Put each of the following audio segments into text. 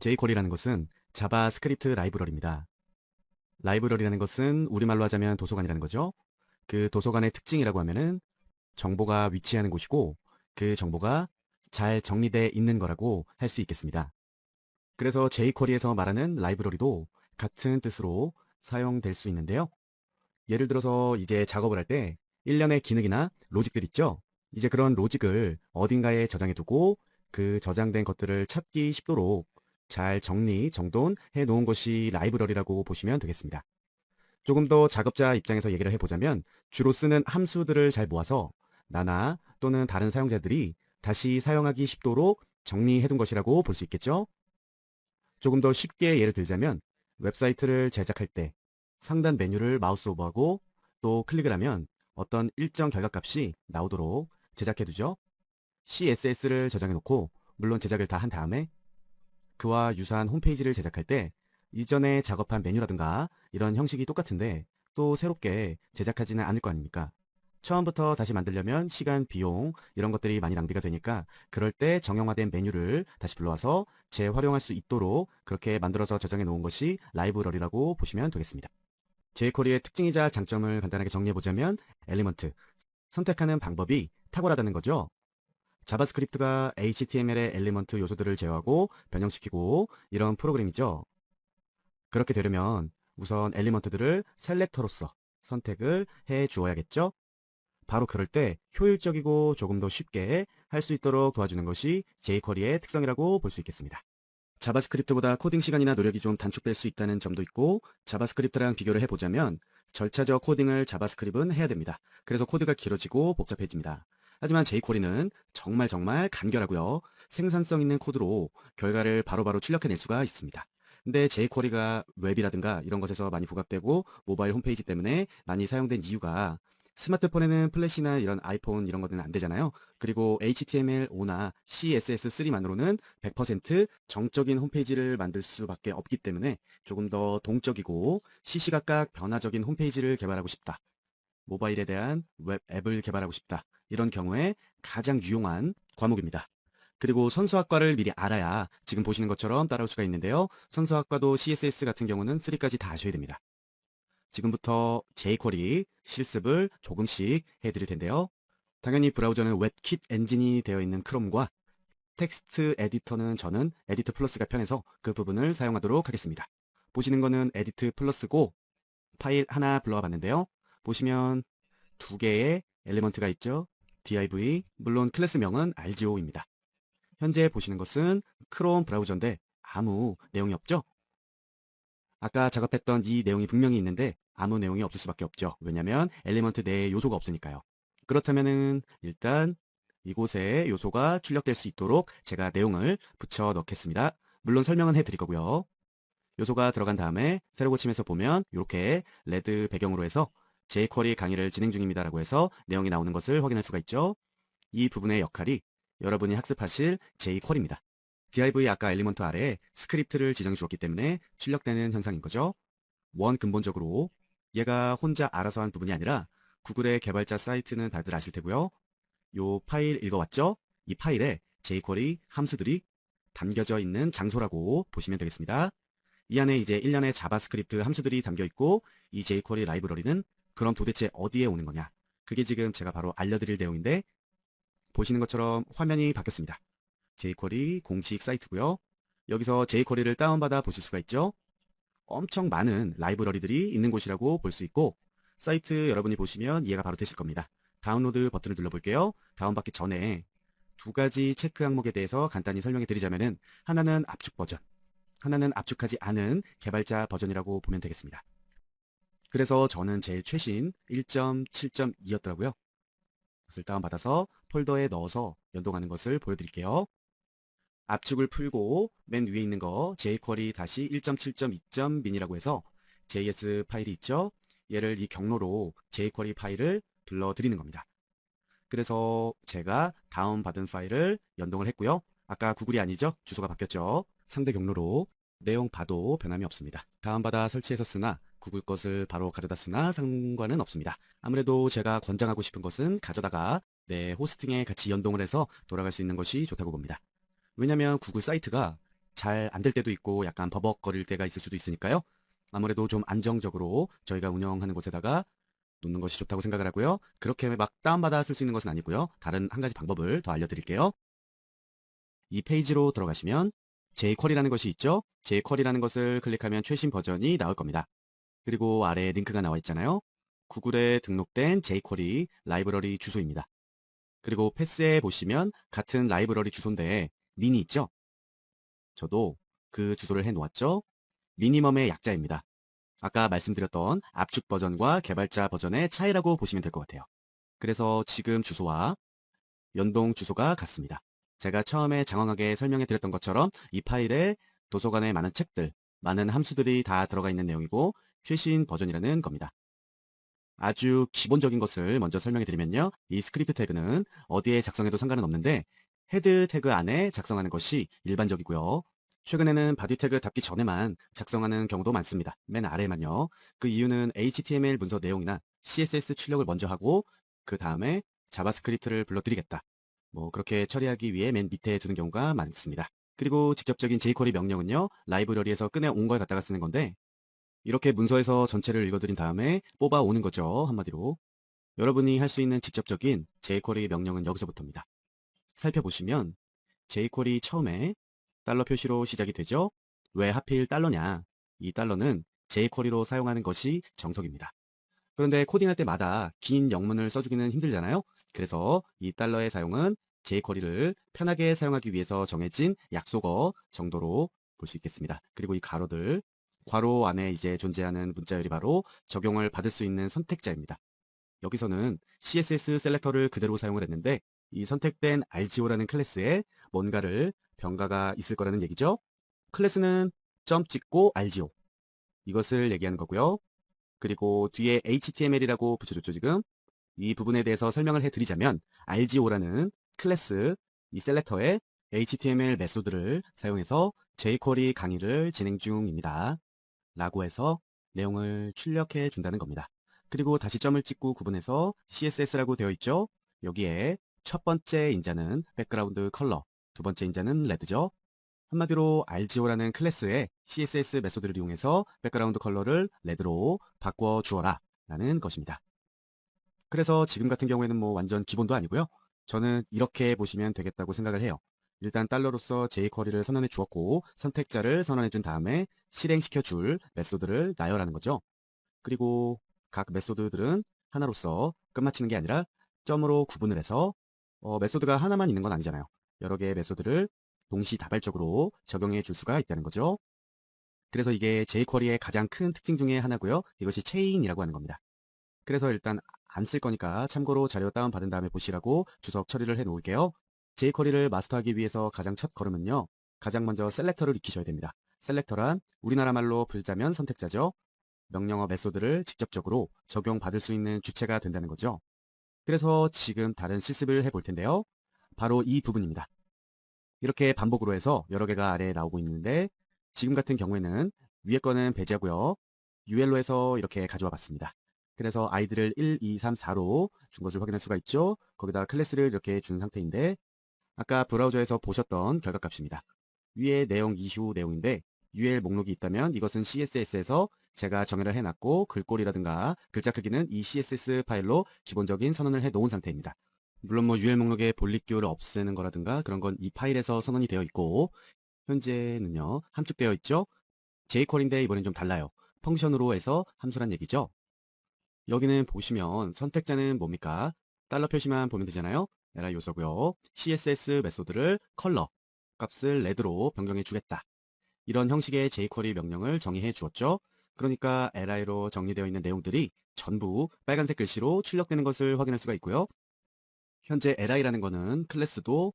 jQuery라는 것은 자바스크립트 라이브러리입니다. 라이브러리라는 것은 우리말로 하자면 도서관이라는 거죠. 그 도서관의 특징이라고 하면은 정보가 위치하는 곳이고 그 정보가 잘 정리되어 있는 거라고 할 수 있겠습니다. 그래서 jQuery에서 말하는 라이브러리도 같은 뜻으로 사용될 수 있는데요. 예를 들어서 이제 작업을 할 때 일련의 기능이나 로직들 있죠? 이제 그런 로직을 어딘가에 저장해 두고 그 저장된 것들을 찾기 쉽도록 잘 정리, 정돈해 놓은 것이 라이브러리라고 보시면 되겠습니다. 조금 더 작업자 입장에서 얘기를 해보자면 주로 쓰는 함수들을 잘 모아서 나나 또는 다른 사용자들이 다시 사용하기 쉽도록 정리해 둔 것이라고 볼 수 있겠죠? 조금 더 쉽게 예를 들자면 웹사이트를 제작할 때 상단 메뉴를 마우스 오버하고 또 클릭을 하면 어떤 일정 결과값이 나오도록 제작해 두죠. CSS를 저장해 놓고 물론 제작을 다 한 다음에 그와 유사한 홈페이지를 제작할 때 이전에 작업한 메뉴라든가 이런 형식이 똑같은데 또 새롭게 제작하지는 않을 거 아닙니까? 처음부터 다시 만들려면 시간, 비용 이런 것들이 많이 낭비가 되니까 그럴 때 정형화된 메뉴를 다시 불러와서 재활용할 수 있도록 그렇게 만들어서 저장해 놓은 것이 라이브러리라고 보시면 되겠습니다. jQuery의 특징이자 장점을 간단하게 정리해 보자면 엘리먼트, 선택하는 방법이 탁월하다는 거죠. 자바스크립트가 HTML의 엘리먼트 요소들을 제어하고 변형시키고 이런 프로그램이죠. 그렇게 되려면 우선 엘리먼트들을 셀렉터로서 선택을 해 주어야겠죠. 바로 그럴 때 효율적이고 조금 더 쉽게 할 수 있도록 도와주는 것이 jQuery의 특성이라고 볼 수 있겠습니다. 자바스크립트보다 코딩 시간이나 노력이 좀 단축될 수 있다는 점도 있고 자바스크립트랑 비교를 해보자면 절차적 코딩을 자바스크립트는 해야 됩니다. 그래서 코드가 길어지고 복잡해집니다. 하지만 jQuery는 정말 간결하고요. 생산성 있는 코드로 결과를 바로바로 출력해낼 수가 있습니다. 근데 jQuery가 웹이라든가 이런 것에서 많이 부각되고 모바일 홈페이지 때문에 많이 사용된 이유가 스마트폰에는 플래시나 이런 아이폰 이런 것들은 안 되잖아요. 그리고 HTML5나 CSS3만으로는 100% 정적인 홈페이지를 만들 수밖에 없기 때문에 조금 더 동적이고 시시각각 변화적인 홈페이지를 개발하고 싶다. 모바일에 대한 웹 앱을 개발하고 싶다. 이런 경우에 가장 유용한 과목입니다. 그리고 선수학과를 미리 알아야 지금 보시는 것처럼 따라올 수가 있는데요. 선수학과도 CSS 같은 경우는 3까지 다 아셔야 됩니다. 지금부터 jQuery 실습을 조금씩 해드릴 텐데요. 당연히 브라우저는 웹킷 엔진이 되어 있는 크롬과 텍스트 에디터는 저는 에디트 플러스가 편해서 그 부분을 사용하도록 하겠습니다. 보시는 거는 에디트 플러스고 파일 하나 불러와 봤는데요. 보시면 두 개의 엘리먼트가 있죠. div, 물론 클래스명은 rgo입니다. 현재 보시는 것은 크롬 브라우저인데 아무 내용이 없죠? 아까 작업했던 이 내용이 분명히 있는데 아무 내용이 없을 수밖에 없죠. 왜냐하면 엘리먼트 내에 요소가 없으니까요. 그렇다면은 일단 이곳에 요소가 출력될 수 있도록 제가 내용을 붙여 넣겠습니다. 물론 설명은 해드릴 거고요. 요소가 들어간 다음에 새로 고침해서 보면 이렇게 레드 배경으로 해서 jQuery 강의를 진행 중입니다라고 해서 내용이 나오는 것을 확인할 수가 있죠. 이 부분의 역할이 여러분이 학습하실 jQuery입니다. div 아까 엘리먼트 아래에 스크립트를 지정해 주었기 때문에 출력되는 현상인 거죠. 근본적으로 얘가 혼자 알아서 한 부분이 아니라 구글의 개발자 사이트는 다들 아실 테고요. 요 파일 읽어왔죠? 이 파일에 jQuery 함수들이 담겨져 있는 장소라고 보시면 되겠습니다. 이 안에 이제 일련의 자바스크립트 함수들이 담겨 있고 이 jQuery 라이브러리는 그럼 도대체 어디에 오는 거냐? 그게 지금 제가 바로 알려드릴 내용인데 보시는 것처럼 화면이 바뀌었습니다. jQuery 공식 사이트고요. 여기서 jQuery를 다운받아 보실 수가 있죠. 엄청 많은 라이브러리들이 있는 곳이라고 볼 수 있고 사이트 여러분이 보시면 이해가 바로 되실 겁니다. 다운로드 버튼을 눌러볼게요. 다운받기 전에 두 가지 체크 항목에 대해서 간단히 설명해 드리자면은 하나는 압축 버전, 하나는 압축하지 않은 개발자 버전이라고 보면 되겠습니다. 그래서 저는 제일 최신 1.7.2였더라고요. 그것을 다운받아서 폴더에 넣어서 연동하는 것을 보여드릴게요. 압축을 풀고 맨 위에 있는 거 jQuery 다시 1.7.2.min이라고 해서 JS 파일이 있죠. 얘를 이 경로로 jQuery 파일을 불러드리는 겁니다. 그래서 제가 다운받은 파일을 연동을 했고요. 아까 구글이 아니죠? 주소가 바뀌었죠. 상대 경로로 내용 봐도 변함이 없습니다. 다운받아 설치해서 쓰나 구글 것을 바로 가져다 쓰나 상관은 없습니다. 아무래도 제가 권장하고 싶은 것은 가져다가 내 호스팅에 같이 연동을 해서 돌아갈 수 있는 것이 좋다고 봅니다. 왜냐면 구글 사이트가 잘 안 될 때도 있고 약간 버벅거릴 때가 있을 수도 있으니까요. 아무래도 좀 안정적으로 저희가 운영하는 곳에다가 놓는 것이 좋다고 생각을 하고요. 그렇게 막 다운받아 쓸 수 있는 것은 아니고요. 다른 한 가지 방법을 더 알려드릴게요. 이 페이지로 들어가시면 jQuery라는 것이 있죠. jQuery라는 것을 클릭하면 최신 버전이 나올 겁니다. 그리고 아래에 링크가 나와 있잖아요. 구글에 등록된 jQuery 라이브러리 주소입니다. 그리고 패스에 보시면 같은 라이브러리 주소인데 민이 있죠. 저도 그 주소를 해 놓았죠. 미니멈의 약자입니다. 아까 말씀드렸던 압축 버전과 개발자 버전의 차이라고 보시면 될 것 같아요. 그래서 지금 주소와 연동 주소가 같습니다. 제가 처음에 장황하게 설명해 드렸던 것처럼 이 파일에 도서관에 많은 책들, 많은 함수들이 다 들어가 있는 내용이고 최신 버전이라는 겁니다. 아주 기본적인 것을 먼저 설명해 드리면요. 이 스크립트 태그는 어디에 작성해도 상관은 없는데 헤드 태그 안에 작성하는 것이 일반적이고요. 최근에는 바디 태그 닫기 전에만 작성하는 경우도 많습니다. 맨 아래만요. 그 이유는 HTML 문서 내용이나 CSS 출력을 먼저 하고 그 다음에 자바스크립트를 불러드리겠다. 뭐 그렇게 처리하기 위해 맨 밑에 두는 경우가 많습니다. 그리고 직접적인 jQuery 명령은요. 라이브러리에서 꺼내온 걸 갖다가 쓰는 건데 이렇게 문서에서 전체를 읽어드린 다음에 뽑아오는 거죠. 한마디로. 여러분이 할 수 있는 직접적인 jQuery 명령은 여기서부터입니다. 살펴보시면 jQuery 처음에 달러 표시로 시작이 되죠. 왜 하필 달러냐? 이 달러는 jQuery로 사용하는 것이 정석입니다. 그런데 코딩할 때마다 긴 영문을 써주기는 힘들잖아요. 그래서 이 달러의 사용은 jQuery를 편하게 사용하기 위해서 정해진 약속어 정도로 볼 수 있겠습니다. 그리고 이 가로들, 괄호 안에 이제 존재하는 문자열이 바로 적용을 받을 수 있는 선택자입니다. 여기서는 CSS 셀렉터를 그대로 사용을 했는데 이 선택된 RGO라는 클래스에 뭔가를 병가가 있을 거라는 얘기죠. 클래스는 점 찍고 RGO 이것을 얘기하는 거고요. 그리고 뒤에 HTML이라고 붙여줬죠, 지금. 이 부분에 대해서 설명을 해드리자면 RGO라는 클래스, 이 셀렉터에 HTML 메소드를 사용해서 jQuery 강의를 진행 중입니다. 라고 해서 내용을 출력해 준다는 겁니다. 그리고 다시 점을 찍고 구분해서 CSS라고 되어 있죠. 여기에 첫 번째 인자는 백그라운드 컬러, 두 번째 인자는 레드죠. 한마디로 RGO라는 클래스의 CSS 메소드를 이용해서 백그라운드 컬러를 레드로 바꿔 주어라 라는 것입니다. 그래서 지금 같은 경우에는 뭐 완전 기본도 아니고요. 저는 이렇게 보시면 되겠다고 생각을 해요. 일단 달러로서 jQuery를 선언해 주었고 선택자를 선언해 준 다음에 실행시켜 줄 메소드를 나열하는 거죠. 그리고 각 메소드들은 하나로서 끝마치는 게 아니라 점으로 구분을 해서 메소드가 하나만 있는 건 아니잖아요. 여러 개의 메소드를 동시다발적으로 적용해 줄 수가 있다는 거죠. 그래서 이게 jQuery의 가장 큰 특징 중에 하나고요. 이것이 체인이라고 하는 겁니다. 그래서 일단 안 쓸 거니까 참고로 자료 다운받은 다음에 보시라고 주석 처리를 해 놓을게요. jQuery를 마스터하기 위해서 가장 첫 걸음은요. 가장 먼저 셀렉터를 익히셔야 됩니다. 셀렉터란 우리나라 말로 불자면 선택자죠. 명령어 메소드를 직접적으로 적용받을 수 있는 주체가 된다는 거죠. 그래서 지금 다른 실습을 해볼 텐데요. 바로 이 부분입니다. 이렇게 반복으로 해서 여러 개가 아래에 나오고 있는데 지금 같은 경우에는 위에 거는 배제하고요. UL로 해서 이렇게 가져와 봤습니다. 그래서 아이들을 1, 2, 3, 4로 준 것을 확인할 수가 있죠. 거기다가 클래스를 이렇게 준 상태인데 아까 브라우저에서 보셨던 결과값입니다. 위에 내용 이후 내용인데 UL 목록이 있다면 이것은 CSS에서 제가 정의를 해놨고 글꼴이라든가 글자 크기는 이 CSS 파일로 기본적인 선언을 해 놓은 상태입니다. 물론 뭐 UL 목록에 볼릿기호를 없애는 거라든가 그런 건 이 파일에서 선언이 되어 있고 현재는요 함축되어 있죠. jQuery인데 이번엔 좀 달라요. 펑션으로 해서 함수란 얘기죠. 여기는 보시면 선택자는 뭡니까? 달러 표시만 보면 되잖아요. li 요소고요. CSS 메소드를 컬러 값을 레드로 변경해 주겠다. 이런 형식의 jQuery 명령을 정의해 주었죠. 그러니까 li로 정리되어 있는 내용들이 전부 빨간색 글씨로 출력되는 것을 확인할 수가 있고요. 현재 li라는 것은 클래스도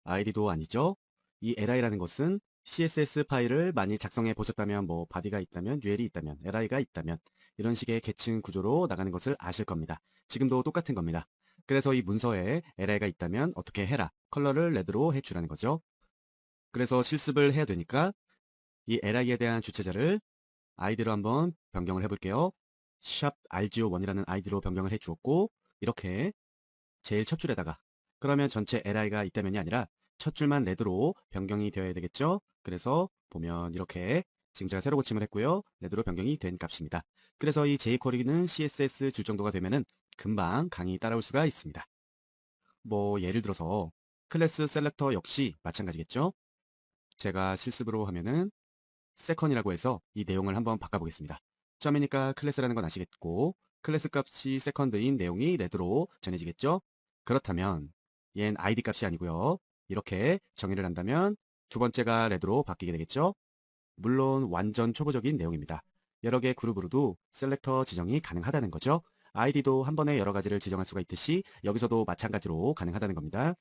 id도 아니죠. 이 li라는 것은 CSS 파일을 많이 작성해 보셨다면 뭐 body가 있다면 UL이 있다면 li가 있다면 이런 식의 계층 구조로 나가는 것을 아실 겁니다. 지금도 똑같은 겁니다. 그래서 이 문서에 li가 있다면 어떻게 해라. 컬러를 레드로 해주라는 거죠. 그래서 실습을 해야 되니까 이 li에 대한 주체자를 id로 한번 변경을 해볼게요. 샵 rgo1이라는 id로 변경을 해주었고 이렇게 제일 첫 줄에다가 그러면 전체 li가 있다면이 아니라 첫 줄만 레드로 변경이 되어야 되겠죠? 그래서 보면 이렇게 지금 제가 새로 고침을 했고요. 레드로 변경이 된 값입니다. 그래서 이 jQuery는 CSS 줄 정도가 되면은 금방 강의 따라올 수가 있습니다. 뭐 예를 들어서 클래스 셀렉터 역시 마찬가지겠죠? 제가 실습으로 하면은 세컨이라고 해서 이 내용을 한번 바꿔보겠습니다. 점이니까 클래스라는 건 아시겠고 클래스 값이 세컨드인 내용이 레드로 전해지겠죠? 그렇다면 얘는 id 값이 아니고요. 이렇게 정의를 한다면 두 번째가 레드로 바뀌게 되겠죠? 물론 완전 초보적인 내용입니다. 여러 개 그룹으로도 셀렉터 지정이 가능하다는 거죠. id도 한 번에 여러 가지를 지정할 수가 있듯이 여기서도 마찬가지로 가능하다는 겁니다.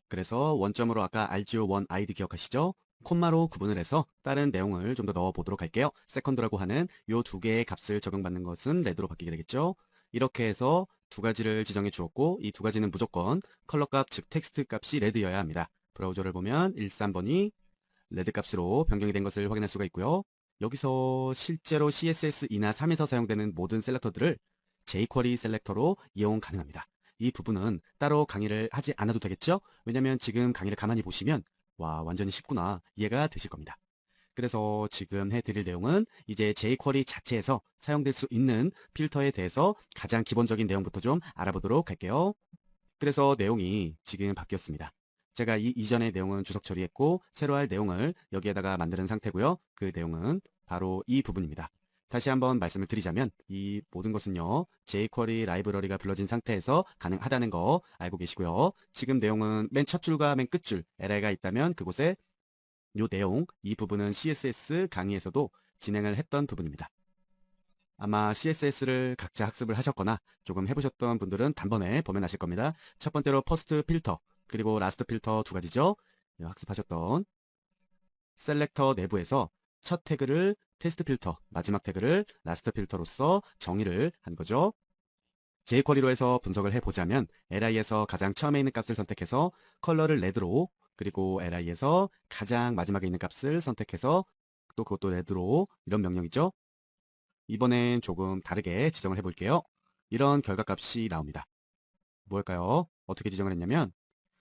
그래서 원점으로 아까 argv1 id 기억하시죠? 콤마로 구분을 해서 다른 내용을 좀 더 넣어 보도록 할게요. 세컨드라고 하는 요 두 개의 값을 적용받는 것은 레드로 바뀌게 되겠죠. 이렇게 해서 두 가지를 지정해 주었고 이 두 가지는 무조건 컬러 값, 즉 텍스트 값이 레드여야 합니다. 브라우저를 보면 13번이 레드 값으로 변경이 된 것을 확인할 수가 있고요. 여기서 실제로 CSS2나 3에서 사용되는 모든 셀렉터들을 jQuery 셀렉터로 이용 가능합니다. 이 부분은 따로 강의를 하지 않아도 되겠죠? 왜냐면 지금 강의를 가만히 보시면 와 완전히 쉽구나 이해가 되실 겁니다. 그래서 지금 해드릴 내용은 이제 jQuery 자체에서 사용될 수 있는 필터에 대해서 가장 기본적인 내용부터 좀 알아보도록 할게요. 그래서 내용이 지금 바뀌었습니다. 제가 이 이전의 내용은 주석 처리했고 새로 할 내용을 여기에다가 만드는 상태고요. 그 내용은 바로 이 부분입니다. 다시 한번 말씀을 드리자면 이 모든 것은요. jQuery 라이브러리가 불러진 상태에서 가능하다는 거 알고 계시고요. 지금 내용은 맨 첫 줄과 맨 끝줄 LI가 있다면 그곳에 이 내용, 이 부분은 CSS 강의에서도 진행을 했던 부분입니다. 아마 CSS를 각자 학습을 하셨거나 조금 해보셨던 분들은 단번에 보면 아실 겁니다. 첫 번째로 퍼스트 필터, 그리고 라스트 필터 두 가지죠. 학습하셨던 셀렉터 내부에서 첫 태그를 테스트 필터, 마지막 태그를 라스트 필터로서 정의를 한 거죠. jQuery로 해서 분석을 해보자면 li에서 가장 처음에 있는 값을 선택해서 컬러를 레드로, 그리고 li에서 가장 마지막에 있는 값을 선택해서 또 그것도 레드로, 이런 명령이죠. 이번엔 조금 다르게 지정을 해볼게요. 이런 결과값이 나옵니다. 뭘까요? 어떻게 지정을 했냐면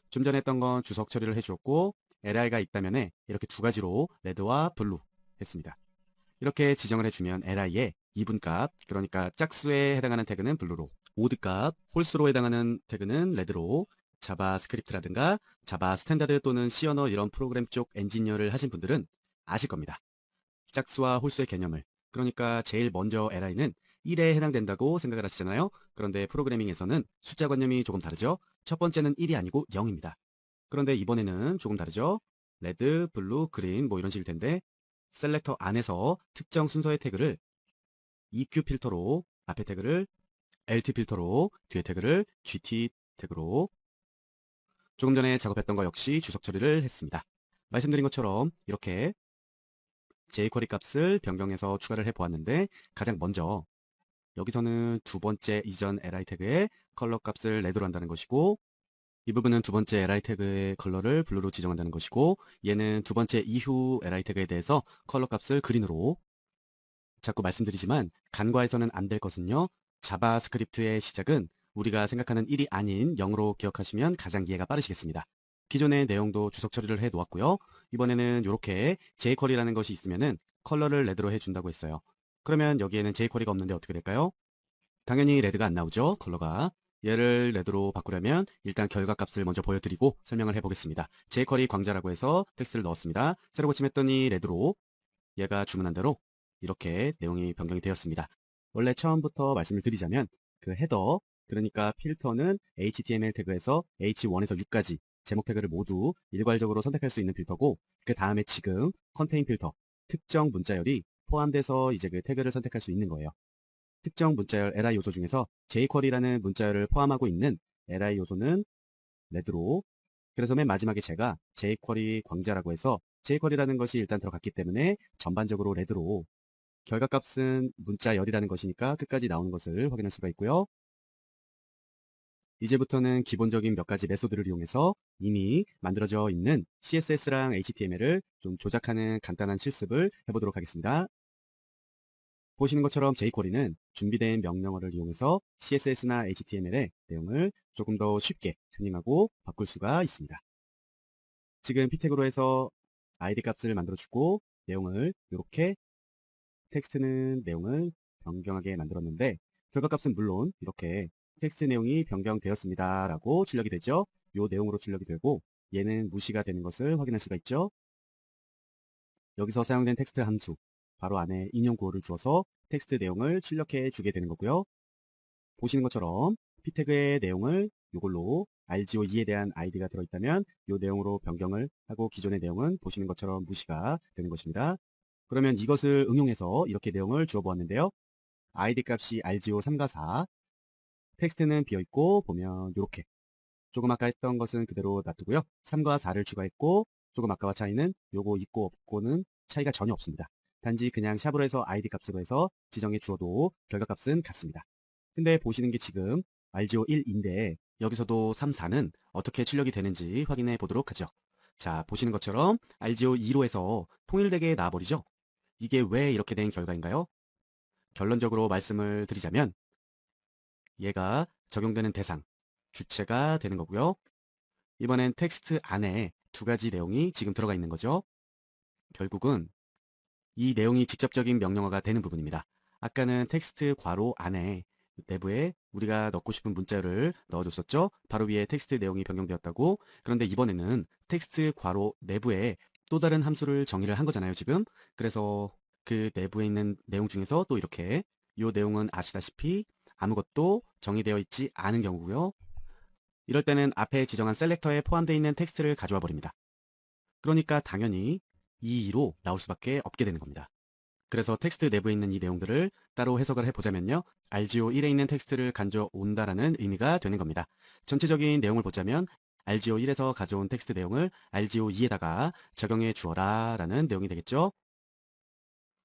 좀 전에 했던 건 주석 처리를 해주었고 li가 있다면 이렇게 두 가지로 레드와 블루 했습니다. 이렇게 지정을 해주면 li의 이분값, 그러니까 짝수에 해당하는 태그는 블루로, 오드값, 홀수로 해당하는 태그는 레드로, 자바스크립트라든가 자바 스탠다드 또는 C 언어 이런 프로그램 쪽 엔지니어를 하신 분들은 아실 겁니다. 짝수와 홀수의 개념을. 그러니까 제일 먼저 li는 1에 해당된다고 생각을 하시잖아요. 그런데 프로그래밍에서는 숫자관념이 조금 다르죠. 첫 번째는 1이 아니고 0입니다. 그런데 이번에는 조금 다르죠. 레드, 블루, 그린 뭐 이런 식일 텐데 셀렉터 안에서 특정 순서의 태그를 EQ 필터로 앞에 태그를 LT 필터로 뒤에 태그를 GT 태그로 조금 전에 작업했던 거 역시 주석 처리를 했습니다. 말씀드린 것처럼 이렇게 jQuery 값을 변경해서 추가를 해보았는데 가장 먼저 여기서는 두 번째 이전 li 태그의 컬러 값을 레드로 한다는 것이고 이 부분은 두 번째 li 태그의 컬러를 블루로 지정한다는 것이고 얘는 두 번째 이후 li 태그에 대해서 컬러 값을 그린으로 자꾸 말씀드리지만 간과해서는 안 될 것은요. 자바스크립트의 시작은 우리가 생각하는 1이 아닌 0으로 기억하시면 가장 이해가 빠르시겠습니다. 기존의 내용도 주석 처리를 해 놓았고요. 이번에는 이렇게 jQuery라는 것이 있으면은 컬러를 레드로 해준다고 했어요. 그러면 여기에는 jQuery가 없는데 어떻게 될까요? 당연히 레드가 안 나오죠. 컬러가. 얘를 레드로 바꾸려면 일단 결과값을 먼저 보여드리고 설명을 해보겠습니다. jQuery 광자라고 해서 텍스트를 넣었습니다. 새로 고침했더니 레드로 얘가 주문한 대로 이렇게 내용이 변경이 되었습니다. 원래 처음부터 말씀을 드리자면 그 헤더, 그러니까 필터는 HTML 태그에서 H1에서 6까지 제목 태그를 모두 일괄적으로 선택할 수 있는 필터고 그 다음에 지금 컨테인 필터, 특정 문자열이 포함돼서 이제 그 태그를 선택할 수 있는 거예요. 특정 문자열 li 요소 중에서 jQuery라는 문자열을 포함하고 있는 li 요소는 레드로, 그래서 맨 마지막에 제가 jQuery 광자라고 해서 jQuery라는 것이 일단 들어갔기 때문에 전반적으로 레드로, 결과값은 문자열이라는 것이니까 끝까지 나오는 것을 확인할 수가 있고요. 이제부터는 기본적인 몇 가지 메소드를 이용해서 이미 만들어져 있는 CSS랑 HTML을 좀 조작하는 간단한 실습을 해보도록 하겠습니다. 보시는 것처럼 jQuery는 준비된 명령어를 이용해서 CSS나 HTML의 내용을 조금 더 쉽게 튜닝하고 바꿀 수가 있습니다. 지금 p택으로 해서 id 값을 만들어주고 내용을 이렇게 텍스트는 내용을 변경하게 만들었는데 결과값은 물론 이렇게 텍스트 내용이 변경되었습니다 라고 출력이 되죠. 이 내용으로 출력이 되고 얘는 무시가 되는 것을 확인할 수가 있죠. 여기서 사용된 텍스트 함수 바로 안에 인용 구호를 주어서 텍스트 내용을 출력해 주게 되는 거고요. 보시는 것처럼 p태그의 내용을 이걸로 RGO2에 대한 id가 들어있다면 이 내용으로 변경을 하고 기존의 내용은 보시는 것처럼 무시가 되는 것입니다. 그러면 이것을 응용해서 이렇게 내용을 주어 보았는데요. id 값이 RGO3과 4, 텍스트는 비어있고 보면 이렇게 조금 아까 했던 것은 그대로 놔두고요. 3과 4를 추가했고 조금 아까와 차이는 요거 있고 없고는 차이가 전혀 없습니다. 단지 그냥 샵으로 해서 id 값으로 해서 지정해 주어도 결과값은 같습니다. 근데 보시는 게 지금 RGO1인데 여기서도 3, 4는 어떻게 출력이 되는지 확인해 보도록 하죠. 자, 보시는 것처럼 RGO2로 해서 통일되게 나와버리죠. 이게 왜 이렇게 된 결과인가요? 결론적으로 말씀을 드리자면 얘가 적용되는 대상, 주체가 되는 거고요. 이번엔 텍스트 안에 두 가지 내용이 지금 들어가 있는 거죠. 결국은 이 내용이 직접적인 명령어가 되는 부분입니다. 아까는 텍스트 괄호 안에 내부에 우리가 넣고 싶은 문자를 넣어줬었죠. 바로 위에 텍스트 내용이 변경되었다고. 그런데 이번에는 텍스트 괄호 내부에 또 다른 함수를 정의를 한 거잖아요, 지금. 그래서 그 내부에 있는 내용 중에서 또 이렇게 이 내용은 아시다시피 아무것도 정의되어 있지 않은 경우고요. 이럴 때는 앞에 지정한 셀렉터에 포함되어 있는 텍스트를 가져와 버립니다. 그러니까 당연히 이 2로 나올 수밖에 없게 되는 겁니다. 그래서 텍스트 내부에 있는 이 내용들을 따로 해석을 해보자면요. RGO1에 있는 텍스트를 가져온다라는 의미가 되는 겁니다. 전체적인 내용을 보자면 RGO1에서 가져온 텍스트 내용을 RGO2에다가 적용해 주어라 라는 내용이 되겠죠.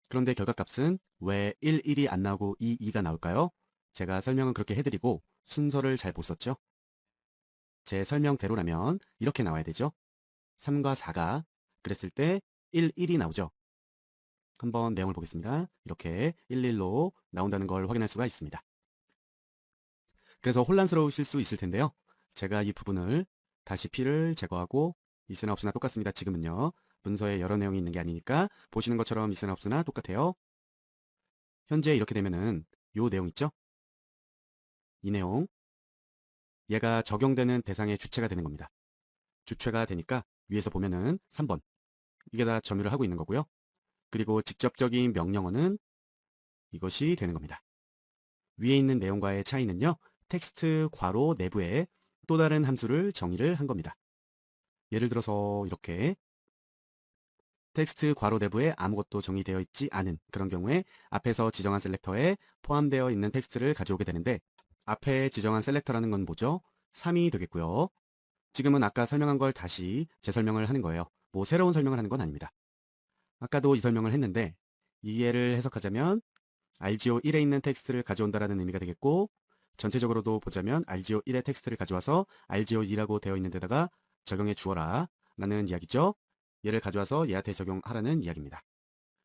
그런데 결과값은 왜 1, 1이 안 나오고 2, 2가 나올까요? 제가 설명은 그렇게 해드리고 순서를 잘 못 썼죠. 제 설명대로라면 이렇게 나와야 되죠. 3과 4가 그랬을 때 1, 1이 나오죠. 한번 내용을 보겠습니다. 이렇게 1, 1로 나온다는 걸 확인할 수가 있습니다. 그래서 혼란스러우실 수 있을 텐데요. 제가 이 부분을 다시 P를 제거하고 있으나 없으나 똑같습니다. 지금은요. 문서에 여러 내용이 있는 게 아니니까 보시는 것처럼 있으나 없으나 똑같아요. 현재 이렇게 되면은 요 내용 있죠? 이 내용 얘가 적용되는 대상의 주체가 되는 겁니다. 주체가 되니까 위에서 보면은 3번 이게 다 점유를 하고 있는 거고요. 그리고 직접적인 명령어는 이것이 되는 겁니다. 위에 있는 내용과의 차이는요. 텍스트 괄호 내부에 또 다른 함수를 정의를 한 겁니다. 예를 들어서 이렇게 텍스트 괄호 내부에 아무것도 정의되어 있지 않은 그런 경우에 앞에서 지정한 셀렉터에 포함되어 있는 텍스트를 가져오게 되는데 앞에 지정한 셀렉터라는 건 뭐죠? 3이 되겠고요. 지금은 아까 설명한 걸 다시 재설명을 하는 거예요. 뭐 새로운 설명을 하는 건 아닙니다. 아까도 이 설명을 했는데 이해를 해석하자면 RGO1에 있는 텍스트를 가져온다라는 의미가 되겠고 전체적으로도 보자면 RGO1의 텍스트를 가져와서 RGO2라고 되어 있는 데다가 적용해 주어라 라는 이야기죠. 얘를 가져와서 얘한테 적용하라는 이야기입니다.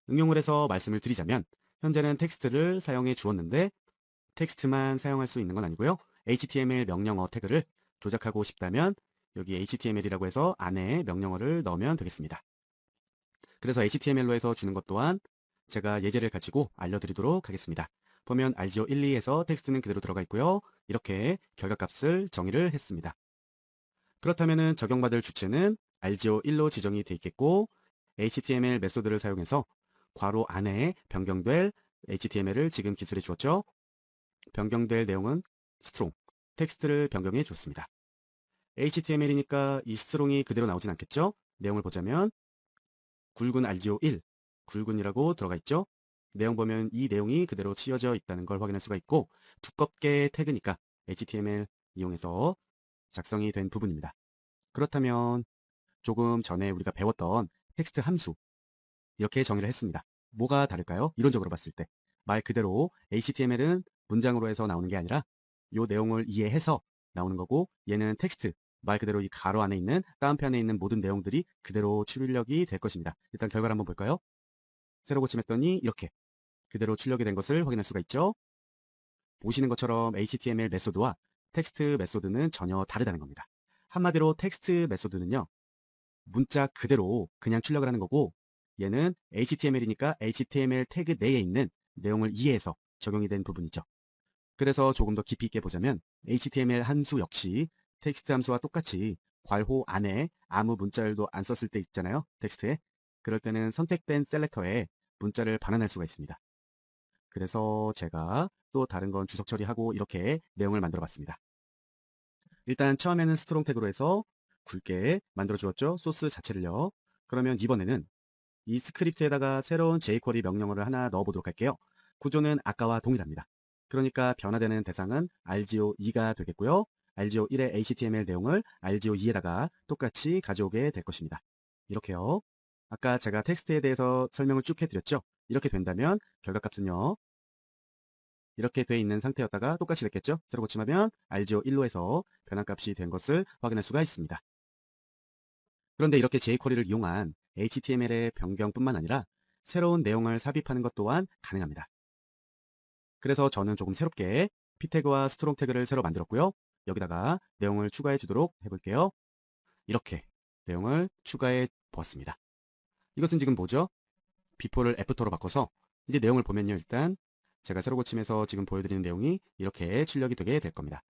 응용을 해서 말씀을 드리자면 현재는 텍스트를 사용해 주었는데 텍스트만 사용할 수 있는 건 아니고요. HTML 명령어 태그를 조작하고 싶다면 여기 HTML이라고 해서 안에 명령어를 넣으면 되겠습니다. 그래서 HTML로 해서 주는 것 또한 제가 예제를 가지고 알려드리도록 하겠습니다. 보면 RGO 1, 2에서 텍스트는 그대로 들어가 있고요. 이렇게 결과값을 정의를 했습니다. 그렇다면 적용받을 주체는 RGO 1로 지정이 되어 있겠고 HTML 메소드를 사용해서 괄호 안에 변경될 HTML을 지금 기술해 주었죠. 변경될 내용은 스트롱, 텍스트를 변경해 줬습니다. HTML이니까 이 스트롱이 그대로 나오진 않겠죠? 내용을 보자면 굵은 RGO 1, 굵은이라고 들어가 있죠. 내용 보면 이 내용이 그대로 씌워져 있다는 걸 확인할 수가 있고 두껍게 태그니까 HTML 이용해서 작성이 된 부분입니다. 그렇다면 조금 전에 우리가 배웠던 텍스트 함수 이렇게 정의를 했습니다. 뭐가 다를까요? 이론적으로 봤을 때 말 그대로 HTML은 문장으로 해서 나오는 게 아니라 이 내용을 이해해서 나오는 거고 얘는 텍스트 말 그대로 이 가로 안에 있는 다운편에 있는 모든 내용들이 그대로 출력이 될 것입니다. 일단 결과를 한번 볼까요? 새로 고침했더니 이렇게 그대로 출력이 된 것을 확인할 수가 있죠. 보시는 것처럼 HTML 메소드와 텍스트 메소드는 전혀 다르다는 겁니다. 한마디로 텍스트 메소드는요. 문자 그대로 그냥 출력을 하는 거고, 얘는 HTML이니까 HTML 태그 내에 있는 내용을 이해해서 적용이 된 부분이죠. 그래서 조금 더 깊이 있게 보자면 HTML 함수 역시 텍스트 함수와 똑같이 괄호 안에 아무 문자열도 안 썼을 때 있잖아요. 텍스트에. 그럴 때는 선택된 셀렉터에 문자를 반환할 수가 있습니다. 그래서 제가 또 다른 건 주석 처리하고 이렇게 내용을 만들어 봤습니다. 일단 처음에는 스트롱 태그로 해서 굵게 만들어 주었죠. 소스 자체를요. 그러면 이번에는 이 스크립트에다가 새로운 jQuery 명령어를 하나 넣어 보도록 할게요. 구조는 아까와 동일합니다. 그러니까 변화되는 대상은 argeo2가 되겠고요. argeo1의 HTML 내용을 argeo2에다가 똑같이 가져오게 될 것입니다. 이렇게요. 아까 제가 텍스트에 대해서 설명을 쭉 해드렸죠. 이렇게 된다면 결과값은요. 이렇게 돼 있는 상태였다가 똑같이 됐겠죠. 새로 고침하면 argeo1로 해서 변환값이 된 것을 확인할 수가 있습니다. 그런데 이렇게 jQuery를 이용한 HTML의 변경뿐만 아니라 새로운 내용을 삽입하는 것 또한 가능합니다. 그래서 저는 조금 새롭게 p 태그와 스트롱 태그를 새로 만들었고요. 여기다가 내용을 추가해 주도록 해볼게요. 이렇게 내용을 추가해 보았습니다. 이것은 지금 뭐죠? before를 after로 바꿔서 이제 내용을 보면요. 일단 제가 새로 고침해서 지금 보여드리는 내용이 이렇게 출력이 되게 될 겁니다.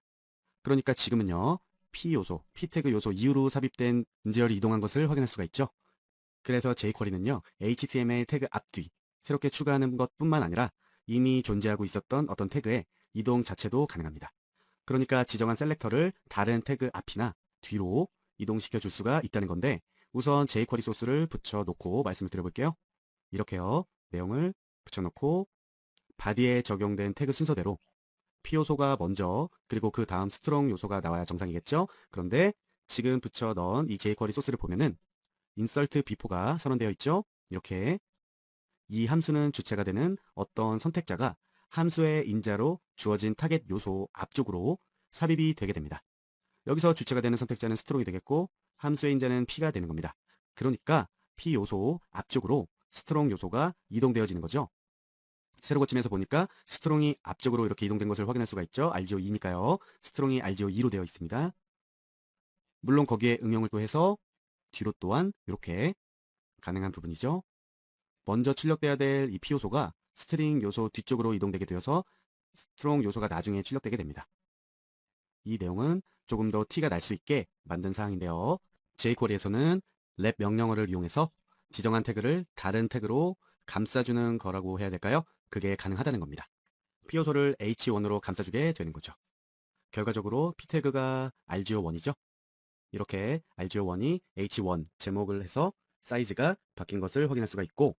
그러니까 지금은요. p 요소, p 태그 요소 이후로 삽입된 문제열이 이동한 것을 확인할 수가 있죠. 그래서 jQuery는요. HTML 태그 앞뒤 새롭게 추가하는 것뿐만 아니라 이미 존재하고 있었던 어떤 태그의 이동 자체도 가능합니다. 그러니까 지정한 셀렉터를 다른 태그 앞이나 뒤로 이동시켜 줄 수가 있다는 건데 우선 jQuery 소스를 붙여놓고 말씀을 드려볼게요. 이렇게요. 내용을 붙여놓고 바디에 적용된 태그 순서대로 P 요소가 먼저 그리고 그 다음 스트롱 요소가 나와야 정상이겠죠. 그런데 지금 붙여 넣은 이 jQuery 소스를 보면은 insert before가 선언되어 있죠. 이렇게 이 함수는 주체가 되는 어떤 선택자가 함수의 인자로 주어진 타겟 요소 앞쪽으로 삽입이 되게 됩니다. 여기서 주체가 되는 선택자는 스트롱이 되겠고 함수의 인자는 P가 되는 겁니다. 그러니까 P 요소 앞쪽으로 스트롱 요소가 이동되어지는 거죠. 새로 고침해서 보니까 스트롱이 앞쪽으로 이렇게 이동된 것을 확인할 수가 있죠. argeo2니까요. 스트롱이 argeo2로 되어 있습니다. 물론 거기에 응용을 또 해서 뒤로 또한 이렇게 가능한 부분이죠. 먼저 출력돼야 될 이 P 요소가 스트링 요소 뒤쪽으로 이동되게 되어서 스트롱 요소가 나중에 출력되게 됩니다. 이 내용은 조금 더 티가 날 수 있게 만든 사항인데요. jQuery에서는 랩 명령어를 이용해서 지정한 태그를 다른 태그로 감싸주는 거라고 해야 될까요? 그게 가능하다는 겁니다. P 요소를 H1으로 감싸주게 되는 거죠. 결과적으로 P 태그가 argeo1이죠. 이렇게 argeo1이 H1 제목을 해서 사이즈가 바뀐 것을 확인할 수가 있고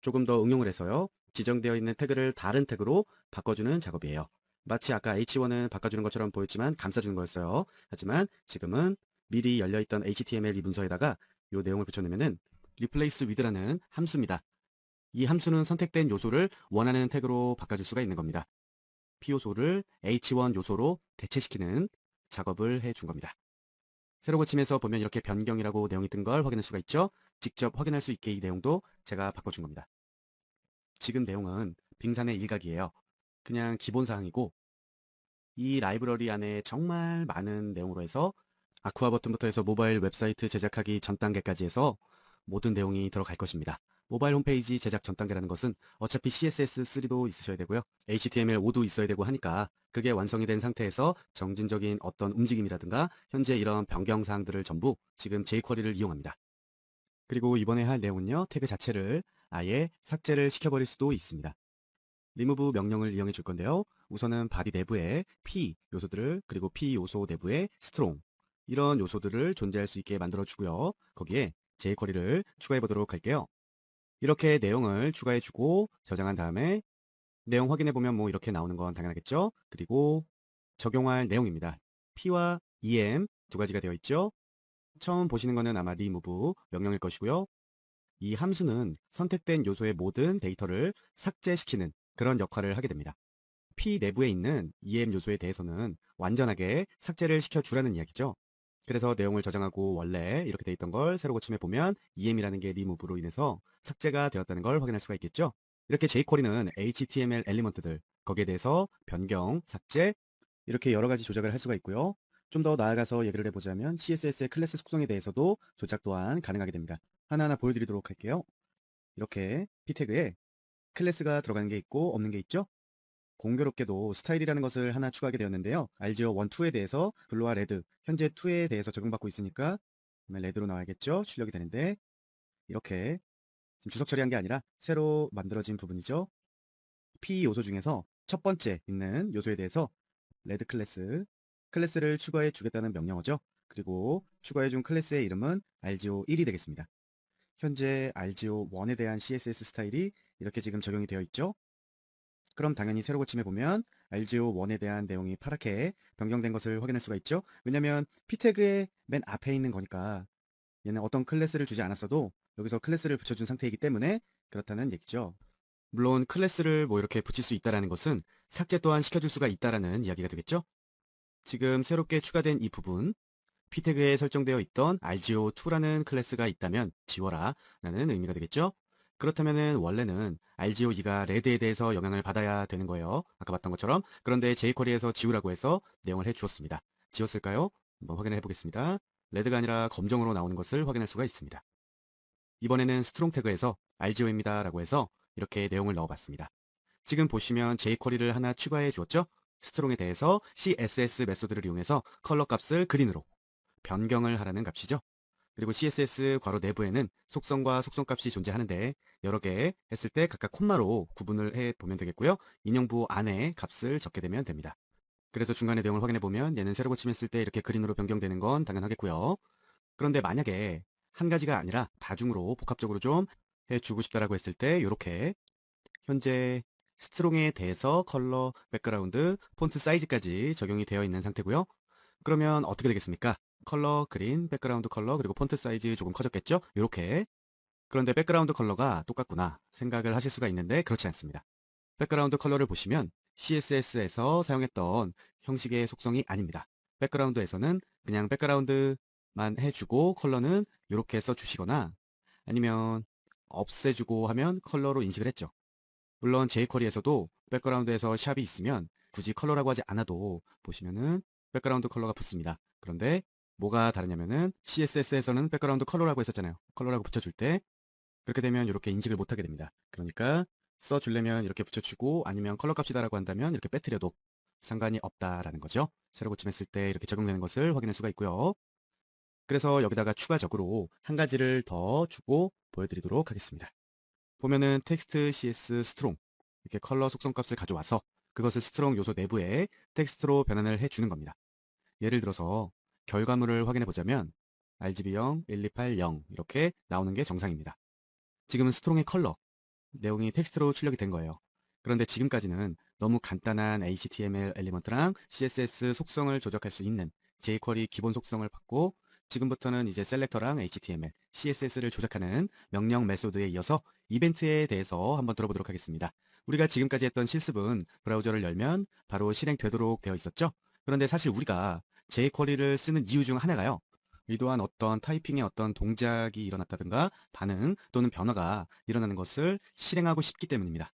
조금 더 응용을 해서요. 지정되어 있는 태그를 다른 태그로 바꿔주는 작업이에요. 마치 아까 H1은 바꿔주는 것처럼 보였지만 감싸주는 거였어요. 하지만 지금은 미리 열려있던 HTML 이 문서에다가 이 내용을 붙여넣으면 replace with라는 함수입니다. 이 함수는 선택된 요소를 원하는 태그로 바꿔줄 수가 있는 겁니다. P 요소를 H1 요소로 대체시키는 작업을 해준 겁니다. 새로 고침에서 보면 이렇게 변경이라고 내용이 뜬 걸 확인할 수가 있죠. 직접 확인할 수 있게 이 내용도 제가 바꿔준 겁니다. 지금 내용은 빙산의 일각이에요. 그냥 기본사항이고 이 라이브러리 안에 정말 많은 내용으로 해서 아쿠아 버튼부터 해서 모바일 웹사이트 제작하기 전 단계까지 해서 모든 내용이 들어갈 것입니다. 모바일 홈페이지 제작 전 단계라는 것은 어차피 CSS3도 있으셔야 되고요. HTML5도 있어야 되고 하니까 그게 완성이 된 상태에서 정진적인 어떤 움직임이라든가 현재 이런 변경사항들을 전부 지금 jQuery를 이용합니다. 그리고 이번에 할 내용은요. 태그 자체를 아예 삭제를 시켜버릴 수도 있습니다. remove 명령을 이용해 줄 건데요. 우선은 바디 내부에 P 요소들을 그리고 P 요소 내부에 strong 이런 요소들을 존재할 수 있게 만들어 주고요. 거기에 jQuery를 추가해 보도록 할게요. 이렇게 내용을 추가해 주고 저장한 다음에 내용 확인해 보면 뭐 이렇게 나오는 건 당연하겠죠. 그리고 적용할 내용입니다. P와 EM 두 가지가 되어 있죠. 처음 보시는 거는 아마 remove 명령일 것이고요. 이 함수는 선택된 요소의 모든 데이터를 삭제시키는 그런 역할을 하게 됩니다. P 내부에 있는 EM 요소에 대해서는 완전하게 삭제를 시켜주라는 이야기죠. 그래서 내용을 저장하고 원래 이렇게 돼 있던 걸 새로 고침해 보면 EM이라는 게 remove로 인해서 삭제가 되었다는 걸 확인할 수가 있겠죠. 이렇게 jQuery는 HTML 엘리먼트들 거기에 대해서 변경, 삭제 이렇게 여러 가지 조작을 할 수가 있고요. 좀 더 나아가서 얘기를 해보자면 CSS의 클래스 속성에 대해서도 조작 또한 가능하게 됩니다. 하나하나 보여드리도록 할게요. 이렇게 p 태그에 클래스가 들어가는 게 있고 없는 게 있죠? 공교롭게도 스타일이라는 것을 하나 추가하게 되었는데요. 알지오 1, 2에 대해서 블루와 레드, 현재 2에 대해서 적용받고 있으니까 그러면 레드로 나와야겠죠? 출력이 되는데 이렇게 지금 주석 처리한 게 아니라 새로 만들어진 부분이죠. P 요소 중에서 첫 번째 있는 요소에 대해서 레드 클래스를 추가해 주겠다는 명령어죠. 그리고 추가해 준 클래스의 이름은 RGO1이 되겠습니다. 현재 RGO1에 대한 CSS 스타일이 이렇게 지금 적용이 되어 있죠. 그럼 당연히 새로 고침해 보면 RGO1에 대한 내용이 파랗게 변경된 것을 확인할 수가 있죠. 왜냐면 P 태그의 맨 앞에 있는 거니까 얘는 어떤 클래스를 주지 않았어도 여기서 클래스를 붙여준 상태이기 때문에 그렇다는 얘기죠. 물론 클래스를 뭐 이렇게 붙일 수 있다는 것은 삭제 또한 시켜줄 수가 있다는 이야기가 되겠죠. 지금 새롭게 추가된 이 부분 p 태그에 설정되어 있던 RGO2라는 클래스가 있다면 지워라 라는 의미가 되겠죠. 그렇다면 원래는 RGO2가 레드에 대해서 영향을 받아야 되는 거예요. 아까 봤던 것처럼. 그런데 jQuery에서 지우라고 해서 내용을 해주었습니다. 지웠을까요? 한번 확인해 보겠습니다. 레드가 아니라 검정으로 나오는 것을 확인할 수가 있습니다. 이번에는 스트롱 태그에서 RGO입니다 라고 해서 이렇게 내용을 넣어봤습니다. 지금 보시면 jQuery를 하나 추가해 주었죠? 스트롱에 대해서 CSS 메소드를 이용해서 컬러 값을 그린으로 변경을 하라는 값이죠. 그리고 CSS 괄호 내부에는 속성과 속성값이 존재하는데 여러 개 했을 때 각각 콤마로 구분을 해 보면 되겠고요. 인용부 안에 값을 적게 되면 됩니다. 그래서 중간에 내용을 확인해 보면 얘는 새로 고침했을 때 이렇게 그린으로 변경되는 건 당연하겠고요. 그런데 만약에 한 가지가 아니라 다중으로 복합적으로 좀 해주고 싶다라고 했을 때 이렇게 현재 스트롱에 대해서 컬러, 백그라운드, 폰트 사이즈까지 적용이 되어 있는 상태고요. 그러면 어떻게 되겠습니까? 컬러, 그린, 백그라운드 컬러, 그리고 폰트 사이즈 조금 커졌겠죠? 이렇게. 그런데 백그라운드 컬러가 똑같구나 생각을 하실 수가 있는데 그렇지 않습니다. 백그라운드 컬러를 보시면 CSS에서 사용했던 형식의 속성이 아닙니다. 백그라운드에서는 그냥 백그라운드만 해주고 컬러는 이렇게 써주시거나 아니면 없애주고 하면 컬러로 인식을 했죠. 물론 jQuery에서도 백그라운드에서 샵이 있으면 굳이 컬러라고 하지 않아도 보시면은 백그라운드 컬러가 붙습니다. 그런데 뭐가 다르냐면은 CSS에서는 백그라운드 컬러라고 했었잖아요. 컬러라고 붙여줄 때 그렇게 되면 이렇게 인식을 못하게 됩니다. 그러니까 써주려면 이렇게 붙여주고 아니면 컬러 값이다라고 한다면 이렇게 빼뜨려도 상관이 없다라는 거죠. 새로 고침했을 때 이렇게 적용되는 것을 확인할 수가 있고요. 그래서 여기다가 추가적으로 한 가지를 더 주고 보여드리도록 하겠습니다. 보면은 텍스트 CS 스트롱 이렇게 컬러 속성 값을 가져와서 그것을 스트롱 요소 내부에 텍스트로 변환을 해주는 겁니다. 예를 들어서 결과물을 확인해 보자면 RGB0, 1280 이렇게 나오는 게 정상입니다. 지금은 스트롱의 컬러, 내용이 텍스트로 출력이 된 거예요. 그런데 지금까지는 너무 간단한 HTML 엘리먼트랑 CSS 속성을 조작할 수 있는 jQuery 기본 속성을 받고 지금부터는 이제 셀렉터랑 HTML, CSS를 조작하는 명령 메소드에 이어서 이벤트에 대해서 한번 들어보도록 하겠습니다. 우리가 지금까지 했던 실습은 브라우저를 열면 바로 실행되도록 되어 있었죠. 그런데 사실 우리가 jQuery를 쓰는 이유 중 하나가요. 의도한 어떤 타이핑의 어떤 동작이 일어났다든가 반응 또는 변화가 일어나는 것을 실행하고 싶기 때문입니다.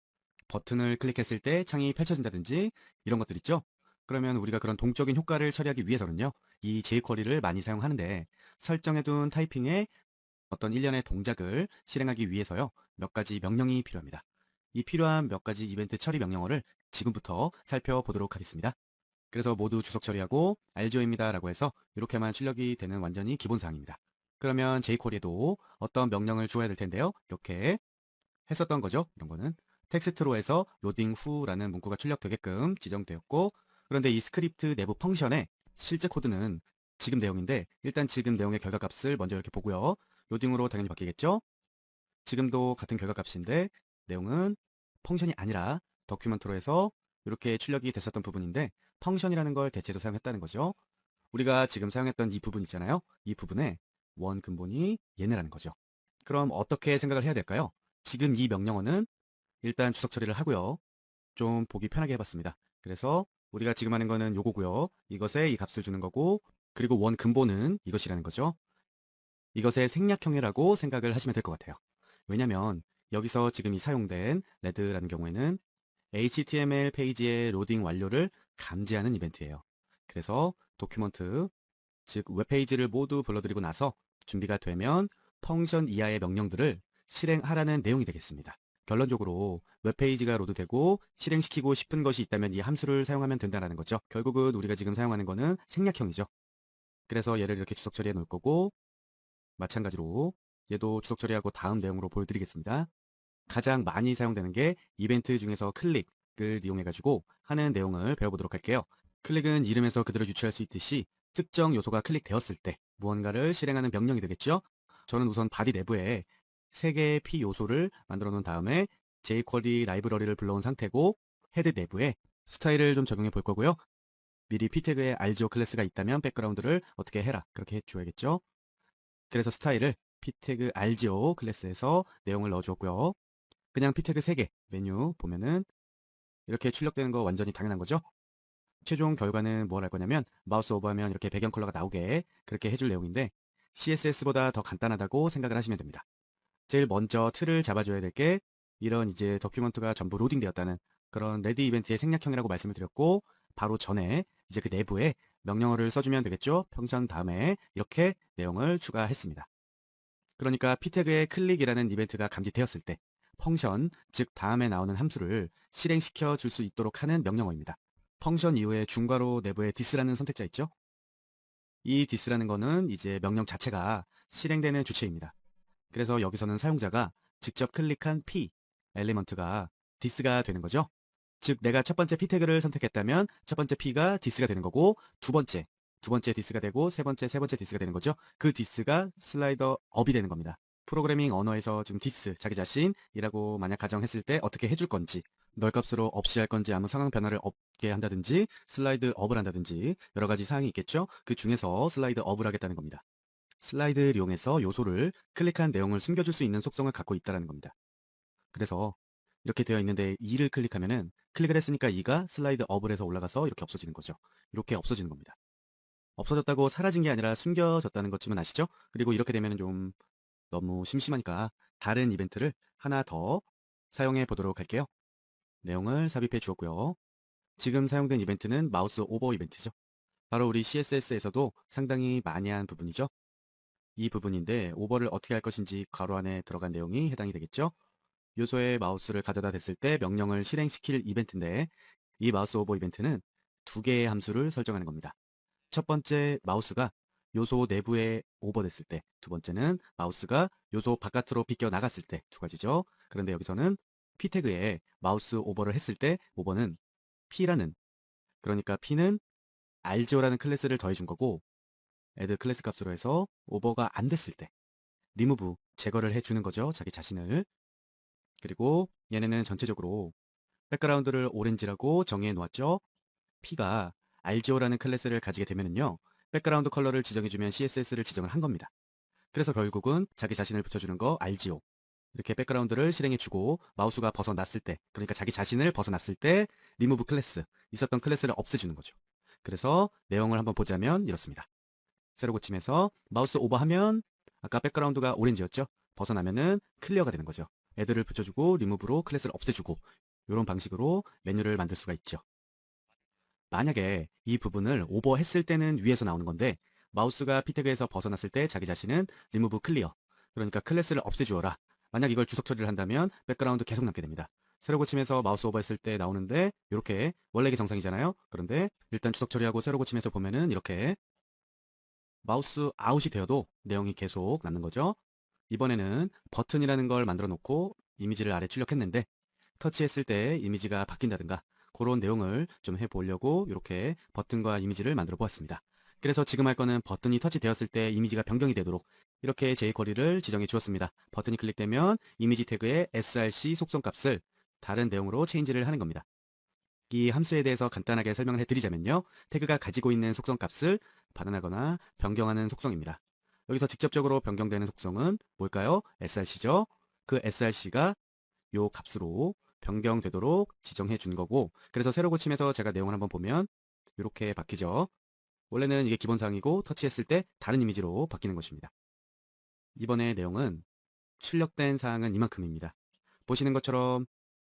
버튼을 클릭했을 때 창이 펼쳐진다든지 이런 것들 있죠? 그러면 우리가 그런 동적인 효과를 처리하기 위해서는요. 이 jQuery를 많이 사용하는데 설정해둔 타이핑의 어떤 일련의 동작을 실행하기 위해서요. 몇 가지 명령이 필요합니다. 이 필요한 몇 가지 이벤트 처리 명령어를 지금부터 살펴보도록 하겠습니다. 그래서 모두 주석 처리하고 RGO입니다 라고 해서 이렇게만 출력이 되는 완전히 기본 사항입니다. 그러면 jQuery에도 어떤 명령을 주어야 될 텐데요. 이렇게 했었던 거죠. 이런 거는 텍스트로 해서 로딩 후라는 문구가 출력되게끔 지정되었고 그런데 이 스크립트 내부 펑션의 실제 코드는 지금 내용인데 일단 지금 내용의 결과값을 먼저 이렇게 보고요. 로딩으로 당연히 바뀌겠죠. 지금도 같은 결과값인데 내용은 펑션이 아니라 더큐먼트로 해서 이렇게 출력이 됐었던 부분인데 펑션이라는 걸 대체로 사용했다는 거죠. 우리가 지금 사용했던 이 부분 있잖아요. 이 부분의 원 근본이 얘네라는 거죠. 그럼 어떻게 생각을 해야 될까요? 지금 이 명령어는 일단 주석 처리를 하고요. 좀 보기 편하게 해봤습니다. 그래서 우리가 지금 하는 거는 요거고요. 이것에 이 값을 주는 거고 그리고 원 근본은 이것이라는 거죠. 이것의 생략형이라고 생각을 하시면 될 것 같아요. 왜냐면 여기서 지금 이 사용된 레드라는 경우에는 HTML 페이지의 로딩 완료를 감지하는 이벤트예요. 그래서 도큐먼트, 즉 웹페이지를 모두 불러들이고 나서 준비가 되면 펑션 이하의 명령들을 실행하라는 내용이 되겠습니다. 결론적으로 웹페이지가 로드되고 실행시키고 싶은 것이 있다면 이 함수를 사용하면 된다는 거죠. 결국은 우리가 지금 사용하는 거는 생략형이죠. 그래서 얘를 이렇게 주석 처리해 놓을 거고, 마찬가지로 얘도 주석 처리하고 다음 내용으로 보여드리겠습니다. 가장 많이 사용되는 게 이벤트 중에서 클릭을 이용해가지고 하는 내용을 배워보도록 할게요. 클릭은 이름에서 그대로 유추할 수 있듯이 특정 요소가 클릭되었을 때 무언가를 실행하는 명령이 되겠죠. 저는 우선 바디 내부에 3개의 P 요소를 만들어 놓은 다음에 jQuery 라이브러리를 불러온 상태고, 헤드 내부에 스타일을 좀 적용해 볼 거고요. 미리 P 태그에 RGO 클래스가 있다면 백그라운드를 어떻게 해라, 그렇게 해줘야겠죠. 그래서 스타일을 P 태그 RGO 클래스에서 내용을 넣어주었고요. 그냥 P 태그 3개 메뉴 보면은 이렇게 출력되는 거 완전히 당연한 거죠. 최종 결과는 뭘 할 거냐면 마우스 오버하면 이렇게 배경 컬러가 나오게 그렇게 해줄 내용인데, CSS보다 더 간단하다고 생각을 하시면 됩니다. 제일 먼저 틀을 잡아줘야 될 게 이런 이제 더큐먼트가 전부 로딩되었다는 그런 레디 이벤트의 생략형이라고 말씀을 드렸고, 바로 전에 이제 그 내부에 명령어를 써주면 되겠죠. 펑션 다음에 이렇게 내용을 추가했습니다. 그러니까 P 태그의 클릭이라는 이벤트가 감지되었을 때 펑션, 즉 다음에 나오는 함수를 실행시켜 줄 수 있도록 하는 명령어입니다. 펑션 이후에 중괄호 내부에 this라는 선택자 있죠? 이 this라는 거는 이제 명령 자체가 실행되는 주체입니다. 그래서 여기서는 사용자가 직접 클릭한 P 엘리먼트가 this가 되는 거죠. 즉 내가 첫 번째 P 태그를 선택했다면 첫 번째 P가 this가 되는 거고, 두 번째 this가 되고, 세 번째 this가 되는 거죠. 그 this가 슬라이더 업이 되는 겁니다. 프로그래밍 언어에서 지금 this, 자기 자신이라고 만약 가정했을 때 어떻게 해줄 건지, 널 값으로 없이 할 건지, 아무 상황 변화를 없게 한다든지, 슬라이드 업을 한다든지 여러 가지 사항이 있겠죠. 그 중에서 슬라이드 업을 하겠다는 겁니다. 슬라이드를 이용해서 요소를 클릭한 내용을 숨겨줄 수 있는 속성을 갖고 있다는 겁니다. 그래서 이렇게 되어 있는데 2를 클릭하면은, 클릭을 했으니까 2가 슬라이드 업을 해서 올라가서 이렇게 없어지는 거죠. 이렇게 없어지는 겁니다. 없어졌다고 사라진 게 아니라 숨겨졌다는 것쯤은 아시죠? 그리고 이렇게 되면은 좀 너무 심심하니까 다른 이벤트를 하나 더 사용해 보도록 할게요. 내용을 삽입해 주었고요. 지금 사용된 이벤트는 마우스 오버 이벤트죠. 바로 우리 CSS에서도 상당히 많이 한 부분이죠. 이 부분인데 오버를 어떻게 할 것인지 괄호 안에 들어간 내용이 해당이 되겠죠. 요소에 마우스를 가져다 댔을 때 명령을 실행시킬 이벤트인데, 이 마우스 오버 이벤트는 2개의 함수를 설정하는 겁니다. 첫 번째 마우스가 요소 내부에 오버됐을 때, 두 번째는 마우스가 요소 바깥으로 비껴 나갔을 때, 두 가지죠. 그런데 여기서는 P 태그에 마우스 오버를 했을 때 오버는 P라는, 그러니까 P는 RGO라는 클래스를 더해준 거고, add 클래스 값으로 해서 오버가 안 됐을 때 remove, 제거를 해주는 거죠. 자기 자신을. 그리고 얘네는 전체적으로 백그라운드를 오렌지라고 정의해 놓았죠. P가 RGO라는 클래스를 가지게 되면은요, 백그라운드 컬러를 지정해주면 CSS를 지정을 한 겁니다. 그래서 결국은 자기 자신을 붙여주는 거 RGO, 이렇게 백그라운드를 실행해주고, 마우스가 벗어났을 때, 그러니까 자기 자신을 벗어났을 때 remove 클래스, 있었던 클래스를 없애주는 거죠. 그래서 내용을 한번 보자면 이렇습니다. 새로 고침해서 마우스 오버하면 아까 백그라운드가 오렌지였죠. 벗어나면은 클리어가 되는 거죠. 애들을 붙여주고 리무브로 클래스를 없애주고, 이런 방식으로 메뉴를 만들 수가 있죠. 만약에 이 부분을 오버했을 때는 위에서 나오는 건데, 마우스가 P 태그에서 벗어났을 때 자기 자신은 리무브 클리어, 그러니까 클래스를 없애주어라. 만약 이걸 주석 처리를 한다면 백그라운드 계속 남게 됩니다. 새로 고침해서 마우스 오버했을 때 나오는데 이렇게 원래 게 정상이잖아요. 그런데 일단 주석 처리하고 새로 고침해서 보면은 이렇게 마우스 아웃이 되어도 내용이 계속 남는 거죠. 이번에는 버튼이라는 걸 만들어 놓고 이미지를 아래 출력했는데, 터치했을 때 이미지가 바뀐다든가 그런 내용을 좀 해보려고 이렇게 버튼과 이미지를 만들어 보았습니다. 그래서 지금 할 거는 버튼이 터치되었을 때 이미지가 변경이 되도록 이렇게 jQuery를 지정해 주었습니다. 버튼이 클릭되면 이미지 태그의 src 속성 값을 다른 내용으로 체인지를 하는 겁니다. 이 함수에 대해서 간단하게 설명을 해드리자면요, 태그가 가지고 있는 속성 값을 받아나거나 변경하는 속성입니다. 여기서 직접적으로 변경되는 속성은 뭘까요? src죠. 그 src가 요 값으로 변경되도록 지정해 준 거고, 그래서 새로 고침해서 제가 내용을 한번 보면 이렇게 바뀌죠. 원래는 이게 기본사항이고 터치했을 때 다른 이미지로 바뀌는 것입니다. 이번에 내용은 출력된 사항은 이만큼입니다. 보시는 것처럼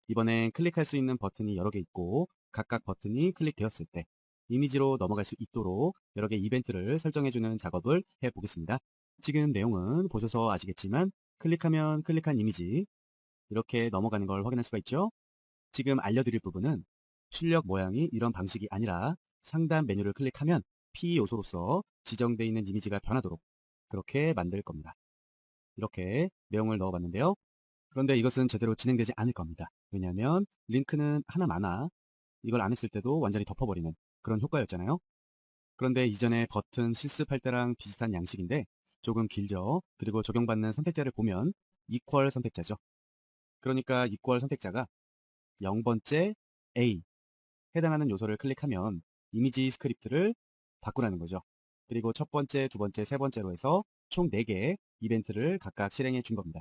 이번엔 클릭할 수 있는 버튼이 여러 개 있고, 각각 버튼이 클릭되었을 때 이미지로 넘어갈 수 있도록 여러 개 이벤트를 설정해주는 작업을 해보겠습니다. 지금 내용은 보셔서 아시겠지만 클릭하면 클릭한 이미지 이렇게 넘어가는 걸 확인할 수가 있죠. 지금 알려드릴 부분은 출력 모양이 이런 방식이 아니라 상단 메뉴를 클릭하면 P 요소로서 지정되어 있는 이미지가 변하도록 그렇게 만들 겁니다. 이렇게 내용을 넣어봤는데요. 그런데 이것은 제대로 진행되지 않을 겁니다. 왜냐하면 링크는 하나마나 이걸 안 했을 때도 완전히 덮어버리는 그런 효과였잖아요. 그런데 이전에 버튼 실습할 때랑 비슷한 양식인데 조금 길죠. 그리고 적용받는 선택자를 보면 이퀄 선택자죠. 그러니까 이퀄 선택자가 0번째 A 해당하는 요소를 클릭하면 이미지 스크립트를 바꾸라는 거죠. 그리고 첫 번째, 두 번째, 세 번째로 해서 총 4개의 이벤트를 각각 실행해 준 겁니다.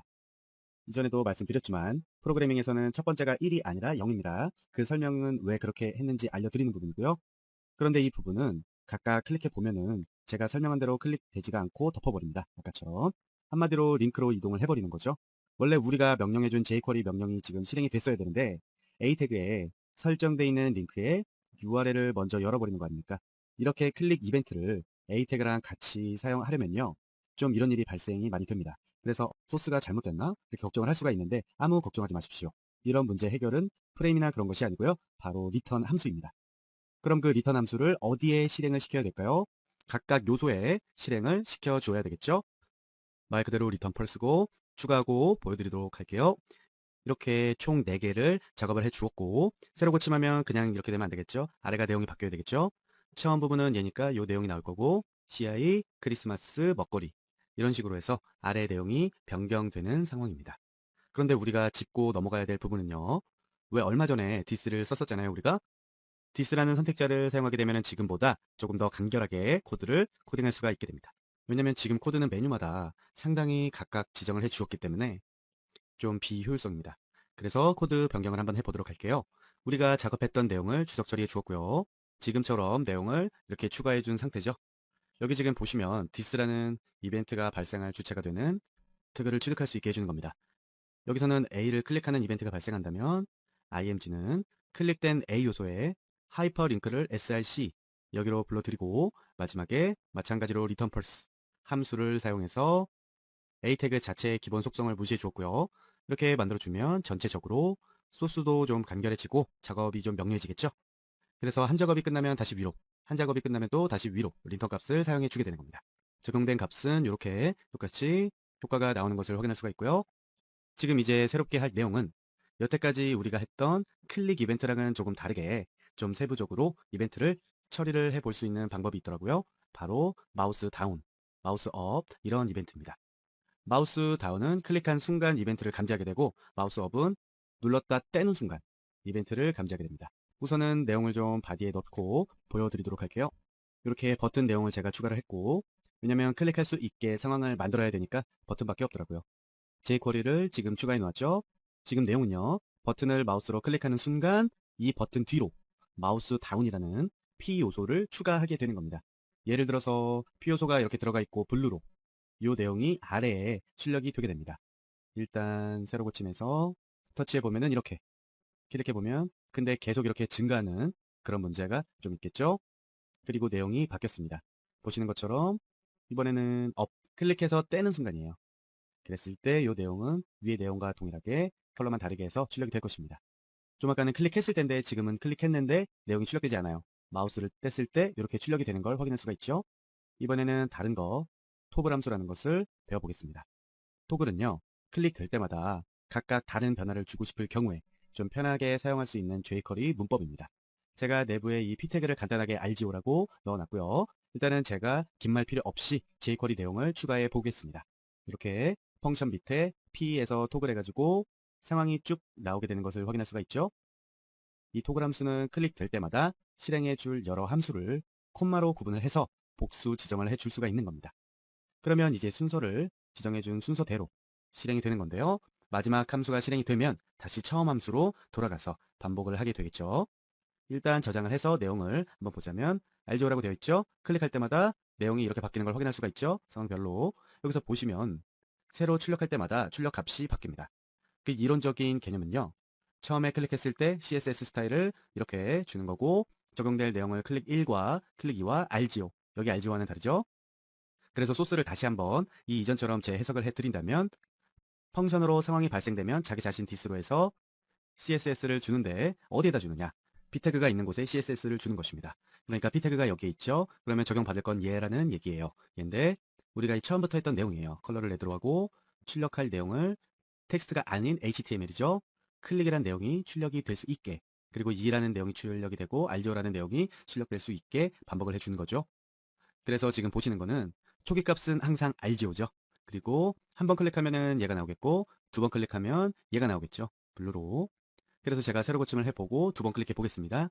이전에도 말씀드렸지만 프로그래밍에서는 첫 번째가 1이 아니라 0입니다. 그 설명은 왜 그렇게 했는지 알려드리는 부분이고요. 그런데 이 부분은 각각 클릭해 보면은 제가 설명한 대로 클릭되지가 않고 덮어버립니다. 아까처럼. 한마디로 링크로 이동을 해버리는 거죠. 원래 우리가 명령해준 jQuery 명령이 지금 실행이 됐어야 되는데 A 태그에 설정되어 있는 링크에 URL을 먼저 열어버리는 거 아닙니까? 이렇게 클릭 이벤트를 A 태그랑 같이 사용하려면요. 좀 이런 일이 발생이 많이 됩니다. 그래서 소스가 잘못됐나? 이렇게 걱정을 할 수가 있는데 아무 걱정하지 마십시오. 이런 문제 해결은 프레임이나 그런 것이 아니고요. 바로 리턴 함수입니다. 그럼 그 리턴 함수를 어디에 실행을 시켜야 될까요? 각각 요소에 실행을 시켜 줘야 되겠죠? 말 그대로 리턴 펄스고 추가하고 보여드리도록 할게요. 이렇게 총 4개를 작업을 해 주었고 새로 고침하면 그냥 이렇게 되면 안 되겠죠? 아래가 내용이 바뀌어야 되겠죠? 처음 부분은 얘니까 요 내용이 나올 거고 CI, 크리스마스, 먹거리 이런 식으로 해서 아래 내용이 변경되는 상황입니다. 그런데 우리가 짚고 넘어가야 될 부분은요. 왜 얼마 전에 디스를 썼었잖아요, 우리가? 디스라는 선택자를 사용하게 되면 지금보다 조금 더 간결하게 코드를 코딩할 수가 있게 됩니다. 왜냐면 지금 코드는 메뉴마다 상당히 각각 지정을 해 주었기 때문에 좀 비효율성입니다. 그래서 코드 변경을 한번 해보도록 할게요. 우리가 작업했던 내용을 주석 처리해 주었고요. 지금처럼 내용을 이렇게 추가해 준 상태죠. 여기 지금 보시면 디스라는 이벤트가 발생할 주체가 되는 태그를 취득할 수 있게 해주는 겁니다. 여기서는 A를 클릭하는 이벤트가 발생한다면 img는 클릭된 A 요소에 하이퍼링크를 src 여기로 불러드리고 마지막에 마찬가지로 return pulse 함수를 사용해서 A 태그 자체의 기본 속성을 무시해 주었고요. 이렇게 만들어주면 전체적으로 소스도 좀 간결해지고 작업이 좀 명료해지겠죠. 그래서 한 작업이 끝나면 다시 위로, 한 작업이 끝나면 또 다시 위로 린턴 값을 사용해 주게 되는 겁니다. 적용된 값은 이렇게 똑같이 효과가 나오는 것을 확인할 수가 있고요. 지금 이제 새롭게 할 내용은 여태까지 우리가 했던 클릭 이벤트랑은 조금 다르게 좀 세부적으로 이벤트를 처리를 해볼 수 있는 방법이 있더라고요. 바로 마우스 다운, 마우스 업 이런 이벤트입니다. 마우스 다운은 클릭한 순간 이벤트를 감지하게 되고 마우스 업은 눌렀다 떼는 순간 이벤트를 감지하게 됩니다. 우선은 내용을 좀 바디에 넣고 보여드리도록 할게요. 이렇게 버튼 내용을 제가 추가를 했고 왜냐면 클릭할 수 있게 상황을 만들어야 되니까 버튼밖에 없더라고요. jQuery를 지금 추가해 놓았죠. 지금 내용은요. 버튼을 마우스로 클릭하는 순간 이 버튼 뒤로 마우스 다운이라는 P 요소를 추가하게 되는 겁니다. 예를 들어서 P 요소가 이렇게 들어가 있고 블루로 이 내용이 아래에 출력이 되게 됩니다. 일단 새로 고침해서 터치해 보면은 이렇게 클릭해 보면 근데 계속 이렇게 증가하는 그런 문제가 좀 있겠죠. 그리고 내용이 바뀌었습니다. 보시는 것처럼 이번에는 업 클릭해서 떼는 순간이에요. 그랬을 때 이 내용은 위의 내용과 동일하게 컬러만 다르게 해서 출력이 될 것입니다. 좀 아까는 클릭했을 텐데 지금은 클릭했는데 내용이 출력되지 않아요. 마우스를 뗐을 때 이렇게 출력이 되는 걸 확인할 수가 있죠. 이번에는 다른 거 토글 함수라는 것을 배워보겠습니다. 토글은요. 클릭될 때마다 각각 다른 변화를 주고 싶을 경우에 좀 편하게 사용할 수 있는 jQuery 문법입니다. 제가 내부에 이 p 태그를 간단하게 rgo라고 넣어놨고요. 일단은 제가 긴 말 필요 없이 jQuery 내용을 추가해 보겠습니다. 이렇게 펑션 밑에 p에서 토글 해가지고 상황이 쭉 나오게 되는 것을 확인할 수가 있죠. 이 토글 함수는 클릭될 때마다 실행해 줄 여러 함수를 콤마로 구분을 해서 복수 지정을 해 줄 수가 있는 겁니다. 그러면 이제 순서를 지정해 준 순서대로 실행이 되는 건데요. 마지막 함수가 실행이 되면 다시 처음 함수로 돌아가서 반복을 하게 되겠죠. 일단 저장을 해서 내용을 한번 보자면 rgo라고 되어 있죠. 클릭할 때마다 내용이 이렇게 바뀌는 걸 확인할 수가 있죠. 상황별로. 여기서 보시면 새로 출력할 때마다 출력 값이 바뀝니다. 그 이론적인 개념은요. 처음에 클릭했을 때 CSS 스타일을 이렇게 주는 거고 적용될 내용을 클릭 1과 클릭 2와 RGO, 여기 RGO와는 다르죠? 그래서 소스를 다시 한번 이 이전처럼 재해석을 해드린다면 펑션으로 상황이 발생되면 자기 자신 디스로 해서 CSS를 주는데 어디에다 주느냐? p 태그가 있는 곳에 CSS를 주는 것입니다. 그러니까 p 태그가 여기에 있죠? 그러면 적용받을 건 얘라는 얘기예요. 얘인데 우리가 이 처음부터 했던 내용이에요. 컬러를 내도록 하고 출력할 내용을 텍스트가 아닌 HTML이죠. 클릭이란 내용이 출력이 될 수 있게, 그리고 E라는 내용이 출력이 되고 RGO라는 내용이 출력될 수 있게 반복을 해주는 거죠. 그래서 지금 보시는 거는 초기 값은 항상 RGO죠. 그리고 한 번 클릭하면은 얘가 나오겠고 두 번 클릭하면 얘가 나오겠죠. 블루로. 그래서 제가 세로 고침을 해보고 두 번 클릭해 보겠습니다.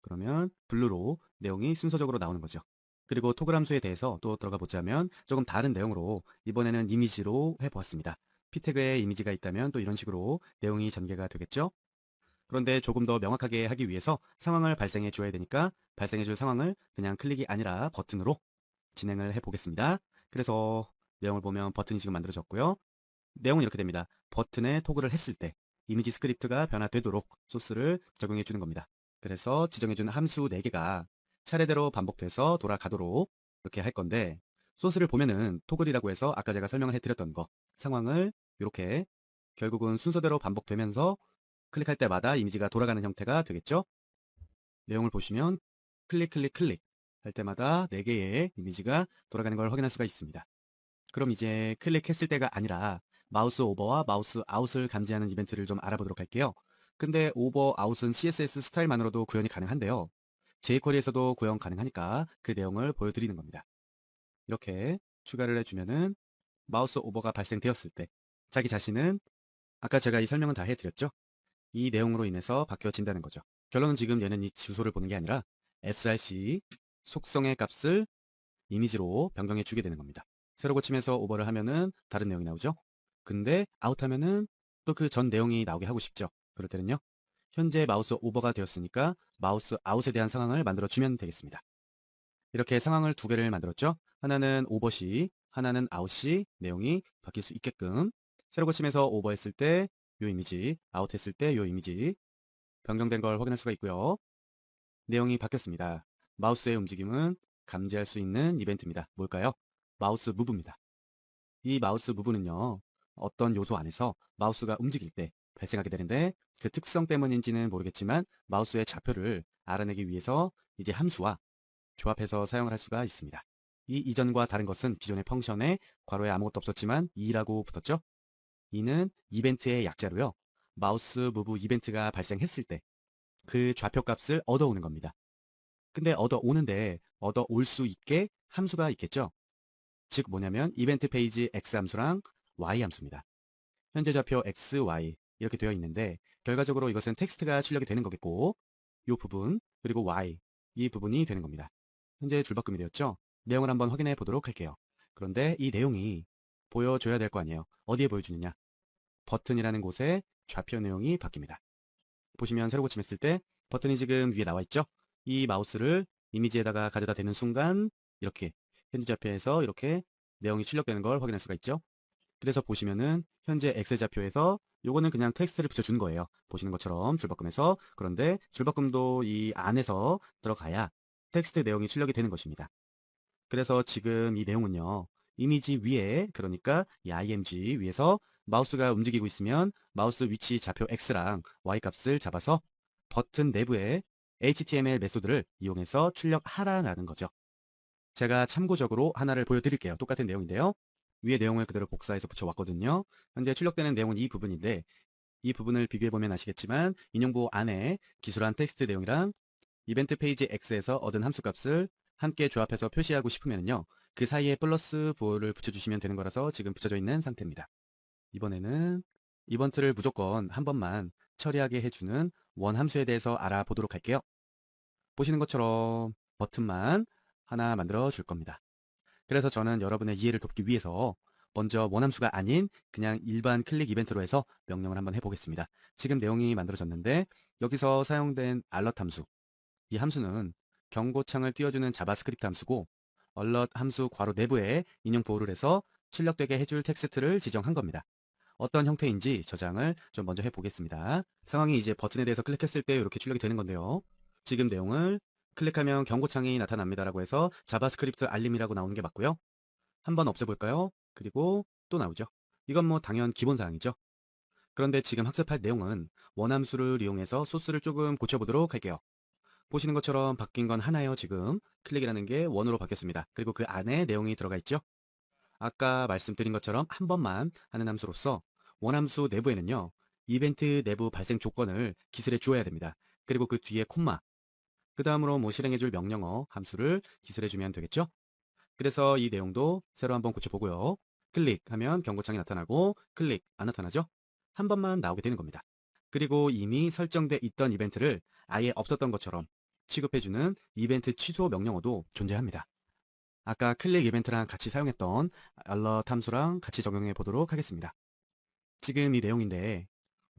그러면 블루로 내용이 순서적으로 나오는 거죠. 그리고 토글 함수에 대해서 또 들어가 보자면 조금 다른 내용으로 이번에는 이미지로 해보았습니다. p 태그에 이미지가 있다면 또 이런 식으로 내용이 전개가 되겠죠. 그런데 조금 더 명확하게 하기 위해서 상황을 발생해 줘야 되니까 발생해 줄 상황을 그냥 클릭이 아니라 버튼으로 진행을 해 보겠습니다. 그래서 내용을 보면 버튼이 지금 만들어졌고요. 내용은 이렇게 됩니다. 버튼에 토글을 했을 때 이미지 스크립트가 변화되도록 소스를 적용해 주는 겁니다. 그래서 지정해 준 함수 4개가 차례대로 반복돼서 돌아가도록 이렇게 할 건데, 소스를 보면은 토글이라고 해서 아까 제가 설명을 해드렸던 거 상황을 이렇게 결국은 순서대로 반복되면서 클릭할 때마다 이미지가 돌아가는 형태가 되겠죠. 내용을 보시면 클릭 클릭 클릭 할 때마다 4개의 이미지가 돌아가는 걸 확인할 수가 있습니다. 그럼 이제 클릭했을 때가 아니라 마우스 오버와 마우스 아웃을 감지하는 이벤트를 좀 알아보도록 할게요. 근데 오버 아웃은 CSS 스타일만으로도 구현이 가능한데요. jQuery에서도 구현 가능하니까 그 내용을 보여드리는 겁니다. 이렇게 추가를 해주면은 마우스 오버가 발생되었을 때 자기 자신은 아까 제가 이 설명은 다 해드렸죠. 이 내용으로 인해서 바뀌어진다는 거죠. 결론은 지금 얘는 이 주소를 보는 게 아니라 src 속성의 값을 이미지로 변경해 주게 되는 겁니다. 세로 고침해서 오버를 하면은 다른 내용이 나오죠. 근데 아웃하면은 또 그 전 내용이 나오게 하고 싶죠. 그럴 때는요. 현재 마우스 오버가 되었으니까 마우스 아웃에 대한 상황을 만들어 주면 되겠습니다. 이렇게 상황을 두 개를 만들었죠. 하나는 오버 시, 하나는 아웃 시 내용이 바뀔 수 있게끔 세로 고침해서 오버했을 때 요 이미지, 아웃했을 때 요 이미지 변경된 걸 확인할 수가 있고요. 내용이 바뀌었습니다. 마우스의 움직임은 감지할 수 있는 이벤트입니다. 뭘까요? 마우스 무브입니다. 이 마우스 무브는요, 어떤 요소 안에서 마우스가 움직일 때 발생하게 되는데 그 특성 때문인지는 모르겠지만 마우스의 좌표를 알아내기 위해서 이제 함수와 조합해서 사용을 할 수가 있습니다. 이 이전과 다른 것은 기존의 펑션에 괄호에 아무것도 없었지만 2라고 붙었죠. 이는 이벤트의 약자로요. 마우스 무브 이벤트가 발생했을 때 그 좌표 값을 얻어오는 겁니다. 근데 얻어오는데 얻어올 수 있게 함수가 있겠죠. 즉 뭐냐면 이벤트 페이지 x 함수랑 y 함수입니다. 현재 좌표 x, y 이렇게 되어 있는데 결과적으로 이것은 텍스트가 출력이 되는 거겠고 이 부분 그리고 y 이 부분이 되는 겁니다. 현재 줄바꿈이 되었죠. 내용을 한번 확인해 보도록 할게요. 그런데 이 내용이 보여줘야 될 거 아니에요. 어디에 보여주느냐? 버튼이라는 곳에 좌표 내용이 바뀝니다. 보시면 세로 고침했을 때 버튼이 지금 위에 나와 있죠. 이 마우스를 이미지에다가 가져다 대는 순간 이렇게 현재 좌표에서 이렇게 내용이 출력되는 걸 확인할 수가 있죠. 그래서 보시면은 현재 엑셀 좌표에서 요거는 그냥 텍스트를 붙여준 거예요. 보시는 것처럼 줄바꿈에서. 그런데 줄바꿈도 이 안에서 들어가야 텍스트 내용이 출력이 되는 것입니다. 그래서 지금 이 내용은요. 이미지 위에, 그러니까 이 img 위에서 마우스가 움직이고 있으면 마우스 위치 좌표 x랑 y 값을 잡아서 버튼 내부에 HTML 메소드를 이용해서 출력하라는 거죠. 제가 참고적으로 하나를 보여드릴게요. 똑같은 내용인데요. 위에 내용을 그대로 복사해서 붙여왔거든요. 현재 출력되는 내용은 이 부분인데 이 부분을 비교해보면 아시겠지만 인용부 안에 기술한 텍스트 내용이랑 이벤트 페이지 X에서 얻은 함수 값을 함께 조합해서 표시하고 싶으면요. 그 사이에 플러스 부호를 붙여주시면 되는 거라서 지금 붙여져 있는 상태입니다. 이번에는 이번트를 무조건 한 번만 처리하게 해주는 원 함수에 대해서 알아보도록 할게요. 보시는 것처럼 버튼만 하나 만들어 줄 겁니다. 그래서 저는 여러분의 이해를 돕기 위해서 먼저 원함수가 아닌 그냥 일반 클릭 이벤트로 해서 명령을 한번 해보겠습니다. 지금 내용이 만들어졌는데 여기서 사용된 alert 함수, 이 함수는 경고창을 띄워주는 자바스크립트 함수고 alert 함수 괄호 내부에 인용 보호를 해서 출력되게 해줄 텍스트를 지정한 겁니다. 어떤 형태인지 저장을 좀 먼저 해보겠습니다. 상황이 이제 버튼에 대해서 클릭했을 때 이렇게 출력이 되는 건데요. 지금 내용을 클릭하면 경고창이 나타납니다라고 해서 자바스크립트 알림이라고 나오는 게 맞고요. 한번 없애볼까요? 그리고 또 나오죠. 이건 뭐 당연 기본사항이죠. 그런데 지금 학습할 내용은 원함수를 이용해서 소스를 조금 고쳐보도록 할게요. 보시는 것처럼 바뀐 건 하나예요. 지금 클릭이라는 게 원으로 바뀌었습니다. 그리고 그 안에 내용이 들어가 있죠. 아까 말씀드린 것처럼 한 번만 하는 함수로서 원함수 내부에는요. 이벤트 내부 발생 조건을 기술해 주어야 됩니다. 그리고 그 뒤에 콤마, 그 다음으로 뭐 실행해줄 명령어 함수를 기술해주면 되겠죠. 그래서 이 내용도 새로 한번 고쳐보고요. 클릭하면 경고창이 나타나고 클릭 안 나타나죠? 한 번만 나오게 되는 겁니다. 그리고 이미 설정돼 있던 이벤트를 아예 없었던 것처럼 취급해주는 이벤트 취소 명령어도 존재합니다. 아까 클릭 이벤트랑 같이 사용했던 알럿 함수랑 같이 적용해 보도록 하겠습니다. 지금 이 내용인데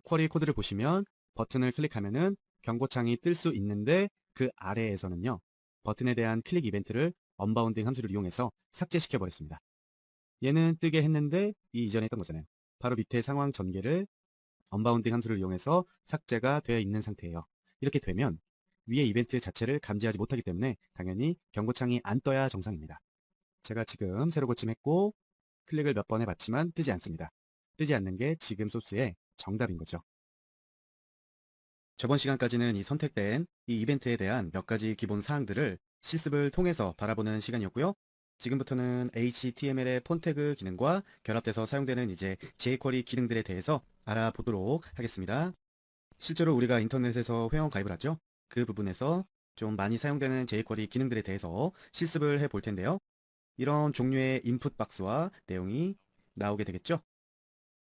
쿼리 코드를 보시면 버튼을 클릭하면은 경고창이 뜰 수 있는데 그 아래에서는요. 버튼에 대한 클릭 이벤트를 언바운딩 함수를 이용해서 삭제시켜 버렸습니다. 얘는 뜨게 했는데 이 이전에 했던 거잖아요. 바로 밑에 상황 전개를 언바운딩 함수를 이용해서 삭제가 되어 있는 상태예요. 이렇게 되면 위에 이벤트 자체를 감지하지 못하기 때문에 당연히 경고창이 안 떠야 정상입니다. 제가 지금 새로 고침했고 클릭을 몇 번 해봤지만 뜨지 않습니다. 뜨지 않는 게 지금 소스의 정답인 거죠. 저번 시간까지는 이 선택된 이 이벤트에 대한 몇 가지 기본 사항들을 실습을 통해서 바라보는 시간이었고요. 지금부터는 HTML의 폰태그 기능과 결합돼서 사용되는 이제 jQuery 기능들에 대해서 알아보도록 하겠습니다. 실제로 우리가 인터넷에서 회원 가입을 하죠. 그 부분에서 좀 많이 사용되는 jQuery 기능들에 대해서 실습을 해볼 텐데요. 이런 종류의 인풋 박스와 내용이 나오게 되겠죠.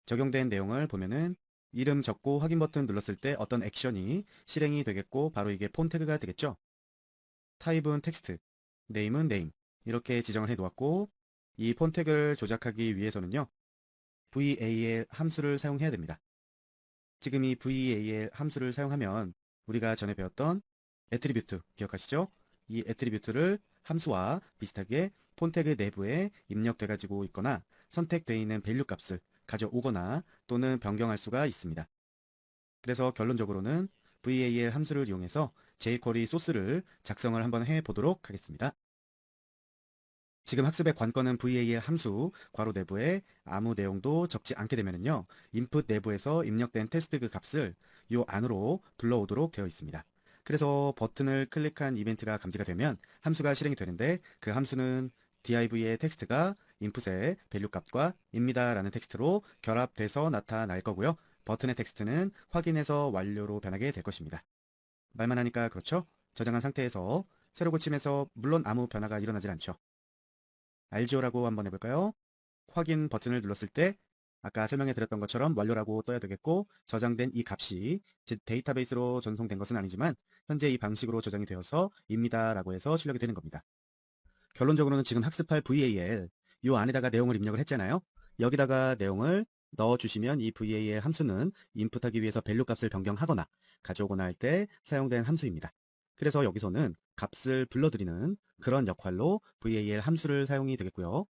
적용된 내용을 보면은 이름 적고 확인 버튼 눌렀을 때 어떤 액션이 실행이 되겠고 바로 이게 폰 태그가 되겠죠. 타입은 텍스트, 네임은 네임 이렇게 지정을 해 놓았고 이 폰 태그를 조작하기 위해서는요. VAL 함수를 사용해야 됩니다. 지금 이 VAL 함수를 사용하면 우리가 전에 배웠던 애트리뷰트 기억하시죠? 이 애트리뷰트를 함수와 비슷하게 폰 태그 내부에 입력돼 가지고 있거나 선택되어 있는 밸류 값을 가져오거나 또는 변경할 수가 있습니다. 그래서 결론적으로는 VAL 함수를 이용해서 jQuery 소스를 작성을 한번 해보도록 하겠습니다. 지금 학습의 관건은 VAL 함수 괄호 내부에 아무 내용도 적지 않게 되면요. 인풋 내부에서 입력된 테스트 그 값을 이 안으로 불러오도록 되어 있습니다. 그래서 버튼을 클릭한 이벤트가 감지가 되면 함수가 실행이 되는데 그 함수는 div의 텍스트가 인풋의 밸류 값과 입니다 라는 텍스트로 결합돼서 나타날 거고요. 버튼의 텍스트는 확인해서 완료로 변하게 될 것입니다. 말만 하니까 그렇죠? 저장한 상태에서 새로 고침해서 물론 아무 변화가 일어나질 않죠. 알죠라고 한번 해볼까요? 확인 버튼을 눌렀을 때 아까 설명해 드렸던 것처럼 완료라고 떠야 되겠고 저장된 이 값이 데이터베이스로 전송된 것은 아니지만 현재 이 방식으로 저장이 되어서 입니다 라고 해서 출력이 되는 겁니다. 결론적으로는 지금 학습할 VAL 이 안에다가 내용을 입력을 했잖아요. 여기다가 내용을 넣어주시면 이 VAL 함수는 인풋하기 위해서 밸류 값을 변경하거나 가져오거나 할 때 사용된 함수입니다. 그래서 여기서는 값을 불러들이는 그런 역할로 VAL 함수를 사용이 되겠고요.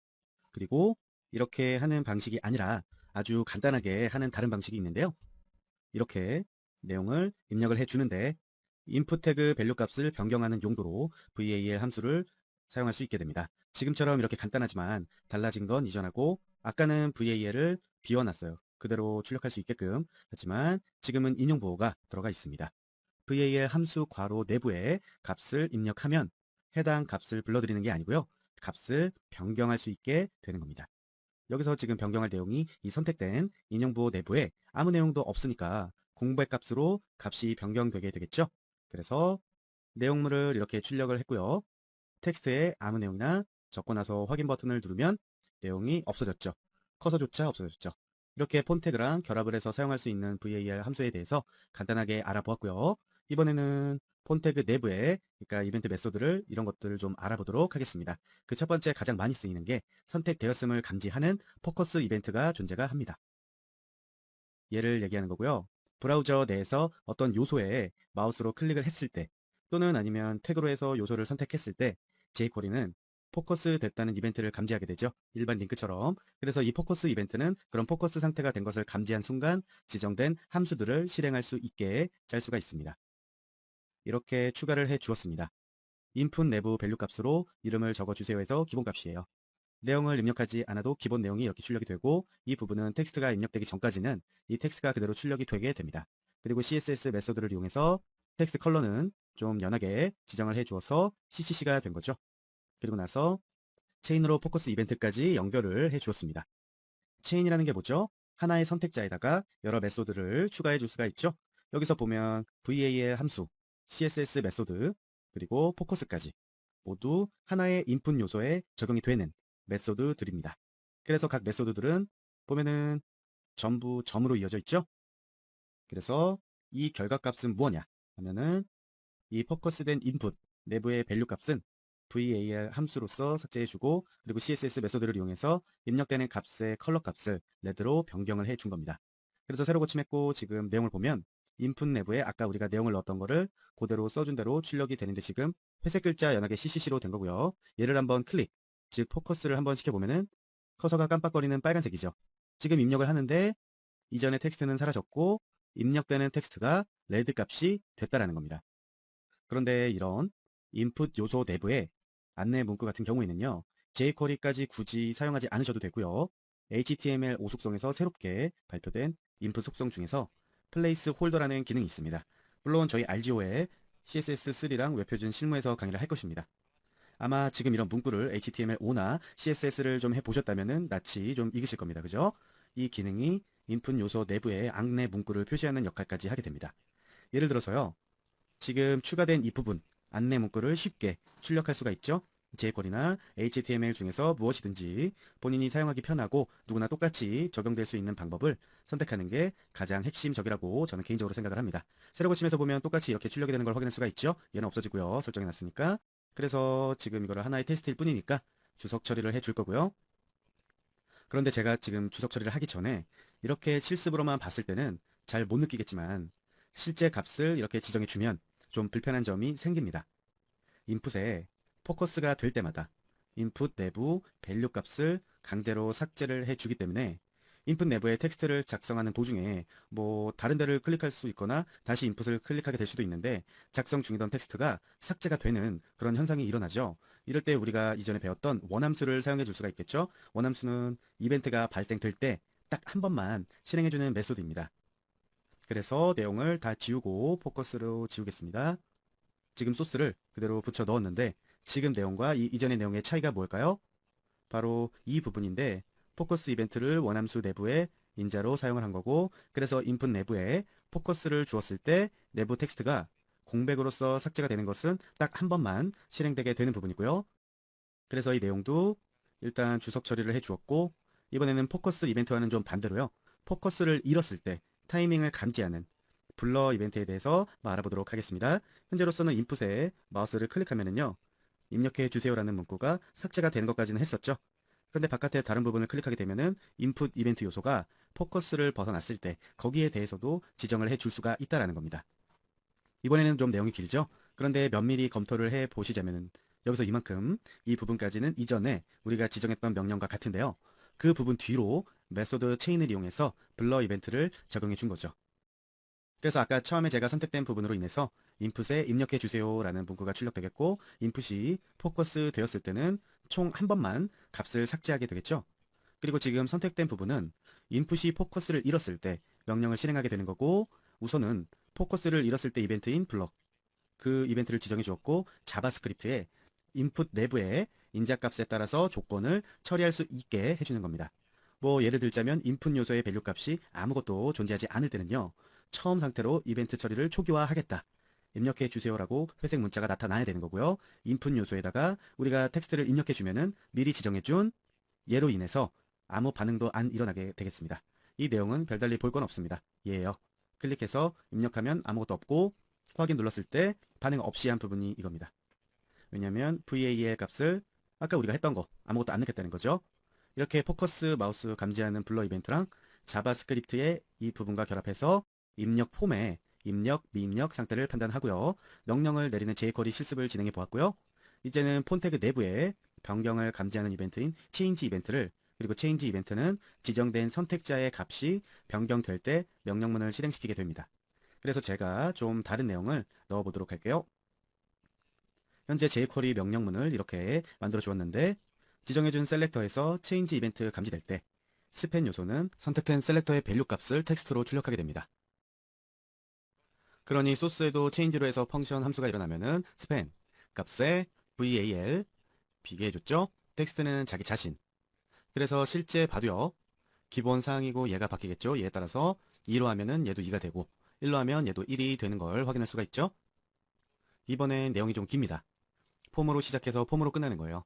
그리고 이렇게 하는 방식이 아니라 아주 간단하게 하는 다른 방식이 있는데요. 이렇게 내용을 입력을 해주는데 인풋 태그 밸류 값을 변경하는 용도로 VAL 함수를 사용할 수 있게 됩니다. 지금처럼 이렇게 간단하지만 달라진 건 이전하고 아까는 VAL을 비워놨어요. 그대로 출력할 수 있게끔. 하지만 지금은 인용 부호가 들어가 있습니다. VAL 함수 괄호 내부에 값을 입력하면 해당 값을 불러들이는 게 아니고요. 값을 변경할 수 있게 되는 겁니다. 여기서 지금 변경할 내용이 이 선택된 인용부호 내부에 아무 내용도 없으니까 공백 값으로 값이 변경되게 되겠죠. 그래서 내용물을 이렇게 출력을 했고요. 텍스트에 아무 내용이나 적고 나서 확인 버튼을 누르면 내용이 없어졌죠. 커서조차 없어졌죠. 이렇게 폰태그랑 결합을 해서 사용할 수 있는 VAR 함수에 대해서 간단하게 알아보았고요. 이번에는 폰태그 내부에 그러니까 이벤트 메소드를 이런 것들을 좀 알아보도록 하겠습니다. 그 첫 번째 가장 많이 쓰이는 게 선택되었음을 감지하는 포커스 이벤트가 존재가 합니다. 얘를 얘기하는 거고요. 브라우저 내에서 어떤 요소에 마우스로 클릭을 했을 때 또는 아니면 태그로 해서 요소를 선택했을 때 jQuery는 포커스 됐다는 이벤트를 감지하게 되죠. 일반 링크처럼. 그래서 이 포커스 이벤트는 그런 포커스 상태가 된 것을 감지한 순간 지정된 함수들을 실행할 수 있게 짤 수가 있습니다. 이렇게 추가를 해 주었습니다. 인풋 내부 밸류 값으로 이름을 적어주세요 해서 기본값이에요. 내용을 입력하지 않아도 기본 내용이 이렇게 출력이 되고 이 부분은 텍스트가 입력되기 전까지는 이 텍스트가 그대로 출력이 되게 됩니다. 그리고 CSS 메소드를 이용해서 텍스트 컬러는 좀 연하게 지정을 해 주어서 CCC가 된 거죠. 그리고 나서 체인으로 포커스 이벤트까지 연결을 해 주었습니다. 체인이라는 게 뭐죠? 하나의 선택자에다가 여러 메소드를 추가해 줄 수가 있죠. 여기서 보면 VAL 함수, CSS 메소드, 그리고 포커스까지 모두 하나의 인풋 요소에 적용이 되는 메소드들입니다. 그래서 각 메소드들은 보면은 전부 점으로 이어져 있죠. 그래서 이 결과값은 무엇냐 하면은 이 포커스된 인풋 내부의 밸류 값은 var 함수로서 삭제해주고 그리고 css 메소드를 이용해서 입력되는 값의 컬러 값을 레드로 변경을 해준 겁니다. 그래서 새로 고침했고 지금 내용을 보면 인풋 내부에 아까 우리가 내용을 넣었던 거를 그대로 써준 대로 출력이 되는데 지금 회색 글자 연하게 CCC로 된 거고요. 얘를 한번 클릭, 즉 포커스를 한번 시켜보면은 커서가 깜빡거리는 빨간색이죠. 지금 입력을 하는데 이전의 텍스트는 사라졌고 입력되는 텍스트가 레드 값이 됐다라는 겁니다. 그런데 이런 인풋 요소 내부의 안내 문구 같은 경우에는요. jQuery까지 굳이 사용하지 않으셔도 되고요. HTML5 속성에서 새롭게 발표된 인풋 속성 중에서 플레이스 홀더라는 기능이 있습니다. 물론 저희 RGO에 CSS3랑 웹표준 실무에서 강의를 할 것입니다. 아마 지금 이런 문구를 HTML5나 CSS를 좀 해보셨다면 낯이 좀 익으실 겁니다. 그죠? 이 기능이 인풋 요소 내부의 안내 문구를 표시하는 역할까지 하게 됩니다. 예를 들어서요. 지금 추가된 이 부분 안내 문구를 쉽게 출력할 수가 있죠. jQuery나 HTML 중에서 무엇이든지 본인이 사용하기 편하고 누구나 똑같이 적용될 수 있는 방법을 선택하는 게 가장 핵심적이라고 저는 개인적으로 생각을 합니다. 새로 고침에서 보면 똑같이 이렇게 출력이 되는 걸 확인할 수가 있죠. 얘는 없어지고요. 설정해 놨으니까. 그래서 지금 이거를 하나의 테스트일 뿐이니까 주석 처리를 해줄 거고요. 그런데 제가 지금 주석 처리를 하기 전에 이렇게 실습으로만 봤을 때는 잘 못 느끼겠지만 실제 값을 이렇게 지정해 주면 좀 불편한 점이 생깁니다. 인풋에 포커스가 될 때마다 인풋 내부 밸류 값을 강제로 삭제를 해주기 때문에 인풋 내부의 텍스트를 작성하는 도중에 뭐 다른 데를 클릭할 수 있거나 다시 인풋을 클릭하게 될 수도 있는데 작성 중이던 텍스트가 삭제가 되는 그런 현상이 일어나죠. 이럴 때 우리가 이전에 배웠던 원함수를 사용해 줄 수가 있겠죠. 원함수는 이벤트가 발생될 때 딱 한 번만 실행해주는 메소드입니다. 그래서 내용을 다 지우고 포커스로 지우겠습니다. 지금 소스를 그대로 붙여 넣었는데 지금 내용과 이전의 내용의 차이가 뭘까요? 바로 이 부분인데 포커스 이벤트를 원함수 내부에 인자로 사용을 한 거고 그래서 인풋 내부에 포커스를 주었을 때 내부 텍스트가 공백으로서 삭제가 되는 것은 딱 한 번만 실행되게 되는 부분이고요. 그래서 이 내용도 일단 주석 처리를 해 주었고 이번에는 포커스 이벤트와는 좀 반대로요. 포커스를 잃었을 때 타이밍을 감지하는 블러 이벤트에 대해서 알아보도록 하겠습니다. 현재로서는 인풋에 마우스를 클릭하면은요. 입력해 주세요라는 문구가 삭제가 되는 것까지는 했었죠. 그런데 바깥에 다른 부분을 클릭하게 되면은 인풋 이벤트 요소가 포커스를 벗어났을 때 거기에 대해서도 지정을 해 줄 수가 있다라는 겁니다. 이번에는 좀 내용이 길죠? 그런데 면밀히 검토를 해 보시자면은 여기서 이만큼 이 부분까지는 이전에 우리가 지정했던 명령과 같은데요. 그 부분 뒤로 메소드 체인을 이용해서 블러 이벤트를 적용해 준 거죠. 그래서 아까 처음에 제가 선택된 부분으로 인해서 인풋에 입력해 주세요 라는 문구가 출력되겠고 인풋이 포커스 되었을 때는 총 한 번만 값을 삭제하게 되겠죠. 그리고 지금 선택된 부분은 인풋이 포커스를 잃었을 때 명령을 실행하게 되는 거고 우선은 포커스를 잃었을 때 이벤트인 블럭 그 이벤트를 지정해 주었고 자바스크립트에 인풋 내부의 인자값에 따라서 조건을 처리할 수 있게 해주는 겁니다. 뭐 예를 들자면 인풋 요소의 밸류 값이 아무것도 존재하지 않을 때는요. 처음 상태로 이벤트 처리를 초기화하겠다. 입력해 주세요라고 회색 문자가 나타나야 되는 거고요. 인풋 요소에다가 우리가 텍스트를 입력해 주면은 미리 지정해 준 예로 인해서 아무 반응도 안 일어나게 되겠습니다. 이 내용은 별달리 볼 건 없습니다. 예예요. 클릭해서 입력하면 아무것도 없고 확인 눌렀을 때 반응 없이 한 부분이 이겁니다. 왜냐하면 VA의 값을 아까 우리가 했던 거 아무것도 안 넣겠다는 거죠. 이렇게 포커스 마우스 감지하는 블러 이벤트랑 자바스크립트의 이 부분과 결합해서 입력 폼의 입력, 미입력 상태를 판단하고요. 명령을 내리는 jQuery 실습을 진행해 보았고요. 이제는 폰 태그 내부에 변경을 감지하는 이벤트인 change 이벤트를 그리고 change 이벤트는 지정된 선택자의 값이 변경될 때 명령문을 실행시키게 됩니다. 그래서 제가 좀 다른 내용을 넣어보도록 할게요. 현재 jQuery 명령문을 이렇게 만들어 주었는데 지정해준 셀렉터에서 체인지 이벤트 감지될 때 스팬 요소는 선택된 셀렉터의 밸류 값을 텍스트로 출력하게 됩니다. 그러니 소스에도 체인지로 해서 펑션 함수가 일어나면은 스팬 값에 val 비교해줬죠? 텍스트는 자기 자신. 그래서 실제 봐도요. 기본 사항이고 얘가 바뀌겠죠? 얘에 따라서 2로 하면은 얘도 2가 되고 1로 하면 얘도 1이 되는 걸 확인할 수가 있죠? 이번엔 내용이 좀 깁니다. 폼으로 시작해서 폼으로 끝나는 거예요.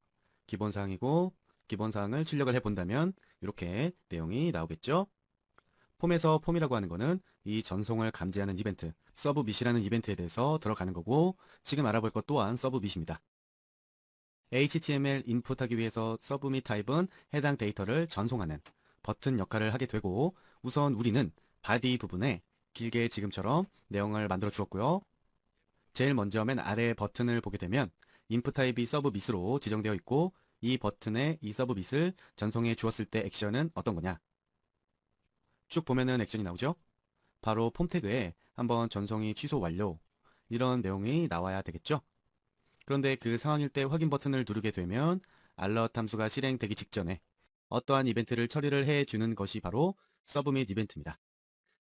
기본 사항이고 기본 사항을 출력을 해본다면 이렇게 내용이 나오겠죠? 폼에서 폼이라고 하는 거는 이 전송을 감지하는 이벤트, 서브밋이라는 이벤트에 대해서 들어가는 거고 지금 알아볼 것 또한 서브밋입니다. HTML 인풋하기 위해서 서브밋 타입은 해당 데이터를 전송하는 버튼 역할을 하게 되고 우선 우리는 바디 부분에 길게 지금처럼 내용을 만들어 주었고요. 제일 먼저 맨 아래 버튼을 보게 되면 인풋 타입이 서브밋으로 지정되어 있고 이 버튼에 이 서브밋을 전송해 주었을 때 액션은 어떤 거냐? 쭉 보면은 액션이 나오죠? 바로 폼 태그에 한번 전송이 취소 완료 이런 내용이 나와야 되겠죠? 그런데 그 상황일 때 확인 버튼을 누르게 되면 알럿 함수가 실행되기 직전에 어떠한 이벤트를 처리를 해주는 것이 바로 서브밋 이벤트입니다.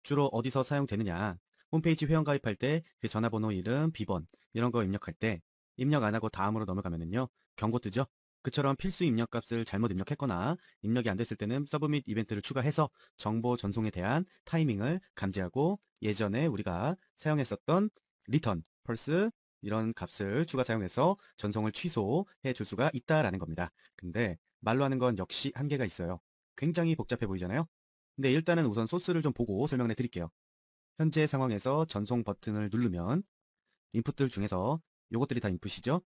주로 어디서 사용되느냐? 홈페이지 회원가입할 때 그 전화번호 이름, 비번 이런 거 입력할 때 입력 안 하고 다음으로 넘어가면은요 경고 뜨죠? 그처럼 필수 입력 값을 잘못 입력했거나 입력이 안 됐을 때는 서브밋 이벤트를 추가해서 정보 전송에 대한 타이밍을 감지하고 예전에 우리가 사용했었던 리턴, 펄스 이런 값을 추가 사용해서 전송을 취소해 줄 수가 있다라는 겁니다. 근데 말로 하는 건 역시 한계가 있어요. 굉장히 복잡해 보이잖아요? 근데 일단은 우선 소스를 좀 보고 설명해 드릴게요. 현재 상황에서 전송 버튼을 누르면 인풋들 중에서 요것들이 다 인풋이죠.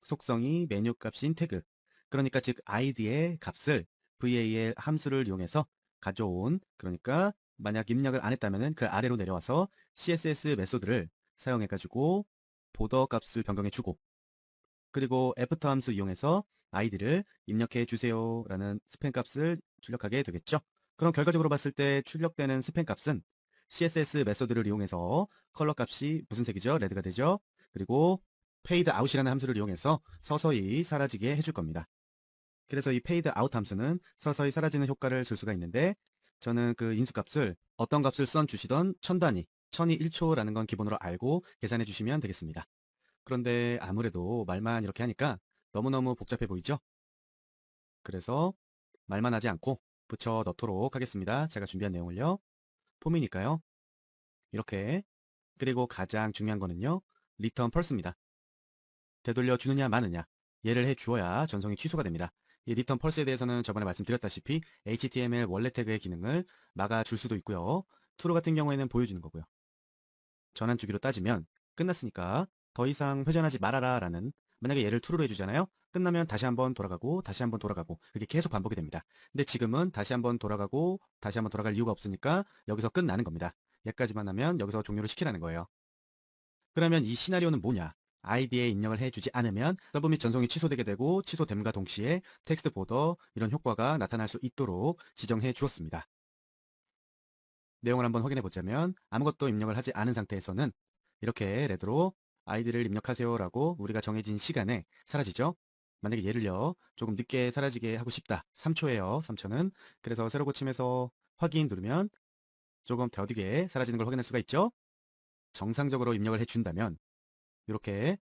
속성이 메뉴 값인 태그. 그러니까 즉 id의 값을 val 함수를 이용해서 가져온 그러니까 만약 입력을 안 했다면 그 아래로 내려와서 css 메소드를 사용해 가지고 보더 값을 변경해 주고 그리고 애프터 함수 이용해서 id를 입력해 주세요 라는 스팸 값을 출력하게 되겠죠. 그럼 결과적으로 봤을 때 출력되는 스팸 값은 css 메소드를 이용해서 컬러 값이 무슨 색이죠? 레드가 되죠. 그리고 페이드 아웃이라는 함수를 이용해서 서서히 사라지게 해줄 겁니다. 그래서 이 페이드 아웃 함수는 서서히 사라지는 효과를 줄 수가 있는데 저는 그 인수값을 어떤 값을 써 주시던 천 단위, 천이 1초라는 건 기본으로 알고 계산해 주시면 되겠습니다. 그런데 아무래도 말만 이렇게 하니까 너무너무 복잡해 보이죠? 그래서 말만 하지 않고 붙여 넣도록 하겠습니다. 제가 준비한 내용을요. 폼이니까요. 이렇게 그리고 가장 중요한 거는요. return pulse입니다. 되돌려 주느냐 마느냐 얘를 해 주어야 전송이 취소가 됩니다. 이 return pulse에 대해서는 저번에 말씀드렸다시피 HTML 원래 태그의 기능을 막아줄 수도 있고요. true 같은 경우에는 보여주는 거고요. 전환 주기로 따지면 끝났으니까 더 이상 회전하지 말아라 라는 만약에 얘를 true로 해주잖아요. 끝나면 다시 한번 돌아가고 다시 한번 돌아가고 그게 계속 반복이 됩니다. 근데 지금은 다시 한번 돌아가고 다시 한번 돌아갈 이유가 없으니까 여기서 끝나는 겁니다. 얘까지만 하면 여기서 종료를 시키라는 거예요. 그러면 이 시나리오는 뭐냐? 아이디에 입력을 해주지 않으면 서브 및 전송이 취소되게 되고 취소됨과 동시에 텍스트 보더 이런 효과가 나타날 수 있도록 지정해 주었습니다. 내용을 한번 확인해 보자면 아무것도 입력을 하지 않은 상태에서는 이렇게 레드로 아이디를 입력하세요 라고 우리가 정해진 시간에 사라지죠. 만약에 얘를요 조금 늦게 사라지게 하고 싶다. 3초예요. 3초는. 그래서 새로 고침해서 확인 누르면 조금 더디게 사라지는 걸 확인할 수가 있죠. 정상적으로 입력을 해준다면 이렇게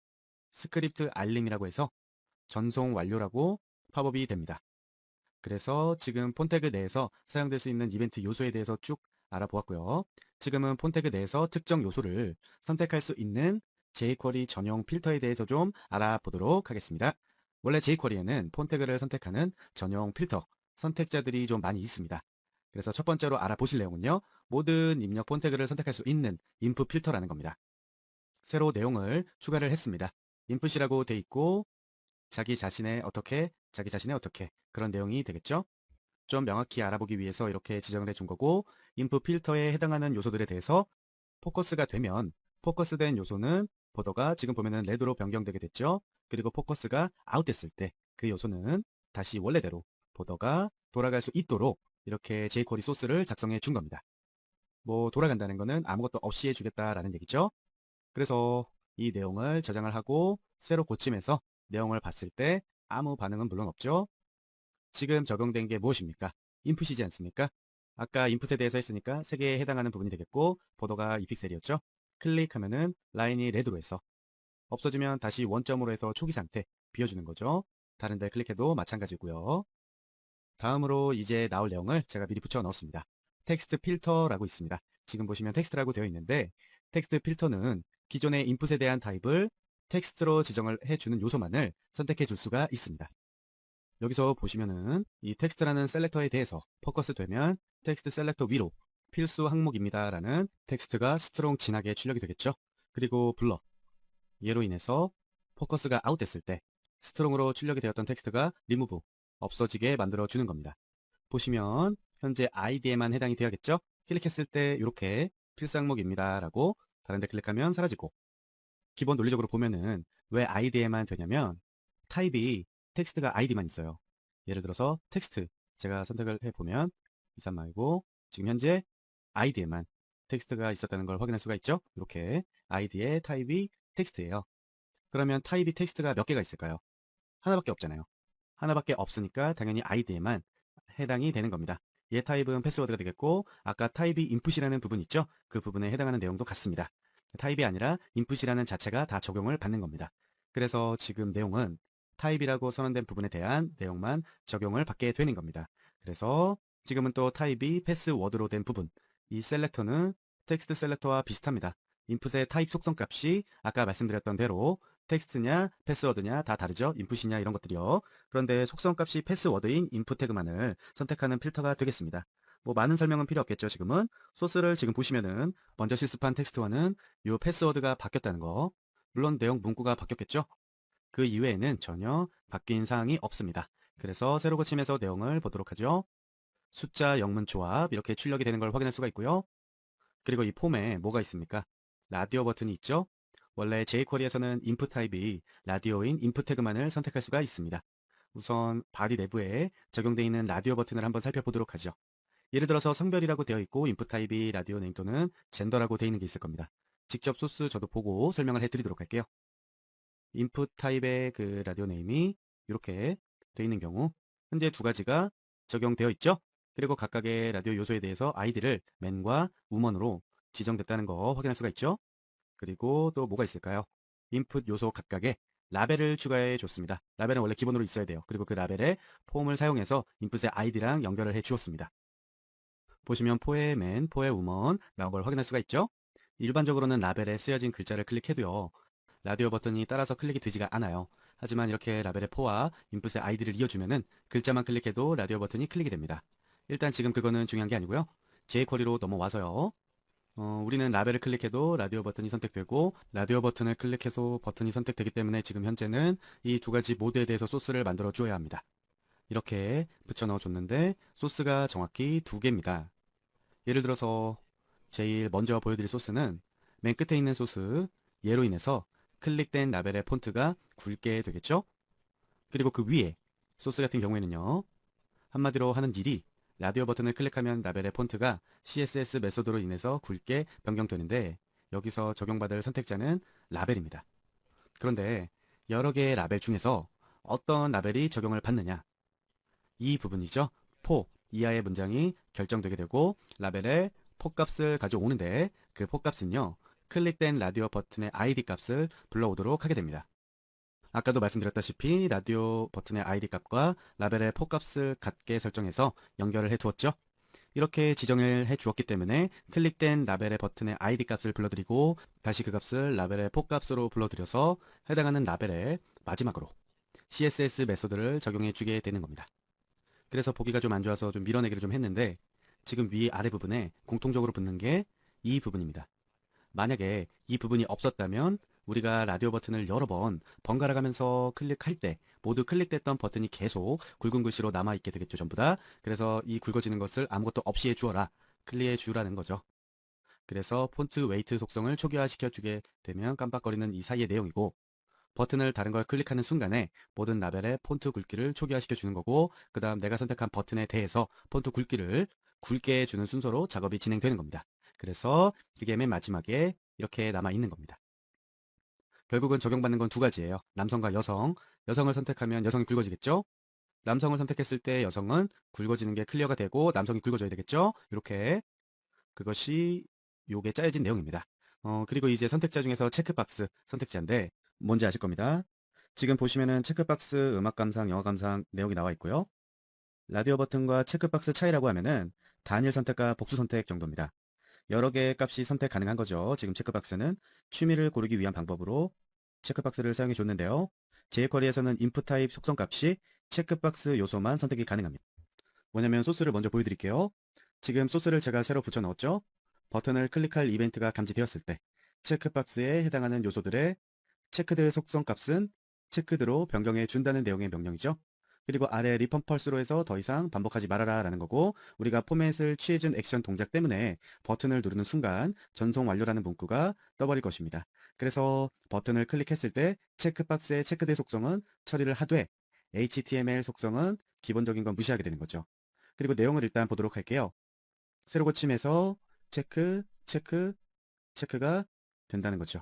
스크립트 알림이라고 해서 전송 완료라고 팝업이 됩니다. 그래서 지금 폰태그 내에서 사용될 수 있는 이벤트 요소에 대해서 쭉 알아보았고요. 지금은 폰태그 내에서 특정 요소를 선택할 수 있는 jQuery 전용 필터에 대해서 좀 알아보도록 하겠습니다. 원래 jQuery에는 폰태그를 선택하는 전용 필터, 선택자들이 좀 많이 있습니다. 그래서 첫 번째로 알아보실 내용은요. 모든 입력 폰태그를 선택할 수 있는 인풋 필터라는 겁니다. 새로 내용을 추가를 했습니다. 인풋이라고 돼 있고 자기 자신의 어떻게 그런 내용이 되겠죠? 좀 명확히 알아보기 위해서 이렇게 지정을 해준 거고 인풋 필터에 해당하는 요소들에 대해서 포커스가 되면 포커스된 요소는 보더가 지금 보면은 레드로 변경되게 됐죠? 그리고 포커스가 아웃됐을 때 그 요소는 다시 원래대로 보더가 돌아갈 수 있도록 이렇게 jQuery 소스를 작성해 준 겁니다. 뭐 돌아간다는 거는 아무것도 없이 해주겠다라는 얘기죠. 그래서 이 내용을 저장을 하고 새로 고침해서 내용을 봤을 때 아무 반응은 물론 없죠. 지금 적용된 게 무엇입니까? 인풋이지 않습니까? 아까 인풋에 대해서 했으니까 3개에 해당하는 부분이 되겠고 보도가 2픽셀이었죠. 클릭하면은 라인이 레드로 해서 없어지면 다시 원점으로 해서 초기 상태 비워주는 거죠. 다른 데 클릭해도 마찬가지고요. 다음으로 이제 나올 내용을 제가 미리 붙여 넣었습니다. 텍스트 필터라고 있습니다. 지금 보시면 텍스트라고 되어 있는데 텍스트 필터는 기존의 인풋에 대한 타입을 텍스트로 지정을 해주는 요소만을 선택해 줄 수가 있습니다. 여기서 보시면은 이 텍스트라는 셀렉터에 대해서 포커스 되면 텍스트 셀렉터 위로 필수 항목입니다 라는 텍스트가 스트롱 진하게 출력이 되겠죠. 그리고 블러 얘로 인해서 포커스가 아웃됐을 때 스트롱으로 출력이 되었던 텍스트가 리무브 없어지게 만들어 주는 겁니다. 보시면 현재 아이디에만 해당이 되어야겠죠. 클릭했을 때 이렇게 필수 항목입니다 라고 다른데 클릭하면 사라지고, 기본 논리적으로 보면은 왜 아이디에만 되냐면 타입이 텍스트가 아이디만 있어요. 예를 들어서 텍스트 제가 선택을 해보면 이산 말고 지금 현재 아이디에만 텍스트가 있었다는 걸 확인할 수가 있죠. 이렇게 아이디의 타입이 텍스트예요. 그러면 타입이 텍스트가 몇 개가 있을까요? 하나밖에 없잖아요. 하나밖에 없으니까 당연히 아이디에만 해당이 되는 겁니다. 얘 타입은 패스워드가 되겠고 아까 타입이 인풋이라는 부분 있죠? 그 부분에 해당하는 내용도 같습니다. 타입이 아니라 인풋이라는 자체가 다 적용을 받는 겁니다. 그래서 지금 내용은 타입이라고 선언된 부분에 대한 내용만 적용을 받게 되는 겁니다. 그래서 지금은 또 타입이 패스워드로 된 부분, 이 셀렉터는 텍스트 셀렉터와 비슷합니다. 인풋의 타입 속성 값이 아까 말씀드렸던 대로 텍스트냐 패스워드냐 다 다르죠. 인풋이냐 이런 것들이요. 그런데 속성 값이 패스워드인 인풋 태그만을 선택하는 필터가 되겠습니다. 뭐 많은 설명은 필요 없겠죠. 지금은 소스를 지금 보시면은 먼저 실습한 텍스트와는 요 패스워드가 바뀌었다는 거, 물론 내용 문구가 바뀌었겠죠. 그 이외에는 전혀 바뀐 사항이 없습니다. 그래서 새로 고침해서 내용을 보도록 하죠. 숫자 영문 조합 이렇게 출력이 되는 걸 확인할 수가 있고요. 그리고 이 폼에 뭐가 있습니까? 라디오 버튼이 있죠. 원래 jQuery에서는 인풋 타입이 라디오인 인풋 태그만을 선택할 수가 있습니다. 우선 바디 내부에 적용되어 있는 라디오 버튼을 한번 살펴보도록 하죠. 예를 들어서 성별이라고 되어 있고 인풋 타입이 라디오 네임 또는 젠더라고 되어 있는 게 있을 겁니다. 직접 소스 저도 보고 설명을 해드리도록 할게요. 인풋 타입의 그 라디오 네임이 이렇게 되어 있는 경우 현재 2가지가 적용되어 있죠. 그리고 각각의 라디오 요소에 대해서 아이디를 맨과 우먼으로 지정됐다는 거 확인할 수가 있죠. 그리고 또 뭐가 있을까요? 인풋 요소 각각에 라벨을 추가해 줬습니다. 라벨은 원래 기본으로 있어야 돼요. 그리고 그 라벨에 폼을 사용해서 인풋의 아이디랑 연결을 해 주었습니다. 보시면 포의 맨, 포의 우먼 나온 걸 확인할 수가 있죠. 일반적으로는 라벨에 쓰여진 글자를 클릭해도요, 라디오 버튼이 따라서 클릭이 되지가 않아요. 하지만 이렇게 라벨의 포와 인풋의 아이디를 이어주면은 글자만 클릭해도 라디오 버튼이 클릭이 됩니다. 일단 지금 그거는 중요한 게 아니고요. jQuery로 넘어와서요. 우리는 라벨을 클릭해도 라디오 버튼이 선택되고 라디오 버튼을 클릭해서 버튼이 선택되기 때문에 지금 현재는 이 2가지 모드에 대해서 소스를 만들어 주어야 합니다. 이렇게 붙여 넣어 줬는데 소스가 정확히 2개입니다. 예를 들어서 제일 먼저 보여드릴 소스는 맨 끝에 있는 소스, 얘로 인해서 클릭된 라벨의 폰트가 굵게 되겠죠? 그리고 그 위에 소스 같은 경우에는요, 한마디로 하는 일이 라디오 버튼을 클릭하면 라벨의 폰트가 CSS 메소드로 인해서 굵게 변경되는데 여기서 적용받을 선택자는 라벨입니다. 그런데 여러 개의 라벨 중에서 어떤 라벨이 적용을 받느냐, 이 부분이죠. 포 이하의 문장이 결정되게 되고 라벨의 포 값을 가져오는데 그 포 값은요, 클릭된 라디오 버튼의 ID 값을 불러오도록 하게 됩니다. 아까도 말씀드렸다시피 라디오 버튼의 ID 값과 라벨의 포 값을 같게 설정해서 연결을 해 두었죠. 이렇게 지정을 해 주었기 때문에 클릭된 라벨의 버튼의 ID 값을 불러드리고 다시 그 값을 라벨의 포 값으로 불러들여서 해당하는 라벨의 마지막으로 CSS 메소드를 적용해 주게 되는 겁니다. 그래서 보기가 좀 안 좋아서 좀 밀어내기를 좀 했는데 지금 위 아래 부분에 공통적으로 붙는 게 이 부분입니다. 만약에 이 부분이 없었다면 우리가 라디오 버튼을 여러 번 번갈아 가면서 클릭할 때 모두 클릭됐던 버튼이 계속 굵은 글씨로 남아있게 되겠죠, 전부 다. 그래서 이 굵어지는 것을 아무것도 없이 해주어라, 클리어해 주라는 거죠. 그래서 폰트 웨이트 속성을 초기화시켜 주게 되면 깜빡거리는 이 사이의 내용이고, 버튼을 다른 걸 클릭하는 순간에 모든 라벨의 폰트 굵기를 초기화시켜 주는 거고, 그 다음 내가 선택한 버튼에 대해서 폰트 굵기를 굵게 해주는 순서로 작업이 진행되는 겁니다. 그래서 그게 맨 마지막에 이렇게 남아 있는 겁니다. 결국은 적용받는 건 두 가지예요. 남성과 여성. 여성을 선택하면 여성이 굵어지겠죠? 남성을 선택했을 때 여성은 굵어지는 게 클리어가 되고 남성이 굵어져야 되겠죠? 이렇게 그것이 요게 짜여진 내용입니다. 그리고 이제 선택자 중에서 체크박스 선택자인데 뭔지 아실 겁니다. 지금 보시면은 체크박스 음악 감상, 영화 감상 내용이 나와 있고요. 라디오 버튼과 체크박스 차이라고 하면은 단일 선택과 복수 선택 정도입니다. 여러 개의 값이 선택 가능한 거죠. 지금 체크박스는 취미를 고르기 위한 방법으로 체크박스를 사용해 줬는데요. jQuery에서는 input 타입 속성 값이 체크박스 요소만 선택이 가능합니다. 뭐냐면 소스를 먼저 보여드릴게요. 지금 소스를 제가 새로 붙여 넣었죠. 버튼을 클릭할 이벤트가 감지되었을 때 체크박스에 해당하는 요소들의 체크드 속성 값은 체크드로 변경해 준다는 내용의 명령이죠. 그리고 아래 리턴 펄스로 해서 더 이상 반복하지 말아라 라는 거고, 우리가 포맷을 취해준 액션 동작 때문에 버튼을 누르는 순간 전송 완료라는 문구가 떠버릴 것입니다. 그래서 버튼을 클릭했을 때 체크박스의 체크드 속성은 처리를 하되 HTML 속성은 기본적인 건 무시하게 되는 거죠. 그리고 내용을 일단 보도록 할게요. 새로 고침해서 체크가 된다는 거죠.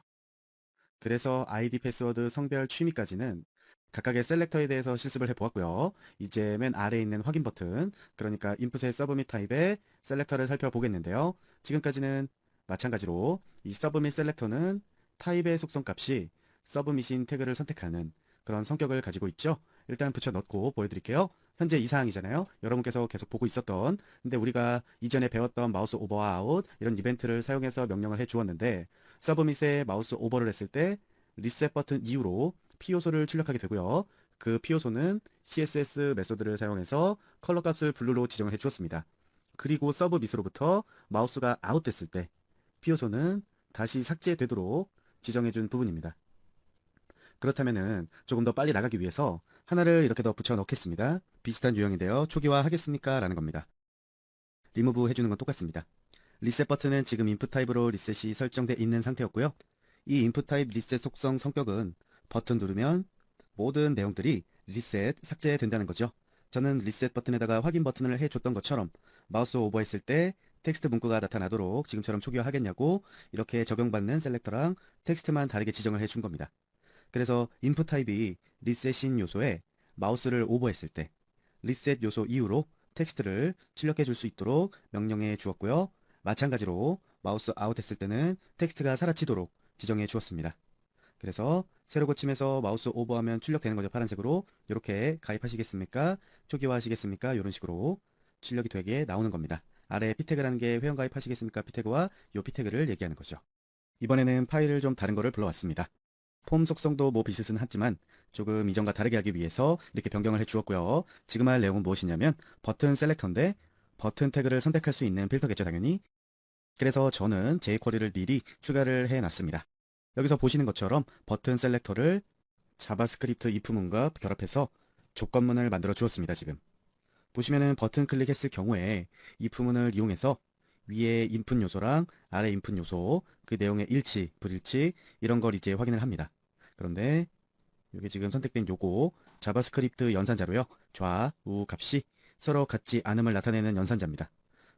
그래서 아이디, 패스워드, 성별, 취미까지는 각각의 셀렉터에 대해서 실습을 해보았고요. 이제 맨 아래에 있는 확인 버튼, 그러니까 인풋의 서브밋 타입의 셀렉터를 살펴보겠는데요. 지금까지는 마찬가지로 이 서브밋 셀렉터는 타입의 속성 값이 서브밋인 태그를 선택하는 그런 성격을 가지고 있죠. 일단 붙여 넣고 보여드릴게요. 현재 이 사항이잖아요. 여러분께서 계속 보고 있었던, 근데 우리가 이전에 배웠던 마우스 오버와 아웃 이런 이벤트를 사용해서 명령을 해 주었는데, 서브밋에 마우스 오버를 했을 때 리셋 버튼 이후로 P 요소를 출력하게 되고요. 그 P 요소는 CSS 메소드를 사용해서 컬러 값을 블루로 지정을 해 주었습니다. 그리고 서브밋으로부터 마우스가 아웃됐을 때 P 요소는 다시 삭제되도록 지정해 준 부분입니다. 그렇다면은 조금 더 빨리 나가기 위해서 하나를 이렇게 더 붙여 넣겠습니다. 비슷한 유형인데요. 초기화 하겠습니까? 라는 겁니다. 리무브 해주는 건 똑같습니다. 리셋 버튼은 지금 인풋 타입으로 리셋이 설정되어 있는 상태였고요. 이 인풋 타입 리셋 속성 성격은 버튼 누르면 모든 내용들이 리셋, 삭제된다는 거죠. 저는 리셋 버튼에다가 확인 버튼을 해줬던 것처럼 마우스 오버했을 때 텍스트 문구가 나타나도록 지금처럼 초기화 하겠냐고 이렇게 적용받는 셀렉터랑 텍스트만 다르게 지정을 해준 겁니다. 그래서 인풋 타입이 리셋인 요소에 마우스를 오버했을 때 리셋 요소 이후로 텍스트를 출력해 줄 수 있도록 명령해 주었고요. 마찬가지로 마우스 아웃했을 때는 텍스트가 사라지도록 지정해 주었습니다. 그래서 새로 고침해서 마우스 오버하면 출력되는 거죠. 파란색으로. 이렇게 가입하시겠습니까? 초기화 하시겠습니까? 이런 식으로 출력이 되게 나오는 겁니다. 아래 P태그라는 게 회원 가입하시겠습니까? P태그와 요 P태그를 얘기하는 거죠. 이번에는 파일을 좀 다른 거를 불러왔습니다. 폼 속성도 뭐 비슷은 하지만 조금 이전과 다르게 하기 위해서 이렇게 변경을 해 주었고요. 지금 할 내용은 무엇이냐면 버튼 셀렉터인데 버튼 태그를 선택할 수 있는 필터겠죠, 당연히. 그래서 저는 jQuery를 미리 추가를 해 놨습니다. 여기서 보시는 것처럼 버튼 셀렉터를 자바스크립트 if문과 결합해서 조건문을 만들어 주었습니다, 지금. 보시면은 버튼 클릭했을 경우에 if문을 이용해서 위에 인풋 요소랑 아래 인풋 요소 그 내용의 일치, 불일치 이런 걸 이제 확인을 합니다. 그런데 이게 지금 선택된 요거 자바스크립트 연산자로요. 좌우 값이 서로 같지 않음을 나타내는 연산자입니다.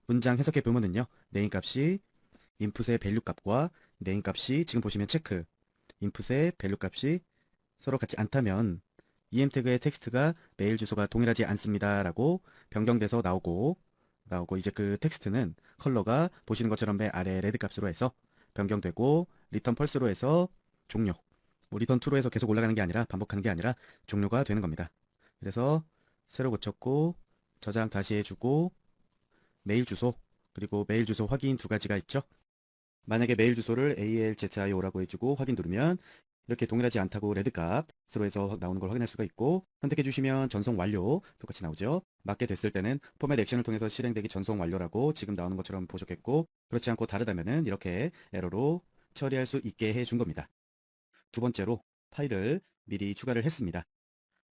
문장 해석해 보면은요. 네임 값이 인풋의 밸류 값과 네임 값이 지금 보시면 체크 인풋의 밸류 값이 서로 같지 않다면 em 태그의 텍스트가 메일 주소가 동일하지 않습니다 라고 변경돼서 나오고 이제 그 텍스트는 컬러가 보시는 것처럼 맨 아래 레드 값으로 해서 변경되고 리턴 펄스로 해서 종료 뭐 리턴 투로 해서 계속 올라가는 게 아니라 반복하는 게 아니라 종료가 되는 겁니다. 그래서 새로 고쳤고 저장 다시 해주고 메일 주소 그리고 메일 주소 확인 두 가지가 있죠. 만약에 메일 주소를 ALZIO라고 해주고 확인 누르면 이렇게 동일하지 않다고 레드 값으로 해서 나오는 걸 확인할 수가 있고 선택해 주시면 전송 완료 똑같이 나오죠. 맞게 됐을 때는 포맷 액션을 통해서 실행되기 전송 완료라고 지금 나오는 것처럼 보셨겠고 그렇지 않고 다르다면은 이렇게 에러로 처리할 수 있게 해준 겁니다. 두 번째로 파일을 미리 추가를 했습니다.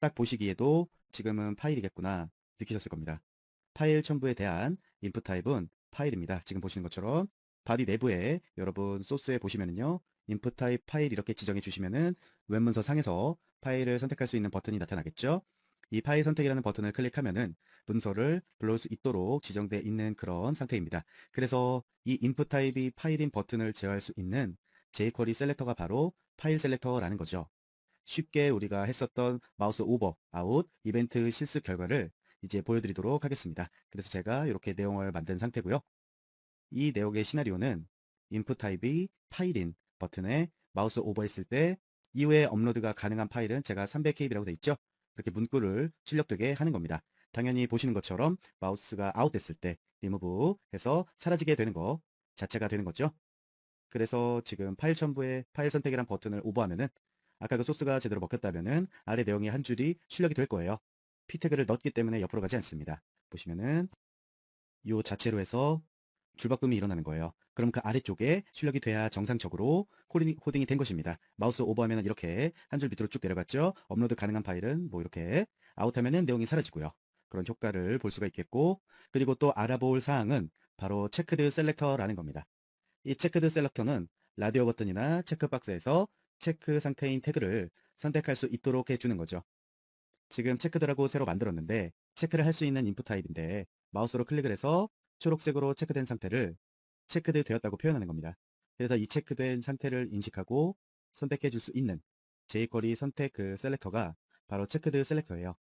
딱 보시기에도 지금은 파일이겠구나 느끼셨을 겁니다. 파일 첨부에 대한 인풋 타입은 파일입니다. 지금 보시는 것처럼 바디 내부에 여러분 소스에 보시면은요. 인풋 타입 파일 이렇게 지정해 주시면은 웹 문서 상에서 파일을 선택할 수 있는 버튼이 나타나겠죠. 이 파일 선택이라는 버튼을 클릭하면은 문서를 불러올 수 있도록 지정되어 있는 그런 상태입니다. 그래서 이 input 타입이 파일인 버튼을 제어할 수 있는 jQuery 셀렉터가 바로 파일 셀렉터라는 거죠. 쉽게 우리가 했었던 마우스 오버, 아웃, 이벤트 실습 결과를 이제 보여드리도록 하겠습니다. 그래서 제가 이렇게 내용을 만든 상태고요. 이 내용의 시나리오는 input 타입이 파일인 버튼에 마우스 오버했을 때 이후에 업로드가 가능한 파일은 제가 300KB라고 되어 있죠. 이렇게 문구를 출력되게 하는 겁니다. 당연히 보시는 것처럼 마우스가 아웃됐을 때 리무브 해서 사라지게 되는 거 자체가 되는 거죠. 그래서 지금 파일 첨부에 파일 선택이란 버튼을 오버하면은 아까 그 소스가 제대로 먹혔다면은 아래 내용이 한 줄이 출력이 될 거예요. p 태그를 넣었기 때문에 옆으로 가지 않습니다. 보시면은 요 자체로 해서 줄바꿈이 일어나는 거예요. 그럼 그 아래쪽에 출력이 돼야 정상적으로 코딩이 된 것입니다. 마우스 오버하면 이렇게 한 줄 밑으로 쭉 내려갔죠. 업로드 가능한 파일은 뭐 이렇게 아웃하면 내용이 사라지고요. 그런 효과를 볼 수가 있겠고, 그리고 또 알아볼 사항은 바로 체크드 셀렉터라는 겁니다. 이 체크드 셀렉터는 라디오 버튼이나 체크박스에서 체크 상태인 태그를 선택할 수 있도록 해주는 거죠. 지금 체크드라고 새로 만들었는데 체크를 할 수 있는 인풋 타입인데 마우스로 클릭을 해서 초록색으로 체크된 상태를 체크드 되었다고 표현하는 겁니다. 그래서 이 체크된 상태를 인식하고 선택해 줄 수 있는 jQuery 선택 그 셀렉터가 바로 체크드 셀렉터예요.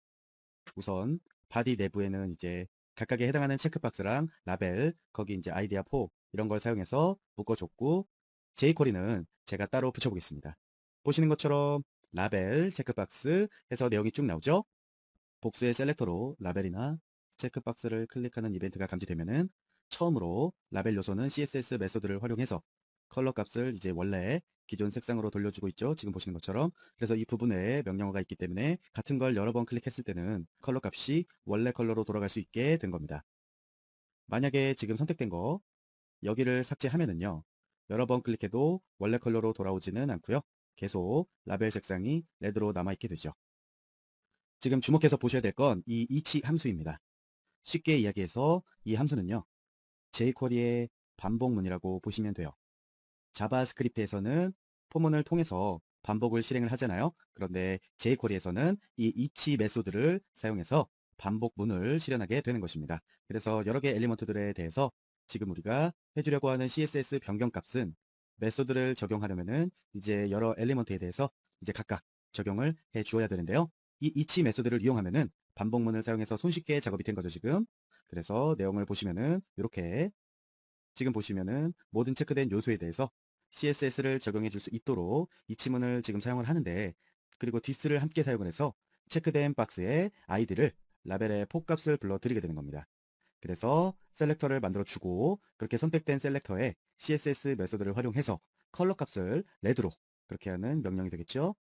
우선 바디 내부에는 이제 각각에 해당하는 체크박스랑 라벨, 거기 이제 아이디어 4 이런 걸 사용해서 묶어줬고 jQuery는 제가 따로 붙여보겠습니다. 보시는 것처럼 라벨, 체크박스 해서 내용이 쭉 나오죠? 복수의 셀렉터로 라벨이나 체크박스를 클릭하는 이벤트가 감지되면은 처음으로 라벨 요소는 CSS 메소드를 활용해서 컬러 값을 이제 원래 기존 색상으로 돌려주고 있죠. 지금 보시는 것처럼. 그래서 이 부분에 명령어가 있기 때문에 같은 걸 여러 번 클릭했을 때는 컬러 값이 원래 컬러로 돌아갈 수 있게 된 겁니다. 만약에 지금 선택된 거 여기를 삭제하면은요. 여러 번 클릭해도 원래 컬러로 돌아오지는 않고요. 계속 라벨 색상이 레드로 남아있게 되죠. 지금 주목해서 보셔야 될 건 이 each 함수입니다. 쉽게 이야기해서 이 함수는요. jQuery의 반복문이라고 보시면 돼요. 자바스크립트에서는 포문을 통해서 반복을 실행을 하잖아요. 그런데 jQuery에서는 이 each 메소드를 사용해서 반복문을 실현하게 되는 것입니다. 그래서 여러 개 엘리먼트들에 대해서 지금 우리가 해주려고 하는 CSS 변경값은 메소드를 적용하려면은 이제 여러 엘리먼트에 대해서 이제 각각 적용을 해 주어야 되는데요. 이 each 메소드를 이용하면은 반복문을 사용해서 손쉽게 작업이 된 거죠, 지금. 그래서 내용을 보시면은 이렇게 지금 보시면은 모든 체크된 요소에 대해서 CSS를 적용해 줄 수 있도록 이 치문을 지금 사용을 하는데 그리고 this를 함께 사용을 해서 체크된 박스의 id를 라벨의 폭값을 불러드리게 되는 겁니다. 그래서 셀렉터를 만들어 주고 그렇게 선택된 셀렉터에 CSS 메소드를 활용해서 컬러 값을 레드로 그렇게 하는 명령이 되겠죠.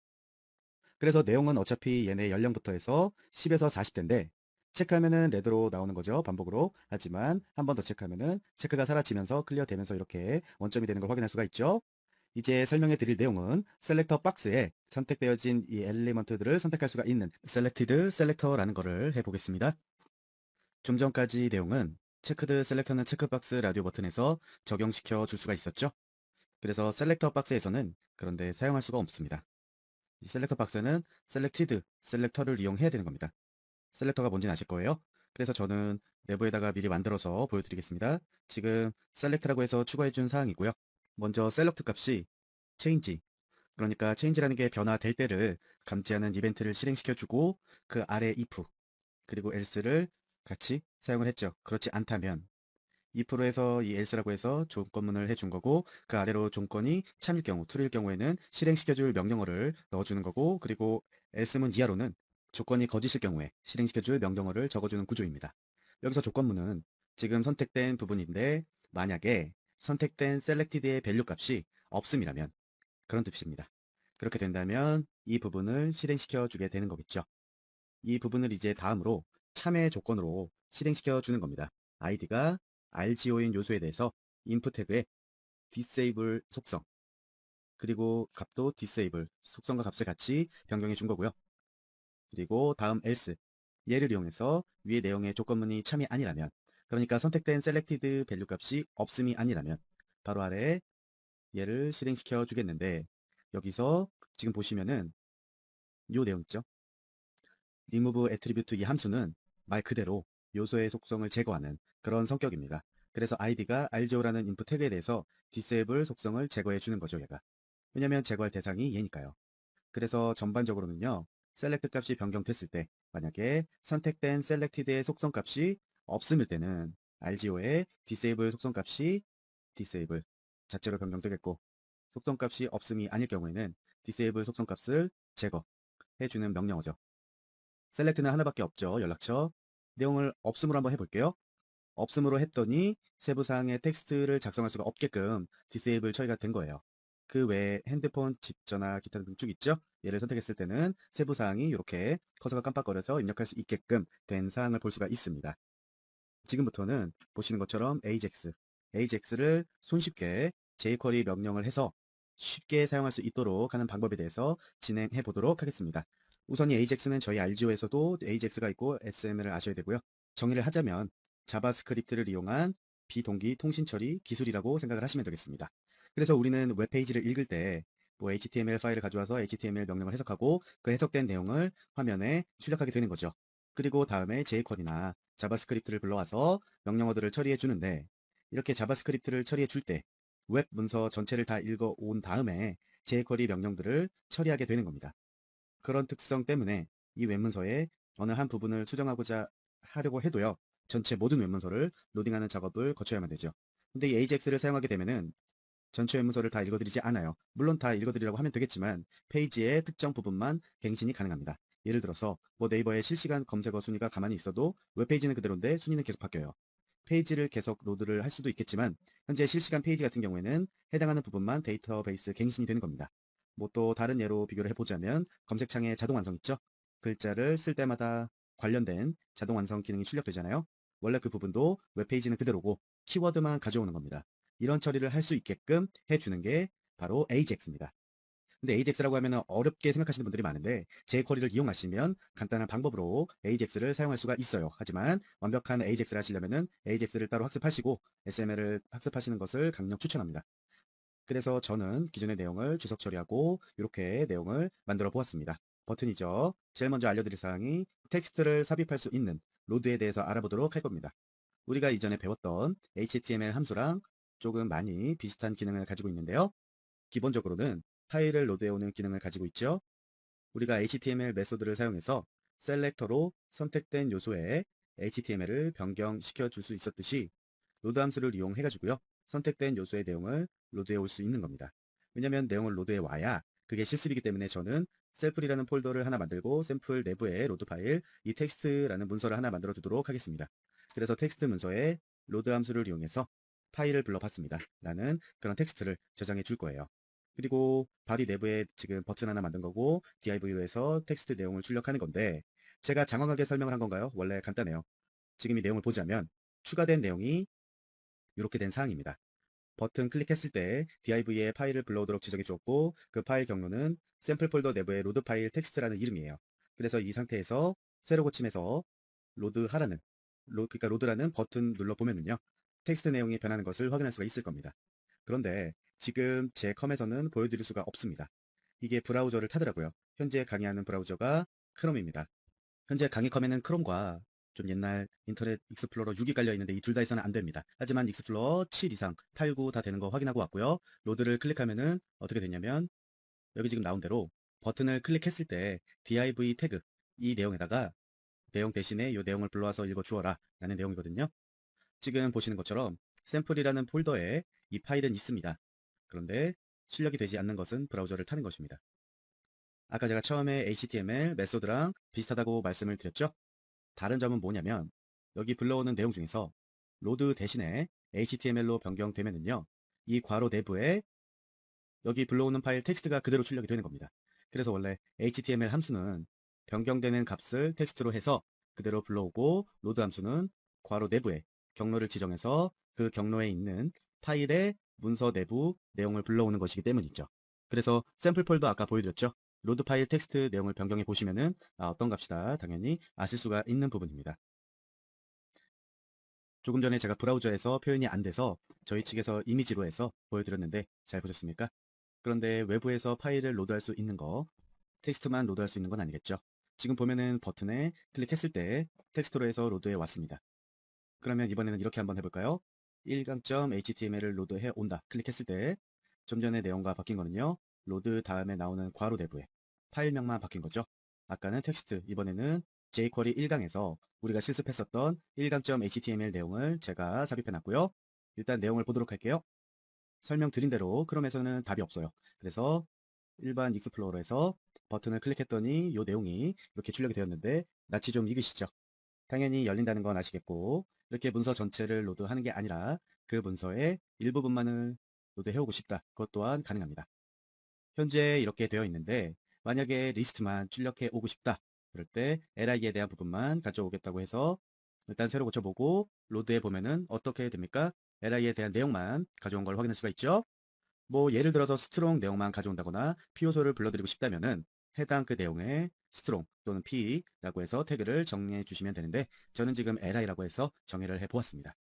그래서 내용은 어차피 얘네 연령부터 해서 10에서 40대인데 체크하면은 레드로 나오는 거죠. 반복으로. 하지만 한 번 더 체크하면은 체크가 사라지면서 클리어 되면서 이렇게 원점이 되는 걸 확인할 수가 있죠. 이제 설명해 드릴 내용은 셀렉터 박스에 선택되어진 이 엘리먼트들을 선택할 수가 있는 Selected Selector라는 거를 해보겠습니다. 좀 전까지 내용은 체크드 셀렉터는 체크박스 라디오 버튼에서 적용시켜 줄 수가 있었죠. 그래서 셀렉터 박스에서는 그런데 사용할 수가 없습니다. 이 셀렉터 박스는 셀렉티드 셀렉터를 이용해야 되는 겁니다. 셀렉터가 뭔지는 아실 거예요. 그래서 저는 내부에다가 미리 만들어서 보여드리겠습니다. 지금 셀렉트라고 해서 추가해 준 사항이고요. 먼저 셀렉트 값이 change, 그러니까 change라는 게 변화될 때를 감지하는 이벤트를 실행시켜 주고 그 아래 if 그리고 else를 같이 사용을 했죠. 그렇지 않다면 if로에서 이 else라고 해서 조건문을 해준 거고 그 아래로 조건이 참일 경우, true일 경우에는 실행시켜줄 명령어를 넣어주는 거고 그리고 else문 이하로는 조건이 거짓일 경우에 실행시켜줄 명령어를 적어주는 구조입니다. 여기서 조건문은 지금 선택된 부분인데 만약에 선택된 selected의 밸류 값이 없음이라면 그런 뜻입니다. 그렇게 된다면 이 부분을 실행시켜 주게 되는 거겠죠. 이 부분을 이제 다음으로 참여 조건으로 실행시켜 주는 겁니다. id가 RGO인 요소에 대해서 input 태그에 disable 속성 그리고 값도 disable 속성과 값을 같이 변경해 준 거고요. 그리고 다음 else 얘를 이용해서 위의 내용의 조건문이 참이 아니라면 그러니까 선택된 selected 밸류 값이 없음이 아니라면 바로 아래에 얘를 실행시켜 주겠는데 여기서 지금 보시면은 요 내용 있죠. remove attribute 이 함수는 말 그대로 요소의 속성을 제거하는 그런 성격입니다. 그래서 id가 rgo라는 인풋 태그에 대해서 disable 속성을 제거해 주는 거죠, 얘가. 왜냐면 제거할 대상이 얘니까요. 그래서 전반적으로는요, select 값이 변경됐을 때, 만약에 선택된 selected의 속성 값이 없음일 때는 rgo의 disable 속성 값이 disable 자체로 변경되겠고, 속성 값이 없음이 아닐 경우에는 disable 속성 값을 제거해주는 명령어죠. select는 하나밖에 없죠, 연락처. 내용을 없음으로 한번 해볼게요. 없음으로 했더니 세부사항의 텍스트를 작성할 수가 없게끔 disable 처리가 된 거예요. 그 외에 핸드폰, 집 전화, 기타 등 쭉 있죠? 얘를 선택했을 때는 세부사항이 이렇게 커서가 깜빡거려서 입력할 수 있게끔 된 사항을 볼 수가 있습니다. 지금부터는 보시는 것처럼 AJAX를 손쉽게 jQuery 명령을 해서 쉽게 사용할 수 있도록 하는 방법에 대해서 진행해 보도록 하겠습니다. 우선 이 AJAX는 저희 RGO에서도 AJAX가 있고 SML을 아셔야 되고요. 정의를 하자면 자바스크립트를 이용한 비동기 통신 처리 기술이라고 생각을 하시면 되겠습니다. 그래서 우리는 웹페이지를 읽을 때 뭐 HTML 파일을 가져와서 HTML 명령을 해석하고 그 해석된 내용을 화면에 출력하게 되는 거죠. 그리고 다음에 jQuery나 자바스크립트를 불러와서 명령어들을 처리해 주는데, 이렇게 자바스크립트를 처리해 줄 때 웹 문서 전체를 다 읽어 온 다음에 jQuery 명령들을 처리하게 되는 겁니다. 그런 특성 때문에 이 웹문서의 어느 한 부분을 수정하고자 하려고 해도요, 전체 모든 웹문서를 로딩하는 작업을 거쳐야만 되죠. 근데 이 AJAX를 사용하게 되면은 전체 웹문서를 다 읽어드리지 않아요. 물론 다 읽어드리라고 하면 되겠지만 페이지의 특정 부분만 갱신이 가능합니다. 예를 들어서 뭐 네이버의 실시간 검색어 순위가 가만히 있어도 웹페이지는 그대로인데 순위는 계속 바뀌어요. 페이지를 계속 로드를 할 수도 있겠지만 현재 실시간 페이지 같은 경우에는 해당하는 부분만 데이터베이스 갱신이 되는 겁니다. 뭐 또 다른 예로 비교를 해보자면 검색창에 자동 완성 있죠? 글자를 쓸 때마다 관련된 자동 완성 기능이 출력되잖아요. 원래 그 부분도 웹페이지는 그대로고 키워드만 가져오는 겁니다. 이런 처리를 할 수 있게끔 해주는 게 바로 AJAX입니다. 근데 AJAX라고 하면 어렵게 생각하시는 분들이 많은데 jQuery를 이용하시면 간단한 방법으로 AJAX를 사용할 수가 있어요. 하지만 완벽한 AJAX를 하시려면 AJAX를 따로 학습하시고 SML을 학습하시는 것을 강력 추천합니다. 그래서 저는 기존의 내용을 주석 처리하고 이렇게 내용을 만들어 보았습니다. 버튼이죠. 제일 먼저 알려드릴 사항이 텍스트를 삽입할 수 있는 로드에 대해서 알아보도록 할 겁니다. 우리가 이전에 배웠던 HTML 함수랑 조금 많이 비슷한 기능을 가지고 있는데요. 기본적으로는 파일을 로드해오는 기능을 가지고 있죠. 우리가 HTML 메소드를 사용해서 셀렉터로 선택된 요소에 HTML을 변경시켜 줄 수 있었듯이 로드 함수를 이용해가지고요, 선택된 요소의 내용을 로드해 올 수 있는 겁니다. 왜냐면 내용을 로드해 와야 그게 실습이기 때문에 저는 샘플이라는 폴더를 하나 만들고 샘플 내부에 로드 파일 이 텍스트라는 문서를 하나 만들어 두도록 하겠습니다. 그래서 텍스트 문서에 로드 함수를 이용해서 파일을 불러봤습니다 라는 그런 텍스트를 저장해 줄 거예요. 그리고 바디 내부에 지금 버튼 하나 만든 거고 div로 해서 텍스트 내용을 출력하는 건데, 제가 장황하게 설명을 한 건가요? 원래 간단해요. 지금 이 내용을 보자면 추가된 내용이 이렇게 된 사항입니다. 버튼 클릭했을 때 div에 파일을 불러오도록 지정해 주었고 그 파일 경로는 샘플 폴더 내부의 로드 파일 텍스트라는 이름이에요. 그래서 이 상태에서 새로 고침해서 로드하라는 그러니까 로드라는 버튼 눌러보면은요, 텍스트 내용이 변하는 것을 확인할 수가 있을 겁니다. 그런데 지금 제 컴에서는 보여드릴 수가 없습니다. 이게 브라우저를 타더라고요. 현재 강의하는 브라우저가 크롬입니다. 현재 강의컴에는 크롬과 좀 옛날 인터넷 익스플로러 6이 깔려 있는데 이 둘 다 있어는 안 됩니다. 하지만 익스플로러 7 이상, 8, 9 다 되는 거 확인하고 왔고요. 로드를 클릭하면은 어떻게 되냐면 여기 지금 나온 대로 버튼을 클릭했을 때 div 태그 이 내용에다가 내용 대신에 이 내용을 불러와서 읽어 주어라 라는 내용이거든요. 지금 보시는 것처럼 샘플이라는 폴더에 이 파일은 있습니다. 그런데 출력이 되지 않는 것은 브라우저를 타는 것입니다. 아까 제가 처음에 HTML 메소드랑 비슷하다고 말씀을 드렸죠? 다른 점은 뭐냐면 여기 불러오는 내용 중에서 로드 대신에 HTML로 변경되면은요, 이 괄호 내부에 여기 불러오는 파일 텍스트가 그대로 출력이 되는 겁니다. 그래서 원래 HTML 함수는 변경되는 값을 텍스트로 해서 그대로 불러오고 로드 함수는 괄호 내부에 경로를 지정해서 그 경로에 있는 파일의 문서 내부 내용을 불러오는 것이기 때문이죠. 그래서 샘플 폴더 아까 보여드렸죠. 로드 파일 텍스트 내용을 변경해 보시면은 어떤 값이다 당연히 아실 수가 있는 부분입니다. 조금 전에 제가 브라우저에서 표현이 안 돼서 저희 측에서 이미지로 해서 보여드렸는데 잘 보셨습니까? 그런데 외부에서 파일을 로드할 수 있는 거, 텍스트만 로드할 수 있는 건 아니겠죠. 지금 보면은 버튼에 클릭했을 때 텍스트로에서 로드해 왔습니다. 그러면 이번에는 이렇게 한번 해볼까요? 1강.html을 로드해 온다. 클릭했을 때 좀 전에 내용과 바뀐 거는요. 로드 다음에 나오는 괄호 내부에 파일명만 바뀐 거죠. 아까는 텍스트, 이번에는 jQuery 1강에서 우리가 실습했었던 1강.html 내용을 제가 삽입해 놨고요. 일단 내용을 보도록 할게요. 설명드린 대로 크롬에서는 답이 없어요. 그래서 일반 익스플로러에서 버튼을 클릭했더니 이 내용이 이렇게 출력이 되었는데 낯이 좀 익으시죠? 당연히 열린다는 건 아시겠고, 이렇게 문서 전체를 로드하는 게 아니라 그 문서의 일부분만을 로드해오고 싶다. 그것 또한 가능합니다. 현재 이렇게 되어 있는데 만약에 리스트만 출력해 오고 싶다. 그럴 때 li에 대한 부분만 가져오겠다고 해서 일단 새로 고쳐보고 로드해 보면은 어떻게 됩니까? li에 대한 내용만 가져온 걸 확인할 수가 있죠. 뭐 예를 들어서 스트롱 내용만 가져온다거나 p 요소를 불러드리고 싶다면은 해당 그 내용에 스트롱 또는 p라고 해서 태그를 정리해 주시면 되는데 저는 지금 li라고 해서 정의를 해 보았습니다.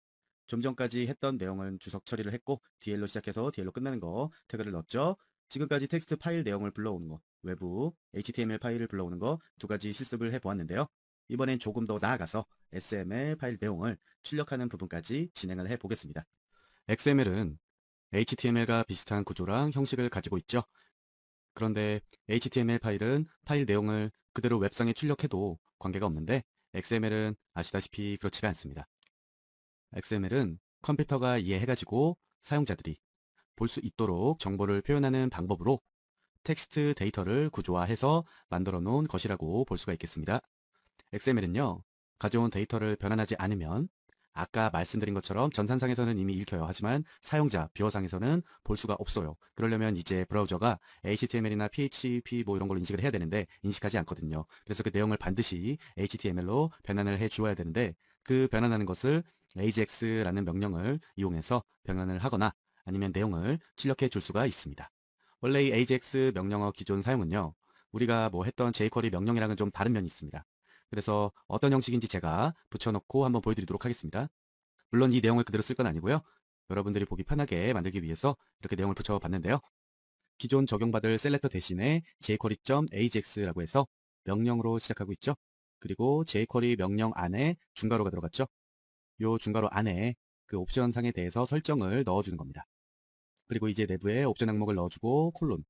좀 전까지 했던 내용은 주석 처리를 했고 DL로 시작해서 DL로 끝나는 거 태그를 넣었죠. 지금까지 텍스트 파일 내용을 불러오는 거, 외부 HTML 파일을 불러오는 거 두 가지 실습을 해 보았는데요. 이번엔 조금 더 나아가서 XML 파일 내용을 출력하는 부분까지 진행을 해 보겠습니다. XML은 HTML과 비슷한 구조랑 형식을 가지고 있죠. 그런데 HTML 파일은 파일 내용을 그대로 웹상에 출력해도 관계가 없는데 XML은 아시다시피 그렇지가 않습니다. XML은 컴퓨터가 이해해가지고 사용자들이 볼 수 있도록 정보를 표현하는 방법으로 텍스트 데이터를 구조화해서 만들어 놓은 것이라고 볼 수가 있겠습니다. XML은요, 가져온 데이터를 변환하지 않으면 아까 말씀드린 것처럼 전산상에서는 이미 읽혀요. 하지만 사용자, 뷰어상에서는 볼 수가 없어요. 그러려면 이제 브라우저가 HTML이나 PHP 뭐 이런 걸 인식을 해야 되는데 인식하지 않거든요. 그래서 그 내용을 반드시 HTML로 변환을 해 주어야 되는데 그 변환하는 것을 AJAX라는 명령을 이용해서 변환을 하거나 아니면 내용을 출력해 줄 수가 있습니다. 원래 이 AJAX 명령어 기존 사용은요. 우리가 뭐 했던 jQuery 명령이랑은 좀 다른 면이 있습니다. 그래서 어떤 형식인지 제가 붙여놓고 한번 보여드리도록 하겠습니다. 물론 이 내용을 그대로 쓸 건 아니고요. 여러분들이 보기 편하게 만들기 위해서 이렇게 내용을 붙여봤는데요. 기존 적용받을 셀렉터 대신에 jQuery.ajax라고 해서 명령으로 시작하고 있죠. 그리고 jQuery 명령 안에 중괄호가 들어갔죠. 이 중괄호 안에 그 옵션 상에 대해서 설정을 넣어주는 겁니다. 그리고 이제 내부에 옵션 항목을 넣어주고 콜론,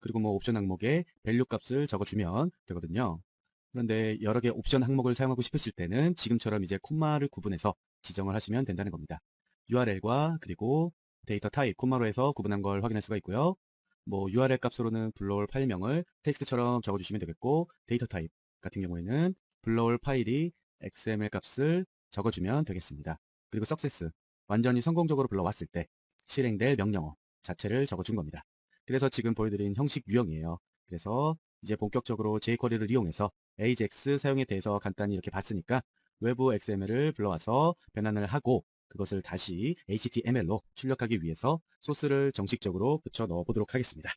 그리고 뭐 옵션 항목에 밸류 값을 적어주면 되거든요. 그런데 여러 개 옵션 항목을 사용하고 싶으실 때는 지금처럼 이제 콤마를 구분해서 지정을 하시면 된다는 겁니다. URL과 그리고 데이터 타입, 콤마로 해서 구분한 걸 확인할 수가 있고요. 뭐 URL 값으로는 불러올 파일명을 텍스트처럼 적어주시면 되겠고, 데이터 타입 같은 경우에는 불러올 파일이 XML 값을 적어주면 되겠습니다. 그리고 석세스, 완전히 성공적으로 불러왔을 때 실행될 명령어 자체를 적어준 겁니다. 그래서 지금 보여드린 형식 유형이에요. 그래서 이제 본격적으로 jQuery를 이용해서 AJAX 사용에 대해서 간단히 이렇게 봤으니까 외부 XML을 불러와서 변환을 하고 그것을 다시 HTML로 출력하기 위해서 소스를 정식적으로 붙여 넣어 보도록 하겠습니다.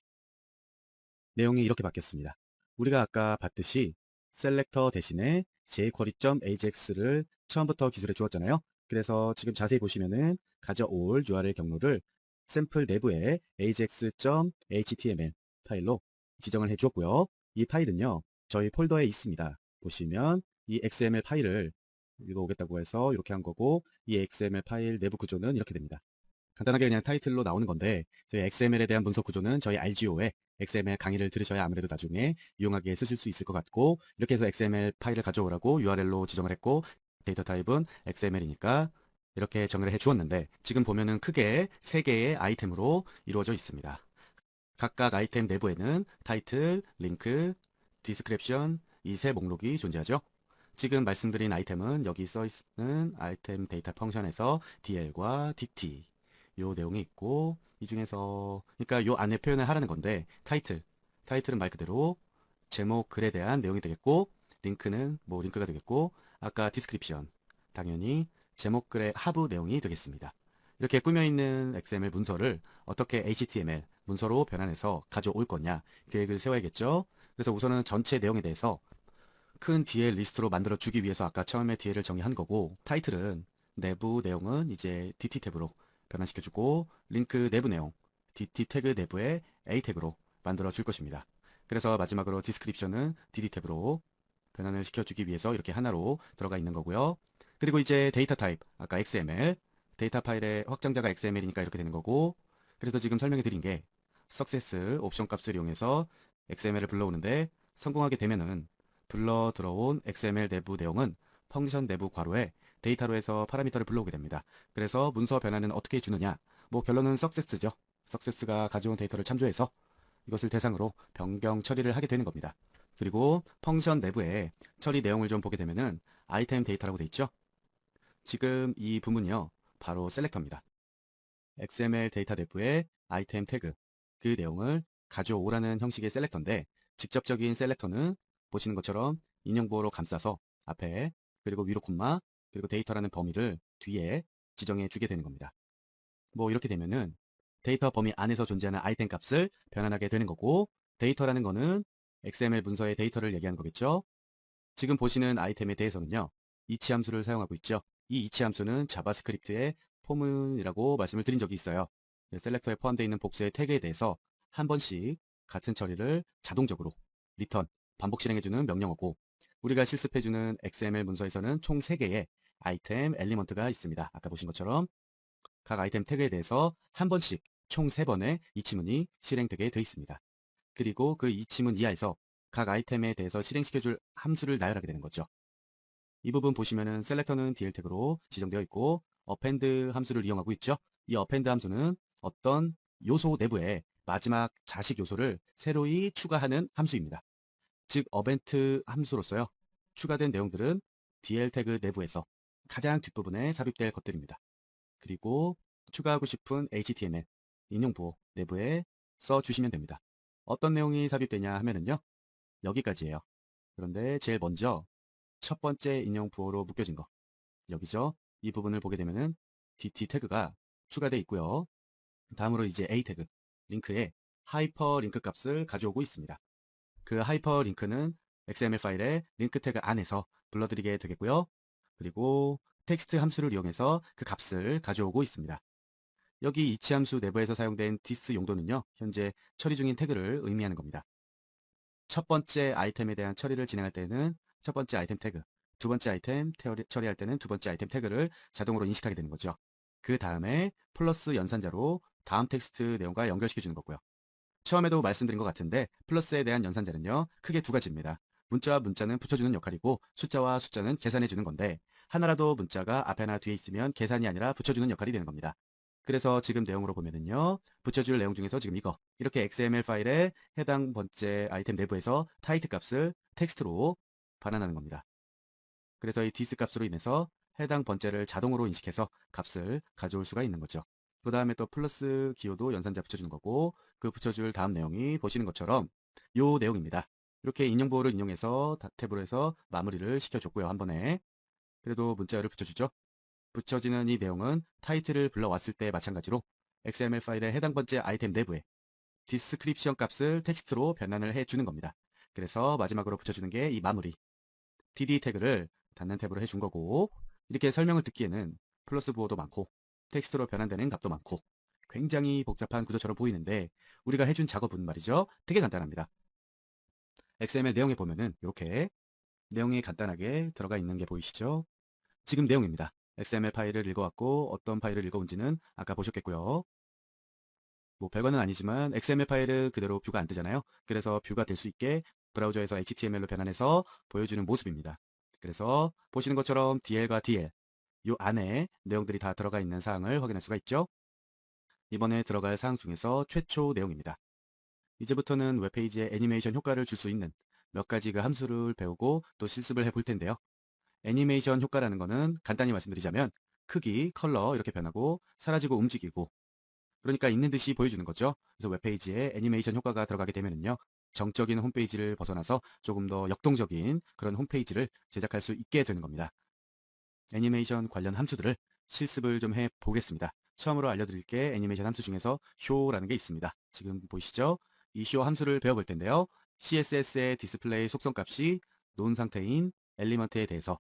내용이 이렇게 바뀌었습니다. 우리가 아까 봤듯이 셀렉터 대신에 jQuery.ajax를 처음부터 기술해 주었잖아요. 그래서 지금 자세히 보시면은 가져올 URL 경로를 샘플 내부에 ajax.html 파일로 지정을 해 주었고요. 이 파일은요, 저희 폴더에 있습니다. 보시면 이 XML 파일을 읽어오겠다고 해서 이렇게 한 거고, 이 XML 파일 내부 구조는 이렇게 됩니다. 간단하게 그냥 타이틀로 나오는 건데, 저희 XML에 대한 문서 구조는 저희 RGO에 XML 강의를 들으셔야 아무래도 나중에 유용하게 쓰실 수 있을 것 같고, 이렇게 해서 XML 파일을 가져오라고 URL로 지정을 했고, 데이터 타입은 XML이니까 이렇게 정의를 해 주었는데, 지금 보면은 크게 3개의 아이템으로 이루어져 있습니다. 각각 아이템 내부에는 타이틀, 링크, 디스크립션 이 세 목록이 존재하죠. 지금 말씀드린 아이템은 여기 써 있는 아이템 데이터 펑션에서 DL과 DT 요 내용이 있고, 이 중에서 그러니까 요 안에 표현을 하라는 건데, 타이틀은 말 그대로 제목 글에 대한 내용이 되겠고, 링크는 뭐 링크가 되겠고, 아까 디스크립션 당연히 제목 글의 하부 내용이 되겠습니다. 이렇게 꾸며있는 XML 문서를 어떻게 HTML 문서로 변환해서 가져올 거냐 계획을 세워야겠죠. 그래서 우선은 전체 내용에 대해서 큰 DL 리스트로 만들어 주기 위해서 아까 처음에 DL을 정의한 거고, 타이틀은 내부 내용은 이제 DT 탭으로 변환시켜주고, 링크 내부 내용 DT 태그 내부에 A 태그로 만들어 줄 것입니다. 그래서 마지막으로 디스크립션은 DD 탭으로 변환을 시켜주기 위해서 이렇게 하나로 들어가 있는 거고요. 그리고 이제 데이터 타입, 아까 XML, 데이터 파일의 확장자가 XML이니까 이렇게 되는 거고, 그래서 지금 설명해 드린 게 success 옵션 값을 이용해서 XML을 불러오는데 성공하게 되면은 불러 들어온 XML 내부 내용은 펑션 내부 괄호에 데이터로 해서 파라미터를 불러오게 됩니다. 그래서 문서 변환은 어떻게 주느냐? 뭐 결론은 success죠. success가 가져온 데이터를 참조해서 이것을 대상으로 변경 처리를 하게 되는 겁니다. 그리고 펑션 내부에 처리 내용을 좀 보게 되면은 아이템 데이터라고 돼 있죠. 지금 이 부분이요. 바로 셀렉터입니다. XML 데이터 내부의 아이템 태그, 그 내용을 가져오라는 형식의 셀렉터인데 직접적인 셀렉터는 보시는 것처럼 인용부호로 감싸서 앞에 그리고 위로 콤마 그리고 데이터라는 범위를 뒤에 지정해 주게 되는 겁니다. 뭐 이렇게 되면은 데이터 범위 안에서 존재하는 아이템 값을 변환하게 되는 거고 데이터라는 거는 XML 문서의 데이터를 얘기하는 거겠죠. 지금 보시는 아이템에 대해서는요. 이치 함수를 사용하고 있죠. 이 이치 함수는 자바스크립트의 포문이라고 말씀을 드린 적이 있어요. 셀렉터에 포함되어 있는 복수의 태그에 대해서 한 번씩 같은 처리를 자동적으로 리턴, 반복 실행해주는 명령어고 우리가 실습해주는 XML 문서에서는 총 3개의 아이템 엘리먼트가 있습니다. 아까 보신 것처럼 각 아이템 태그에 대해서 한 번씩 총 3번의 이치문이 실행되게 되어 있습니다. 그리고 그 이치문 이하에서 각 아이템에 대해서 실행시켜줄 함수를 나열하게 되는 거죠. 이 부분 보시면은 셀렉터는 DL 태그로 지정되어 있고 append 함수를 이용하고 있죠. 이 append 함수는 어떤 요소 내부에 마지막 자식 요소를 새로이 추가하는 함수입니다. 즉 어벤트 함수로서요. 추가된 내용들은 DL 태그 내부에서 가장 뒷부분에 삽입될 것들입니다. 그리고 추가하고 싶은 HTML 인용 부호 내부에 써주시면 됩니다. 어떤 내용이 삽입되냐 하면은요. 여기까지예요. 그런데 제일 먼저 첫 번째 인용 부호로 묶여진 거 여기죠. 이 부분을 보게 되면은 DT 태그가 추가되어 있고요. 다음으로 이제 A 태그 링크에 하이퍼링크 값을 가져오고 있습니다. 그 하이퍼링크는 XML 파일의 링크 태그 안에서 불러드리게 되겠고요. 그리고 텍스트 함수를 이용해서 그 값을 가져오고 있습니다. 여기 이치 함수 내부에서 사용된 this 용도는요. 현재 처리 중인 태그를 의미하는 겁니다. 첫 번째 아이템에 대한 처리를 진행할 때는 첫 번째 아이템 태그, 두 번째 아이템 처리할 때는 두 번째 아이템 태그를 자동으로 인식하게 되는 거죠. 그 다음에 플러스 연산자로 다음 텍스트 내용과 연결시켜 주는 거고요. 처음에도 말씀드린 것 같은데 플러스에 대한 연산자는요. 크게 두 가지입니다. 문자와 문자는 붙여주는 역할이고 숫자와 숫자는 계산해 주는 건데 하나라도 문자가 앞에나 뒤에 있으면 계산이 아니라 붙여주는 역할이 되는 겁니다. 그래서 지금 내용으로 보면은요. 붙여줄 내용 중에서 지금 이렇게 XML 파일의 해당 번째 아이템 내부에서 타이트 값을 텍스트로 반환하는 겁니다. 그래서 이 디스 값으로 인해서 해당 번째를 자동으로 인식해서 값을 가져올 수가 있는 거죠. 그 다음에 또 플러스 기호도 연산자 붙여주는 거고 그 붙여줄 다음 내용이 보시는 것처럼 요 내용입니다. 이렇게 인용보호를 인용해서 탭으로 해서 마무리를 시켜줬고요. 한 번에. 그래도 문자열을 붙여주죠. 붙여지는 이 내용은 타이틀을 불러왔을 때 마찬가지로 XML 파일의 해당 번째 아이템 내부에 디스크립션 값을 텍스트로 변환을 해주는 겁니다. 그래서 마지막으로 붙여주는 게 이 마무리 DD 태그를 닫는 탭으로 해준 거고 이렇게 설명을 듣기에는 플러스 부호도 많고 텍스트로 변환되는 값도 많고 굉장히 복잡한 구조처럼 보이는데 우리가 해준 작업은 말이죠. 되게 간단합니다. XML 내용에 보면은 이렇게 내용이 간단하게 들어가 있는 게 보이시죠? 지금 내용입니다. XML 파일을 읽어왔고 어떤 파일을 읽어온지는 아까 보셨겠고요. 뭐 별거는 아니지만 XML 파일은 그대로 뷰가 안 뜨잖아요. 그래서 뷰가 될 수 있게 브라우저에서 HTML로 변환해서 보여주는 모습입니다. 그래서 보시는 것처럼 DL과 DL 요 안에 내용들이 다 들어가 있는 사항을 확인할 수가 있죠. 이번에 들어갈 사항 중에서 최초 내용입니다. 이제부터는 웹페이지에 애니메이션 효과를 줄 수 있는 몇 가지 그 함수를 배우고 또 실습을 해볼 텐데요. 애니메이션 효과라는 거는 간단히 말씀드리자면 크기, 컬러 이렇게 변하고 사라지고 움직이고 그러니까 있는 듯이 보여주는 거죠. 그래서 웹페이지에 애니메이션 효과가 들어가게 되면요. 정적인 홈페이지를 벗어나서 조금 더 역동적인 그런 홈페이지를 제작할 수 있게 되는 겁니다. 애니메이션 관련 함수들을 실습을 좀 해보겠습니다. 처음으로 알려드릴 게 애니메이션 함수 중에서 show라는 게 있습니다. 지금 보이시죠? 이 show 함수를 배워볼 텐데요. CSS의 디스플레이 속성 값이 논 상태인 엘리먼트에 대해서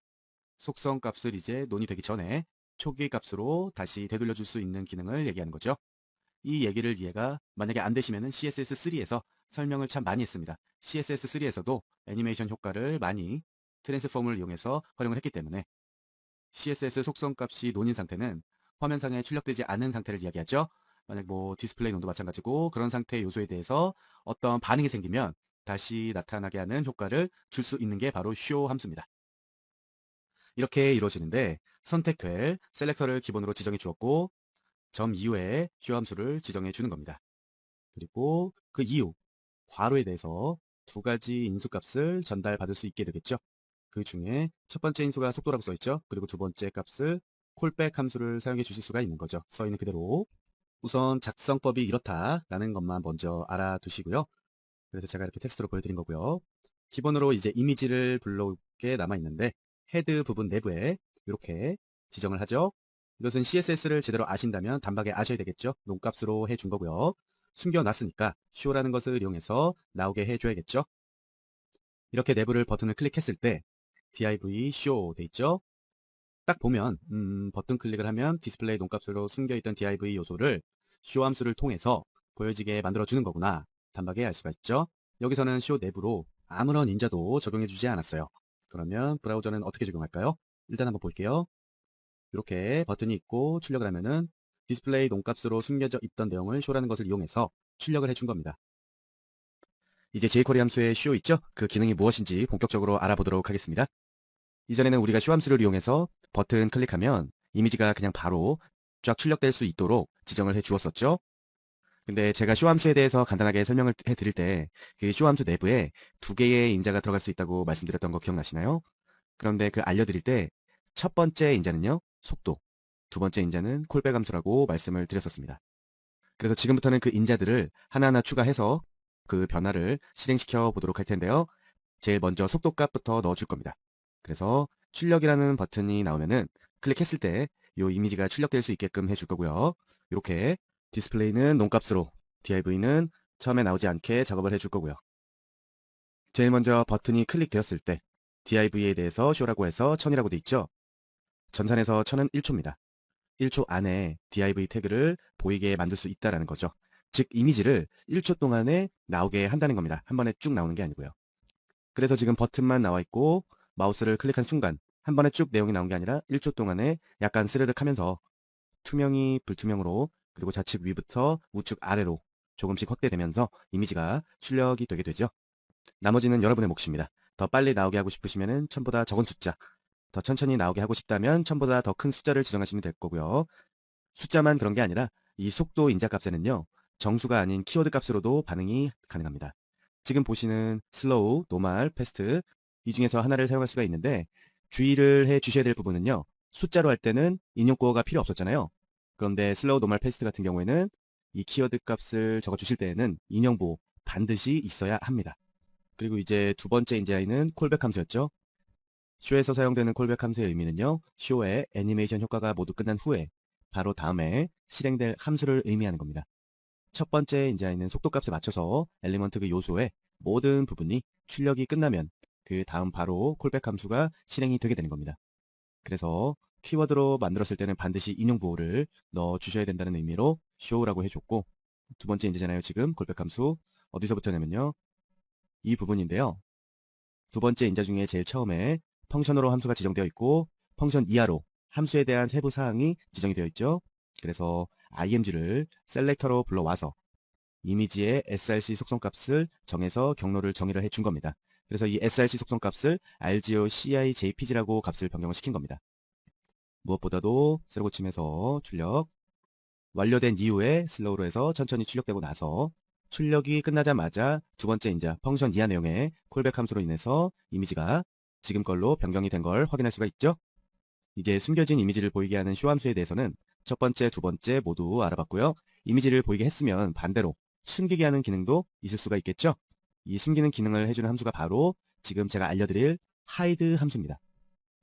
속성 값을 이제 논이 되기 전에 초기 값으로 다시 되돌려 줄 수 있는 기능을 얘기하는 거죠. 이 얘기를 이해가 만약에 안 되시면은 CSS3에서 설명을 참 많이 했습니다. CSS3에서도 애니메이션 효과를 많이 트랜스폼을 이용해서 활용을 했기 때문에 CSS 속성값이 논인 상태는 화면상에 출력되지 않은 상태를 이야기하죠. 만약 뭐 디스플레이 논도 마찬가지고 그런 상태의 요소에 대해서 어떤 반응이 생기면 다시 나타나게 하는 효과를 줄 수 있는 게 바로 show 함수입니다. 이렇게 이루어지는데 선택될 셀렉터를 기본으로 지정해 주었고 점 이후에 show 함수를 지정해 주는 겁니다. 그리고 그 이후 괄호에 대해서 두 가지 인수값을 전달받을 수 있게 되겠죠. 그 중에 첫 번째 인수가 속도라고 써있죠. 그리고 두 번째 값을 콜백 함수를 사용해 주실 수가 있는 거죠. 써있는 그대로. 우선 작성법이 이렇다라는 것만 먼저 알아두시고요. 그래서 제가 이렇게 텍스트로 보여드린 거고요. 기본으로 이제 이미지를 불러오게 남아있는데 헤드 부분 내부에 이렇게 지정을 하죠. 이것은 CSS를 제대로 아신다면 단박에 아셔야 되겠죠. 논값으로 해준 거고요. 숨겨놨으니까 show라는 것을 이용해서 나오게 해줘야겠죠. 이렇게 내부를 버튼을 클릭했을 때 div show 돼 있죠. 딱 보면 버튼 클릭을 하면 디스플레이 논값으로 숨겨있던 div 요소를 show 함수를 통해서 보여지게 만들어주는 거구나. 단박에 알 수가 있죠. 여기서는 show 내부로 아무런 인자도 적용해주지 않았어요. 그러면 브라우저는 어떻게 적용할까요? 일단 한번 볼게요. 이렇게 버튼이 있고 출력을 하면은 디스플레이 논값으로 숨겨져 있던 내용을 show라는 것을 이용해서 출력을 해준 겁니다. 이제 jQuery 함수의 show 있죠? 그 기능이 무엇인지 본격적으로 알아보도록 하겠습니다. 이전에는 우리가 show 함수를 이용해서 버튼 클릭하면 이미지가 그냥 바로 쫙 출력될 수 있도록 지정을 해 주었었죠. 근데 제가 show 함수에 대해서 간단하게 설명을 해 드릴 때 그 show 함수 내부에 두 개의 인자가 들어갈 수 있다고 말씀드렸던 거 기억나시나요? 그런데 그 알려드릴 때 첫 번째 인자는요, 속도, 두 번째 인자는 콜백 함수라고 말씀을 드렸었습니다. 그래서 지금부터는 그 인자들을 하나하나 추가해서 그 변화를 실행시켜 보도록 할 텐데요. 제일 먼저 속도 값부터 넣어줄 겁니다. 그래서 출력이라는 버튼이 나오면은 클릭했을 때 이 이미지가 출력될 수 있게끔 해줄 거고요. 이렇게 디스플레이는 논값으로, div는 처음에 나오지 않게 작업을 해줄 거고요. 제일 먼저 버튼이 클릭되었을 때 div에 대해서 show라고 해서 1000이라고 돼 있죠. 전산에서 1000은 1초입니다. 1초 안에 div 태그를 보이게 만들 수 있다는 거죠. 즉 이미지를 1초 동안에 나오게 한다는 겁니다. 한 번에 쭉 나오는 게 아니고요. 그래서 지금 버튼만 나와 있고 마우스를 클릭한 순간 한 번에 쭉 내용이 나온 게 아니라 1초 동안에 약간 스르륵 하면서 투명이 불투명으로 그리고 좌측 위부터 우측 아래로 조금씩 확대되면서 이미지가 출력이 되게 되죠. 나머지는 여러분의 몫입니다. 더 빨리 나오게 하고 싶으시면 1000보다 적은 숫자, 더 천천히 나오게 하고 싶다면 1000보다 더 큰 숫자를 지정하시면 될 거고요. 숫자만 그런 게 아니라 이 속도 인자 값에는요. 정수가 아닌 키워드 값으로도 반응이 가능합니다. 지금 보시는 슬로우, 노멀, 패스트 이 중에서 하나를 사용할 수가 있는데 주의를 해 주셔야 될 부분은요. 숫자로 할 때는 인용구어가 필요 없었잖아요. 그런데 슬로우, 노멀, 패스트 같은 경우에는 이 키워드 값을 적어 주실 때에는 인용부 반드시 있어야 합니다. 그리고 이제 두 번째 인자에는 콜백 함수였죠. 쇼에서 사용되는 콜백 함수의 의미는요. 쇼의 애니메이션 효과가 모두 끝난 후에 바로 다음에 실행될 함수를 의미하는 겁니다. 첫 번째 인자에는 속도값에 맞춰서 엘리먼트 그 요소의 모든 부분이 출력이 끝나면 그 다음 바로 콜백 함수가 실행이 되게 되는 겁니다. 그래서 키워드로 만들었을 때는 반드시 인용 부호를 넣어 주셔야 된다는 의미로 show라고 해줬고 두 번째 인자잖아요. 지금 콜백 함수 어디서부터냐면요. 이 부분인데요. 두 번째 인자 중에 제일 처음에 펑션으로 함수가 지정되어 있고 펑션 이하로 함수에 대한 세부 사항이 지정이 되어 있죠. 그래서 img를 셀렉터로 불러와서 이미지의 src 속성값을 정해서 경로를 정의를 해준 겁니다. 그래서 이 src 속성값을 rgocijpg라고 값을 변경을 시킨 겁니다. 무엇보다도 세로 고침해서 출력 완료된 이후에 슬로우로 해서 천천히 출력되고 나서 출력이 끝나자마자 두 번째 인자 펑션 이하 내용의 콜백 함수로 인해서 이미지가 지금 걸로 변경이 된 걸 확인할 수가 있죠. 이제 숨겨진 이미지를 보이게 하는 쇼 함수에 대해서는 첫 번째, 두 번째 모두 알아봤고요. 이미지를 보이게 했으면 반대로 숨기게 하는 기능도 있을 수가 있겠죠. 이 숨기는 기능을 해주는 함수가 바로 지금 제가 알려드릴 hide 함수입니다.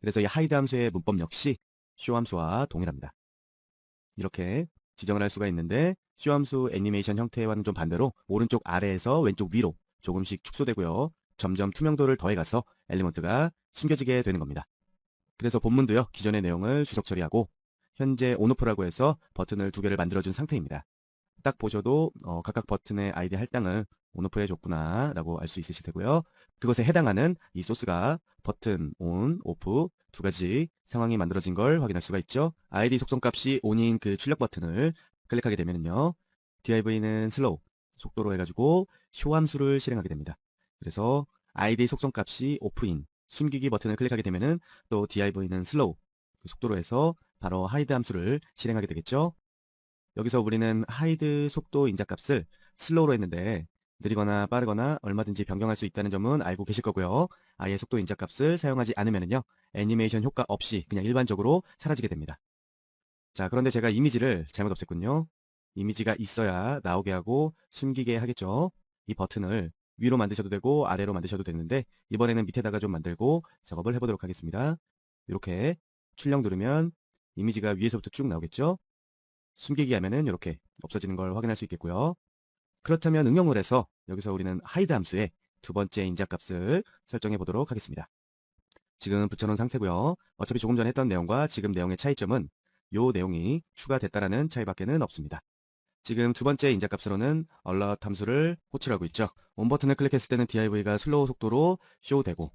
그래서 이 hide 함수의 문법 역시 쇼 함수와 동일합니다. 이렇게 지정을 할 수가 있는데 쇼 함수 애니메이션 형태와는 좀 반대로 오른쪽 아래에서 왼쪽 위로 조금씩 축소되고요. 점점 투명도를 더해가서 엘리먼트가 숨겨지게 되는 겁니다. 그래서 본문도요. 기존의 내용을 주석 처리하고 현재 온오프라고 해서 버튼을 두 개를 만들어준 상태입니다. 딱 보셔도 각각 버튼의 아이디 할당을 온오프 해줬구나 라고 알 수 있으실 테고요. 그것에 해당하는 이 소스가 버튼 온, 오프 두 가지 상황이 만들어진 걸 확인할 수가 있죠. 아이디 속성값이 온인 그 출력 버튼을 클릭하게 되면요. div는 슬로우, 속도로 해가지고 쇼 함수를 실행하게 됩니다. 그래서 아이디 속성값이 오프인, 숨기기 버튼을 클릭하게 되면은 또 div는 슬로우, 그 속도로 해서 바로 하이드 함수를 실행하게 되겠죠. 여기서 우리는 하이드 속도 인자값을 슬로우로 했는데 느리거나 빠르거나 얼마든지 변경할 수 있다는 점은 알고 계실 거고요. 아예 속도 인자값을 사용하지 않으면요. 애니메이션 효과 없이 그냥 일반적으로 사라지게 됩니다. 자, 그런데 제가 이미지를 잘못 없앴군요. 이미지가 있어야 나오게 하고 숨기게 하겠죠. 이 버튼을 위로 만드셔도 되고 아래로 만드셔도 되는데 이번에는 밑에다가 좀 만들고 작업을 해보도록 하겠습니다. 이렇게 출력 누르면 이미지가 위에서부터 쭉 나오겠죠. 숨기기 하면은 이렇게 없어지는 걸 확인할 수 있겠고요. 그렇다면 응용을 해서 여기서 우리는 하이드 함수의 두 번째 인자값을 설정해 보도록 하겠습니다. 지금 붙여놓은 상태고요. 어차피 조금 전에 했던 내용과 지금 내용의 차이점은 요 내용이 추가됐다라는 차이밖에는 없습니다. 지금 두 번째 인자값으로는 alert 함수를 호출하고 있죠. 온 버튼을 클릭했을 때는 div가 슬로우 속도로 쇼되고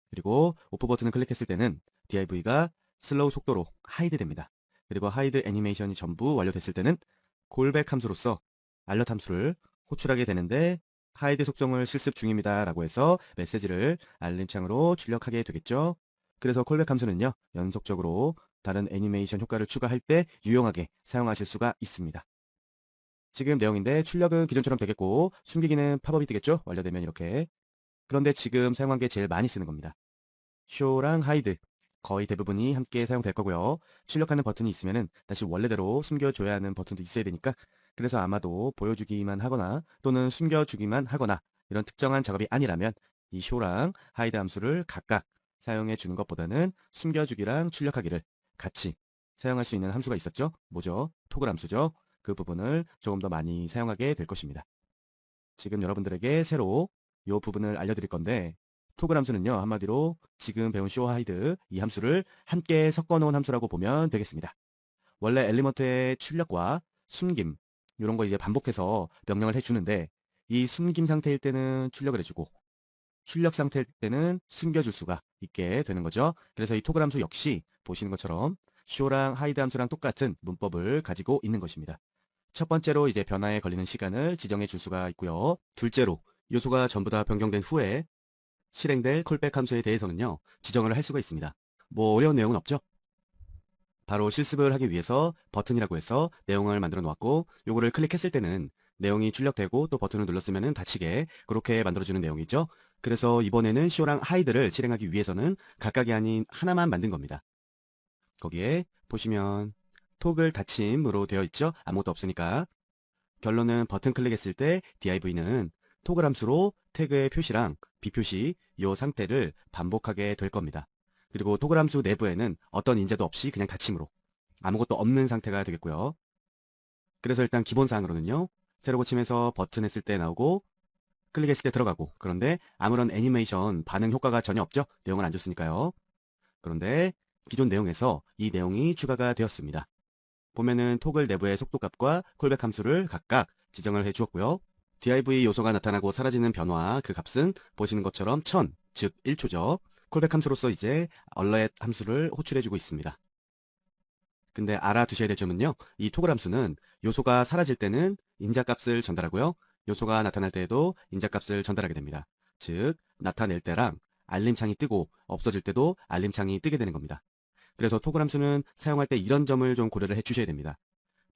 그리고 오프 버튼을 클릭했을 때는 div가 슬로우 속도로 하이드 됩니다. 그리고 하이드 애니메이션이 전부 완료됐을 때는 콜백 함수로서 알럿 함수를 호출하게 되는데 하이드 속성을 실습 중입니다 라고 해서 메시지를 알림창으로 출력하게 되겠죠. 그래서 콜백 함수는요 연속적으로 다른 애니메이션 효과를 추가할 때 유용하게 사용하실 수가 있습니다. 지금 내용인데 출력은 기존처럼 되겠고 숨기기는 팝업이 뜨겠죠. 완료되면 이렇게. 그런데 지금 사용한 게 제일 많이 쓰는 겁니다. 쇼랑 하이드 거의 대부분이 함께 사용될 거고요. 출력하는 버튼이 있으면은 다시 원래대로 숨겨줘야 하는 버튼도 있어야 되니까 그래서 아마도 보여주기만 하거나 또는 숨겨주기만 하거나 이런 특정한 작업이 아니라면 이 쇼랑 하이드 함수를 각각 사용해 주는 것보다는 숨겨주기랑 출력하기를 같이 사용할 수 있는 함수가 있었죠. 뭐죠? 토글 함수죠. 그 부분을 조금 더 많이 사용하게 될 것입니다. 지금 여러분들에게 새로 이 부분을 알려드릴 건데 토글 함수는요 한마디로 지금 배운 쇼하이드 이 함수를 함께 섞어 놓은 함수라고 보면 되겠습니다. 원래 엘리먼트의 출력과 숨김 이런 거 이제 반복해서 명령을 해주는데 이 숨김 상태일 때는 출력을 해주고 출력 상태일 때는 숨겨줄 수가 있게 되는 거죠. 그래서 이 토글 함수 역시 보시는 것처럼 쇼랑 하이드 함수랑 똑같은 문법을 가지고 있는 것입니다. 첫 번째로 이제 변화에 걸리는 시간을 지정해 줄 수가 있고요. 둘째로 요소가 전부 다 변경된 후에 실행될 콜백 함수에 대해서는요. 지정을 할 수가 있습니다. 뭐 어려운 내용은 없죠? 바로 실습을 하기 위해서 버튼이라고 해서 내용을 만들어 놓았고 요거를 클릭했을 때는 내용이 출력되고 또 버튼을 눌렀으면 닫히게 그렇게 만들어주는 내용이죠. 그래서 이번에는 쇼랑 하이드를 실행하기 위해서는 각각이 아닌 하나만 만든 겁니다. 거기에 보시면 토글 닫힘으로 되어 있죠. 아무것도 없으니까. 결론은 버튼 클릭했을 때 div는 토글 함수로 태그의 표시랑 비표시 이 상태를 반복하게 될 겁니다. 그리고 토글 함수 내부에는 어떤 인제도 없이 그냥 닫힘으로 아무것도 없는 상태가 되겠고요. 그래서 일단 기본사항으로는요. 새로 고침에서 버튼 했을 때 나오고 클릭했을 때 들어가고 그런데 아무런 애니메이션 반응 효과가 전혀 없죠. 내용을 안 줬으니까요. 그런데 기존 내용에서 이 내용이 추가가 되었습니다. 보면은 토글 내부의 속도값과 콜백 함수를 각각 지정을 해 주었고요. div 요소가 나타나고 사라지는 변화 그 값은 보시는 것처럼 1000, 즉 1초죠. 콜백 함수로서 이제 alert 함수를 호출해 주고 있습니다. 근데 알아두셔야 될 점은요. 이 토글 함수는 요소가 사라질 때는 인자값을 전달하고요. 요소가 나타날 때에도 인자값을 전달하게 됩니다. 즉 나타낼 때랑 알림창이 뜨고 없어질 때도 알림창이 뜨게 되는 겁니다. 그래서 토글 함수는 사용할 때 이런 점을 좀 고려를 해 주셔야 됩니다.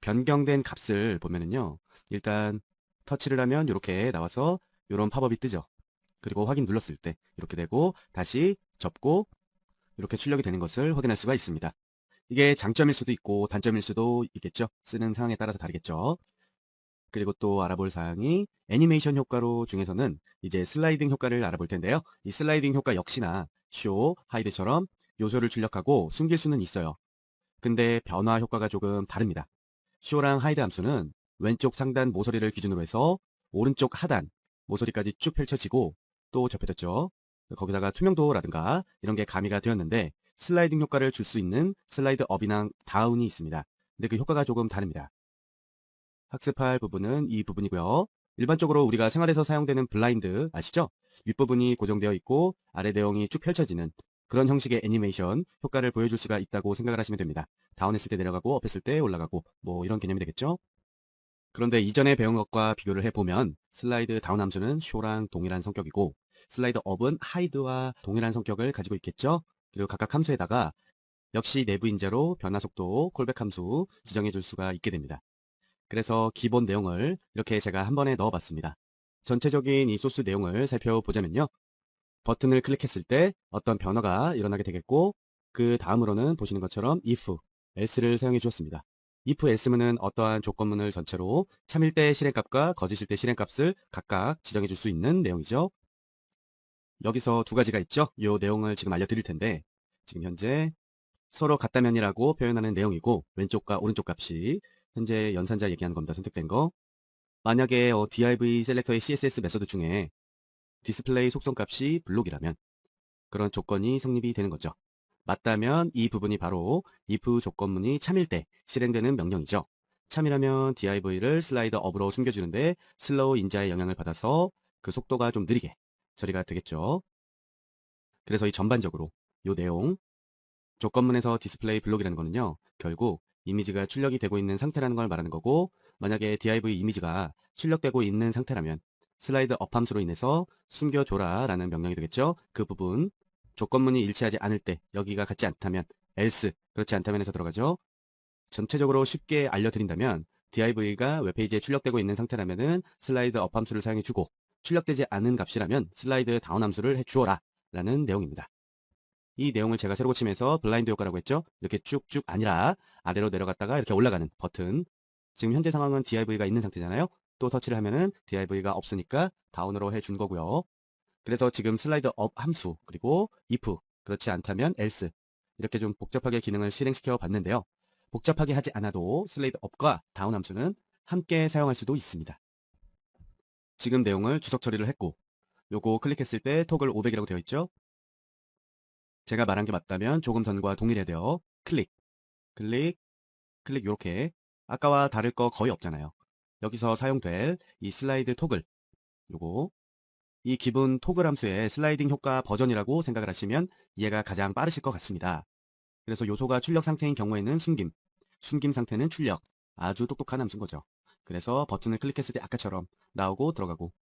변경된 값을 보면은요. 일단 터치를 하면 이렇게 나와서 이런 팝업이 뜨죠. 그리고 확인 눌렀을 때 이렇게 되고 다시 접고 이렇게 출력이 되는 것을 확인할 수가 있습니다. 이게 장점일 수도 있고 단점일 수도 있겠죠. 쓰는 상황에 따라서 다르겠죠. 그리고 또 알아볼 사항이 애니메이션 효과로 중에서는 이제 슬라이딩 효과를 알아볼 텐데요. 이 슬라이딩 효과 역시나 쇼, 하이드처럼 요소를 출력하고 숨길 수는 있어요. 근데 변화 효과가 조금 다릅니다. 쇼랑 하이드 함수는 왼쪽 상단 모서리를 기준으로 해서 오른쪽 하단 모서리까지 쭉 펼쳐지고 또 접혀졌죠. 거기다가 투명도라든가 이런 게 가미가 되었는데 슬라이딩 효과를 줄 수 있는 슬라이드 업이나 다운이 있습니다. 근데 그 효과가 조금 다릅니다. 학습할 부분은 이 부분이고요. 일반적으로 우리가 생활에서 사용되는 블라인드 아시죠? 윗부분이 고정되어 있고 아래 내용이 쭉 펼쳐지는 그런 형식의 애니메이션 효과를 보여줄 수가 있다고 생각을 하시면 됩니다. 다운했을 때 내려가고 업했을 때 올라가고 뭐 이런 개념이 되겠죠? 그런데 이전에 배운 것과 비교를 해보면 슬라이드 다운 함수는 show랑 동일한 성격이고 슬라이드 up은 hide와 동일한 성격을 가지고 있겠죠? 그리고 각각 함수에다가 역시 내부 인재로 변화 속도, 콜백 함수 지정해 줄 수가 있게 됩니다. 그래서 기본 내용을 이렇게 제가 한 번에 넣어 봤습니다. 전체적인 이 소스 내용을 살펴보자면요. 버튼을 클릭했을 때 어떤 변화가 일어나게 되겠고 그 다음으로는 보시는 것처럼 if, else를 사용해 주었습니다. if, else문은 어떠한 조건문을 전체로 참일 때 실행값과 거짓일 때 실행값을 각각 지정해 줄 수 있는 내용이죠. 여기서 두 가지가 있죠. 이 내용을 지금 알려드릴 텐데 지금 현재 서로 같다면이라고 표현하는 내용이고 왼쪽과 오른쪽 값이 현재 연산자 얘기하는 겁니다. 선택된 거. 만약에 div 셀렉터의 css 메소드 중에 디스플레이 속성값이 블록이라면 그런 조건이 성립이 되는 거죠. 맞다면 이 부분이 바로 if 조건문이 참일 때 실행되는 명령이죠. 참이라면 div를 슬라이더 업으로 숨겨주는데 슬로우 인자의 영향을 받아서 그 속도가 좀 느리게 처리가 되겠죠. 그래서 이 전반적으로 이 내용 조건문에서 디스플레이 블록이라는 거는요. 결국 이미지가 출력이 되고 있는 상태라는 걸 말하는 거고 만약에 div 이미지가 출력되고 있는 상태라면 슬라이드 업 함수로 인해서 숨겨줘라 라는 명령이 되겠죠. 그 부분 조건문이 일치하지 않을 때 여기가 같지 않다면 else 그렇지 않다면에서 들어가죠. 전체적으로 쉽게 알려드린다면 div가 웹페이지에 출력되고 있는 상태라면은 슬라이드 업 함수를 사용해 주고 출력되지 않은 값이라면 슬라이드 다운 함수를 해 주어라 라는 내용입니다. 이 내용을 제가 새로 고치면서 블라인드 효과라고 했죠. 이렇게 쭉쭉 아니라 아래로 내려갔다가 이렇게 올라가는 버튼. 지금 현재 상황은 div가 있는 상태잖아요. 또 터치를 하면은 div가 없으니까 다운으로 해준 거고요. 그래서 지금 슬라이드 업 함수 그리고 if 그렇지 않다면 else 이렇게 좀 복잡하게 기능을 실행시켜 봤는데요. 복잡하게 하지 않아도 슬라이드 업과 다운 함수는 함께 사용할 수도 있습니다. 지금 내용을 주석 처리를 했고 요거 클릭했을 때 토글 500이라고 되어 있죠. 제가 말한 게 맞다면 조금 전과 동일해요. 클릭, 클릭, 클릭 이렇게 아까와 다를 거 거의 없잖아요. 여기서 사용될 이 슬라이드 토글 요거 이 기본 토글 함수의 슬라이딩 효과 버전이라고 생각을 하시면 이해가 가장 빠르실 것 같습니다. 그래서 요소가 출력 상태인 경우에는 숨김, 숨김 상태는 출력 아주 똑똑한 함수인 거죠. 그래서 버튼을 클릭했을 때 아까처럼 나오고 들어가고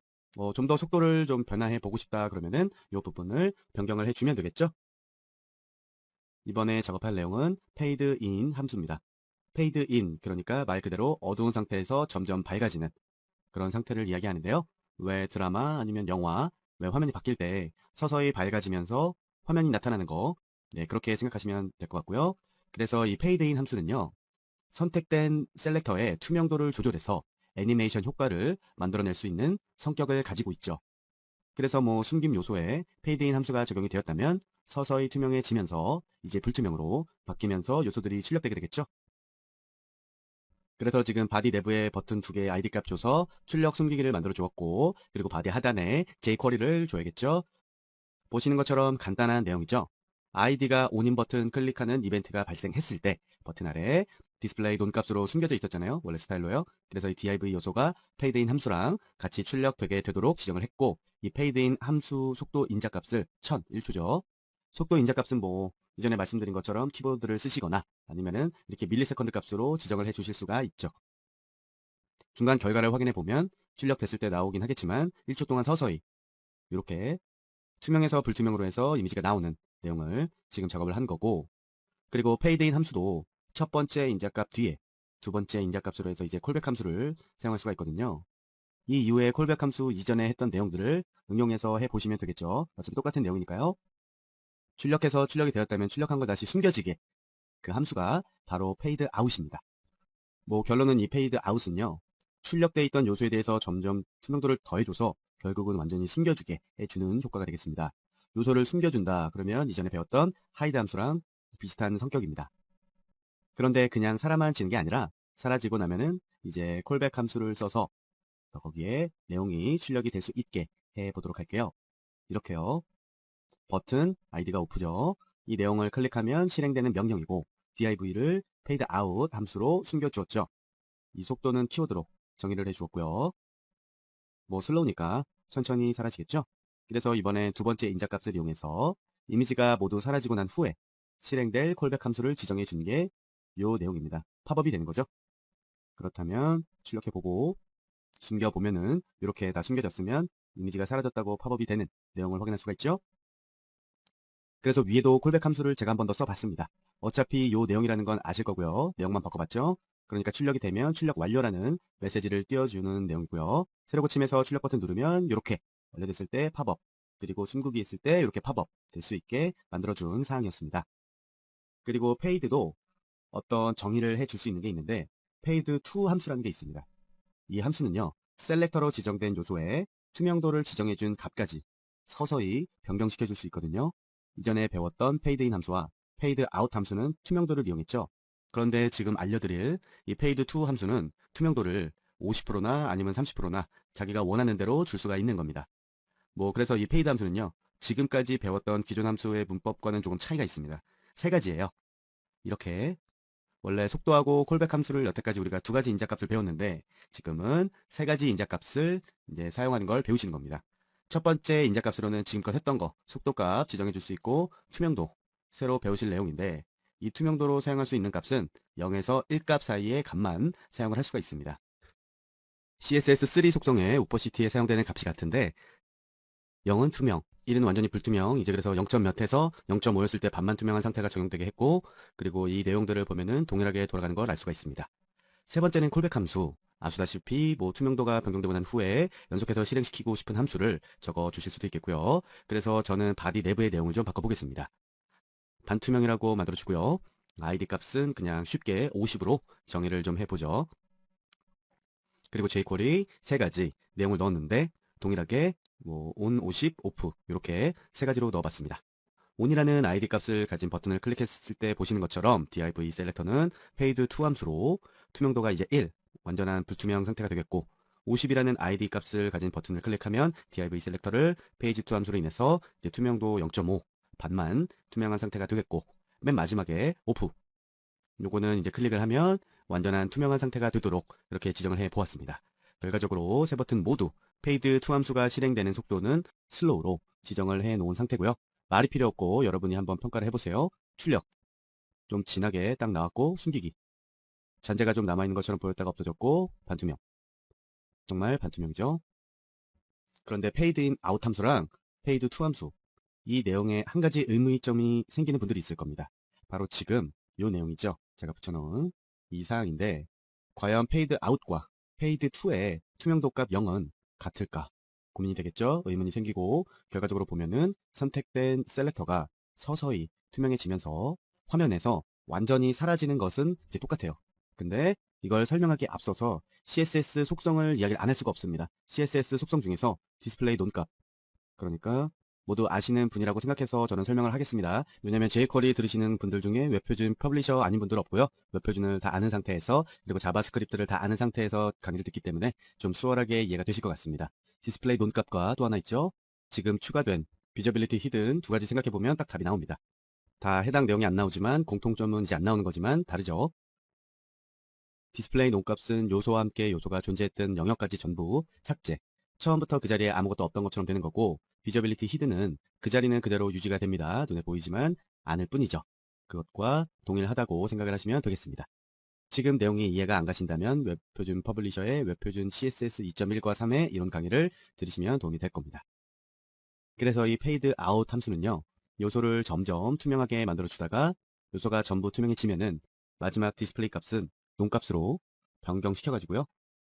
좀 더 속도를 좀 변화해 보고 싶다 그러면은 이 부분을 변경을 해주면 되겠죠. 이번에 작업할 내용은 fade in 함수입니다. fade in 그러니까 말 그대로 어두운 상태에서 점점 밝아지는 그런 상태를 이야기하는데요. 왜 드라마 아니면 영화 왜 화면이 바뀔 때 서서히 밝아지면서 화면이 나타나는 거 네, 그렇게 생각하시면 될 것 같고요. 그래서 이 fade in 함수는요. 선택된 셀렉터의 투명도를 조절해서 애니메이션 효과를 만들어낼 수 있는 성격을 가지고 있죠. 그래서 뭐 숨김 요소에 페이드인 함수가 적용이 되었다면 서서히 투명해지면서 이제 불투명으로 바뀌면서 요소들이 출력되게 되겠죠. 그래서 지금 바디 내부에 버튼 두 개의 ID 값 줘서 출력 숨기기를 만들어 주었고 그리고 바디 하단에 jQuery를 줘야겠죠. 보시는 것처럼 간단한 내용이죠. 아이디가 온인 버튼 클릭하는 이벤트가 발생했을 때 버튼 아래 디스플레이 논값으로 숨겨져 있었잖아요. 원래 스타일로요. 그래서 이 div 요소가 페이드인 함수랑 같이 출력되게 되도록 지정을 했고 이 페이드인 함수 속도 인자값을 1000, 1초죠. 속도 인자값은 뭐 이전에 말씀드린 것처럼 키보드를 쓰시거나 아니면은 이렇게 밀리세컨드 값으로 지정을 해 주실 수가 있죠. 중간 결과를 확인해 보면 출력됐을 때 나오긴 하겠지만 1초 동안 서서히 이렇게 투명에서 불투명으로 해서 이미지가 나오는 내용을 지금 작업을 한 거고 그리고 페이드인 함수도 첫 번째 인자값 뒤에 두 번째 인자값으로 해서 이제 콜백 함수를 사용할 수가 있거든요. 이 이후에 콜백 함수 이전에 했던 내용들을 응용해서 해보시면 되겠죠. 어차피 똑같은 내용이니까요. 출력해서 출력이 되었다면 출력한 걸 다시 숨겨지게 그 함수가 바로 페이드 아웃입니다. 뭐 결론은 이 페이드 아웃은요. 출력돼 있던 요소에 대해서 점점 투명도를 더해줘서 결국은 완전히 숨겨주게 해주는 효과가 되겠습니다. 요소를 숨겨준다 그러면 이전에 배웠던 하이드 함수랑 비슷한 성격입니다. 그런데 그냥 사람만 지는 게 아니라 사라지고 나면은 이제 콜백 함수를 써서 거기에 내용이 출력이 될 수 있게 해보도록 할게요. 이렇게요. 버튼 아이디가 오프죠. 이 내용을 클릭하면 실행되는 명령이고 div를 fade out 함수로 숨겨주었죠. 이 속도는 키워드로 정의를 해주었고요. 뭐 슬로우니까 천천히 사라지겠죠? 그래서 이번에 두 번째 인자값을 이용해서 이미지가 모두 사라지고 난 후에 실행될 콜백 함수를 지정해 준 게 요 내용입니다. 팝업이 되는 거죠. 그렇다면 출력해보고 숨겨보면은 이렇게 다 숨겨졌으면 이미지가 사라졌다고 팝업이 되는 내용을 확인할 수가 있죠. 그래서 위에도 콜백 함수를 제가 한 번 더 써봤습니다. 어차피 요 내용이라는 건 아실 거고요. 내용만 바꿔봤죠. 그러니까 출력이 되면 출력 완료라는 메시지를 띄워주는 내용이고요. 새로 고침해서 출력 버튼 누르면 이렇게 완료됐을 때 팝업, 그리고 숨기기 했을 때 이렇게 팝업 될 수 있게 만들어준 사항이었습니다. 그리고 페이드도 어떤 정의를 해줄 수 있는 게 있는데 페이드 to 함수라는 게 있습니다. 이 함수는요, 셀렉터로 지정된 요소에 투명도를 지정해준 값까지 서서히 변경시켜 줄 수 있거든요. 이전에 배웠던 페이드인 함수와 페이드 아웃 함수는 투명도를 이용했죠. 그런데 지금 알려드릴 이 페이드 to 함수는 투명도를 50%나 아니면 30%나 자기가 원하는 대로 줄 수가 있는 겁니다. 뭐 그래서 이 페이드 함수는요, 지금까지 배웠던 기존 함수의 문법과는 조금 차이가 있습니다. 세 가지예요. 이렇게 원래 속도하고 콜백 함수를 여태까지 우리가 두 가지 인자값을 배웠는데 지금은 세 가지 인자값을 이제 사용하는 걸 배우시는 겁니다. 첫 번째 인자값으로는 지금껏 했던 거 속도값 지정해 줄 수 있고 투명도 새로 배우실 내용인데 이 투명도로 사용할 수 있는 값은 0에서 1값 사이의 값만 사용을 할 수가 있습니다. CSS3 속성의 오퍼시티에 사용되는 값이 같은데 0은 투명, 1은 완전히 불투명, 이제 그래서 0점 몇에서 0.5였을 때 반만 투명한 상태가 적용되게 했고, 그리고 이 내용들을 보면은 동일하게 돌아가는 걸 알 수가 있습니다. 세 번째는 콜백 함수. 아시다시피 뭐 투명도가 변경되고 난 후에 연속해서 실행시키고 싶은 함수를 적어 주실 수도 있겠고요. 그래서 저는 바디 내부의 내용을 좀 바꿔보겠습니다. 반투명이라고 만들어주고요. id 값은 그냥 쉽게 50으로 정의를 좀 해보죠. 그리고 jQuery 세 가지 내용을 넣었는데 동일하게 뭐 on, 50, off 이렇게 세 가지로 넣어봤습니다. on이라는 id 값을 가진 버튼을 클릭했을 때 보시는 것처럼 div 셀렉터는 fade to 함수로 투명도가 이제 1, 완전한 불투명 상태가 되겠고 50이라는 id 값을 가진 버튼을 클릭하면 div 셀렉터를 page to 함수로 인해서 이제 투명도 0.5, 반만 투명한 상태가 되겠고 맨 마지막에 off 요거는 이제 클릭을 하면 완전한 투명한 상태가 되도록 이렇게 지정을 해 보았습니다. 결과적으로 세 버튼 모두 페이드 to 함수가 실행되는 속도는 슬로우로 지정을 해 놓은 상태고요. 말이 필요 없고 여러분이 한번 평가를 해보세요. 출력 좀 진하게 딱 나왔고 숨기기 잔재가 좀 남아있는 것처럼 보였다가 없어졌고 반투명 정말 반투명이죠. 그런데 페이드 인 아웃 함수랑 페이드 to 함수 이 내용에 한 가지 의문점이 생기는 분들이 있을 겁니다. 바로 지금 요 내용이죠. 제가 붙여놓은 이 사항인데 과연 페이드 아웃과 페이드 투의 투명도 값 0은 같을까? 고민이 되겠죠? 의문이 생기고 결과적으로 보면은 선택된 셀렉터가 서서히 투명해지면서 화면에서 완전히 사라지는 것은 이제 똑같아요. 근데 이걸 설명하기에 앞서서 CSS 속성을 이야기를 안 할 수가 없습니다. CSS 속성 중에서 디스플레이 논값 그러니까 모두 아시는 분이라고 생각해서 저는 설명을 하겠습니다. 왜냐면 jQuery 들으시는 분들 중에 웹표준 퍼블리셔 아닌 분들 없고요. 웹표준을 다 아는 상태에서 그리고 자바스크립트를 다 아는 상태에서 강의를 듣기 때문에 좀 수월하게 이해가 되실 것 같습니다. 디스플레이 논값과 또 하나 있죠. 지금 추가된 비저빌리티 히든 두 가지 생각해보면 딱 답이 나옵니다. 다 해당 내용이 안 나오지만 공통점은 이제 안 나오는 거지만 다르죠. 디스플레이 논값은 요소와 함께 요소가 존재했던 영역까지 전부 삭제. 처음부터 그 자리에 아무것도 없던 것처럼 되는 거고 비저빌리티 히든은 그 자리는 그대로 유지가 됩니다. 눈에 보이지만 않을 뿐이죠. 그것과 동일하다고 생각을 하시면 되겠습니다. 지금 내용이 이해가 안 가신다면 웹표준 퍼블리셔의 웹표준 CSS 2.1과 3의 이론 강의를 들으시면 도움이 될 겁니다. 그래서 이 페이드 아웃 함수는요. 요소를 점점 투명하게 만들어 주다가 요소가 전부 투명해지면은 마지막 디스플레이 값은 논값으로 변경시켜가지고요.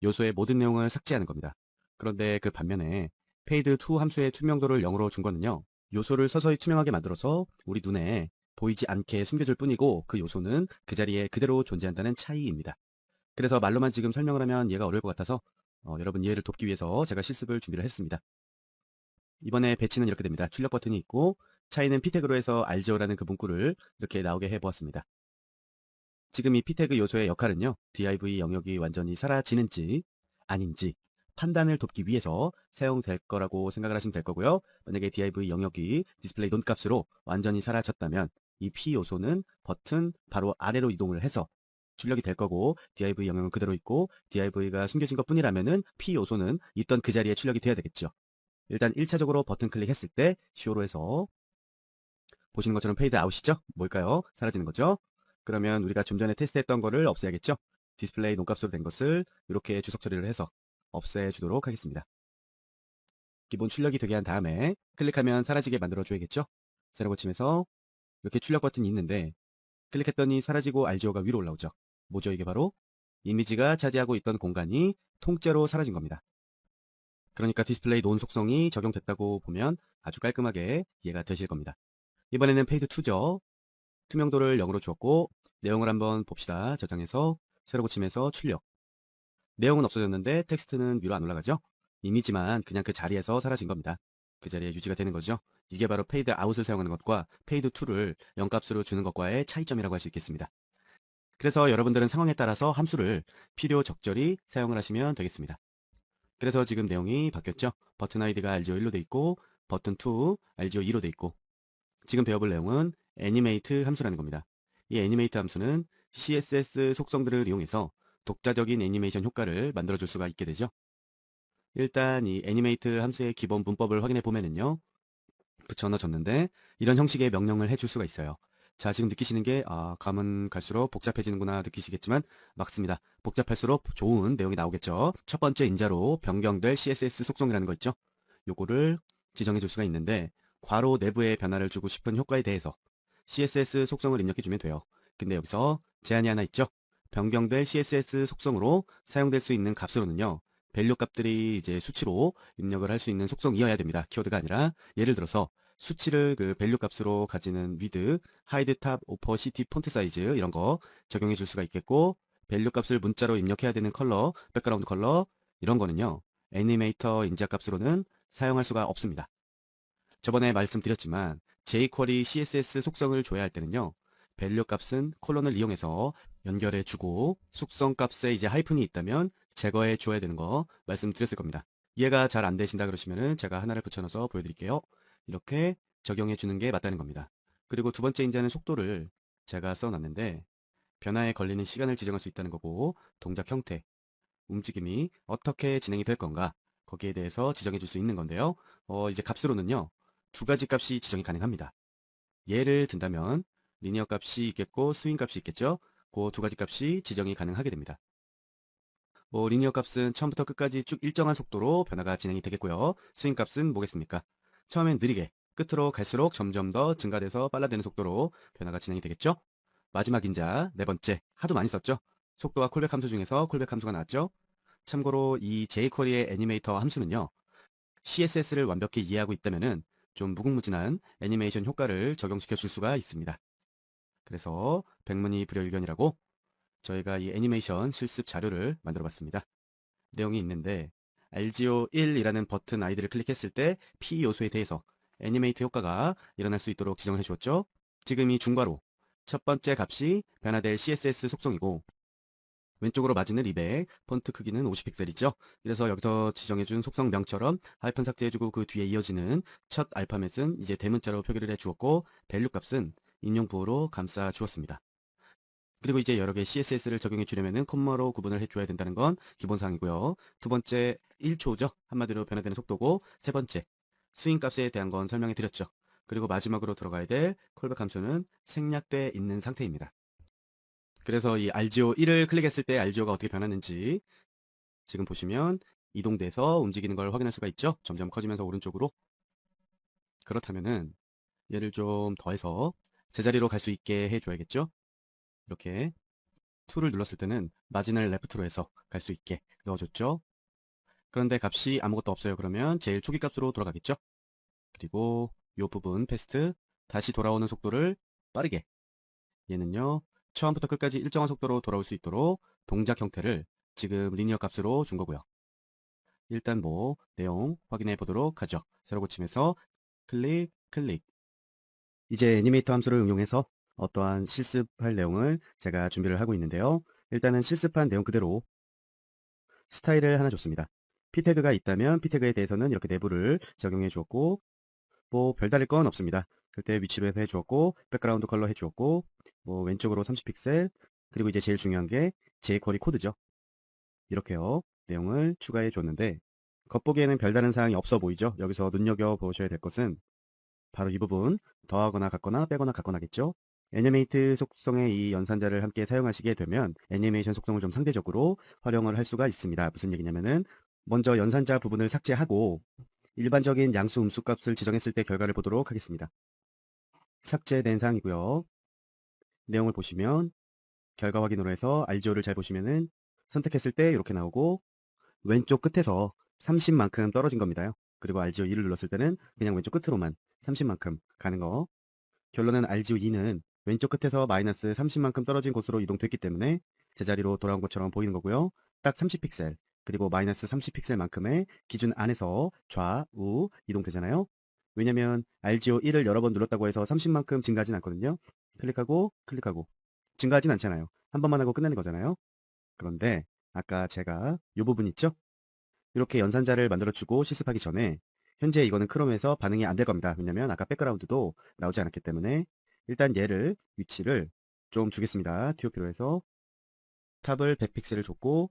요소의 모든 내용을 삭제하는 겁니다. 그런데 그 반면에 페이드 to 함수의 투명도를 0으로 준 거는요. 요소를 서서히 투명하게 만들어서 우리 눈에 보이지 않게 숨겨줄 뿐이고 그 요소는 그 자리에 그대로 존재한다는 차이입니다. 그래서 말로만 지금 설명을 하면 이해가 어려울 것 같아서 여러분 이해를 돕기 위해서 제가 실습을 준비를 했습니다. 이번에 배치는 이렇게 됩니다. 출력 버튼이 있고 차이는 p태그로 해서 RGO라는 그 문구를 이렇게 나오게 해보았습니다. 지금 이 p태그 요소의 역할은요. div 영역이 완전히 사라지는지 아닌지 판단을 돕기 위해서 사용될 거라고 생각을 하시면 될 거고요. 만약에 div 영역이 디스플레이 논 값으로 완전히 사라졌다면 이 p 요소는 버튼 바로 아래로 이동을 해서 출력이 될 거고 div 영역은 그대로 있고 div가 숨겨진 것 뿐이라면은 p 요소는 있던 그 자리에 출력이 돼야 되겠죠. 일단 1차적으로 버튼 클릭했을 때 show로 해서 보시는 것처럼 페이드 아웃이죠? 뭘까요? 사라지는 거죠? 그러면 우리가 좀 전에 테스트했던 거를 없애야겠죠? 디스플레이 논값으로 된 것을 이렇게 주석 처리를 해서 없애주도록 하겠습니다. 기본 출력이 되게 한 다음에 클릭하면 사라지게 만들어 줘야겠죠? 새로 고침에서 이렇게 출력 버튼이 있는데 클릭했더니 사라지고 RGO가 위로 올라오죠. 뭐죠? 이게 바로 이미지가 차지하고 있던 공간이 통째로 사라진 겁니다. 그러니까 디스플레이 논 속성이 적용됐다고 보면 아주 깔끔하게 이해가 되실 겁니다. 이번에는 페이드 2죠. 투명도를 0으로 주었고 내용을 한번 봅시다. 저장해서 새로 고침해서 출력. 내용은 없어졌는데 텍스트는 위로 안 올라가죠? 이미지만 그냥 그 자리에서 사라진 겁니다. 그 자리에 유지가 되는 거죠. 이게 바로 페이드 아웃을 사용하는 것과 페이드 2를 0값으로 주는 것과의 차이점이라고 할 수 있겠습니다. 그래서 여러분들은 상황에 따라서 함수를 필요 적절히 사용을 하시면 되겠습니다. 그래서 지금 내용이 바뀌었죠. 버튼 아이디가 RGO1로 돼 있고 버튼 2 RGO2로 돼 있고 지금 배워볼 내용은 애니메이트 함수라는 겁니다. 이 애니메이트 함수는 CSS 속성들을 이용해서 독자적인 애니메이션 효과를 만들어줄 수가 있게 되죠. 일단 이 애니메이트 함수의 기본 문법을 확인해 보면은요. 붙여 넣어줬는데 이런 형식의 명령을 해줄 수가 있어요. 자, 지금 느끼시는 게 가면 갈수록 복잡해지는구나 느끼시겠지만 맞습니다. 복잡할수록 좋은 내용이 나오겠죠. 첫 번째 인자로 변경될 CSS 속성이라는 거 있죠. 요거를 지정해 줄 수가 있는데 괄호 내부에 변화를 주고 싶은 효과에 대해서 CSS 속성을 입력해 주면 돼요. 근데 여기서 제한이 하나 있죠. 변경될 CSS 속성으로 사용될 수 있는 값으로는요. 밸류 값들이 이제 수치로 입력을 할 수 있는 속성이어야 됩니다. 키워드가 아니라 예를 들어서 수치를 그 밸류 값으로 가지는 위드, 하이드 탑, 오퍼시티 폰트 사이즈 이런 거 적용해 줄 수가 있겠고 밸류 값을 문자로 입력해야 되는 컬러, 백그라운드 컬러 이런 거는요. 애니메이터 인자 값으로는 사용할 수가 없습니다. 저번에 말씀드렸지만 jQuery CSS 속성을 줘야 할 때는요. 밸류 값은 콜론을 이용해서 연결해 주고 속성 값에 이제 하이픈이 있다면 제거해 줘야 되는 거 말씀드렸을 겁니다. 이해가 잘 안 되신다 그러시면은 제가 하나를 붙여넣어서 보여드릴게요. 이렇게 적용해 주는 게 맞다는 겁니다. 그리고 두 번째 인자는 속도를 제가 써놨는데 변화에 걸리는 시간을 지정할 수 있다는 거고 동작 형태, 움직임이 어떻게 진행이 될 건가 거기에 대해서 지정해 줄 수 있는 건데요. 이제 값으로는요. 두 가지 값이 지정이 가능합니다. 예를 든다면 리니어 값이 있겠고 스윙 값이 있겠죠. 그 두 가지 값이 지정이 가능하게 됩니다. 리니어 값은 처음부터 끝까지 쭉 일정한 속도로 변화가 진행이 되겠고요. 스윙 값은 뭐겠습니까? 처음엔 느리게 끝으로 갈수록 점점 더 증가돼서 빨라지는 속도로 변화가 진행이 되겠죠. 마지막 인자 네 번째 하도 많이 썼죠. 속도와 콜백 함수 중에서 콜백 함수가 나왔죠. 참고로 이 jQuery의 애니메이터 함수는요. CSS를 완벽히 이해하고 있다면은 좀 무궁무진한 애니메이션 효과를 적용시켜 줄 수가 있습니다. 그래서 백문이 불여일견이라고 저희가 이 애니메이션 실습 자료를 만들어 봤습니다. 내용이 있는데 RGO1이라는 버튼 아이디를 클릭했을 때 P 요소에 대해서 애니메이트 효과가 일어날 수 있도록 지정을 해주었죠. 지금 이 중괄호 첫 번째 값이 변화될 CSS 속성이고 왼쪽으로 마진을 200, 폰트 크기는 50픽셀이죠. 그래서 여기서 지정해준 속성명처럼 하이픈 삭제해주고 그 뒤에 이어지는 첫 알파벳은 이제 대문자로 표기를 해주었고 밸류 값은 인용 부호로 감싸 주었습니다. 그리고 이제 여러 개 CSS를 적용해 주려면은 콤마로 구분을 해줘야 된다는 건 기본사항이고요. 두 번째 1초죠. 한마디로 변화되는 속도고 세 번째 스윙 값에 대한 건 설명해 드렸죠. 그리고 마지막으로 들어가야 될 콜백 함수는 생략돼 있는 상태입니다. 그래서 이 RGO1을 클릭했을 때 RGO가 어떻게 변하는지 지금 보시면 이동돼서 움직이는 걸 확인할 수가 있죠. 점점 커지면서 오른쪽으로. 그렇다면은 얘를 좀 더해서 제자리로 갈 수 있게 해줘야겠죠. 이렇게 2를 눌렀을 때는 마진을 레프트로 해서 갈 수 있게 넣어줬죠. 그런데 값이 아무것도 없어요. 그러면 제일 초기 값으로 돌아가겠죠. 그리고 이 부분 패스트 다시 돌아오는 속도를 빠르게 얘는요. 처음부터 끝까지 일정한 속도로 돌아올 수 있도록 동작 형태를 지금 리니어 값으로 준 거고요. 일단 뭐 내용 확인해 보도록 하죠. 새로 고침에서 클릭, 클릭. 이제 애니메이터 함수를 응용해서 어떠한 실습할 내용을 제가 준비를 하고 있는데요. 일단은 실습한 내용 그대로 스타일을 하나 줬습니다. p 태그가 있다면 p 태그에 대해서는 이렇게 내부를 적용해 주었고 뭐 별다를 건 없습니다. 그때 위치로 해서 해주었고 백그라운드 컬러 해주었고 뭐 왼쪽으로 30픽셀 그리고 이제 제일 중요한 게 jQuery 코드죠. 이렇게요. 내용을 추가해 줬는데 겉보기에는 별다른 사항이 없어 보이죠? 여기서 눈여겨보셔야 될 것은 바로 이 부분, 더하거나 같거나 빼거나 같거나겠죠? 애니메이트 속성의 이 연산자를 함께 사용하시게 되면 애니메이션 속성을 좀 상대적으로 활용을 할 수가 있습니다. 무슨 얘기냐면은 먼저 연산자 부분을 삭제하고 일반적인 양수 음수 값을 지정했을 때 결과를 보도록 하겠습니다. 삭제된 사항이고요. 내용을 보시면 결과 확인으로 해서 RGO를 잘 보시면은 선택했을 때 이렇게 나오고 왼쪽 끝에서 30만큼 떨어진 겁니다. 그리고 RGO 2를 눌렀을 때는 그냥 왼쪽 끝으로만 30만큼 가는 거. 결론은 RGO 2는 왼쪽 끝에서 마이너스 30만큼 떨어진 곳으로 이동됐기 때문에 제자리로 돌아온 것처럼 보이는 거고요. 딱 30픽셀 그리고 마이너스 30픽셀만큼의 기준 안에서 좌우 이동되잖아요. 왜냐면 RGO 1을 여러 번 눌렀다고 해서 30만큼 증가하진 않거든요. 클릭하고 클릭하고 증가하진 않잖아요. 한 번만 하고 끝내는 거잖아요. 그런데 아까 제가 이 부분 있죠? 이렇게 연산자를 만들어주고 실습하기 전에 현재 이거는 크롬에서 반응이 안 될 겁니다. 왜냐면 아까 백그라운드도 나오지 않았기 때문에 일단 얘를 위치를 좀 주겠습니다. TOP로 해서 탑을 100픽셀을 줬고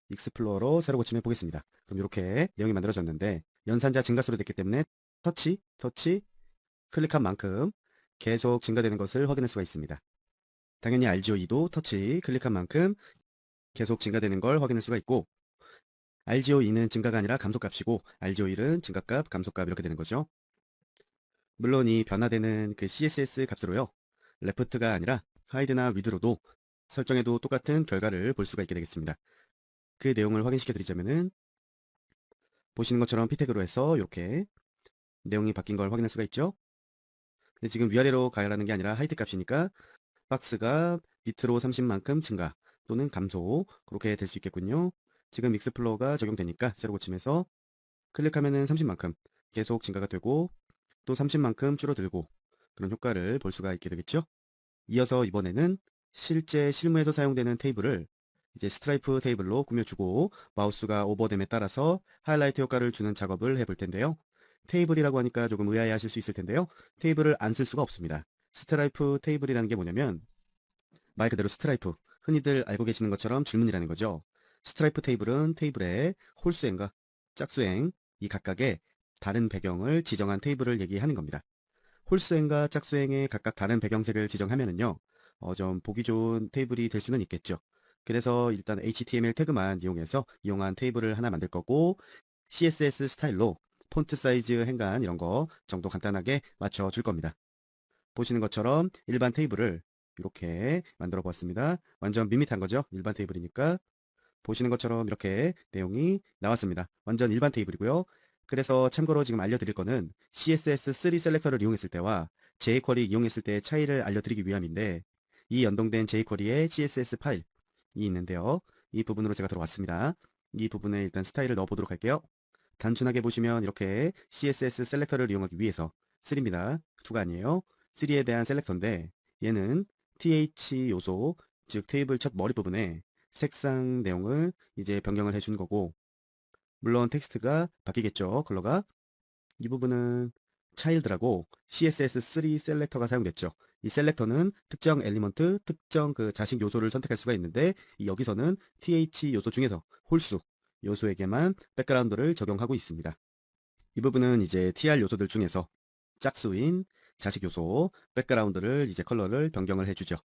익스플로어로 새로 고침해 보겠습니다. 그럼 이렇게 내용이 만들어졌는데 연산자 증가수로 됐기 때문에 터치 클릭한 만큼 계속 증가되는 것을 확인할 수가 있습니다. 당연히 RGO2도 터치 클릭한 만큼 계속 증가되는 걸 확인할 수가 있고 RGO2는 증가가 아니라 감소값이고 RGO1은 증가값, 감소값 이렇게 되는 거죠. 물론 이 변화되는 그 CSS 값으로요. 레프트가 아니라 하이드나 위드로도 설정해도 똑같은 결과를 볼 수가 있게 되겠습니다. 그 내용을 확인시켜 드리자면은 보시는 것처럼 피택으로 해서 이렇게 내용이 바뀐 걸 확인할 수가 있죠. 근데 지금 위아래로 가열하는 게 아니라 하이트 값이니까 박스가 밑으로 30만큼 증가 또는 감소 그렇게 될 수 있겠군요. 지금 익스플로어가 적용되니까 새로 고침해서 클릭하면은 30만큼 계속 증가가 되고 또 30만큼 줄어들고 그런 효과를 볼 수가 있게 되겠죠. 이어서 이번에는 실제 실무에서 사용되는 테이블을 이제 스트라이프 테이블로 꾸며주고 마우스가 오버됨에 따라서 하이라이트 효과를 주는 작업을 해볼 텐데요. 테이블이라고 하니까 조금 의아해 하실 수 있을 텐데요. 테이블을 안 쓸 수가 없습니다. 스트라이프 테이블이라는 게 뭐냐면 말 그대로 스트라이프, 흔히들 알고 계시는 것처럼 줄무늬라는 거죠. 스트라이프 테이블은 테이블의 홀수행과 짝수행 이 각각의 다른 배경을 지정한 테이블을 얘기하는 겁니다. 홀수행과 짝수행의 각각 다른 배경색을 지정하면은요, 좀 보기 좋은 테이블이 될 수는 있겠죠. 그래서 일단 HTML 태그만 이용한 테이블을 하나 만들 거고, CSS 스타일로 폰트 사이즈, 행간 이런 거 정도 간단하게 맞춰줄 겁니다. 보시는 것처럼 일반 테이블을 이렇게 만들어 보았습니다. 완전 밋밋한 거죠. 일반 테이블이니까. 보시는 것처럼 이렇게 내용이 나왔습니다. 완전 일반 테이블이고요. 그래서 참고로 지금 알려드릴 거는 CSS3 셀렉터를 이용했을 때와 jQuery 이용했을 때의 차이를 알려드리기 위함인데 이 연동된 jQuery의 CSS 파일이 있는데요. 이 부분으로 제가 들어왔습니다. 이 부분에 일단 스타일을 넣어보도록 할게요. 단순하게 보시면 이렇게 CSS 셀렉터를 이용하기 위해서 3입니다. 2가 아니에요. 3에 대한 셀렉터인데 얘는 th 요소 즉 테이블 첫 머리 부분에 색상 내용을 이제 변경을 해준 거고 물론 텍스트가 바뀌겠죠. 컬러가 이 부분은 차일드라고 CSS3 셀렉터가 사용됐죠. 이 셀렉터는 특정 엘리먼트, 특정 그 자식 요소를 선택할 수가 있는데 여기서는 th 요소 중에서 홀수 요소에게만 백그라운드를 적용하고 있습니다. 이 부분은 이제 tr 요소들 중에서 짝수인 자식 요소 백그라운드를 이제 컬러를 변경을 해주죠.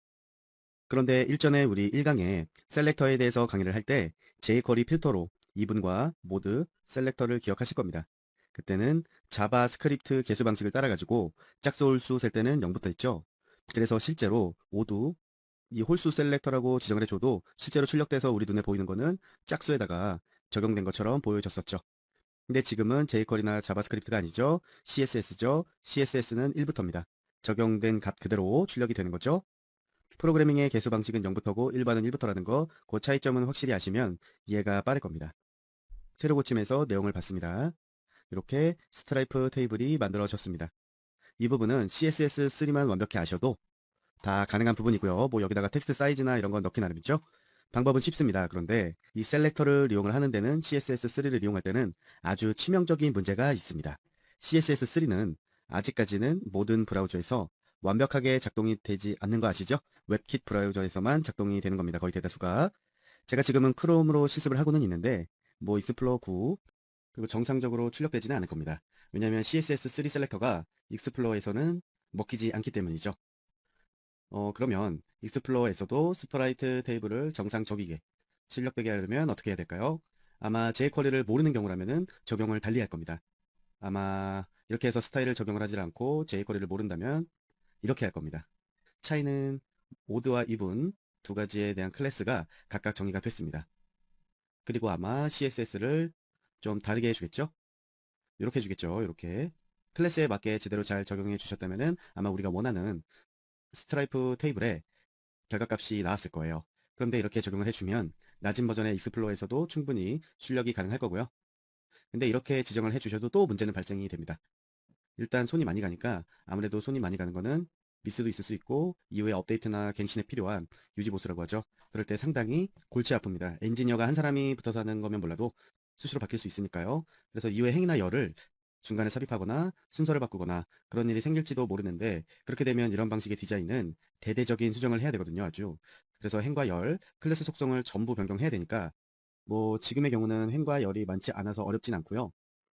그런데 일전에 우리 1강에 셀렉터에 대해서 강의를 할 때 jQuery 필터로 이분과 모드 셀렉터를 기억하실 겁니다. 그때는 자바스크립트 개수 방식을 따라가지고 짝수 홀수 셀 때는 0부터 했죠. 그래서 실제로 모두 이 홀수 셀렉터라고 지정을 해줘도 실제로 출력돼서 우리 눈에 보이는 거는 짝수에다가 적용된 것처럼 보여졌었죠. 근데 지금은 jQuery나 자바스크립트가 아니죠. CSS죠. CSS는 1부터입니다. 적용된 값 그대로 출력이 되는 거죠. 프로그래밍의 개수 방식은 0부터고 일반은 1부터라는 거, 그 차이점은 확실히 아시면 이해가 빠를 겁니다. 새로 고침해서 내용을 봤습니다. 이렇게 스트라이프 테이블이 만들어졌습니다. 이 부분은 CSS3만 완벽히 아셔도 다 가능한 부분이고요. 뭐 여기다가 텍스트 사이즈나 이런 건 넣기 나름이죠. 방법은 쉽습니다. 그런데 이 셀렉터를 이용을 하는 데는 CSS3를 이용할 때는 아주 치명적인 문제가 있습니다. CSS3는 아직까지는 모든 브라우저에서 완벽하게 작동이 되지 않는 거 아시죠? 웹킷 브라우저에서만 작동이 되는 겁니다. 거의 대다수가. 제가 지금은 크롬으로 실습을 하고는 있는데 뭐 익스플로러 9 그리고 정상적으로 출력되지는 않을 겁니다. 왜냐하면 CSS3 셀렉터가 익스플로러에서는 먹히지 않기 때문이죠. 그러면 익스플로러에서도 스프라이트 테이블을 정상적이게 출력되게 하려면 어떻게 해야 될까요? 아마 jQuery를 모르는 경우라면은 적용을 달리 할 겁니다. 아마 이렇게 해서 스타일을 적용을 하지 않고 jQuery를 모른다면 이렇게 할 겁니다. 차이는 odd와 even 두 가지에 대한 클래스가 각각 정의가 됐습니다. 그리고 아마 CSS를 좀 다르게 해주겠죠? 이렇게 해주겠죠. 이렇게 클래스에 맞게 제대로 잘 적용해 주셨다면은 아마 우리가 원하는 스트라이프 테이블에 결과값이 나왔을 거예요. 그런데 이렇게 적용을 해주면 낮은 버전의 익스플로어에서도 충분히 출력이 가능할 거고요. 근데 이렇게 지정을 해주셔도 또 문제는 발생이 됩니다. 일단 손이 많이 가니까 아무래도 손이 많이 가는 거는 미스도 있을 수 있고 이후에 업데이트나 갱신에 필요한 유지보수라고 하죠. 그럴 때 상당히 골치 아픕니다. 엔지니어가 한 사람이 붙어서 하는 거면 몰라도 수시로 바뀔 수 있으니까요. 그래서 이후에 행이나 열을 중간에 삽입하거나 순서를 바꾸거나 그런 일이 생길지도 모르는데 그렇게 되면 이런 방식의 디자인은 대대적인 수정을 해야 되거든요. 아주. 그래서 행과 열, 클래스 속성을 전부 변경해야 되니까 뭐 지금의 경우는 행과 열이 많지 않아서 어렵진 않고요.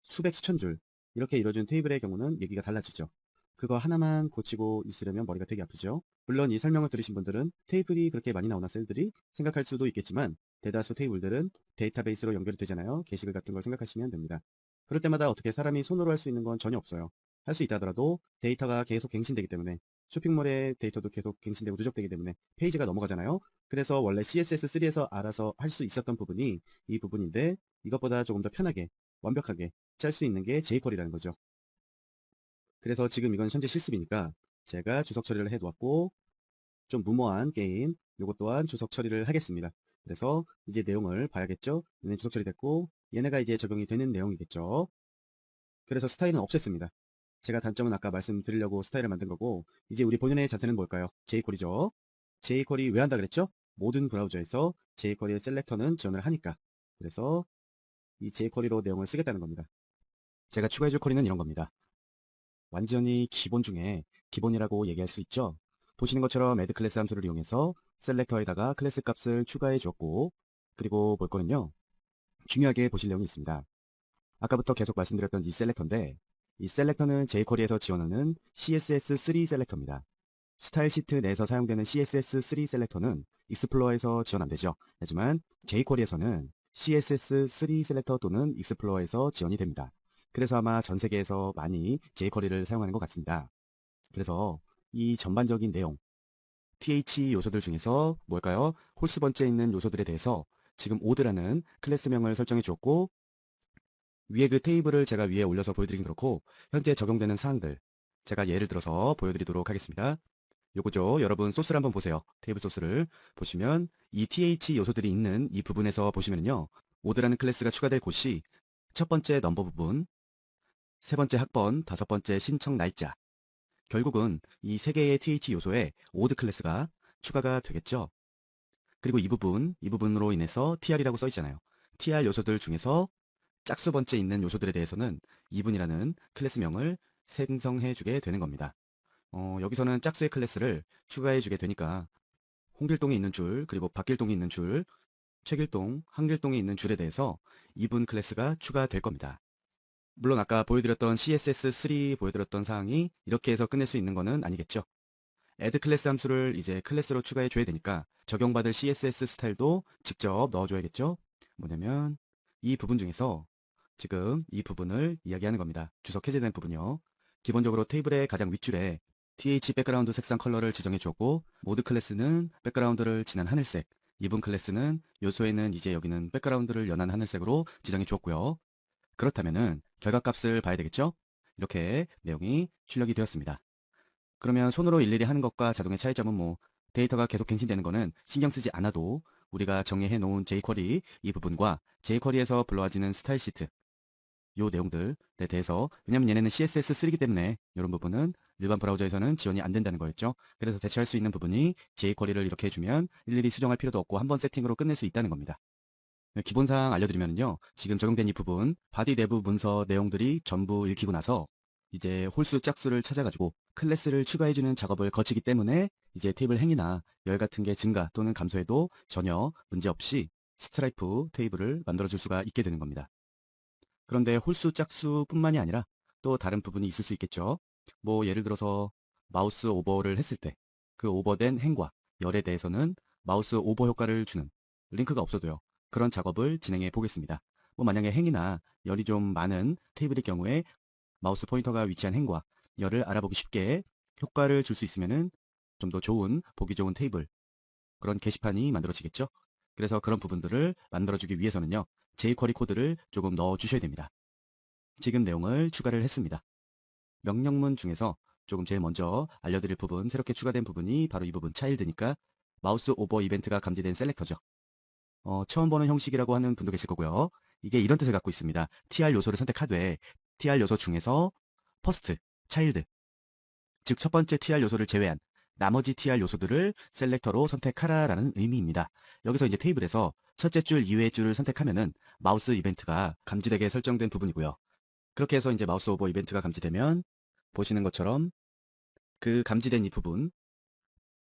수백 수천 줄 이렇게 이루어진 테이블의 경우는 얘기가 달라지죠. 그거 하나만 고치고 있으려면 머리가 되게 아프죠. 물론 이 설명을 들으신 분들은 테이블이 그렇게 많이 나오나 셀들이 생각할 수도 있겠지만 대다수 테이블들은 데이터베이스로 연결이 되잖아요. 게시글 같은 걸 생각하시면 됩니다. 그럴 때마다 어떻게 사람이 손으로 할 수 있는 건 전혀 없어요. 할 수 있다 하더라도 데이터가 계속 갱신되기 때문에 쇼핑몰의 데이터도 계속 갱신되고 누적되기 때문에 페이지가 넘어가잖아요. 그래서 원래 CSS3에서 알아서 할 수 있었던 부분이 이 부분인데 이것보다 조금 더 편하게 완벽하게 짤 수 있는 게 jQuery라는 거죠. 그래서 지금 이건 현재 실습이니까 제가 주석 처리를 해 놓았고 좀 무모한 게임 요것 또한 주석 처리를 하겠습니다. 그래서 이제 내용을 봐야겠죠. 얘는 주석 처리됐고 얘네가 이제 적용이 되는 내용이겠죠. 그래서 스타일은 없앴습니다. 제가 단점은 아까 말씀드리려고 스타일을 만든 거고 이제 우리 본연의 자세는 뭘까요? jQuery죠. jQuery 왜 한다 그랬죠? 모든 브라우저에서 jQuery의 셀렉터는 지원을 하니까. 그래서 이 jQuery로 내용을 쓰겠다는 겁니다. 제가 추가해줄 쿼리는 이런 겁니다. 완전히 기본 중에 기본이라고 얘기할 수 있죠. 보시는 것처럼 add 클래스 함수를 이용해서 셀렉터에다가 클래스 값을 추가해 줬고 그리고 볼 거는요. 중요하게 보실 내용이 있습니다. 아까부터 계속 말씀드렸던 이 셀렉터인데 이 셀렉터는 jQuery에서 지원하는 CSS3 셀렉터입니다. 스타일 시트 내에서 사용되는 CSS3 셀렉터는 익스플로어에서 지원 안되죠. 하지만 jQuery에서는 CSS3 셀렉터 또는 익스플로어에서 지원이 됩니다. 그래서 아마 전 세계에서 많이 jQuery를 사용하는 것 같습니다. 그래서 이 전반적인 내용, th 요소들 중에서 뭘까요? 홀수 번째에 있는 요소들에 대해서 지금 odd라는 클래스명을 설정해 주었고 위에 그 테이블을 제가 위에 올려서 보여드리긴 그렇고 현재 적용되는 사항들 제가 예를 들어서 보여드리도록 하겠습니다. 요거죠. 여러분 소스를 한번 보세요. 테이블 소스를 보시면 이 th 요소들이 있는 이 부분에서 보시면요. odd라는 클래스가 추가될 곳이 첫 번째 넘버 부분, 세 번째 학번, 다섯 번째 신청 날짜. 결국은 이 세 개의 th 요소에 odd 클래스가 추가가 되겠죠. 그리고 이 부분으로 인해서 tr이라고 써 있잖아요. tr 요소들 중에서 짝수 번째 있는 요소들에 대해서는 이분이라는 클래스명을 생성해 주게 되는 겁니다. 여기서는 짝수의 클래스를 추가해 주게 되니까 홍길동에 있는 줄, 그리고 박길동에 있는 줄, 최길동, 한길동에 있는 줄에 대해서 이분 클래스가 추가될 겁니다. 물론 아까 보여드렸던 CSS3 보여드렸던 사항이 이렇게 해서 끝낼 수 있는 거는 아니겠죠. add 클래스 함수를 이제 클래스로 추가해 줘야 되니까 적용받을 CSS 스타일도 직접 넣어줘야겠죠. 뭐냐면 이 부분 중에서 지금 이 부분을 이야기하는 겁니다. 주석 해제된 부분이요. 기본적으로 테이블의 가장 윗줄에 th 백그라운드 색상 컬러를 지정해 주었고 모드 클래스는 백그라운드를 진한 하늘색, 이분 클래스는 요소에는 이제 여기는 백그라운드를 연한 하늘색으로 지정해 주었고요. 그렇다면은 결과값을 봐야 되겠죠? 이렇게 내용이 출력이 되었습니다. 그러면 손으로 일일이 하는 것과 자동의 차이점은 뭐 데이터가 계속 갱신되는 거는 신경 쓰지 않아도 우리가 정의해 놓은 jQuery 이 부분과 jQuery에서 불러와지는 스타일 시트 요 내용들에 대해서 왜냐면 얘네는 CSS3이기 때문에 이런 부분은 일반 브라우저에서는 지원이 안 된다는 거였죠. 그래서 대체할 수 있는 부분이 jQuery를 이렇게 해주면 일일이 수정할 필요도 없고 한번 세팅으로 끝낼 수 있다는 겁니다. 기본사항 알려드리면요. 지금 적용된 이 부분 바디 내부 문서 내용들이 전부 읽히고 나서 이제 홀수 짝수를 찾아가지고 클래스를 추가해주는 작업을 거치기 때문에 이제 테이블 행이나 열 같은 게 증가 또는 감소해도 전혀 문제없이 스트라이프 테이블을 만들어줄 수가 있게 되는 겁니다. 그런데 홀수 짝수뿐만이 아니라 또 다른 부분이 있을 수 있겠죠. 뭐 예를 들어서 마우스 오버를 했을 때 그 오버된 행과 열에 대해서는 마우스 오버 효과를 주는 링크가 없어도요. 그런 작업을 진행해 보겠습니다. 뭐 만약에 행이나 열이 좀 많은 테이블의 경우에 마우스 포인터가 위치한 행과 열을 알아보기 쉽게 효과를 줄 수 있으면은 좀 더 좋은, 보기 좋은 테이블, 그런 게시판이 만들어지겠죠. 그래서 그런 부분들을 만들어주기 위해서는요, jQuery 코드를 조금 넣어 주셔야 됩니다. 지금 내용을 추가를 했습니다. 명령문 중에서 조금 제일 먼저 알려드릴 부분, 새롭게 추가된 부분이 바로 이 부분 차일드니까 마우스 오버 이벤트가 감지된 셀렉터죠. 처음 보는 형식이라고 하는 분도 계실 거고요. 이게 이런 뜻을 갖고 있습니다. tr 요소를 선택하되 tr 요소 중에서 퍼스트, 차일드, 즉 첫 번째 tr 요소를 제외한 나머지 tr 요소들을 셀렉터로 선택하라라는 의미입니다. 여기서 이제 테이블에서 첫째 줄 이외의 줄을 선택하면은 마우스 이벤트가 감지되게 설정된 부분이고요. 그렇게 해서 이제 마우스 오버 이벤트가 감지되면 보시는 것처럼 그 감지된 이 부분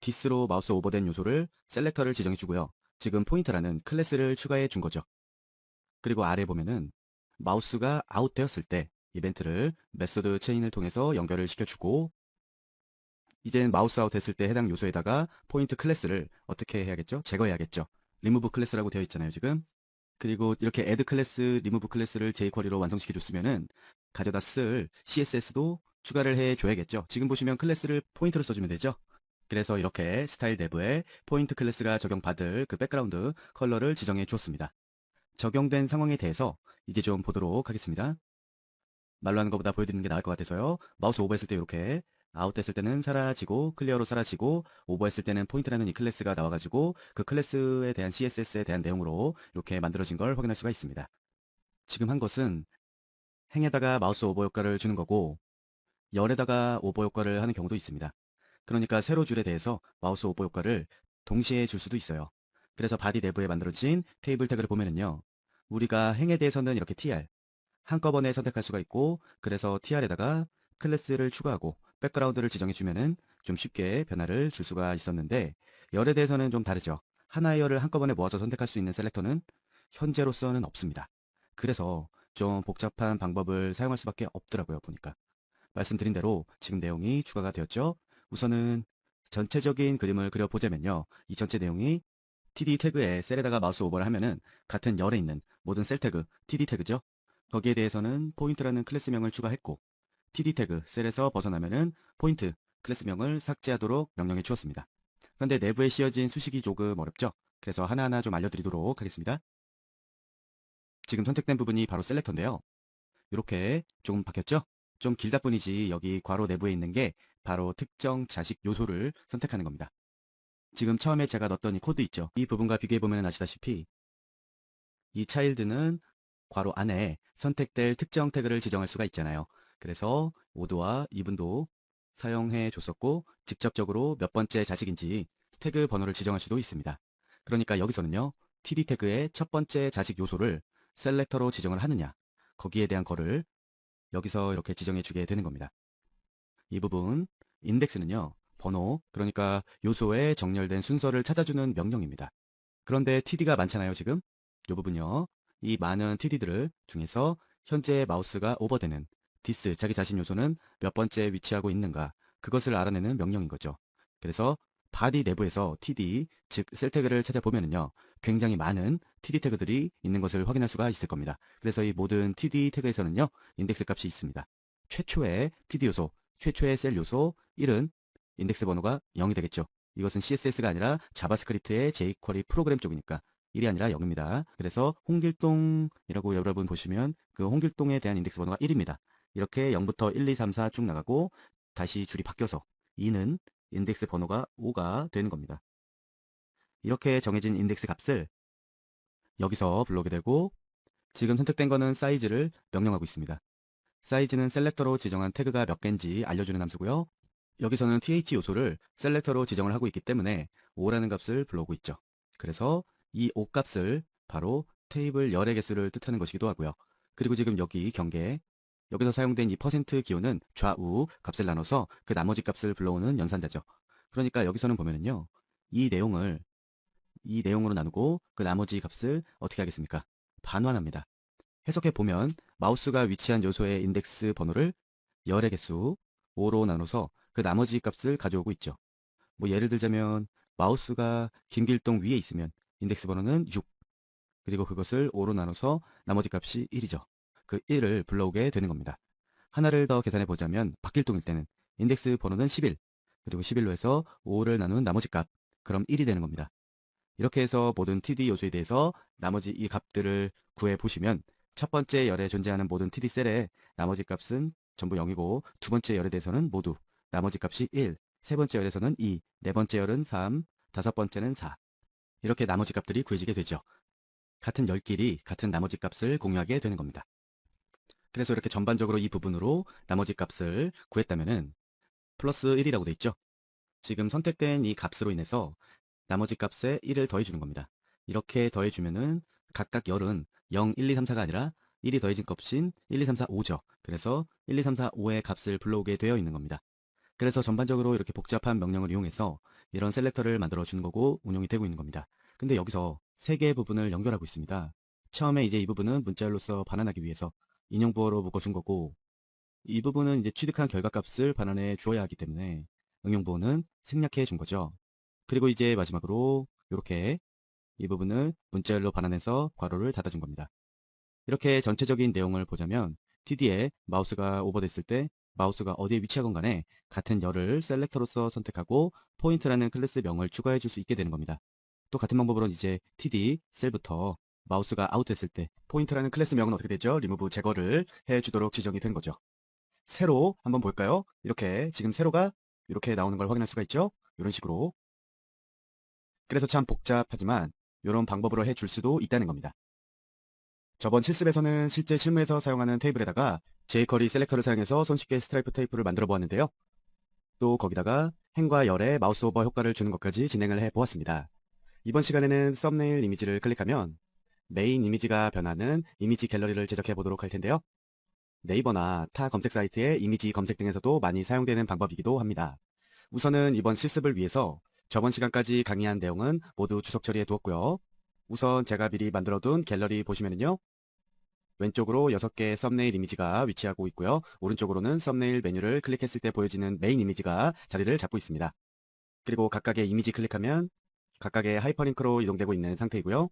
디스로 마우스 오버된 요소를 셀렉터를 지정해 주고요. 지금 포인트라는 클래스를 추가해 준 거죠. 그리고 아래 보면은 마우스가 아웃되었을 때 이벤트를 메소드 체인을 통해서 연결을 시켜주고 이젠 마우스 아웃 됐을 때 해당 요소에다가 포인트 클래스를 어떻게 해야겠죠? 제거해야겠죠. 리무브 클래스라고 되어 있잖아요, 지금. 그리고 이렇게 add 클래스, 리무브 클래스를 jQuery로 완성시켜 줬으면은 가져다 쓸 CSS도 추가를 해 줘야겠죠. 지금 보시면 클래스를 포인트로 써주면 되죠. 그래서 이렇게 스타일 내부에 포인트 클래스가 적용받을 그 백그라운드 컬러를 지정해 주었습니다. 적용된 상황에 대해서 이제 좀 보도록 하겠습니다. 말로 하는 것보다 보여드리는 게 나을 것 같아서요. 마우스 오버했을 때 이렇게 아웃됐을 때는 사라지고 클리어로 사라지고 오버했을 때는 포인트라는 이 클래스가 나와가지고 그 클래스에 대한 CSS에 대한 내용으로 이렇게 만들어진 걸 확인할 수가 있습니다. 지금 한 것은 행에다가 마우스 오버 효과를 주는 거고 열에다가 오버 효과를 하는 경우도 있습니다. 그러니까 세로 줄에 대해서 마우스 오버 효과를 동시에 줄 수도 있어요. 그래서 바디 내부에 만들어진 테이블 태그를 보면은요. 우리가 행에 대해서는 이렇게 tr 한꺼번에 선택할 수가 있고 그래서 tr에다가 클래스를 추가하고 백그라운드를 지정해 주면은 좀 쉽게 변화를 줄 수가 있었는데 열에 대해서는 좀 다르죠. 하나의 열을 한꺼번에 모아서 선택할 수 있는 셀렉터는 현재로서는 없습니다. 그래서 좀 복잡한 방법을 사용할 수밖에 없더라고요, 보니까. 말씀드린 대로 지금 내용이 추가가 되었죠. 우선은 전체적인 그림을 그려보자면요. 이 전체 내용이 td 태그에 셀에다가 마우스 오버를 하면은 같은 열에 있는 모든 셀 태그, td 태그죠. 거기에 대해서는 포인트라는 클래스명을 추가했고 td 태그 셀에서 벗어나면은 포인트 클래스명을 삭제하도록 명령해 주었습니다. 그런데 내부에 씌어진 수식이 조금 어렵죠. 그래서 하나하나 좀 알려드리도록 하겠습니다. 지금 선택된 부분이 바로 셀렉터인데요. 이렇게 조금 바뀌었죠? 좀 길다 뿐이지 여기 괄호 내부에 있는 게 바로 특정 자식 요소를 선택하는 겁니다. 지금 처음에 제가 넣었던 이 코드 있죠? 이 부분과 비교해보면 아시다시피 이 차일드는 괄호 안에 선택될 특정 태그를 지정할 수가 있잖아요. 그래서 오도와 이분도 사용해 줬었고 직접적으로 몇 번째 자식인지 태그 번호를 지정할 수도 있습니다. 그러니까 여기서는요. td 태그의 첫 번째 자식 요소를 셀렉터로 지정을 하느냐 거기에 대한 거를 여기서 이렇게 지정해 주게 되는 겁니다. 이 부분 인덱스는요. 번호 그러니까 요소의 정렬된 순서를 찾아주는 명령입니다. 그런데 td가 많잖아요 지금. 이 부분요. 이 많은 td들 중에서 현재 마우스가 오버되는 디스 자기 자신 요소는 몇 번째 위치하고 있는가 그것을 알아내는 명령인 거죠. 그래서 바디 내부에서 td 즉 셀 태그를 찾아보면은요. 굉장히 많은 td 태그들이 있는 것을 확인할 수가 있을 겁니다. 그래서 이 모든 td 태그에서는요. 인덱스 값이 있습니다. 최초의 td 요소, 최초의 셀 요소 1은 인덱스 번호가 0이 되겠죠. 이것은 CSS가 아니라 자바스크립트의 jQuery 프로그램 쪽이니까 1이 아니라 0입니다. 그래서 홍길동이라고 여러분 보시면 그 홍길동에 대한 인덱스 번호가 1입니다. 이렇게 0부터 1, 2, 3, 4 쭉 나가고 다시 줄이 바뀌어서 2는 인덱스 번호가 5가 되는 겁니다. 이렇게 정해진 인덱스 값을 여기서 불러오게 되고 지금 선택된 거는 사이즈를 명령하고 있습니다. 사이즈는 셀렉터로 지정한 태그가 몇 개인지 알려주는 함수고요. 여기서는 th 요소를 셀렉터로 지정을 하고 있기 때문에 5라는 값을 불러오고 있죠. 그래서 이 5 값을 바로 테이블 열의 개수를 뜻하는 것이기도 하고요. 그리고 지금 여기 경계 여기서 사용된 이 퍼센트 기호는 좌우 값을 나눠서 그 나머지 값을 불러오는 연산자죠. 그러니까 여기서는 보면은요. 이 내용으로 나누고 그 나머지 값을 어떻게 하겠습니까? 반환합니다. 해석해 보면 마우스가 위치한 요소의 인덱스 번호를 열의 개수 5로 나눠서 그 나머지 값을 가져오고 있죠. 뭐 예를 들자면 마우스가 김길동 위에 있으면 인덱스 번호는 6, 그리고 그것을 5로 나눠서 나머지 값이 1이죠. 그 1을 불러오게 되는 겁니다. 하나를 더 계산해 보자면 박길동일 때는 인덱스 번호는 11, 그리고 11로 해서 5를 나눈 나머지 값, 그럼 1이 되는 겁니다. 이렇게 해서 모든 TD 요소에 대해서 나머지 이 값들을 구해 보시면 첫 번째 열에 존재하는 모든 TD 셀의 나머지 값은 전부 0이고 두 번째 열에 대해서는 모두 나머지 값이 1, 세 번째 열에서는 2, 네 번째 열은 3, 다섯 번째는 4. 이렇게 나머지 값들이 구해지게 되죠. 같은 열끼리 같은 나머지 값을 공유하게 되는 겁니다. 그래서 이렇게 전반적으로 이 부분으로 나머지 값을 구했다면은 플러스 1이라고 돼 있죠. 지금 선택된 이 값으로 인해서 나머지 값에 1을 더해주는 겁니다. 이렇게 더해주면은 각각 열은 0, 1, 2, 3, 4가 아니라 1이 더해진 값인 1, 2, 3, 4, 5죠. 그래서 1, 2, 3, 4, 5의 값을 불러오게 되어 있는 겁니다. 그래서 전반적으로 이렇게 복잡한 명령을 이용해서 이런 셀렉터를 만들어 주는 거고 운용이 되고 있는 겁니다. 근데 여기서 세 개의 부분을 연결하고 있습니다. 처음에 이제 이 부분은 문자열로서 반환하기 위해서 인용부호로 묶어준 거고, 이 부분은 이제 취득한 결과값을 반환해 주어야 하기 때문에 응용부호는 생략해 준 거죠. 그리고 이제 마지막으로 이렇게 이 부분을 문자열로 반환해서 괄호를 닫아준 겁니다. 이렇게 전체적인 내용을 보자면 TD에 마우스가 오버됐을 때 마우스가 어디에 위치하건 간에 같은 열을 셀렉터로서 선택하고 포인트라는 클래스 명을 추가해 줄 수 있게 되는 겁니다. 또 같은 방법으로는 이제 TD 셀부터 마우스가 아웃됐을 때 포인트라는 클래스 명은 어떻게 되죠? 리무브 제거를 해주도록 지정이 된 거죠. 세로 한번 볼까요? 이렇게 지금 세로가 이렇게 나오는 걸 확인할 수가 있죠? 이런 식으로. 그래서 참 복잡하지만 이런 방법으로 해줄 수도 있다는 겁니다. 저번 실습에서는 실제 실무에서 사용하는 테이블에다가 jQuery 셀렉터를 사용해서 손쉽게 스트라이프 테이프를 만들어 보았는데요. 또 거기다가 행과 열에 마우스 오버 효과를 주는 것까지 진행을 해 보았습니다. 이번 시간에는 썸네일 이미지를 클릭하면 메인 이미지가 변하는 이미지 갤러리를 제작해 보도록 할 텐데요. 네이버나 타 검색 사이트의 이미지 검색 등에서도 많이 사용되는 방법이기도 합니다. 우선은 이번 실습을 위해서 저번 시간까지 강의한 내용은 모두 주석 처리해 두었고요. 우선 제가 미리 만들어둔 갤러리 보시면은요. 왼쪽으로 6개의 썸네일 이미지가 위치하고 있고요. 오른쪽으로는 썸네일 메뉴를 클릭했을 때 보여지는 메인 이미지가 자리를 잡고 있습니다. 그리고 각각의 이미지 클릭하면 각각의 하이퍼링크로 이동되고 있는 상태이고요.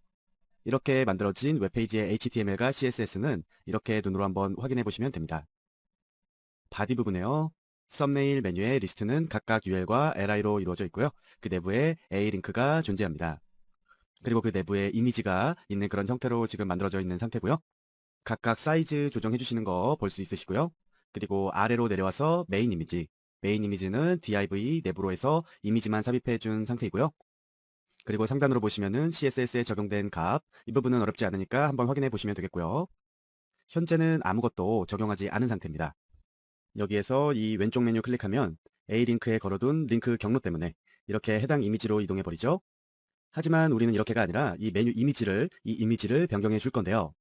이렇게 만들어진 웹페이지의 HTML과 CSS는 이렇게 눈으로 한번 확인해 보시면 됩니다. 바디 부분에요. 썸네일 메뉴의 리스트는 각각 UL과 LI로 이루어져 있고요. 그 내부에 A 링크가 존재합니다. 그리고 그 내부에 이미지가 있는 그런 형태로 지금 만들어져 있는 상태고요. 각각 사이즈 조정해 주시는 거 볼 수 있으시고요. 그리고 아래로 내려와서 메인 이미지는 div 내부로 해서 이미지만 삽입해 준 상태이고요. 그리고 상단으로 보시면은 CSS에 적용된 값, 이 부분은 어렵지 않으니까 한번 확인해 보시면 되겠고요. 현재는 아무것도 적용하지 않은 상태입니다. 여기에서 이 왼쪽 메뉴 클릭하면 A링크에 걸어둔 링크 경로 때문에 이렇게 해당 이미지로 이동해 버리죠. 하지만 우리는 이렇게가 아니라 이 메뉴 이미지를 변경해 줄 건데요.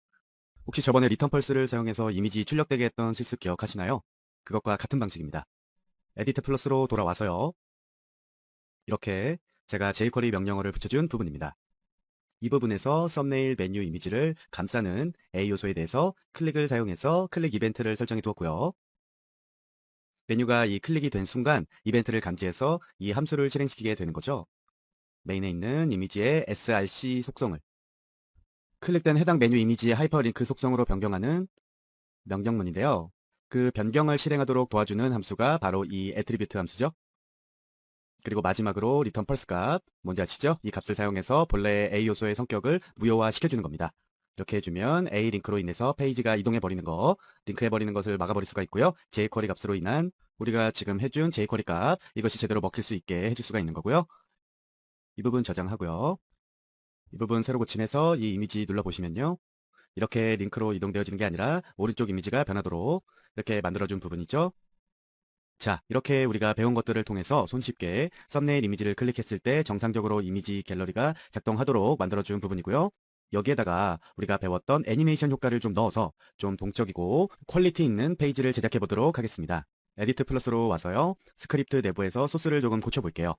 혹시 저번에 리턴 펄스를 사용해서 이미지 출력되게 했던 실습 기억하시나요? 그것과 같은 방식입니다. 에디트 플러스로 돌아와서요. 이렇게 제가 jQuery 명령어를 붙여준 부분입니다. 이 부분에서 썸네일 메뉴 이미지를 감싸는 A 요소에 대해서 클릭을 사용해서 클릭 이벤트를 설정해 두었고요. 메뉴가 이 클릭이 된 순간 이벤트를 감지해서 이 함수를 실행시키게 되는 거죠. 메인에 있는 이미지의 src 속성을 클릭된 해당 메뉴 이미지의 하이퍼링크 속성으로 변경하는 명령문인데요. 그 변경을 실행하도록 도와주는 함수가 바로 이 attribute 함수죠. 그리고 마지막으로 return pulse 값, 뭔지 아시죠? 이 값을 사용해서 본래의 A 요소의 성격을 무효화 시켜주는 겁니다. 이렇게 해주면 A 링크로 인해서 페이지가 이동해버리는 거, 링크해버리는 것을 막아버릴 수가 있고요. jQuery 값으로 인한 우리가 지금 해준 jQuery 값, 이것이 제대로 먹힐 수 있게 해줄 수가 있는 거고요. 이 부분 저장하고요. 이 부분 새로 고침해서 이 이미지 눌러보시면요. 이렇게 링크로 이동되어지는 게 아니라 오른쪽 이미지가 변하도록 이렇게 만들어준 부분이죠. 자, 이렇게 우리가 배운 것들을 통해서 손쉽게 썸네일 이미지를 클릭했을 때 정상적으로 이미지 갤러리가 작동하도록 만들어준 부분이고요. 여기에다가 우리가 배웠던 애니메이션 효과를 좀 넣어서 좀 동적이고 퀄리티 있는 페이지를 제작해 보도록 하겠습니다. 에디트 플러스로 와서요. 스크립트 내부에서 소스를 조금 고쳐볼게요.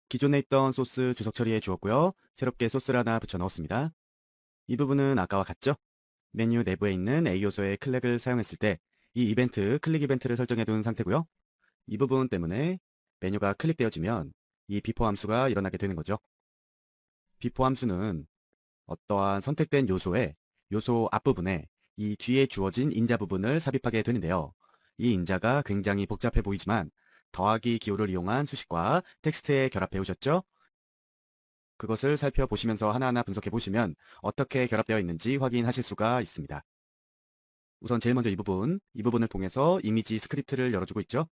기존에 있던 소스 주석 처리해 주었고요. 새롭게 소스를 하나 붙여 넣었습니다. 이 부분은 아까와 같죠? 메뉴 내부에 있는 A 요소의 클릭을 사용했을 때 이 이벤트, 클릭 이벤트를 설정해 둔 상태고요. 이 부분 때문에 메뉴가 클릭되어지면 이 비포 함수가 일어나게 되는 거죠. 비포 함수는 어떠한 선택된 요소의 요소 앞부분에 이 뒤에 주어진 인자 부분을 삽입하게 되는데요. 이 인자가 굉장히 복잡해 보이지만 더하기 기호를 이용한 수식과 텍스트의 결합 배우셨죠? 그것을 살펴보시면서 하나하나 분석해 보시면 어떻게 결합되어 있는지 확인하실 수가 있습니다. 우선 제일 먼저 이 부분을 통해서 이미지 스크립트를 열어주고 있죠.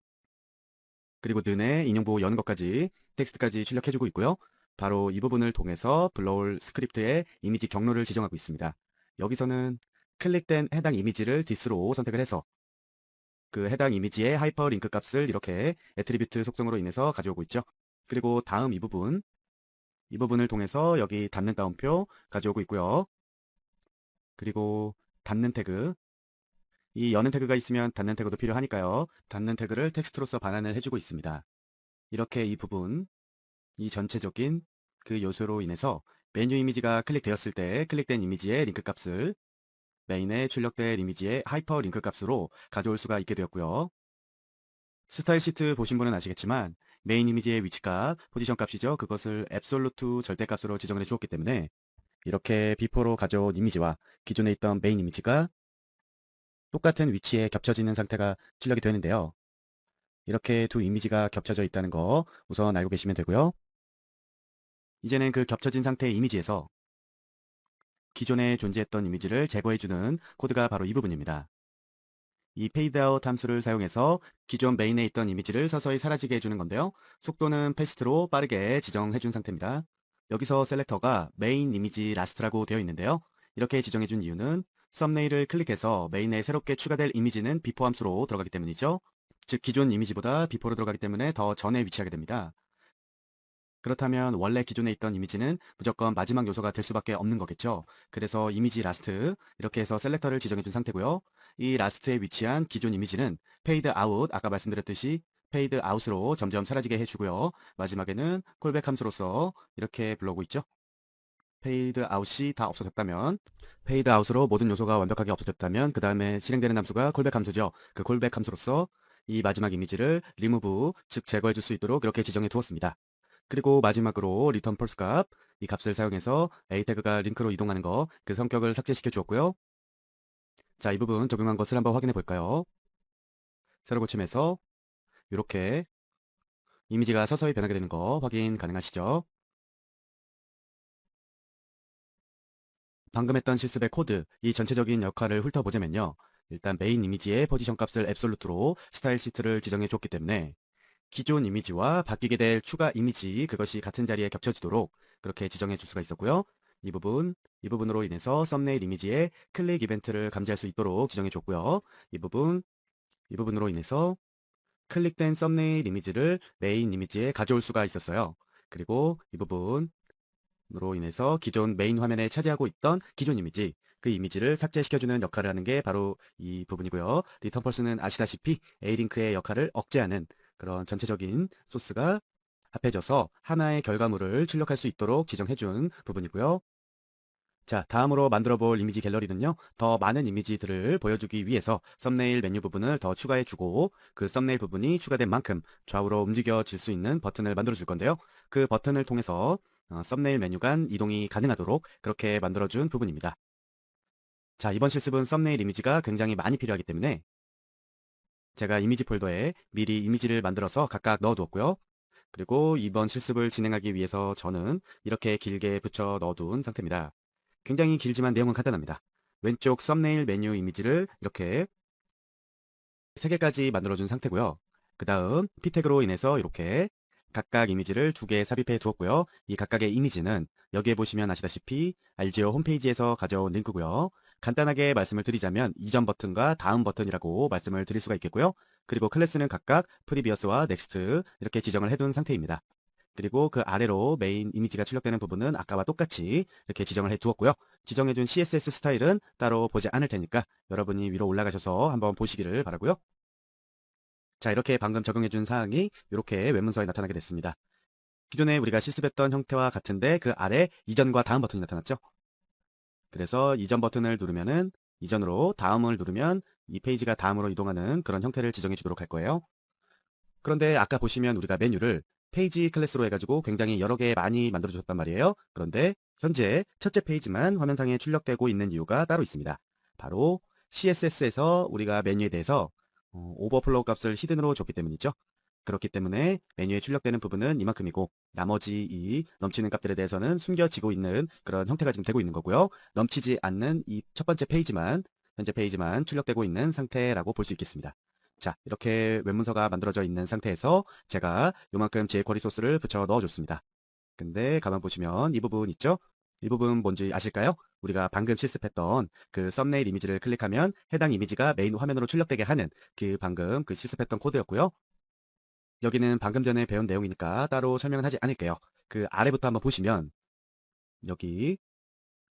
그리고 는의 인용부 여는 것까지 텍스트까지 출력해주고 있고요. 바로 이 부분을 통해서 불러올 스크립트의 이미지 경로를 지정하고 있습니다. 여기서는 클릭된 해당 이미지를 this로 선택을 해서 그 해당 이미지의 하이퍼링크 값을 이렇게 애트리뷰트 속성으로 인해서 가져오고 있죠. 그리고 다음 이 부분을 통해서 여기 닫는 따옴표 가져오고 있고요. 그리고 닫는 태그, 이 여는 태그가 있으면 닫는 태그도 필요하니까요. 닫는 태그를 텍스트로서 반환을 해주고 있습니다. 이렇게 이 부분, 이 전체적인 그 요소로 인해서 메뉴 이미지가 클릭되었을 때 클릭된 이미지의 링크 값을 메인에 출력된 이미지의 하이퍼 링크 값으로 가져올 수가 있게 되었고요. 스타일 시트 보신 분은 아시겠지만 메인 이미지의 위치값, 포지션 값이죠. 그것을 앱솔루트 절대값으로 지정을 해 주었기 때문에 이렇게 비포로 가져온 이미지와 기존에 있던 메인 이미지가 똑같은 위치에 겹쳐지는 상태가 출력이 되는데요. 이렇게 두 이미지가 겹쳐져 있다는 거 우선 알고 계시면 되고요. 이제는 그 겹쳐진 상태의 이미지에서 기존에 존재했던 이미지를 제거해주는 코드가 바로 이 부분입니다. 이 페이드아웃 함수를 사용해서 기존 메인에 있던 이미지를 서서히 사라지게 해주는 건데요. 속도는 패스트로 빠르게 지정해준 상태입니다. 여기서 셀렉터가 메인 이미지 라스트라고 되어 있는데요. 이렇게 지정해준 이유는 썸네일을 클릭해서 메인에 새롭게 추가될 이미지는 비포 함수로 들어가기 때문이죠. 즉 기존 이미지보다 비포로 들어가기 때문에 더 전에 위치하게 됩니다. 그렇다면 원래 기존에 있던 이미지는 무조건 마지막 요소가 될 수밖에 없는 거겠죠. 그래서 이미지 라스트 이렇게 해서 셀렉터를 지정해 준 상태고요. 이 라스트에 위치한 기존 이미지는 페이드 아웃, 아까 말씀드렸듯이 페이드 아웃으로 점점 사라지게 해주고요. 마지막에는 콜백 함수로서 이렇게 불러오고 있죠. 페이드 아웃이 다 없어졌다면, 페이드 아웃으로 모든 요소가 완벽하게 없어졌다면 그 다음에 실행되는 함수가 콜백 함수죠. 그 콜백 함수로서 이 마지막 이미지를 리무브, 즉 제거해 줄 수 있도록 이렇게 지정해 두었습니다. 그리고 마지막으로 return false 값, 이 값을 사용해서 a 태그가 링크로 이동하는 거, 그 성격을 삭제시켜 주었고요. 자, 이 부분 적용한 것을 한번 확인해 볼까요? 새로 고침해서 이렇게 이미지가 서서히 변하게 되는 거 확인 가능하시죠? 방금 했던 실습의 코드, 이 전체적인 역할을 훑어보자면요. 일단 메인 이미지의 포지션 값을 앱솔루트로 스타일 시트를 지정해 줬기 때문에 기존 이미지와 바뀌게 될 추가 이미지, 그것이 같은 자리에 겹쳐지도록 그렇게 지정해 줄 수가 있었고요. 이 부분으로 인해서 썸네일 이미지의 클릭 이벤트를 감지할 수 있도록 지정해 줬고요. 이 부분으로 인해서 클릭된 썸네일 이미지를 메인 이미지에 가져올 수가 있었어요. 그리고 이 부분으로 인해서 기존 메인 화면에 차지하고 있던 기존 이미지, 그 이미지를 삭제시켜주는 역할을 하는 게 바로 이 부분이고요. 리턴 펄스는 아시다시피 A링크의 역할을 억제하는 그런 전체적인 소스가 합해져서 하나의 결과물을 출력할 수 있도록 지정해준 부분이고요. 자, 다음으로 만들어 볼 이미지 갤러리는요. 더 많은 이미지들을 보여주기 위해서 썸네일 메뉴 부분을 더 추가해주고 그 썸네일 부분이 추가된 만큼 좌우로 움직여질 수 있는 버튼을 만들어 줄 건데요. 그 버튼을 통해서 썸네일 메뉴 간 이동이 가능하도록 그렇게 만들어준 부분입니다. 자, 이번 실습은 썸네일 이미지가 굉장히 많이 필요하기 때문에 제가 이미지 폴더에 미리 이미지를 만들어서 각각 넣어두었고요. 그리고 이번 실습을 진행하기 위해서 저는 이렇게 길게 붙여 넣어둔 상태입니다. 굉장히 길지만 내용은 간단합니다. 왼쪽 썸네일 메뉴 이미지를 이렇게 3개까지 만들어준 상태고요. 그 다음 p 태그로 인해서 이렇게 각각 이미지를 2개 삽입해 두었고요. 이 각각의 이미지는 여기에 보시면 아시다시피 알지오 홈페이지에서 가져온 링크고요. 간단하게 말씀을 드리자면 이전 버튼과 다음 버튼이라고 말씀을 드릴 수가 있겠고요. 그리고 클래스는 각각 프리비어스와 넥스트 이렇게 지정을 해둔 상태입니다. 그리고 그 아래로 메인 이미지가 출력되는 부분은 아까와 똑같이 이렇게 지정을 해 두었고요. 지정해준 CSS 스타일은 따로 보지 않을 테니까 여러분이 위로 올라가셔서 한번 보시기를 바라고요. 자, 이렇게 방금 적용해준 사항이 이렇게 웹문서에 나타나게 됐습니다. 기존에 우리가 실습했던 형태와 같은데 그 아래 이전과 다음 버튼이 나타났죠. 그래서 이전 버튼을 누르면은 이전으로, 다음을 누르면 이 페이지가 다음으로 이동하는 그런 형태를 지정해 주도록 할 거예요. 그런데 아까 보시면 우리가 메뉴를 페이지 클래스로 해가지고 굉장히 여러 개 많이 만들어 주셨단 말이에요. 그런데 현재 첫째 페이지만 화면상에 출력되고 있는 이유가 따로 있습니다. 바로 CSS에서 우리가 메뉴에 대해서 오버플로우 값을 히든으로 줬기 때문이죠. 그렇기 때문에 메뉴에 출력되는 부분은 이만큼이고 나머지 이 넘치는 값들에 대해서는 숨겨지고 있는 그런 형태가 지금 되고 있는 거고요. 넘치지 않는 이 첫 번째 페이지만, 현재 페이지만 출력되고 있는 상태라고 볼 수 있겠습니다. 자, 이렇게 웹문서가 만들어져 있는 상태에서 제가 요만큼 jQuery 소스를 붙여 넣어줬습니다. 근데 가만 보시면 이 부분 있죠? 이 부분 뭔지 아실까요? 우리가 방금 실습했던 그 썸네일 이미지를 클릭하면 해당 이미지가 메인 화면으로 출력되게 하는 그 방금 그 실습했던 코드였고요. 여기는 방금 전에 배운 내용이니까 따로 설명은 하지 않을게요. 그 아래부터 한번 보시면 여기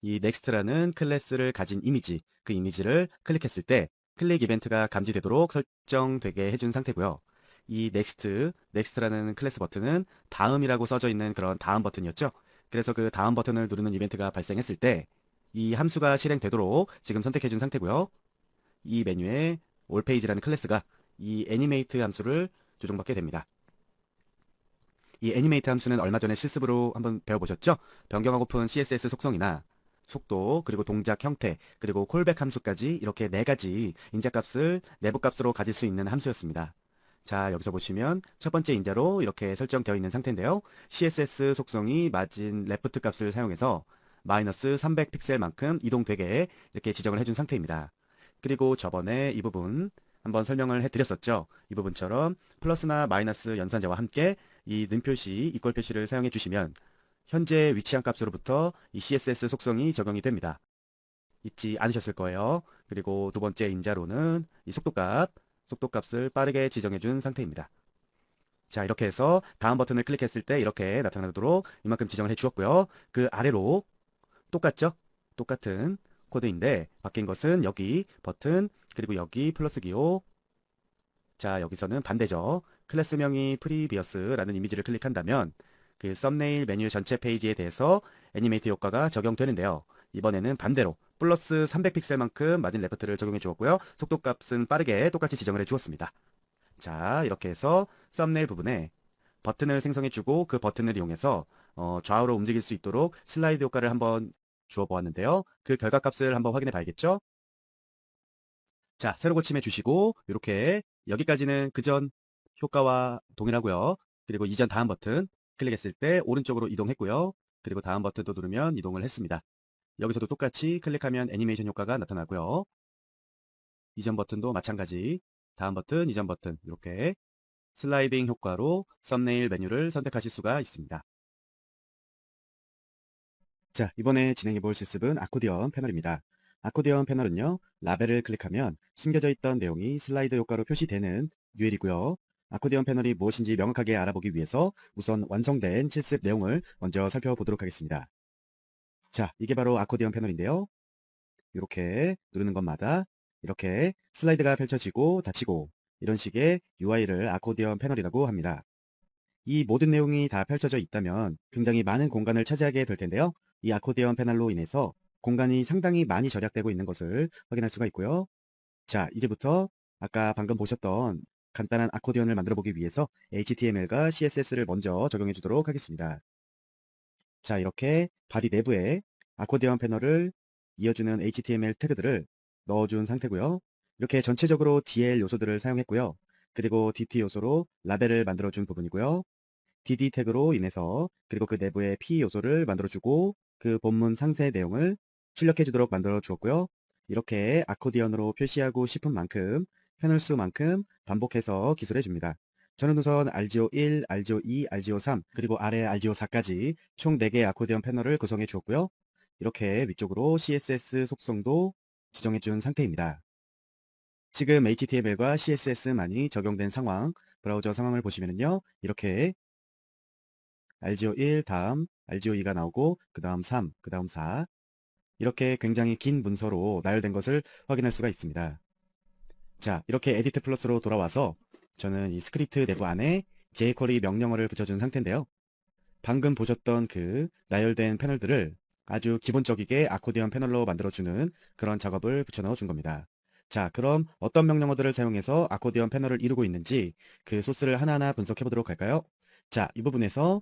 이 next라는 클래스를 가진 이미지, 그 이미지를 클릭했을 때 클릭 이벤트가 감지되도록 설정되게 해준 상태고요. 이 next라는 클래스 버튼은 다음이라고 써져 있는 그런 다음 버튼이었죠. 그래서 그 다음 버튼을 누르는 이벤트가 발생했을 때 이 함수가 실행되도록 지금 선택해 준 상태고요. 이 메뉴에 allpage라는 클래스가 이 애니메이트 함수를 조정받게 됩니다. 이 애니메이트 함수는 얼마 전에 실습으로 한번 배워보셨죠? 변경하고픈 CSS 속성이나 속도, 그리고 동작 형태, 그리고 콜백 함수까지 이렇게 4가지 인자값을 내부 값으로 가질 수 있는 함수였습니다. 자, 여기서 보시면 첫 번째 인자로 이렇게 설정되어 있는 상태인데요. CSS 속성이 마진 레프트 값을 사용해서 마이너스 300 픽셀만큼 이동되게 이렇게 지정을 해준 상태입니다. 그리고 저번에 이 부분 한번 설명을 해드렸었죠. 이 부분처럼 플러스나 마이너스 연산자와 함께 이 는 표시, 이퀄 표시를 사용해 주시면 현재 위치한 값으로부터 이 CSS 속성이 적용이 됩니다. 잊지 않으셨을 거예요. 그리고 두 번째 인자로는 이 속도값을 빠르게 지정해 준 상태입니다. 자, 이렇게 해서 다음 버튼을 클릭했을 때 이렇게 나타나도록 이만큼 지정을 해 주었고요. 그 아래로 똑같죠? 똑같은 코드인데 바뀐 것은 여기 버튼, 그리고 여기 플러스 기호. 자, 여기서는 반대죠. 클래스명이 프리비어스라는 이미지를 클릭한다면 그 썸네일 메뉴 전체 페이지에 대해서 애니메이트 효과가 적용되는데요. 이번에는 반대로 플러스 300픽셀만큼 마진 레프트를 적용해 주었고요. 속도 값은 빠르게 똑같이 지정을 해 주었습니다. 자, 이렇게 해서 썸네일 부분에 버튼을 생성해 주고 그 버튼을 이용해서 좌우로 움직일 수 있도록 슬라이드 효과를 한번 주어 보았는데요. 그 결과값을 한번 확인해 봐야겠죠? 자, 새로 고침해 주시고 이렇게 여기까지는 그전 효과와 동일하고요. 그리고 이전 다음 버튼 클릭했을 때 오른쪽으로 이동했고요. 그리고 다음 버튼도 누르면 이동을 했습니다. 여기서도 똑같이 클릭하면 애니메이션 효과가 나타나고요. 이전 버튼도 마찬가지. 다음 버튼, 이전 버튼 이렇게 슬라이딩 효과로 썸네일 메뉴를 선택하실 수가 있습니다. 자, 이번에 진행해 볼 실습은 아코디언 패널입니다. 아코디언 패널은요, 라벨을 클릭하면 숨겨져 있던 내용이 슬라이드 효과로 표시되는 UL이고요. 아코디언 패널이 무엇인지 명확하게 알아보기 위해서 우선 완성된 실습 내용을 먼저 살펴보도록 하겠습니다. 자, 이게 바로 아코디언 패널인데요. 이렇게 누르는 것마다 이렇게 슬라이드가 펼쳐지고 닫히고 이런 식의 UI를 아코디언 패널이라고 합니다. 이 모든 내용이 다 펼쳐져 있다면 굉장히 많은 공간을 차지하게 될 텐데요. 이 아코디언 패널로 인해서 공간이 상당히 많이 절약되고 있는 것을 확인할 수가 있고요. 자, 이제부터 아까 방금 보셨던 간단한 아코디언을 만들어 보기 위해서 HTML과 CSS를 먼저 적용해 주도록 하겠습니다. 자, 이렇게 바디 내부에 아코디언 패널을 이어주는 HTML 태그들을 넣어준 상태고요. 이렇게 전체적으로 DL 요소들을 사용했고요. 그리고 DT 요소로 라벨을 만들어준 부분이고요. DD 태그로 인해서 그리고 그 내부에 P 요소를 만들어주고 그 본문 상세 내용을 출력해 주도록 만들어 주었고요. 이렇게 아코디언으로 표시하고 싶은 만큼 패널 수만큼 반복해서 기술해 줍니다. 저는 우선 RGO1, RGO2, RGO3 그리고 아래 RGO4까지 총 4개의 아코디언 패널을 구성해 주었고요. 이렇게 위쪽으로 CSS 속성도 지정해 준 상태입니다. 지금 HTML과 CSS만이 적용된 상황, 브라우저 상황을 보시면요. 이렇게 RGO 1 다음 RGO 2가 나오고 그 다음 3, 그 다음 4 이렇게 굉장히 긴 문서로 나열된 것을 확인할 수가 있습니다. 자, 이렇게 에디트 플러스로 돌아와서 저는 이 스크립트 내부 안에 jQuery 명령어를 붙여준 상태인데요. 방금 보셨던 그 나열된 패널들을 아주 기본적이게 아코디언 패널로 만들어주는 그런 작업을 붙여 넣어 준 겁니다. 자, 그럼 어떤 명령어들을 사용해서 아코디언 패널을 이루고 있는지 그 소스를 하나하나 분석해 보도록 할까요? 자, 이 부분에서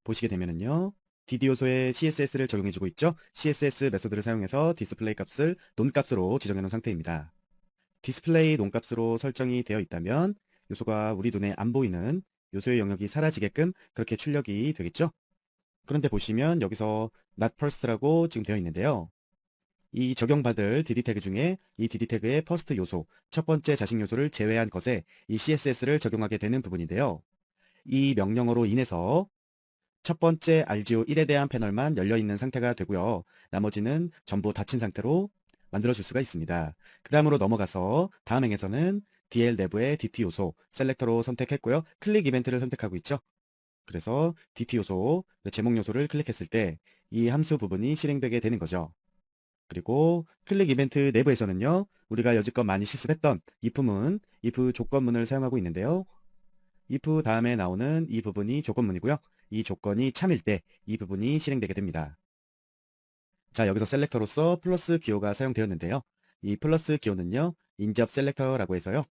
보시게 되면은요. DD 요소에 CSS를 적용해주고 있죠. CSS 메소드를 사용해서 디스플레이 값을 논값으로 지정해 놓은 상태입니다. 디스플레이 논값으로 설정이 되어 있다면 요소가 우리 눈에 안 보이는 요소의 영역이 사라지게끔 그렇게 출력이 되겠죠. 그런데 보시면 여기서 not first라고 지금 되어 있는데요. 이 적용받을 DD 태그 중에 이 DD 태그의 first 요소, 첫 번째 자식 요소를 제외한 것에 이 CSS를 적용하게 되는 부분인데요. 이 명령어로 인해서 첫 번째 RGO 1에 대한 패널만 열려있는 상태가 되고요. 나머지는 전부 닫힌 상태로 만들어줄 수가 있습니다. 그 다음으로 넘어가서 다음 행에서는 DL 내부의 DT 요소 셀렉터로 선택했고요. 클릭 이벤트를 선택하고 있죠. 그래서 DT 요소, 제목 요소를 클릭했을 때 이 함수 부분이 실행되게 되는 거죠. 그리고 클릭 이벤트 내부에서는요. 우리가 여지껏 많이 실습했던 if문, if 조건문을 사용하고 있는데요. if 다음에 나오는 이 부분이 조건문이고요. 이 조건이 참일 때 이 부분이 실행되게 됩니다. 자, 여기서 셀렉터로서 플러스 기호가 사용되었는데요. 이 플러스 기호는요. 인접 셀렉터라고 해서요.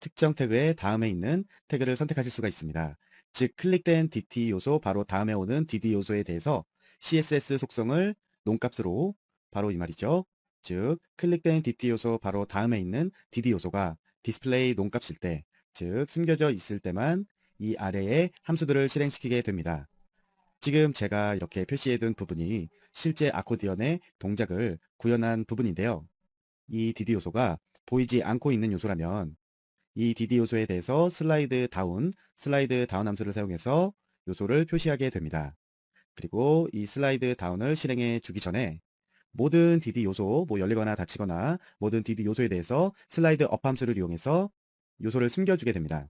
특정 태그의 다음에 있는 태그를 선택하실 수가 있습니다. 즉 클릭된 DT 요소 바로 다음에 오는 DD 요소에 대해서 CSS 속성을 논값으로 바로 이 말이죠. 즉 클릭된 DT 요소 바로 다음에 있는 DD 요소가 디스플레이 논값일 때, 즉 숨겨져 있을 때만 이 아래의 함수들을 실행시키게 됩니다. 지금 제가 이렇게 표시해둔 부분이 실제 아코디언의 동작을 구현한 부분인데요. 이 DD 요소가 보이지 않고 있는 요소라면 이 DD 요소에 대해서 슬라이드 다운 함수를 사용해서 요소를 표시하게 됩니다. 그리고 이 슬라이드 다운을 실행해 주기 전에 모든 DD 요소, 열리거나 닫히거나 모든 DD 요소에 대해서 슬라이드 업 함수를 이용해서 요소를 숨겨주게 됩니다.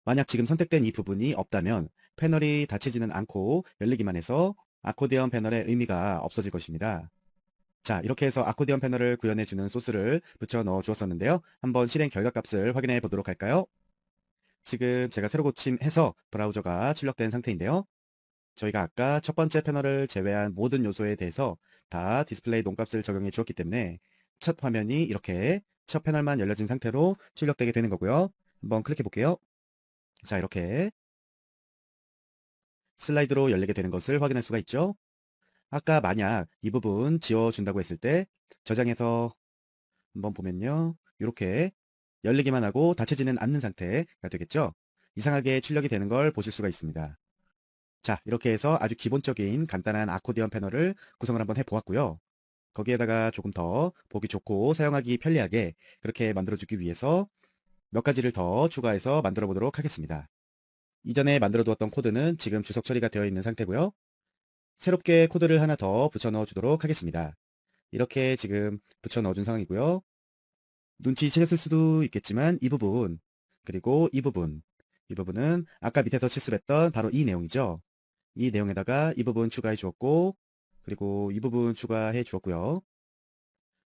만약 지금 선택된 이 부분이 없다면 패널이 닫히지는 않고 열리기만 해서 아코디언 패널의 의미가 없어질 것입니다. 자, 이렇게 해서 아코디언 패널을 구현해주는 소스를 붙여 넣어 주었었는데요. 한번 실행 결과값을 확인해 보도록 할까요? 지금 제가 새로 고침해서 브라우저가 출력된 상태인데요. 저희가 아까 첫 번째 패널을 제외한 모든 요소에 대해서 다 디스플레이 논값을 적용해 주었기 때문에 첫 화면이 이렇게 첫 패널만 열려진 상태로 출력되게 되는 거고요. 한번 클릭해 볼게요. 자, 이렇게 슬라이드로 열리게 되는 것을 확인할 수가 있죠. 아까 만약 이 부분 지워준다고 했을 때 저장해서 한번 보면요. 이렇게 열리기만 하고 닫히지는 않는 상태가 되겠죠. 이상하게 출력이 되는 걸 보실 수가 있습니다. 자, 이렇게 해서 아주 기본적인 간단한 아코디언 패널을 구성을 한번 해보았고요. 거기에다가 조금 더 보기 좋고 사용하기 편리하게 그렇게 만들어주기 위해서 몇 가지를 더 추가해서 만들어 보도록 하겠습니다. 이전에 만들어 두었던 코드는 지금 주석 처리가 되어 있는 상태고요. 새롭게 코드를 하나 더 붙여 넣어 주도록 하겠습니다. 이렇게 지금 붙여 넣어 준 상황이고요. 눈치채셨을 수도 있겠지만 이 부분, 그리고 이 부분은 아까 밑에서 실습했던 바로 이 내용이죠. 이 내용에다가 이 부분 추가해 주었고, 그리고 이 부분 추가해 주었고요.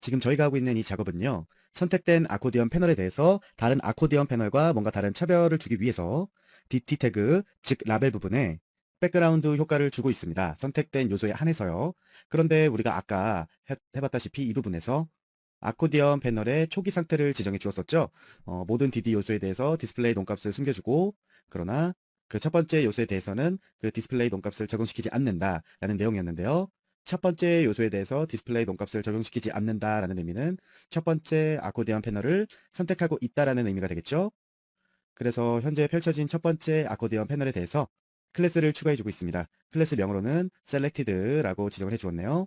지금 저희가 하고 있는 이 작업은요. 선택된 아코디언 패널에 대해서 다른 아코디언 패널과 뭔가 다른 차별을 주기 위해서 DT 태그, 즉 라벨 부분에 백그라운드 효과를 주고 있습니다. 선택된 요소에 한해서요. 그런데 우리가 아까 해봤다시피 이 부분에서 아코디언 패널의 초기 상태를 지정해 주었었죠. 모든 DD 요소에 대해서 디스플레이 논값을 숨겨주고, 그러나 그 첫 번째 요소에 대해서는 그 디스플레이 논값을 적용시키지 않는다라는 내용이었는데요. 첫 번째 요소에 대해서 디스플레이 논값을 적용시키지 않는다라는 의미는 첫 번째 아코디언 패널을 선택하고 있다라는 의미가 되겠죠. 그래서 현재 펼쳐진 첫 번째 아코디언 패널에 대해서 클래스를 추가해주고 있습니다. 클래스 명으로는 selected라고 지정을 해주었네요.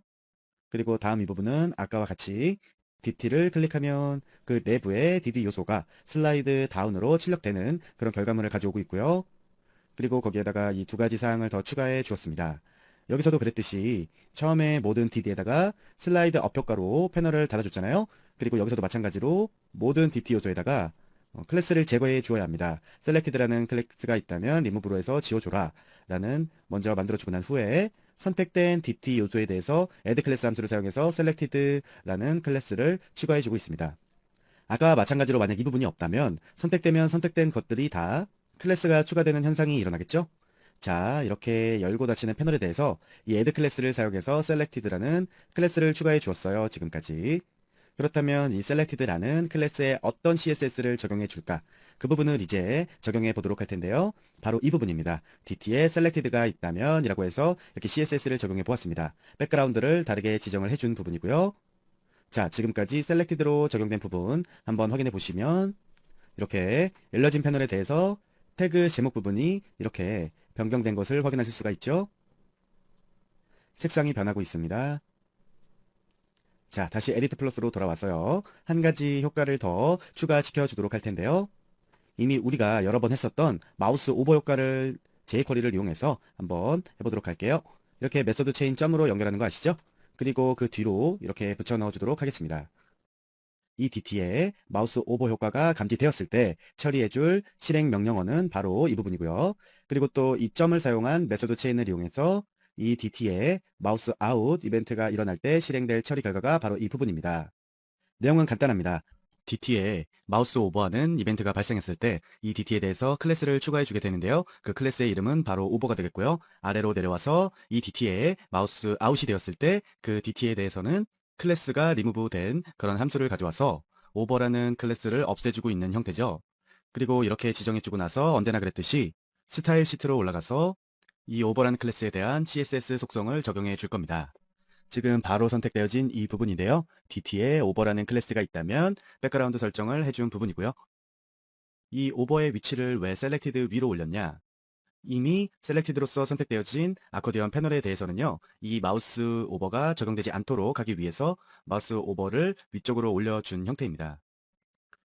그리고 다음 이 부분은 아까와 같이 DT를 클릭하면 그 내부의 DD 요소가 슬라이드 다운으로 출력되는 그런 결과물을 가져오고 있고요. 그리고 거기에다가 이 두 가지 사항을 더 추가해 주었습니다. 여기서도 그랬듯이 처음에 모든 DD에다가 슬라이드 업 효과로 패널을 달아줬잖아요. 그리고 여기서도 마찬가지로 모든 DT 요소에다가 클래스를 제거해 주어야 합니다. selected라는 클래스가 있다면 remove로 해서 지워줘라 라는 먼저 만들어주고 난 후에 선택된 DT 요소에 대해서 add 클래스 함수를 사용해서 selected라는 클래스를 추가해주고 있습니다. 아까와 마찬가지로 만약 이 부분이 없다면 선택되면 선택된 것들이 다 클래스가 추가되는 현상이 일어나겠죠? 자, 이렇게 열고 닫히는 패널에 대해서 이 add 클래스를 사용해서 selected라는 클래스를 추가해 주었어요. 지금까지. 그렇다면 이 selected라는 클래스에 어떤 CSS를 적용해 줄까? 그 부분을 이제 적용해 보도록 할 텐데요. 바로 이 부분입니다. DT에 selected가 있다면 이라고 해서 이렇게 CSS를 적용해 보았습니다. 백그라운드를 다르게 지정을 해준 부분이고요. 자, 지금까지 selected로 적용된 부분 한번 확인해 보시면 이렇게 일러진 패널에 대해서 태그 제목 부분이 이렇게 변경된 것을 확인하실 수가 있죠. 색상이 변하고 있습니다. 자, 다시 에디트 플러스로 돌아왔어요. 한 가지 효과를 더 추가시켜 주도록 할 텐데요. 이미 우리가 여러 번 했었던 마우스 오버 효과를 jQuery를 이용해서 한번 해보도록 할게요. 이렇게 메소드 체인 점으로 연결하는 거 아시죠? 그리고 그 뒤로 이렇게 붙여 넣어 주도록 하겠습니다. 이 DT에 마우스 오버 효과가 감지되었을 때 처리해줄 실행 명령어는 바로 이 부분이고요. 그리고 또 이 점을 사용한 메소드 체인을 이용해서 이 DT에 마우스 아웃 이벤트가 일어날 때 실행될 처리 결과가 바로 이 부분입니다. 내용은 간단합니다. DT에 마우스 오버하는 이벤트가 발생했을 때 이 DT에 대해서 클래스를 추가해 주게 되는데요. 그 클래스의 이름은 바로 오버가 되겠고요. 아래로 내려와서 이 DT에 마우스 아웃이 되었을 때 그 DT에 대해서는 클래스가 리무브 된 그런 함수를 가져와서 오버라는 클래스를 없애주고 있는 형태죠. 그리고 이렇게 지정해주고 나서 언제나 그랬듯이 스타일 시트로 올라가서 이 오버라는 클래스에 대한 CSS 속성을 적용해 줄 겁니다. 지금 바로 선택되어진 이 부분인데요. DT에 오버라는 클래스가 있다면 백그라운드 설정을 해준 부분이고요. 이 오버의 위치를 왜 selected 위로 올렸냐? 이미 selected로서 선택되어진 아코디언 패널에 대해서는요. 이 마우스 오버가 적용되지 않도록 하기 위해서 마우스 오버를 위쪽으로 올려준 형태입니다.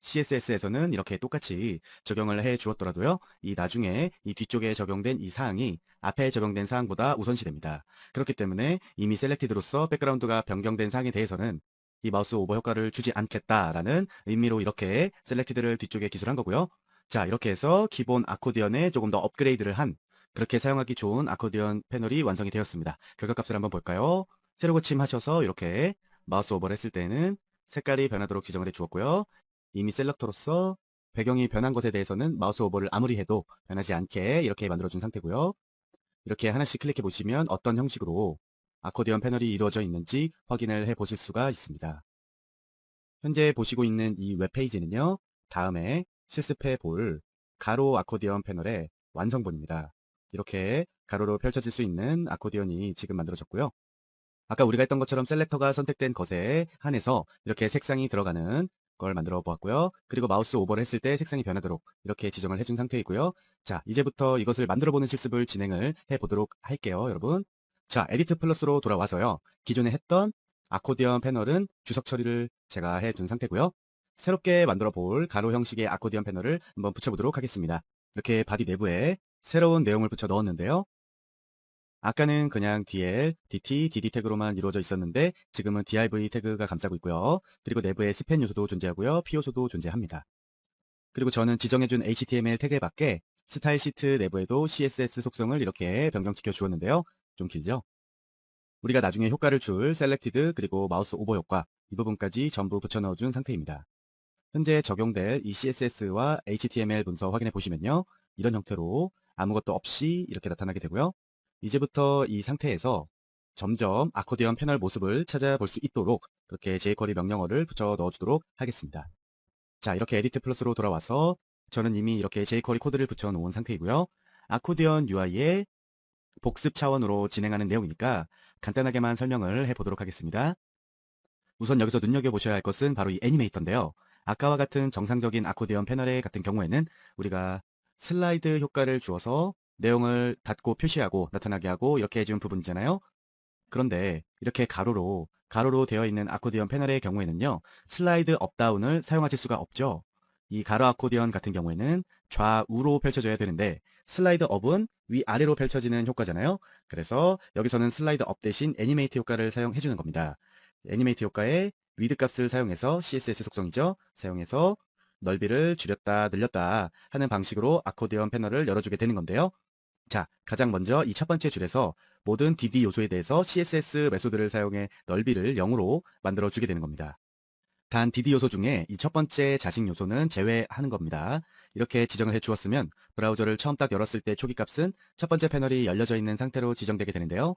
CSS에서는 이렇게 똑같이 적용을 해 주었더라도요. 이 나중에 이 뒤쪽에 적용된 이 사항이 앞에 적용된 사항보다 우선시됩니다. 그렇기 때문에 이미 selected로서 백그라운드가 변경된 사항에 대해서는 이 마우스 오버 효과를 주지 않겠다라는 의미로 이렇게 selected를 뒤쪽에 기술한 거고요. 자, 이렇게 해서 기본 아코디언에 조금 더 업그레이드를 한 그렇게 사용하기 좋은 아코디언 패널이 완성이 되었습니다. 결과값을 한번 볼까요? 세로 고침하셔서 이렇게 마우스 오버를 했을 때는 색깔이 변하도록 지정을 해 주었고요. 이미 셀렉터로서 배경이 변한 것에 대해서는 마우스 오버를 아무리 해도 변하지 않게 이렇게 만들어준 상태고요. 이렇게 하나씩 클릭해 보시면 어떤 형식으로 아코디언 패널이 이루어져 있는지 확인을 해 보실 수가 있습니다. 현재 보시고 있는 이 웹페이지는요. 다음에 실습해 볼 가로 아코디언 패널의 완성본입니다. 이렇게 가로로 펼쳐질 수 있는 아코디언이 지금 만들어졌고요. 아까 우리가 했던 것처럼 셀렉터가 선택된 것에 한해서 이렇게 색상이 들어가는 걸 만들어 보았고요. 그리고 마우스 오버를 했을 때 색상이 변하도록 이렇게 지정을 해준 상태이고요. 자, 이제부터 이것을 만들어 보는 실습을 진행을 해 보도록 할게요, 여러분. 자, 에디트 플러스로 돌아와서요. 기존에 했던 아코디언 패널은 주석 처리를 제가 해준 상태고요. 새롭게 만들어 볼 가로 형식의 아코디언 패널을 한번 붙여보도록 하겠습니다. 이렇게 바디 내부에 새로운 내용을 붙여 넣었는데요. 아까는 그냥 DL, DT, DD 태그로만 이루어져 있었는데 지금은 div 태그가 감싸고 있고요. 그리고 내부에 스팬 요소도 존재하고요. P 요소도 존재합니다. 그리고 저는 지정해준 HTML 태그 밖에 스타일 시트 내부에도 CSS 속성을 이렇게 변경시켜 주었는데요. 좀 길죠? 우리가 나중에 효과를 줄 selected 그리고 마우스 오버 효과 이 부분까지 전부 붙여 넣어준 상태입니다. 현재 적용될 이 CSS와 HTML 문서 확인해 보시면요. 이런 형태로 아무것도 없이 이렇게 나타나게 되고요. 이제부터 이 상태에서 점점 아코디언 패널 모습을 찾아볼 수 있도록 그렇게 jQuery 명령어를 붙여 넣어주도록 하겠습니다. 자, 이렇게 에디트 플러스로 돌아와서 저는 이미 이렇게 jQuery 코드를 붙여 놓은 상태이고요. 아코디언 UI의 복습 차원으로 진행하는 내용이니까 간단하게만 설명을 해보도록 하겠습니다. 우선 여기서 눈여겨보셔야 할 것은 바로 이 애니메이터인데요. 아까와 같은 정상적인 아코디언 패널의 같은 경우에는 우리가 슬라이드 효과를 주어서 내용을 닫고 표시하고 나타나게 하고 이렇게 해준 부분이잖아요. 그런데 이렇게 가로로 되어 있는 아코디언 패널의 경우에는요. 슬라이드 업다운을 사용하실 수가 없죠. 이 가로 아코디언 같은 경우에는 좌우로 펼쳐져야 되는데 슬라이드 업은 위아래로 펼쳐지는 효과잖아요. 그래서 여기서는 슬라이드 업 대신 애니메이트 효과를 사용해 주는 겁니다. 애니메이트 효과의 위드 값을 사용해서 CSS 속성이죠. 사용해서 넓이를 줄였다, 늘렸다 하는 방식으로 아코디언 패널을 열어주게 되는 건데요. 자, 가장 먼저 이 첫 번째 줄에서 모든 DD 요소에 대해서 CSS 메소드를 사용해 넓이를 0으로 만들어 주게 되는 겁니다. 단 DD 요소 중에 이 첫 번째 자식 요소는 제외하는 겁니다. 이렇게 지정을 해 주었으면 브라우저를 처음 딱 열었을 때 초기 값은 첫 번째 패널이 열려져 있는 상태로 지정되게 되는데요.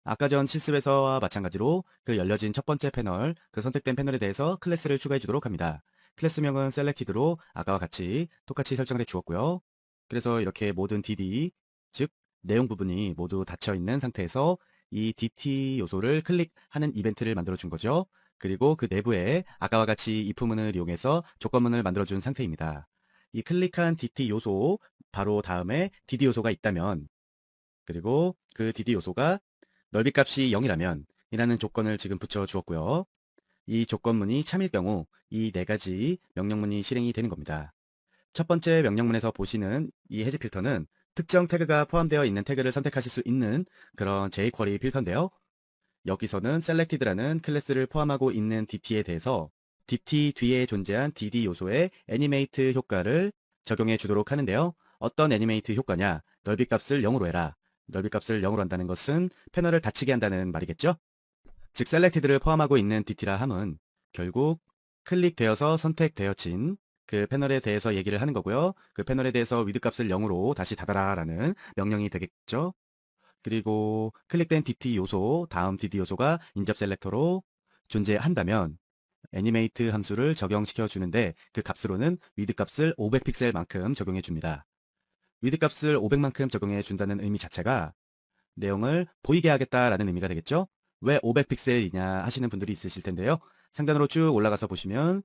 아까 전 실습에서와 마찬가지로 그 열려진 첫 번째 패널, 그 선택된 패널에 대해서 클래스를 추가해 주도록 합니다. 클래스명은 selected로 아까와 같이 똑같이 설정을 해 주었고요. 그래서 이렇게 모든 DD, 즉 내용 부분이 모두 닫혀 있는 상태에서 이 DT 요소를 클릭하는 이벤트를 만들어 준 거죠. 그리고 그 내부에 아까와 같이 if문을 이용해서 조건문을 만들어 준 상태입니다. 이 클릭한 DT 요소 바로 다음에 DD 요소가 있다면, 그리고 그 DD 요소가 넓이 값이 0이라면 이라는 조건을 지금 붙여 주었고요. 이 조건문이 참일 경우 이 네 가지 명령문이 실행이 되는 겁니다. 첫 번째 명령문에서 보시는 이 해지 필터는 특정 태그가 포함되어 있는 태그를 선택하실 수 있는 그런 jQuery 필터인데요. 여기서는 selected라는 클래스를 포함하고 있는 DT에 대해서 DT 뒤에 존재한 DD 요소의 애니메이트 효과를 적용해 주도록 하는데요. 어떤 애니메이트 효과냐? 넓이 값을 0으로 해라. 넓이 값을 0으로 한다는 것은 패널을 닫히게 한다는 말이겠죠? 즉 selected를 포함하고 있는 DT라 함은 결국 클릭되어서 선택되어진 그 패널에 대해서 얘기를 하는 거고요. 그 패널에 대해서 위드 값을 0으로 다시 닫아라 라는 명령이 되겠죠. 그리고 클릭된 DT 요소, 다음 DD 요소가 인접 셀렉터로 존재한다면 애니메이트 함수를 적용시켜 주는데 그 값으로는 위드 값을 500픽셀만큼 적용해 줍니다. 위드 값을 500만큼 적용해 준다는 의미 자체가 내용을 보이게 하겠다라는 의미가 되겠죠? 왜 500픽셀이냐 하시는 분들이 있으실 텐데요. 상단으로 쭉 올라가서 보시면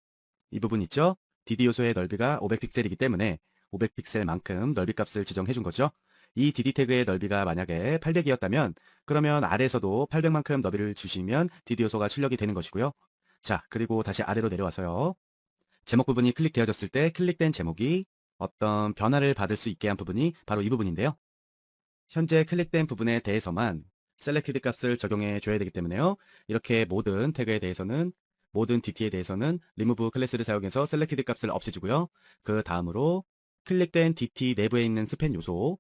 이 부분 있죠? DD 요소의 넓이가 500픽셀이기 때문에 500픽셀만큼 넓이 값을 지정해 준 거죠. 이 DD 태그의 넓이가 만약에 800이었다면 그러면 아래에서도 800만큼 넓이를 주시면 DD 요소가 출력이 되는 것이고요. 자, 그리고 다시 아래로 내려와서요. 제목 부분이 클릭되어졌을 때 클릭된 제목이 어떤 변화를 받을 수 있게 한 부분이 바로 이 부분인데요. 현재 클릭된 부분에 대해서만 selected 값을 적용해 줘야 되기 때문에요. 이렇게 모든 태그에 대해서는, 모든 DT에 대해서는 remove 클래스를 사용해서 selected 값을 없애주고요. 그 다음으로 클릭된 DT 내부에 있는 스팬 요소,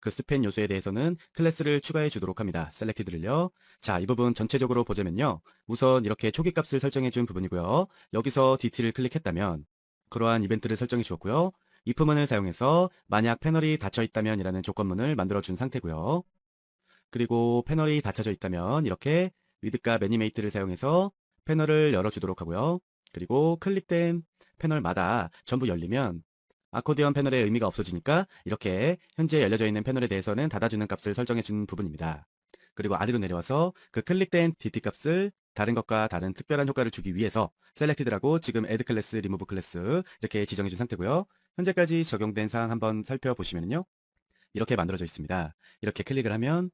그 스팬 요소에 대해서는 클래스를 추가해 주도록 합니다. selected를요. 자, 이 부분 전체적으로 보자면요. 우선 이렇게 초기 값을 설정해 준 부분이고요. 여기서 DT를 클릭했다면 그러한 이벤트를 설정해 주었고요. if문을 사용해서 만약 패널이 닫혀 있다면 이라는 조건문을 만들어 준 상태고요. 그리고 패널이 닫혀져 있다면 이렇게 위드값 애니메이트를 사용해서 패널을 열어주도록 하고요. 그리고 클릭된 패널마다 전부 열리면 아코디언 패널의 의미가 없어지니까 이렇게 현재 열려져 있는 패널에 대해서는 닫아주는 값을 설정해 준 부분입니다. 그리고 아래로 내려와서 그 클릭된 DT 값을 다른 것과 다른 특별한 효과를 주기 위해서 selected라고 지금 add class, remove class 이렇게 지정해 준 상태고요. 현재까지 적용된 사항 한번 살펴보시면요. 이렇게 만들어져 있습니다. 이렇게 클릭을 하면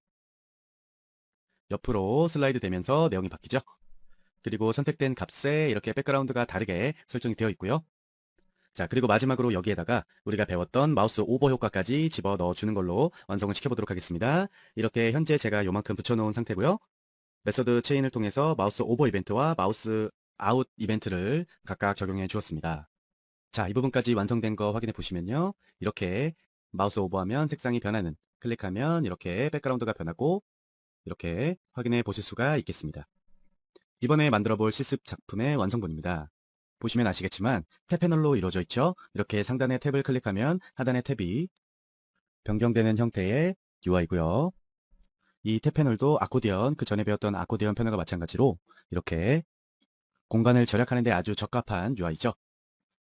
옆으로 슬라이드 되면서 내용이 바뀌죠. 그리고 선택된 값에 이렇게 백그라운드가 다르게 설정이 되어 있고요. 자, 그리고 마지막으로 여기에다가 우리가 배웠던 마우스 오버 효과까지 집어 넣어 주는 걸로 완성을 시켜보도록 하겠습니다. 이렇게 현재 제가 요만큼 붙여놓은 상태고요. 메서드 체인을 통해서 마우스 오버 이벤트와 마우스 아웃 이벤트를 각각 적용해 주었습니다. 자, 이 부분까지 완성된 거 확인해 보시면요. 이렇게 마우스 오버하면 색상이 변하는, 클릭하면 이렇게 백그라운드가 변하고 이렇게 확인해 보실 수가 있겠습니다. 이번에 만들어 볼 실습 작품의 완성본입니다. 보시면 아시겠지만 탭 패널로 이루어져 있죠. 이렇게 상단의 탭을 클릭하면 하단의 탭이 변경되는 형태의 UI고요. 이 탭 패널도 아코디언, 그 전에 배웠던 아코디언 패널과 마찬가지로 이렇게 공간을 절약하는 데 아주 적합한 UI죠.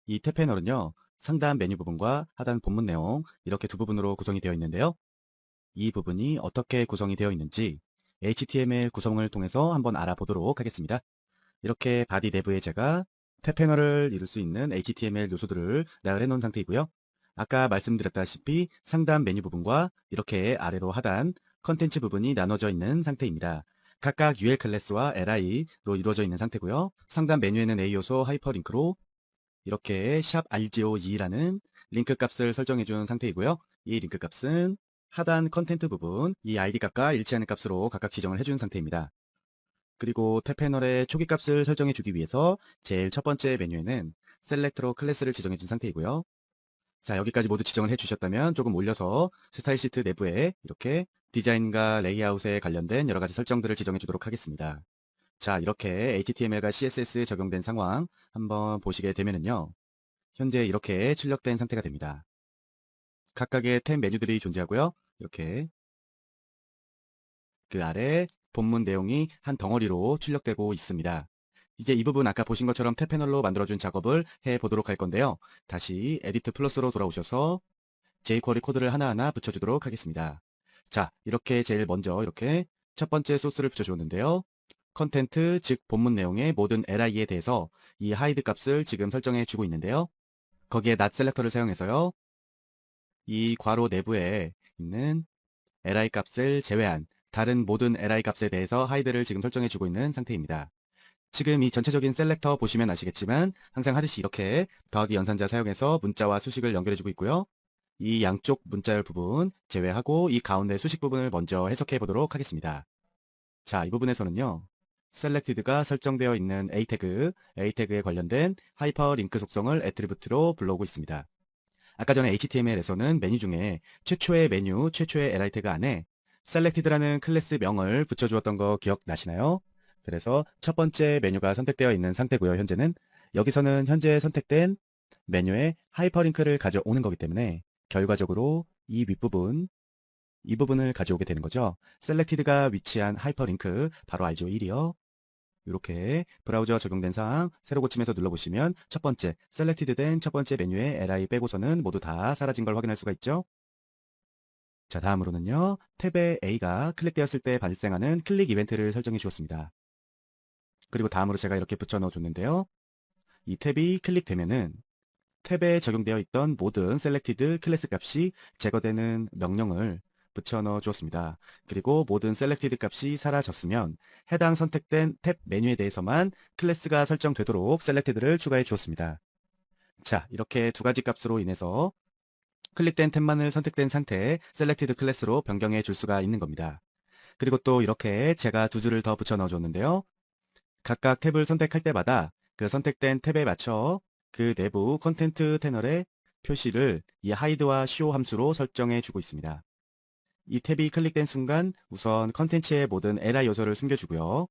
이 탭 패널은요. 상단 메뉴 부분과 하단 본문 내용 이렇게 두 부분으로 구성이 되어 있는데요. 이 부분이 어떻게 구성이 되어 있는지 HTML 구성을 통해서 한번 알아보도록 하겠습니다. 이렇게 바디 내부에 제가 탭 패널을 이룰 수 있는 HTML 요소들을 나열해 놓은 상태이고요. 아까 말씀드렸다시피 상단 메뉴 부분과 이렇게 아래로 하단 컨텐츠 부분이 나눠져 있는 상태입니다. 각각 UL 클래스와 LI로 이루어져 있는 상태고요. 상단 메뉴에는 A 요소 하이퍼링크로 이렇게 샵 RGOE라는 링크 값을 설정해 준 상태이고요. 이 링크 값은 하단 컨텐트 부분, 이 ID 값과 일치하는 값으로 각각 지정을 해준 상태입니다. 그리고 탭 패널의 초기 값을 설정해 주기 위해서 제일 첫 번째 메뉴에는 셀렉트로 클래스를 지정해 준 상태이고요. 자, 여기까지 모두 지정을 해 주셨다면 조금 올려서 스타일 시트 내부에 이렇게 디자인과 레이아웃에 관련된 여러 가지 설정들을 지정해 주도록 하겠습니다. 자, 이렇게 HTML과 CSS 적용된 상황 한번 보시게 되면은요. 현재 이렇게 출력된 상태가 됩니다. 각각의 탭 메뉴들이 존재하고요. 이렇게 그 아래 본문 내용이 한 덩어리로 출력되고 있습니다. 이제 이 부분 아까 보신 것처럼 탭 패널로 만들어준 작업을 해보도록 할 건데요. 다시 에디트 플러스로 돌아오셔서 jQuery 코드를 하나하나 붙여주도록 하겠습니다. 자, 이렇게 제일 먼저 이렇게 첫 번째 소스를 붙여주었는데요. 컨텐트, 즉 본문 내용의 모든 li에 대해서 이 hide 값을 지금 설정해 주고 있는데요. 거기에 not selector를 사용해서요. 이 괄호 내부에 있는 li 값을 제외한 다른 모든 li 값에 대해서 hide를 지금 설정해 주고 있는 상태입니다. 지금 이 전체적인 셀렉터 보시면 아시겠지만 항상 하듯이 이렇게 더하기 연산자 사용해서 문자와 수식을 연결해 주고 있고요. 이 양쪽 문자열 부분 제외하고 이 가운데 수식 부분을 먼저 해석해 보도록 하겠습니다. 자, 이 부분에서는요. selected가 설정되어 있는 a 태그에 관련된 하이퍼링크 속성을 애트리뷰트로 불러오고 있습니다. 아까 전에 HTML에서는 메뉴 중에 최초의 메뉴, 최초의 li 태그 안에 selected라는 클래스 명을 붙여주었던 거 기억나시나요? 그래서 첫 번째 메뉴가 선택되어 있는 상태고요. 현재는 여기서는 현재 선택된 메뉴에 하이퍼링크를 가져오는 거기 때문에 결과적으로 이 윗부분, 이 부분을 가져오게 되는 거죠. selected가 위치한 하이퍼링크 바로 알죠? 1이요. 이렇게 브라우저 적용된 사항 새로 고침해서 눌러보시면 첫 번째 셀렉티드 된 첫 번째 메뉴의 li 빼고서는 모두 다 사라진 걸 확인할 수가 있죠. 자, 다음으로는요. 탭의 A가 클릭되었을 때 발생하는 클릭 이벤트를 설정해 주었습니다. 그리고 다음으로 제가 이렇게 붙여 넣어 줬는데요. 이 탭이 클릭되면은 탭에 적용되어 있던 모든 셀렉티드 클래스 값이 제거되는 명령을 붙여 넣어 주었습니다. 그리고 모든 셀렉티드 값이 사라졌으면 해당 선택된 탭 메뉴에 대해서만 클래스가 설정되도록 셀렉티드를 추가해 주었습니다. 자, 이렇게 두 가지 값으로 인해서 클릭된 탭만을 선택된 상태의 셀렉티드 클래스로 변경해 줄 수가 있는 겁니다. 그리고 또 이렇게 제가 두 줄을 더 붙여 넣어 줬는데요. 각각 탭을 선택할 때마다 그 선택된 탭에 맞춰 그 내부 컨텐트 패널의 표시를 이 hide와 show 함수로 설정해 주고 있습니다. 이 탭이 클릭된 순간 우선 컨텐츠의 모든 li 요소를 숨겨주고요.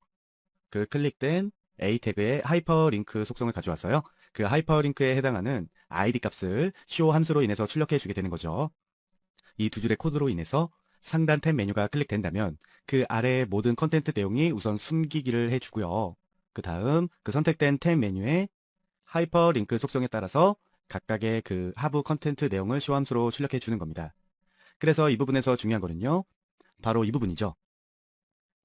그 클릭된 a 태그의 하이퍼링크 속성을 가져와서요. 그 하이퍼링크에 해당하는 id 값을 show 함수로 인해서 출력해 주게 되는 거죠. 이 두 줄의 코드로 인해서 상단 탭 메뉴가 클릭된다면 그 아래의 모든 컨텐트 내용이 우선 숨기기를 해주고요. 그 다음 그 선택된 탭 메뉴의 하이퍼링크 속성에 따라서 각각의 그 하부 컨텐트 내용을 쇼함수로 출력해 주는 겁니다. 그래서 이 부분에서 중요한 거는요. 바로 이 부분이죠.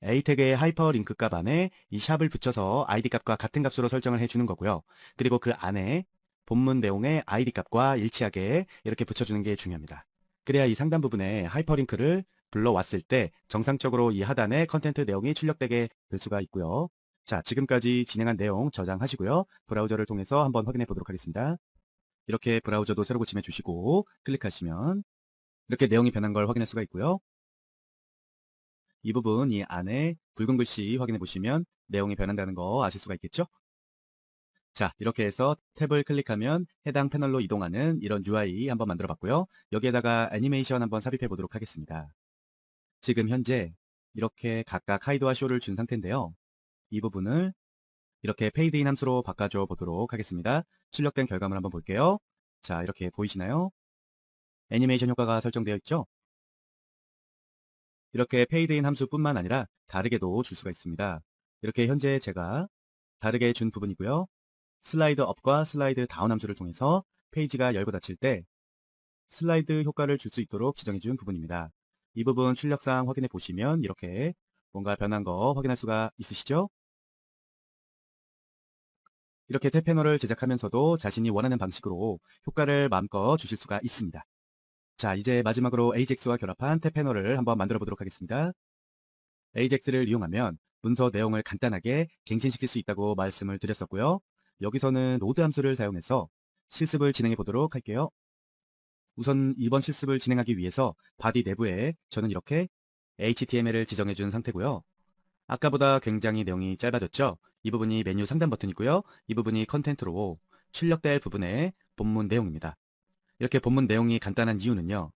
A 태그의 하이퍼링크 값 안에 이 샵을 붙여서 ID 값과 같은 값으로 설정을 해주는 거고요. 그리고 그 안에 본문 내용의 ID 값과 일치하게 이렇게 붙여주는 게 중요합니다. 그래야 이 상단 부분에 하이퍼링크를 불러왔을 때 정상적으로 이 하단에 컨텐트 내용이 출력되게 될 수가 있고요. 자, 지금까지 진행한 내용 저장하시고요. 브라우저를 통해서 한번 확인해 보도록 하겠습니다. 이렇게 브라우저도 새로 고침해 주시고 클릭하시면 이렇게 내용이 변한 걸 확인할 수가 있고요. 이 부분 이 안에 붉은 글씨 확인해 보시면 내용이 변한다는 거 아실 수가 있겠죠? 자, 이렇게 해서 탭을 클릭하면 해당 패널로 이동하는 이런 UI 한번 만들어 봤고요. 여기에다가 애니메이션 한번 삽입해 보도록 하겠습니다. 지금 현재 이렇게 각각 하이드와 쇼를 준 상태인데요. 이 부분을 이렇게 페이드인 함수로 바꿔줘 보도록 하겠습니다. 출력된 결과물 한번 볼게요. 자, 이렇게 보이시나요? 애니메이션 효과가 설정되어 있죠? 이렇게 페이드인 함수뿐만 아니라 다르게도 줄 수가 있습니다. 이렇게 현재 제가 다르게 준 부분이고요. 슬라이드 업과 슬라이드 다운 함수를 통해서 페이지가 열고 닫힐 때 슬라이드 효과를 줄 수 있도록 지정해 준 부분입니다. 이 부분 출력상 확인해 보시면 이렇게 뭔가 변한 거 확인할 수가 있으시죠? 이렇게 탭 패널을 제작하면서도 자신이 원하는 방식으로 효과를 마음껏 주실 수가 있습니다. 자, 이제 마지막으로 AJAX와 결합한 탭 패널을 한번 만들어 보도록 하겠습니다. AJAX를 이용하면 문서 내용을 간단하게 갱신시킬 수 있다고 말씀을 드렸었고요. 여기서는 로드 함수를 사용해서 실습을 진행해 보도록 할게요. 우선 이번 실습을 진행하기 위해서 바디 내부에 저는 이렇게 HTML을 지정해 준 상태고요. 아까보다 굉장히 내용이 짧아졌죠? 이 부분이 메뉴 상단 버튼이고요. 이 부분이 컨텐트로 출력될 부분의 본문 내용입니다. 이렇게 본문 내용이 간단한 이유는요.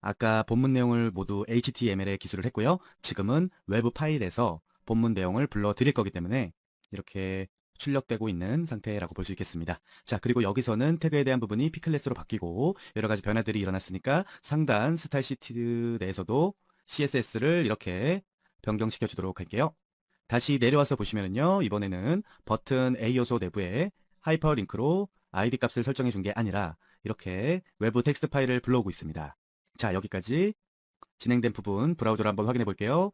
아까 본문 내용을 모두 HTML에 기술을 했고요. 지금은 외부 파일에서 본문 내용을 불러드릴 거기 때문에 이렇게 출력되고 있는 상태라고 볼 수 있겠습니다. 자, 그리고 여기서는 태그에 대한 부분이 P클래스로 바뀌고 여러 가지 변화들이 일어났으니까 상단 스타일 시트 내에서도 CSS를 이렇게 변경시켜 주도록 할게요. 다시 내려와서 보시면은요. 이번에는 버튼 A 요소 내부에 하이퍼링크로 ID 값을 설정해 준 게 아니라 이렇게 외부 텍스트 파일을 불러오고 있습니다. 자, 여기까지 진행된 부분 브라우저로 한번 확인해 볼게요.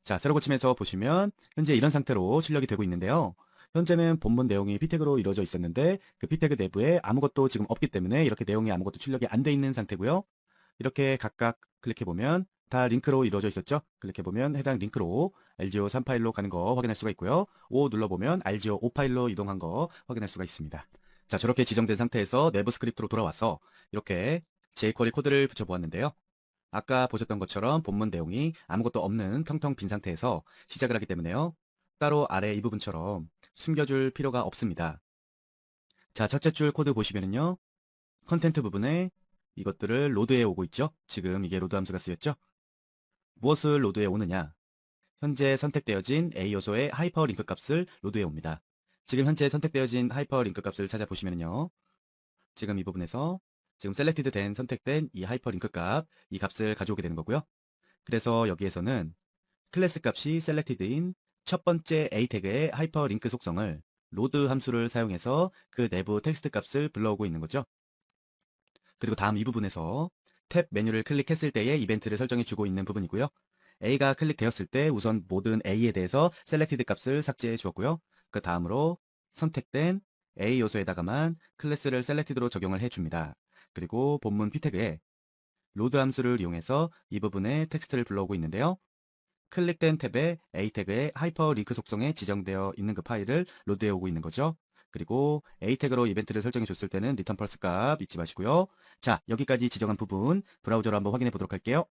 자, 새로 고침에서 보시면 현재 이런 상태로 출력이 되고 있는데요. 현재는 본문 내용이 P태그로 이루어져 있었는데 그 P태그 내부에 아무것도 지금 없기 때문에 이렇게 내용이 아무것도 출력이 안 돼 있는 상태고요. 이렇게 각각 클릭해 보면 다 링크로 이루어져 있었죠. 클릭해 보면 해당 링크로 RGO3 파일로 가는 거 확인할 수가 있고요. O 눌러보면 RGO5 파일로 이동한 거 확인할 수가 있습니다. 자, 저렇게 지정된 상태에서 내부 스크립트로 돌아와서 이렇게 jQuery 코드를 붙여보았는데요. 아까 보셨던 것처럼 본문 내용이 아무것도 없는 텅텅 빈 상태에서 시작을 하기 때문에요. 따로 아래 이 부분처럼 숨겨줄 필요가 없습니다. 자, 첫째 줄 코드 보시면은요. 컨텐트 부분에 이것들을 로드해 오고 있죠. 지금 이게 로드 함수가 쓰였죠. 무엇을 로드해 오느냐? 현재 선택되어진 A 요소의 하이퍼링크 값을 로드해 옵니다. 지금 현재 선택되어진 하이퍼링크 값을 찾아보시면요. 지금 이 부분에서 지금 셀렉티드 된 선택된 이 하이퍼링크 값, 이 값을 가져오게 되는 거고요. 그래서 여기에서는 클래스 값이 셀렉티드인 첫 번째 A 태그의 하이퍼링크 속성을 로드 함수를 사용해서 그 내부 텍스트 값을 불러오고 있는 거죠. 그리고 다음 이 부분에서 탭 메뉴를 클릭했을 때의 이벤트를 설정해 주고 있는 부분이고요. A가 클릭되었을 때 우선 모든 A에 대해서 셀렉티드 값을 삭제해 주었고요. 그 다음으로 선택된 A 요소에다가만 클래스를 셀렉티드로 적용을 해 줍니다. 그리고 본문 P 태그에 로드 함수를 이용해서 이 부분에 텍스트를 불러오고 있는데요. 클릭된 탭에 A 태그의 하이퍼링크 속성에 지정되어 있는 그 파일을 로드해 오고 있는 거죠. 그리고 A 태그로 이벤트를 설정해 줬을 때는 return pulse 값 잊지 마시고요. 자, 여기까지 지정한 부분 브라우저로 한번 확인해 보도록 할게요.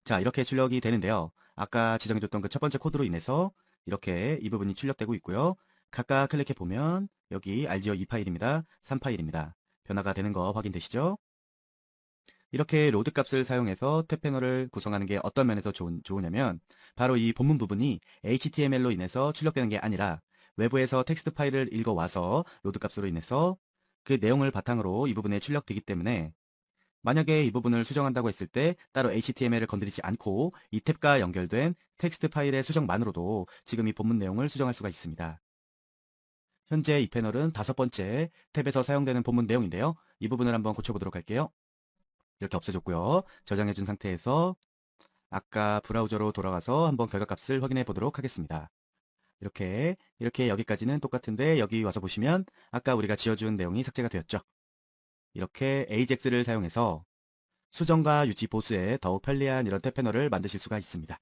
자, 이렇게 출력이 되는데요. 아까 지정해 줬던 그 첫 번째 코드로 인해서 이렇게 이 부분이 출력되고 있고요. 각각 클릭해 보면 여기 RGO 2 파일입니다. 3 파일입니다. 변화가 되는 거 확인되시죠? 이렇게 로드 값을 사용해서 탭 패널을 구성하는 게 어떤 면에서 좋으냐면 바로 이 본문 부분이 HTML로 인해서 출력되는 게 아니라 외부에서 텍스트 파일을 읽어와서 로드 값으로 인해서 그 내용을 바탕으로 이 부분에 출력되기 때문에 만약에 이 부분을 수정한다고 했을 때 따로 HTML을 건드리지 않고 이 탭과 연결된 텍스트 파일의 수정만으로도 지금 이 본문 내용을 수정할 수가 있습니다. 현재 이 패널은 다섯 번째 탭에서 사용되는 본문 내용인데요. 이 부분을 한번 고쳐보도록 할게요. 이렇게 없애줬고요. 저장해준 상태에서 아까 브라우저로 돌아가서 한번 결과값을 확인해 보도록 하겠습니다. 이렇게 여기까지는 똑같은데 여기 와서 보시면 아까 우리가 지어준 내용이 삭제가 되었죠. 이렇게 AJAX를 사용해서 수정과 유지 보수에 더욱 편리한 이런 탭 패널을 만드실 수가 있습니다.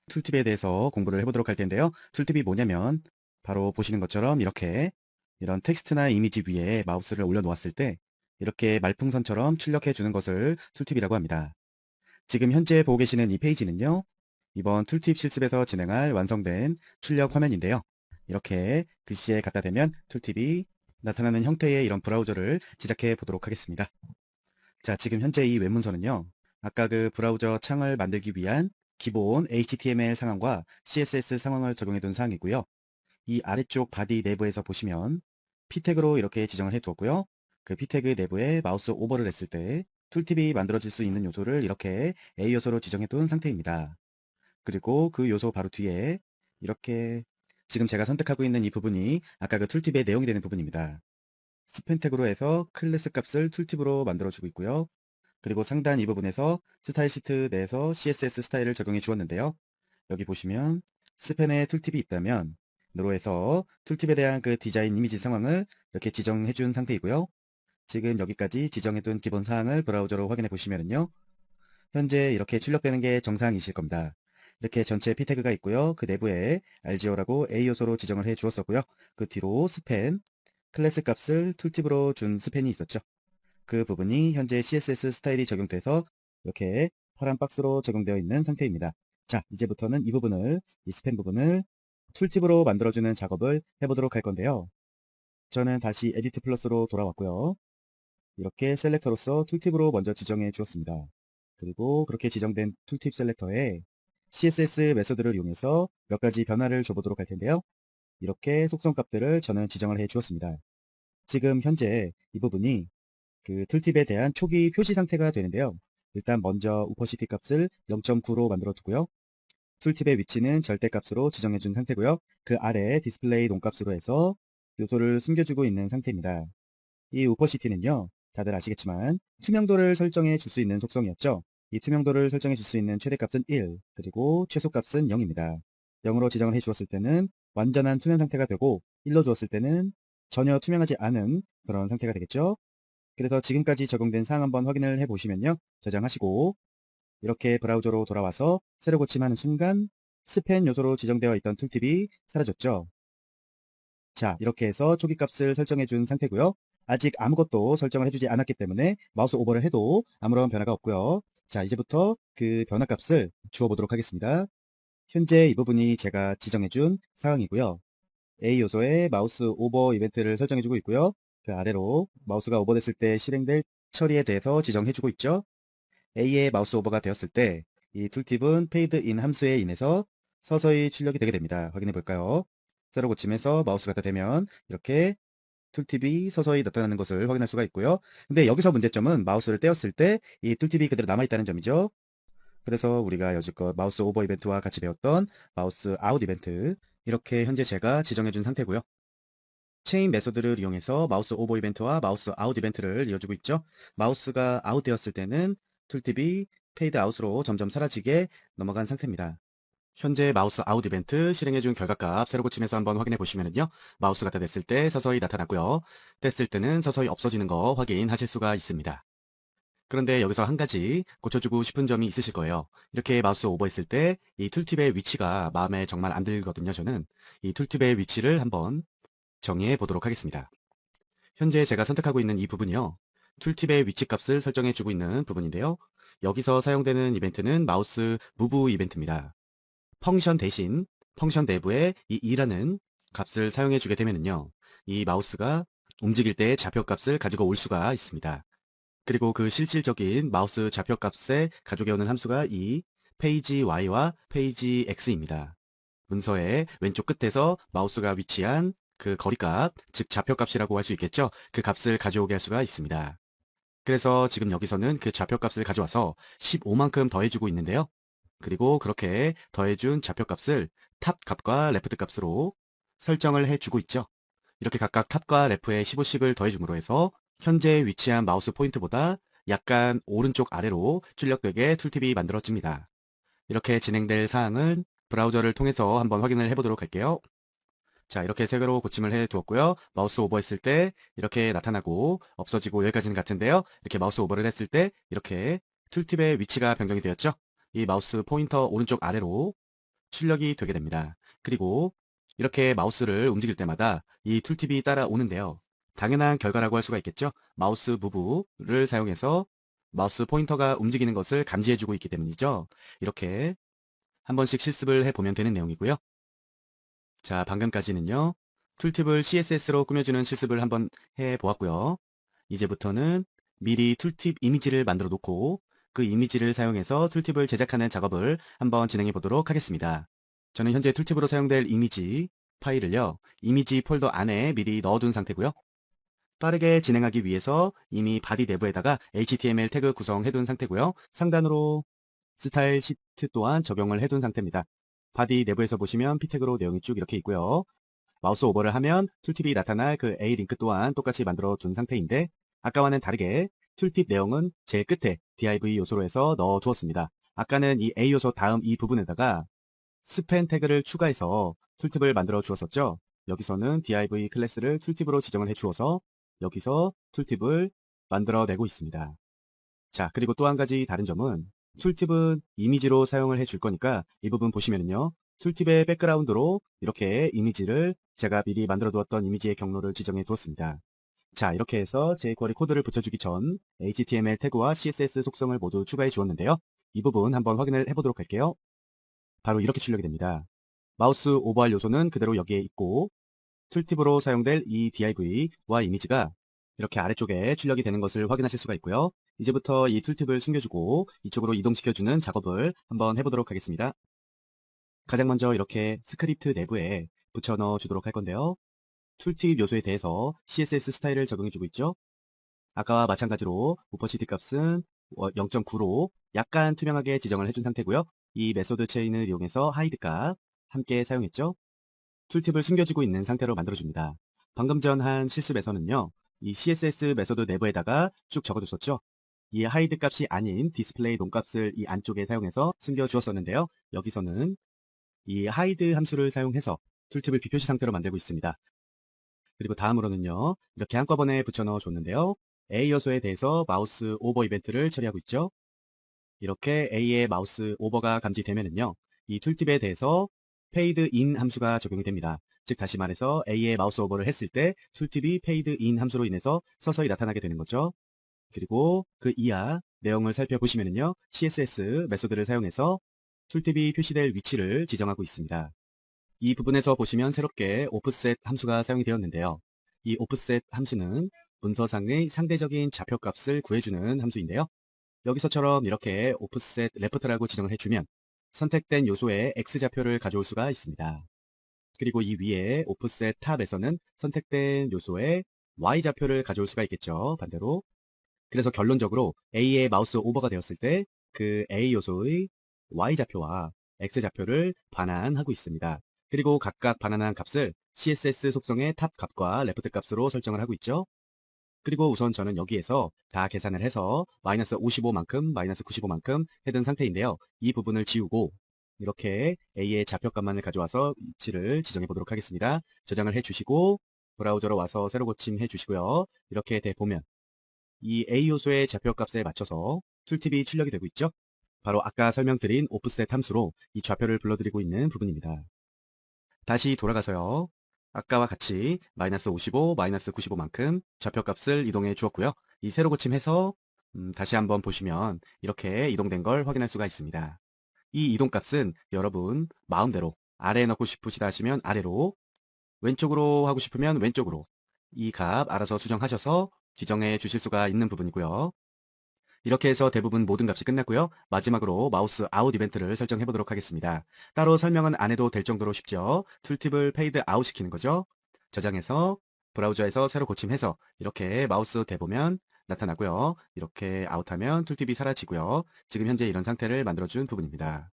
툴팁에 대해서 공부를 해보도록 할 텐데요. 툴팁이 뭐냐면 바로 보시는 것처럼 이렇게 이런 텍스트나 이미지 위에 마우스를 올려놓았을 때 이렇게 말풍선처럼 출력해 주는 것을 툴팁이라고 합니다. 지금 현재 보고 계시는 이 페이지는요. 이번 툴팁 실습에서 진행할 완성된 출력 화면인데요. 이렇게 글씨에 갖다 대면 툴팁이 나타나는 형태의 이런 브라우저를 제작해 보도록 하겠습니다. 자, 지금 현재 이 웹문서는요. 아까 그 브라우저 창을 만들기 위한 기본 HTML 상황과 CSS 상황을 적용해 둔 사항이고요. 이 아래쪽 바디 내부에서 보시면 P 태그로 이렇게 지정을 해 두었고요. 그 P 태그 내부에 마우스 오버를 했을 때 툴팁이 만들어질 수 있는 요소를 이렇게 A 요소로 지정해 둔 상태입니다. 그리고 그 요소 바로 뒤에 이렇게 지금 제가 선택하고 있는 이 부분이 아까 그 툴팁의 내용이 되는 부분입니다. 스펜 태그로 해서 클래스 값을 툴팁으로 만들어주고 있고요. 그리고 상단 이 부분에서 스타일 시트 내에서 CSS 스타일을 적용해 주었는데요. 여기 보시면 스펜에 툴팁이 있다면 으로 해서 툴팁에 대한 그 디자인 이미지 상황을 이렇게 지정해 준 상태이고요. 지금 여기까지 지정해 둔 기본 사항을 브라우저로 확인해 보시면요. 현재 이렇게 출력되는 게 정상이실 겁니다. 이렇게 전체 P 태그가 있고요. 그 내부에 RGO라고 A 요소로 지정을 해 주었었고요. 그 뒤로 스펜, 클래스 값을 툴팁으로 준 스펜이 있었죠. 그 부분이 현재 CSS 스타일이 적용돼서 이렇게 파란 박스로 적용되어 있는 상태입니다. 자, 이제부터는 이 스팸 부분을 툴팁으로 만들어주는 작업을 해보도록 할 건데요. 저는 다시 에디트 플러스로 돌아왔고요. 이렇게 셀렉터로서 툴팁으로 먼저 지정해 주었습니다. 그리고 그렇게 지정된 툴팁 셀렉터에 CSS 메소드를 이용해서 몇 가지 변화를 줘보도록 할 텐데요. 이렇게 속성 값들을 저는 지정을 해 주었습니다. 지금 현재 이 부분이 그 툴팁에 대한 초기 표시 상태가 되는데요. 일단 먼저 오퍼시티 값을 0.9로 만들어 두고요. 툴팁의 위치는 절대값으로 지정해 준 상태고요. 그 아래 디스플레이 논값으로 해서 요소를 숨겨주고 있는 상태입니다. 이 오퍼시티는요, 다들 아시겠지만 투명도를 설정해 줄 수 있는 속성이었죠. 이 투명도를 설정해 줄 수 있는 최대값은 1, 그리고 최소값은 0입니다. 0으로 지정을 해 주었을 때는 완전한 투명 상태가 되고 1로 주었을 때는 전혀 투명하지 않은 그런 상태가 되겠죠. 그래서 지금까지 적용된 사항 한번 확인을 해 보시면요. 저장하시고 이렇게 브라우저로 돌아와서 새로 고침하는 순간 스팬 요소로 지정되어 있던 툴팁이 사라졌죠. 자, 이렇게 해서 초기 값을 설정해 준 상태고요. 아직 아무것도 설정을 해주지 않았기 때문에 마우스 오버를 해도 아무런 변화가 없고요. 자, 이제부터 그 변화 값을 주어 보도록 하겠습니다. 현재 이 부분이 제가 지정해 준 상황이고요. A 요소에 마우스 오버 이벤트를 설정해 주고 있고요. 그 아래로 마우스가 오버됐을 때 실행될 처리에 대해서 지정해 주고 있죠. A의 마우스 오버가 되었을 때 이 툴팁은 페이드 인 함수에 인해서 서서히 출력이 되게 됩니다. 확인해 볼까요? 새로 고침해서 마우스 갖다 대면 이렇게 툴팁이 서서히 나타나는 것을 확인할 수가 있고요. 근데 여기서 문제점은 마우스를 떼었을 때 이 툴팁이 그대로 남아있다는 점이죠. 그래서 우리가 여지껏 마우스 오버 이벤트와 같이 배웠던 마우스 아웃 이벤트, 이렇게 현재 제가 지정해 준 상태고요. 체인 메소드를 이용해서 마우스 오버 이벤트와 마우스 아웃 이벤트를 이어주고 있죠. 마우스가 아웃되었을 때는 툴팁이 페이드 아웃으로 점점 사라지게 넘어간 상태입니다. 현재 마우스 아웃 이벤트 실행해준 결과값 새로 고침해서 한번 확인해 보시면요. 마우스 갖다 댔을 때 서서히 나타나고요. 뗐을 때는 서서히 없어지는 거 확인하실 수가 있습니다. 그런데 여기서 한 가지 고쳐주고 싶은 점이 있으실 거예요. 이렇게 마우스 오버했을 때 이 툴팁의 위치가 마음에 정말 안 들거든요. 저는 이 툴팁의 위치를 한번 정의해 보도록 하겠습니다. 현재 제가 선택하고 있는 이 부분이요. 툴팁의 위치 값을 설정해 주고 있는 부분인데요. 여기서 사용되는 이벤트는 마우스 무브 이벤트입니다. 펑션 대신 펑션 내부에 이 2라는 값을 사용해 주게 되면요. 이 마우스가 움직일 때의 좌표값을 가지고 올 수가 있습니다. 그리고 그 실질적인 마우스 좌표값에 가져게 오는 함수가 이 페이지 Y와 페이지 X입니다. 문서의 왼쪽 끝에서 마우스가 위치한 그 거리값, 즉 좌표값이라고 할 수 있겠죠? 그 값을 가져오게 할 수가 있습니다. 그래서 지금 여기서는 그 좌표값을 가져와서 15만큼 더해주고 있는데요. 그리고 그렇게 더해준 좌표값을 탑 값과 레프트 값으로 설정을 해주고 있죠. 이렇게 각각 탑과 레프트에 15씩을 더해줌으로 해서 현재 위치한 마우스 포인트보다 약간 오른쪽 아래로 출력되게 툴팁이 만들어집니다. 이렇게 진행될 사항은 브라우저를 통해서 한번 확인을 해보도록 할게요. 자, 이렇게 색으로 고침을 해 두었고요. 마우스 오버했을 때 이렇게 나타나고 없어지고 여기까지는 같은데요. 이렇게 마우스 오버를 했을 때 이렇게 툴팁의 위치가 변경이 되었죠. 이 마우스 포인터 오른쪽 아래로 출력이 되게 됩니다. 그리고 이렇게 마우스를 움직일 때마다 이 툴팁이 따라오는데요. 당연한 결과라고 할 수가 있겠죠. 마우스 무브를 사용해서 마우스 포인터가 움직이는 것을 감지해주고 있기 때문이죠. 이렇게 한 번씩 실습을 해보면 되는 내용이고요. 자, 방금까지는요. 툴팁을 CSS로 꾸며주는 실습을 한번 해보았고요. 이제부터는 미리 툴팁 이미지를 만들어 놓고 그 이미지를 사용해서 툴팁을 제작하는 작업을 한번 진행해 보도록 하겠습니다. 저는 현재 툴팁으로 사용될 이미지 파일을요. 이미지 폴더 안에 미리 넣어둔 상태고요. 빠르게 진행하기 위해서 이미 바디 내부에다가 HTML 태그 구성해둔 상태고요. 상단으로 스타일 시트 또한 적용을 해둔 상태입니다. 바디 내부에서 보시면 P태그로 내용이 쭉 이렇게 있고요. 마우스 오버를 하면 툴팁이 나타날 그 A 링크 또한 똑같이 만들어 둔 상태인데 아까와는 다르게 툴팁 내용은 제일 끝에 div 요소로 해서 넣어 두었습니다. 아까는 이 A 요소 다음 이 부분에다가 스팬 태그를 추가해서 툴팁을 만들어 주었었죠. 여기서는 div 클래스를 툴팁으로 지정을 해 주어서 여기서 툴팁을 만들어내고 있습니다. 자, 그리고 또 한 가지 다른 점은 툴팁은 이미지로 사용을 해줄 거니까 이 부분 보시면은요. 툴팁의 백그라운드로 이렇게 이미지를 제가 미리 만들어 두었던 이미지의 경로를 지정해 두었습니다. 자, 이렇게 해서 jQuery 코드를 붙여주기 전 HTML 태그와 CSS 속성을 모두 추가해 주었는데요. 이 부분 한번 확인을 해보도록 할게요. 바로 이렇게 출력이 됩니다. 마우스 오버할 요소는 그대로 여기에 있고 툴팁으로 사용될 이 div와 이미지가 이렇게 아래쪽에 출력이 되는 것을 확인하실 수가 있고요. 이제부터 이 툴팁을 숨겨주고 이쪽으로 이동시켜주는 작업을 한번 해보도록 하겠습니다. 가장 먼저 이렇게 스크립트 내부에 붙여 넣어 주도록 할 건데요. 툴팁 요소에 대해서 CSS 스타일을 적용해주고 있죠. 아까와 마찬가지로 오퍼시티 값은 0.9로 약간 투명하게 지정을 해준 상태고요. 이 메소드 체인을 이용해서 하이드 값 함께 사용했죠. 툴팁을 숨겨주고 있는 상태로 만들어줍니다. 방금 전 한 실습에서는요. 이 CSS 메소드 내부에다가 쭉 적어뒀었죠. 이 하이드 값이 아닌 디스플레이 논값을 이 안쪽에 사용해서 숨겨주었었는데요. 여기서는 이 하이드 함수를 사용해서 툴팁을 비표시 상태로 만들고 있습니다. 그리고 다음으로는요. 이렇게 한꺼번에 붙여 넣어 줬는데요. A 요소에 대해서 마우스 오버 이벤트를 처리하고 있죠. 이렇게 A의 마우스 오버가 감지되면은요. 이 툴팁에 대해서 페이드 인 함수가 적용이 됩니다. 즉 다시 말해서 A의 마우스 오버를 했을 때 툴팁이 페이드 인 함수로 인해서 서서히 나타나게 되는 거죠. 그리고 그 이하 내용을 살펴보시면은요. CSS 메소드를 사용해서 툴팁이 표시될 위치를 지정하고 있습니다. 이 부분에서 보시면 새롭게 오프셋 함수가 사용이 되었는데요. 이 오프셋 함수는 문서상의 상대적인 좌표값을 구해주는 함수인데요. 여기서처럼 이렇게 오프셋 레프트라고 지정을 해주면 선택된 요소의 X좌표를 가져올 수가 있습니다. 그리고 이 위에 오프셋 탑에서는 선택된 요소의 Y좌표를 가져올 수가 있겠죠. 반대로. 그래서 결론적으로 A의 마우스 오버가 되었을 때 그 A 요소의 Y좌표와 X좌표를 반환하고 있습니다. 그리고 각각 반환한 값을 CSS 속성의 탑 값과 레프트 값으로 설정을 하고 있죠. 그리고 우선 저는 여기에서 다 계산을 해서 마이너스 55만큼, 마이너스 95만큼 해둔 상태인데요. 이 부분을 지우고 이렇게 A의 좌표값만을 가져와서 위치를 지정해 보도록 하겠습니다. 저장을 해주시고 브라우저로 와서 새로 고침해 주시고요. 이렇게 돼 보면 이 A 요소의 좌표값에 맞춰서 툴팁이 출력이 되고 있죠. 바로 아까 설명드린 오프셋 함수로 이 좌표를 불러드리고 있는 부분입니다. 다시 돌아가서요. 아까와 같이 마이너스 55, 마이너스 95만큼 좌표값을 이동해 주었고요. 이 세로 고침해서 다시 한번 보시면 이렇게 이동된 걸 확인할 수가 있습니다. 이 이동값은 여러분 마음대로 아래에 넣고 싶으시다 하시면 아래로, 왼쪽으로 하고 싶으면 왼쪽으로 이 값 알아서 수정하셔서 지정해 주실 수가 있는 부분이고요. 이렇게 해서 대부분 모든 값이 끝났고요. 마지막으로 마우스 아웃 이벤트를 설정해 보도록 하겠습니다. 따로 설명은 안 해도 될 정도로 쉽죠. 툴팁을 페이드 아웃 시키는 거죠. 저장해서 브라우저에서 새로 고침해서 이렇게 마우스 대보면 나타나고요. 이렇게 아웃하면 툴팁이 사라지고요. 지금 현재 이런 상태를 만들어준 부분입니다.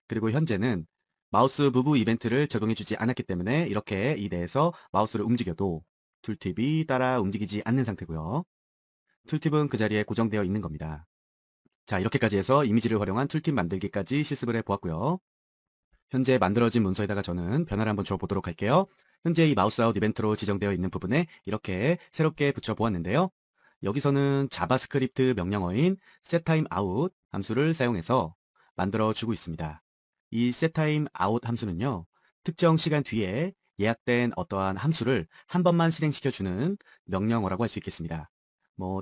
그리고 현재는 마우스 무브 이벤트를 적용해 주지 않았기 때문에 이렇게 이 내에서 마우스를 움직여도 툴팁이 따라 움직이지 않는 상태고요. 툴팁은 그 자리에 고정되어 있는 겁니다. 자, 이렇게까지 해서 이미지를 활용한 툴팁 만들기까지 실습을 해보았고요. 현재 만들어진 문서에다가 저는 변화를 한번 줘보도록 할게요. 현재 이 마우스 아웃 이벤트로 지정되어 있는 부분에 이렇게 새롭게 붙여보았는데요. 여기서는 자바스크립트 명령어인 setTimeOut 함수를 사용해서 만들어주고 있습니다. 이 setTimeOut 함수는요. 특정 시간 뒤에 예약된 어떠한 함수를 한 번만 실행시켜주는 명령어라고 할 수 있겠습니다.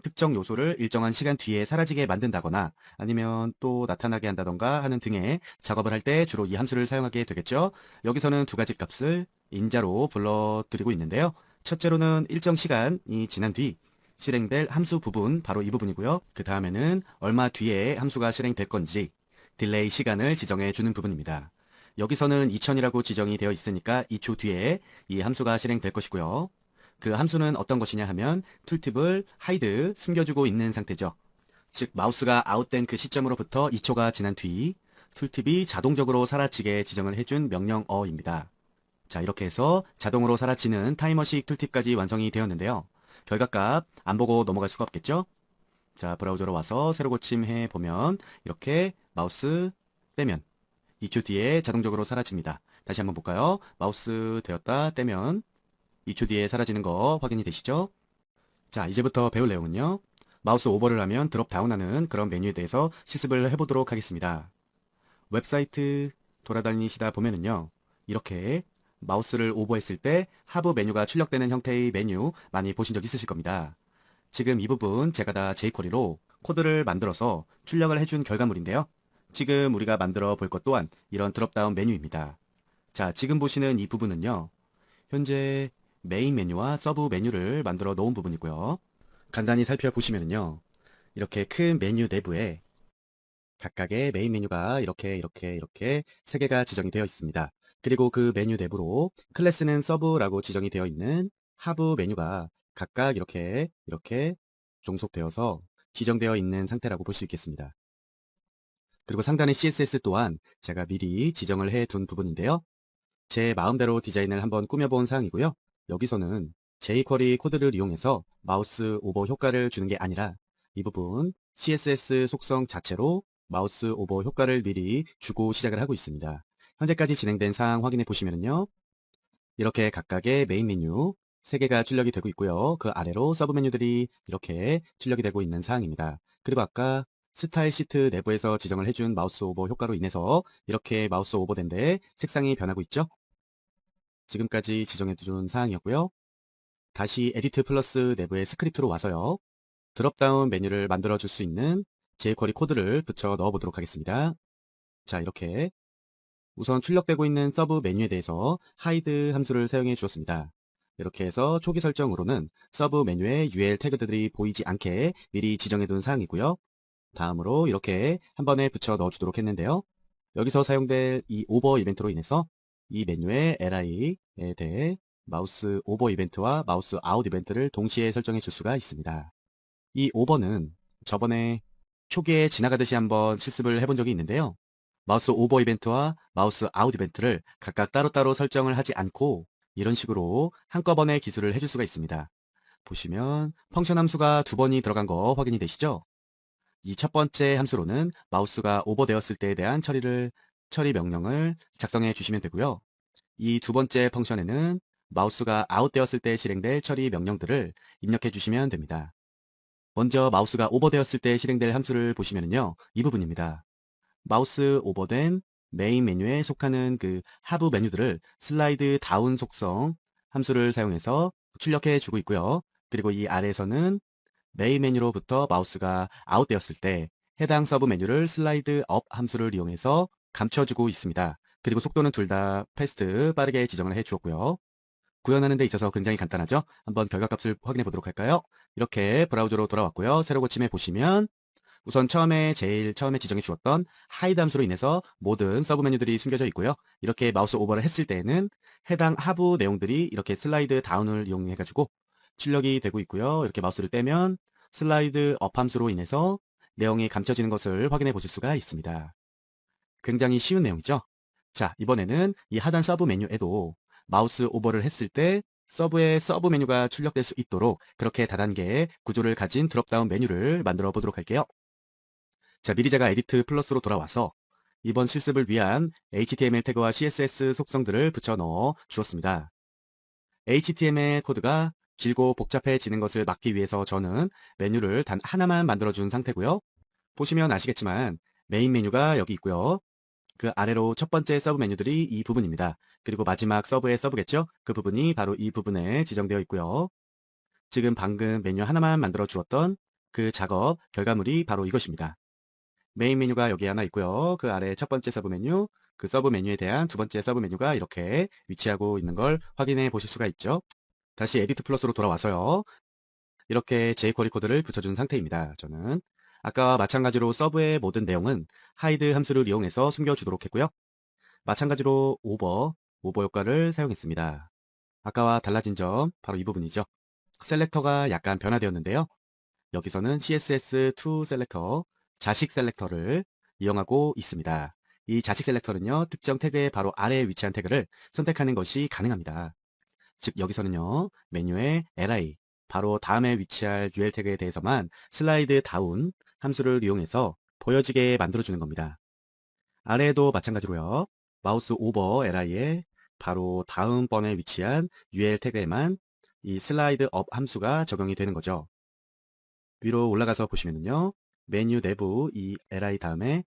특정 요소를 일정한 시간 뒤에 사라지게 만든다거나 아니면 또 나타나게 한다던가 하는 등의 작업을 할 때 주로 이 함수를 사용하게 되겠죠. 여기서는 두 가지 값을 인자로 불러드리고 있는데요. 첫째로는 일정 시간이 지난 뒤 실행될 함수 부분, 바로 이 부분이고요. 그 다음에는 얼마 뒤에 함수가 실행될 건지 딜레이 시간을 지정해 주는 부분입니다. 여기서는 2000이라고 지정이 되어 있으니까 2초 뒤에 이 함수가 실행될 것이고요. 그 함수는 어떤 것이냐 하면 툴팁을 하이드, 숨겨주고 있는 상태죠. 즉 마우스가 아웃된 그 시점으로부터 2초가 지난 뒤 툴팁이 자동적으로 사라지게 지정을 해준 명령어입니다. 자, 이렇게 해서 자동으로 사라지는 타이머식 툴팁까지 완성이 되었는데요. 결과값 안 보고 넘어갈 수가 없겠죠? 자, 브라우저로 와서 새로 고침해 보면 이렇게 마우스 떼면 2초 뒤에 자동적으로 사라집니다. 다시 한번 볼까요? 마우스 되었다 떼면 2초 뒤에 사라지는 거 확인이 되시죠? 자, 이제부터 배울 내용은요. 마우스 오버를 하면 드롭 다운하는 그런 메뉴에 대해서 실습을 해보도록 하겠습니다. 웹사이트 돌아다니시다 보면은요. 이렇게 마우스를 오버했을 때 하부 메뉴가 출력되는 형태의 메뉴 많이 보신 적 있으실 겁니다. 지금 이 부분 제가 다 jQuery로 코드를 만들어서 출력을 해준 결과물인데요. 지금 우리가 만들어 볼 것 또한 이런 드롭다운 메뉴입니다. 자, 지금 보시는 이 부분은요. 현재 메인 메뉴와 서브 메뉴를 만들어 놓은 부분이고요. 간단히 살펴보시면요. 이렇게 큰 메뉴 내부에 각각의 메인 메뉴가 이렇게 세 개가 지정이 되어 있습니다. 그리고 그 메뉴 내부로 클래스는 서브라고 지정이 되어 있는 하부 메뉴가 각각 이렇게 종속되어서 지정되어 있는 상태라고 볼 수 있겠습니다. 그리고 상단의 CSS 또한 제가 미리 지정을 해 둔 부분인데요. 제 마음대로 디자인을 한번 꾸며본 사항이고요. 여기서는 jQuery 코드를 이용해서 마우스 오버 효과를 주는 게 아니라 이 부분 CSS 속성 자체로 마우스 오버 효과를 미리 주고 시작을 하고 있습니다. 현재까지 진행된 사항 확인해 보시면요. 이렇게 각각의 메인 메뉴 3개가 출력이 되고 있고요. 그 아래로 서브 메뉴들이 이렇게 출력이 되고 있는 사항입니다. 그리고 아까 스타일 시트 내부에서 지정을 해준 마우스 오버 효과로 인해서 이렇게 마우스 오버된데 색상이 변하고 있죠. 지금까지 지정해둔 사항이었고요. 다시 에디트 플러스 내부의 스크립트로 와서요. 드롭다운 메뉴를 만들어줄 수 있는 jQuery 코드를 붙여 넣어보도록 하겠습니다. 자, 이렇게 우선 출력되고 있는 서브 메뉴에 대해서 hide 함수를 사용해 주었습니다. 이렇게 해서 초기 설정으로는 서브 메뉴에 UL 태그들이 보이지 않게 미리 지정해둔 사항이고요. 다음으로 이렇게 한 번에 붙여 넣어주도록 했는데요. 여기서 사용될 이 오버 이벤트로 인해서 이 메뉴의 li에 대해 마우스 오버 이벤트와 마우스 아웃 이벤트를 동시에 설정해 줄 수가 있습니다. 이 오버는 저번에 초기에 지나가듯이 한번 실습을 해본 적이 있는데요. 마우스 오버 이벤트와 마우스 아웃 이벤트를 각각 따로따로 설정을 하지 않고 이런 식으로 한꺼번에 기술을 해줄 수가 있습니다. 보시면 펑션 함수가 2번이 들어간 거 확인이 되시죠? 이 첫 번째 함수로는 마우스가 오버되었을 때에 대한 처리 명령을 작성해 주시면 되고요. 이 두 번째 펑션에는 마우스가 아웃되었을 때 실행될 처리 명령들을 입력해 주시면 됩니다. 먼저 마우스가 오버되었을 때 실행될 함수를 보시면요. 이 부분입니다. 마우스 오버된 메인 메뉴에 속하는 그 하부 메뉴들을 슬라이드 다운 속성 함수를 사용해서 출력해 주고 있고요. 그리고 이 아래에서는 메인 메뉴로부터 마우스가 아웃되었을 때 해당 서브 메뉴를 슬라이드 업 함수를 이용해서 감춰주고 있습니다. 그리고 속도는 둘 다 패스트 빠르게 지정을 해 주었고요. 구현하는 데 있어서 굉장히 간단하죠? 한번 결과값을 확인해 보도록 할까요? 이렇게 브라우저로 돌아왔고요. 새로 고침해 보시면 우선 제일 처음에 지정해 주었던 하이드 함수로 인해서 모든 서브 메뉴들이 숨겨져 있고요. 이렇게 마우스 오버를 했을 때에는 해당 하부 내용들이 이렇게 슬라이드 다운을 이용해 가지고 출력이 되고 있고요. 이렇게 마우스를 떼면 슬라이드 업 함수로 인해서 내용이 감춰지는 것을 확인해 보실 수가 있습니다. 굉장히 쉬운 내용이죠? 자, 이번에는 이 하단 서브 메뉴에도 마우스 오버를 했을 때 서브에 서브 메뉴가 출력될 수 있도록 그렇게 다단계의 구조를 가진 드롭다운 메뉴를 만들어 보도록 할게요. 자, 미리 제가 에디트 플러스로 돌아와서 이번 실습을 위한 HTML 태그와 CSS 속성들을 붙여 넣어 주었습니다. HTML 코드가 길고 복잡해지는 것을 막기 위해서 저는 메뉴를 단 하나만 만들어준 상태고요. 보시면 아시겠지만 메인 메뉴가 여기 있고요. 그 아래로 첫 번째 서브 메뉴들이 이 부분입니다. 그리고 마지막 서브의 서브겠죠? 그 부분이 바로 이 부분에 지정되어 있고요. 지금 방금 메뉴 하나만 만들어 주었던 그 작업 결과물이 바로 이것입니다. 메인 메뉴가 여기 하나 있고요. 그 아래 첫 번째 서브 메뉴, 그 서브 메뉴에 대한 두 번째 서브 메뉴가 이렇게 위치하고 있는 걸 확인해 보실 수가 있죠. 다시 에디트 플러스로 돌아와서요. 이렇게 jQuery 코드를 붙여준 상태입니다. 저는 아까와 마찬가지로 서브의 모든 내용은 hide 함수를 이용해서 숨겨주도록 했고요. 마찬가지로 오버 효과를 사용했습니다. 아까와 달라진 점 바로 이 부분이죠. 셀렉터가 약간 변화되었는데요. 여기서는 CSS2 셀렉터, 자식 셀렉터를 이용하고 있습니다. 이 자식 셀렉터는요, 특정 태그의 바로 아래에 위치한 태그를 선택하는 것이 가능합니다. 즉 여기서는요, 메뉴의 li, 바로 다음에 위치할 UL 태그에 대해서만 슬라이드 다운 함수를 이용해서 보여지게 만들어주는 겁니다. 아래에도 마찬가지로요, 마우스 오버 li에 바로 다음번에 위치한 UL 태그에만 이 슬라이드 업 함수가 적용이 되는 거죠. 위로 올라가서 보시면요, 메뉴 내부 이 li 다음에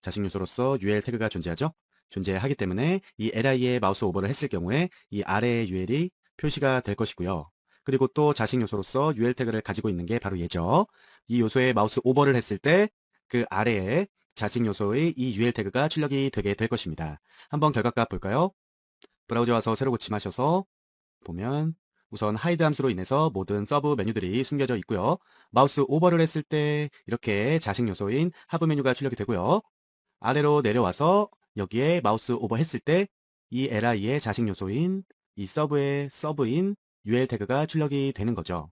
자식 요소로서 UL 태그가 존재하죠. 존재하기 때문에 이 li에 마우스 오버를 했을 경우에 이 아래의 UL이 표시가 될 것이고요. 그리고 또 자식 요소로서 UL 태그를 가지고 있는 게 바로 얘죠. 이 요소에 마우스 오버를 했을 때 그 아래에 자식 요소의 이 UL 태그가 출력이 되게 될 것입니다. 한번 결과값 볼까요? 브라우저 와서 새로 고침하셔서 보면 우선 하이드 함수로 인해서 모든 서브 메뉴들이 숨겨져 있고요. 마우스 오버를 했을 때 이렇게 자식 요소인 하부 메뉴가 출력이 되고요. 아래로 내려와서 여기에 마우스 오버 했을 때 이 li의 자식 요소인 이 서브의 서브인 UL 태그가 출력이 되는 거죠.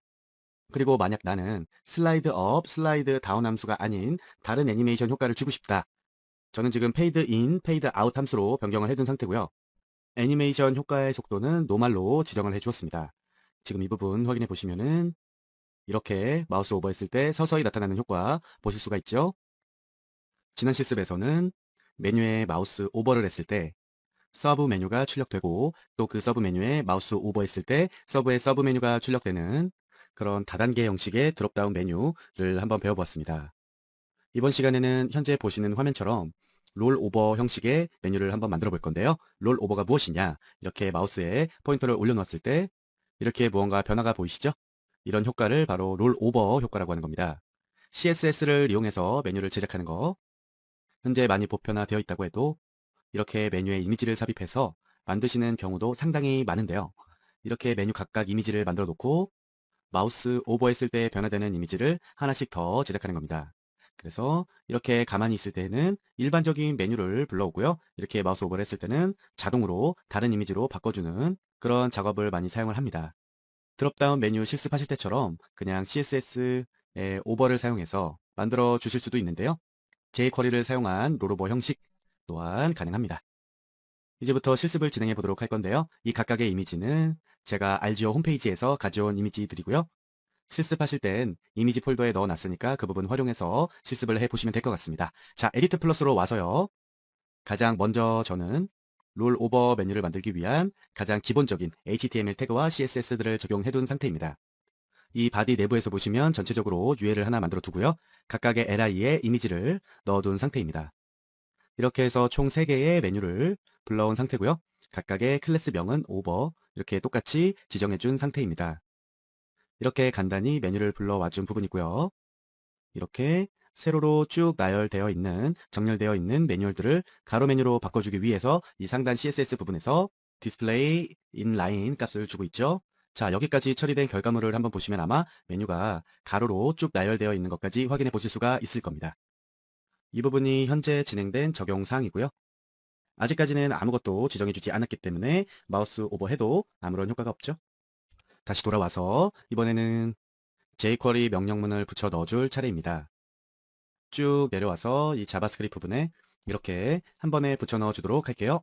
그리고 만약 나는 슬라이드 업, 슬라이드 다운 함수가 아닌 다른 애니메이션 효과를 주고 싶다. 저는 지금 페이드 인, 페이드 아웃 함수로 변경을 해둔 상태고요. 애니메이션 효과의 속도는 노말로 지정을 해 주었습니다. 지금 이 부분 확인해 보시면은 이렇게 마우스 오버했을 때 서서히 나타나는 효과 보실 수가 있죠. 지난 실습에서는 메뉴에 마우스 오버를 했을 때 서브 메뉴가 출력되고 또 그 서브 메뉴에 마우스 오버했을 때 서브의 서브 메뉴가 출력되는 그런 다단계 형식의 드롭다운 메뉴를 한번 배워보았습니다. 이번 시간에는 현재 보시는 화면처럼 롤오버 형식의 메뉴를 한번 만들어 볼 건데요. 롤오버가 무엇이냐? 이렇게 마우스에 포인터를 올려놓았을 때 이렇게 무언가 변화가 보이시죠? 이런 효과를 바로 롤오버 효과라고 하는 겁니다. CSS를 이용해서 메뉴를 제작하는 거, 현재 많이 보편화되어 있다고 해도 이렇게 메뉴에 이미지를 삽입해서 만드시는 경우도 상당히 많은데요. 이렇게 메뉴 각각 이미지를 만들어 놓고 마우스 오버했을 때 변화되는 이미지를 하나씩 더 제작하는 겁니다. 그래서 이렇게 가만히 있을 때는 일반적인 메뉴를 불러오고요. 이렇게 마우스 오버를 했을 때는 자동으로 다른 이미지로 바꿔주는 그런 작업을 많이 사용을 합니다. 드롭다운 메뉴 실습하실 때처럼 그냥 CSS의 오버를 사용해서 만들어 주실 수도 있는데요. jQuery를 사용한 롤오버 형식 또한 가능합니다. 이제부터 실습을 진행해 보도록 할 건데요. 이 각각의 이미지는 제가 알지오 홈페이지에서 가져온 이미지들이고요. 실습하실 땐 이미지 폴더에 넣어놨으니까 그 부분 활용해서 실습을 해보시면 될 것 같습니다. 자, 에디트 플러스로 와서요. 가장 먼저 저는 롤오버 메뉴를 만들기 위한 가장 기본적인 HTML 태그와 CSS들을 적용해둔 상태입니다. 이 바디 내부에서 보시면 전체적으로 UL을 하나 만들어 두고요. 각각의 li에 이미지를 넣어둔 상태입니다. 이렇게 해서 총 3개의 메뉴를 불러온 상태고요. 각각의 클래스명은 오버 이렇게 똑같이 지정해준 상태입니다. 이렇게 간단히 메뉴를 불러와 준 부분이고요. 이렇게 세로로 쭉 나열되어 있는 정렬되어 있는 매뉴얼들을 가로 메뉴로 바꿔주기 위해서 이 상단 CSS 부분에서 디스플레이 인라인 값을 주고 있죠. 자, 여기까지 처리된 결과물을 한번 보시면 아마 메뉴가 가로로 쭉 나열되어 있는 것까지 확인해 보실 수가 있을 겁니다. 이 부분이 현재 진행된 적용사항이고요. 아직까지는 아무것도 지정해 주지 않았기 때문에 마우스 오버해도 아무런 효과가 없죠. 다시 돌아와서 이번에는 jQuery 명령문을 붙여 넣어줄 차례입니다. 쭉 내려와서 이 자바스크립트 부분에 이렇게 한 번에 붙여 넣어 주도록 할게요.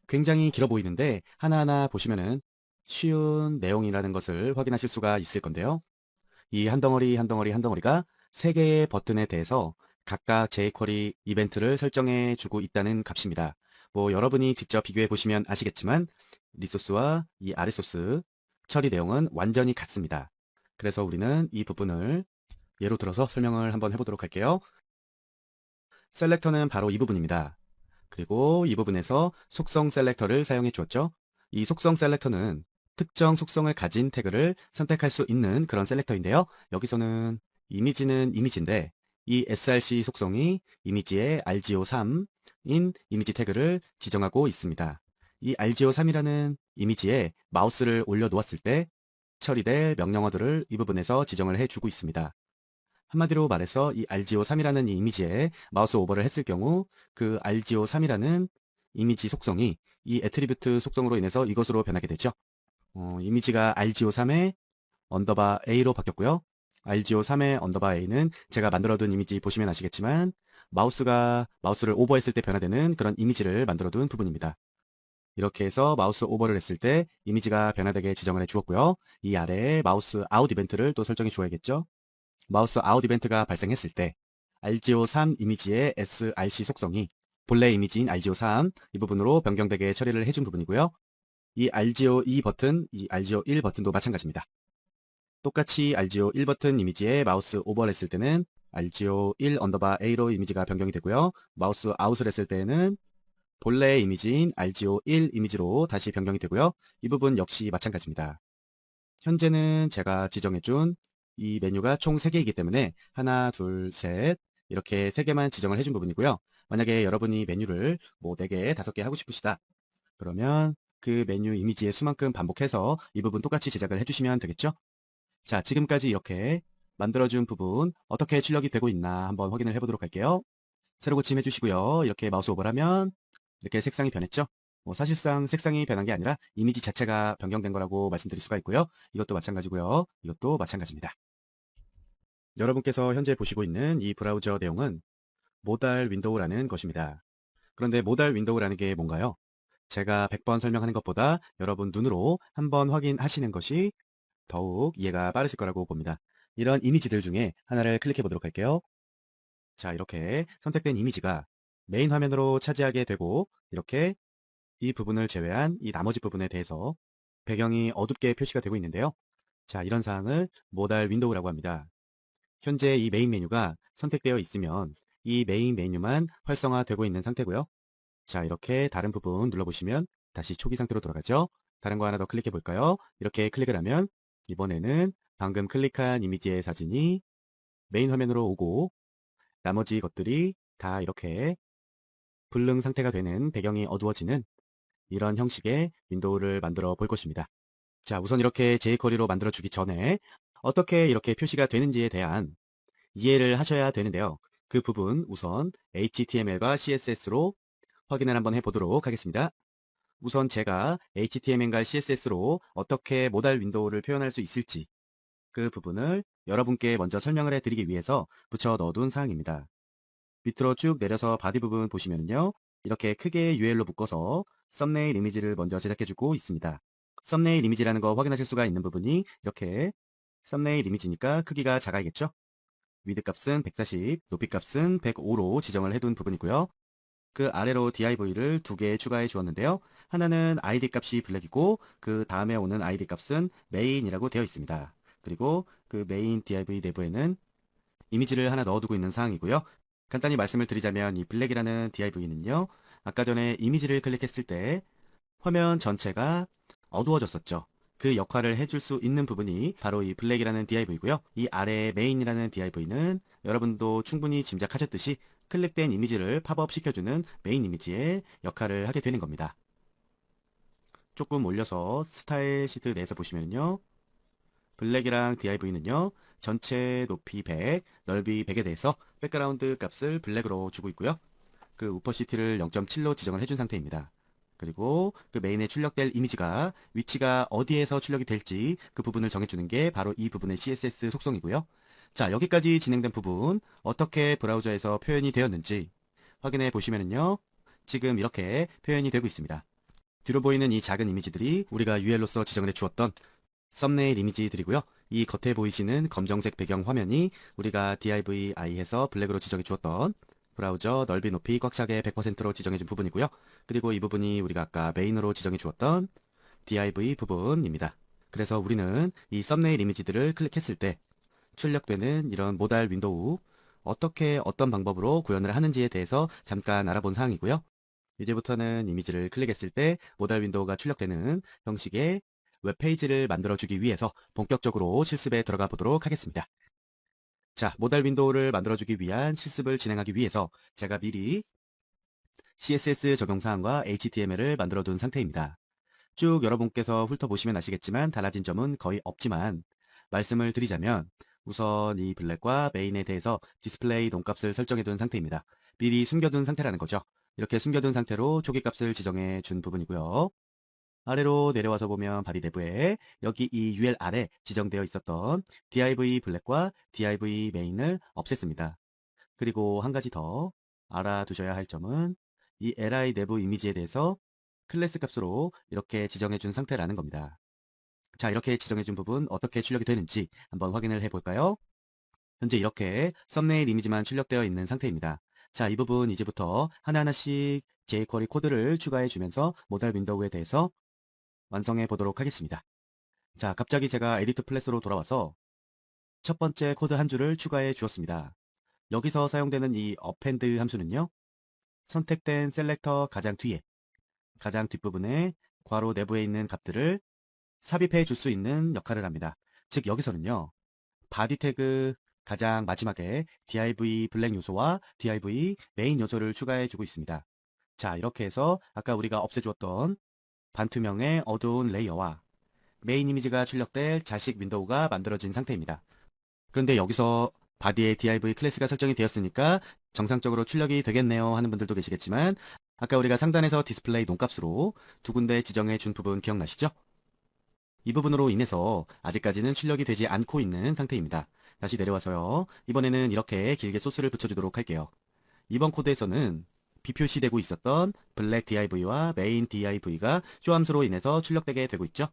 굉장히 길어 보이는데 하나하나 보시면은 쉬운 내용이라는 것을 확인하실 수가 있을 건데요. 이 한 덩어리 한 덩어리 한 덩어리가 3개의 버튼에 대해서 각각 jQuery 이벤트를 설정해 주고 있다는 값입니다. 뭐 여러분이 직접 비교해 보시면 아시겠지만 리소스와 이 아랫소스 처리 내용은 완전히 같습니다. 그래서 우리는 이 부분을 예로 들어서 설명을 한번 해보도록 할게요. 셀렉터는 바로 이 부분입니다. 그리고 이 부분에서 속성 셀렉터를 사용해 주었죠. 이 속성 셀렉터는 특정 속성을 가진 태그를 선택할 수 있는 그런 셀렉터인데요. 여기서는 이미지는 이미지인데 이 src 속성이 이미지의 rgo3인 이미지 태그를 지정하고 있습니다. 이 rgo3이라는 이미지에 마우스를 올려 놓았을 때 처리될 명령어들을 이 부분에서 지정을 해주고 있습니다. 한마디로 말해서 이 rgo3이라는 이 이미지에 마우스 오버를 했을 경우 그 rgo3이라는 이미지 속성이 이 애트리뷰트 속성으로 인해서 이것으로 변하게 되죠. 이미지가 rgo3의 언더바 a로 바뀌었고요. rgo3의 언더바 a는 제가 만들어둔 이미지 보시면 아시겠지만 마우스를 오버했을 때 변화되는 그런 이미지를 만들어둔 부분입니다. 이렇게 해서 마우스 오버를 했을 때 이미지가 변화되게 지정을 해 주었고요. 이 아래에 마우스 아웃 이벤트를 또 설정해 주어야겠죠. 마우스 아웃 이벤트가 발생했을 때 rgo3 이미지의 src 속성이 본래 이미지인 rgo3 이 부분으로 변경되게 처리를 해준 부분이고요. 이 rgo2 버튼, 이 rgo1 버튼도 마찬가지입니다. 똑같이 rgo1 버튼 이미지에 마우스 오버를 했을 때는 rgo1 언더바 a로 이미지가 변경이 되고요. 마우스 아웃을 했을 때는 본래 이미지인 rgo1 이미지로 다시 변경이 되고요. 이 부분 역시 마찬가지입니다. 현재는 제가 지정해준 이 메뉴가 총 3개이기 때문에 하나, 둘, 셋, 이렇게 3개만 지정을 해준 부분이고요. 만약에 여러분이 메뉴를 뭐 4개, 5개 하고 싶으시다. 그러면 그 메뉴 이미지의 수만큼 반복해서 이 부분 똑같이 제작을 해주시면 되겠죠? 자, 지금까지 이렇게 만들어준 부분 어떻게 출력이 되고 있나 한번 확인을 해보도록 할게요. 새로 고침 해주시고요. 이렇게 마우스 오버를 하면 이렇게 색상이 변했죠? 사실상 색상이 변한 게 아니라 이미지 자체가 변경된 거라고 말씀드릴 수가 있고요. 이것도 마찬가지고요. 이것도 마찬가지입니다. 여러분께서 현재 보시고 있는 이 브라우저 내용은 모달 윈도우라는 것입니다. 그런데 모달 윈도우라는 게 뭔가요? 제가 100번 설명하는 것보다 여러분 눈으로 한번 확인하시는 것이 더욱 이해가 빠르실 거라고 봅니다. 이런 이미지들 중에 하나를 클릭해 보도록 할게요. 자, 이렇게 선택된 이미지가 메인 화면으로 차지하게 되고 이렇게 이 부분을 제외한 이 나머지 부분에 대해서 배경이 어둡게 표시가 되고 있는데요. 자, 이런 사항을 모달 윈도우라고 합니다. 현재 이 메인 메뉴가 선택되어 있으면 이 메인 메뉴만 활성화되고 있는 상태고요. 자, 이렇게 다른 부분 눌러보시면 다시 초기 상태로 돌아가죠. 다른 거 하나 더 클릭해 볼까요? 이렇게 클릭을 하면 이번에는 방금 클릭한 이미지의 사진이 메인 화면으로 오고 나머지 것들이 다 이렇게 불능 상태가 되는 배경이 어두워지는 이런 형식의 윈도우를 만들어 볼 것입니다. 자, 우선 이렇게 jQuery로 만들어 주기 전에 어떻게 이렇게 표시가 되는지에 대한 이해를 하셔야 되는데요. 그 부분 우선 HTML과 CSS로 확인을 한번 해보도록 하겠습니다. 우선 제가 HTML과 CSS로 어떻게 모달 윈도우를 표현할 수 있을지 그 부분을 여러분께 먼저 설명을 해드리기 위해서 붙여 넣어둔 사항입니다. 밑으로 쭉 내려서 바디 부분 보시면요. 이렇게 크게 UL로 묶어서 썸네일 이미지를 먼저 제작해주고 있습니다. 썸네일 이미지라는 거 확인하실 수가 있는 부분이 이렇게 썸네일 이미지니까 크기가 작아야겠죠? 위드 값은 140, 높이 값은 105로 지정을 해둔 부분이고요. 그 아래로 div를 2개 추가해 주었는데요. 하나는 id 값이 블랙이고 그 다음에 오는 id 값은 main이라고 되어 있습니다. 그리고 그 main div 내부에는 이미지를 하나 넣어두고 있는 상황이고요. 간단히 말씀을 드리자면 이 블랙이라는 div는요. 아까 전에 이미지를 클릭했을 때 화면 전체가 어두워졌었죠. 그 역할을 해줄 수 있는 부분이 바로 이 블랙이라는 div이고요. 이 아래 메인이라는 div는 여러분도 충분히 짐작하셨듯이 클릭된 이미지를 팝업 시켜주는 메인 이미지의 역할을 하게 되는 겁니다. 조금 올려서 스타일 시트 내에서 보시면요. 블랙이랑 div는요. 전체 높이 100, 넓이 100에 대해서 백그라운드 값을 블랙으로 주고 있고요. 그 우퍼시티를 0.7로 지정을 해준 상태입니다. 그리고 그 메인에 출력될 이미지가 위치가 어디에서 출력이 될지 그 부분을 정해주는 게 바로 이 부분의 CSS 속성이고요. 자, 여기까지 진행된 부분 어떻게 브라우저에서 표현이 되었는지 확인해 보시면요. 지금 이렇게 표현이 되고 있습니다. 뒤로 보이는 이 작은 이미지들이 우리가 UL로서 지정을 해 주었던 썸네일 이미지들이고요. 이 겉에 보이시는 검정색 배경 화면이 우리가 divi 해서 블랙으로 지정해 주었던 브라우저 넓이 높이 꽉 차게 100%로 지정해 준 부분이고요. 그리고 이 부분이 우리가 아까 메인으로 지정해 주었던 div 부분입니다. 그래서 우리는 이 썸네일 이미지들을 클릭했을 때 출력되는 이런 모달 윈도우 어떻게 어떤 방법으로 구현을 하는지에 대해서 잠깐 알아본 사항이고요. 이제부터는 이미지를 클릭했을 때 모달 윈도우가 출력되는 형식의 웹페이지를 만들어주기 위해서 본격적으로 실습에 들어가 보도록 하겠습니다. 자, 모달 윈도우를 만들어주기 위한 실습을 진행하기 위해서 제가 미리 CSS 적용사항과 HTML을 만들어 둔 상태입니다. 쭉 여러분께서 훑어보시면 아시겠지만 달라진 점은 거의 없지만 말씀을 드리자면 우선 이 블랙과 메인에 대해서 디스플레이 놈값을 설정해 둔 상태입니다. 미리 숨겨둔 상태라는 거죠. 이렇게 숨겨둔 상태로 초기값을 지정해 준 부분이고요. 아래로 내려와서 보면 바디 내부에 여기 이 UL 아래 지정되어 있었던 div 블랙과 div 메인을 없앴습니다. 그리고 한 가지 더 알아두셔야 할 점은 이 li 내부 이미지에 대해서 클래스 값으로 이렇게 지정해 준 상태라는 겁니다. 자, 이렇게 지정해 준 부분 어떻게 출력이 되는지 한번 확인을 해 볼까요? 현재 이렇게 썸네일 이미지만 출력되어 있는 상태입니다. 자, 이 부분 이제부터 하나하나씩 jQuery 코드를 추가해 주면서 모달 윈도우에 대해서 완성해 보도록 하겠습니다. 자, 갑자기 제가 에디트 플랫으로 돌아와서 첫 번째 코드 한 줄을 추가해 주었습니다. 여기서 사용되는 이 append 함수는요. 선택된 셀렉터 가장 뒤에, 가장 뒷부분에 괄호 내부에 있는 값들을 삽입해 줄 수 있는 역할을 합니다. 즉 여기서는요. 바디 태그 가장 마지막에 div 블랙 요소와 div 메인 요소를 추가해 주고 있습니다. 자, 이렇게 해서 아까 우리가 없애주었던 반투명의 어두운 레이어와 메인 이미지가 출력될 자식 윈도우가 만들어진 상태입니다. 그런데 여기서 바디에 div 클래스가 설정이 되었으니까 정상적으로 출력이 되겠네요 하는 분들도 계시겠지만, 아까 우리가 상단에서 디스플레이 논값으로 두 군데 지정해 준 부분 기억나시죠? 이 부분으로 인해서 아직까지는 출력이 되지 않고 있는 상태입니다. 다시 내려와서요. 이번에는 이렇게 길게 소스를 붙여주도록 할게요. 이번 코드에서는 비표시되고 있었던 블랙 div와 메인 div가 쇼함수로 인해서 출력되게 되고 있죠.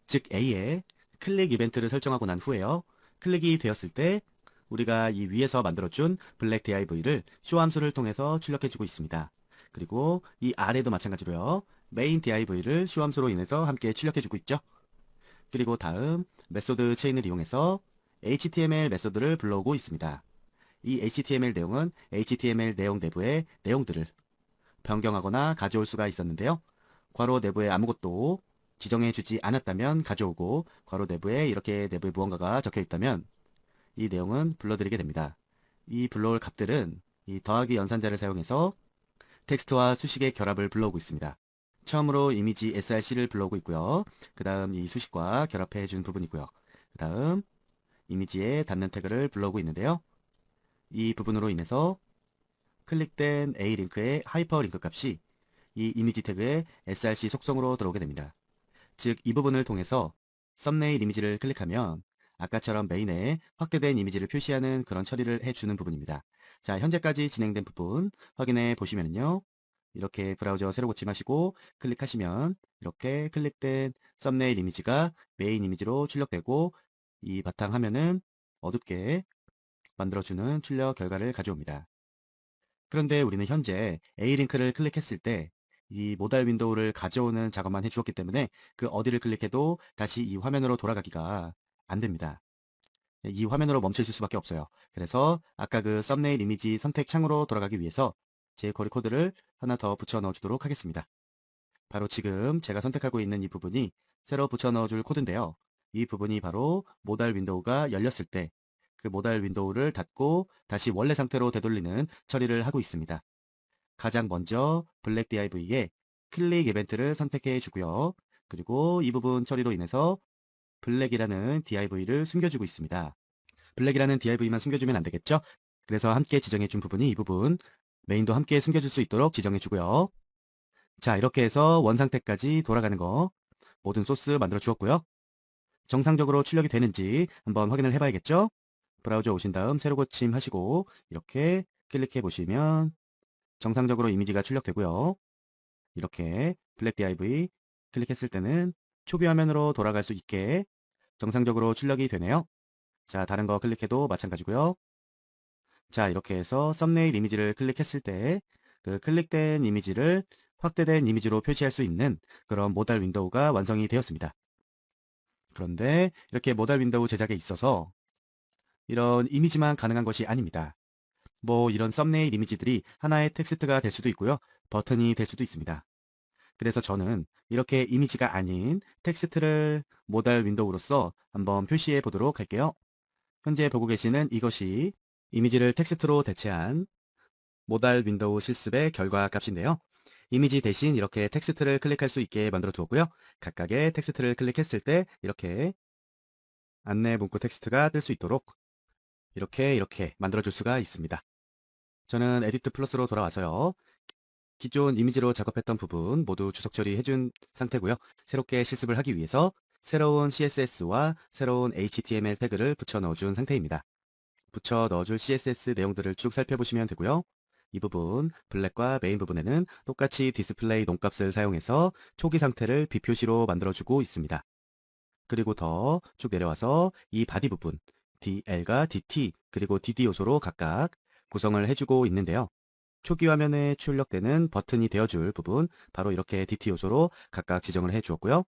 즉 A에 클릭 이벤트를 설정하고 난 후에요. 클릭이 되었을 때 우리가 이 위에서 만들어준 블랙 div를 쇼함수를 통해서 출력해주고 있습니다. 그리고 이 아래도 마찬가지로요. 메인 div를 쇼함수로 인해서 함께 출력해주고 있죠. 그리고 다음 메소드 체인을 이용해서 HTML 메소드를 불러오고 있습니다. 이 HTML 내용은 HTML 내용 내부의 내용들을 변경하거나 가져올 수가 있었는데요. 괄호 내부에 아무것도 지정해 주지 않았다면 가져오고, 괄호 내부에 이렇게 내부에 무언가가 적혀 있다면 이 내용은 불러드리게 됩니다. 이 불러올 값들은 이 더하기 연산자를 사용해서 텍스트와 수식의 결합을 불러오고 있습니다. 처음으로 이미지 src를 불러오고 있고요. 그 다음 이 수식과 결합해 준 부분이고요. 그 다음 이미지에 닿는 태그를 불러오고 있는데요. 이 부분으로 인해서 클릭된 A 링크의 하이퍼링크 값이 이 이미지 태그의 src 속성으로 들어오게 됩니다. 즉, 이 부분을 통해서 썸네일 이미지를 클릭하면 아까처럼 메인에 확대된 이미지를 표시하는 그런 처리를 해주는 부분입니다. 자, 현재까지 진행된 부분 확인해 보시면요. 이렇게 브라우저 새로 고침하시고 클릭하시면 이렇게 클릭된 썸네일 이미지가 메인 이미지로 출력되고, 이 바탕 화면은 어둡게 만들어주는 출력 결과를 가져옵니다. 그런데 우리는 현재 A링크를 클릭했을 때 이 모달 윈도우를 가져오는 작업만 해주었기 때문에 그 어디를 클릭해도 다시 이 화면으로 돌아가기가 안 됩니다. 이 화면으로 멈춰 있을 수밖에 없어요. 그래서 아까 그 썸네일 이미지 선택 창으로 돌아가기 위해서 jQuery 코드를 하나 더 붙여 넣어주도록 하겠습니다. 바로 지금 제가 선택하고 있는 이 부분이 새로 붙여 넣어줄 코드인데요. 이 부분이 바로 모달 윈도우가 열렸을 때 그 모달 윈도우를 닫고 다시 원래 상태로 되돌리는 처리를 하고 있습니다. 가장 먼저 블랙 div에 클릭 이벤트를 선택해 주고요. 그리고 이 부분 처리로 인해서 블랙이라는 div를 숨겨주고 있습니다. 블랙이라는 div만 숨겨주면 안 되겠죠? 그래서 함께 지정해 준 부분이 이 부분, 메인도 함께 숨겨줄 수 있도록 지정해 주고요. 자, 이렇게 해서 원상태까지 돌아가는 거 모든 소스 만들어 주었고요. 정상적으로 출력이 되는지 한번 확인을 해봐야겠죠? 브라우저 오신 다음 새로 고침하시고 이렇게 클릭해 보시면 정상적으로 이미지가 출력되고요. 이렇게 블랙 div 클릭했을 때는 초기 화면으로 돌아갈 수 있게 정상적으로 출력이 되네요. 자, 다른 거 클릭해도 마찬가지고요. 자, 이렇게 해서 썸네일 이미지를 클릭했을 때 그 클릭된 이미지를 확대된 이미지로 표시할 수 있는 그런 모달 윈도우가 완성이 되었습니다. 그런데 이렇게 모달 윈도우 제작에 있어서 이런 이미지만 가능한 것이 아닙니다. 뭐 이런 썸네일 이미지들이 하나의 텍스트가 될 수도 있고요. 버튼이 될 수도 있습니다. 그래서 저는 이렇게 이미지가 아닌 텍스트를 모달 윈도우로서 한번 표시해 보도록 할게요. 현재 보고 계시는 이것이 이미지를 텍스트로 대체한 모달 윈도우 실습의 결과 값인데요. 이미지 대신 이렇게 텍스트를 클릭할 수 있게 만들어 두었고요. 각각의 텍스트를 클릭했을 때 이렇게 안내 문구 텍스트가 뜰 수 있도록 이렇게 만들어 줄 수가 있습니다. 저는 에디트 플러스로 돌아와서요. 기존 이미지로 작업했던 부분 모두 주석 처리해준 상태고요. 새롭게 실습을 하기 위해서 새로운 CSS와 새로운 HTML 태그를 붙여 넣어준 상태입니다. 붙여 넣어줄 CSS 내용들을 쭉 살펴보시면 되고요. 이 부분, 블랙과 메인 부분에는 똑같이 디스플레이 논값을 사용해서 초기 상태를 비표시로 만들어주고 있습니다. 그리고 더 쭉 내려와서 이 바디 부분, DL과 DT, 그리고 DD 요소로 각각 구성을 해주고 있는데요. 초기 화면에 출력되는 버튼이 되어줄 부분, 바로 이렇게 DT 요소로 각각 지정을 해주었고요.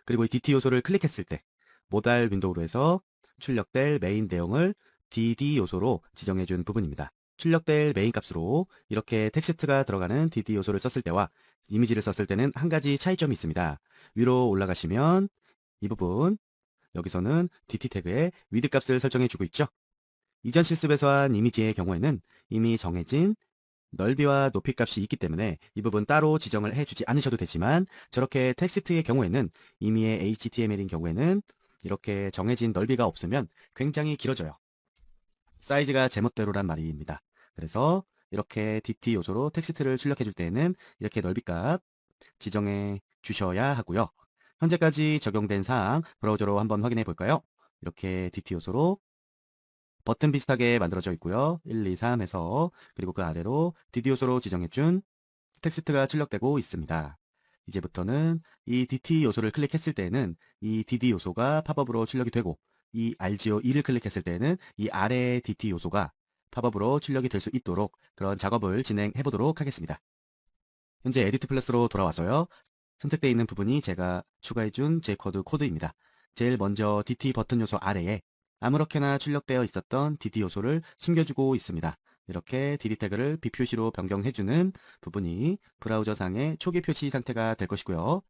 그리고 이 DT 요소를 클릭했을 때 모달 윈도우로 해서 출력될 메인 내용을 DD 요소로 지정해준 부분입니다. 출력될 메인 값으로 이렇게 텍스트가 들어가는 DD 요소를 썼을 때와 이미지를 썼을 때는 한 가지 차이점이 있습니다. 위로 올라가시면 이 부분, 여기서는 DT 태그의 위드 값을 설정해주고 있죠. 이전 실습에서 한 이미지의 경우에는 이미 정해진 넓이와 높이 값이 있기 때문에 이 부분 따로 지정을 해주지 않으셔도 되지만 저렇게 텍스트의 경우에는 이미의 HTML인 경우에는 이렇게 정해진 넓이가 없으면 굉장히 길어져요. 사이즈가 제멋대로란 말입니다. 그래서 이렇게 DT 요소로 텍스트를 출력해 줄 때에는 이렇게 넓이값 지정해 주셔야 하고요. 현재까지 적용된 사항 브라우저로 한번 확인해 볼까요? 이렇게 DT 요소로 버튼 비슷하게 만들어져 있고요. 1, 2, 3 해서 그리고 그 아래로 DT 요소로 지정해준 텍스트가 출력되고 있습니다. 이제부터는 이 DT 요소를 클릭했을 때는 이 DD 요소가 팝업으로 출력이 되고 이 RGO 2를 클릭했을 때는 이 아래 DT 요소가 팝업으로 출력이 될 수 있도록 그런 작업을 진행해 보도록 하겠습니다. 현재 에디트 플러스로 돌아와서요. 선택되어 있는 부분이 제가 추가해준 J코드 코드입니다. 제일 먼저 DT 버튼 요소 아래에 아무렇게나 출력되어 있었던 DD 요소를 숨겨주고 있습니다. 이렇게 DD 태그를 비표시로 변경해주는 부분이 브라우저상의 초기 표시 상태가 될 것이고요.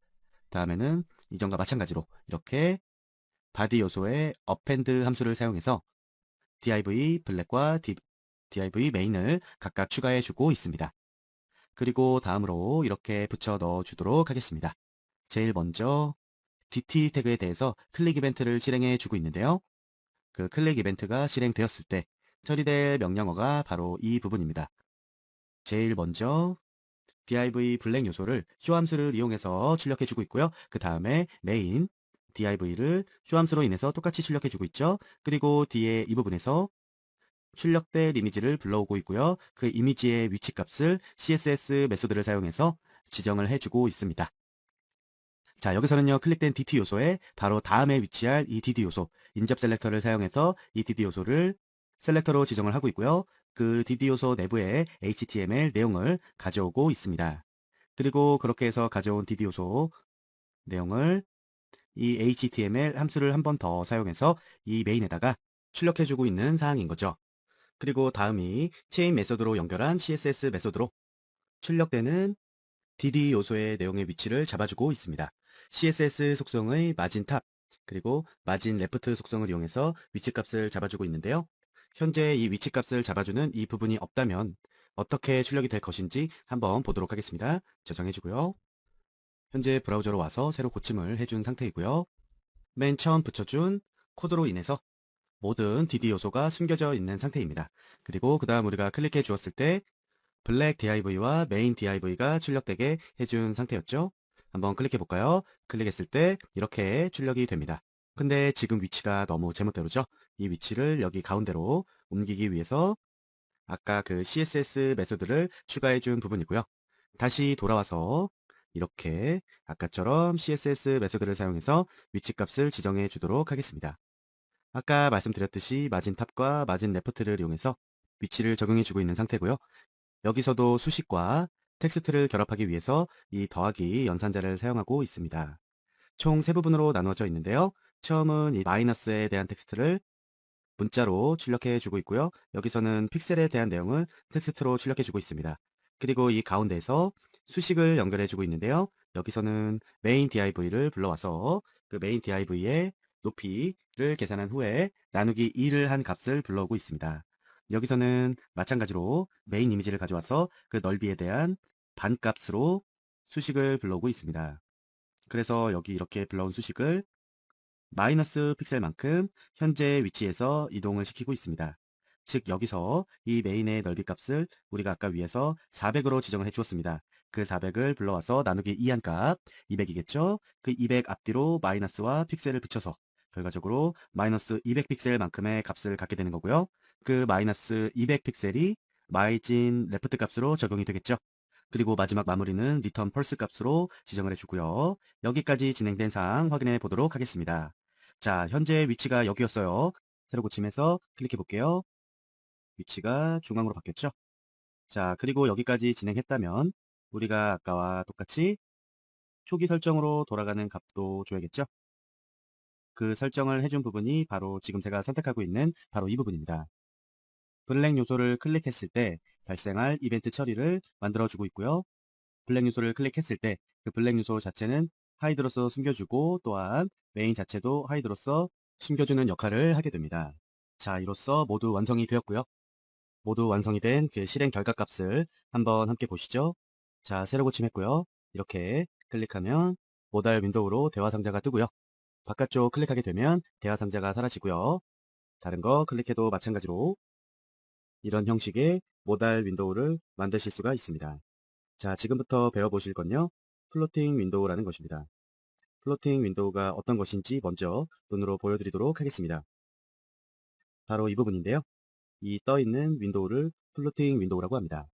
다음에는 이전과 마찬가지로 이렇게 바디 요소의 append 함수를 사용해서 div 블랙과 div 메인을 각각 추가해주고 있습니다. 그리고 다음으로 이렇게 붙여 넣어주도록 하겠습니다. 제일 먼저 DT 태그에 대해서 클릭 이벤트를 실행해 주고 있는데요. 그 클릭 이벤트가 실행되었을 때 처리될 명령어가 바로 이 부분입니다. 제일 먼저 div 블랙 요소를 쇼 함수를 이용해서 출력해 주고 있고요. 그 다음에 메인 div를 쇼 함수로 인해서 똑같이 출력해 주고 있죠. 그리고 뒤에 이 부분에서 출력될 이미지를 불러오고 있고요. 그 이미지의 위치 값을 CSS 메소드를 사용해서 지정을 해주고 있습니다. 자, 여기서는요, 클릭된 DT 요소에 바로 다음에 위치할 이 DD 요소, 인접 셀렉터를 사용해서 이 DD 요소를 셀렉터로 지정을 하고 있고요. 그 DD 요소 내부에 HTML 내용을 가져오고 있습니다. 그리고 그렇게 해서 가져온 DD 요소 내용을 이 HTML 함수를 한 번 더 사용해서 이 메인에다가 출력해주고 있는 사항인 거죠. 그리고 다음이 체인 메소드로 연결한 CSS 메소드로 출력되는 DD 요소의 내용의 위치를 잡아주고 있습니다. CSS 속성의 마진 탑 그리고 마진 레프트 속성을 이용해서 위치 값을 잡아주고 있는데요. 현재 이 위치 값을 잡아주는 이 부분이 없다면 어떻게 출력이 될 것인지 한번 보도록 하겠습니다. 저장해주고요. 현재 브라우저로 와서 새로 고침을 해준 상태이고요. 맨 처음 붙여준 코드로 인해서 모든 DD 요소가 숨겨져 있는 상태입니다. 그리고 그 다음 우리가 클릭해 주었을 때 블랙 div와 메인 div가 출력되게 해준 상태였죠. 한번 클릭해 볼까요? 클릭했을 때 이렇게 출력이 됩니다. 근데 지금 위치가 너무 제멋대로죠? 이 위치를 여기 가운데로 옮기기 위해서 아까 그 CSS 메소드를 추가해 준 부분이고요. 다시 돌아와서 이렇게 아까처럼 CSS 메소드를 사용해서 위치 값을 지정해 주도록 하겠습니다. 아까 말씀드렸듯이 마진 탑과 마진 레프트를 이용해서 위치를 적용해 주고 있는 상태고요. 여기서도 수식과 텍스트를 결합하기 위해서 이 더하기 연산자를 사용하고 있습니다. 총 세 부분으로 나누어져 있는데요. 처음은 이 마이너스에 대한 텍스트를 문자로 출력해 주고 있고요. 여기서는 픽셀에 대한 내용을 텍스트로 출력해 주고 있습니다. 그리고 이 가운데에서 수식을 연결해 주고 있는데요. 여기서는 메인 div를 불러와서 그 메인 div의 높이를 계산한 후에 나누기 2를 한 값을 불러오고 있습니다. 여기서는 마찬가지로 메인 이미지를 가져와서 그 넓이에 대한 반값으로 수식을 불러오고 있습니다. 그래서 여기 이렇게 불러온 수식을 마이너스 픽셀만큼 현재 위치에서 이동을 시키고 있습니다. 즉 여기서 이 메인의 넓이 값을 우리가 아까 위에서 400으로 지정을 해 주었습니다. 그 400을 불러와서 나누기 2한 값 200이겠죠? 그 200 앞뒤로 마이너스와 픽셀을 붙여서 결과적으로 마이너스 200픽셀만큼의 값을 갖게 되는 거고요. 그 마이너스 200픽셀이 마이진 레프트 값으로 적용이 되겠죠. 그리고 마지막 마무리는 리턴 펄스 값으로 지정을 해주고요. 여기까지 진행된 사항 확인해 보도록 하겠습니다. 자, 현재 위치가 여기였어요. 새로 고침해서 클릭해 볼게요. 위치가 중앙으로 바뀌었죠? 자, 그리고 여기까지 진행했다면 우리가 아까와 똑같이 초기 설정으로 돌아가는 값도 줘야겠죠? 그 설정을 해준 부분이 바로 지금 제가 선택하고 있는 바로 이 부분입니다. 블랙 요소를 클릭했을 때 발생할 이벤트 처리를 만들어주고 있고요. 블랙 요소를 클릭했을 때 그 블랙 요소 자체는 하이드로서 숨겨주고 또한 메인 자체도 하이드로서 숨겨주는 역할을 하게 됩니다. 자, 이로써 모두 완성이 되었고요. 모두 완성이 된 그 실행 결과값을 한번 함께 보시죠. 자, 새로 고침했고요. 이렇게 클릭하면 모달 윈도우로 대화 상자가 뜨고요. 바깥쪽 클릭하게 되면 대화 상자가 사라지고요. 다른 거 클릭해도 마찬가지로 이런 형식의 모달 윈도우를 만드실 수가 있습니다. 자, 지금부터 배워보실 건요. 플로팅 윈도우라는 것입니다. 플로팅 윈도우가 어떤 것인지 먼저 눈으로 보여드리도록 하겠습니다. 바로 이 부분인데요. 이 떠있는 윈도우를 플로팅 윈도우라고 합니다.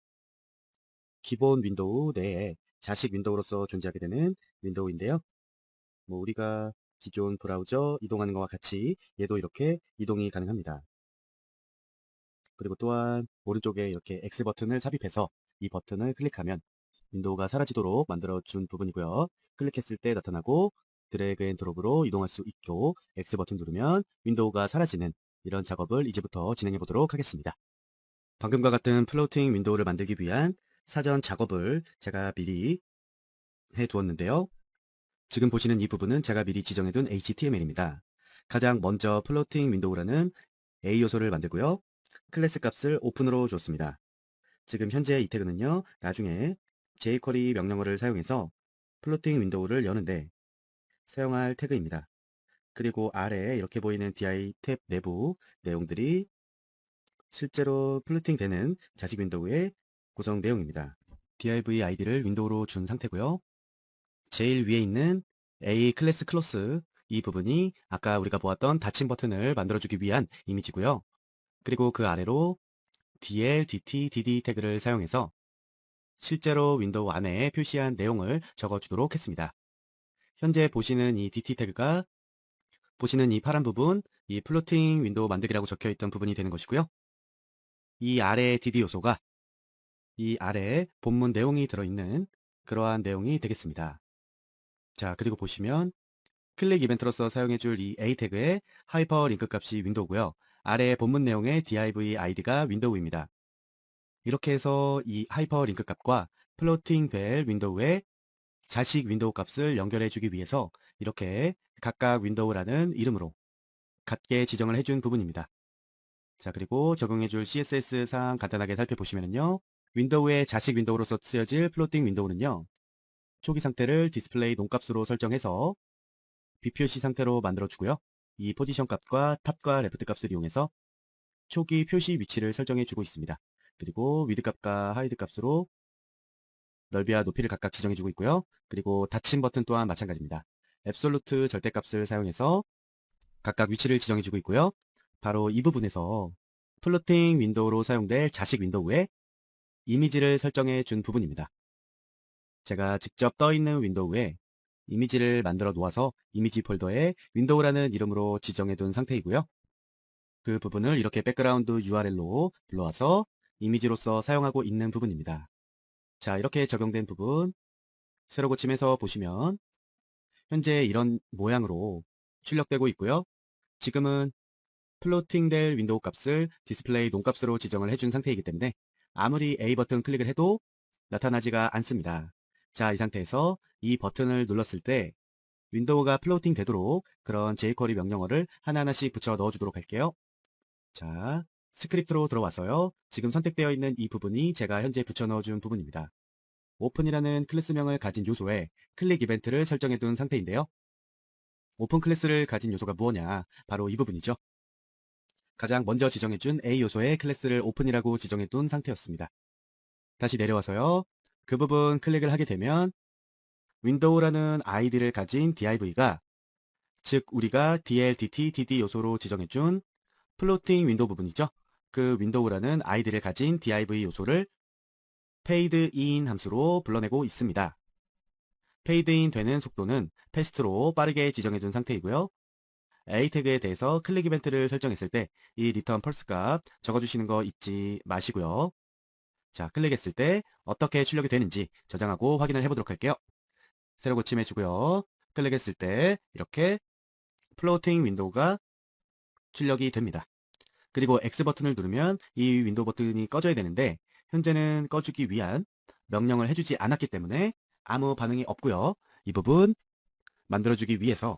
기본 윈도우 내에 자식 윈도우로서 존재하게 되는 윈도우인데요. 우리가 기존 브라우저 이동하는 것과 같이 얘도 이렇게 이동이 가능합니다. 그리고 또한 오른쪽에 이렇게 X 버튼을 삽입해서 이 버튼을 클릭하면 윈도우가 사라지도록 만들어준 부분이고요. 클릭했을 때 나타나고 드래그 앤 드롭으로 이동할 수 있고 X 버튼 누르면 윈도우가 사라지는 이런 작업을 이제부터 진행해 보도록 하겠습니다. 방금과 같은 플로팅 윈도우를 만들기 위한 사전 작업을 제가 미리 해 두었는데요. 지금 보시는 이 부분은 제가 미리 지정해둔 HTML입니다. 가장 먼저 플로팅 윈도우라는 A 요소를 만들고요. 클래스 값을 오픈으로 줬습니다. 지금 현재 이 태그는요. 나중에 jQuery 명령어를 사용해서 플로팅 윈도우를 여는데 사용할 태그입니다. 그리고 아래에 이렇게 보이는 DI 탭 내부 내용들이 실제로 플로팅 되는 자식 윈도우의 구성 내용입니다. div id를 윈도우로 준 상태고요. 제일 위에 있는 A 클래스 클로스 이 부분이 아까 우리가 보았던 닫힘 버튼을 만들어주기 위한 이미지고요. 그리고 그 아래로 dl, dt, dd 태그를 사용해서 실제로 윈도우 안에 표시한 내용을 적어주도록 했습니다. 현재 보시는 이 dt 태그가 보시는 이 파란 부분, 이 플로팅 윈도우 만들기라고 적혀있던 부분이 되는 것이고요. 이 아래 dd 요소가 이 아래에 본문 내용이 들어있는 그러한 내용이 되겠습니다. 자, 그리고 보시면 클릭 이벤트로서 사용해줄 이 A 태그의 하이퍼 링크 값이 윈도우고요. 아래 본문 내용의 div id가 윈도우입니다. 이렇게 해서 이 하이퍼 링크 값과 플로팅 될 윈도우의 자식 윈도우 값을 연결해 주기 위해서 이렇게 각각 윈도우라는 이름으로 같게 지정을 해준 부분입니다. 자, 그리고 적용해줄 CSS 사항 간단하게 살펴보시면요. 윈도우의 자식 윈도우로서 쓰여질 플로팅 윈도우는요. 초기 상태를 디스플레이 논값으로 설정해서 비표시 상태로 만들어주고요. 이 포지션 값과 탑과 레프트 값을 이용해서 초기 표시 위치를 설정해 주고 있습니다. 그리고 위드 값과 하이드 값으로 넓이와 높이를 각각 지정해 주고 있고요. 그리고 닫힘 버튼 또한 마찬가지입니다. 앱솔루트 절대값을 사용해서 각각 위치를 지정해 주고 있고요. 바로 이 부분에서 플로팅 윈도우로 사용될 자식 윈도우에 이미지를 설정해 준 부분입니다. 제가 직접 떠 있는 윈도우에 이미지를 만들어 놓아서 이미지 폴더에 윈도우라는 이름으로 지정해 둔 상태이고요. 그 부분을 이렇게 백그라운드 URL로 불러와서 이미지로서 사용하고 있는 부분입니다. 자, 이렇게 적용된 부분 새로 고침해서 보시면 현재 이런 모양으로 출력되고 있고요. 지금은 플로팅 될 윈도우 값을 디스플레이 논값으로 지정을 해준 상태이기 때문에 아무리 A 버튼 클릭을 해도 나타나지가 않습니다. 자, 이 상태에서 이 버튼을 눌렀을 때 윈도우가 플로팅 되도록 그런 jQuery 명령어를 하나하나씩 붙여 넣어주도록 할게요. 자, 스크립트로 들어와서요. 지금 선택되어 있는 이 부분이 제가 현재 붙여 넣어준 부분입니다. 오픈이라는 클래스명을 가진 요소에 클릭 이벤트를 설정해 둔 상태인데요. 오픈 클래스를 가진 요소가 무엇냐? 바로 이 부분이죠. 가장 먼저 지정해준 A 요소의 클래스를 오픈이라고 지정해둔 상태였습니다. 다시 내려와서요. 그 부분 클릭을 하게 되면 윈도우라는 아이디를 가진 div가 즉 우리가 dl, dt, dd 요소로 지정해준 플로팅 윈도우 부분이죠. 그 윈도우라는 아이디를 가진 div 요소를 padein 함수로 불러내고 있습니다. padein 되는 속도는 패스트로 빠르게 지정해둔 상태이고요. A 태그에 대해서 클릭 이벤트를 설정했을 때 이 return pulse 값 적어주시는 거 잊지 마시고요. 자, 클릭했을 때 어떻게 출력이 되는지 저장하고 확인을 해보도록 할게요. 새로 고침해주고요. 클릭했을 때 이렇게 플로팅 윈도우가 출력이 됩니다. 그리고 X 버튼을 누르면 이 윈도우 버튼이 꺼져야 되는데 현재는 꺼주기 위한 명령을 해주지 않았기 때문에 아무 반응이 없고요. 이 부분 만들어주기 위해서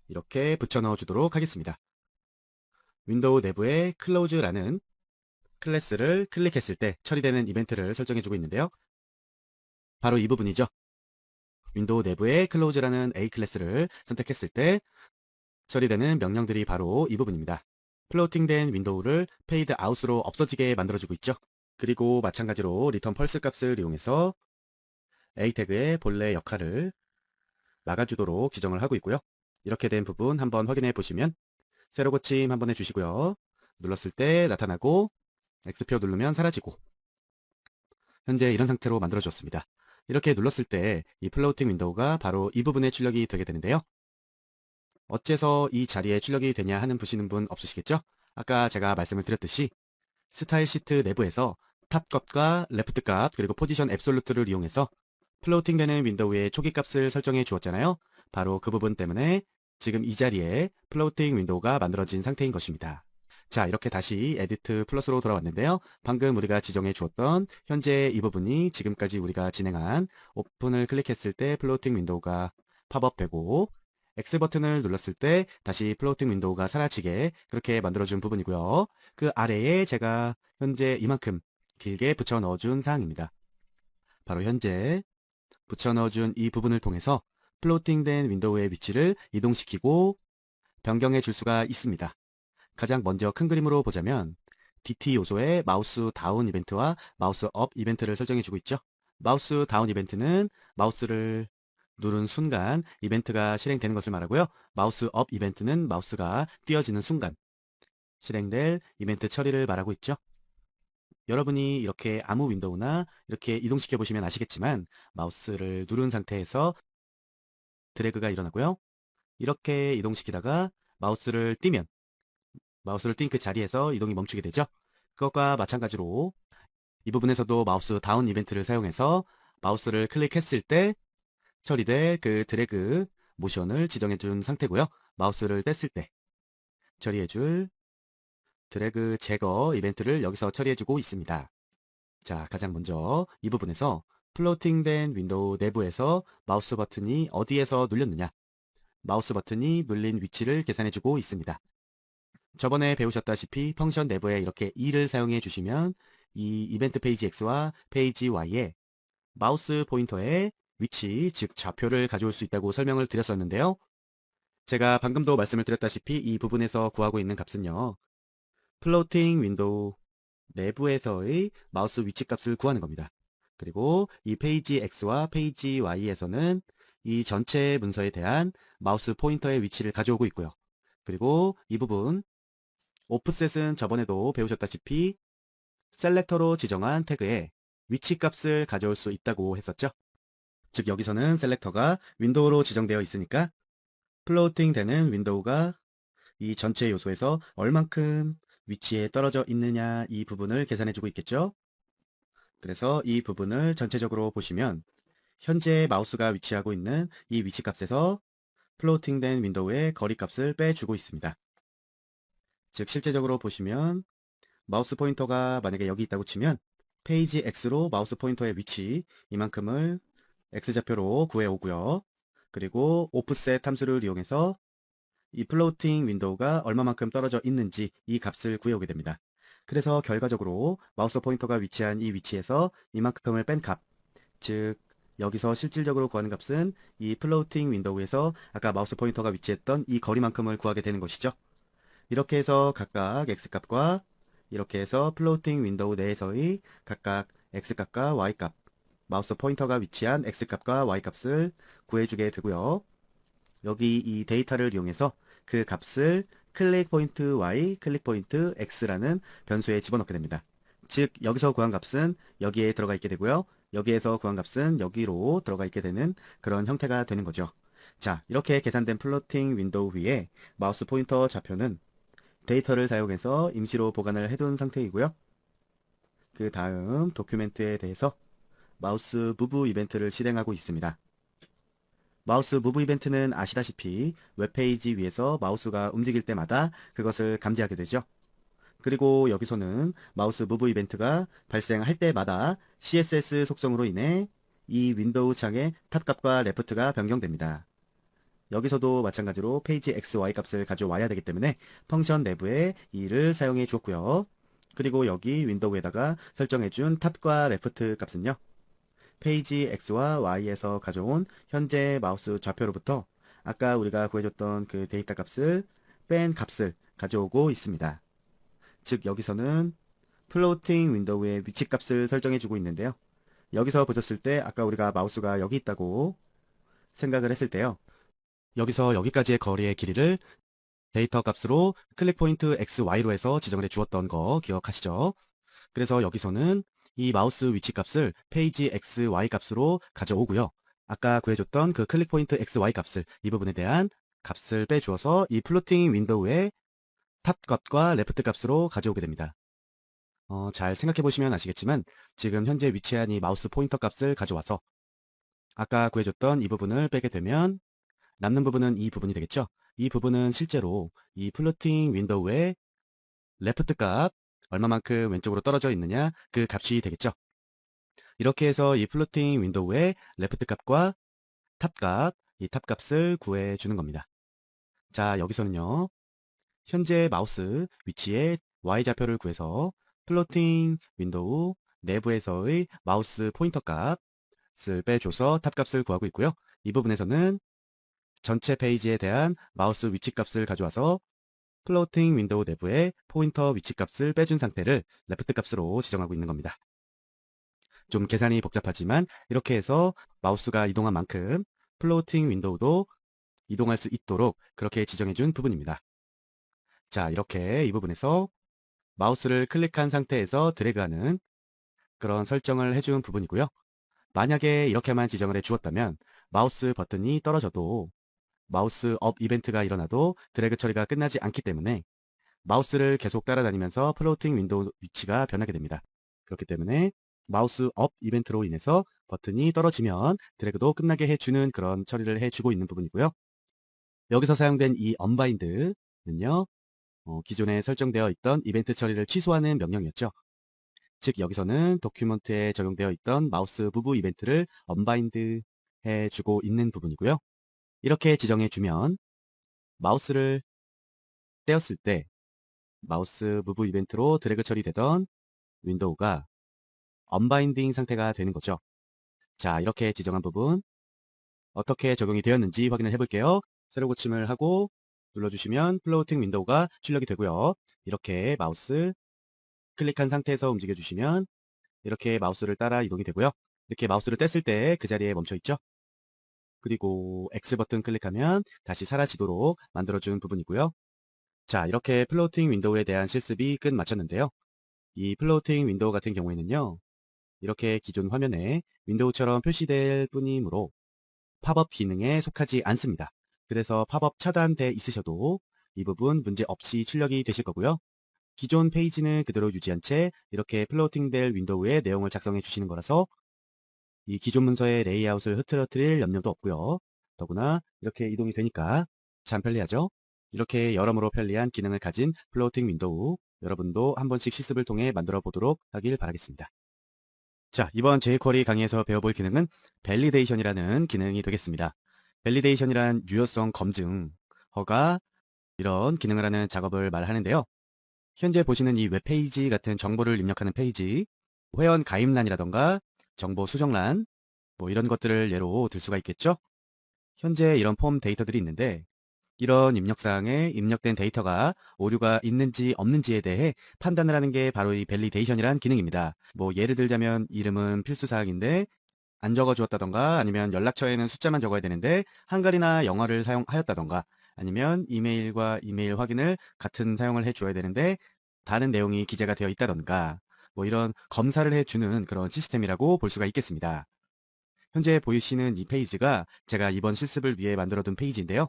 이렇게 붙여 넣어 주도록 하겠습니다. 윈도우 내부에 close라는 클래스를 클릭했을 때 처리되는 이벤트를 설정해주고 있는데요. 바로 이 부분이죠. 윈도우 내부에 close라는 A 클래스를 선택했을 때 처리되는 명령들이 바로 이 부분입니다. 플로팅된 윈도우를 페이드 아웃으로 없어지게 만들어주고 있죠. 그리고 마찬가지로 리턴 펄스 값을 이용해서 A 태그의 본래 역할을 막아주도록 지정을 하고 있고요. 이렇게 된 부분 한번 확인해 보시면 새로 고침 한번 해주시고요. 눌렀을 때 나타나고 X표 누르면 사라지고 현재 이런 상태로 만들어졌습니다. 이렇게 눌렀을 때 이 플로팅 윈도우가 바로 이 부분에 출력이 되게 되는데요. 어째서 이 자리에 출력이 되냐 하는 보시는 분 없으시겠죠? 아까 제가 말씀을 드렸듯이 스타일 시트 내부에서 탑 값과 레프트 값 그리고 포지션 앱솔루트를 이용해서 플로팅 되는 윈도우의 초기 값을 설정해 주었잖아요. 바로 그 부분 때문에 지금 이 자리에 플로팅 윈도우가 만들어진 상태인 것입니다. 자, 이렇게 다시 에디트 플러스로 돌아왔는데요. 방금 우리가 지정해 주었던 현재 이 부분이 지금까지 우리가 진행한 오픈을 클릭했을 때 플로팅 윈도우가 팝업 되고 X 버튼을 눌렀을 때 다시 플로팅 윈도우가 사라지게 그렇게 만들어준 부분이고요. 그 아래에 제가 현재 이만큼 길게 붙여 넣어준 사항입니다. 바로 현재 붙여 넣어준 이 부분을 통해서 플로팅된 윈도우의 위치를 이동시키고 변경해 줄 수가 있습니다. 가장 먼저 큰 그림으로 보자면 DT 요소의 마우스 다운 이벤트와 마우스 업 이벤트를 설정해 주고 있죠. 마우스 다운 이벤트는 마우스를 누른 순간 이벤트가 실행되는 것을 말하고요. 마우스 업 이벤트는 마우스가 띄어지는 순간 실행될 이벤트 처리를 말하고 있죠. 여러분이 이렇게 아무 윈도우나 이렇게 이동시켜 보시면 아시겠지만 마우스를 누른 상태에서 드래그가 일어나고요. 이렇게 이동시키다가 마우스를 띄면 마우스를 띈 그 자리에서 이동이 멈추게 되죠. 그것과 마찬가지로 이 부분에서도 마우스 다운 이벤트를 사용해서 마우스를 클릭했을 때 처리될 그 드래그 모션을 지정해 준 상태고요. 마우스를 뗐을 때 처리해 줄 드래그 제거 이벤트를 여기서 처리해 주고 있습니다. 자, 가장 먼저 이 부분에서 플로팅된 윈도우 내부에서 마우스 버튼이 어디에서 눌렸느냐 마우스 버튼이 눌린 위치를 계산해 주고 있습니다. 저번에 배우셨다시피 펑션 내부에 이렇게 E를 사용해 주시면 이 이벤트 페이지 X와 페이지 Y에 마우스 포인터의 위치, 즉 좌표를 가져올 수 있다고 설명을 드렸었는데요. 제가 방금도 말씀을 드렸다시피 이 부분에서 구하고 있는 값은요. 플로팅 윈도우 내부에서의 마우스 위치 값을 구하는 겁니다. 그리고 이 페이지 X와 페이지 Y에서는 이 전체 문서에 대한 마우스 포인터의 위치를 가져오고 있고요. 그리고 이 부분 오프셋은 저번에도 배우셨다시피 셀렉터로 지정한 태그에 위치 값을 가져올 수 있다고 했었죠. 즉 여기서는 셀렉터가 윈도우로 지정되어 있으니까 플로팅 되는 윈도우가 이 전체 요소에서 얼만큼 위치에 떨어져 있느냐 이 부분을 계산해 주고 있겠죠. 그래서 이 부분을 전체적으로 보시면 현재 마우스가 위치하고 있는 이 위치 값에서 플로팅 된 윈도우의 거리 값을 빼주고 있습니다. 즉 실제적으로 보시면 마우스 포인터가 만약에 여기 있다고 치면 페이지 X로 마우스 포인터의 위치 이만큼을 X좌표로 구해오고요. 그리고 오프셋 함수를 이용해서 이 플로팅 윈도우가 얼마만큼 떨어져 있는지 이 값을 구해오게 됩니다. 그래서 결과적으로 마우스 포인터가 위치한 이 위치에서 이만큼을 뺀 값, 즉 여기서 실질적으로 구하는 값은 이 플로팅 윈도우에서 아까 마우스 포인터가 위치했던 이 거리만큼을 구하게 되는 것이죠. 이렇게 해서 각각 X값과 이렇게 해서 플로팅 윈도우 내에서의 각각 X값과 Y값, 마우스 포인터가 위치한 X값과 Y값을 구해주게 되고요. 여기 이 데이터를 이용해서 그 값을 클릭 포인트 Y, 클릭 포인트 X라는 변수에 집어넣게 됩니다. 즉 여기서 구한 값은 여기에 들어가 있게 되고요. 여기에서 구한 값은 여기로 들어가 있게 되는 그런 형태가 되는 거죠. 자, 이렇게 계산된 플로팅 윈도우 위에 마우스 포인터 좌표는 데이터를 사용해서 임시로 보관을 해둔 상태이고요. 그 다음 도큐멘트에 대해서 마우스 무브 이벤트를 실행하고 있습니다. 마우스 무브 이벤트는 아시다시피 웹페이지 위에서 마우스가 움직일 때마다 그것을 감지하게 되죠. 그리고 여기서는 마우스 무브 이벤트가 발생할 때마다 CSS 속성으로 인해 이 윈도우 창의 탑값과 레프트가 변경됩니다. 여기서도 마찬가지로 페이지 x, y 값을 가져와야 되기 때문에 펑션 내부에 이를 사용해 주었고요. 그리고 여기 윈도우에다가 설정해준 탑과 레프트 값은요. 페이지 x와 y에서 가져온 현재 마우스 좌표로부터 아까 우리가 구해줬던 그 데이터 값을 뺀 값을 가져오고 있습니다. 즉 여기서는 플로팅 윈도우의 위치 값을 설정해주고 있는데요. 여기서 보셨을 때 아까 우리가 마우스가 여기 있다고 생각을 했을 때요. 여기서 여기까지의 거리의 길이를 데이터 값으로 클릭 포인트 XY로 해서 지정을 해 주었던 거 기억하시죠? 그래서 여기서는 이 마우스 위치 값을 페이지 XY 값으로 가져오고요. 아까 구해줬던 그 클릭 포인트 XY 값을 이 부분에 대한 값을 빼주어서 이 플로팅 윈도우의 탑 값과 레프트 값으로 가져오게 됩니다. 잘 생각해 보시면 아시겠지만 지금 현재 위치한 이 마우스 포인터 값을 가져와서 아까 구해줬던 이 부분을 빼게 되면 남는 부분은 이 부분이 되겠죠. 이 부분은 실제로 이 플로팅 윈도우의 레프트 값 얼마만큼 왼쪽으로 떨어져 있느냐 그 값이 되겠죠. 이렇게 해서 이 플로팅 윈도우의 레프트 값과 탑 값, 이 탑 값을 구해 주는 겁니다. 자, 여기서는요. 현재 마우스 위치의 Y좌표를 구해서 플로팅 윈도우 내부에서의 마우스 포인터 값을 빼줘서 탑 값을 구하고 있고요. 이 부분에서는 전체 페이지에 대한 마우스 위치 값을 가져와서 플로팅 윈도우 내부의 포인터 위치 값을 빼준 상태를 레프트 값으로 지정하고 있는 겁니다. 좀 계산이 복잡하지만 이렇게 해서 마우스가 이동한 만큼 플로팅 윈도우도 이동할 수 있도록 그렇게 지정해 준 부분입니다. 자, 이렇게 이 부분에서 마우스를 클릭한 상태에서 드래그하는 그런 설정을 해준 부분이고요. 만약에 이렇게만 지정을 해 주었다면 마우스 버튼이 떨어져도 마우스 업 이벤트가 일어나도 드래그 처리가 끝나지 않기 때문에 마우스를 계속 따라다니면서 플로팅 윈도우 위치가 변하게 됩니다. 그렇기 때문에 마우스 업 이벤트로 인해서 버튼이 떨어지면 드래그도 끝나게 해주는 그런 처리를 해주고 있는 부분이고요. 여기서 사용된 이 언바인드는요. 기존에 설정되어 있던 이벤트 처리를 취소하는 명령이었죠. 즉 여기서는 도큐먼트에 적용되어 있던 마우스 무브 이벤트를 언바인드 해주고 있는 부분이고요. 이렇게 지정해주면 마우스를 떼었을 때 마우스 무브 이벤트로 드래그 처리되던 윈도우가 언바인딩 상태가 되는 거죠. 자, 이렇게 지정한 부분 어떻게 적용이 되었는지 확인을 해볼게요. 새로 고침을 하고 눌러주시면 플로팅 윈도우가 출력이 되고요. 이렇게 마우스 클릭한 상태에서 움직여주시면 이렇게 마우스를 따라 이동이 되고요. 이렇게 마우스를 뗐을 때 그 자리에 멈춰 있죠. 그리고 X 버튼 클릭하면 다시 사라지도록 만들어준 부분이고요. 자, 이렇게 플로팅 윈도우에 대한 실습이 끝 마쳤는데요. 이 플로팅 윈도우 같은 경우에는요. 이렇게 기존 화면에 윈도우처럼 표시될 뿐이므로 팝업 기능에 속하지 않습니다. 그래서 팝업 차단돼 있으셔도 이 부분 문제 없이 출력이 되실 거고요. 기존 페이지는 그대로 유지한 채 이렇게 플로팅될 윈도우에 내용을 작성해 주시는 거라서 이 기존 문서의 레이아웃을 흐트러뜨릴 염려도 없고요. 더구나 이렇게 이동이 되니까 참 편리하죠. 이렇게 여러모로 편리한 기능을 가진 플로팅 윈도우 여러분도 한 번씩 실습을 통해 만들어 보도록 하길 바라겠습니다. 자, 이번 jQuery 강의에서 배워볼 기능은 밸리데이션이라는 기능이 되겠습니다. 밸리데이션이란 유효성 검증, 허가, 이런 기능을 하는 작업을 말하는데요. 현재 보시는 이 웹페이지 같은 정보를 입력하는 페이지, 회원 가입란이라던가 정보 수정란, 뭐 이런 것들을 예로 들 수가 있겠죠. 현재 이런 폼 데이터들이 있는데 이런 입력사항에 입력된 데이터가 오류가 있는지 없는지에 대해 판단을 하는 게 바로 이 밸리데이션이라는 기능입니다. 뭐 예를 들자면 이름은 필수사항인데 안 적어 주었다던가 아니면 연락처에는 숫자만 적어야 되는데 한글이나 영어를 사용하였다던가 아니면 이메일과 이메일 확인을 같은 사용을 해 주어야 되는데 다른 내용이 기재가 되어 있다던가 뭐 이런 검사를 해주는 그런 시스템이라고 볼 수가 있겠습니다. 현재 보이시는 이 페이지가 제가 이번 실습을 위해 만들어둔 페이지인데요.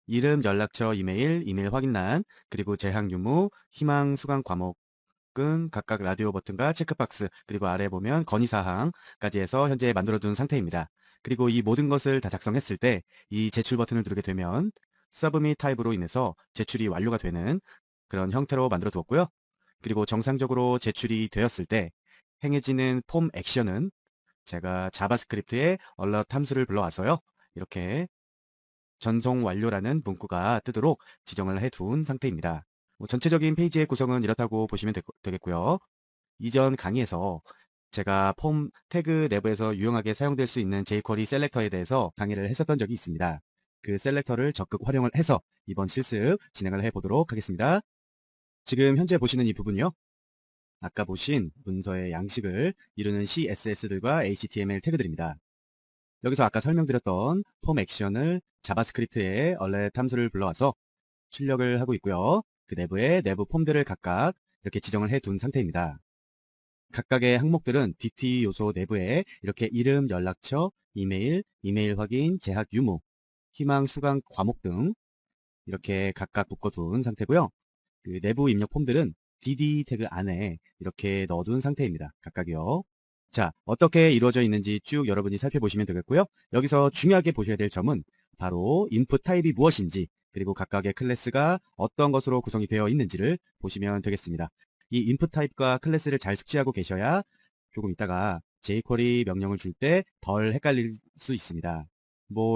이름, 연락처, 이메일, 이메일 확인란, 그리고 재학 유무, 희망 수강 과목은 각각 라디오 버튼과 체크박스, 그리고 아래 보면 건의사항까지 해서 현재 만들어둔 상태입니다. 그리고 이 모든 것을 다 작성했을 때 이 제출 버튼을 누르게 되면 서브밋 타입으로 인해서 제출이 완료가 되는 그런 형태로 만들어 두었고요. 그리고 정상적으로 제출이 되었을 때 행해지는 폼 액션은 제가 자바스크립트에 alert 함수를 불러와서요. 이렇게 전송 완료라는 문구가 뜨도록 지정을 해둔 상태입니다. 전체적인 페이지의 구성은 이렇다고 보시면 되겠고요. 이전 강의에서 제가 폼 태그 내부에서 유용하게 사용될 수 있는 jQuery 셀렉터에 대해서 강의를 했었던 적이 있습니다. 그 셀렉터를 적극 활용을 해서 이번 실습 진행을 해보도록 하겠습니다. 지금 현재 보시는 이 부분이요. 아까 보신 문서의 양식을 이루는 CSS들과 HTML 태그들입니다. 여기서 아까 설명드렸던 폼 액션을 자바스크립트에 alert 함수를 불러와서 출력을 하고 있고요. 그 내부에 내부 폼들을 각각 이렇게 지정을 해둔 상태입니다. 각각의 항목들은 DT 요소 내부에 이렇게 이름, 연락처, 이메일, 이메일 확인, 재학 유무, 희망, 수강, 과목 등 이렇게 각각 묶어둔 상태고요. 그 내부 입력 폼들은 DD 태그 안에 이렇게 넣어둔 상태입니다. 각각이요. 자, 어떻게 이루어져 있는지 쭉 여러분이 살펴보시면 되겠고요. 여기서 중요하게 보셔야 될 점은 바로 인풋 타입이 무엇인지 그리고 각각의 클래스가 어떤 것으로 구성이 되어 있는지를 보시면 되겠습니다. 이 인풋 타입과 클래스를 잘 숙지하고 계셔야 조금 이따가 jQuery 명령을 줄 때 덜 헷갈릴 수 있습니다.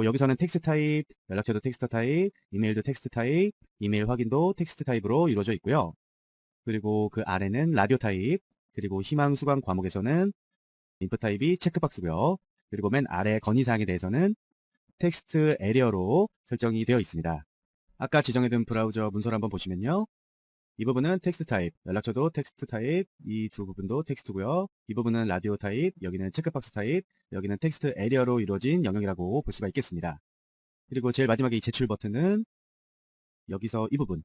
여기서는 텍스트 타입, 연락처도 텍스트 타입, 이메일도 텍스트 타입, 이메일 확인도 텍스트 타입으로 이루어져 있고요. 그리고 그 아래는 라디오 타입, 그리고 희망 수강 과목에서는 인풋 타입이 체크박스고요. 그리고 맨 아래 건의사항에 대해서는 텍스트 에리어로 설정이 되어 있습니다. 아까 지정해둔 브라우저 문서를 한번 보시면요. 이 부분은 텍스트 타입, 연락처도 텍스트 타입, 이 두 부분도 텍스트고요. 이 부분은 라디오 타입, 여기는 체크박스 타입, 여기는 텍스트 에리어로 이루어진 영역이라고 볼 수가 있겠습니다. 그리고 제일 마지막에 이 제출 버튼은 여기서 이 부분,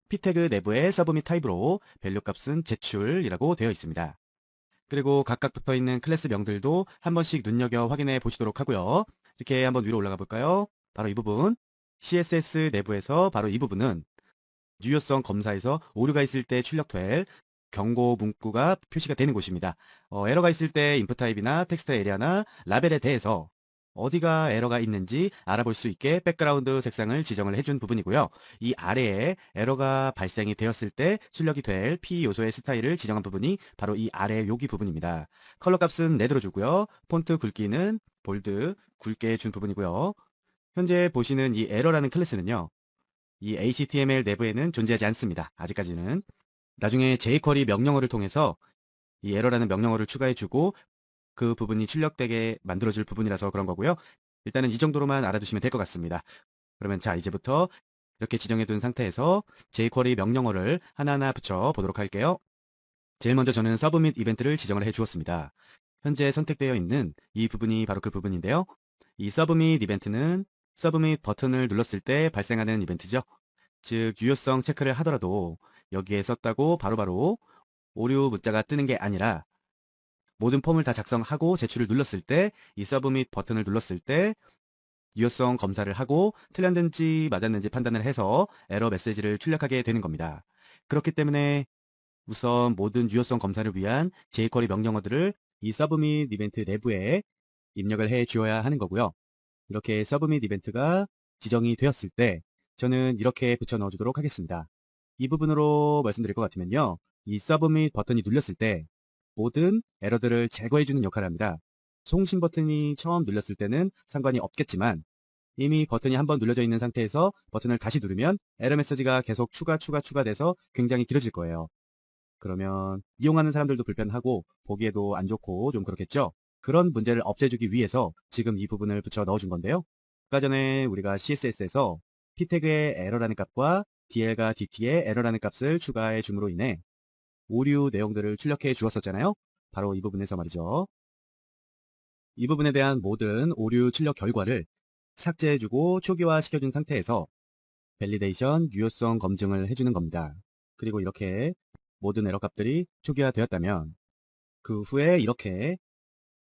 p 태그 내부의 서브밋 타입으로 밸류 값은 제출이라고 되어 있습니다. 그리고 각각 붙어있는 클래스 명들도 한 번씩 눈여겨 확인해 보시도록 하고요. 이렇게 한번 위로 올라가 볼까요? 바로 이 부분, CSS 내부에서 바로 이 부분은 유효성 검사에서 오류가 있을 때 출력될 경고 문구가 표시가 되는 곳입니다. 에러가 있을 때 인풋 타입이나 텍스트 에리아나 라벨에 대해서 어디가 에러가 있는지 알아볼 수 있게 백그라운드 색상을 지정을 해준 부분이고요. 이 아래에 에러가 발생이 되었을 때 출력이 될 P 요소의 스타일을 지정한 부분이 바로 이 아래 여기 부분입니다. 컬러 값은 레드로 주고요. 폰트 굵기는 볼드, 굵게 준 부분이고요. 현재 보시는 이 에러라는 클래스는요. 이 HTML 내부에는 존재하지 않습니다. 아직까지는. 나중에 jQuery 명령어를 통해서 이 에러라는 명령어를 추가해주고 그 부분이 출력되게 만들어줄 부분이라서 그런 거고요. 일단은 이 정도로만 알아두시면 될 것 같습니다. 그러면 자, 이제부터 이렇게 지정해둔 상태에서 jQuery 명령어를 하나하나 붙여보도록 할게요. 제일 먼저 저는 서브밋 이벤트를 지정을 해주었습니다. 현재 선택되어 있는 이 부분이 바로 그 부분인데요. 이 서브밋 이벤트는 서브밋 버튼을 눌렀을 때 발생하는 이벤트죠. 즉 유효성 체크를 하더라도 여기에 썼다고 바로바로 오류 문자가 뜨는 게 아니라 모든 폼을 다 작성하고 제출을 눌렀을 때 이 서브밋 버튼을 눌렀을 때 유효성 검사를 하고 틀렸는지 맞았는지 판단을 해서 에러 메시지를 출력하게 되는 겁니다. 그렇기 때문에 우선 모든 유효성 검사를 위한 jQuery 명령어들을 이 서브밋 이벤트 내부에 입력을 해 주어야 하는 거고요. 이렇게 서브밋 이벤트가 지정이 되었을 때 저는 이렇게 붙여 넣어 주도록 하겠습니다. 이 부분으로 말씀드릴 것 같으면요. 이 서브밋 버튼이 눌렸을 때 모든 에러들을 제거해 주는 역할을 합니다. 송신 버튼이 처음 눌렸을 때는 상관이 없겠지만 이미 버튼이 한번 눌려져 있는 상태에서 버튼을 다시 누르면 에러 메시지가 계속 추가돼서 굉장히 길어질 거예요. 그러면 이용하는 사람들도 불편하고 보기에도 안 좋고 좀 그렇겠죠? 그런 문제를 없애주기 위해서 지금 이 부분을 붙여 넣어준 건데요. 아까 전에 우리가 CSS에서 p태그의 에러라는 값과 DL과 DT의 에러라는 값을 추가해 줌으로 인해 오류 내용들을 출력해 주었었잖아요. 바로 이 부분에서 말이죠. 이 부분에 대한 모든 오류 출력 결과를 삭제해주고 초기화 시켜준 상태에서 밸리데이션 유효성 검증을 해주는 겁니다. 그리고 이렇게 모든 에러 값들이 초기화되었다면 그 후에 이렇게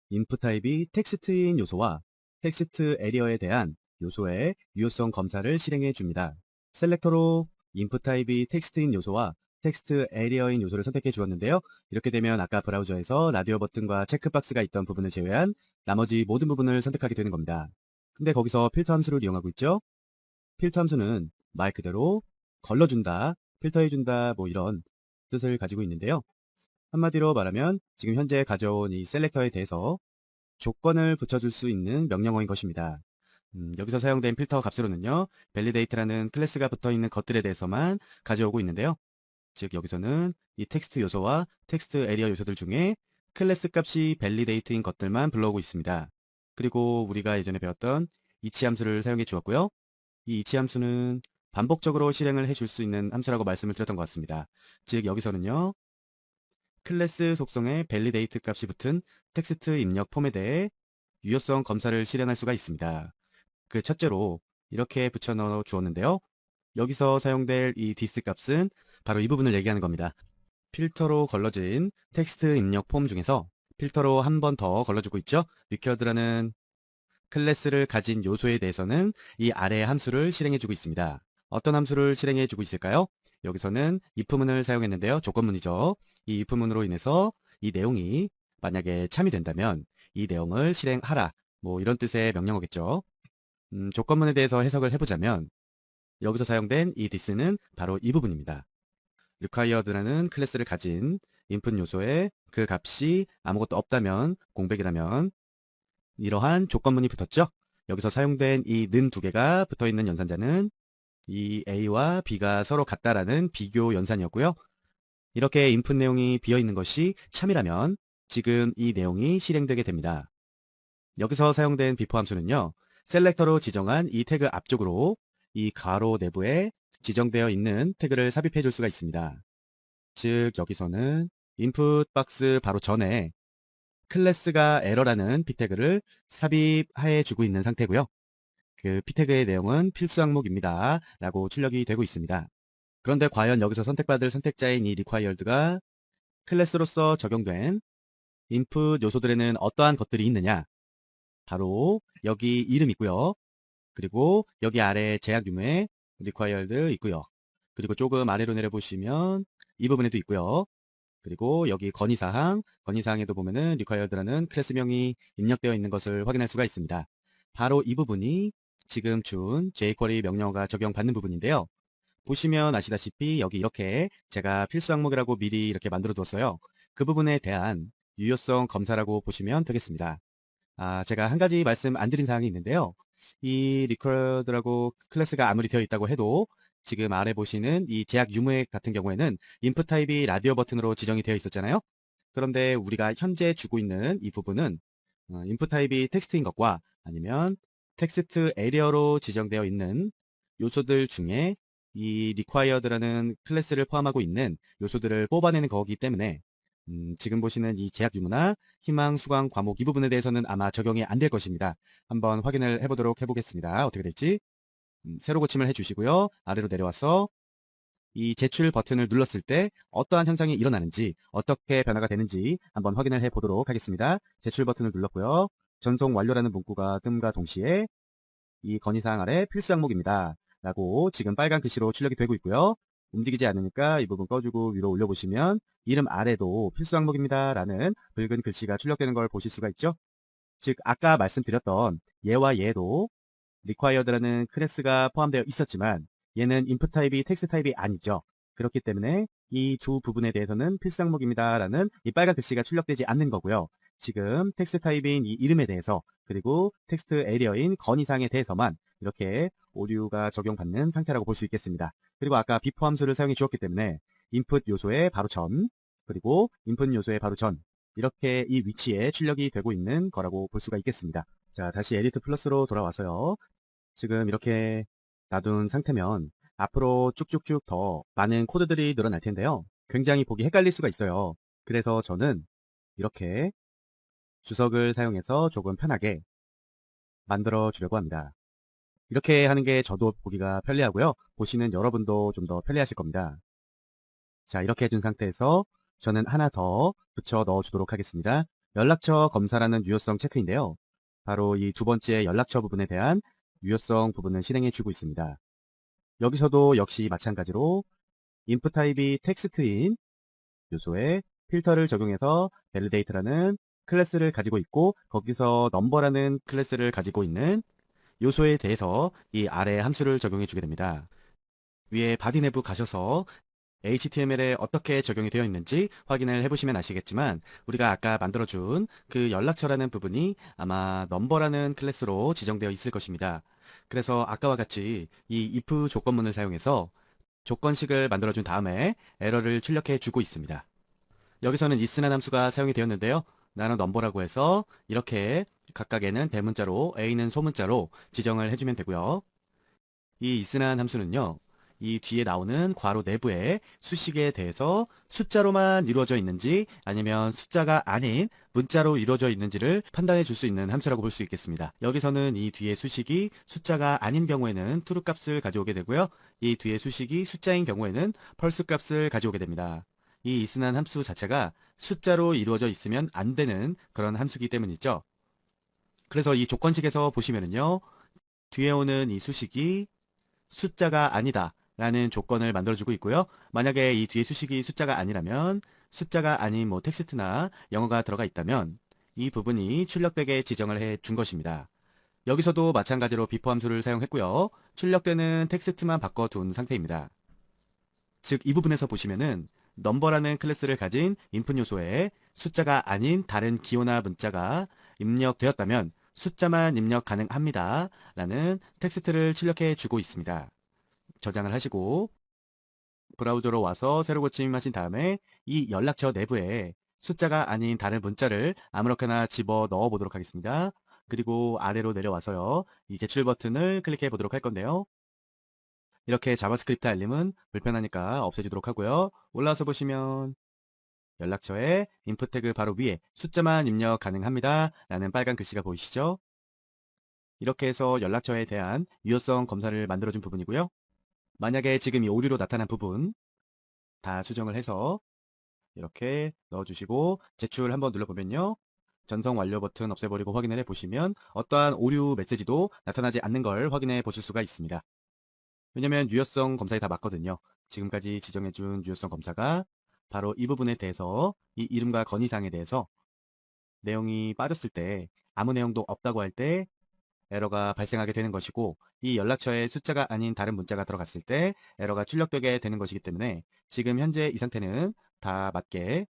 인풋 타입이 텍스트인 요소와 텍스트 에리어에 대한 요소의 유효성 검사를 실행해 줍니다. 셀렉터로 인풋 타입이 텍스트인 요소와 텍스트 에리어인 요소를 선택해 주었는데요. 이렇게 되면 아까 브라우저에서 라디오 버튼과 체크박스가 있던 부분을 제외한 나머지 모든 부분을 선택하게 되는 겁니다. 근데 거기서 필터 함수를 이용하고 있죠. 필터 함수는 말 그대로 걸러준다, 필터해준다 이런 뜻을 가지고 있는데요. 한마디로 말하면 지금 현재 가져온 이 셀렉터에 대해서 조건을 붙여줄 수 있는 명령어인 것입니다. 여기서 사용된 필터 값으로는요, validate라는 클래스가 붙어있는 것들에 대해서만 가져오고 있는데요. 즉 여기서는 이 텍스트 요소와 텍스트 에리어 요소들 중에 클래스 값이 validate인 것들만 불러오고 있습니다. 그리고 우리가 예전에 배웠던 이치 함수를 사용해 주었고요. 이 이치 함수는 반복적으로 실행을 해줄 수 있는 함수라고 말씀을 드렸던 것 같습니다. 즉 여기서는요, 클래스 속성에 validate 값이 붙은 텍스트 입력 폼에 대해 유효성 검사를 실행할 수가 있습니다. 그 첫째로 이렇게 붙여 넣어 주었는데요. 여기서 사용될 이 this 값은 바로 이 부분을 얘기하는 겁니다. 필터로 걸러진 텍스트 입력 폼 중에서 필터로 한 번 더 걸러주고 있죠. record라는 클래스를 가진 요소에 대해서는 이 아래 함수를 실행해주고 있습니다. 어떤 함수를 실행해주고 있을까요? 여기서는 if문을 사용했는데요. 조건문이죠. 이 if문으로 인해서 이 내용이 만약에 참이 된다면 이 내용을 실행하라. 뭐 이런 뜻의 명령어겠죠. 조건문에 대해서 해석을 해보자면 여기서 사용된 이 this는 바로 이 부분입니다. required라는 클래스를 가진 input 요소에 그 값이 아무것도 없다면, 공백이라면 이러한 조건문이 붙었죠. 여기서 사용된 이 는 두 개가 붙어있는 연산자는 이 A와 B가 서로 같다라는 비교 연산이었고요. 이렇게 인풋 내용이 비어있는 것이 참이라면 지금 이 내용이 실행되게 됩니다. 여기서 사용된 before 함수는요, 셀렉터로 지정한 이 태그 앞쪽으로 이 가로 내부에 지정되어 있는 태그를 삽입해 줄 수가 있습니다. 즉 여기서는 input 박스 바로 전에 클래스가 에러라는 p태그를 삽입해 주고 있는 상태고요. 그 p태그의 내용은 필수 항목입니다. 라고 출력이 되고 있습니다. 그런데 과연 여기서 선택받을 선택자인 이 required가 클래스로서 적용된 input 요소들에는 어떠한 것들이 있느냐? 바로 여기 이름 있고요. 그리고 여기 아래 제약 유무에 required 있고요. 그리고 조금 아래로 내려보시면 이 부분에도 있고요. 그리고 여기 건의사항에도 보면은 required라는 클래스명이 입력되어 있는 것을 확인할 수가 있습니다. 바로 이 부분이 지금 준 jQuery 명령어가 적용받는 부분인데요. 보시면 아시다시피 여기 이렇게 제가 필수 항목이라고 미리 이렇게 만들어 뒀어요. 그 부분에 대한 유효성 검사라고 보시면 되겠습니다. 제가 한 가지 말씀 안 드린 사항이 있는데요. 이 required라고 클래스가 아무리 되어 있다고 해도 지금 아래 보시는 이 제약 유무액 같은 경우에는 input 타입이 라디오 버튼으로 지정이 되어 있었잖아요. 그런데 우리가 현재 주고 있는 이 부분은 input 타입이 텍스트인 것과 아니면 텍스트 에리어로 지정되어 있는 요소들 중에 이 required라는 클래스를 포함하고 있는 요소들을 뽑아내는 거기 때문에 지금 보시는 이 제약 유무나 희망, 수강, 과목 이 부분에 대해서는 아마 적용이 안 될 것입니다. 한번 확인을 해보도록 해보겠습니다. 어떻게 될지. 새로 고침을 해주시고요. 아래로 내려와서 이 제출 버튼을 눌렀을 때 어떠한 현상이 일어나는지, 어떻게 변화가 되는지 한번 확인을 해보도록 하겠습니다. 제출 버튼을 눌렀고요. 전송 완료라는 문구가 뜸과 동시에 이 건의사항 아래 필수 항목입니다. 라고 지금 빨간 글씨로 출력이 되고 있고요. 움직이지 않으니까 이 부분 꺼주고 위로 올려보시면 이름 아래도 필수 항목입니다. 라는 붉은 글씨가 출력되는 걸 보실 수가 있죠. 즉 아까 말씀드렸던 얘와 얘도 required라는 클래스가 포함되어 있었지만 얘는 input 타입이 텍스트 타입이 아니죠. 그렇기 때문에 이 두 부분에 대해서는 필수 항목입니다. 라는 이 빨간 글씨가 출력되지 않는 거고요. 지금 텍스트 타입인 이 이름에 대해서 그리고 텍스트 에리어인 건의사항에 대해서만 이렇게 오류가 적용받는 상태라고 볼 수 있겠습니다. 그리고 아까 before 함수를 사용해 주었기 때문에 input 요소의 바로 전 그리고 input 요소의 바로 전 이렇게 이 위치에 출력이 되고 있는 거라고 볼 수가 있겠습니다. 자, 다시 에디트 플러스로 돌아와서요. 지금 이렇게 놔둔 상태면 앞으로 쭉쭉쭉 더 많은 코드들이 늘어날 텐데요. 굉장히 보기 헷갈릴 수가 있어요. 그래서 저는 이렇게 주석을 사용해서 조금 편하게 만들어 주려고 합니다. 이렇게 하는 게 저도 보기가 편리하고요. 보시는 여러분도 좀 더 편리하실 겁니다. 자, 이렇게 해준 상태에서 저는 하나 더 붙여 넣어 주도록 하겠습니다. 연락처 검사라는 유효성 체크인데요. 바로 이 두 번째 연락처 부분에 대한 유효성 부분을 실행해 주고 있습니다. 여기서도 역시 마찬가지로 input 타입이 텍스트인 요소에 필터를 적용해서 validate라는 클래스를 가지고 있고 거기서 number라는 클래스를 가지고 있는 요소에 대해서 이 아래 함수를 적용해 주게 됩니다. 위에 바디 내부 가셔서 HTML에 어떻게 적용이 되어 있는지 확인을 해보시면 아시겠지만 우리가 아까 만들어준 그 연락처라는 부분이 아마 넘버라는 클래스로 지정되어 있을 것입니다. 그래서 아까와 같이 이 if 조건문을 사용해서 조건식을 만들어준 다음에 에러를 출력해 주고 있습니다. 여기서는 is라는 함수가 사용이 되었는데요. 나는 넘버라고 해서 이렇게 각각에는 대문자로 A는 소문자로 지정을 해주면 되고요. 이 is라는 함수는요. 이 뒤에 나오는 괄호 내부의 수식에 대해서 숫자로만 이루어져 있는지 아니면 숫자가 아닌 문자로 이루어져 있는지를 판단해 줄 수 있는 함수라고 볼 수 있겠습니다. 여기서는 이 뒤에 수식이 숫자가 아닌 경우에는 true 값을 가져오게 되고요. 이 뒤에 수식이 숫자인 경우에는 false 값을 가져오게 됩니다. 이 is라는 함수 자체가 숫자로 이루어져 있으면 안 되는 그런 함수이기 때문이죠. 그래서 이 조건식에서 보시면은요. 뒤에 오는 이 수식이 숫자가 아니다 라는 조건을 만들어주고 있고요. 만약에 이 뒤에 수식이 숫자가 아니라면 숫자가 아닌 뭐 텍스트나 영어가 들어가 있다면 이 부분이 출력되게 지정을 해 준 것입니다. 여기서도 마찬가지로 비포 함수를 사용했고요. 출력되는 텍스트만 바꿔둔 상태입니다. 즉 이 부분에서 보시면은 넘버라는 클래스를 가진 인풋 요소에 숫자가 아닌 다른 기호나 문자가 입력되었다면 숫자만 입력 가능합니다 라는 텍스트를 출력해 주고 있습니다. 저장을 하시고 브라우저로 와서 새로 고침하신 다음에 이 연락처 내부에 숫자가 아닌 다른 문자를 아무렇게나 집어 넣어 보도록 하겠습니다. 그리고 아래로 내려와서요. 이 제출 버튼을 클릭해 보도록 할 건데요. 이렇게 자바스크립트 알림은 불편하니까 없애주도록 하고요. 올라와서 보시면 연락처에 인풋 태그 바로 위에 숫자만 입력 가능합니다 라는 빨간 글씨가 보이시죠? 이렇게 해서 연락처에 대한 유효성 검사를 만들어준 부분이고요. 만약에 지금 이 오류로 나타난 부분 다 수정을 해서 이렇게 넣어주시고 제출 한번 눌러보면요. 전송 완료 버튼 없애버리고 확인을 해보시면 어떠한 오류 메시지도 나타나지 않는 걸 확인해 보실 수가 있습니다. 왜냐면 유효성 검사에 다 맞거든요. 지금까지 지정해준 유효성 검사가 바로 이 부분에 대해서 이 이름과 건의사항에 대해서 내용이 빠졌을 때 아무 내용도 없다고 할 때 에러가 발생하게 되는 것이고 이 연락처에 숫자가 아닌 다른 문자가 들어갔을 때 에러가 출력되게 되는 것이기 때문에 지금 현재 이 상태는 다 맞게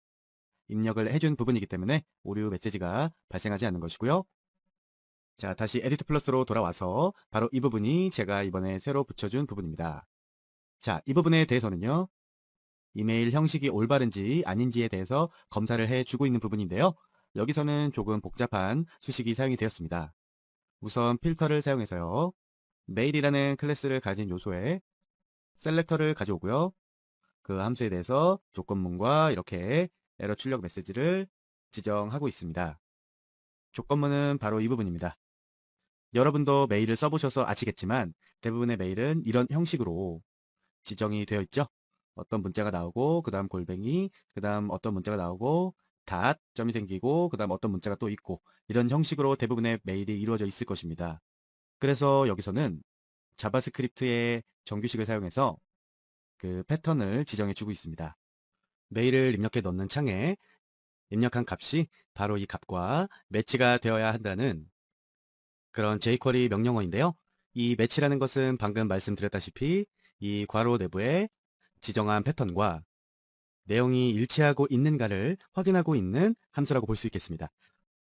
입력을 해준 부분이기 때문에 오류 메시지가 발생하지 않는 것이고요. 자, 다시 에디트 플러스로 돌아와서 바로 이 부분이 제가 이번에 새로 붙여준 부분입니다. 자, 이 부분에 대해서는요. 이메일 형식이 올바른지 아닌지에 대해서 검사를 해주고 있는 부분인데요. 여기서는 조금 복잡한 수식이 사용이 되었습니다. 우선 필터를 사용해서요. 메일이라는 클래스를 가진 요소에 셀렉터를 가져오고요. 그 함수에 대해서 조건문과 이렇게 에러 출력 메시지를 지정하고 있습니다. 조건문은 바로 이 부분입니다. 여러분도 메일을 써보셔서 아시겠지만 대부분의 메일은 이런 형식으로 지정이 되어 있죠. 어떤 문자가 나오고 그 다음 골뱅이, 그 다음 어떤 문자가 나오고 점이 생기고 그 다음 어떤 문자가 또 있고 이런 형식으로 대부분의 메일이 이루어져 있을 것입니다. 그래서 여기서는 자바스크립트의 정규식을 사용해서 그 패턴을 지정해 주고 있습니다. 메일을 입력해 넣는 창에 입력한 값이 바로 이 값과 매치가 되어야 한다는 그런 jQuery 명령어인데요. 이 매치라는 것은 방금 말씀드렸다시피 이 괄호 내부에 지정한 패턴과 내용이 일치하고 있는가를 확인하고 있는 함수라고 볼 수 있겠습니다.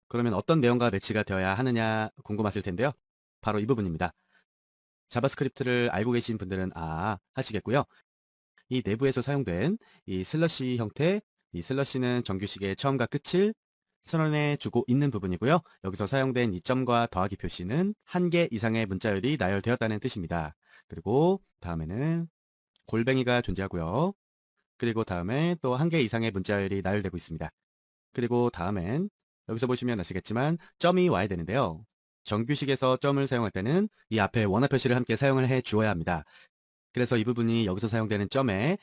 그러면 어떤 내용과 매치가 되어야 하느냐 궁금하실 텐데요. 바로 이 부분입니다. 자바스크립트를 알고 계신 분들은 하시겠고요. 이 내부에서 사용된 이 슬러시 형태, 이 슬러시는 정규식의 처음과 끝을 선언해 주고 있는 부분이고요. 여기서 사용된 이 점과 더하기 표시는 한 개 이상의 문자열이 나열되었다는 뜻입니다. 그리고 다음에는 골뱅이가 존재하고요. 그리고 다음에 또 한 개 이상의 문자열이 나열되고 있습니다. 그리고 다음엔 여기서 보시면 아시겠지만 점이 와야 되는데요. 정규식에서 점을 사용할 때는 이 앞에 원화 표시를 함께 사용을 해 주어야 합니다. 그래서 이 부분이 여기서 사용되는 점에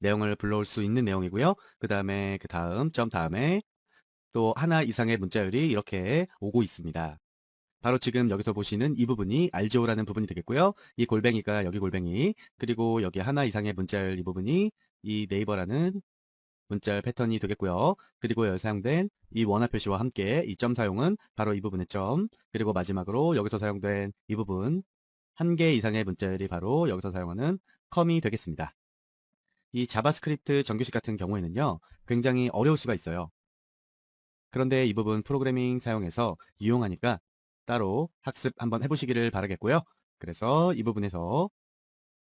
내용을 불러올 수 있는 내용이고요. 그 다음에 그 다음 점 다음에 또 하나 이상의 문자열이 이렇게 오고 있습니다. 바로 지금 여기서 보시는 이 부분이 RGO라는 부분이 되겠고요. 이 골뱅이가 여기 골뱅이, 그리고 여기 하나 이상의 문자열 이 부분이 이 네이버라는 문자열 패턴이 되겠고요. 그리고 여기 사용된 이 원화 표시와 함께 이 점 사용은 바로 이 부분의 점, 그리고 마지막으로 여기서 사용된 이 부분 한 개 이상의 문자열이 바로 여기서 사용하는 컴이 되겠습니다. 이 자바스크립트 정규식 같은 경우에는요, 굉장히 어려울 수가 있어요. 그런데 이 부분 프로그래밍 사용해서 이용하니까 따로 학습 한번 해보시기를 바라겠고요. 그래서 이 부분에서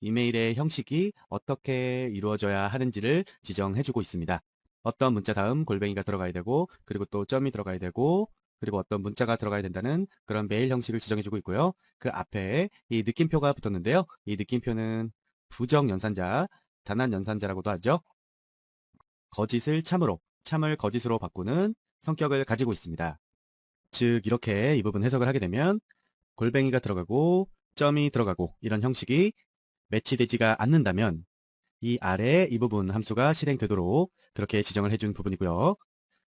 이메일의 형식이 어떻게 이루어져야 하는지를 지정해주고 있습니다. 어떤 문자 다음 골뱅이가 들어가야 되고, 그리고 또 점이 들어가야 되고, 그리고 어떤 문자가 들어가야 된다는 그런 메일 형식을 지정해주고 있고요. 그 앞에 이 느낌표가 붙었는데요. 이 느낌표는 부정 연산자, 단한 연산자라고도 하죠. 거짓을 참으로, 참을 거짓으로 바꾸는 성격을 가지고 있습니다. 즉, 이렇게 이 부분 해석을 하게 되면 골뱅이가 들어가고 점이 들어가고 이런 형식이 매치되지가 않는다면 이 아래 이 부분 함수가 실행되도록 그렇게 지정을 해준 부분이고요.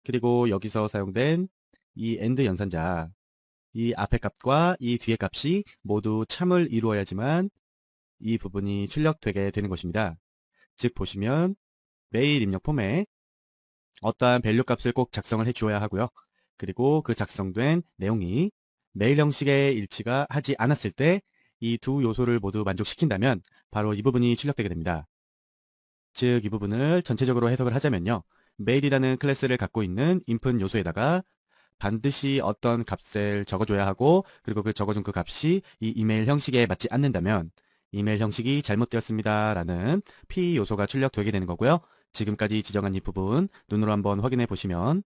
그리고 여기서 사용된 이 AND 연산자, 이 앞에 값과 이 뒤에 값이 모두 참을 이루어야지만 이 부분이 출력되게 되는 것입니다. 즉 보시면 메일 입력 폼에 어떠한 밸류 값을 꼭 작성을 해 주어야 하고요. 그리고 그 작성된 내용이 메일 형식의 일치가 하지 않았을 때 이 두 요소를 모두 만족시킨다면 바로 이 부분이 출력되게 됩니다. 즉, 이 부분을 전체적으로 해석을 하자면요. 메일이라는 클래스를 갖고 있는 input 요소에다가 반드시 어떤 값을 적어줘야 하고, 그리고 그 적어준 그 값이 이 이메일 형식에 맞지 않는다면 이메일 형식이 잘못되었습니다 라는 P 요소가 출력되게 되는 거고요. 지금까지 지정한 이 부분 눈으로 한번 확인해 보시면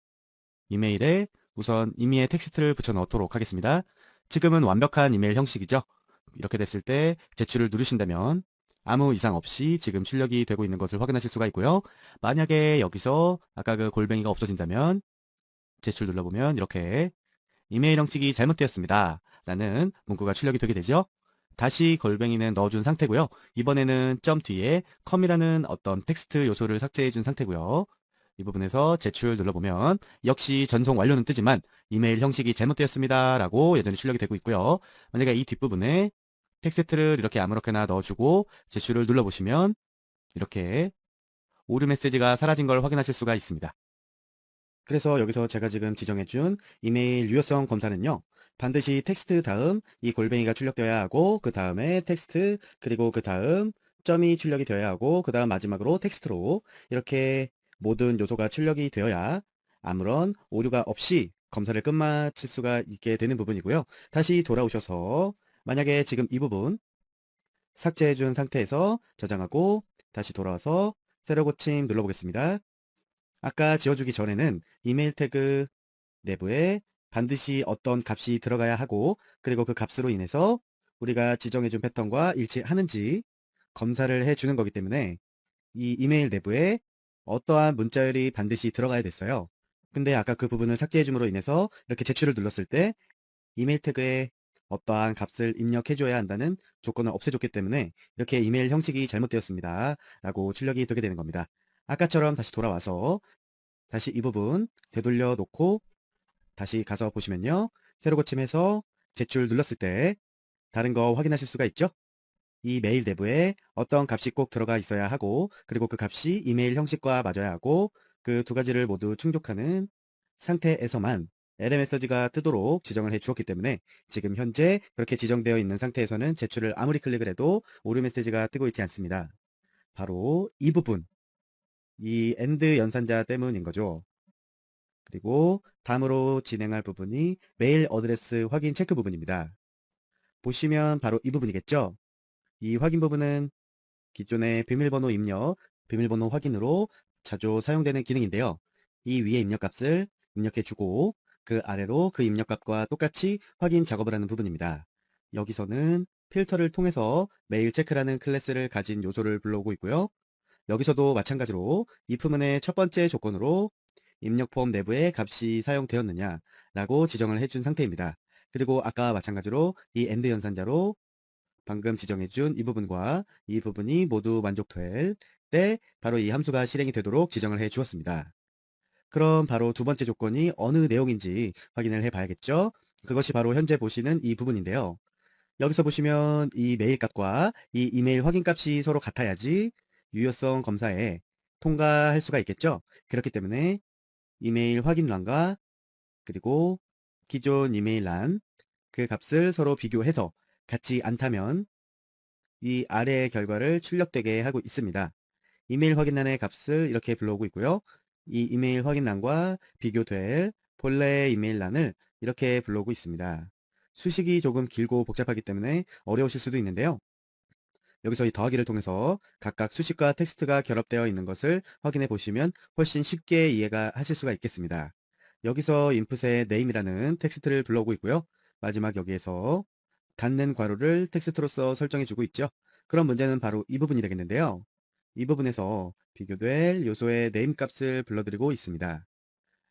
이메일에 우선 임의의 텍스트를 붙여 넣도록 하겠습니다. 지금은 완벽한 이메일 형식이죠. 이렇게 됐을 때 제출을 누르신다면 아무 이상 없이 지금 출력이 되고 있는 것을 확인하실 수가 있고요. 만약에 여기서 아까 그 골뱅이가 없어진다면 제출 눌러보면 이렇게 이메일 형식이 잘못되었습니다 라는 문구가 출력이 되게 되죠. 다시 골뱅이는 넣어준 상태고요. 이번에는 점 뒤에 컴이라는 어떤 텍스트 요소를 삭제해 준 상태고요. 이 부분에서 제출 눌러보면 역시 전송 완료는 뜨지만 이메일 형식이 잘못되었습니다 라고 여전히 출력이 되고 있고요. 만약에 이 뒷부분에 텍스트를 이렇게 아무렇게나 넣어주고 제출을 눌러보시면 이렇게 오류 메시지가 사라진 걸 확인하실 수가 있습니다. 그래서 여기서 제가 지금 지정해준 이메일 유효성 검사는요. 반드시 텍스트 다음 이 골뱅이가 출력되어야 하고 그 다음에 텍스트 그리고 그 다음 점이 출력이 되어야 하고 그 다음 마지막으로 텍스트로 이렇게 모든 요소가 출력이 되어야 아무런 오류가 없이 검사를 끝마칠 수가 있게 되는 부분이고요. 다시 돌아오셔서 만약에 지금 이 부분 삭제해준 상태에서 저장하고 다시 돌아와서 새로 고침 눌러보겠습니다. 아까 지워주기 전에는 이메일 태그 내부에 반드시 어떤 값이 들어가야 하고 그리고 그 값으로 인해서 우리가 지정해준 패턴과 일치하는지 검사를 해주는 거기 때문에 이 이메일 내부에 어떠한 문자열이 반드시 들어가야 됐어요. 근데 아까 그 부분을 삭제해줌으로 인해서 이렇게 제출을 눌렀을 때 이메일 태그에 어떠한 값을 입력해줘야 한다는 조건을 없애줬기 때문에 이렇게 이메일 형식이 잘못되었습니다 라고 출력이 되게 되는 겁니다. 아까처럼 다시 돌아와서 다시 이 부분 되돌려 놓고 다시 가서 보시면요. 새로 고침해서 제출 눌렀을 때 다른 거 확인하실 수가 있죠? 이 메일 내부에 어떤 값이 꼭 들어가 있어야 하고 그리고 그 값이 이메일 형식과 맞아야 하고 그 두 가지를 모두 충족하는 상태에서만 에러 메시지가 뜨도록 지정을 해 주었기 때문에 지금 현재 그렇게 지정되어 있는 상태에서는 제출을 아무리 클릭을 해도 오류 메시지가 뜨고 있지 않습니다. 바로 이 부분, 이 AND 연산자 때문인 거죠. 그리고 다음으로 진행할 부분이 메일 어드레스 확인 체크 부분입니다. 보시면 바로 이 부분이겠죠? 이 확인 부분은 기존의 비밀번호 입력, 비밀번호 확인으로 자주 사용되는 기능인데요. 이 위에 입력값을 입력해주고 그 아래로 그 입력값과 똑같이 확인 작업을 하는 부분입니다. 여기서는 필터를 통해서 메일 체크라는 클래스를 가진 요소를 불러오고 있고요. 여기서도 마찬가지로 if문의 첫 번째 조건으로 입력 폼 내부에 값이 사용되었느냐 라고 지정을 해준 상태입니다. 그리고 아까 마찬가지로 이 AND 연산자로 방금 지정해준 이 부분과 이 부분이 모두 만족될 때 바로 이 함수가 실행이 되도록 지정을 해 주었습니다. 그럼 바로 두 번째 조건이 어느 내용인지 확인을 해 봐야겠죠? 그것이 바로 현재 보시는 이 부분인데요. 여기서 보시면 이 메일 값과 이 이메일 확인 값이 서로 같아야지 유효성 검사에 통과할 수가 있겠죠? 그렇기 때문에 이메일 확인란과 그리고 기존 이메일란 그 값을 서로 비교해서 같지 않다면 이 아래의 결과를 출력되게 하고 있습니다. 이메일 확인란의 값을 이렇게 불러오고 있고요. 이 이메일 확인란과 비교될 본래의 이메일란을 이렇게 불러오고 있습니다. 수식이 조금 길고 복잡하기 때문에 어려우실 수도 있는데요. 여기서 이 더하기를 통해서 각각 수식과 텍스트가 결합되어 있는 것을 확인해 보시면 훨씬 쉽게 이해가 하실 수가 있겠습니다. 여기서 input에 name이라는 텍스트를 불러오고 있고요. 마지막 여기에서 닫는 괄호를 텍스트로서 설정해 주고 있죠. 그럼 문제는 바로 이 부분이 되겠는데요. 이 부분에서 비교될 요소의 name 값을 불러드리고 있습니다.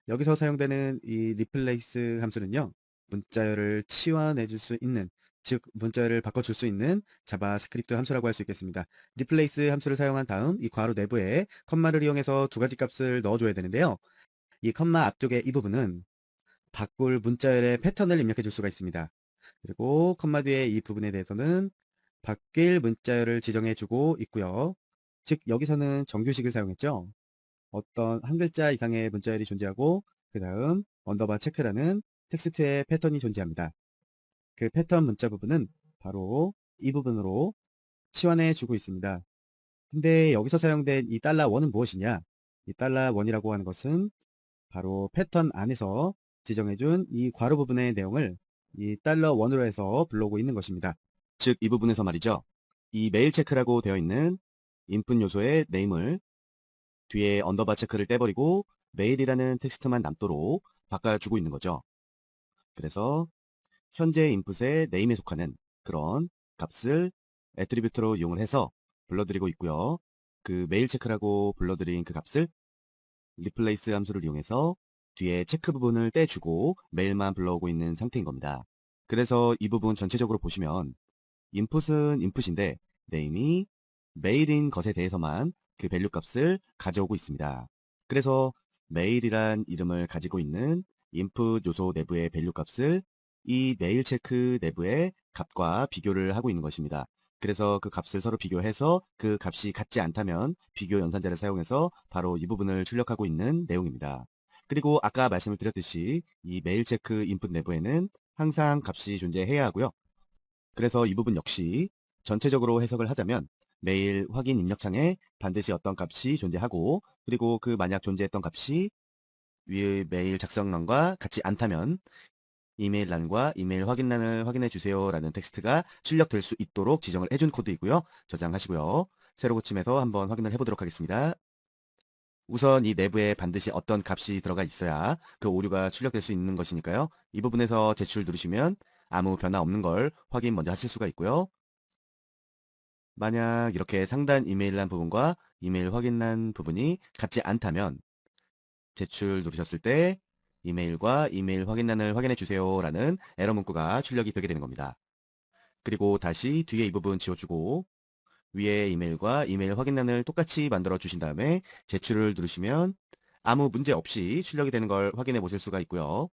여기서 사용되는 이 replace 함수는요, 문자열을 치환해 줄 수 있는, 즉 문자열을 바꿔줄 수 있는 자바스크립트 함수라고 할 수 있겠습니다. replace 함수를 사용한 다음 이 괄호 내부에 컴마를 이용해서 두 가지 값을 넣어줘야 되는데요. 이 컴마 앞쪽에 이 부분은 바꿀 문자열의 패턴을 입력해 줄 수가 있습니다. 그리고 컴마 뒤에 이 부분에 대해서는 바뀔 문자열을 지정해 주고 있고요. 즉 여기서는 정규식을 사용했죠. 어떤 한 글자 이상의 문자열이 존재하고 그 다음 언더바 체크라는 텍스트의 패턴이 존재합니다. 그 패턴 문자 부분은 바로 이 부분으로 치환해 주고 있습니다. 근데 여기서 사용된 이 $1은 무엇이냐? 이 $1이라고 하는 것은 바로 패턴 안에서 지정해준 이 괄호 부분의 내용을 이 $1으로 해서 불러오고 있는 것입니다. 즉 이 부분에서 말이죠. 이 메일 체크라고 되어 있는 인풋 요소의 네임을 뒤에 언더바 체크를 떼버리고 메일이라는 텍스트만 남도록 바꿔주고 있는 거죠. 그래서 현재 인풋의 네임에 속하는 그런 값을 애트리뷰트로 이용을 해서 불러드리고 있고요. 그 메일 체크라고 불러드린 그 값을 replace 함수를 이용해서 뒤에 체크 부분을 떼주고 메일만 불러오고 있는 상태인 겁니다. 그래서 이 부분 전체적으로 보시면 인풋은 인풋인데 네임이 메일인 것에 대해서만 그 밸류 값을 가져오고 있습니다. 그래서 메일이란 이름을 가지고 있는 인풋 요소 내부의 밸류 값을 이 메일 체크 내부의 값과 비교를 하고 있는 것입니다. 그래서 그 값을 서로 비교해서 그 값이 같지 않다면 비교 연산자를 사용해서 바로 이 부분을 출력하고 있는 내용입니다. 그리고 아까 말씀을 드렸듯이 이 메일 체크 인풋 내부에는 항상 값이 존재해야 하고요. 그래서 이 부분 역시 전체적으로 해석을 하자면 메일 확인 입력창에 반드시 어떤 값이 존재하고 그리고 그 만약 존재했던 값이 위의 메일 작성란과 같지 않다면 이메일란과 이메일 확인란을 확인해 주세요 라는 텍스트가 출력될 수 있도록 지정을 해준 코드이고요. 저장하시고요. 새로 고침해서 한번 확인을 해보도록 하겠습니다. 우선 이 내부에 반드시 어떤 값이 들어가 있어야 그 오류가 출력될 수 있는 것이니까요. 이 부분에서 제출 누르시면 아무 변화 없는 걸 확인 먼저 하실 수가 있고요. 만약 이렇게 상단 이메일란 부분과 이메일 확인란 부분이 같지 않다면 제출 누르셨을 때 이메일과 이메일 확인란을 확인해 주세요 라는 에러 문구가 출력이 되게 되는 겁니다. 그리고 다시 뒤에 이 부분 지워주고 위에 이메일과 이메일 확인란을 똑같이 만들어 주신 다음에 제출을 누르시면 아무 문제 없이 출력이 되는 걸 확인해 보실 수가 있고요.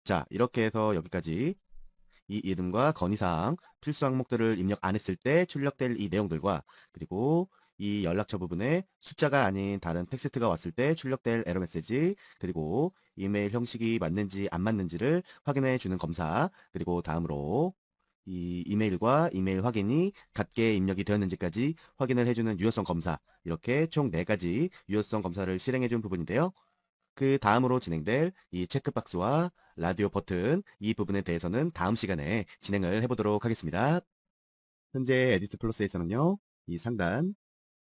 자, 이렇게 해서 여기까지 이 이름과 건의사항, 필수 항목들을 입력 안 했을 때 출력될 이 내용들과 그리고 이 연락처 부분에 숫자가 아닌 다른 텍스트가 왔을 때 출력될 에러 메시지 그리고 이메일 형식이 맞는지 안 맞는지를 확인해 주는 검사 그리고 다음으로 이 이메일과 이메일 확인이 같게 입력이 되었는지까지 확인을 해주는 유효성 검사 이렇게 총 4가지 유효성 검사를 실행해 준 부분인데요. 그 다음으로 진행될 이 체크박스와 라디오 버튼 이 부분에 대해서는 다음 시간에 진행을 해보도록 하겠습니다. 현재 에디트 플러스에서는요. 이 상단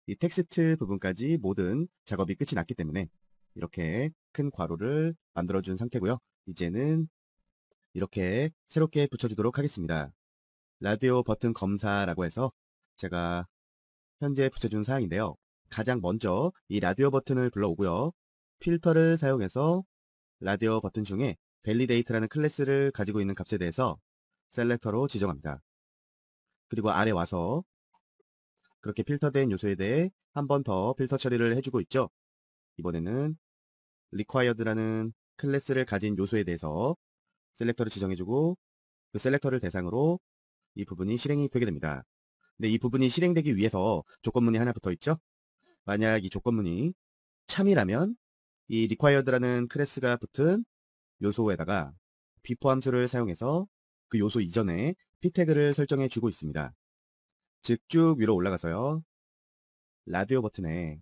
이 텍스트 부분까지 모든 작업이 끝이 났기 때문에 이렇게 큰 괄호를 만들어준 상태고요. 이제는 이렇게 새롭게 붙여주도록 하겠습니다. 라디오 버튼 검사라고 해서 제가 현재 붙여준 사항인데요. 가장 먼저 이 라디오 버튼을 불러오고요. 필터를 사용해서 라디오 버튼 중에 validate라는 클래스를 가지고 있는 값에 대해서 셀렉터로 지정합니다. 그리고 아래 와서 그렇게 필터된 요소에 대해 한 번 더 필터 처리를 해주고 있죠. 이번에는 required라는 클래스를 가진 요소에 대해서 셀렉터를 지정해주고 그 셀렉터를 대상으로 이 부분이 실행이 되게 됩니다. 근데 이 부분이 실행되기 위해서 조건문이 하나 붙어 있죠. 만약 이 조건문이 참이라면 이 required라는 클래스가 붙은 요소에다가 before 함수를 사용해서 그 요소 이전에 p 태그를 설정해 주고 있습니다. 즉 쭉 위로 올라가서요. 라디오 버튼에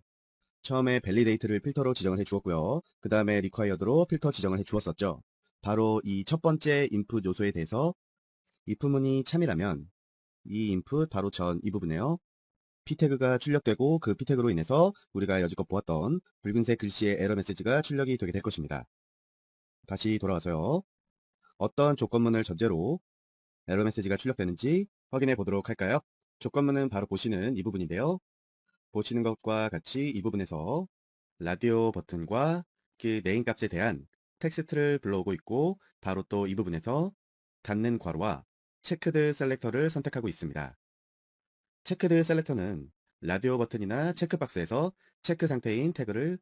처음에 validate를 필터로 지정을 해 주었고요. 그 다음에 required로 필터 지정을 해 주었었죠. 바로 이 첫 번째 input 요소에 대해서 if문이 참이라면 이 input 바로 전 이 부분에요. p 태그가 출력되고 그 p 태그로 인해서 우리가 여지껏 보았던 붉은색 글씨의 에러 메시지가 출력이 되게 될 것입니다. 다시 돌아와서요. 어떤 조건문을 전제로 에러 메시지가 출력되는지 확인해 보도록 할까요? 조건문은 바로 보시는 이 부분인데요. 보시는 것과 같이 이 부분에서 라디오 버튼과 그 네임 값에 대한 텍스트를 불러오고 있고 바로 또 이 부분에서 닫는 괄호와 체크드 셀렉터를 선택하고 있습니다. 체크드 셀렉터는 라디오 버튼이나 체크박스에서 체크 상태인 태그를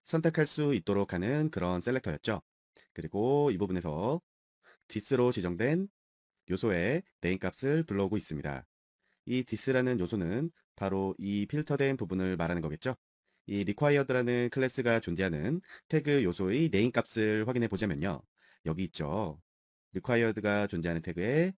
선택할 수 있도록 하는 그런 셀렉터였죠. 그리고 이 부분에서 this로 지정된 요소의 네임 값을 불러오고 있습니다. 이 this라는 요소는 바로 이 필터된 부분을 말하는 거겠죠. 이 required라는 클래스가 존재하는 태그 요소의 네임 값을 확인해 보자면요. 여기 있죠. required가 존재하는 태그의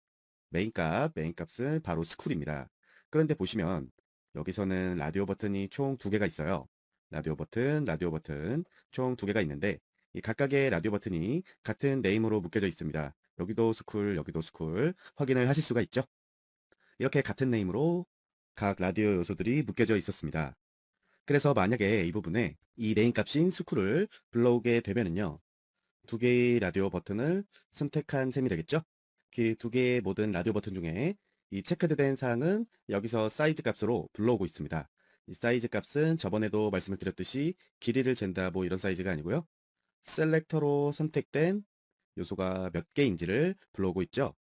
메인 값은 바로 스쿨입니다. 그런데 보시면 여기서는 라디오 버튼이 총 2개가 있어요. 라디오 버튼 총 2개가 있는데 이 각각의 라디오 버튼이 같은 네임으로 묶여져 있습니다. 여기도 스쿨 확인을 하실 수가 있죠. 이렇게 같은 네임으로 각 라디오 요소들이 묶여져 있었습니다. 그래서 만약에 이 부분에 이 네임 값인 스쿨을 불러오게 되면은요. 2개의 라디오 버튼을 선택한 셈이 되겠죠? 그 2개의 모든 라디오 버튼 중에 이 체크된 사항은 여기서 사이즈 값으로 불러오고 있습니다. 이 사이즈 값은 저번에도 말씀을 드렸듯이 길이를 잰다 뭐 이런 사이즈가 아니고요. 셀렉터로 선택된 요소가 몇 개인지를 불러오고 있죠.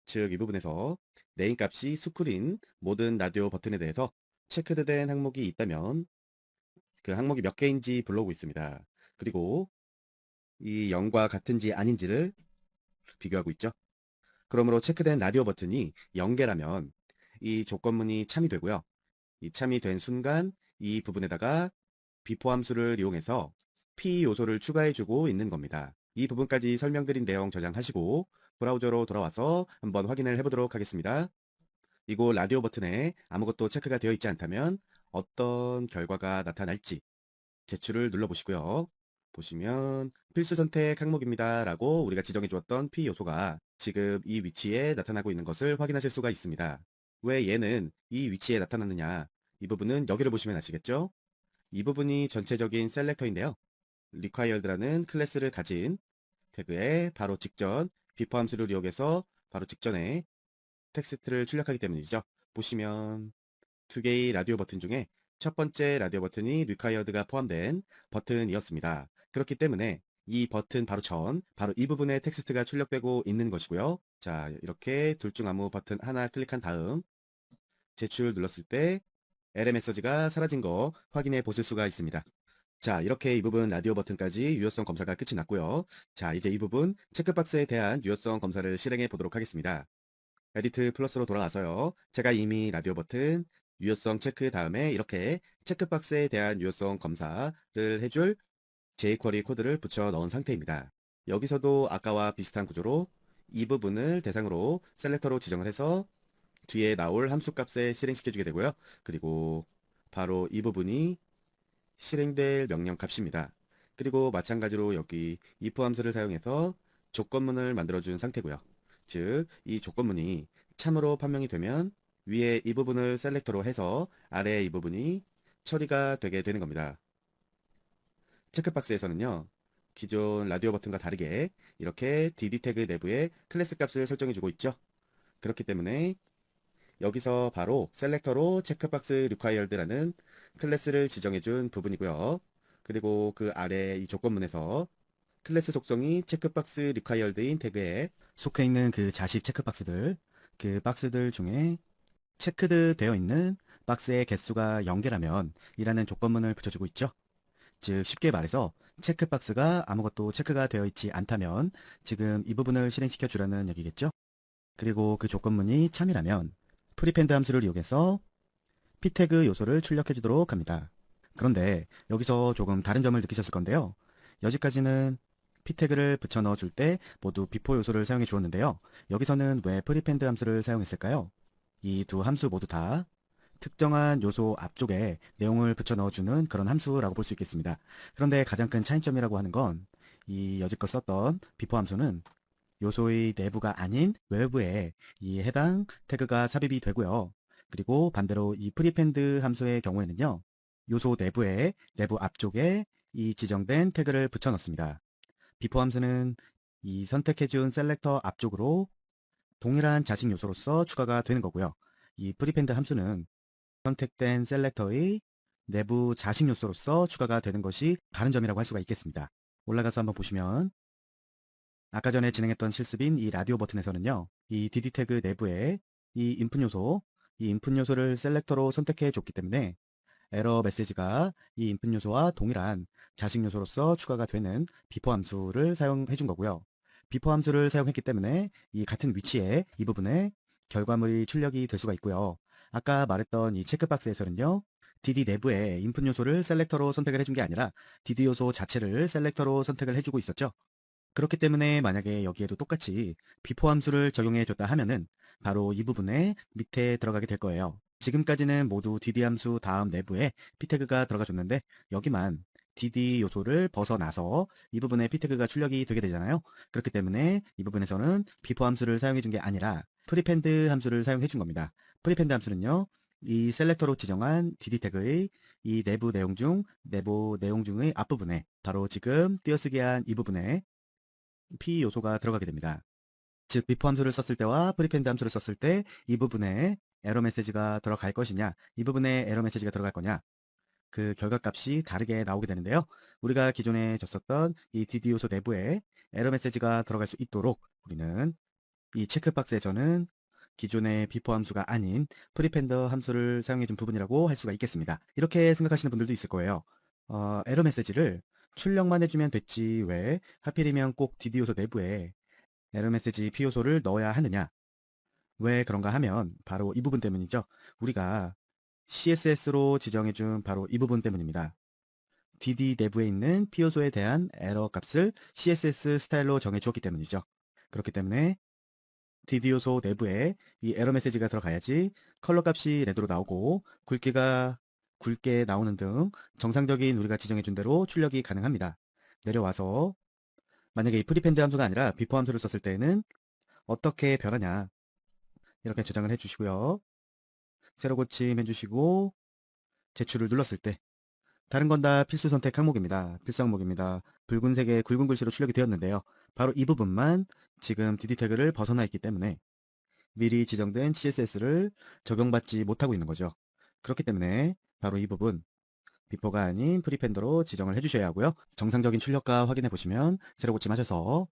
즉 이 부분에서 네임 값이 스쿨인 모든 라디오 버튼에 대해서 체크된 항목이 있다면 그 항목이 몇 개인지 불러오고 있습니다. 그리고 이 0과 같은지 아닌지를 비교하고 있죠. 그러므로 체크된 라디오 버튼이 0개라면 이 조건문이 참이 되고요. 이 참이 된 순간 이 부분에다가 비포 함수를 이용해서 p 요소를 추가해주고 있는 겁니다. 이 부분까지 설명드린 내용 저장하시고 브라우저로 돌아와서 한번 확인을 해보도록 하겠습니다. 이곳 라디오 버튼에 아무것도 체크가 되어 있지 않다면 어떤 결과가 나타날지 제출을 눌러보시고요. 보시면 필수 선택 항목입니다 라고 우리가 지정해 주었던 P 요소가 지금 이 위치에 나타나고 있는 것을 확인하실 수가 있습니다. 왜 얘는 이 위치에 나타났느냐? 이 부분은 여기를 보시면 아시겠죠? 이 부분이 전체적인 셀렉터인데요. required라는 클래스를 가진 태그의 바로 직전 비포 함수를 이용해서 바로 직전에 텍스트를 출력하기 때문이죠. 보시면 2개의 라디오 버튼 중에 첫 번째 라디오 버튼이 required가 포함된 버튼이었습니다. 그렇기 때문에 이 버튼 바로 이 부분에 텍스트가 출력되고 있는 것이고요. 자, 이렇게 둘 중 아무 버튼 하나 클릭한 다음 제출 눌렀을 때 에러 메시지가 사라진 거 확인해 보실 수가 있습니다. 자, 이렇게 이 부분 라디오 버튼까지 유효성 검사가 끝이 났고요. 자, 이제 이 부분 체크박스에 대한 유효성 검사를 실행해 보도록 하겠습니다. 에디트 플러스로 돌아가서요. 제가 이미 라디오 버튼 유효성 체크 다음에 이렇게 체크박스에 대한 유효성 검사를 해줄 jQuery 코드를 붙여 넣은 상태입니다. 여기서도 아까와 비슷한 구조로 이 부분을 대상으로 셀렉터로 지정을 해서 뒤에 나올 함수 값에 실행시켜주게 되고요. 그리고 바로 이 부분이 실행될 명령 값입니다. 그리고 마찬가지로 여기 if 함수를 사용해서 조건문을 만들어준 상태고요. 즉, 이 조건문이 참으로 판명이 되면 위에 이 부분을 셀렉터로 해서 아래 이 부분이 처리가 되게 되는 겁니다. 체크박스에서는요. 기존 라디오 버튼과 다르게 이렇게 dd 태그 내부에 클래스 값을 설정해주고 있죠. 그렇기 때문에 여기서 바로 셀렉터로 체크박스 required라는 클래스를 지정해준 부분이고요. 그리고 그 아래 이 조건문에서 클래스 속성이 체크박스 required인 태그에 속해 있는 그 자식 체크박스들, 그 박스들 중에 체크드 되어 있는 박스의 개수가 0개라면 이라는 조건문을 붙여주고 있죠. 즉 쉽게 말해서 체크박스가 아무것도 체크가 되어 있지 않다면 지금 이 부분을 실행시켜 주라는 얘기겠죠. 그리고 그 조건문이 참이라면 프리펜드 함수를 이용해서 p 태그 요소를 출력해 주도록 합니다. 그런데 여기서 조금 다른 점을 느끼셨을 건데요. 여기까지는 p 태그를 붙여 넣어 줄 때 모두 비포 요소를 사용해 주었는데요. 여기서는 왜 프리펜드 함수를 사용했을까요? 이 두 함수 모두 다 특정한 요소 앞쪽에 내용을 붙여 넣어주는 그런 함수라고 볼 수 있겠습니다. 그런데 가장 큰 차이점이라고 하는 건 이 여지껏 썼던 비포 함수는 요소의 내부가 아닌 외부에 이 해당 태그가 삽입이 되고요. 그리고 반대로 이 프리펜드 함수의 경우에는요. 요소 내부에 내부 앞쪽에 이 지정된 태그를 붙여 넣습니다. 비포 함수는 이 선택해준 셀렉터 앞쪽으로 동일한 자식 요소로서 추가가 되는 거고요. 이 프리펜드 함수는 선택된 셀렉터의 내부 자식 요소로서 추가가 되는 것이 다른 점이라고 할 수가 있겠습니다. 올라가서 한번 보시면 아까 전에 진행했던 실습인 이 라디오 버튼에서는요. 이 DD 태그 내부에 이 인풋 요소를 셀렉터로 선택해 줬기 때문에 에러 메시지가 이 인풋 요소와 동일한 자식 요소로서 추가가 되는 비포 함수를 사용해 준 거고요. 비포 함수를 사용했기 때문에 이 같은 위치에 이 부분에 결과물이 출력이 될 수가 있고요. 아까 말했던 이 체크박스에서는요. DD 내부에 인풋 요소를 셀렉터로 선택을 해준 게 아니라 DD 요소 자체를 셀렉터로 선택을 해주고 있었죠. 그렇기 때문에 만약에 여기에도 똑같이 비포 함수를 적용해 줬다 하면은 바로 이 부분에 밑에 들어가게 될 거예요. 지금까지는 모두 DD 함수 다음 내부에 p 태그가 들어가 줬는데 여기만 DD 요소를 벗어나서 이 부분에 p 태그가 출력이 되게 되잖아요. 그렇기 때문에 이 부분에서는 비포 함수를 사용해 준 게 아니라 프리펜드 함수를 사용해 준 겁니다. 프리펜드 함수는요. 이 셀렉터로 지정한 DD 태그의 이 내부 내용 중의 앞부분에 바로 지금 띄어쓰기 한 이 부분에 P 요소가 들어가게 됩니다. 즉 비포 함수를 썼을 때와 프리펜드 함수를 썼을 때 이 부분에 에러 메시지가 들어갈 것이냐, 이 부분에 에러 메시지가 들어갈 거냐, 그 결과값이 다르게 나오게 되는데요. 우리가 기존에 줬었던 이 DD 요소 내부에 에러 메시지가 들어갈 수 있도록 우리는 이 체크박스에서는 기존의 비포 함수가 아닌 프리펜더 함수를 사용해 준 부분이라고 할 수가 있겠습니다. 이렇게 생각하시는 분들도 있을 거예요. 에러 메시지를 출력만 해주면 됐지 왜 하필이면 꼭 DD 요소 내부에 에러 메시지 P 요소를 넣어야 하느냐? 왜 그런가 하면 바로 이 부분 때문이죠. 우리가 CSS로 지정해준 바로 이 부분 때문입니다. DD 내부에 있는 P 요소에 대한 에러 값을 CSS 스타일로 정해주었기 때문이죠. 그렇기 때문에 DD 요소 내부에 이 에러 메시지가 들어가야지 컬러 값이 레드로 나오고 굵게 나오는 등 정상적인 우리가 지정해준 대로 출력이 가능합니다. 내려와서 만약에 이 프리펜드 함수가 아니라 비포 함수를 썼을 때는 어떻게 변하냐 이렇게 저장을 해주시고요. 새로 고침 해주시고 제출을 눌렀을 때 다른 건 다 필수 선택 항목입니다. 필수 항목입니다. 붉은색의 굵은 글씨로 출력이 되었는데요. 바로 이 부분만 지금 DD 태그를 벗어나 있기 때문에 미리 지정된 CSS를 적용받지 못하고 있는 거죠. 그렇기 때문에 바로 이 부분 비포가 아닌 프리펜더로 지정을 해주셔야 하고요. 정상적인 출력과 확인해 보시면 새로 고침하셔서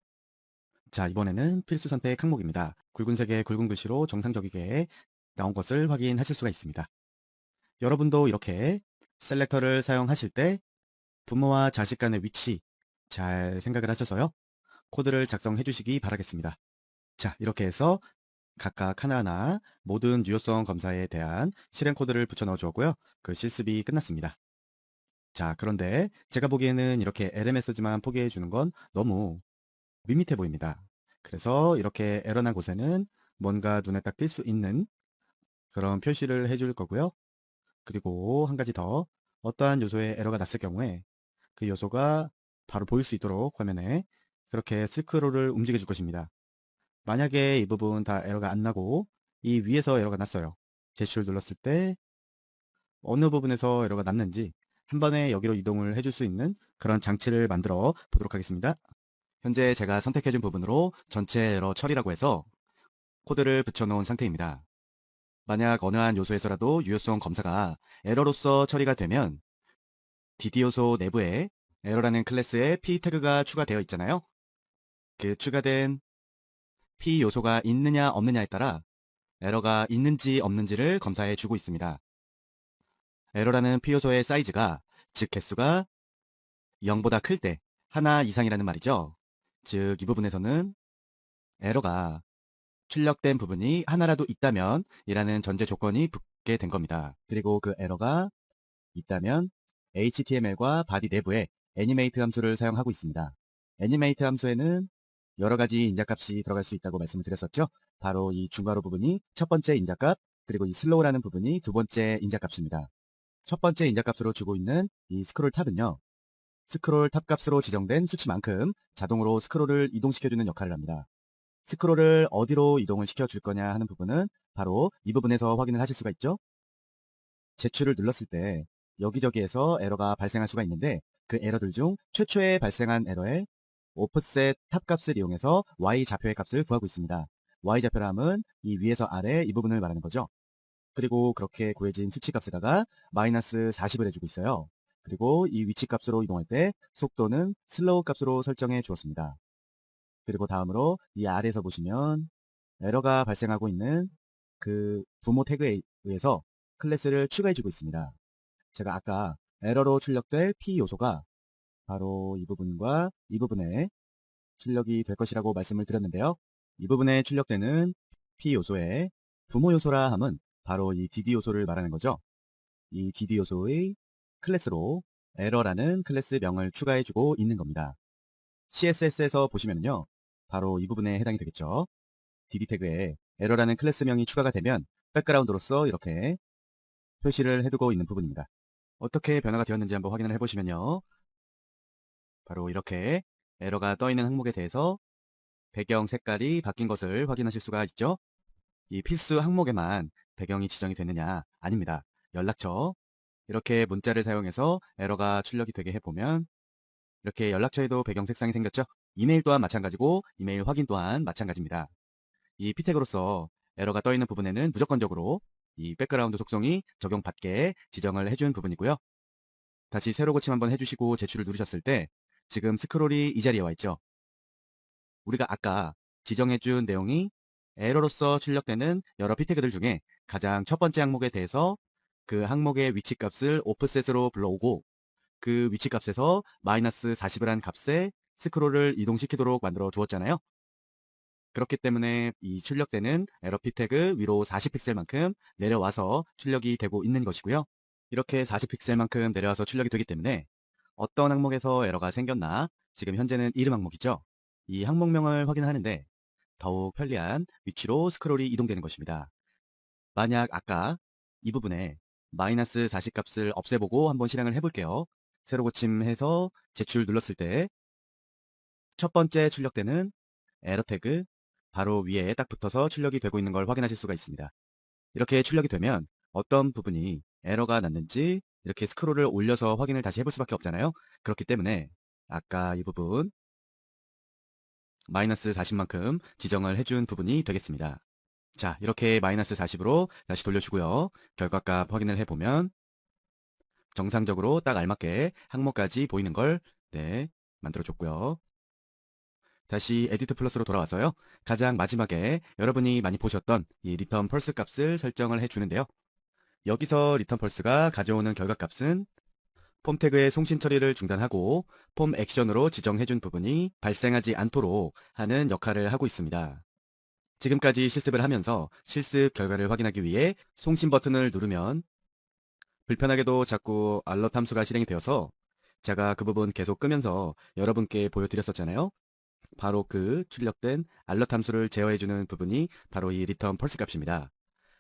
자 이번에는 필수 선택 항목입니다. 굵은색의 굵은 글씨로 정상적이게 나온 것을 확인하실 수가 있습니다. 여러분도 이렇게 셀렉터를 사용하실 때 부모와 자식 간의 위치 잘 생각을 하셔서요. 코드를 작성해 주시기 바라겠습니다. 자 이렇게 해서 각각 하나하나 모든 유효성 검사에 대한 실행 코드를 붙여 넣어 주었고요. 그 실습이 끝났습니다. 자 그런데 제가 보기에는 이렇게 LMS지만 포기해 주는 건 너무 밋밋해 보입니다. 그래서 이렇게 에러 난 곳에는 뭔가 눈에 딱 띌 수 있는 그런 표시를 해줄 거고요. 그리고 한 가지 더 어떠한 요소에 에러가 났을 경우에 그 요소가 바로 보일 수 있도록 화면에 그렇게 스크롤을 움직여 줄 것입니다. 만약에 이 부분 다 에러가 안 나고 이 위에서 에러가 났어요. 제출 눌렀을 때 어느 부분에서 에러가 났는지 한 번에 여기로 이동을 해줄 수 있는 그런 장치를 만들어 보도록 하겠습니다. 현재 제가 선택해준 부분으로 전체 에러 처리라고 해서 코드를 붙여놓은 상태입니다. 만약 어느 한 요소에서라도 유효성 검사가 에러로서 처리가 되면 DD 요소 내부에 에러라는 클래스에 P 태그가 추가되어 있잖아요. 그 추가된 P 요소가 있느냐 없느냐에 따라 에러가 있는지 없는지를 검사해 주고 있습니다. 에러라는 P 요소의 사이즈가 즉 개수가 0보다 클 때 하나 이상이라는 말이죠. 즉 이 부분에서는 에러가 출력된 부분이 하나라도 있다면 이라는 전제 조건이 붙게 된 겁니다. 그리고 그 에러가 있다면 HTML과 바디 내부에 애니메이트 함수를 사용하고 있습니다. 애니메이트 함수에는 여러 가지 인자값이 들어갈 수 있다고 말씀을 드렸었죠. 바로 이 중괄호 부분이 첫 번째 인자값, 그리고 이 슬로우라는 부분이 두 번째 인자값입니다. 첫 번째 인자값으로 주고 있는 이 스크롤 탑은요. 스크롤 탑 값으로 지정된 수치만큼 자동으로 스크롤을 이동시켜주는 역할을 합니다. 스크롤을 어디로 이동을 시켜줄 거냐 하는 부분은 바로 이 부분에서 확인을 하실 수가 있죠. 제출을 눌렀을 때 여기저기에서 에러가 발생할 수가 있는데 그 에러들 중 최초에 발생한 에러의 오프셋 탑 값을 이용해서 Y 좌표의 값을 구하고 있습니다. Y 좌표함은 이 위에서 아래 이 부분을 말하는 거죠. 그리고 그렇게 구해진 수치 값에다가 마이너스 40을 해주고 있어요. 그리고 이 위치 값으로 이동할 때 속도는 슬로우 값으로 설정해 주었습니다. 그리고 다음으로 이 아래에서 보시면 에러가 발생하고 있는 그 부모 태그에 의해서 클래스를 추가해주고 있습니다. 제가 아까 에러로 출력될 P 요소가 바로 이 부분과 이 부분에 출력이 될 것이라고 말씀을 드렸는데요. 이 부분에 출력되는 P 요소의 부모 요소라 함은 바로 이 DD 요소를 말하는 거죠. 이 DD 요소의 클래스로 에러라는 클래스 명을 추가해주고 있는 겁니다. CSS에서 보시면요. 바로 이 부분에 해당이 되겠죠. DD 태그에 에러라는 클래스명이 추가가 되면 백그라운드로서 이렇게 표시를 해두고 있는 부분입니다. 어떻게 변화가 되었는지 한번 확인을 해보시면요. 바로 이렇게 에러가 떠 있는 항목에 대해서 배경 색깔이 바뀐 것을 확인하실 수가 있죠. 이 필수 항목에만 배경이 지정이 되느냐? 아닙니다. 연락처, 이렇게 문자를 사용해서 에러가 출력이 되게 해보면 이렇게 연락처에도 배경 색상이 생겼죠. 이메일 또한 마찬가지고 이메일 확인 또한 마찬가지입니다. 이 P태그로서 에러가 떠 있는 부분에는 무조건적으로 이 백그라운드 속성이 적용받게 지정을 해준 부분이고요. 다시 새로 고침 한번 해주시고 제출을 누르셨을 때 지금 스크롤이 이 자리에 와 있죠. 우리가 아까 지정해준 내용이 에러로서 출력되는 여러 P태그들 중에 가장 첫 번째 항목에 대해서 그 항목의 위치값을 오프셋으로 불러오고 그 위치값에서 마이너스 40을 한 값에 스크롤을 이동시키도록 만들어 주었잖아요. 그렇기 때문에 이 출력되는 에러 P태그 위로 40픽셀만큼 내려와서 출력이 되고 있는 것이고요. 이렇게 40픽셀만큼 내려와서 출력이 되기 때문에 어떤 항목에서 에러가 생겼나, 지금 현재는 이름 항목이죠. 이 항목명을 확인하는데 더욱 편리한 위치로 스크롤이 이동되는 것입니다. 만약 아까 이 부분에 마이너스 40 값을 없애보고 한번 실행을 해볼게요. 새로 고침해서 제출 눌렀을 때 첫 번째 출력되는 에러 태그 바로 위에 딱 붙어서 출력이 되고 있는 걸 확인하실 수가 있습니다. 이렇게 출력이 되면 어떤 부분이 에러가 났는지 이렇게 스크롤을 올려서 확인을 다시 해볼 수밖에 없잖아요. 그렇기 때문에 아까 이 부분 마이너스 40만큼 지정을 해준 부분이 되겠습니다. 자, 이렇게 마이너스 40으로 다시 돌려주고요. 결과값 확인을 해보면 정상적으로 딱 알맞게 항목까지 보이는 걸 만들어줬고요. 다시 에디트 플러스로 돌아와서요. 가장 마지막에 여러분이 많이 보셨던 이 리턴 펄스 값을 설정을 해주는데요. 여기서 리턴 펄스가 가져오는 결과값은 폼 태그의 송신 처리를 중단하고 폼 액션으로 지정해준 부분이 발생하지 않도록 하는 역할을 하고 있습니다. 지금까지 실습을 하면서 실습 결과를 확인하기 위해 송신 버튼을 누르면 불편하게도 자꾸 알럿 함수가 실행이 되어서 제가 그 부분 계속 끄면서 여러분께 보여드렸었잖아요. 바로 그 출력된 알럿 함수를 제어해주는 부분이 바로 이 리턴 펄스 값입니다.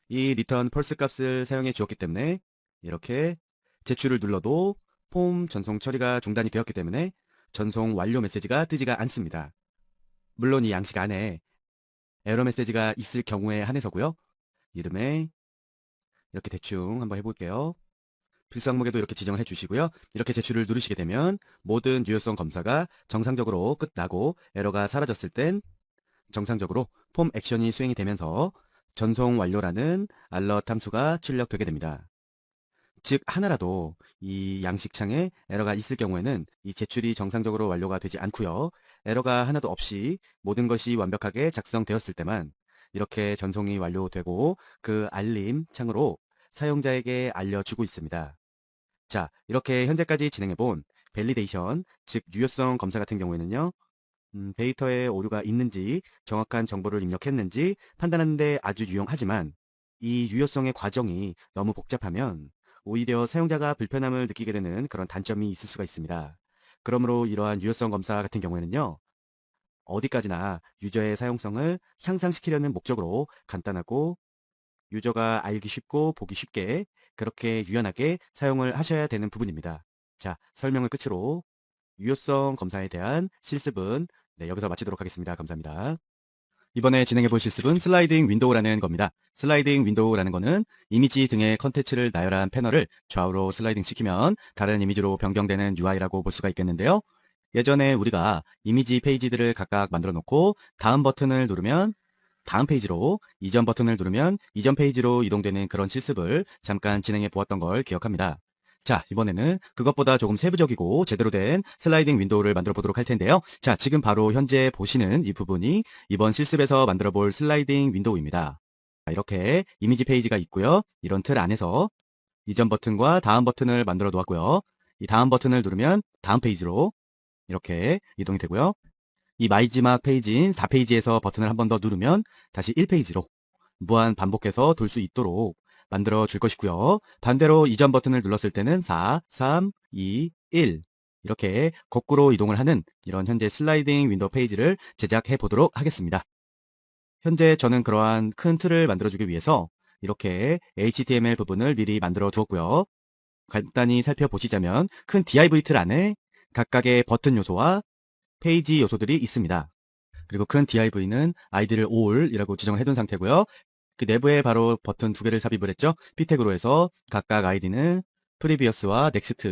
이 리턴 펄스 값을 사용해 주었기 때문에 이렇게 제출을 눌러도 폼 전송 처리가 중단이 되었기 때문에 전송 완료 메시지가 뜨지가 않습니다. 물론 이 양식 안에 에러 메시지가 있을 경우에 한해서고요. 이름에 이렇게 대충 한번 해볼게요. 필수 항목에도 이렇게 지정을 해주시고요. 이렇게 제출을 누르시게 되면 모든 유효성 검사가 정상적으로 끝나고 에러가 사라졌을 땐 정상적으로 폼 액션이 수행이 되면서 전송 완료라는 알럿 함수가 출력되게 됩니다. 즉 하나라도 이 양식창에 에러가 있을 경우에는 이 제출이 정상적으로 완료가 되지 않고요. 에러가 하나도 없이 모든 것이 완벽하게 작성되었을 때만 이렇게 전송이 완료되고 그 알림 창으로 사용자에게 알려주고 있습니다. 자, 이렇게 현재까지 진행해본 밸리데이션, 즉 유효성 검사 같은 경우에는요. 데이터에 오류가 있는지 정확한 정보를 입력했는지 판단하는 데 아주 유용하지만 이 유효성의 과정이 너무 복잡하면 오히려 사용자가 불편함을 느끼게 되는 그런 단점이 있을 수가 있습니다. 그러므로 이러한 유효성 검사 같은 경우에는요. 어디까지나 유저의 사용성을 향상시키려는 목적으로 간단하고 유저가 알기 쉽고 보기 쉽게 그렇게 유연하게 사용을 하셔야 되는 부분입니다. 자, 설명을 끝으로 유효성 검사에 대한 실습은 여기서 마치도록 하겠습니다. 감사합니다. 이번에 진행해 볼 실습은 슬라이딩 윈도우라는 겁니다. 슬라이딩 윈도우라는 거는 이미지 등의 컨텐츠를 나열한 패널을 좌우로 슬라이딩 시키면 다른 이미지로 변경되는 UI라고 볼 수가 있겠는데요. 예전에 우리가 이미지 페이지들을 각각 만들어 놓고 다음 버튼을 누르면 다음 페이지로, 이전 버튼을 누르면 이전 페이지로 이동되는 그런 실습을 잠깐 진행해 보았던 걸 기억합니다. 자, 이번에는 그것보다 조금 세부적이고 제대로 된 슬라이딩 윈도우를 만들어 보도록 할 텐데요. 자, 지금 바로 현재 보시는 이 부분이 이번 실습에서 만들어 볼 슬라이딩 윈도우입니다. 자, 이렇게 이미지 페이지가 있고요. 이런 틀 안에서 이전 버튼과 다음 버튼을 만들어 놓았고요. 이 다음 버튼을 누르면 다음 페이지로 이렇게 이동이 되고요. 이 마지막 페이지인 4페이지에서 버튼을 한 번 더 누르면 다시 1페이지로 무한 반복해서 돌 수 있도록 만들어 줄 것이고요. 반대로 이전 버튼을 눌렀을 때는 4, 3, 2, 1 이렇게 거꾸로 이동을 하는 이런 현재 슬라이딩 윈도우 페이지를 제작해 보도록 하겠습니다. 현재 저는 그러한 큰 틀을 만들어주기 위해서 이렇게 HTML 부분을 미리 만들어 두었고요. 간단히 살펴보시자면 큰 div 틀 안에 각각의 버튼 요소와 페이지 요소들이 있습니다. 그리고 큰 div는 id를 all이라고 지정을 해둔 상태고요. 그 내부에 바로 버튼 두 개를 삽입을 했죠. p택으로 해서 각각 id는 previous와 next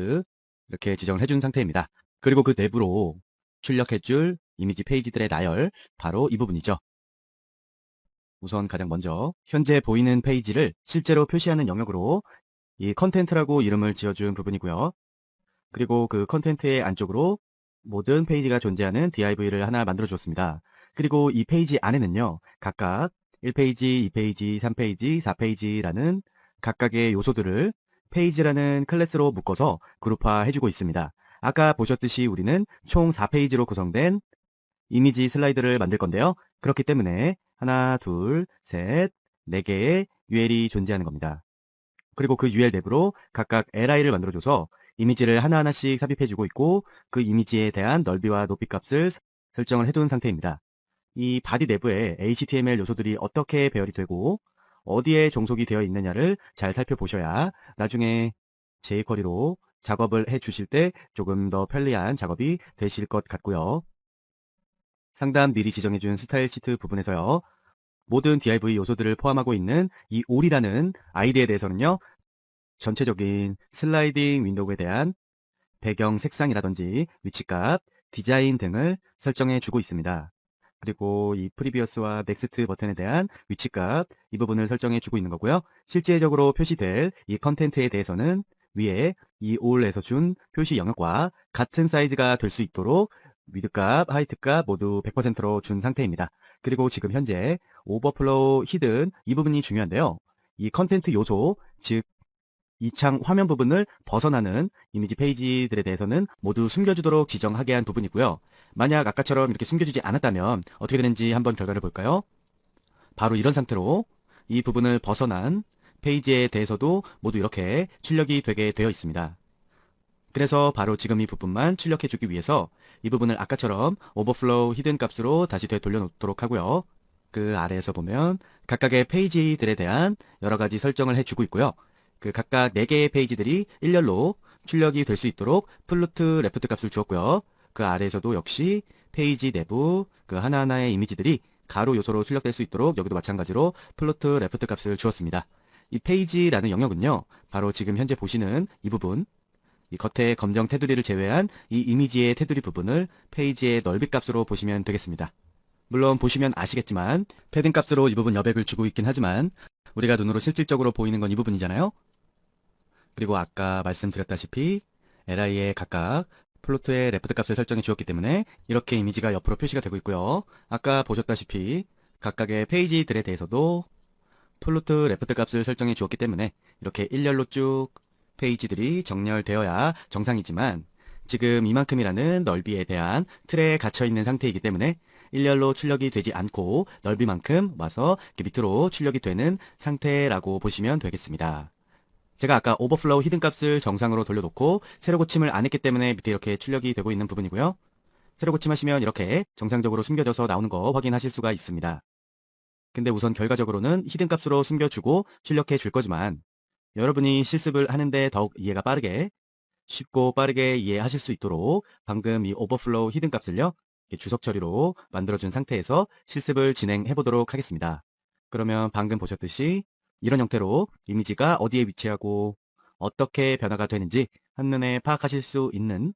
이렇게 지정을 해준 상태입니다. 그리고 그 내부로 출력해줄 이미지 페이지들의 나열, 바로 이 부분이죠. 우선 가장 먼저 현재 보이는 페이지를 실제로 표시하는 영역으로 이 컨텐트라고 이름을 지어준 부분이고요. 그리고 그 컨텐트의 안쪽으로 모든 페이지가 존재하는 div를 하나 만들어 주었습니다. 그리고 이 페이지 안에는요, 각각 1페이지, 2페이지, 3페이지, 4페이지라는 각각의 요소들을 페이지라는 클래스로 묶어서 그룹화 해주고 있습니다. 아까 보셨듯이 우리는 총 4페이지로 구성된 이미지 슬라이드를 만들 건데요. 그렇기 때문에 하나, 둘, 셋, 4개의 UL이 존재하는 겁니다. 그리고 그 UL 내부로 각각 LI를 만들어줘서 이미지를 하나하나씩 삽입해주고 있고 그 이미지에 대한 넓이와 높이 값을 설정을 해둔 상태입니다. 이 바디 내부에 HTML 요소들이 어떻게 배열이 되고 어디에 종속이 되어 있느냐를 잘 살펴보셔야 나중에 jQuery로 작업을 해 주실 때 조금 더 편리한 작업이 되실 것 같고요. 상단 미리 지정해준 스타일 시트 부분에서요. 모든 div 요소들을 포함하고 있는 이 all이라는 아이디에 대해서는요. 전체적인 슬라이딩 윈도우에 대한 배경 색상이라든지 위치값, 디자인 등을 설정해 주고 있습니다. 그리고 이 프리비어스와 넥스트 버튼에 대한 위치값, 이 부분을 설정해 주고 있는 거고요. 실제적으로 표시될 이 컨텐트에 대해서는 위에 이 all에서 준 표시 영역과 같은 사이즈가 될 수 있도록 위드값, 하이트값 모두 100%로 준 상태입니다. 그리고 지금 현재 오버플로우 히든 이 부분이 중요한데요. 이 컨텐트 요소, 즉 이 창 화면 부분을 벗어나는 이미지 페이지들에 대해서는 모두 숨겨주도록 지정하게 한 부분이고요. 만약 아까처럼 이렇게 숨겨주지 않았다면 어떻게 되는지 한번 결과를 볼까요? 바로 이런 상태로 이 부분을 벗어난 페이지에 대해서도 모두 이렇게 출력이 되게 되어 있습니다. 그래서 바로 지금 이 부분만 출력해주기 위해서 이 부분을 아까처럼 오버플로우 히든 값으로 다시 되돌려놓도록 하고요. 그 아래에서 보면 각각의 페이지들에 대한 여러 가지 설정을 해주고 있고요. 그 각각 4개의 페이지들이 일렬로 출력이 될 수 있도록 플루트 레프트 값을 주었고요. 그 아래에서도 역시 페이지 내부 그 하나하나의 이미지들이 가로 요소로 출력될 수 있도록 여기도 마찬가지로 플루트 레프트 값을 주었습니다. 이 페이지라는 영역은요. 바로 지금 현재 보시는 이 부분, 이 겉에 검정 테두리를 제외한 이 이미지의 테두리 부분을 페이지의 넓이 값으로 보시면 되겠습니다. 물론 보시면 아시겠지만 패딩 값으로 이 부분 여백을 주고 있긴 하지만 우리가 눈으로 실질적으로 보이는 건 이 부분이잖아요. 그리고 아까 말씀드렸다시피 li에 각각 플로트의 레프트 값을 설정해 주었기 때문에 이렇게 이미지가 옆으로 표시가 되고 있고요. 아까 보셨다시피 각각의 페이지들에 대해서도 플로트 레프트 값을 설정해 주었기 때문에 이렇게 일렬로 쭉 페이지들이 정렬되어야 정상이지만 지금 이만큼이라는 넓이에 대한 틀에 갇혀 있는 상태이기 때문에 일렬로 출력이 되지 않고 넓이만큼 와서 이렇게 밑으로 출력이 되는 상태라고 보시면 되겠습니다. 제가 아까 오버플로우 히든 값을 정상으로 돌려놓고 세로 고침을 안 했기 때문에 밑에 이렇게 출력이 되고 있는 부분이고요. 세로 고침하시면 이렇게 정상적으로 숨겨져서 나오는 거 확인하실 수가 있습니다. 근데 우선 결과적으로는 히든 값으로 숨겨주고 출력해 줄 거지만 여러분이 실습을 하는데 더욱 이해가 빠르게 쉽고 빠르게 이해하실 수 있도록 방금 이 오버플로우 히든 값을요, 이렇게 주석 처리로 만들어준 상태에서 실습을 진행해 보도록 하겠습니다. 그러면 방금 보셨듯이 이런 형태로 이미지가 어디에 위치하고 어떻게 변화가 되는지 한눈에 파악하실 수 있는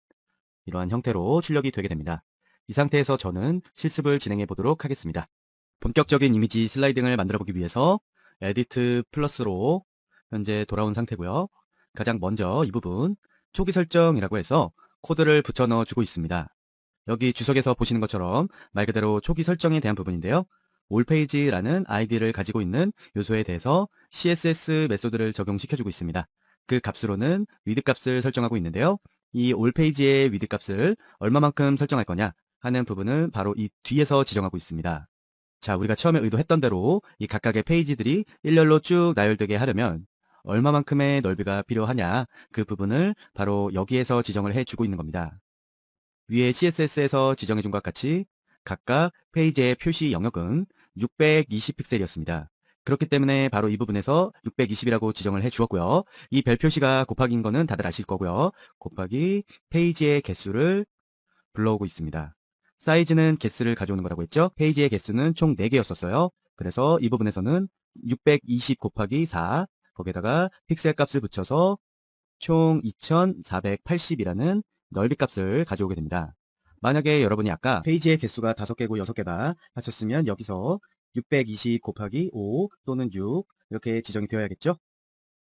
이러한 형태로 출력이 되게 됩니다. 이 상태에서 저는 실습을 진행해 보도록 하겠습니다. 본격적인 이미지 슬라이딩을 만들어 보기 위해서 에디트 플러스로 현재 돌아온 상태고요. 가장 먼저 이 부분 초기 설정이라고 해서 코드를 붙여 넣어 주고 있습니다. 여기 주석에서 보시는 것처럼 말 그대로 초기 설정에 대한 부분인데요. 올페이지라는 아이디를 가지고 있는 요소에 대해서 CSS 메소드를 적용시켜 주고 있습니다. 그 값으로는 위드 값을 설정하고 있는데요. 이 올페이지의 위드 값을 얼마만큼 설정할 거냐 하는 부분은 바로 이 뒤에서 지정하고 있습니다. 자, 우리가 처음에 의도했던 대로 이 각각의 페이지들이 일렬로 쭉 나열되게 하려면 얼마만큼의 넓이가 필요하냐 그 부분을 바로 여기에서 지정을 해주고 있는 겁니다. 위에 CSS에서 지정해준 것과 같이 각각 페이지의 표시 영역은 620 픽셀이었습니다. 그렇기 때문에 바로 이 부분에서 620이라고 지정을 해주었고요. 이 별 표시가 곱하기인 거는 다들 아실 거고요. 곱하기 페이지의 개수를 불러오고 있습니다. 사이즈는 개수를 가져오는 거라고 했죠. 페이지의 개수는 총 4개였었어요. 그래서 이 부분에서는 620 곱하기 4 거기에다가 픽셀 값을 붙여서 총 2480이라는 넓이 값을 가져오게 됩니다. 만약에 여러분이 아까 페이지의 개수가 5개고 6개다 하셨으면 여기서 620 곱하기 5 또는 6 이렇게 지정이 되어야겠죠.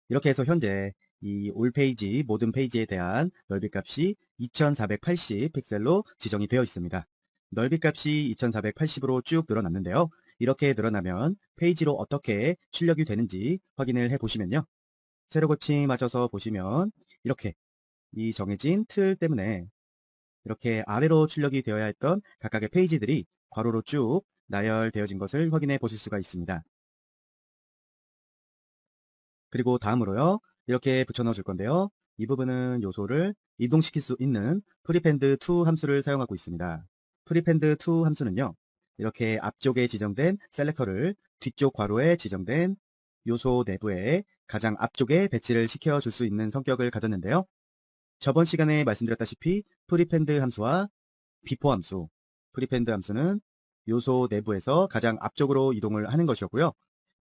이렇게 해서 현재 이 올 페이지 모든 페이지에 대한 넓이 값이 2480 픽셀로 지정이 되어 있습니다. 넓이 값이 2480으로 쭉 늘어났는데요. 이렇게 늘어나면 페이지로 어떻게 출력이 되는지 확인을 해 보시면요. 세로 고침하셔서 보시면 이렇게 이 정해진 틀 때문에 이렇게 아래로 출력이 되어야 했던 각각의 페이지들이 괄호로 쭉 나열되어진 것을 확인해 보실 수가 있습니다. 그리고 다음으로요. 이렇게 붙여 넣어 줄 건데요. 이 부분은 요소를 이동시킬 수 있는 프리펜드 to 함수를 사용하고 있습니다. 프리펜드 to 함수는요. 이렇게 앞쪽에 지정된 셀렉터를 뒤쪽 괄호에 지정된 요소 내부에 가장 앞쪽에 배치를 시켜 줄 수 있는 성격을 가졌는데요. 저번 시간에 말씀드렸다시피 프리펜드 함수와 비포 함수, 프리펜드 함수는 요소 내부에서 가장 앞쪽으로 이동을 하는 것이었고요.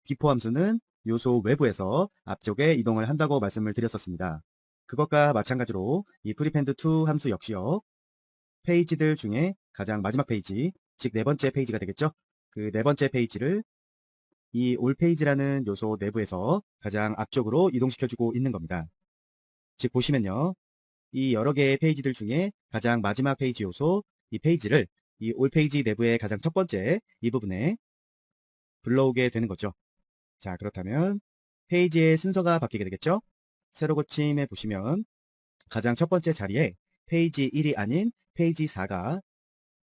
비포 함수는 요소 외부에서 앞쪽에 이동을 한다고 말씀을 드렸었습니다. 그것과 마찬가지로 이 프리펜드 to 함수 역시요. 페이지들 중에 가장 마지막 페이지, 즉 네 번째 페이지가 되겠죠. 그 네 번째 페이지를 이 올 페이지라는 요소 내부에서 가장 앞쪽으로 이동시켜주고 있는 겁니다. 즉 보시면요. 이 여러 개의 페이지들 중에 가장 마지막 페이지 요소, 이 페이지를 이 올 페이지 내부의 가장 첫 번째 이 부분에 불러오게 되는 거죠. 자, 그렇다면 페이지의 순서가 바뀌게 되겠죠? 세로 고침해 보시면 가장 첫 번째 자리에 페이지 1이 아닌 페이지 4가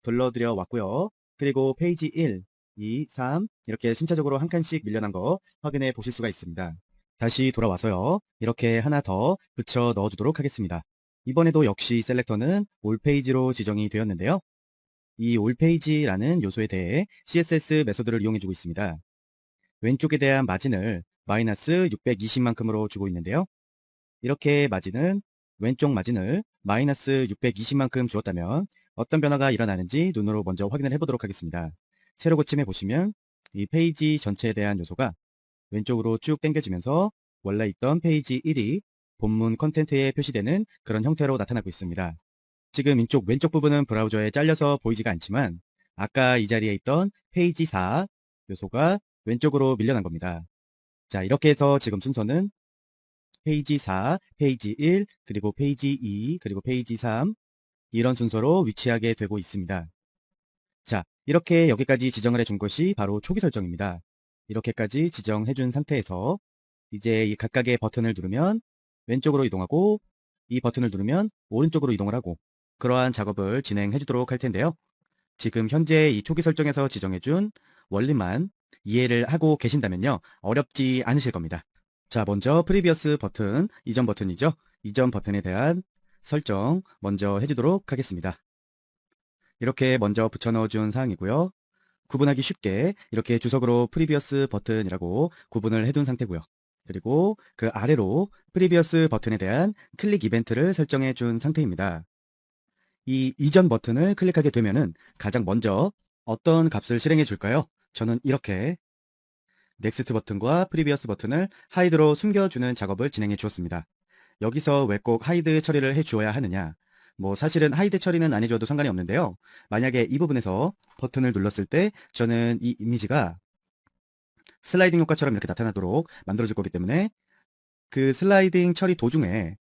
불러들여 왔고요. 그리고 페이지 1, 2, 3 이렇게 순차적으로 한 칸씩 밀려난 거 확인해 보실 수가 있습니다. 다시 돌아와서요. 이렇게 하나 더 붙여 넣어주도록 하겠습니다. 이번에도 역시 셀렉터는 올 페이지로 지정이 되었는데요. 이 올 페이지라는 요소에 대해 CSS 메소드를 이용해주고 있습니다. 왼쪽에 대한 마진을 마이너스 620만큼으로 주고 있는데요. 이렇게 마진은 왼쪽 마진을 마이너스 620만큼 주었다면 어떤 변화가 일어나는지 눈으로 먼저 확인을 해보도록 하겠습니다. 세로 고침해 보시면 이 페이지 전체에 대한 요소가 왼쪽으로 쭉 당겨지면서 원래 있던 페이지 1이 본문 컨텐트에 표시되는 그런 형태로 나타나고 있습니다. 지금 이쪽 왼쪽 부분은 브라우저에 잘려서 보이지가 않지만 아까 이 자리에 있던 페이지 4 요소가 왼쪽으로 밀려난 겁니다. 자, 이렇게 해서 지금 순서는 페이지 4, 페이지 1, 그리고 페이지 2, 그리고 페이지 3 이런 순서로 위치하게 되고 있습니다. 자, 이렇게 여기까지 지정을 해준 것이 바로 초기 설정입니다. 이렇게까지 지정해 준 상태에서 이제 이 각각의 버튼을 누르면 왼쪽으로 이동하고 이 버튼을 누르면 오른쪽으로 이동을 하고 그러한 작업을 진행해 주도록 할 텐데요. 지금 현재 이 초기 설정에서 지정해 준 원리만 이해를 하고 계신다면요. 어렵지 않으실 겁니다. 자, 먼저 프리비어스 버튼, 이전 버튼이죠. 이전 버튼에 대한 설정 먼저 해주도록 하겠습니다. 이렇게 먼저 붙여 넣어준 사항이고요. 구분하기 쉽게 이렇게 주석으로 프리비어스 버튼이라고 구분을 해둔 상태고요. 그리고 그 아래로 프리비어스 버튼에 대한 클릭 이벤트를 설정해 준 상태입니다. 이 이전 버튼을 클릭하게 되면은 가장 먼저 어떤 값을 실행해 줄까요? 저는 이렇게 넥스트 버튼과 프리비어스 버튼을 하이드로 숨겨주는 작업을 진행해 주었습니다. 여기서 왜 꼭 하이드 처리를 해 주어야 하느냐? 뭐 사실은 하이드 처리는 안 해줘도 상관이 없는데요. 만약에 이 부분에서 버튼을 눌렀을 때 저는 이 이미지가 슬라이딩 효과처럼 이렇게 나타나도록 만들어줄 거기 때문에 그 슬라이딩 처리 도중에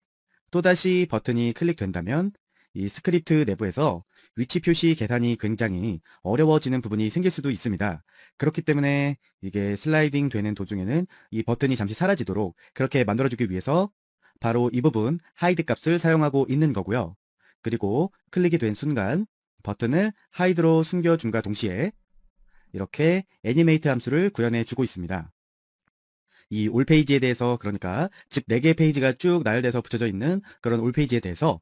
또다시 버튼이 클릭된다면 이 스크립트 내부에서 위치 표시 계산이 굉장히 어려워지는 부분이 생길 수도 있습니다. 그렇기 때문에 이게 슬라이딩 되는 도중에는 이 버튼이 잠시 사라지도록 그렇게 만들어주기 위해서 바로 이 부분 하이드 값을 사용하고 있는 거고요. 그리고 클릭이 된 순간 버튼을 하이드로 숨겨줌과 동시에 이렇게 애니메이트 함수를 구현해 주고 있습니다. 이 올 페이지에 대해서 그러니까 즉 4개의 페이지가 쭉 나열돼서 붙여져 있는 그런 올 페이지에 대해서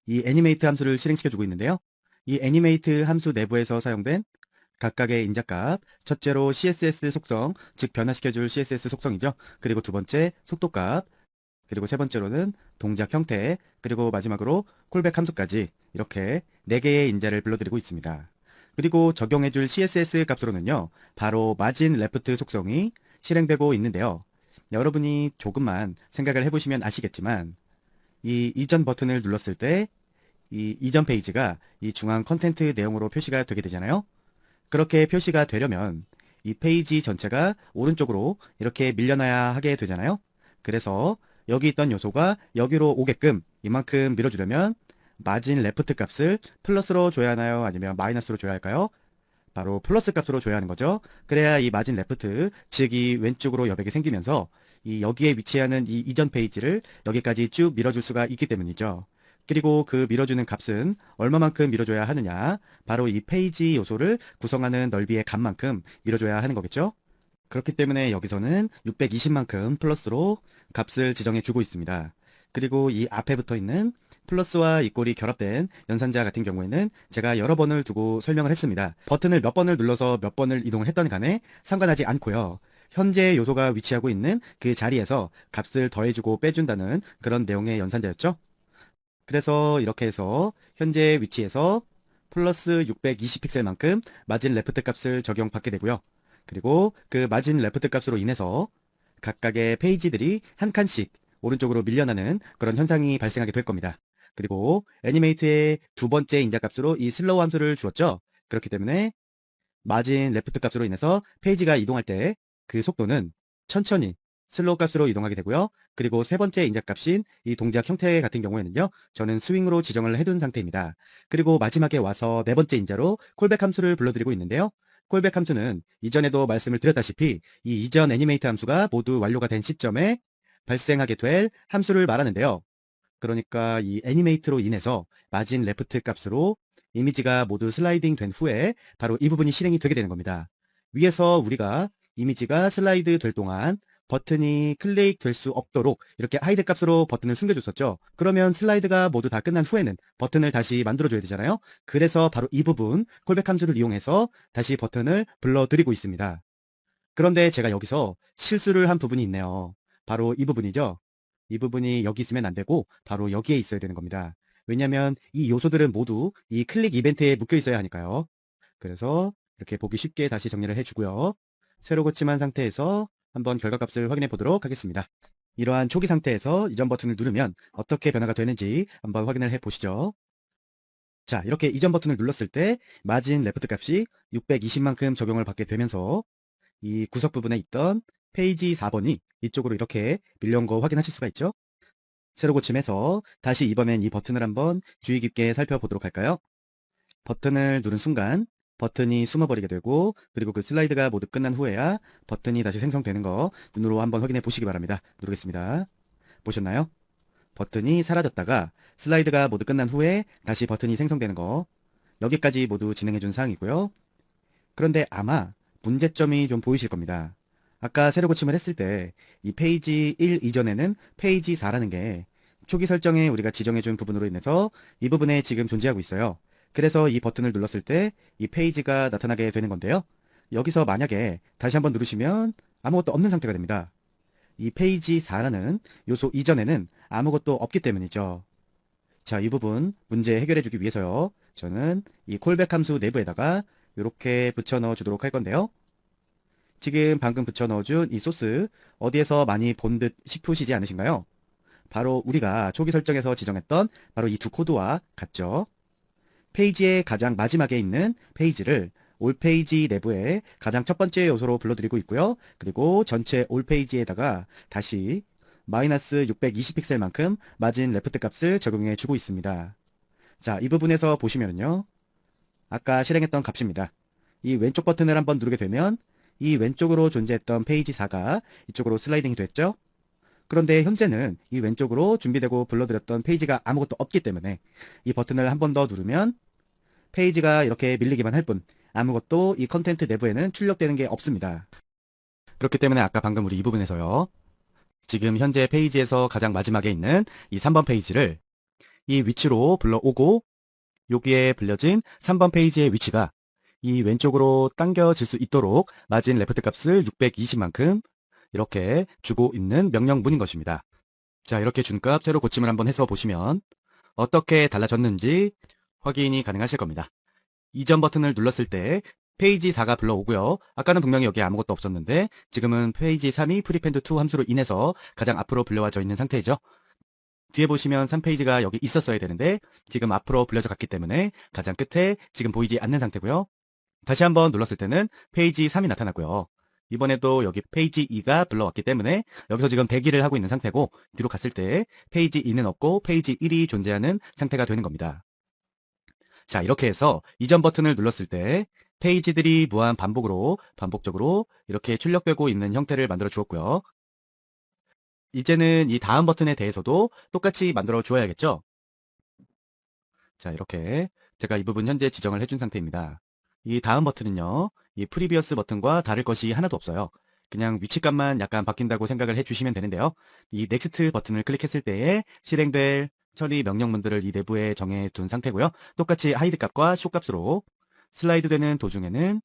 이 애니메이트 함수를 실행시켜 주고 있는데요. 이 애니메이트 함수 내부에서 사용된 각각의 인자값, 첫째로 CSS 속성, 즉 변화시켜줄 CSS 속성이죠. 그리고 두 번째 속도값, 그리고 세 번째로는 동작 형태, 그리고 마지막으로 콜백 함수까지 이렇게 4개의 인자를 불러드리고 있습니다. 그리고 적용해줄 CSS 값으로는요, 바로 마진 레프트 속성이 실행되고 있는데요. 여러분이 조금만 생각을 해보시면 아시겠지만 이 이전 버튼을 눌렀을 때 이 이전 페이지가 이 중앙 컨텐트 내용으로 표시가 되게 되잖아요. 그렇게 표시가 되려면 이 페이지 전체가 오른쪽으로 이렇게 밀려나야 하게 되잖아요. 그래서 여기 있던 요소가 여기로 오게끔 이만큼 밀어주려면 마진 레프트 값을 플러스로 줘야 하나요? 아니면 마이너스로 줘야 할까요? 바로 플러스 값으로 줘야 하는 거죠. 그래야 이 마진 레프트, 즉 이 왼쪽으로 여백이 생기면서 이 여기에 위치하는 이 이전 페이지를 여기까지 쭉 밀어줄 수가 있기 때문이죠. 그리고 그 밀어주는 값은 얼마만큼 밀어줘야 하느냐? 바로 이 페이지 요소를 구성하는 넓이의 값만큼 밀어줘야 하는 거겠죠? 그렇기 때문에 여기서는 620만큼 플러스로 값을 지정해 주고 있습니다. 그리고 이 앞에 붙어 있는 플러스와 이꼴이 결합된 연산자 같은 경우에는 제가 여러 번을 두고 설명을 했습니다. 버튼을 몇 번을 눌러서 몇 번을 이동을 했던 간에 상관하지 않고요. 현재 요소가 위치하고 있는 그 자리에서 값을 더해주고 빼준다는 그런 내용의 연산자였죠. 그래서 이렇게 해서 현재 위치에서 플러스 620픽셀만큼 마진 레프트 값을 적용받게 되고요. 그리고 그 마진 레프트 값으로 인해서 각각의 페이지들이 한 칸씩 오른쪽으로 밀려나는 그런 현상이 발생하게 될 겁니다. 그리고 애니메이트의 두 번째 인자값으로 이 슬로우 함수를 주었죠. 그렇기 때문에 마진 레프트 값으로 인해서 페이지가 이동할 때 그 속도는 천천히 슬로우 값으로 이동하게 되고요. 그리고 세 번째 인자값인 이 동작 형태 같은 경우에는요. 저는 스윙으로 지정을 해둔 상태입니다. 그리고 마지막에 와서 네 번째 인자로 콜백 함수를 불러드리고 있는데요. 콜백 함수는 이전에도 말씀을 드렸다시피 이 이전 애니메이트 함수가 모두 완료가 된 시점에 발생하게 될 함수를 말하는데요. 그러니까 이 애니메이트로 인해서 마진 레프트 값으로 이미지가 모두 슬라이딩 된 후에 바로 이 부분이 실행이 되게 되는 겁니다. 위에서 우리가 이미지가 슬라이드 될 동안 버튼이 클릭될 수 없도록 이렇게 하이드 값으로 버튼을 숨겨줬었죠. 그러면 슬라이드가 모두 다 끝난 후에는 버튼을 다시 만들어줘야 되잖아요. 그래서 바로 이 부분 콜백 함수를 이용해서 다시 버튼을 불러드리고 있습니다. 그런데 제가 여기서 실수를 한 부분이 있네요. 바로 이 부분이죠. 이 부분이 여기 있으면 안 되고 바로 여기에 있어야 되는 겁니다. 왜냐하면 이 요소들은 모두 이 클릭 이벤트에 묶여 있어야 하니까요. 그래서 이렇게 보기 쉽게 다시 정리를 해주고요. 새로 고침한 상태에서 한번 결과값을 확인해 보도록 하겠습니다. 이러한 초기 상태에서 이전 버튼을 누르면 어떻게 변화가 되는지 한번 확인을 해 보시죠. 자, 이렇게 이전 버튼을 눌렀을 때 마진 레프트 값이 620만큼 적용을 받게 되면서 이 구석 부분에 있던 페이지 4번이 이쪽으로 이렇게 밀려온 거 확인하실 수가 있죠. 새로 고침해서 다시 이번엔 이 버튼을 한번 주의 깊게 살펴보도록 할까요? 버튼을 누른 순간 버튼이 숨어버리게 되고 그리고 그 슬라이드가 모두 끝난 후에야 버튼이 다시 생성되는 거 눈으로 한번 확인해 보시기 바랍니다. 누르겠습니다. 보셨나요? 버튼이 사라졌다가 슬라이드가 모두 끝난 후에 다시 버튼이 생성되는 거 여기까지 모두 진행해 준 사항이고요. 그런데 아마 문제점이 좀 보이실 겁니다. 아까 새로 고침을 했을 때 이 페이지 1 이전에는 페이지 4라는 게 초기 설정에 우리가 지정해 준 부분으로 인해서 이 부분에 지금 존재하고 있어요. 그래서 이 버튼을 눌렀을 때 이 페이지가 나타나게 되는 건데요. 여기서 만약에 다시 한번 누르시면 아무것도 없는 상태가 됩니다. 이 페이지 4라는 요소 이전에는 아무것도 없기 때문이죠. 자, 이 부분 문제 해결해 주기 위해서요. 저는 이 콜백 함수 내부에다가 이렇게 붙여 넣어 주도록 할 건데요. 지금 방금 붙여 넣어준 이 소스 어디에서 많이 본 듯 싶으시지 않으신가요? 바로 우리가 초기 설정에서 지정했던 바로 이 두 코드와 같죠. 페이지의 가장 마지막에 있는 페이지를 올 페이지 내부의 가장 첫 번째 요소로 불러들이고 있고요. 그리고 전체 올 페이지에다가 다시 마이너스 620픽셀만큼 마진 레프트 값을 적용해 주고 있습니다. 자, 이 부분에서 보시면요. 아까 실행했던 값입니다. 이 왼쪽 버튼을 한번 누르게 되면 이 왼쪽으로 존재했던 페이지 4가 이쪽으로 슬라이딩이 됐죠. 그런데 현재는 이 왼쪽으로 준비되고 불러들였던 페이지가 아무것도 없기 때문에 이 버튼을 한 번 더 누르면 페이지가 이렇게 밀리기만 할 뿐 아무것도 이 컨텐트 내부에는 출력되는 게 없습니다. 그렇기 때문에 아까 방금 우리 이 부분에서요. 지금 현재 페이지에서 가장 마지막에 있는 이 3번 페이지를 이 위치로 불러오고 여기에 불려진 3번 페이지의 위치가 이 왼쪽으로 당겨질 수 있도록 마진 레프트 값을 620만큼 이렇게 주고 있는 명령문인 것입니다. 자, 이렇게 준 값 새로 고침을 한번 해서 보시면 어떻게 달라졌는지 확인이 가능하실 겁니다. 이전 버튼을 눌렀을 때 페이지 4가 불러오고요. 아까는 분명히 여기에 아무것도 없었는데 지금은 페이지 3이 프리펜드2 함수로 인해서 가장 앞으로 불려와져 있는 상태이죠. 뒤에 보시면 3페이지가 여기 있었어야 되는데 지금 앞으로 불려져 갔기 때문에 가장 끝에 지금 보이지 않는 상태고요. 다시 한번 눌렀을 때는 페이지 3이 나타났고요. 이번에도 여기 페이지 2가 불러왔기 때문에 여기서 지금 대기를 하고 있는 상태고 뒤로 갔을 때 페이지 2는 없고 페이지 1이 존재하는 상태가 되는 겁니다. 자, 이렇게 해서 이전 버튼을 눌렀을 때 페이지들이 무한 반복적으로 이렇게 출력되고 있는 형태를 만들어 주었고요. 이제는 이 다음 버튼에 대해서도 똑같이 만들어 주어야겠죠? 자, 이렇게 제가 이 부분 현재 지정을 해준 상태입니다. 이 다음 버튼은요, 이 프리비어스 버튼과 다를 것이 하나도 없어요. 그냥 위치값만 약간 바뀐다고 생각을 해주시면 되는데요. 이 넥스트 버튼을 클릭했을 때에 실행될 처리 명령문들을 이 내부에 정해둔 상태고요. 똑같이 하이드 값과 쇼 값으로 슬라이드 되는 도중에는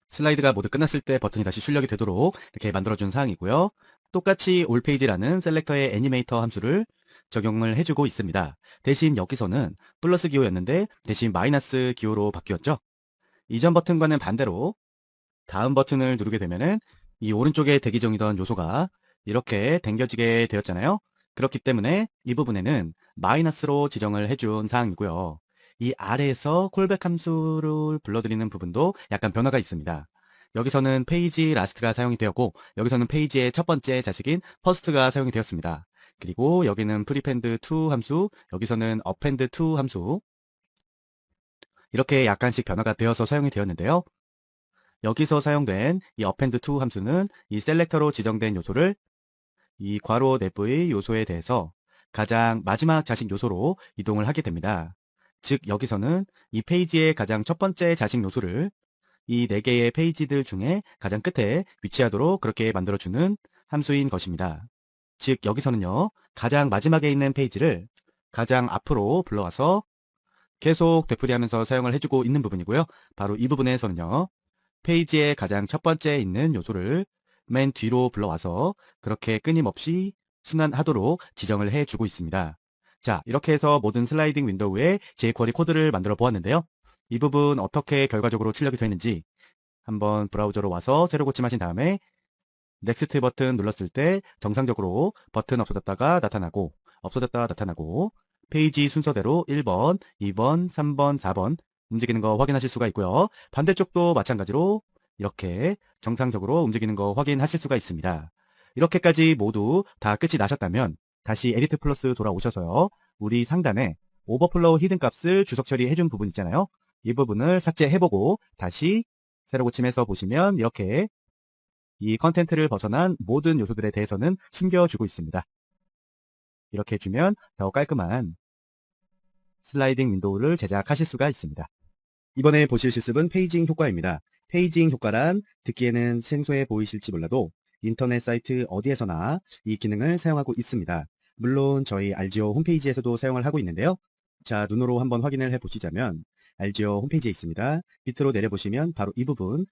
슬라이드가 모두 끝났을 때 버튼이 다시 출력이 되도록 이렇게 만들어준 사항이고요. 똑같이 올 페이지라는 셀렉터의 애니메이터 함수를 적용을 해주고 있습니다. 대신 여기서는 플러스 기호였는데 대신 마이너스 기호로 바뀌었죠. 이전 버튼과는 반대로 다음 버튼을 누르게 되면은 이 오른쪽에 대기 중이던 요소가 이렇게 당겨지게 되었잖아요. 그렇기 때문에 이 부분에는 마이너스로 지정을 해준 사항이고요. 이 아래에서 콜백 함수를 불러들이는 부분도 약간 변화가 있습니다. 여기서는 페이지 라스트가 사용이 되었고 여기서는 페이지의 첫 번째 자식인 퍼스트가 사용이 되었습니다. 그리고 여기는 프리펜드2 함수, 여기서는 어펜드2 함수 이렇게 약간씩 변화가 되어서 사용이 되었는데요. 여기서 사용된 이 append2 함수는 이 셀렉터로 지정된 요소를 이 괄호 내부의 요소에 대해서 가장 마지막 자식 요소로 이동을 하게 됩니다. 즉 여기서는 이 페이지의 가장 첫 번째 자식 요소를 이 4개의 페이지들 중에 가장 끝에 위치하도록 그렇게 만들어주는 함수인 것입니다. 즉 여기서는요 가장 마지막에 있는 페이지를 가장 앞으로 불러와서 계속 되풀이하면서 사용을 해주고 있는 부분이고요. 바로 이 부분에서는요 페이지의 가장 첫 번째에 있는 요소를 맨 뒤로 불러와서 그렇게 끊임없이 순환하도록 지정을 해주고 있습니다. 자, 이렇게 해서 모든 슬라이딩 윈도우에 jQuery 코드를 만들어 보았는데요. 이 부분 어떻게 결과적으로 출력이 되는지 한번 브라우저로 와서 새로 고침하신 다음에 넥스트 버튼 눌렀을 때 정상적으로 버튼 없어졌다가 나타나고 없어졌다가 나타나고 페이지 순서대로 1번, 2번, 3번, 4번 움직이는 거 확인하실 수가 있고요. 반대쪽도 마찬가지로 이렇게 정상적으로 움직이는 거 확인하실 수가 있습니다. 이렇게까지 모두 다 끝이 나셨다면 다시 에디트 플러스 돌아오셔서요. 우리 상단에 오버플로우 히든 값을 주석 처리해준 부분 있잖아요. 이 부분을 삭제해보고 다시 새로 고침해서 보시면 이렇게 이 컨텐트를 벗어난 모든 요소들에 대해서는 숨겨주고 있습니다. 이렇게 해주면 더 깔끔한 슬라이딩 윈도우를 제작하실 수가 있습니다. 이번에 보실 실습은 페이징 효과입니다. 페이징 효과란 듣기에는 생소해 보이실지 몰라도 인터넷 사이트 어디에서나 이 기능을 사용하고 있습니다. 물론 저희 알지오 홈페이지에서도 사용을 하고 있는데요. 자, 눈으로 한번 확인을 해 보시자면 알지오 홈페이지에 있습니다. 밑으로 내려보시면 바로 이 부분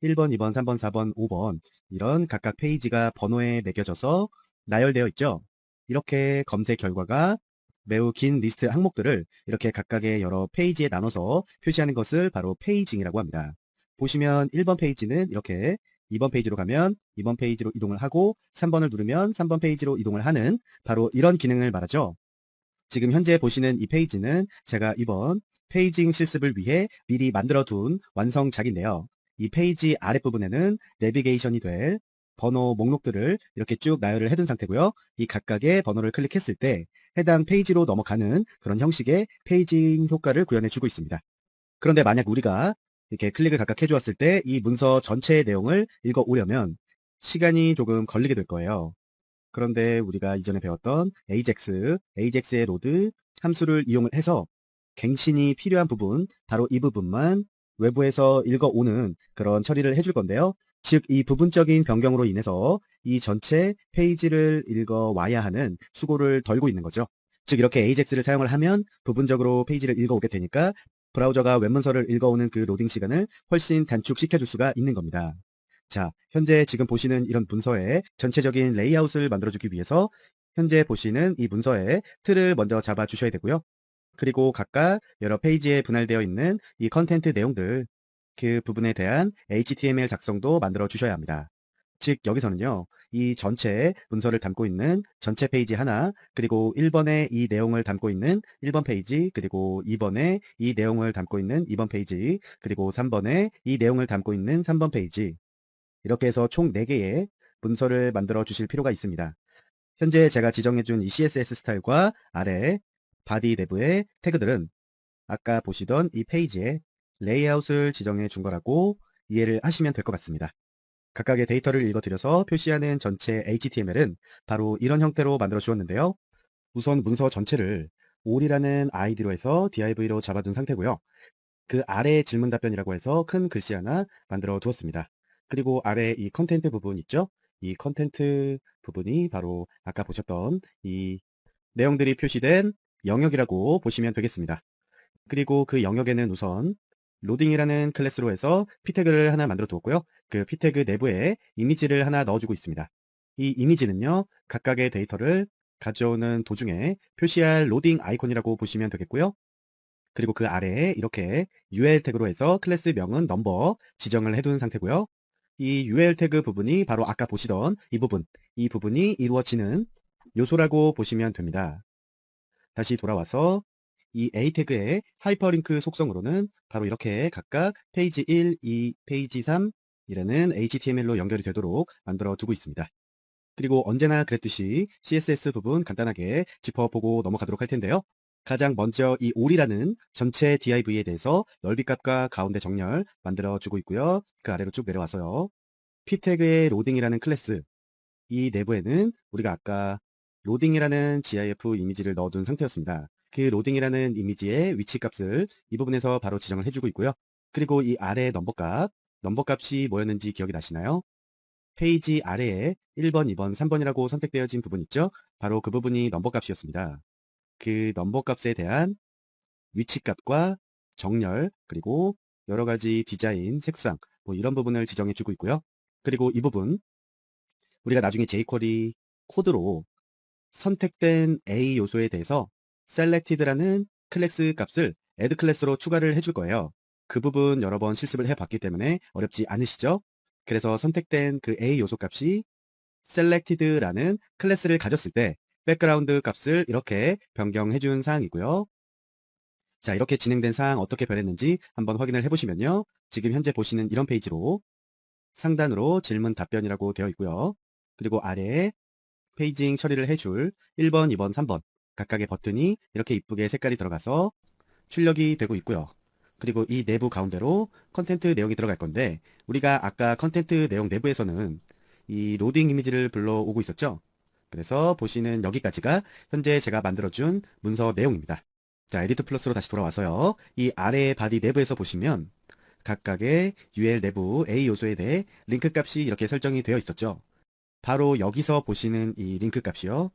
1번, 2번, 3번, 4번, 5번 이런 각각 페이지가 번호에 매겨져서 나열되어 있죠. 이렇게 검색 결과가 매우 긴 리스트 항목들을 이렇게 각각의 여러 페이지에 나눠서 표시하는 것을 바로 페이징이라고 합니다. 보시면 1번 페이지는 이렇게 2번 페이지로 가면 2번 페이지로 이동을 하고 3번을 누르면 3번 페이지로 이동을 하는 바로 이런 기능을 말하죠. 지금 현재 보시는 이 페이지는 제가 이번 페이징 실습을 위해 미리 만들어 둔 완성작인데요. 이 페이지 아랫부분에는 내비게이션이 될 번호 목록들을 이렇게 쭉 나열을 해둔 상태고요. 이 각각의 번호를 클릭했을 때 해당 페이지로 넘어가는 그런 형식의 페이징 효과를 구현해 주고 있습니다. 그런데 만약 우리가 이렇게 클릭을 각각 해주었을 때 이 문서 전체의 내용을 읽어오려면 시간이 조금 걸리게 될 거예요. 그런데 우리가 이전에 배웠던 AJAX의 로드 함수를 이용을 해서 갱신이 필요한 부분, 바로 이 부분만 외부에서 읽어오는 그런 처리를 해줄 건데요. 즉, 이 부분적인 변경으로 인해서 이 전체 페이지를 읽어와야 하는 수고를 덜고 있는 거죠. 즉, 이렇게 AJAX를 사용을 하면 부분적으로 페이지를 읽어오게 되니까 브라우저가 웹문서를 읽어오는 그 로딩 시간을 훨씬 단축시켜줄 수가 있는 겁니다. 자, 현재 지금 보시는 이런 문서의 전체적인 레이아웃을 만들어주기 위해서 현재 보시는 이 문서의 틀을 먼저 잡아 주셔야 되고요. 그리고 각각 여러 페이지에 분할되어 있는 이 컨텐트 내용들, 그 부분에 대한 HTML 작성도 만들어 주셔야 합니다. 즉, 여기서는요, 이 전체 문서를 담고 있는 전체 페이지 하나, 그리고 1번에 이 내용을 담고 있는 1번 페이지, 그리고 2번에 이 내용을 담고 있는 2번 페이지, 그리고 3번에 이 내용을 담고 있는 3번 페이지, 이렇게 해서 총 4개의 문서를 만들어 주실 필요가 있습니다. 현재 제가 지정해준 이 CSS 스타일과 아래 바디 내부의 태그들은 아까 보시던 이 페이지에 레이아웃을 지정해 준 거라고 이해를 하시면 될 것 같습니다. 각각의 데이터를 읽어드려서 표시하는 전체 HTML은 바로 이런 형태로 만들어 주었는데요. 우선 문서 전체를 all이라는 id로 해서 div로 잡아둔 상태고요. 그 아래 질문 답변이라고 해서 큰 글씨 하나 만들어 두었습니다. 그리고 아래 이 컨텐트 부분 있죠? 이 컨텐트 부분이 바로 아까 보셨던 이 내용들이 표시된 영역이라고 보시면 되겠습니다. 그리고 그 영역에는 우선 로딩이라는 클래스로 해서 p태그를 하나 만들어 두었고요. 그 p태그 내부에 이미지를 하나 넣어주고 있습니다. 이 이미지는요, 각각의 데이터를 가져오는 도중에 표시할 로딩 아이콘이라고 보시면 되겠고요. 그리고 그 아래에 이렇게 UL 태그로 해서 클래스 명은 넘버 지정을 해둔 상태고요. 이 UL 태그 부분이 바로 아까 보시던 이 부분이 이루어지는 요소라고 보시면 됩니다. 다시 돌아와서 이 A 태그의 하이퍼링크 속성으로는 바로 이렇게 각각 페이지 1, 2, 페이지 3 이라는 HTML로 연결이 되도록 만들어 두고 있습니다. 그리고 언제나 그랬듯이 CSS 부분 간단하게 짚어보고 넘어가도록 할 텐데요. 가장 먼저 이 all이라는 전체 div에 대해서 넓이값과 가운데 정렬 만들어 주고 있고요. 그 아래로 쭉 내려와서요. p태그의 로딩이라는 클래스, 이 내부에는 우리가 아까 로딩이라는 gif 이미지를 넣어둔 상태였습니다. 그 로딩이라는 이미지의 위치 값을 이 부분에서 바로 지정을 해주고 있고요. 그리고 이 아래 넘버값이 뭐였는지 기억이 나시나요? 페이지 아래에 1번, 2번, 3번이라고 선택되어진 부분 있죠? 바로 그 부분이 넘버값이었습니다. 그 넘버값에 대한 위치값과 정렬, 그리고 여러 가지 디자인, 색상, 뭐 이런 부분을 지정해 주고 있고요. 그리고 이 부분, 우리가 나중에 jQuery 코드로 선택된 A 요소에 대해서 selected라는 클래스 값을 add 클래스로 추가를 해줄 거예요. 그 부분 여러 번 실습을 해봤기 때문에 어렵지 않으시죠? 그래서 선택된 그 A 요소 값이 selected라는 클래스를 가졌을 때 백그라운드 값을 이렇게 변경해 준 사항이고요. 자, 이렇게 진행된 사항 어떻게 변했는지 한번 확인을 해보시면요. 지금 현재 보시는 이런 페이지로 상단으로 질문 답변이라고 되어 있고요. 그리고 아래에 페이징 처리를 해줄 1번, 2번, 3번 각각의 버튼이 이렇게 이쁘게 색깔이 들어가서 출력이 되고 있고요. 그리고 이 내부 가운데로 컨텐트 내용이 들어갈 건데 우리가 아까 컨텐트 내용 내부에서는 이 로딩 이미지를 불러오고 있었죠. 그래서 보시는 여기까지가 현재 제가 만들어준 문서 내용입니다. 자, 에디트 플러스로 다시 돌아와서요. 이 아래 바디 내부에서 보시면 각각의 UL 내부 A 요소에 대해 링크 값이 이렇게 설정이 되어 있었죠. 바로 여기서 보시는 이 링크 값이요.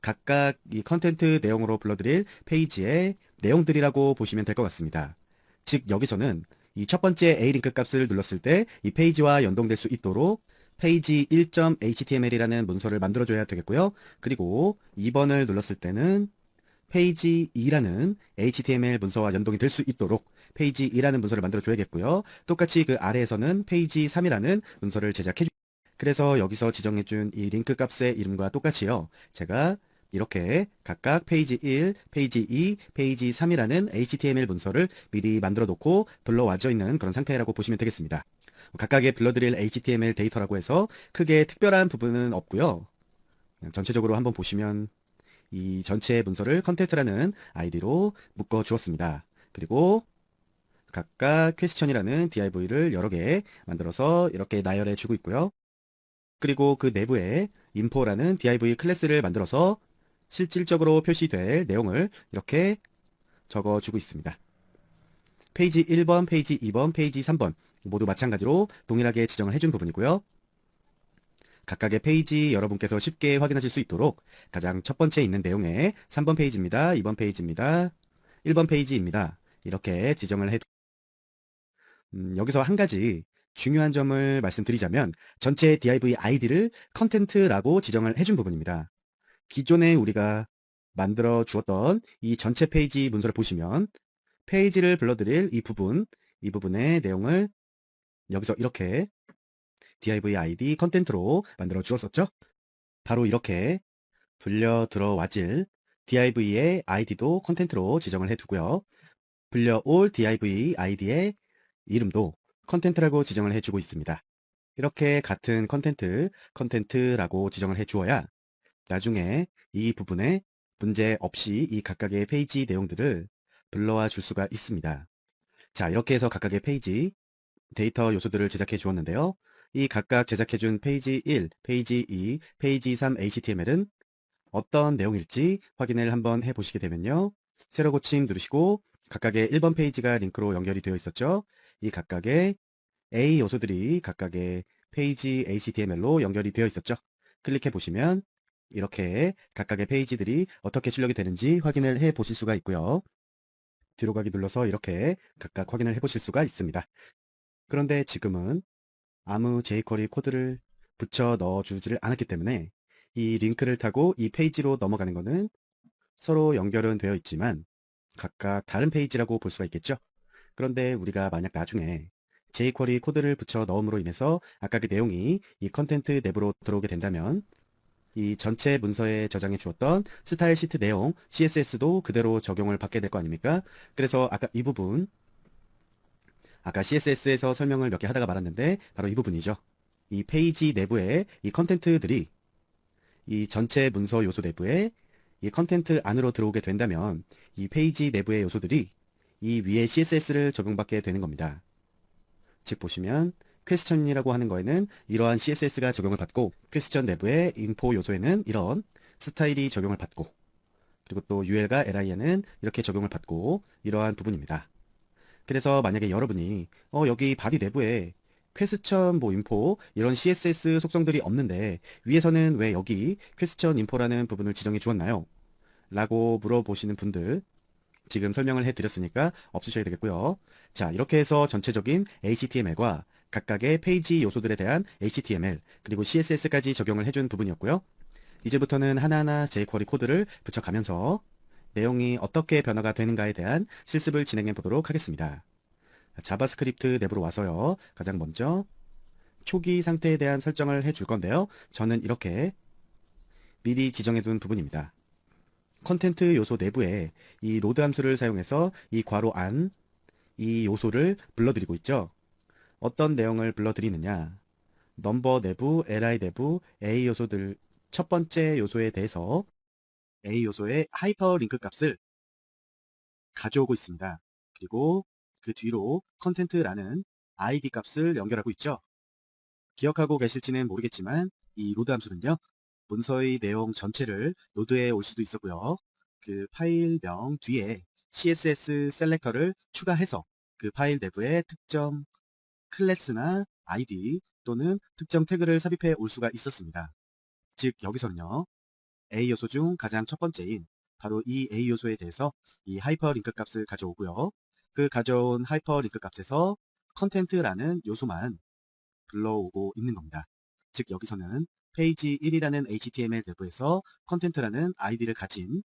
각각 이 컨텐트 내용으로 불러드릴 페이지의 내용들이라고 보시면 될 것 같습니다. 즉 여기서는 이 첫 번째 A 링크 값을 눌렀을 때 이 페이지와 연동될 수 있도록 페이지 1.html이라는 문서를 만들어줘야 되겠고요. 그리고 2번을 눌렀을 때는 페이지 2라는 HTML 문서와 연동이 될 수 있도록 페이지 2라는 문서를 만들어줘야겠고요. 똑같이 그 아래에서는 페이지 3이라는 문서를 제작해주. 그래서 여기서 지정해준 이 링크 값의 이름과 똑같이요. 제가 이렇게 각각 페이지 1, 페이지 2, 페이지 3이라는 HTML 문서를 미리 만들어 놓고 불러와져 있는 그런 상태라고 보시면 되겠습니다. 각각의 불러드릴 HTML 데이터라고 해서 크게 특별한 부분은 없고요. 그냥 전체적으로 한번 보시면 이 전체 문서를 컨텐트라는 아이디로 묶어 주었습니다. 그리고 각각 퀘스천이라는 div를 여러 개 만들어서 이렇게 나열해 주고 있고요. 그리고 그 내부에 info라는 div 클래스를 만들어서 실질적으로 표시될 내용을 이렇게 적어 주고 있습니다. 페이지 1번, 페이지 2번, 페이지 3번 모두 마찬가지로 동일하게 지정을 해준 부분이고요. 각각의 페이지 여러분께서 쉽게 확인하실 수 있도록 가장 첫 번째 있는 내용에 3번 페이지입니다. 2번 페이지입니다. 1번 페이지입니다. 이렇게 지정을 해 여기서 한 가지 중요한 점을 말씀드리자면 전체 div id를 컨텐트라고 지정을 해준 부분입니다. 기존에 우리가 만들어 주었던 이 전체 페이지 문서를 보시면 페이지를 불러드릴 이 부분의 내용을 여기서 이렇게 div id 컨텐트로 만들어 주었었죠. 바로 이렇게 불려 들어와질 div의 id도 컨텐트로 지정을 해두고요. 불려올 div id의 이름도 컨텐트라고 지정을 해주고 있습니다. 이렇게 같은 컨텐트라고 지정을 해주어야 나중에 이 부분에 문제 없이 이 각각의 페이지 내용들을 불러와 줄 수가 있습니다. 자, 이렇게 해서 각각의 페이지 데이터 요소들을 제작해 주었는데요. 이 각각 제작해 준 페이지 1, 페이지 2, 페이지 3 HTML은 어떤 내용일지 확인을 한번 해보시게 되면요. 새로 고침 누르시고 각각의 1번 페이지가 링크로 연결이 되어 있었죠. 이 각각의 A 요소들이 각각의 페이지 HTML로 연결이 되어 있었죠. 클릭해 보시면 이렇게 각각의 페이지들이 어떻게 출력이 되는지 확인을 해 보실 수가 있고요. 뒤로 가기 눌러서 이렇게 각각 확인을 해 보실 수가 있습니다. 그런데 지금은 아무 jQuery 코드를 붙여 넣어주지를 않았기 때문에 이 링크를 타고 이 페이지로 넘어가는 것은 서로 연결은 되어 있지만 각각 다른 페이지라고 볼 수가 있겠죠. 그런데 우리가 만약 나중에 jQuery 코드를 붙여 넣음으로 인해서 아까 그 내용이 이 컨텐트 내부로 들어오게 된다면 이 전체 문서에 저장해 주었던 스타일 시트 내용 CSS도 그대로 적용을 받게 될 거 아닙니까? 그래서 아까 이 부분 아까 CSS에서 설명을 몇 개 하다가 말았는데 바로 이 부분이죠. 이 페이지 내부에 이 컨텐트들이 이 전체 문서 요소 내부에 이 컨텐트 안으로 들어오게 된다면 이 페이지 내부의 요소들이 이 위에 CSS를 적용받게 되는 겁니다. 즉 보시면 퀘스천이라고 하는 거에는 이러한 CSS가 적용을 받고 퀘스천 내부의 인포 요소에는 이런 스타일이 적용을 받고 그리고 또 UL과 LI에는 이렇게 적용을 받고 이러한 부분입니다. 그래서 만약에 여러분이 여기 바디 내부에 퀘스천 인포 이런 CSS 속성들이 없는데 위에서는 왜 여기 퀘스천 인포라는 부분을 지정해 주었나요? 라고 물어보시는 분들 지금 설명을 해드렸으니까 없으셔야 되겠고요. 자, 이렇게 해서 전체적인 HTML과 각각의 페이지 요소들에 대한 HTML 그리고 CSS까지 적용을 해준 부분이었고요. 이제부터는 하나하나 jQuery 코드를 붙여가면서 내용이 어떻게 변화가 되는가에 대한 실습을 진행해 보도록 하겠습니다. 자바스크립트 내부로 와서요. 가장 먼저 초기 상태에 대한 설정을 해줄 건데요. 저는 이렇게 미리 지정해 둔 부분입니다. 컨텐트 요소 내부에 이 로드 함수를 사용해서 이 괄호 안 이 요소를 불러드리고 있죠. 어떤 내용을 불러드리느냐. 넘버 내부, li 내부, a 요소들 첫 번째 요소에 대해서 a 요소의 하이퍼링크 값을 가져오고 있습니다. 그리고 그 뒤로 컨텐트라는 id 값을 연결하고 있죠. 기억하고 계실지는 모르겠지만 이 로드 함수는요. 문서의 내용 전체를 로드해 올 수도 있었고요. 그 파일명 뒤에 CSS 셀렉터를 추가해서 그 파일 내부에 특정 클래스나 id 또는 특정 태그를 삽입해 올 수가 있었습니다. 즉 여기서는요. A 요소 중 가장 첫 번째인 바로 이 A 요소에 대해서 이 하이퍼링크 값을 가져오고요. 그 가져온 하이퍼링크 값에서 컨텐트라는 요소만 불러오고 있는 겁니다. 즉 여기서는 페이지 1이라는 HTML 내부에서 컨텐트라는 아이디를 가진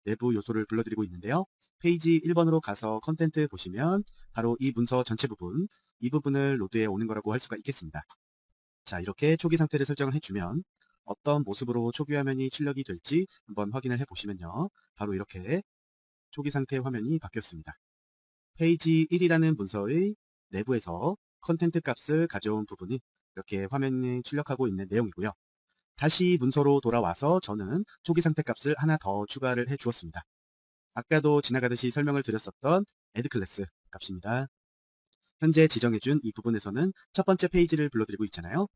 내부 요소를 불러드리고 있는데요. 페이지 1번으로 가서 컨텐트 보시면 바로 이 문서 전체 부분, 이 부분을 로드해 오는 거라고 할 수가 있겠습니다. 자, 이렇게 초기 상태를 설정을 해주면 어떤 모습으로 초기 화면이 출력이 될지 한번 확인을 해보시면요. 바로 이렇게 초기 상태 화면이 바뀌었습니다. 페이지 1이라는 문서의 내부에서 컨텐트 값을 가져온 부분이 이렇게 화면에 출력하고 있는 내용이고요. 다시 문서로 돌아와서 저는 초기 상태 값을 하나 더 추가를 해 주었습니다. 아까도 지나가듯이 설명을 드렸었던 add 클래스 값입니다. 현재 지정해준 이 부분에서는 첫 번째 페이지를 불러드리고 있잖아요.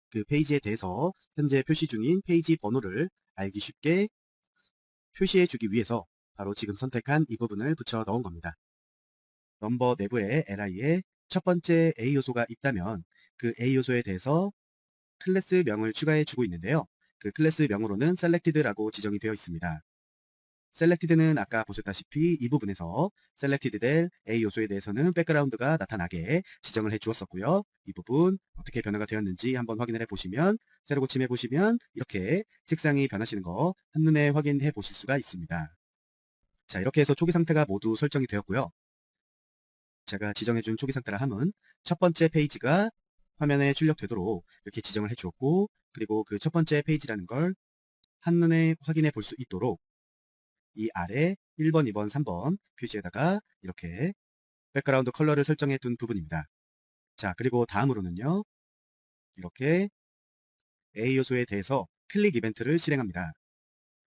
그 페이지에 대해서 현재 표시 중인 페이지 번호를 알기 쉽게 표시해 주기 위해서 바로 지금 선택한 이 부분을 붙여 넣은 겁니다. 넘버 내부에 li에 첫 번째 A 요소가 있다면 그 A 요소에 대해서 클래스 명을 추가해 주고 있는데요. 그 클래스 명으로는 selected라고 지정이 되어 있습니다. selected는 아까 보셨다시피 이 부분에서 selected 될 A 요소에 대해서는 백그라운드가 나타나게 지정을 해 주었었고요. 이 부분 어떻게 변화가 되었는지 한번 확인을 해 보시면 새로 고침해 보시면 이렇게 색상이 변하시는 거 한눈에 확인해 보실 수가 있습니다. 자, 이렇게 해서 초기 상태가 모두 설정이 되었고요. 제가 지정해 준 초기 상태라 함은 첫 번째 페이지가 화면에 출력되도록 이렇게 지정을 해 주었고, 그리고 그 첫 번째 페이지라는 걸 한눈에 확인해 볼 수 있도록 이 아래 1번, 2번, 3번 표지에다가 이렇게 백그라운드 컬러를 설정해 둔 부분입니다. 자, 그리고 다음으로는요. 이렇게 A 요소에 대해서 클릭 이벤트를 실행합니다.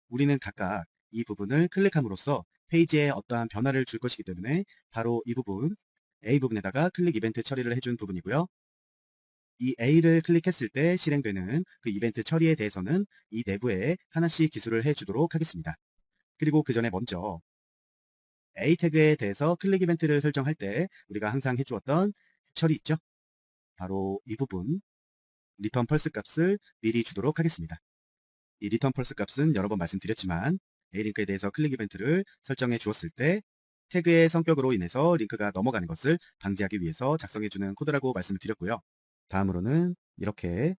우리는 각각 이 부분을 클릭함으로써 페이지에 어떠한 변화를 줄 것이기 때문에 바로 이 부분, A 부분에다가 클릭 이벤트 처리를 해준 부분이고요. 이 A를 클릭했을 때 실행되는 그 이벤트 처리에 대해서는 이 내부에 하나씩 기술을 해주도록 하겠습니다. 그리고 그 전에 먼저 A 태그에 대해서 클릭 이벤트를 설정할 때 우리가 항상 해주었던 처리 있죠? 바로 이 부분 return 펄스 값을 미리 주도록 하겠습니다. 이 return 펄스 값은 여러 번 말씀드렸지만 A 링크에 대해서 클릭 이벤트를 설정해 주었을 때 태그의 성격으로 인해서 링크가 넘어가는 것을 방지하기 위해서 작성해주는 코드라고 말씀을 드렸고요. 다음으로는 이렇게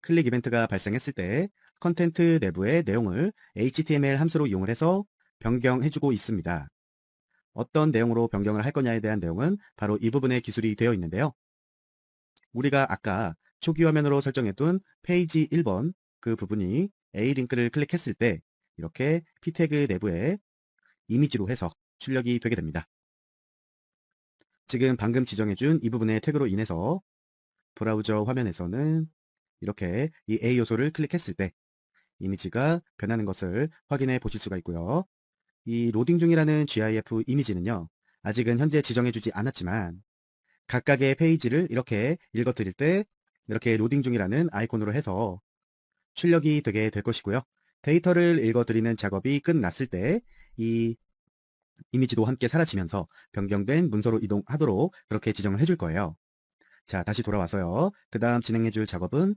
클릭 이벤트가 발생했을 때 컨텐트 내부의 내용을 HTML 함수로 이용을 해서 변경해주고 있습니다. 어떤 내용으로 변경을 할 거냐에 대한 내용은 바로 이 부분에 기술이 되어 있는데요. 우리가 아까 초기 화면으로 설정해둔 페이지 1번 그 부분이 A 링크를 클릭했을 때 이렇게 P 태그 내부에 이미지로 해서 출력이 되게 됩니다. 지금 방금 지정해준 이 부분의 태그로 인해서 브라우저 화면에서는 이렇게 이 A 요소를 클릭했을 때 이미지가 변하는 것을 확인해 보실 수가 있고요. 이 로딩 중이라는 GIF 이미지는요. 아직은 현재 지정해주지 않았지만 각각의 페이지를 이렇게 읽어드릴 때 이렇게 로딩 중이라는 아이콘으로 해서 출력이 되게 될 것이고요. 데이터를 읽어드리는 작업이 끝났을 때 이 이미지도 함께 사라지면서 변경된 문서로 이동하도록 그렇게 지정을 해줄 거예요. 자, 다시 돌아와서요. 그 다음 진행해줄 작업은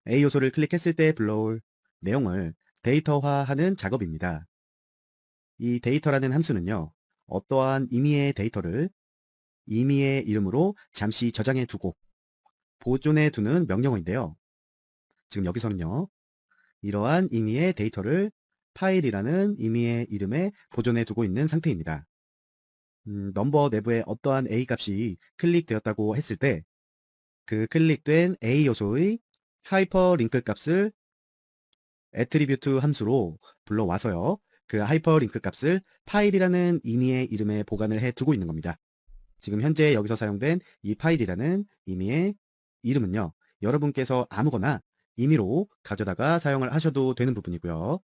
A 요소를 클릭했을 때 불러올 내용을 데이터화하는 작업입니다. 이 데이터라는 함수는요. 어떠한 임의의 데이터를 임의의 이름으로 잠시 저장해 두고 보존해 두는 명령어인데요. 지금 여기서는요. 이러한 임의의 데이터를 파일이라는 임의의 이름에 보존해 두고 있는 상태입니다. 넘버 내부에 어떠한 A 값이 클릭되었다고 했을 때 그 클릭된 A 요소의 하이퍼링크 값을 애트리뷰트 함수로 불러와서요. 그 하이퍼링크 값을 파일이라는 임의의 이름에 보관을 해 두고 있는 겁니다. 지금 현재 여기서 사용된 이 파일이라는 임의의 이름은요. 여러분께서 아무거나 임의로 가져다가 사용을 하셔도 되는 부분이고요.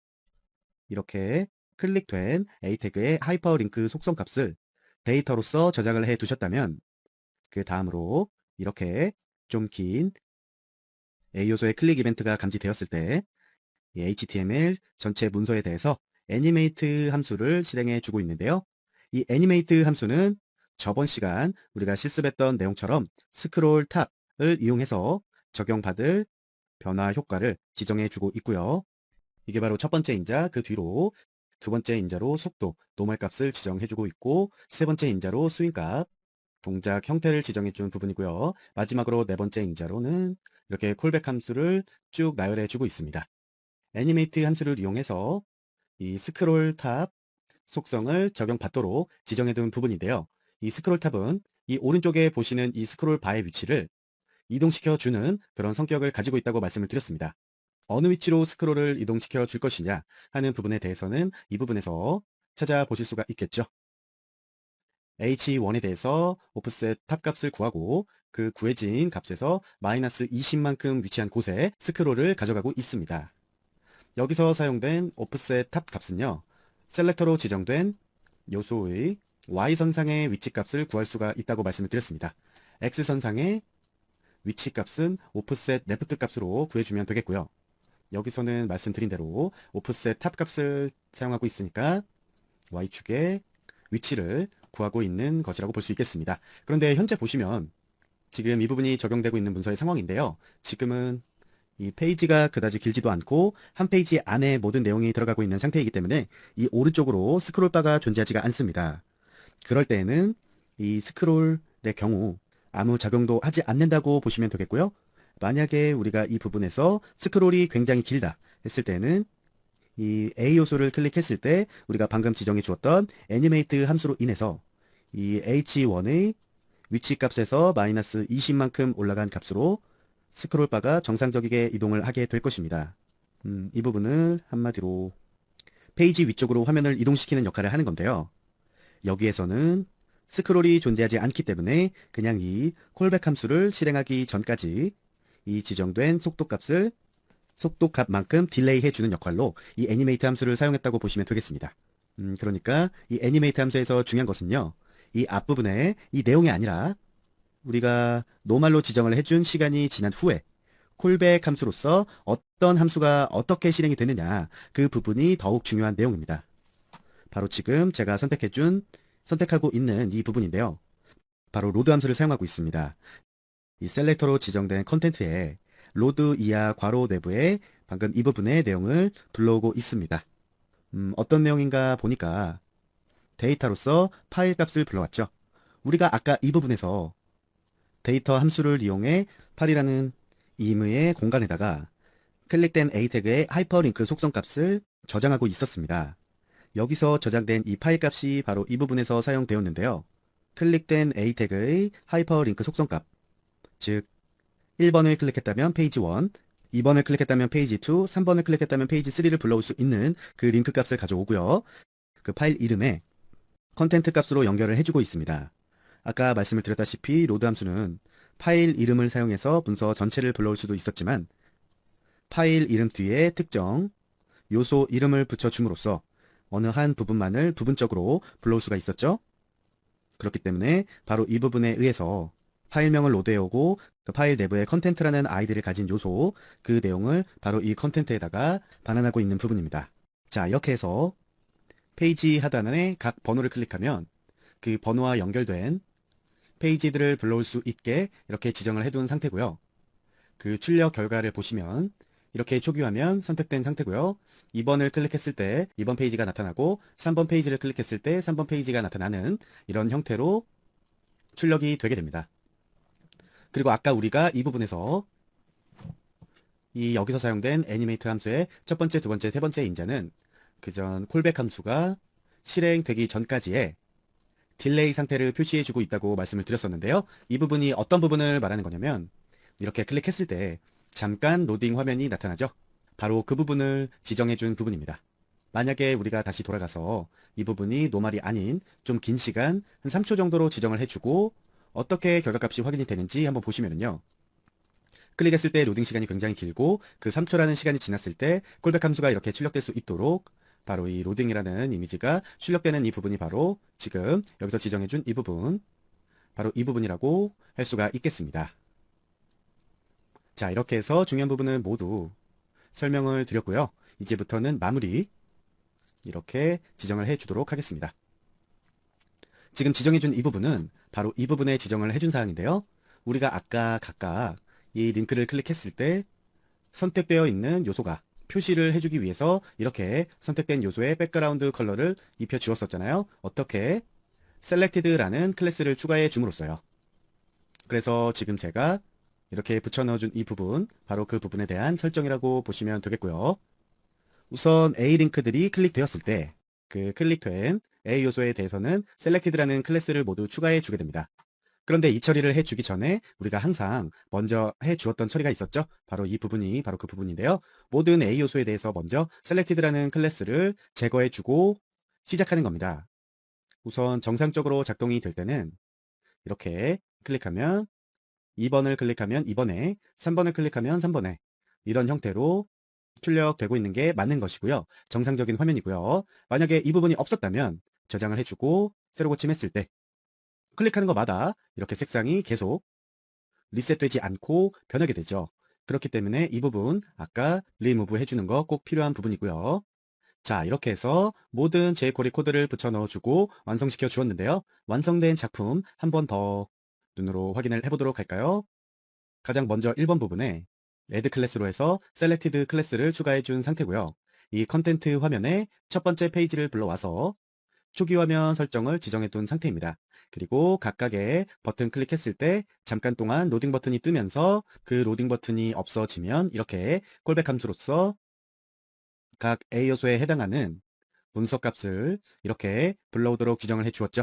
이렇게 클릭된 A 태그의 하이퍼링크 속성 값을 데이터로서 저장을 해 두셨다면 그 다음으로 이렇게 좀 긴 A 요소의 클릭 이벤트가 감지되었을 때 이 HTML 전체 문서에 대해서 애니메이트 함수를 실행해 주고 있는데요. 이 애니메이트 함수는 저번 시간 우리가 실습했던 내용처럼 스크롤 탑을 이용해서 적용받을 변화 효과를 지정해 주고 있고요. 이게 바로 첫 번째이자 그 뒤로 두 번째 인자로 속도, 노멀 값을 지정해주고 있고, 세 번째 인자로 스윙 값, 동작 형태를 지정해준 부분이고요. 마지막으로 네 번째 인자로는 이렇게 콜백 함수를 쭉 나열해주고 있습니다. 애니메이트 함수를 이용해서 이 스크롤 탑 속성을 적용받도록 지정해둔 부분인데요. 이 스크롤 탑은 이 오른쪽에 보시는 이 스크롤 바의 위치를 이동시켜주는 그런 성격을 가지고 있다고 말씀을 드렸습니다. 어느 위치로 스크롤을 이동시켜 줄 것이냐 하는 부분에 대해서는 이 부분에서 찾아보실 수가 있겠죠. H1에 대해서 오프셋 탑 값을 구하고 그 구해진 값에서 마이너스 20만큼 위치한 곳에 스크롤을 가져가고 있습니다. 여기서 사용된 오프셋 탑 값은요. 셀렉터로 지정된 요소의 Y선상의 위치값을 구할 수가 있다고 말씀을 드렸습니다. X선상의 위치값은 오프셋 레프트 값으로 구해주면 되겠고요. 여기서는 말씀드린 대로 오프셋 탑 값을 사용하고 있으니까 Y축의 위치를 구하고 있는 것이라고 볼 수 있겠습니다. 그런데 현재 보시면 지금 이 부분이 적용되고 있는 문서의 상황인데요. 지금은 이 페이지가 그다지 길지도 않고 한 페이지 안에 모든 내용이 들어가고 있는 상태이기 때문에 이 오른쪽으로 스크롤바가 존재하지가 않습니다. 그럴 때에는 이 스크롤의 경우 아무 작용도 하지 않는다고 보시면 되겠고요. 만약에 우리가 이 부분에서 스크롤이 굉장히 길다 했을 때는 이 A 요소를 클릭했을 때 우리가 방금 지정해 주었던 애니메이트 함수로 인해서 이 H1의 위치 값에서 마이너스 20만큼 올라간 값으로 스크롤바가 정상적이게 이동을 하게 될 것입니다. 이 부분을 한마디로 페이지 위쪽으로 화면을 이동시키는 역할을 하는 건데요. 여기에서는 스크롤이 존재하지 않기 때문에 그냥 이 콜백 함수를 실행하기 전까지 이 지정된 속도값을 속도값만큼 딜레이 해주는 역할로 이 애니메이트 함수를 사용했다고 보시면 되겠습니다. 그러니까 이 애니메이트 함수에서 중요한 것은요. 이 앞부분에 이 내용이 아니라 우리가 노말로 지정을 해준 시간이 지난 후에 콜백 함수로서 어떤 함수가 어떻게 실행이 되느냐 그 부분이 더욱 중요한 내용입니다. 바로 지금 제가 선택하고 있는 이 부분인데요. 바로 로드 함수를 사용하고 있습니다. 이 셀렉터로 지정된 컨텐츠에 로드 이하 괄호 내부에 방금 이 부분의 내용을 불러오고 있습니다. 어떤 내용인가 보니까 데이터로서 파일 값을 불러왔죠. 우리가 아까 이 부분에서 데이터 함수를 이용해 파일이라는 임의의 공간에다가 클릭된 A 태그의 하이퍼링크 속성 값을 저장하고 있었습니다. 여기서 저장된 이 파일 값이 바로 이 부분에서 사용되었는데요. 클릭된 A 태그의 하이퍼링크 속성 값, 즉 1번을 클릭했다면 페이지 1, 2번을 클릭했다면 페이지 2, 3번을 클릭했다면 페이지 3를 불러올 수 있는 그 링크 값을 가져오고요. 그 파일 이름에 컨텐트 값으로 연결을 해주고 있습니다. 아까 말씀을 드렸다시피 로드 함수는 파일 이름을 사용해서 문서 전체를 불러올 수도 있었지만 파일 이름 뒤에 특정 요소 이름을 붙여줌으로써 어느 한 부분만을 부분적으로 불러올 수가 있었죠. 그렇기 때문에 바로 이 부분에 의해서 파일명을 로드해오고 그 파일 내부에 컨텐트라는 아이디를 가진 요소 그 내용을 바로 이 컨텐트에다가 반환하고 있는 부분입니다. 자, 이렇게 해서 페이지 하단에 각 번호를 클릭하면 그 번호와 연결된 페이지들을 불러올 수 있게 이렇게 지정을 해둔 상태고요. 그 출력 결과를 보시면 이렇게 초기화면 선택된 상태고요. 2번을 클릭했을 때 2번 페이지가 나타나고 3번 페이지를 클릭했을 때 3번 페이지가 나타나는 이런 형태로 출력이 되게 됩니다. 그리고 아까 우리가 이 부분에서 여기서 사용된 애니메이트 함수의 첫 번째, 두 번째, 세 번째 인자는 그전 콜백 함수가 실행되기 전까지의 딜레이 상태를 표시해주고 있다고 말씀을 드렸었는데요. 이 부분이 어떤 부분을 말하는 거냐면 이렇게 클릭했을 때 잠깐 로딩 화면이 나타나죠. 바로 그 부분을 지정해준 부분입니다. 만약에 우리가 다시 돌아가서 이 부분이 노말이 아닌 좀 긴 시간 한 3초 정도로 지정을 해주고 어떻게 결과값이 확인이 되는지 한번 보시면요. 클릭했을 때 로딩 시간이 굉장히 길고 그 3초라는 시간이 지났을 때 콜백 함수가 이렇게 출력될 수 있도록 바로 이 로딩이라는 이미지가 출력되는 이 부분이 바로 지금 여기서 지정해준 이 부분, 바로 이 부분이라고 할 수가 있겠습니다. 자, 이렇게 해서 중요한 부분은 모두 설명을 드렸고요. 이제부터는 마무리 이렇게 지정을 해주도록 하겠습니다. 지금 지정해준 이 부분은 바로 이 부분에 지정을 해준 사항인데요. 우리가 아까 각각 이 링크를 클릭했을 때 선택되어 있는 요소가 표시를 해주기 위해서 이렇게 선택된 요소에 백그라운드 컬러를 입혀 주었었잖아요. 어떻게? selected라는 클래스를 추가해 줌으로써요. 그래서 지금 제가 이렇게 붙여 넣어준 이 부분, 바로 그 부분에 대한 설정이라고 보시면 되겠고요. 우선 A 링크들이 클릭되었을 때 그 클릭된 A 요소에 대해서는 selected라는 클래스를 모두 추가해 주게 됩니다. 그런데 이 처리를 해주기 전에 우리가 항상 먼저 해주었던 처리가 있었죠. 바로 이 부분이 바로 그 부분인데요. 모든 A 요소에 대해서 먼저 selected라는 클래스를 제거해주고 시작하는 겁니다. 우선 정상적으로 작동이 될 때는 이렇게 클릭하면 2번을 클릭하면 2번에, 3번을 클릭하면 3번에 이런 형태로 출력되고 있는 게 맞는 것이고요. 정상적인 화면이고요. 만약에 이 부분이 없었다면 저장을 해주고 새로 고침했을 때 클릭하는 것마다 이렇게 색상이 계속 리셋되지 않고 변하게 되죠. 그렇기 때문에 이 부분 아까 리무브 해주는 거 꼭 필요한 부분이고요. 자, 이렇게 해서 모든 jQuery 코드를 붙여 넣어주고 완성시켜 주었는데요. 완성된 작품 한 번 더 눈으로 확인을 해보도록 할까요? 가장 먼저 1번 부분에 add 클래스로 해서 selected 클래스를 추가해 준 상태고요. 이 컨텐트 화면에 첫 번째 페이지를 불러와서 초기 화면 설정을 지정해 둔 상태입니다. 그리고 각각의 버튼 클릭했을 때 잠깐 동안 로딩 버튼이 뜨면서 그 로딩 버튼이 없어지면 이렇게 콜백 함수로서 각 A 요소에 해당하는 문서 값을 이렇게 불러오도록 지정을 해 주었죠.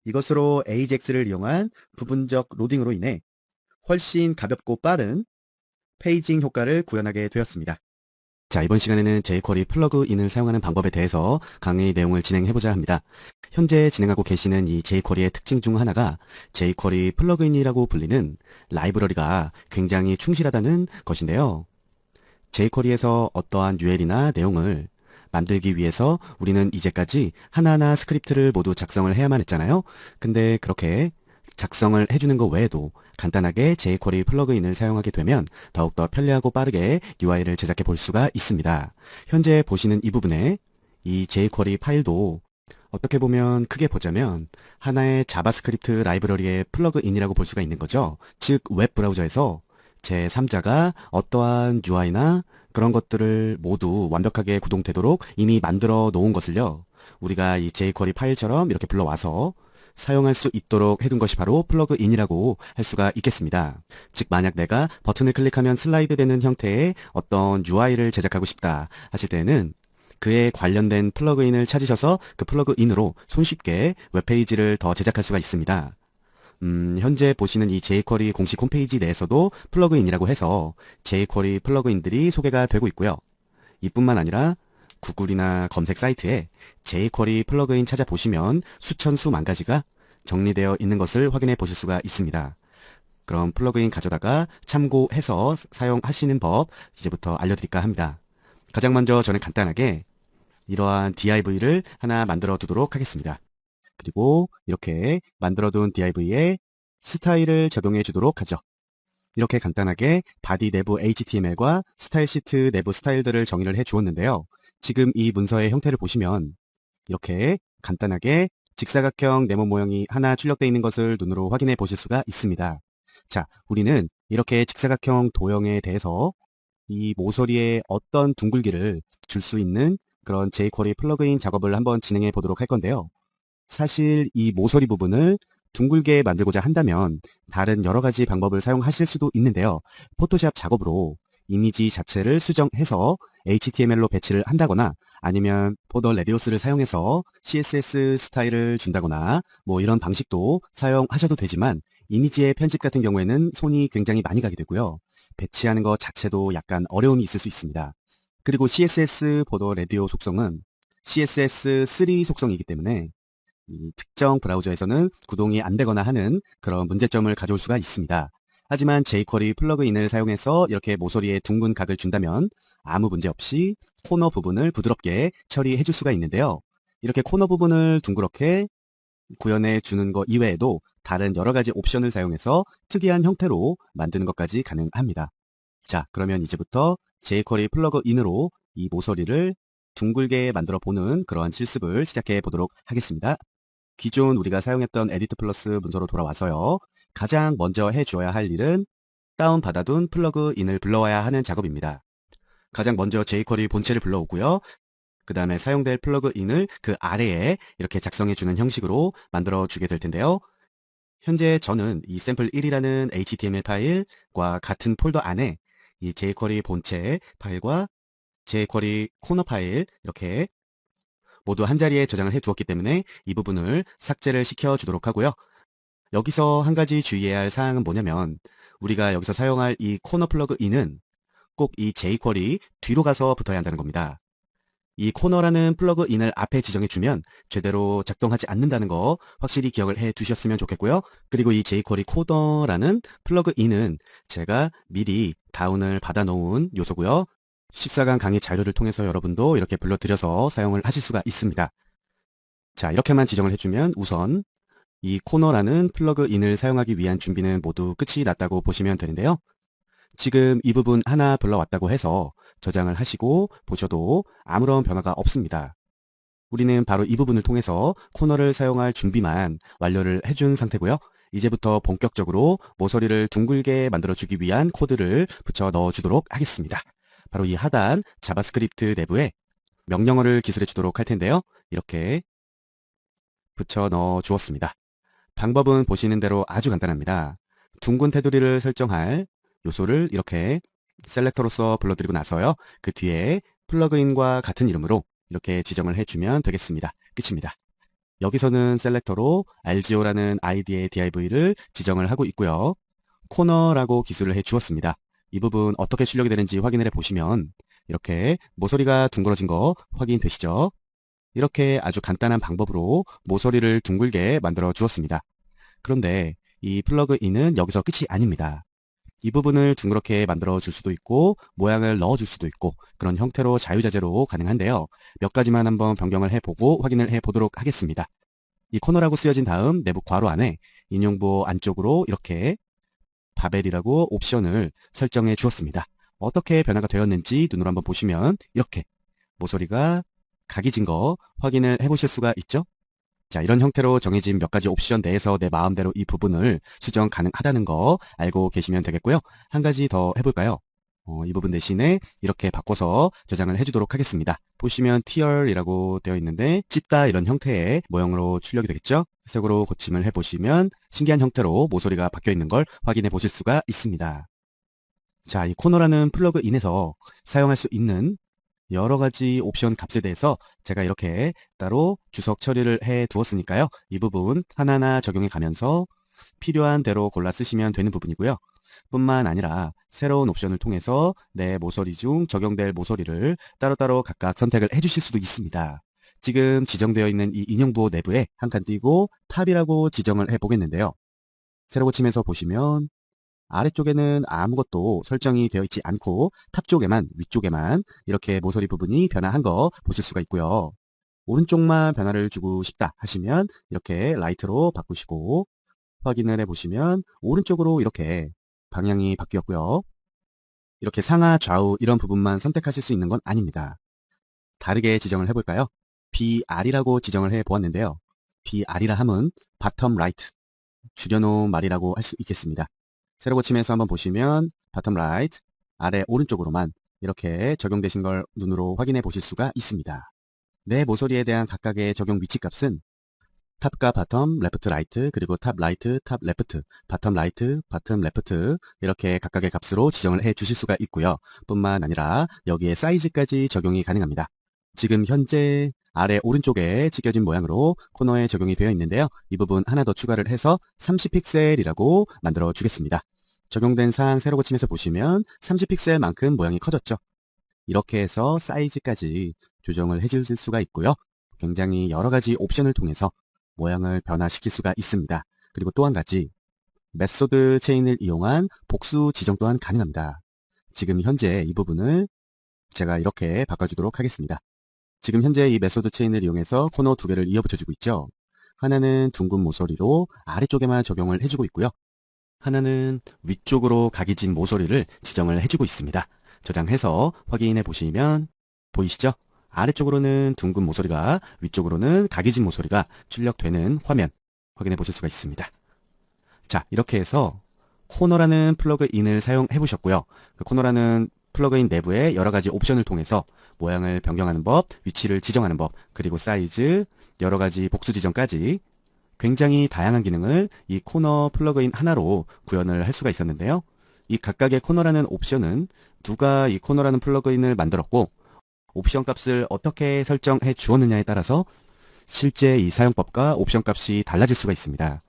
이것으로 AJAX를 이용한 부분적 로딩으로 인해 훨씬 가볍고 빠른 페이징 효과를 구현하게 되었습니다. 자, 이번 시간에는 jQuery 플러그인을 사용하는 방법에 대해서 강의 내용을 진행해보자 합니다. 현재 진행하고 계시는 이 jQuery의 특징 중 하나가 jQuery 플러그인이라고 불리는 라이브러리가 굉장히 충실하다는 것인데요. jQuery에서 어떠한 UL이나 내용을 만들기 위해서 우리는 이제까지 하나하나 스크립트를 모두 작성을 해야만 했잖아요. 근데 그렇게 작성을 해주는 것 외에도 간단하게 jQuery 플러그인을 사용하게 되면 더욱더 편리하고 빠르게 UI를 제작해 볼 수가 있습니다. 현재 보시는 이 부분에 이 jQuery 파일도 어떻게 보면 크게 보자면 하나의 자바스크립트 라이브러리의 플러그인이라고 볼 수가 있는 거죠. 즉 웹브라우저에서 제3자가 어떠한 UI나 그런 것들을 모두 완벽하게 구동되도록 이미 만들어 놓은 것을요. 우리가 이 jQuery 파일처럼 이렇게 불러와서 사용할 수 있도록 해둔 것이 바로 플러그인이라고 할 수가 있겠습니다. 즉 만약 내가 버튼을 클릭하면 슬라이드 되는 형태의 어떤 UI를 제작하고 싶다 하실 때는 그에 관련된 플러그인을 찾으셔서 그 플러그인으로 손쉽게 웹페이지를 더 제작할 수가 있습니다. 현재 보시는 이 jQuery 공식 홈페이지 내에서도 플러그인이라고 해서 jQuery 플러그인들이 소개가 되고 있고요. 이뿐만 아니라 구글이나 검색 사이트에 jQuery 플러그인 찾아보시면 수천 수만 가지가 정리되어 있는 것을 확인해 보실 수가 있습니다. 그럼 플러그인 가져다가 참고해서 사용하시는 법 이제부터 알려드릴까 합니다. 가장 먼저 저는 간단하게 이러한 div를 하나 만들어 두도록 하겠습니다. 그리고 이렇게 만들어둔 div에 스타일을 제공해 주도록 하죠. 이렇게 간단하게 바디 내부 HTML과 스타일 시트 내부 스타일들을 정의를 해 주었는데요. 지금 이 문서의 형태를 보시면 이렇게 간단하게 직사각형 네모 모양이 하나 출력되어 있는 것을 눈으로 확인해 보실 수가 있습니다. 자, 우리는 이렇게 직사각형 도형에 대해서 이 모서리에 어떤 둥글기를 줄 수 있는 그런 jQuery 플러그인 작업을 한번 진행해 보도록 할 건데요. 사실 이 모서리 부분을 둥글게 만들고자 한다면 다른 여러 가지 방법을 사용하실 수도 있는데요. 포토샵 작업으로 이미지 자체를 수정해서 HTML로 배치를 한다거나 아니면 보더 레디오스를 사용해서 CSS 스타일을 준다거나 뭐 이런 방식도 사용하셔도 되지만 이미지의 편집 같은 경우에는 손이 굉장히 많이 가게 되고요. 배치하는 것 자체도 약간 어려움이 있을 수 있습니다. 그리고 CSS 보더 레디오 속성은 CSS3 속성이기 때문에 이 특정 브라우저에서는 구동이 안 되거나 하는 그런 문제점을 가져올 수가 있습니다. 하지만 jQuery 플러그인을 사용해서 이렇게 모서리에 둥근 각을 준다면 아무 문제 없이 코너 부분을 부드럽게 처리해 줄 수가 있는데요. 이렇게 코너 부분을 둥그렇게 구현해 주는 것 이외에도 다른 여러 가지 옵션을 사용해서 특이한 형태로 만드는 것까지 가능합니다. 자, 그러면 이제부터 jQuery 플러그인으로 이 모서리를 둥글게 만들어 보는 그러한 실습을 시작해 보도록 하겠습니다. 기존 우리가 사용했던 에디트 플러스 문서로 돌아와서요. 가장 먼저 해주어야 할 일은 다운받아둔 플러그인을 불러와야 하는 작업입니다. 가장 먼저 jQuery 본체를 불러오고요. 그 다음에 사용될 플러그인을 그 아래에 이렇게 작성해주는 형식으로 만들어주게 될 텐데요. 현재 저는 이 샘플1이라는 HTML 파일과 같은 폴더 안에 이 jQuery 본체 파일과 jQuery 코너 파일 이렇게 모두 한 자리에 저장을 해 두었기 때문에 이 부분을 삭제를 시켜주도록 하고요. 여기서 한 가지 주의해야 할 사항은 뭐냐면 우리가 여기서 사용할 이 코너 플러그인은 꼭 이 jQuery 뒤로 가서 붙어야 한다는 겁니다. 이 코너라는 플러그인을 앞에 지정해주면 제대로 작동하지 않는다는 거 확실히 기억을 해 두셨으면 좋겠고요. 그리고 이 jQuery 코더라는 플러그인은 제가 미리 다운을 받아 놓은 요소고요. 14강 강의 자료를 통해서 여러분도 이렇게 불러들여서 사용을 하실 수가 있습니다. 자, 이렇게만 지정을 해주면 우선 이 코너라는 플러그인을 사용하기 위한 준비는 모두 끝이 났다고 보시면 되는데요. 지금 이 부분 하나 불러왔다고 해서 저장을 하시고 보셔도 아무런 변화가 없습니다. 우리는 바로 이 부분을 통해서 코너를 사용할 준비만 완료를 해준 상태고요. 이제부터 본격적으로 모서리를 둥글게 만들어주기 위한 코드를 붙여 넣어주도록 하겠습니다. 바로 이 하단 자바스크립트 내부에 명령어를 기술해 주도록 할 텐데요. 이렇게 붙여 넣어 주었습니다. 방법은 보시는 대로 아주 간단합니다. 둥근 테두리를 설정할 요소를 이렇게 셀렉터로서 불러드리고 나서요. 그 뒤에 플러그인과 같은 이름으로 이렇게 지정을 해주면 되겠습니다. 끝입니다. 여기서는 셀렉터로 RGO라는 아이디의 div를 지정을 하고 있고요. 코너라고 기술을 해 주었습니다. 이 부분 어떻게 출력이 되는지 확인을 해보시면 이렇게 모서리가 둥그러진 거 확인되시죠? 이렇게 아주 간단한 방법으로 모서리를 둥글게 만들어 주었습니다. 그런데 이 플러그인은 여기서 끝이 아닙니다. 이 부분을 둥그렇게 만들어 줄 수도 있고 모양을 넣어 줄 수도 있고 그런 형태로 자유자재로 가능한데요. 몇 가지만 한번 변경을 해보고 확인을 해보도록 하겠습니다. 이 코너라고 쓰여진 다음 내부 괄호 안에 인용부 안쪽으로 이렇게 바벨이라고 옵션을 설정해 주었습니다. 어떻게 변화가 되었는지 눈으로 한번 보시면 이렇게 모서리가 각이진 거 확인을 해보실 수가 있죠? 자, 이런 형태로 정해진 몇 가지 옵션 내에서 내 마음대로 이 부분을 수정 가능하다는 거 알고 계시면 되겠고요. 한 가지 더 해볼까요? 이 부분 대신에 이렇게 바꿔서 저장을 해주도록 하겠습니다. 보시면 tier이라고 되어 있는데 찢다 이런 형태의 모형으로 출력이 되겠죠? 색으로 고침을 해보시면 신기한 형태로 모서리가 바뀌어 있는 걸 확인해 보실 수가 있습니다. 자, 이 코너라는 플러그인에서 사용할 수 있는 여러 가지 옵션 값에 대해서 제가 이렇게 따로 주석 처리를 해 두었으니까요. 이 부분 하나하나 적용해 가면서 필요한 대로 골라 쓰시면 되는 부분이고요. 뿐만 아니라 새로운 옵션을 통해서 내 모서리 중 적용될 모서리를 따로따로 각각 선택을 해 주실 수도 있습니다. 지금 지정되어 있는 이 인용부호 내부에 한 칸 띄고 탑이라고 지정을 해 보겠는데요. 세로 고침에서 보시면 아래쪽에는 아무것도 설정이 되어 있지 않고 탑 쪽에만 위쪽에만 이렇게 모서리 부분이 변화한 거 보실 수가 있고요. 오른쪽만 변화를 주고 싶다 하시면 이렇게 라이트로 바꾸시고 확인을 해보시면 오른쪽으로 이렇게 방향이 바뀌었고요. 이렇게 상하 좌우 이런 부분만 선택하실 수 있는 건 아닙니다. 다르게 지정을 해볼까요? BR이라고 지정을 해보았는데요. BR이라 함은 bottom right 줄여놓은 말이라고 할 수 있겠습니다. 세로 고침에서 한번 보시면 bottom right 아래 오른쪽으로만 이렇게 적용되신 걸 눈으로 확인해 보실 수가 있습니다. 내 모서리에 대한 각각의 적용 위치 값은 탑과 바텀, 레프트, 라이트, 그리고 탑, 라이트, 탑, 레프트, 바텀, 라이트, 바텀, 레프트 이렇게 각각의 값으로 지정을 해 주실 수가 있고요. 뿐만 아니라 여기에 사이즈까지 적용이 가능합니다. 지금 현재 아래 오른쪽에 찍혀진 모양으로 코너에 적용이 되어 있는데요. 이 부분 하나 더 추가를 해서 30픽셀이라고 만들어 주겠습니다. 적용된 사항 세로 고침에서 보시면 30픽셀만큼 모양이 커졌죠. 이렇게 해서 사이즈까지 조정을 해줄 수가 있고요. 굉장히 여러 가지 옵션을 통해서 모양을 변화시킬 수가 있습니다. 그리고 또 한 가지 메소드 체인을 이용한 복수 지정 또한 가능합니다. 지금 현재 이 부분을 제가 이렇게 바꿔주도록 하겠습니다. 지금 현재 이 메소드 체인을 이용해서 코너 두 개를 이어 붙여주고 있죠. 하나는 둥근 모서리로 아래쪽에만 적용을 해주고 있고요. 하나는 위쪽으로 각이 진 모서리를 지정을 해주고 있습니다. 저장해서 확인해 보시면 보이시죠? 아래쪽으로는 둥근 모서리가 위쪽으로는 각이 진 모서리가 출력되는 화면 확인해 보실 수가 있습니다. 자, 이렇게 해서 코너라는 플러그인을 사용해 보셨고요. 그 코너라는 플러그인 내부의 여러 가지 옵션을 통해서 모양을 변경하는 법, 위치를 지정하는 법, 그리고 사이즈, 여러 가지 복수 지정까지 굉장히 다양한 기능을 이 코너 플러그인 하나로 구현을 할 수가 있었는데요. 이 각각의 코너라는 옵션은 누가 이 코너라는 플러그인을 만들었고 옵션 값을 어떻게 설정해 주었느냐에 따라서 실제 이 사용법과 옵션 값이 달라질 수가 있습니다.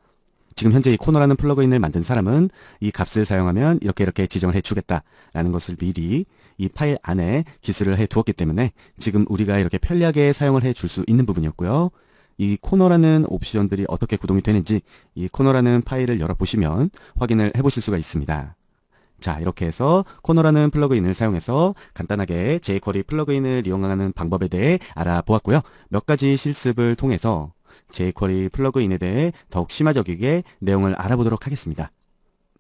지금 현재 이 코너라는 플러그인을 만든 사람은 이 값을 사용하면 이렇게 지정을 해주겠다라는 것을 미리 이 파일 안에 기술을 해 두었기 때문에 지금 우리가 이렇게 편리하게 사용을 해 줄 수 있는 부분이었고요. 이 코너라는 옵션들이 어떻게 구동이 되는지 이 코너라는 파일을 열어보시면 확인을 해보실 수가 있습니다. 자, 이렇게 해서 코너라는 플러그인을 사용해서 간단하게 jQuery 플러그인을 이용하는 방법에 대해 알아보았고요. 몇 가지 실습을 통해서 jQuery 플러그인에 대해 더욱 심화적이게 내용을 알아보도록 하겠습니다.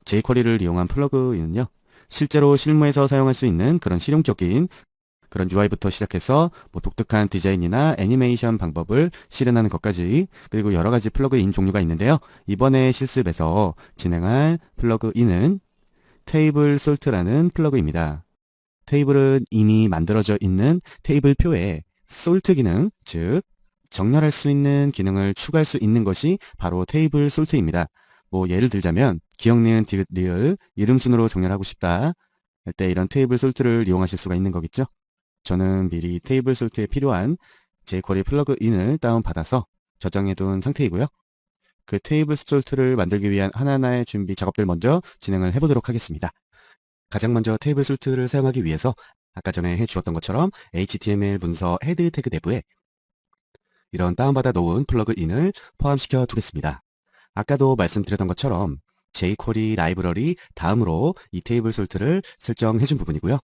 jQuery를 이용한 플러그인은요, 실제로 실무에서 사용할 수 있는 그런 실용적인 그런 UI부터 시작해서 뭐 독특한 디자인이나 애니메이션 방법을 실현하는 것까지 그리고 여러 가지 플러그인 종류가 있는데요. 이번에 실습에서 진행할 플러그인은 테이블 솔트라는 플러그입니다. 테이블은 이미 만들어져 있는 테이블 표에 솔트 기능, 즉 정렬할 수 있는 기능을 추가할 수 있는 것이 바로 테이블 솔트입니다. 뭐 예를 들자면 기억, 니은, 디귿, 리을 이름 순으로 정렬하고 싶다 할 때 이런 테이블 솔트를 이용하실 수가 있는 거겠죠. 저는 미리 테이블 솔트에 필요한 jQuery 플러그인을 다운받아서 저장해 둔 상태이고요. 그 테이블 솔트를 만들기 위한 하나하나의 준비 작업들 먼저 진행을 해보도록 하겠습니다. 가장 먼저 테이블 솔트를 사용하기 위해서 아까 전에 해주었던 것처럼 HTML 문서 헤드 태그 내부에 이런 다운받아 놓은 플러그인을 포함시켜 두겠습니다. 아까도 말씀드렸던 것처럼 jQuery 라이브러리 다음으로 이 테이블 솔트를 설정해 준 부분이고요.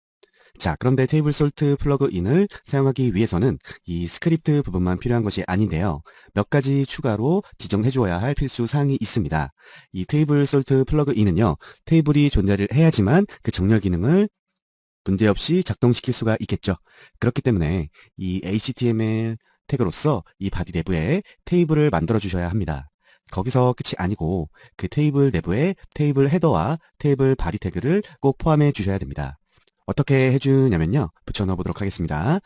자, 그런데 테이블 솔트 플러그인을 사용하기 위해서는 이 스크립트 부분만 필요한 것이 아닌데요. 몇 가지 추가로 지정해 주어야 할 필수 사항이 있습니다. 이 테이블 솔트 플러그인은요, 테이블이 존재를 해야지만 그 정렬 기능을 문제없이 작동시킬 수가 있겠죠. 그렇기 때문에 이 HTML 태그로서 이 바디 내부에 테이블을 만들어 주셔야 합니다. 거기서 끝이 아니고 그 테이블 내부에 테이블 헤더와 테이블 바디 태그를 꼭 포함해 주셔야 됩니다. 어떻게 해주냐면요. 붙여 넣어 보도록 하겠습니다.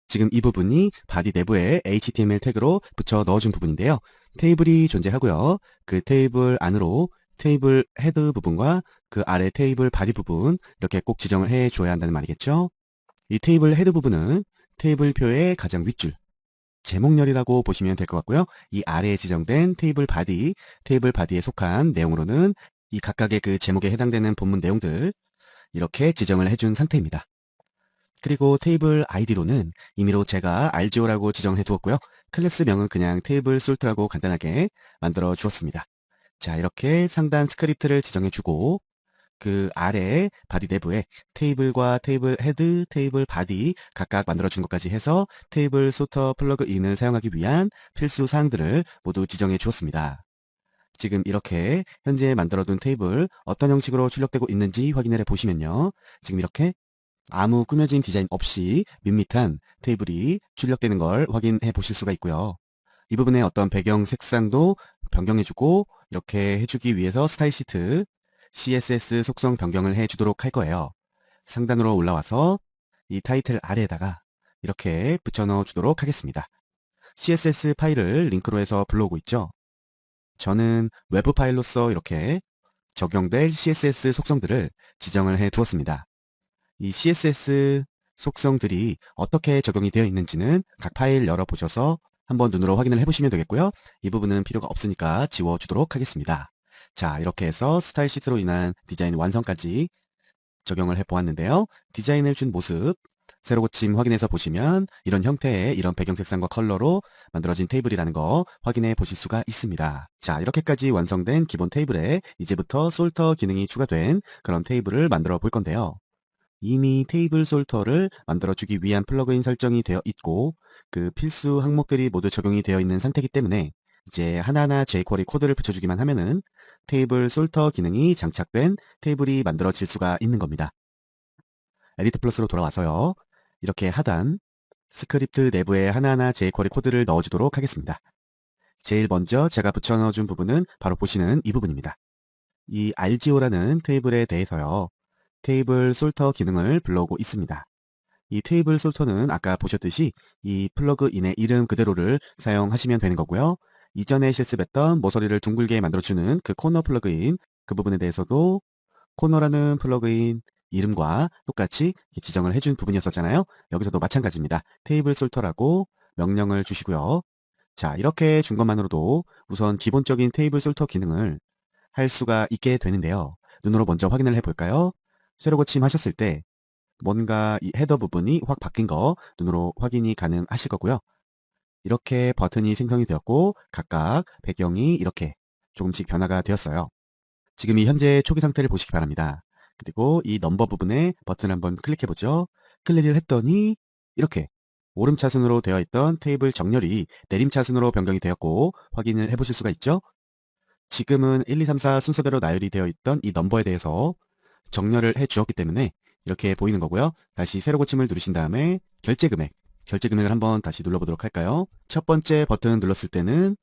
지금 이 부분이 바디 내부에 HTML 태그로 붙여 넣어준 부분인데요. 테이블이 존재하고요. 그 테이블 안으로 테이블 헤드 부분과 그 아래 테이블 바디 부분 이렇게 꼭 지정을 해 줘야 한다는 말이겠죠. 이 테이블 헤드 부분은 테이블 표의 가장 윗줄 제목열이라고 보시면 될 것 같고요. 이 아래에 지정된 테이블 바디에 속한 내용으로는 이 각각의 그 제목에 해당되는 본문 내용들 이렇게 지정을 해준 상태입니다. 그리고 테이블 아이디로는 임의로 제가 RGO라고 지정을 해두었고요. 클래스명은 그냥 테이블 솔트라고 간단하게 만들어 주었습니다. 자, 이렇게 상단 스크립트를 지정해주고 그 아래 바디 내부에 테이블과 테이블 헤드, 테이블 바디 각각 만들어준 것까지 해서 테이블 소터 플러그인을 사용하기 위한 필수 사항들을 모두 지정해 주었습니다. 지금 이렇게 현재 만들어둔 테이블 어떤 형식으로 출력되고 있는지 확인을 해보시면요. 지금 이렇게 아무 꾸며진 디자인 없이 밋밋한 테이블이 출력되는 걸 확인해 보실 수가 있고요. 이 부분에 어떤 배경 색상도 변경해주고 이렇게 해주기 위해서 스타일 시트, CSS 속성 변경을 해주도록 할 거예요. 상단으로 올라와서 이 타이틀 아래에다가 이렇게 붙여 넣어 주도록 하겠습니다. CSS 파일을 링크로 해서 불러오고 있죠. 저는 외부 파일로서 이렇게 적용될 CSS 속성들을 지정을 해 두었습니다. 이 CSS 속성들이 어떻게 적용이 되어 있는지는 각 파일 열어보셔서 한번 눈으로 확인을 해보시면 되겠고요. 이 부분은 필요가 없으니까 지워주도록 하겠습니다. 자, 이렇게 해서 스타일 시트로 인한 디자인 완성까지 적용을 해보았는데요. 디자인을 준 모습 새로 고침 확인해서 보시면 이런 형태의 이런 배경 색상과 컬러로 만들어진 테이블이라는 거 확인해 보실 수가 있습니다. 자, 이렇게까지 완성된 기본 테이블에 이제부터 솔터 기능이 추가된 그런 테이블을 만들어 볼 건데요. 이미 테이블 솔터를 만들어주기 위한 플러그인 설정이 되어 있고 그 필수 항목들이 모두 적용이 되어 있는 상태이기 때문에 이제 하나하나 jQuery 코드를 붙여주기만 하면은 테이블 솔터 기능이 장착된 테이블이 만들어질 수가 있는 겁니다. 에디트 플러스로 돌아와서요. 이렇게 하단 스크립트 내부에 하나하나 jQuery 코드를 넣어주도록 하겠습니다. 제일 먼저 제가 붙여 넣어준 부분은 바로 보시는 이 부분입니다. 이 RGO라는 테이블에 대해서요. 테이블 솔터 기능을 불러오고 있습니다. 이 테이블 솔터는 아까 보셨듯이 이 플러그인의 이름 그대로를 사용하시면 되는 거고요. 이전에 실습했던 모서리를 둥글게 만들어주는 그 코너 플러그인, 그 부분에 대해서도 코너라는 플러그인 이름과 똑같이 지정을 해준 부분이었었잖아요. 여기서도 마찬가지입니다. 테이블 솔터라고 명령을 주시고요. 자, 이렇게 준 것만으로도 우선 기본적인 테이블 솔터 기능을 할 수가 있게 되는데요. 눈으로 먼저 확인을 해볼까요? 세로 고침하셨을 때 뭔가 이 헤더 부분이 확 바뀐 거 눈으로 확인이 가능하실 거고요. 이렇게 버튼이 생성이 되었고 각각 배경이 이렇게 조금씩 변화가 되었어요. 지금 이 현재 초기 상태를 보시기 바랍니다. 그리고 이 넘버 부분에 버튼 한번 클릭해보죠. 클릭을 했더니 이렇게 오름차순으로 되어 있던 테이블 정렬이 내림차순으로 변경이 되었고 확인을 해보실 수가 있죠. 지금은 1, 2, 3, 4 순서대로 나열이 되어 있던 이 넘버에 대해서 정렬을 해 주었기 때문에 이렇게 보이는 거고요. 다시 세로 고침을 누르신 다음에 결제 금액을 한번 다시 눌러보도록 할까요? 첫 번째 버튼 눌렀을 때는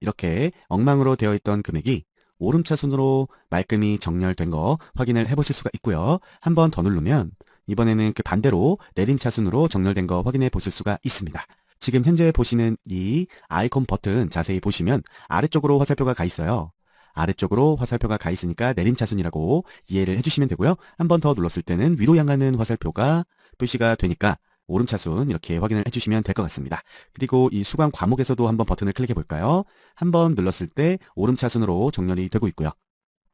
이렇게 엉망으로 되어 있던 금액이 오름차순으로 말끔히 정렬된 거 확인을 해보실 수가 있고요. 한 번 더 누르면 이번에는 그 반대로 내림차순으로 정렬된 거 확인해 보실 수가 있습니다. 지금 현재 보시는 이 아이콘 버튼 자세히 보시면 아래쪽으로 화살표가 가 있어요. 아래쪽으로 화살표가 가 있으니까 내림차순이라고 이해를 해주시면 되고요. 한 번 더 눌렀을 때는 위로 향하는 화살표가 표시가 되니까 오름차순 이렇게 확인을 해주시면 될 것 같습니다. 그리고 이 수강 과목에서도 한번 버튼을 클릭해 볼까요? 한번 눌렀을 때 오름차순으로 정렬이 되고 있고요.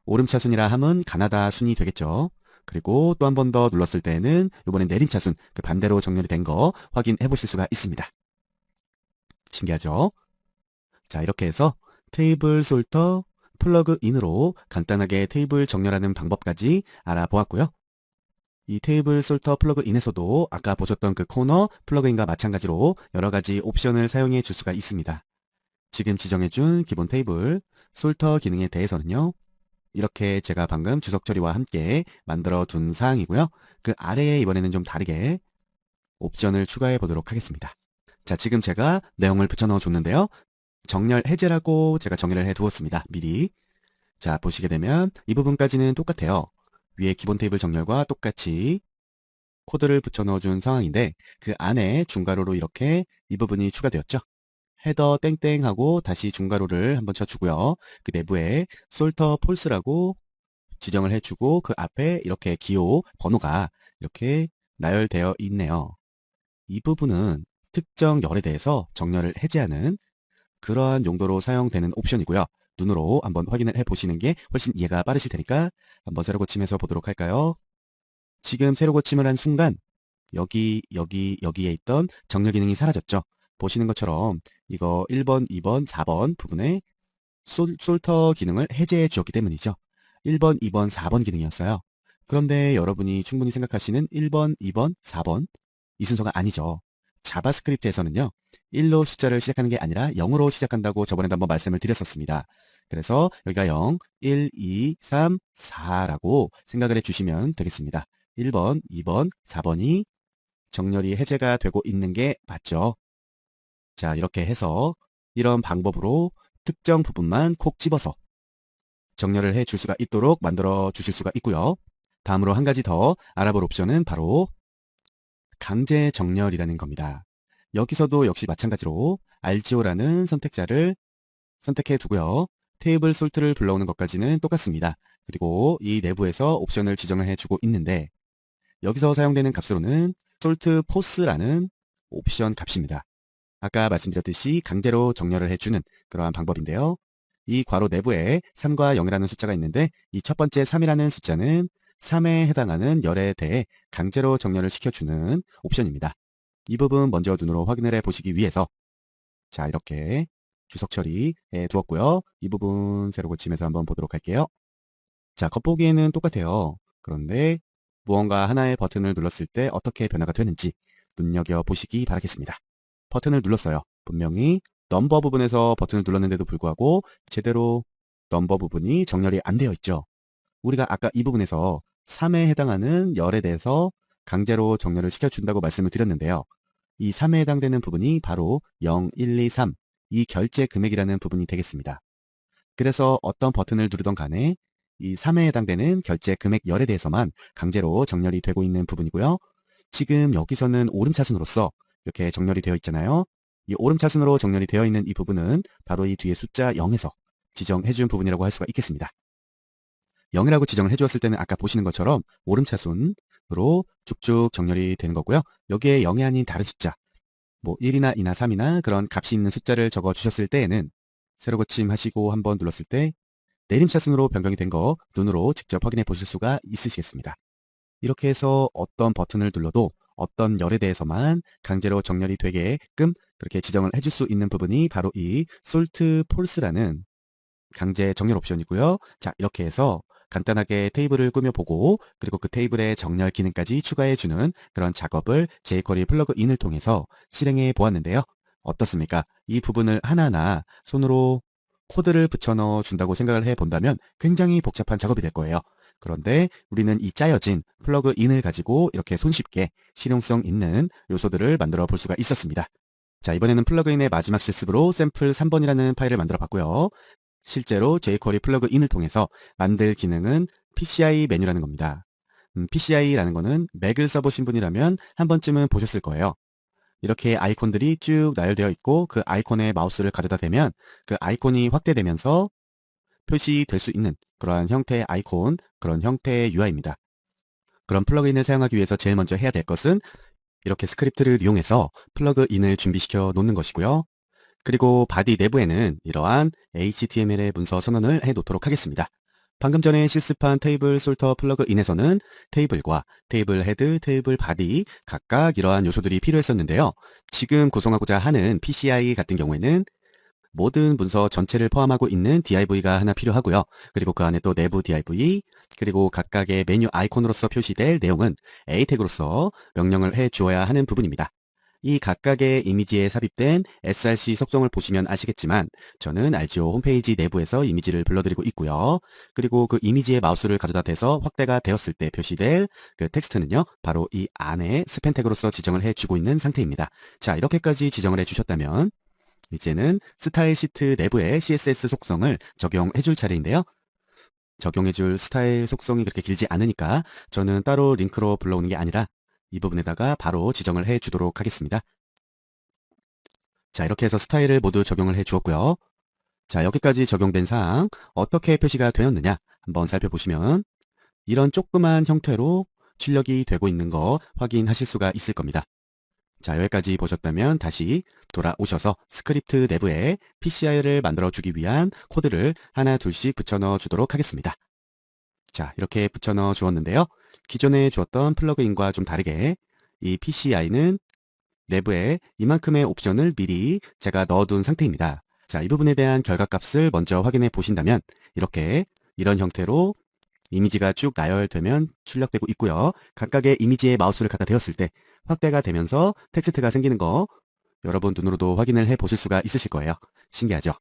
오름차순이라 함은 가나다 순이 되겠죠. 그리고 또 한 번 더 눌렀을 때는 이번엔 내림차순 그 반대로 정렬이 된 거 확인해 보실 수가 있습니다. 신기하죠? 자, 이렇게 해서 테이블 솔터 플러그인으로 간단하게 테이블 정렬하는 방법까지 알아보았고요. 이 테이블 솔터 플러그인에서도 아까 보셨던 그 코너 플러그인과 마찬가지로 여러 가지 옵션을 사용해 줄 수가 있습니다. 지금 지정해 준 기본 테이블 솔터 기능에 대해서는요. 이렇게 제가 방금 주석 처리와 함께 만들어 둔 사항이고요. 그 아래에 이번에는 좀 다르게 옵션을 추가해 보도록 하겠습니다. 자, 지금 제가 내용을 붙여 넣어 줬는데요. 정렬 해제라고 제가 정의를 해 두었습니다. 미리. 자, 보시게 되면 이 부분까지는 똑같아요. 위에 기본 테이블 정렬과 똑같이 코드를 붙여 넣어준 상황인데 그 안에 중괄호로 이렇게 이 부분이 추가되었죠. 헤더 땡땡 하고 다시 중괄호를 한번 쳐주고요. 그 내부에 솔터 폴스라고 지정을 해주고 그 앞에 이렇게 기호 번호가 이렇게 나열되어 있네요. 이 부분은 특정 열에 대해서 정렬을 해제하는 그러한 용도로 사용되는 옵션이고요. 눈으로 한번 확인을 해보시는 게 훨씬 이해가 빠르실 테니까 한번 세로 고침해서 보도록 할까요? 지금 세로 고침을 한 순간 여기에 있던 정렬 기능이 사라졌죠. 보시는 것처럼 이거 1번, 2번, 4번 부분에 솔터 기능을 해제해 주었기 때문이죠. 1번, 2번, 4번 기능이었어요. 그런데 여러분이 충분히 생각하시는 1번, 2번, 4번 이 순서가 아니죠. 자바스크립트에서는요. 1로 숫자를 시작하는 게 아니라 0으로 시작한다고 저번에도 한번 말씀을 드렸었습니다. 그래서 여기가 0, 1, 2, 3, 4라고 생각을 해주시면 되겠습니다. 1번, 2번, 4번이 정렬이 해제가 되고 있는 게 맞죠. 자, 이렇게 해서 이런 방법으로 특정 부분만 콕 집어서 정렬을 해 줄 수가 있도록 만들어 주실 수가 있고요. 다음으로 한 가지 더 알아볼 옵션은 바로 강제 정렬이라는 겁니다. 여기서도 역시 마찬가지로 RGO라는 선택자를 선택해 두고요. 테이블 솔트를 불러오는 것까지는 똑같습니다. 그리고 이 내부에서 옵션을 지정을 해주고 있는데 여기서 사용되는 값으로는 솔트 포스라는 옵션 값입니다. 아까 말씀드렸듯이 강제로 정렬을 해주는 그러한 방법인데요. 이 괄호 내부에 3과 0이라는 숫자가 있는데 이 첫 번째 3이라는 숫자는 3에 해당하는 열에 대해 강제로 정렬을 시켜주는 옵션입니다. 이 부분 먼저 눈으로 확인을 해 보시기 위해서 자, 이렇게 주석 처리해 두었고요. 이 부분 세로 고침해서 한번 보도록 할게요. 자, 겉보기에는 똑같아요. 그런데 무언가 하나의 버튼을 눌렀을 때 어떻게 변화가 되는지 눈여겨보시기 바라겠습니다. 버튼을 눌렀어요. 분명히 넘버 부분에서 버튼을 눌렀는데도 불구하고 제대로 넘버 부분이 정렬이 안 되어 있죠. 우리가 아까 이 부분에서 3에 해당하는 열에 대해서 강제로 정렬을 시켜준다고 말씀을 드렸는데요. 이 3에 해당되는 부분이 바로 0, 1, 2, 3, 이 결제 금액이라는 부분이 되겠습니다. 그래서 어떤 버튼을 누르던 간에 이 3회에 해당되는 결제 금액열에 대해서만 강제로 정렬이 되고 있는 부분이고요. 지금 여기서는 오름차순으로서 이렇게 정렬이 되어 있잖아요. 이 오름차순으로 정렬이 되어 있는 이 부분은 바로 이 뒤에 숫자 0에서 지정해 준 부분이라고 할 수가 있겠습니다. 0이라고 지정을 해주었을 때는 아까 보시는 것처럼 오름차순으로 쭉쭉 정렬이 되는 거고요. 여기에 0이 아닌 다른 숫자, 뭐 1이나 2나 3이나 그런 값이 있는 숫자를 적어 주셨을 때에는 세로 고침하시고 한번 눌렀을 때 내림차순으로 변경이 된 거 눈으로 직접 확인해 보실 수가 있으시겠습니다. 이렇게 해서 어떤 버튼을 눌러도 어떤 열에 대해서만 강제로 정렬이 되게끔 그렇게 지정을 해줄 수 있는 부분이 바로 이 Sort False라는 강제 정렬 옵션이고요. 자, 이렇게 해서 간단하게 테이블을 꾸며보고 그리고 그 테이블에 정렬 기능까지 추가해주는 그런 작업을 jQuery 플러그인을 통해서 실행해 보았는데요. 어떻습니까? 이 부분을 하나하나 손으로 코드를 붙여넣어 준다고 생각을 해본다면 굉장히 복잡한 작업이 될 거예요. 그런데 우리는 이 짜여진 플러그인을 가지고 이렇게 손쉽게 실용성 있는 요소들을 만들어 볼 수가 있었습니다. 자, 이번에는 플러그인의 마지막 실습으로 샘플 3번이라는 파일을 만들어 봤고요. 실제로 jQuery 플러그인을 통해서 만들 기능은 PCI 메뉴라는 겁니다. PCI라는 거는 맥을 써보신 분이라면 한 번쯤은 보셨을 거예요. 이렇게 아이콘들이 쭉 나열되어 있고 그 아이콘에 마우스를 가져다 대면 그 아이콘이 확대되면서 표시될 수 있는 그러한 형태의 아이콘, 그런 형태의 UI입니다. 그런 플러그인을 사용하기 위해서 제일 먼저 해야 될 것은 이렇게 스크립트를 이용해서 플러그인을 준비시켜 놓는 것이고요. 그리고 바디 내부에는 이러한 HTML의 문서 선언을 해 놓도록 하겠습니다. 방금 전에 실습한 테이블 솔터 플러그인에서는 테이블과 테이블 헤드, 테이블 바디 각각 이러한 요소들이 필요했었는데요. 지금 구성하고자 하는 PCI 같은 경우에는 모든 문서 전체를 포함하고 있는 div가 하나 필요하고요. 그리고 그 안에 또 내부 div, 그리고 각각의 메뉴 아이콘으로서 표시될 내용은 A 태그로서 명령을 해 주어야 하는 부분입니다. 이 각각의 이미지에 삽입된 src 속성을 보시면 아시겠지만 저는 알지오 홈페이지 내부에서 이미지를 불러드리고 있고요. 그리고 그 이미지에 마우스를 가져다 대서 확대가 되었을 때 표시될 그 텍스트는요. 바로 이 안에 스팬 태그로서 지정을 해주고 있는 상태입니다. 자, 이렇게까지 지정을 해주셨다면 이제는 스타일 시트 내부의 CSS 속성을 적용해 줄 차례인데요. 적용해 줄 스타일 속성이 그렇게 길지 않으니까 저는 따로 링크로 불러오는 게 아니라 이 부분에다가 바로 지정을 해 주도록 하겠습니다. 자, 이렇게 해서 스타일을 모두 적용을 해 주었고요. 자, 여기까지 적용된 사항 어떻게 표시가 되었느냐 한번 살펴보시면 이런 조그만 형태로 출력이 되고 있는 거 확인하실 수가 있을 겁니다. 자, 여기까지 보셨다면 다시 돌아오셔서 스크립트 내부에 PCI를 만들어 주기 위한 코드를 하나 둘씩 붙여 넣어 주도록 하겠습니다. 자, 이렇게 붙여 넣어 주었는데요. 기존에 주었던 플러그인과 좀 다르게 이 PCI는 내부에 이만큼의 옵션을 미리 제가 넣어둔 상태입니다. 자, 이 부분에 대한 결과값을 먼저 확인해 보신다면 이렇게 이런 형태로 이미지가 쭉 나열되면 출력되고 있고요. 각각의 이미지에 마우스를 갖다 대었을 때 확대가 되면서 텍스트가 생기는 거 여러분 눈으로도 확인을 해 보실 수가 있으실 거예요. 신기하죠?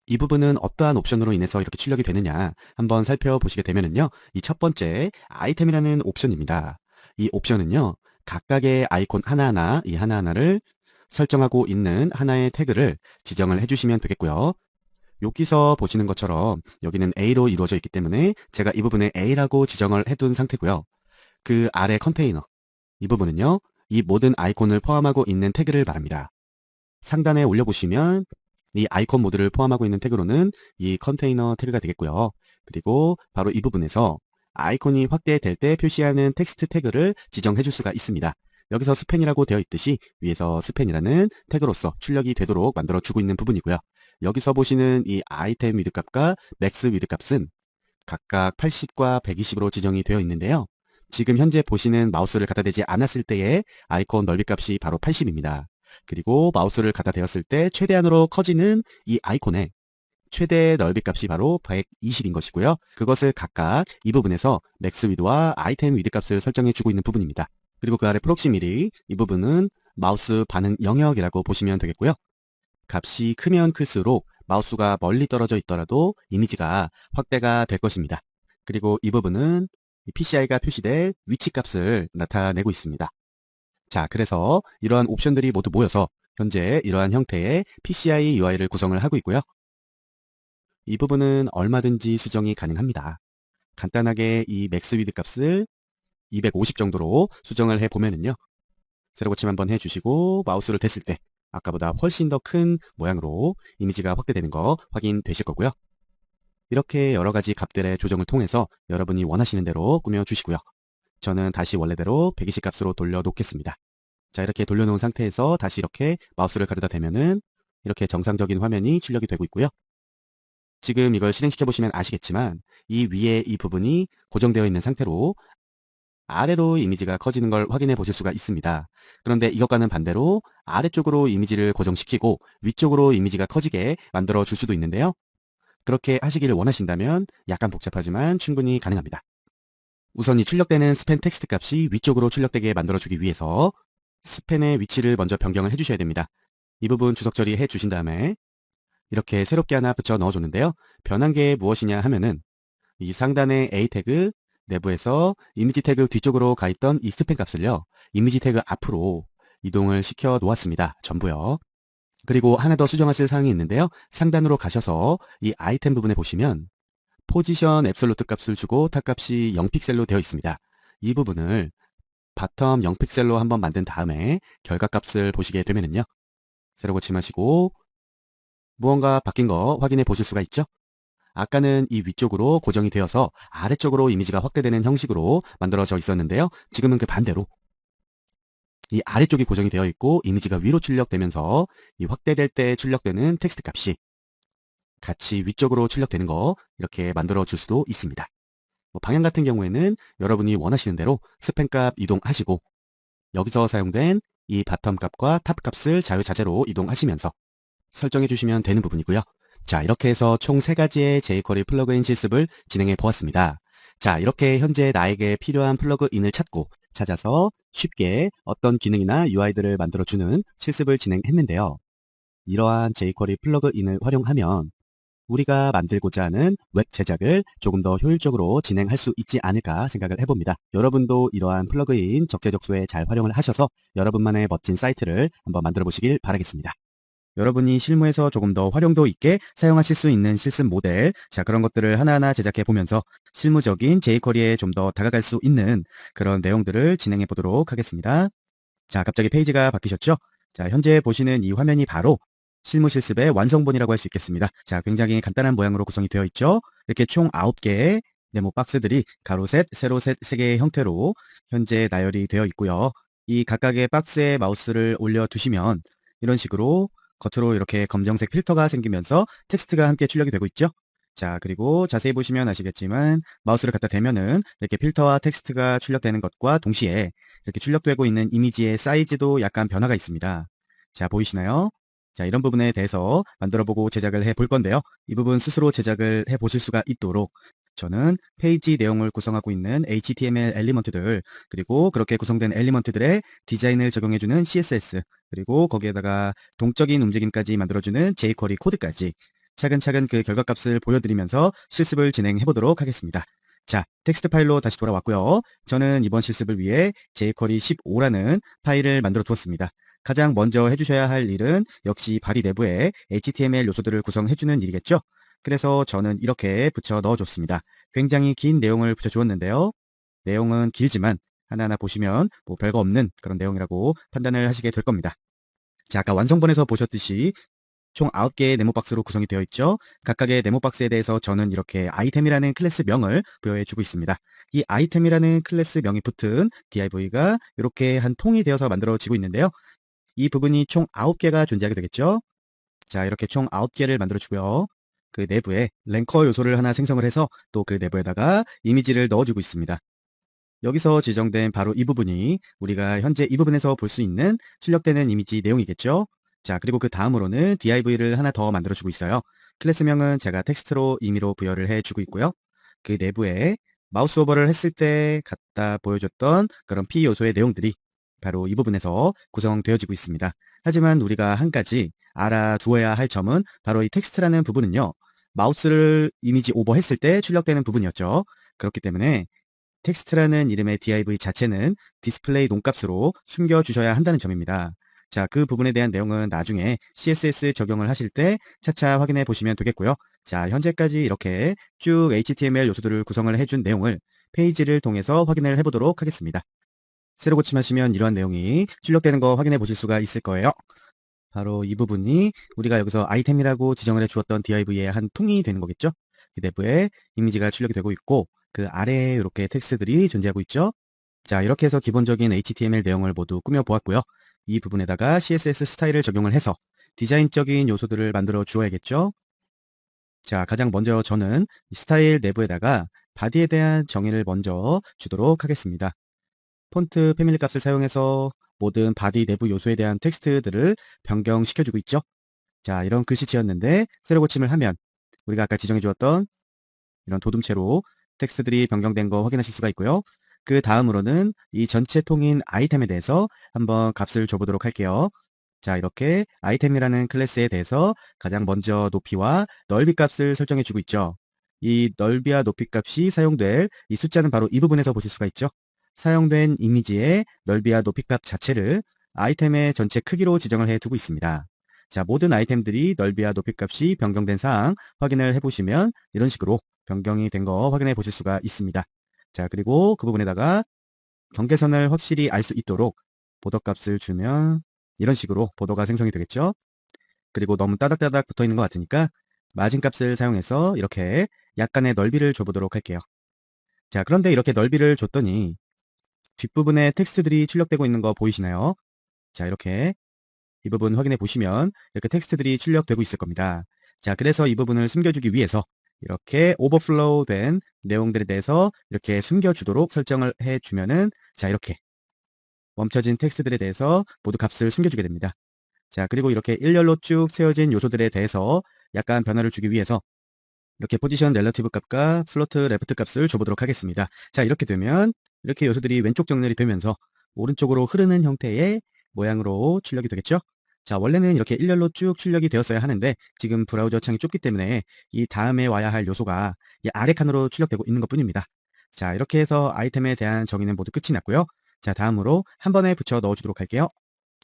이 부분은 어떠한 옵션으로 인해서 이렇게 출력이 되느냐 한번 살펴보시게 되면은요. 이 첫 번째 아이템이라는 옵션입니다. 이 옵션은요. 각각의 아이콘 하나하나 이 하나하나를 설정하고 있는 하나의 태그를 지정을 해주시면 되겠고요. 여기서 보시는 것처럼 여기는 A로 이루어져 있기 때문에 제가 이 부분에 A라고 지정을 해둔 상태고요. 그 아래 컨테이너 이 부분은요. 이 모든 아이콘을 포함하고 있는 태그를 말합니다. 상단에 올려보시면 이 아이콘 모드를 포함하고 있는 태그로는 이 컨테이너 태그가 되겠고요. 그리고 바로 이 부분에서 아이콘이 확대될 때 표시하는 텍스트 태그를 지정해 줄 수가 있습니다. 여기서 스팬이라고 되어 있듯이 위에서 스팬이라는 태그로서 출력이 되도록 만들어 주고 있는 부분이고요. 여기서 보시는 이 아이템 위드 값과 맥스 위드 값은 각각 80과 120으로 지정이 되어 있는데요. 지금 현재 보시는 마우스를 갖다 대지 않았을 때의 아이콘 넓이 값이 바로 80입니다. 그리고 마우스를 갖다 대었을 때 최대한으로 커지는 이 아이콘의 최대 넓이 값이 바로 120인 것이고요. 그것을 각각 이 부분에서 맥스 위드와 아이템 위드 값을 설정해 주고 있는 부분입니다. 그리고 그 아래 프록시미리 이 부분은 마우스 반응 영역이라고 보시면 되겠고요. 값이 크면 클수록 마우스가 멀리 떨어져 있더라도 이미지가 확대가 될 것입니다. 그리고 이 부분은 PCI가 표시될 위치 값을 나타내고 있습니다. 자, 그래서 이러한 옵션들이 모두 모여서 현재 이러한 형태의 PCI UI를 구성을 하고 있고요. 이 부분은 얼마든지 수정이 가능합니다. 간단하게 이 맥스 위드 값을 250 정도로 수정을 해보면은요. 세로 고침 한번 해주시고 마우스를 댔을 때 아까보다 훨씬 더 큰 모양으로 이미지가 확대되는 거 확인되실 거고요. 이렇게 여러 가지 값들의 조정을 통해서 여러분이 원하시는 대로 꾸며주시고요. 저는 다시 원래대로 120 값으로 돌려놓겠습니다. 자, 이렇게 돌려놓은 상태에서 다시 이렇게 마우스를 가져다 대면은 이렇게 정상적인 화면이 출력이 되고 있고요. 지금 이걸 실행시켜 보시면 아시겠지만 이 위에 이 부분이 고정되어 있는 상태로 아래로 이미지가 커지는 걸 확인해 보실 수가 있습니다. 그런데 이것과는 반대로 아래쪽으로 이미지를 고정시키고 위쪽으로 이미지가 커지게 만들어 줄 수도 있는데요. 그렇게 하시기를 원하신다면 약간 복잡하지만 충분히 가능합니다. 우선 이 출력되는 스팬 텍스트 값이 위쪽으로 출력되게 만들어주기 위해서 스팬의 위치를 먼저 변경을 해주셔야 됩니다. 이 부분 주석 처리해 주신 다음에 이렇게 새롭게 하나 붙여 넣어줬는데요. 변한 게 무엇이냐 하면은 이 상단의 A 태그 내부에서 이미지 태그 뒤쪽으로 가 있던 이 스팬 값을요. 이미지 태그 앞으로 이동을 시켜 놓았습니다. 전부요. 그리고 하나 더 수정하실 사항이 있는데요. 상단으로 가셔서 이 아이템 부분에 보시면 포지션 앱솔루트 값을 주고 탑 값이 0픽셀로 되어 있습니다. 이 부분을 바텀 0픽셀로 한번 만든 다음에 결과값을 보시게 되면은요. 세로 고침하시고 무언가 바뀐 거 확인해 보실 수가 있죠. 아까는 이 위쪽으로 고정이 되어서 아래쪽으로 이미지가 확대되는 형식으로 만들어져 있었는데요. 지금은 그 반대로 이 아래쪽이 고정이 되어 있고 이미지가 위로 출력되면서 이 확대될 때 출력되는 텍스트 값이 같이 위쪽으로 출력되는 거 이렇게 만들어 줄 수도 있습니다. 방향 같은 경우에는 여러분이 원하시는 대로 스팬 값 이동하시고 여기서 사용된 이 바텀 값과 탑 값을 자유자재로 이동하시면서 설정해 주시면 되는 부분이고요. 자, 이렇게 해서 총 3가지의 jQuery 플러그인 실습을 진행해 보았습니다. 자, 이렇게 현재 나에게 필요한 플러그인을 찾아서 쉽게 어떤 기능이나 UI들을 만들어주는 실습을 진행했는데요. 이러한 jQuery 플러그인을 활용하면 우리가 만들고자 하는 웹 제작을 조금 더 효율적으로 진행할 수 있지 않을까 생각을 해봅니다. 여러분도 이러한 플러그인 적재적소에 잘 활용을 하셔서 여러분만의 멋진 사이트를 한번 만들어 보시길 바라겠습니다. 여러분이 실무에서 조금 더 활용도 있게 사용하실 수 있는 실습 모델, 자, 그런 것들을 하나하나 제작해 보면서 실무적인 jQuery에 좀 더 다가갈 수 있는 그런 내용들을 진행해 보도록 하겠습니다. 자, 갑자기 페이지가 바뀌셨죠? 자, 현재 보시는 이 화면이 바로 실무 실습의 완성본이라고 할 수 있겠습니다. 자, 굉장히 간단한 모양으로 구성이 되어 있죠? 이렇게 총 9개의 네모 박스들이 가로셋, 세로셋 3개의 형태로 현재 나열이 되어 있고요. 이 각각의 박스에 마우스를 올려두시면 이런 식으로 겉으로 이렇게 검정색 필터가 생기면서 텍스트가 함께 출력이 되고 있죠? 자, 그리고 자세히 보시면 아시겠지만 마우스를 갖다 대면은 이렇게 필터와 텍스트가 출력되는 것과 동시에 이렇게 출력되고 있는 이미지의 사이즈도 약간 변화가 있습니다. 자, 보이시나요? 자, 이런 부분에 대해서 만들어보고 제작을 해 볼 건데요. 이 부분 스스로 제작을 해 보실 수가 있도록 저는 페이지 내용을 구성하고 있는 HTML 엘리먼트들, 그리고 그렇게 구성된 엘리먼트들의 디자인을 적용해주는 CSS, 그리고 거기에다가 동적인 움직임까지 만들어주는 jQuery 코드까지 차근차근 그 결과값을 보여드리면서 실습을 진행해 보도록 하겠습니다. 자, 텍스트 파일로 다시 돌아왔고요. 저는 이번 실습을 위해 jQuery 15라는 파일을 만들어 두었습니다. 가장 먼저 해주셔야 할 일은 역시 바디 내부에 HTML 요소들을 구성해주는 일이겠죠. 그래서 저는 이렇게 붙여 넣어줬습니다. 굉장히 긴 내용을 붙여주었는데요. 내용은 길지만 하나하나 보시면 뭐 별거 없는 그런 내용이라고 판단을 하시게 될 겁니다. 자, 아까 완성본에서 보셨듯이 총 9개의 네모 박스로 구성이 되어 있죠. 각각의 네모 박스에 대해서 저는 이렇게 아이템이라는 클래스 명을 부여해 주고 있습니다. 이 아이템이라는 클래스 명이 붙은 div가 이렇게 한 통이 되어서 만들어지고 있는데요. 이 부분이 총 9개가 존재하게 되겠죠. 자, 이렇게 총 9개를 만들어 주고요. 그 내부에 랭커 요소를 하나 생성을 해서 또 그 내부에다가 이미지를 넣어주고 있습니다. 여기서 지정된 바로 이 부분이 우리가 현재 이 부분에서 볼 수 있는 출력되는 이미지 내용이겠죠. 자, 그리고 그 다음으로는 div를 하나 더 만들어주고 있어요. 클래스명은 제가 텍스트로 임의로 부여를 해주고 있고요. 그 내부에 마우스 오버를 했을 때 갖다 보여줬던 그런 P 요소의 내용들이 바로 이 부분에서 구성되어지고 있습니다. 하지만 우리가 한 가지 알아두어야 할 점은 바로 이 텍스트라는 부분은요. 마우스를 이미지 오버했을 때 출력되는 부분이었죠. 그렇기 때문에 텍스트라는 이름의 div 자체는 디스플레이 논값으로 숨겨주셔야 한다는 점입니다. 자, 그 부분에 대한 내용은 나중에 CSS 적용을 하실 때 차차 확인해 보시면 되겠고요. 자, 현재까지 이렇게 쭉 HTML 요소들을 구성을 해준 내용을 페이지를 통해서 확인을 해보도록 하겠습니다. 새로 고침하시면 이러한 내용이 출력되는 거 확인해 보실 수가 있을 거예요. 바로 이 부분이 우리가 여기서 아이템이라고 지정을 해 주었던 div의 한 통이 되는 거겠죠. 그 내부에 이미지가 출력이 되고 있고 그 아래에 이렇게 텍스트들이 존재하고 있죠. 자, 이렇게 해서 기본적인 HTML 내용을 모두 꾸며 보았고요. 이 부분에다가 CSS 스타일을 적용을 해서 디자인적인 요소들을 만들어 주어야겠죠. 자, 가장 먼저 저는 이 스타일 내부에다가 바디에 대한 정의를 먼저 주도록 하겠습니다. 폰트 패밀리 값을 사용해서 모든 바디 내부 요소에 대한 텍스트들을 변경시켜주고 있죠. 자, 이런 글씨체였는데 새로 고침을 하면 우리가 아까 지정해 주었던 이런 도둠체로 텍스트들이 변경된 거 확인하실 수가 있고요. 그 다음으로는 이 전체 통인 아이템에 대해서 한번 값을 줘보도록 할게요. 자, 이렇게 아이템이라는 클래스에 대해서 가장 먼저 높이와 넓이 값을 설정해 주고 있죠. 이 넓이와 높이 값이 사용될 이 숫자는 바로 이 부분에서 보실 수가 있죠. 사용된 이미지의 넓이와 높이 값 자체를 아이템의 전체 크기로 지정을 해 두고 있습니다. 자, 모든 아이템들이 넓이와 높이 값이 변경된 사항 확인을 해보시면 이런 식으로 변경이 된 거 확인해 보실 수가 있습니다. 자, 그리고 그 부분에다가 경계선을 확실히 알 수 있도록 보더 값을 주면 이런 식으로 보더가 생성이 되겠죠. 그리고 너무 따닥따닥 붙어 있는 것 같으니까 마진 값을 사용해서 이렇게 약간의 넓이를 줘보도록 할게요. 자, 그런데 이렇게 넓이를 줬더니 뒷부분에 텍스트들이 출력되고 있는 거 보이시나요? 자, 이렇게 이 부분 확인해 보시면 이렇게 텍스트들이 출력되고 있을 겁니다. 자, 그래서 이 부분을 숨겨주기 위해서 이렇게 오버플로우 된 내용들에 대해서 이렇게 숨겨주도록 설정을 해주면은 자, 이렇게 멈춰진 텍스트들에 대해서 모두 값을 숨겨주게 됩니다. 자, 그리고 이렇게 일렬로 쭉 세워진 요소들에 대해서 약간 변화를 주기 위해서 이렇게 포지션 렐러티브 값과 플로트 레프트 값을 줘보도록 하겠습니다. 자, 이렇게 되면 이렇게 요소들이 왼쪽 정렬이 되면서 오른쪽으로 흐르는 형태의 모양으로 출력이 되겠죠? 자, 원래는 이렇게 일렬로 쭉 출력이 되었어야 하는데 지금 브라우저 창이 좁기 때문에 이 다음에 와야 할 요소가 이 아래 칸으로 출력되고 있는 것 뿐입니다. 자, 이렇게 해서 아이템에 대한 정의는 모두 끝이 났고요. 자, 다음으로 한 번에 붙여 넣어주도록 할게요.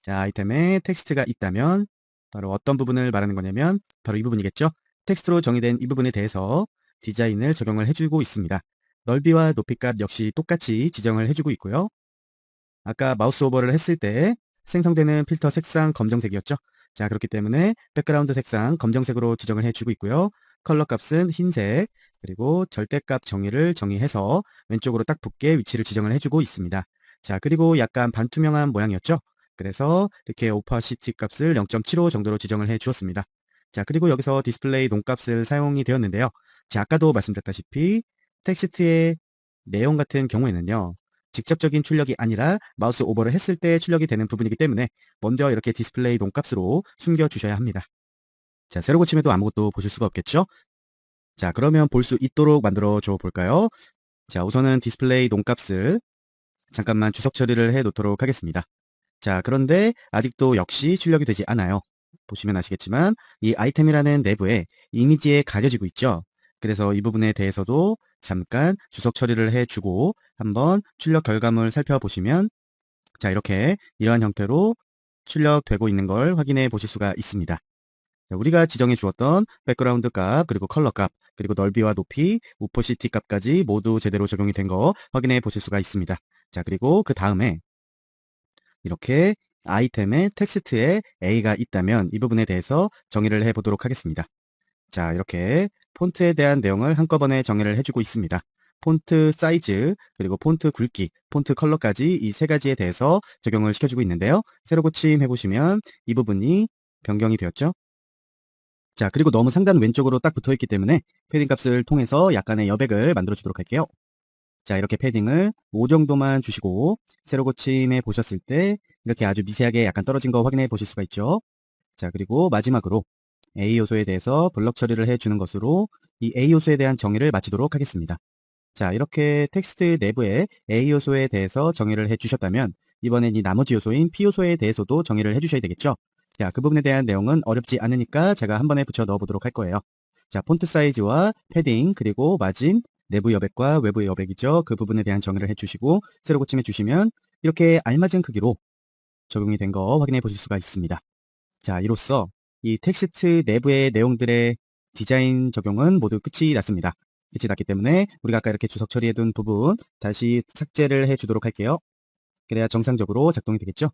자, 아이템에 텍스트가 있다면 바로 어떤 부분을 말하는 거냐면 바로 이 부분이겠죠? 텍스트로 정의된 이 부분에 대해서 디자인을 적용을 해주고 있습니다. 넓이와 높이 값 역시 똑같이 지정을 해주고 있고요. 아까 마우스 오버를 했을 때 생성되는 필터 색상 검정색이었죠. 자, 그렇기 때문에 백그라운드 색상 검정색으로 지정을 해주고 있고요. 컬러 값은 흰색, 그리고 절대값 정의를 정의해서 왼쪽으로 딱 붙게 위치를 지정을 해주고 있습니다. 자, 그리고 약간 반투명한 모양이었죠. 그래서 이렇게 오파시티 값을 0.75 정도로 지정을 해 주었습니다. 자, 그리고 여기서 디스플레이 논값을 사용이 되었는데요. 자, 아까도 말씀드렸다시피 텍스트의 내용 같은 경우에는요. 직접적인 출력이 아니라 마우스 오버를 했을 때 출력이 되는 부분이기 때문에 먼저 이렇게 디스플레이 논값으로 숨겨 주셔야 합니다. 자, 새로 고침해도 아무것도 보실 수가 없겠죠? 자, 그러면 볼 수 있도록 만들어 줘 볼까요? 자, 우선은 디스플레이 논값을 잠깐만 주석 처리를 해 놓도록 하겠습니다. 자, 그런데 아직도 역시 출력이 되지 않아요. 보시면 아시겠지만 이 아이템이라는 내부에 이미지에 가려지고 있죠. 그래서 이 부분에 대해서도 잠깐 주석 처리를 해주고 한번 출력 결과물 살펴보시면 자, 이렇게 이러한 형태로 출력되고 있는 걸 확인해 보실 수가 있습니다. 자, 우리가 지정해 주었던 백그라운드 값, 그리고 컬러 값, 그리고 넓이와 높이, 오퍼시티 값까지 모두 제대로 적용이 된 거 확인해 보실 수가 있습니다. 자, 그리고 그 다음에 이렇게 아이템의 텍스트에 A가 있다면 이 부분에 대해서 정의를 해보도록 하겠습니다. 자, 이렇게 폰트에 대한 내용을 한꺼번에 정의를 해주고 있습니다. 폰트 사이즈, 그리고 폰트 굵기, 폰트 컬러까지 이 세 가지에 대해서 적용을 시켜주고 있는데요. 새로 고침 해보시면 이 부분이 변경이 되었죠. 자, 그리고 너무 상단 왼쪽으로 딱 붙어있기 때문에 패딩 값을 통해서 약간의 여백을 만들어 주도록 할게요. 자, 이렇게 패딩을 5 정도만 주시고 세로 고침해 보셨을 때 이렇게 아주 미세하게 약간 떨어진 거 확인해 보실 수가 있죠. 자, 그리고 마지막으로 A 요소에 대해서 블럭 처리를 해주는 것으로 이 A 요소에 대한 정의를 마치도록 하겠습니다. 자, 이렇게 텍스트 내부에 A 요소에 대해서 정의를 해주셨다면 이번엔 이 나머지 요소인 P 요소에 대해서도 정의를 해주셔야 되겠죠. 자, 그 부분에 대한 내용은 어렵지 않으니까 제가 한 번에 붙여 넣어 보도록 할 거예요. 자, 폰트 사이즈와 패딩, 그리고 마진, 내부 여백과 외부 여백이죠. 그 부분에 대한 정의를 해주시고 새로 고침해 주시면 이렇게 알맞은 크기로 적용이 된 거 확인해 보실 수가 있습니다. 자, 이로써 이 텍스트 내부의 내용들의 디자인 적용은 모두 끝이 났습니다. 끝이 났기 때문에 우리가 아까 이렇게 주석 처리해둔 부분 다시 삭제를 해주도록 할게요. 그래야 정상적으로 작동이 되겠죠.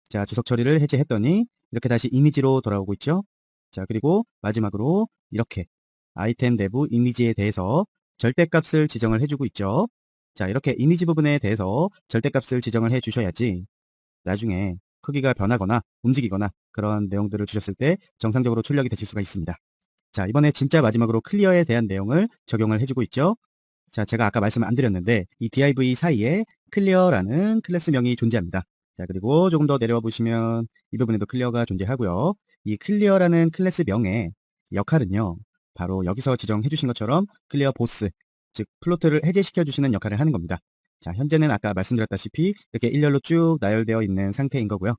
자, 주석 처리를 해제했더니 이렇게 다시 이미지로 돌아오고 있죠. 자, 그리고 마지막으로 이렇게 아이템 내부 이미지에 대해서 절대값을 지정을 해주고 있죠. 자, 이렇게 이미지 부분에 대해서 절대값을 지정을 해주셔야지 나중에 크기가 변하거나 움직이거나 그런 내용들을 주셨을 때 정상적으로 출력이 되실 수가 있습니다. 자, 이번에 진짜 마지막으로 클리어에 대한 내용을 적용을 해주고 있죠. 자, 제가 아까 말씀을 안 드렸는데 이 div 사이에 클리어라는 클래스명이 존재합니다. 자, 그리고 조금 더 내려와 보시면 이 부분에도 클리어가 존재하고요. 이 클리어라는 클래스명의 역할은요, 바로 여기서 지정해 주신 것처럼 클리어 보스, 즉 플로트를 해제시켜 주시는 역할을 하는 겁니다. 자, 현재는 아까 말씀드렸다시피 이렇게 일렬로 쭉 나열되어 있는 상태인 거고요.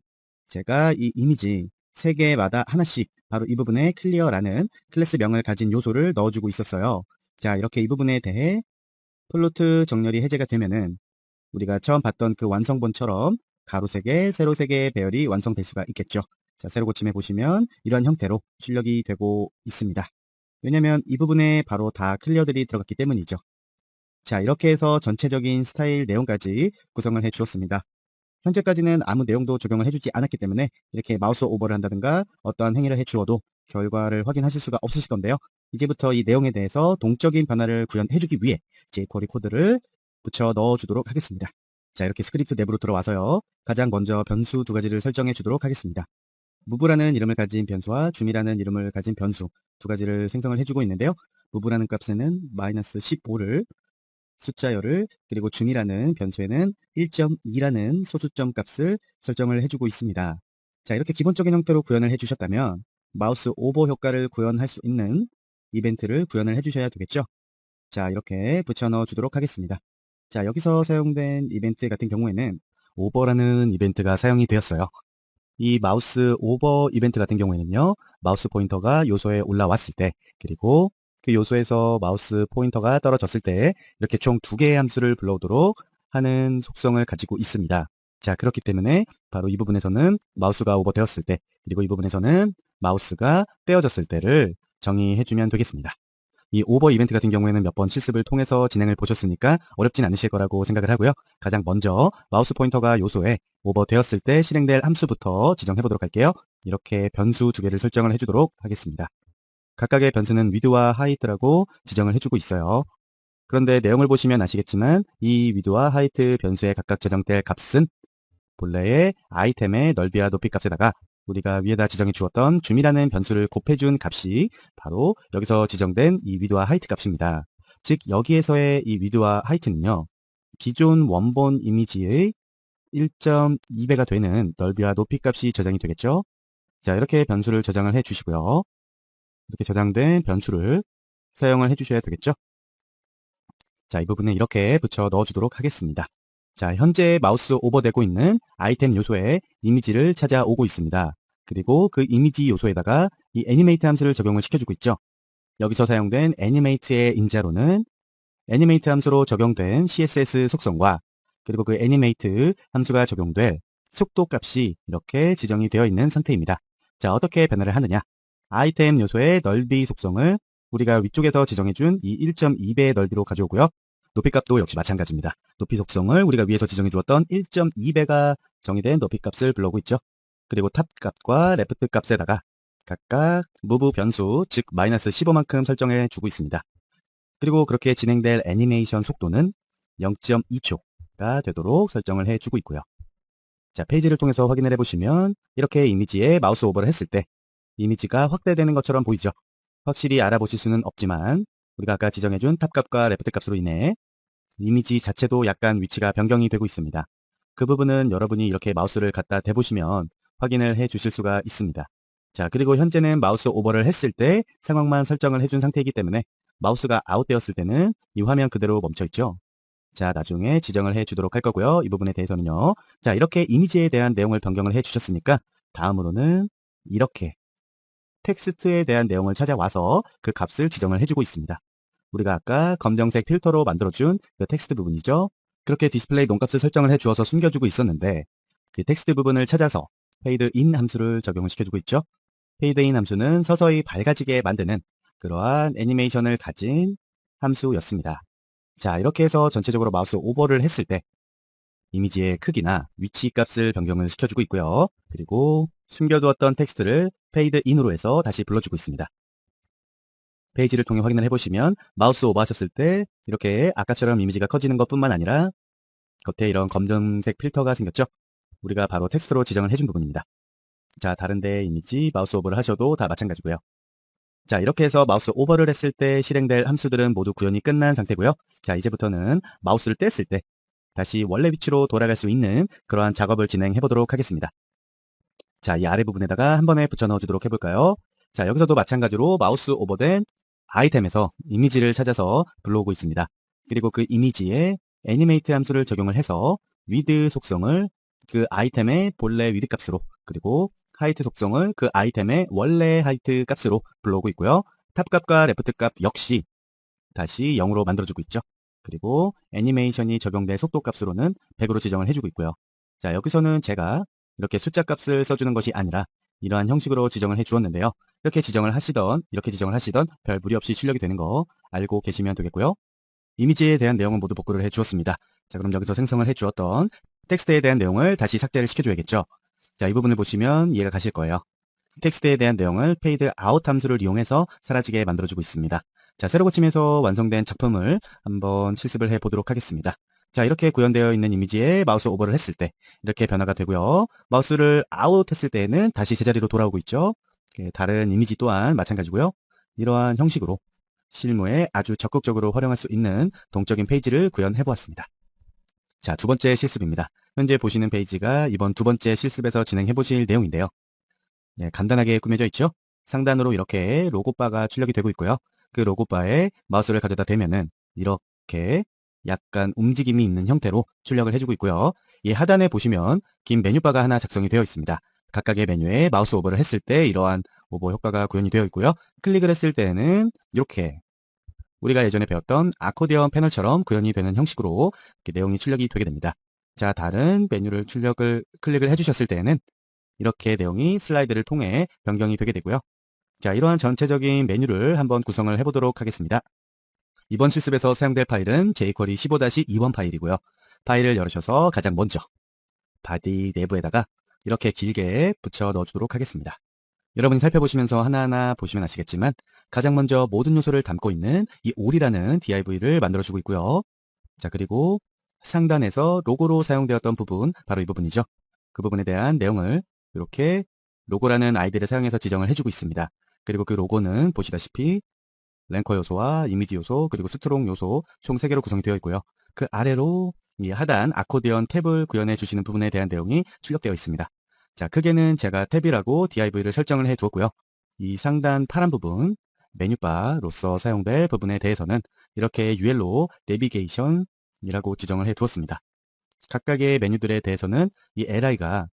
제가 이 이미지 3개마다 하나씩 바로 이 부분에 클리어라는 클래스명을 가진 요소를 넣어주고 있었어요. 자, 이렇게 이 부분에 대해 플로트 정렬이 해제가 되면은 우리가 처음 봤던 그 완성본처럼 가로 3개, 세로 3개의 배열이 완성될 수가 있겠죠. 자, 세로 고침해 보시면 이런 형태로 출력이 되고 있습니다. 왜냐면 이 부분에 바로 다 클리어들이 들어갔기 때문이죠. 자, 이렇게 해서 전체적인 스타일 내용까지 구성을 해 주었습니다. 현재까지는 아무 내용도 적용을 해주지 않았기 때문에 이렇게 마우스 오버를 한다든가 어떠한 행위를 해 주어도 결과를 확인하실 수가 없으실 건데요. 이제부터 이 내용에 대해서 동적인 변화를 구현해 주기 위해 jQuery 코드를 붙여 넣어 주도록 하겠습니다. 자, 이렇게 스크립트 내부로 들어와서요. 가장 먼저 변수 2가지를 설정해 주도록 하겠습니다. 무브라는 이름을 가진 변수와 줌이라는 이름을 가진 변수 2가지를 생성을 해주고 있는데요. 무브라는 값에는 -15를 숫자열을, 그리고 줌이라는 변수에는 1.2라는 소수점 값을 설정을 해주고 있습니다. 자, 이렇게 기본적인 형태로 구현을 해주셨다면 마우스 오버 효과를 구현할 수 있는 이벤트를 구현을 해주셔야 되겠죠. 자, 이렇게 붙여 넣어 주도록 하겠습니다. 자, 여기서 사용된 이벤트 같은 경우에는 오버라는 이벤트가 사용이 되었어요. 이 마우스 오버 이벤트 같은 경우에는요, 마우스 포인터가 요소에 올라왔을 때, 그리고 그 요소에서 마우스 포인터가 떨어졌을 때 이렇게 총 2개의 함수를 불러오도록 하는 속성을 가지고 있습니다. 자, 그렇기 때문에 바로 이 부분에서는 마우스가 오버되었을 때, 그리고 이 부분에서는 마우스가 떼어졌을 때를 정의해주면 되겠습니다. 이 오버 이벤트 같은 경우에는 몇 번 실습을 통해서 진행을 보셨으니까 어렵진 않으실 거라고 생각을 하고요. 가장 먼저 마우스 포인터가 요소에 오버되었을 때 실행될 함수부터 지정해 보도록 할게요. 이렇게 변수 2개를 설정을 해주도록 하겠습니다. 각각의 변수는 width와 height라고 지정을 해주고 있어요. 그런데 내용을 보시면 아시겠지만 이 width와 height 변수에 각각 제정될 값은 본래의 아이템의 넓이와 높이 값에다가 우리가 위에다 지정해 주었던 줌이라는 변수를 곱해준 값이 바로 여기서 지정된 이 width와 height 값입니다. 즉 여기에서의 이 width와 height는요, 기존 원본 이미지의 1.2배가 되는 넓이와 높이 값이 저장이 되겠죠. 자, 이렇게 변수를 저장을 해 주시고요. 이렇게 저장된 변수를 사용을 해 주셔야 되겠죠. 자, 이 부분은 이렇게 붙여 넣어 주도록 하겠습니다. 자, 현재 마우스 오버되고 있는 아이템 요소에 이미지를 찾아오고 있습니다. 그리고 그 이미지 요소에다가 이 애니메이트 함수를 적용을 시켜주고 있죠. 여기서 사용된 애니메이트의 인자로는 애니메이트 함수로 적용된 CSS 속성과 그리고 그 애니메이트 함수가 적용될 속도 값이 이렇게 지정이 되어 있는 상태입니다. 자, 어떻게 변화를 하느냐? 아이템 요소의 넓이 속성을 우리가 위쪽에서 지정해준 이 1.2배의 넓이로 가져오고요. 높이 값도 역시 마찬가지입니다. 높이 속성을 우리가 위에서 지정해 주었던 1.2배가 정의된 높이 값을 불러오고 있죠. 그리고 탑 값과 레프트 값에다가 각각 move 변수, 즉 -15만큼 설정해 주고 있습니다. 그리고 그렇게 진행될 애니메이션 속도는 0.2초가 되도록 설정을 해 주고 있고요. 자, 페이지를 통해서 확인을 해보시면 이렇게 이미지에 마우스 오버를 했을 때 이미지가 확대되는 것처럼 보이죠. 확실히 알아보실 수는 없지만 우리가 아까 지정해준 탑 값과 레프트 값으로 인해 이미지 자체도 약간 위치가 변경이 되고 있습니다. 그 부분은 여러분이 이렇게 마우스를 갖다 대보시면 확인을 해 주실 수가 있습니다. 자, 그리고 현재는 마우스 오버를 했을 때 상황만 설정을 해준 상태이기 때문에 마우스가 아웃되었을 때는 이 화면 그대로 멈춰 있죠. 자, 나중에 지정을 해 주도록 할 거고요. 이 부분에 대해서는요. 자, 이렇게 이미지에 대한 내용을 변경을 해 주셨으니까 다음으로는 이렇게 텍스트에 대한 내용을 찾아와서 그 값을 지정을 해주고 있습니다. 우리가 아까 검정색 필터로 만들어준 그 텍스트 부분이죠. 그렇게 디스플레이 논값을 설정을 해주어서 숨겨주고 있었는데 그 텍스트 부분을 찾아서 페이드인 함수를 적용을 시켜주고 있죠. 페이드인 함수는 서서히 밝아지게 만드는 그러한 애니메이션을 가진 함수였습니다. 자, 이렇게 해서 전체적으로 마우스 오버를 했을 때 이미지의 크기나 위치 값을 변경을 시켜주고 있고요. 그리고 숨겨두었던 텍스트를 페이드인으로 해서 다시 불러주고 있습니다. 페이지를 통해 확인을 해보시면 마우스 오버 하셨을 때 이렇게 아까처럼 이미지가 커지는 것뿐만 아니라 겉에 이런 검정색 필터가 생겼죠. 우리가 바로 텍스트로 지정을 해준 부분입니다. 자, 다른데 이미지 마우스 오버를 하셔도 다 마찬가지고요. 자, 이렇게 해서 마우스 오버를 했을 때 실행될 함수들은 모두 구현이 끝난 상태고요. 자, 이제부터는 마우스를 뗐을 때 다시 원래 위치로 돌아갈 수 있는 그러한 작업을 진행해 보도록 하겠습니다. 자, 이 아래 부분에다가 한 번에 붙여 넣어 주도록 해볼까요? 자, 여기서도 마찬가지로 마우스 오버된 아이템에서 이미지를 찾아서 불러오고 있습니다. 그리고 그 이미지에 애니메이트 함수를 적용을 해서 위드 속성을 그 아이템의 본래 위드 값으로, 그리고 하이트 속성을 그 아이템의 원래 하이트 값으로 불러오고 있고요. 탑 값과 레프트 값 역시 다시 0으로 만들어주고 있죠. 그리고 애니메이션이 적용된 속도 값으로는 100으로 지정을 해주고 있고요. 자, 여기서는 제가 이렇게 숫자 값을 써주는 것이 아니라 이러한 형식으로 지정을 해 주었는데요. 이렇게 지정을 하시던 별 무리 없이 출력이 되는 거 알고 계시면 되겠고요. 이미지에 대한 내용은 모두 복구를 해 주었습니다. 자, 그럼 여기서 생성을 해 주었던 텍스트에 대한 내용을 다시 삭제를 시켜줘야겠죠. 자, 이 부분을 보시면 이해가 가실 거예요. 텍스트에 대한 내용을 페이드 아웃 함수를 이용해서 사라지게 만들어주고 있습니다. 자, 새로 고침해서 완성된 작품을 한번 실습을 해보도록 하겠습니다. 자, 이렇게 구현되어 있는 이미지에 마우스 오버를 했을 때 이렇게 변화가 되고요. 마우스를 아웃 했을 때에는 다시 제자리로 돌아오고 있죠. 다른 이미지 또한 마찬가지고요. 이러한 형식으로 실무에 아주 적극적으로 활용할 수 있는 동적인 페이지를 구현해 보았습니다. 자, 두 번째 실습입니다. 현재 보시는 페이지가 이번 두 번째 실습에서 진행해 보실 내용인데요. 네, 간단하게 꾸며져 있죠? 상단으로 이렇게 로고바가 출력이 되고 있고요. 그 로고바에 마우스를 가져다 대면은 이렇게 약간 움직임이 있는 형태로 출력을 해주고 있고요. 이 하단에 보시면 긴 메뉴바가 하나 작성이 되어 있습니다. 각각의 메뉴에 마우스 오버를 했을 때 이러한 오버 효과가 구현이 되어 있고요. 클릭을 했을 때는 이렇게 우리가 예전에 배웠던 아코디언 패널처럼 구현이 되는 형식으로 이렇게 내용이 출력이 되게 됩니다. 자, 다른 메뉴를 클릭을 해주셨을 때는 이렇게 내용이 슬라이드를 통해 변경이 되게 되고요. 자, 이러한 전체적인 메뉴를 한번 구성을 해보도록 하겠습니다. 이번 실습에서 사용될 파일은 jQuery 15-2번 파일이고요. 파일을 열으셔서 가장 먼저 바디 내부에다가 이렇게 길게 붙여 넣어주도록 하겠습니다. 여러분이 살펴보시면서 하나하나 보시면 아시겠지만 가장 먼저 모든 요소를 담고 있는 이 all이라는 div를 만들어주고 있고요. 자, 그리고 상단에서 로고로 사용되었던 부분, 바로 이 부분이죠. 그 부분에 대한 내용을 이렇게 로고라는 아이디를 사용해서 지정을 해주고 있습니다. 그리고 그 로고는 보시다시피 랭커 요소와 이미지 요소, 그리고 스트롱 요소 총 3개로 구성이 되어 있고요. 그 아래로 이 하단 아코디언 탭을 구현해 주시는 부분에 대한 내용이 출력되어 있습니다. 자, 크게는 제가 탭이라고 div를 설정을 해 두었고요. 이 상단 파란 부분, 메뉴바로서 사용될 부분에 대해서는 이렇게 UL로 내비게이션이라고 지정을 해 두었습니다. 각각의 메뉴들에 대해서는 이 li가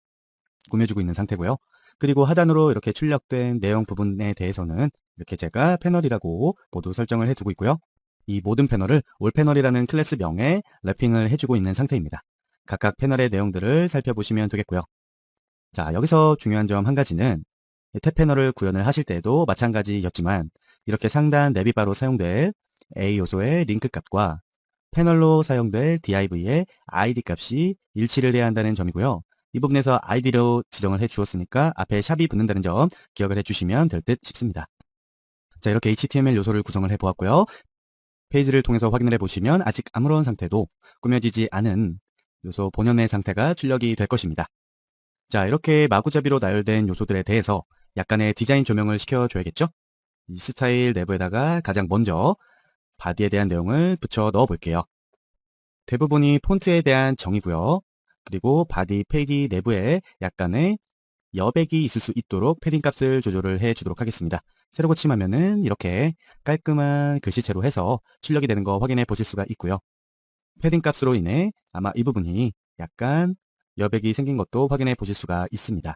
꾸며주고 있는 상태고요. 그리고 하단으로 이렇게 출력된 내용 부분에 대해서는 이렇게 제가 패널이라고 모두 설정을 해두고 있고요. 이 모든 패널을 올 패널이라는 클래스명에 랩핑을 해주고 있는 상태입니다. 각각 패널의 내용들을 살펴보시면 되겠고요. 자, 여기서 중요한 점 한 가지는 탭 패널을 구현을 하실 때에도 마찬가지였지만 이렇게 상단 내비바로 사용될 A 요소의 링크 값과 패널로 사용될 div의 id 값이 일치를 해야 한다는 점이고요. 이 부분에서 id로 지정을 해 주었으니까 앞에 샵이 붙는다는 점 기억을 해 주시면 될 듯 싶습니다. 자, 이렇게 HTML 요소를 구성을 해 보았고요. 페이지를 통해서 확인을 해 보시면 아직 아무런 상태도 꾸며지지 않은 요소 본연의 상태가 출력이 될 것입니다. 자, 이렇게 마구잡이로 나열된 요소들에 대해서 약간의 디자인 조명을 시켜줘야겠죠? 이 스타일 내부에다가 가장 먼저 바디에 대한 내용을 붙여 넣어 볼게요. 대부분이 폰트에 대한 정의고요. 그리고 바디 페이지 내부에 약간의 여백이 있을 수 있도록 패딩 값을 조절을 해 주도록 하겠습니다. 새로 고침하면은 이렇게 깔끔한 글씨체로 해서 출력이 되는 거 확인해 보실 수가 있고요. 패딩 값으로 인해 아마 이 부분이 약간 여백이 생긴 것도 확인해 보실 수가 있습니다.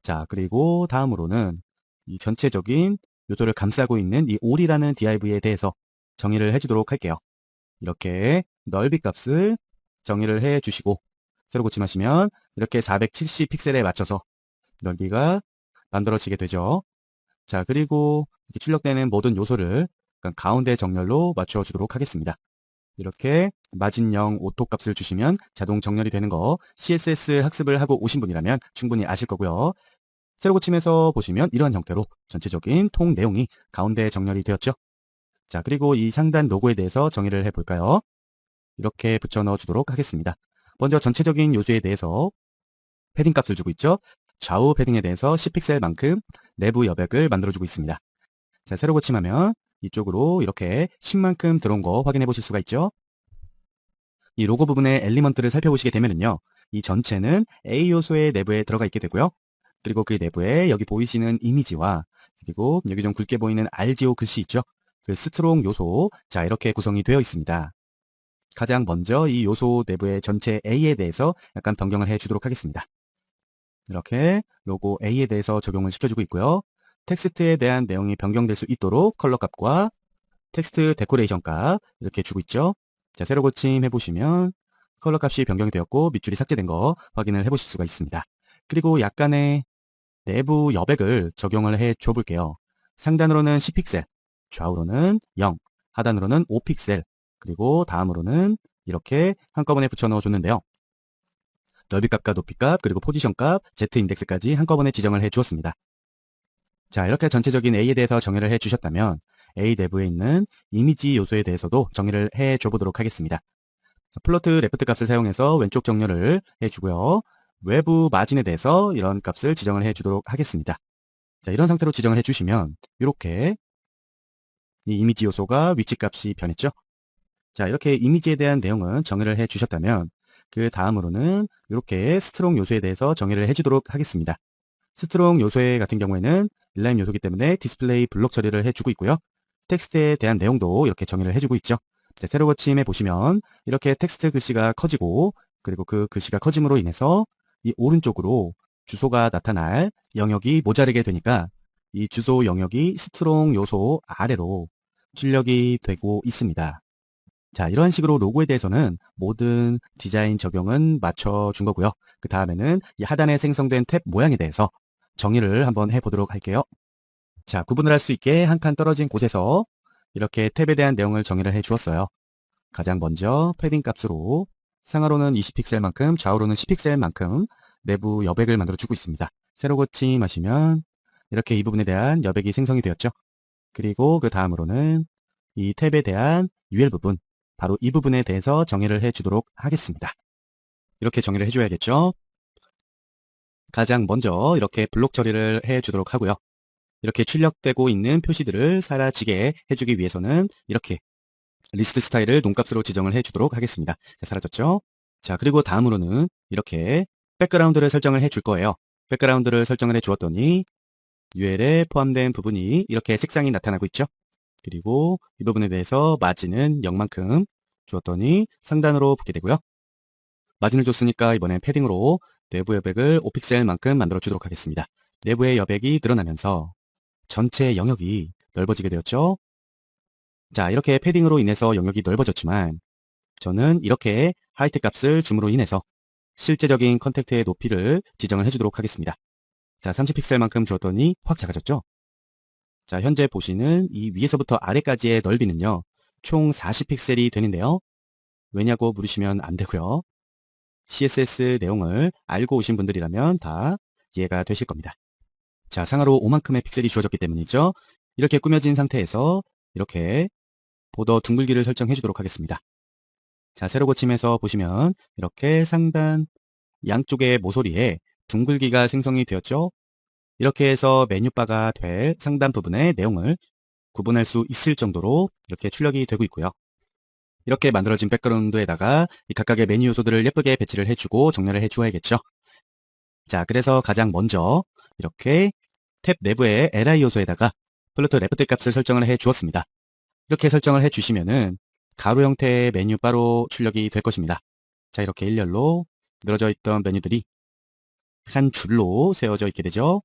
자, 그리고 다음으로는 이 전체적인 요소를 감싸고 있는 이 all이라는 div에 대해서 정의를 해 주도록 할게요. 이렇게 넓이 값을 정의를 해 주시고 새로 고침하시면 이렇게 470 픽셀에 맞춰서 넓이가 만들어지게 되죠. 자, 그리고 이렇게 출력되는 모든 요소를 약간 가운데 정렬로 맞춰주도록 하겠습니다. 이렇게 마진 0 오토 값을 주시면 자동 정렬이 되는 거 CSS 학습을 하고 오신 분이라면 충분히 아실 거고요. 세로 고침에서 보시면 이러한 형태로 전체적인 통 내용이 가운데 정렬이 되었죠. 자, 그리고 이 상단 로고에 대해서 정의를 해볼까요? 이렇게 붙여 넣어 주도록 하겠습니다. 먼저 전체적인 요소에 대해서 패딩 값을 주고 있죠. 좌우 패딩에 대해서 10픽셀만큼 내부 여백을 만들어주고 있습니다. 자, 세로 고침하면 이쪽으로 이렇게 10만큼 들어온 거 확인해 보실 수가 있죠. 이 로고 부분의 엘리먼트를 살펴보시게 되면요. 이 전체는 A 요소의 내부에 들어가 있게 되고요. 그리고 그 내부에 여기 보이시는 이미지와 그리고 여기 좀 굵게 보이는 RGO 글씨 있죠. 그 스트롱 요소, 자, 이렇게 구성이 되어 있습니다. 가장 먼저 이 요소 내부의 전체 A에 대해서 약간 변경을 해 주도록 하겠습니다. 이렇게 로고 A에 대해서 적용을 시켜주고 있고요. 텍스트에 대한 내용이 변경될 수 있도록 컬러 값과 텍스트 데코레이션 값 이렇게 주고 있죠. 자, 세로 고침 해보시면 컬러 값이 변경이 되었고 밑줄이 삭제된 거 확인을 해보실 수가 있습니다. 그리고 약간의 내부 여백을 적용을 해 줘 볼게요. 상단으로는 10픽셀, 좌우로는 0, 하단으로는 5픽셀, 그리고 다음으로는 이렇게 한꺼번에 붙여 넣어 줬는데요. 넓이값과 높이값, 그리고 포지션값, Z인덱스까지 한꺼번에 지정을 해 주었습니다. 자, 이렇게 전체적인 A에 대해서 정의를 해 주셨다면 A 내부에 있는 이미지 요소에 대해서도 정의를 해 줘 보도록 하겠습니다. 플로트 레프트 값을 사용해서 왼쪽 정렬을 해 주고요. 외부 마진에 대해서 이런 값을 지정을 해 주도록 하겠습니다. 자, 이런 상태로 지정을 해 주시면 이렇게 이 이미지 요소가 위치 값이 변했죠. 자, 이렇게 이미지에 대한 내용은 정의를 해 주셨다면 그 다음으로는 이렇게 스트롱 요소에 대해서 정의를 해 주도록 하겠습니다. 스트롱 요소의 같은 경우에는 인라인 요소이기 때문에 디스플레이 블록 처리를 해주고 있고요. 텍스트에 대한 내용도 이렇게 정의를 해주고 있죠. 자, 세로 고침해 보시면 이렇게 텍스트 글씨가 커지고 그리고 그 글씨가 커짐으로 인해서 이 오른쪽으로 주소가 나타날 영역이 모자르게 되니까 이 주소 영역이 스트롱 요소 아래로 출력이 되고 있습니다. 자, 이런 식으로 로고에 대해서는 모든 디자인 적용은 맞춰준 거고요. 그 다음에는 이 하단에 생성된 탭 모양에 대해서 정의를 한번 해보도록 할게요. 자, 구분을 할 수 있게 한 칸 떨어진 곳에서 이렇게 탭에 대한 내용을 정의를 해 주었어요. 가장 먼저 패딩 값으로 상하로는 20픽셀만큼 좌우로는 10픽셀만큼 내부 여백을 만들어 주고 있습니다. 세로 고침하시면 이렇게 이 부분에 대한 여백이 생성이 되었죠. 그리고 그 다음으로는 이 탭에 대한 UL 부분, 바로 이 부분에 대해서 정의를 해 주도록 하겠습니다. 이렇게 정의를 해줘야겠죠. 가장 먼저 이렇게 블록 처리를 해 주도록 하고요. 이렇게 출력되고 있는 표시들을 사라지게 해주기 위해서는 이렇게 리스트 스타일을 논값으로 지정을 해 주도록 하겠습니다. 자, 사라졌죠? 자, 그리고 다음으로는 이렇게 백그라운드를 설정을 해 줄 거예요. 백그라운드를 설정을 해 주었더니 UL에 포함된 부분이 이렇게 색상이 나타나고 있죠. 그리고 이 부분에 대해서 마진은 0만큼 주었더니 상단으로 붙게 되고요. 마진을 줬으니까 이번엔 패딩으로 내부 여백을 5픽셀만큼 만들어 주도록 하겠습니다. 내부의 여백이 늘어나면서 전체 영역이 넓어지게 되었죠. 자, 이렇게 패딩으로 인해서 영역이 넓어졌지만 저는 이렇게 하이트 값을 줌으로 인해서 실제적인 컨택트의 높이를 지정을 해주도록 하겠습니다. 자, 30픽셀만큼 주었더니 확 작아졌죠. 자, 현재 보시는 이 위에서부터 아래까지의 넓이는요, 총 40픽셀이 되는데요. 왜냐고 물으시면 안 되고요. CSS 내용을 알고 오신 분들이라면 다 이해가 되실 겁니다. 자, 상하로 5만큼의 픽셀이 주어졌기 때문이죠. 이렇게 꾸며진 상태에서 이렇게 보더 둥글기를 설정해 주도록 하겠습니다. 자, 세로 고침에서 보시면 이렇게 상단 양쪽의 모서리에 둥글기가 생성이 되었죠. 이렇게 해서 메뉴바가 될 상단 부분의 내용을 구분할 수 있을 정도로 이렇게 출력이 되고 있고요. 이렇게 만들어진 백그라운드에다가 이 각각의 메뉴 요소들을 예쁘게 배치를 해주고 정렬을 해주어야겠죠. 자, 그래서 가장 먼저 이렇게 탭 내부의 li 요소에다가 플로트 레프트 값을 설정을 해 주었습니다. 이렇게 설정을 해 주시면은 가로 형태의 메뉴 바로 출력이 될 것입니다. 자, 이렇게 일렬로 늘어져 있던 메뉴들이 한 줄로 세워져 있게 되죠.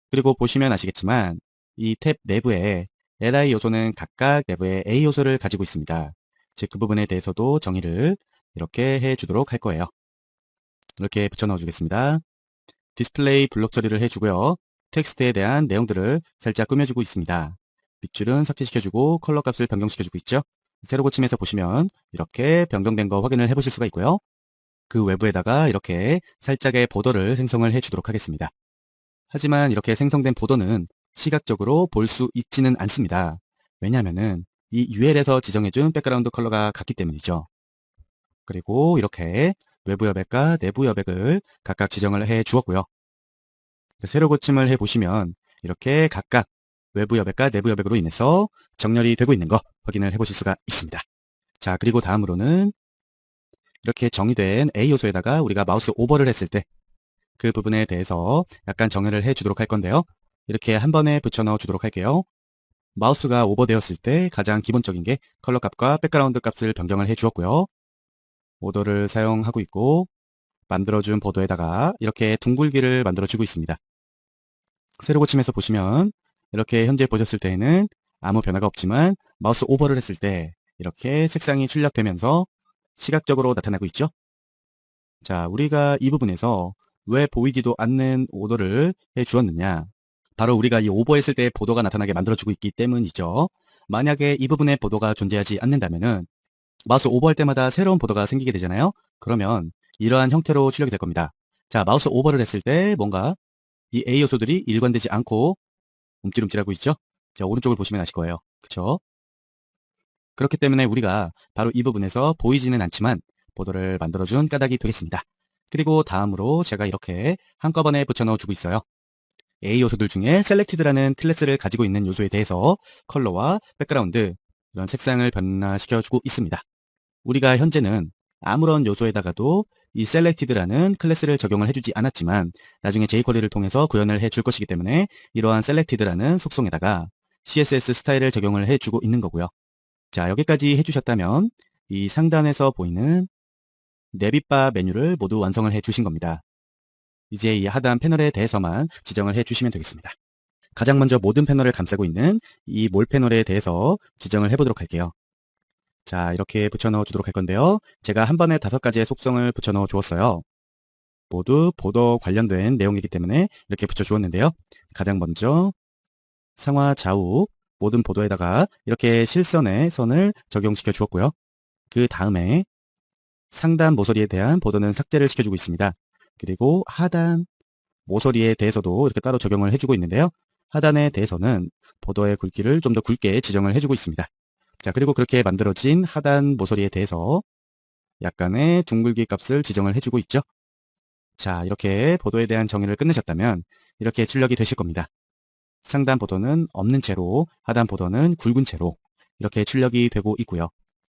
그리고 보시면 아시겠지만 이 탭 내부에 li 요소는 각각 내부에 a 요소를 가지고 있습니다. 즉, 그 부분에 대해서도 정의를 이렇게 해 주도록 할 거예요. 이렇게 붙여 넣어주겠습니다. 디스플레이 블록 처리를 해주고요. 텍스트에 대한 내용들을 살짝 꾸며주고 있습니다. 밑줄은 삭제시켜주고 컬러 값을 변경시켜주고 있죠. 세로 고침에서 보시면 이렇게 변경된 거 확인을 해보실 수가 있고요. 그 외부에다가 이렇게 살짝의 보더를 생성을 해주도록 하겠습니다. 하지만 이렇게 생성된 보더는 시각적으로 볼 수 있지는 않습니다. 왜냐하면은 이 UL에서 지정해준 백그라운드 컬러가 같기 때문이죠. 그리고 이렇게 외부 여백과 내부 여백을 각각 지정을 해 주었고요. 세로 고침을 해보시면 이렇게 각각 외부 여백과 내부 여백으로 인해서 정렬이 되고 있는 거 확인을 해보실 수가 있습니다. 자, 그리고 다음으로는 이렇게 정의된 A 요소에다가 우리가 마우스 오버를 했을 때 그 부분에 대해서 약간 정렬을 해 주도록 할 건데요. 이렇게 한 번에 붙여 넣어 주도록 할게요. 마우스가 오버되었을 때 가장 기본적인 게 컬러 값과 백그라운드 값을 변경을 해 주었고요. 오더를 사용하고 있고 만들어준 보도에다가 이렇게 둥글기를 만들어주고 있습니다. 세로 고침에서 보시면 이렇게 현재 보셨을 때에는 아무 변화가 없지만 마우스 오버를 했을 때 이렇게 색상이 출력되면서 시각적으로 나타나고 있죠. 자, 우리가 이 부분에서 왜 보이지도 않는 오더를 해 주었느냐. 바로 우리가 이 오버했을 때 보도가 나타나게 만들어주고 있기 때문이죠. 만약에 이 부분에 보도가 존재하지 않는다면은 마우스 오버할 때마다 새로운 보도가 생기게 되잖아요. 그러면 이러한 형태로 출력이 될 겁니다. 자, 마우스 오버를 했을 때 뭔가 이 A 요소들이 일관되지 않고 움찔움찔하고 있죠. 자, 오른쪽을 보시면 아실 거예요. 그쵸? 그렇기 때문에 우리가 바로 이 부분에서 보이지는 않지만 보도를 만들어준 까닭이 되겠습니다. 그리고 다음으로 제가 이렇게 한꺼번에 붙여 넣어주고 있어요. A 요소들 중에 Selected라는 클래스를 가지고 있는 요소에 대해서 컬러와 백그라운드, 이런 색상을 변화시켜주고 있습니다. 우리가 현재는 아무런 요소에다가도 이 Selected라는 클래스를 적용을 해주지 않았지만 나중에 jQuery를 통해서 구현을 해줄 것이기 때문에 이러한 Selected라는 속성에다가 CSS 스타일을 적용을 해주고 있는 거고요. 자, 여기까지 해주셨다면 이 상단에서 보이는 내빗바 메뉴를 모두 완성을 해주신 겁니다. 이제 이 하단 패널에 대해서만 지정을 해주시면 되겠습니다. 가장 먼저 모든 패널을 감싸고 있는 이 몰 패널에 대해서 지정을 해보도록 할게요. 자, 이렇게 붙여 넣어 주도록 할 건데요. 제가 한 번에 5가지의 속성을 붙여 넣어 주었어요. 모두 보도 관련된 내용이기 때문에 이렇게 붙여 주었는데요. 가장 먼저 상하 좌우 모든 보도에다가 이렇게 실선의 선을 적용시켜 주었고요. 그 다음에 상단 모서리에 대한 보도는 삭제를 시켜주고 있습니다. 그리고 하단 모서리에 대해서도 이렇게 따로 적용을 해주고 있는데요. 하단에 대해서는 보도의 굵기를 좀 더 굵게 지정을 해주고 있습니다. 자, 그리고 그렇게 만들어진 하단 모서리에 대해서 약간의 둥글기 값을 지정을 해주고 있죠. 자, 이렇게 보도에 대한 정의를 끝내셨다면 이렇게 출력이 되실 겁니다. 상단 보도는 없는 채로 하단 보도는 굵은 채로 이렇게 출력이 되고 있고요.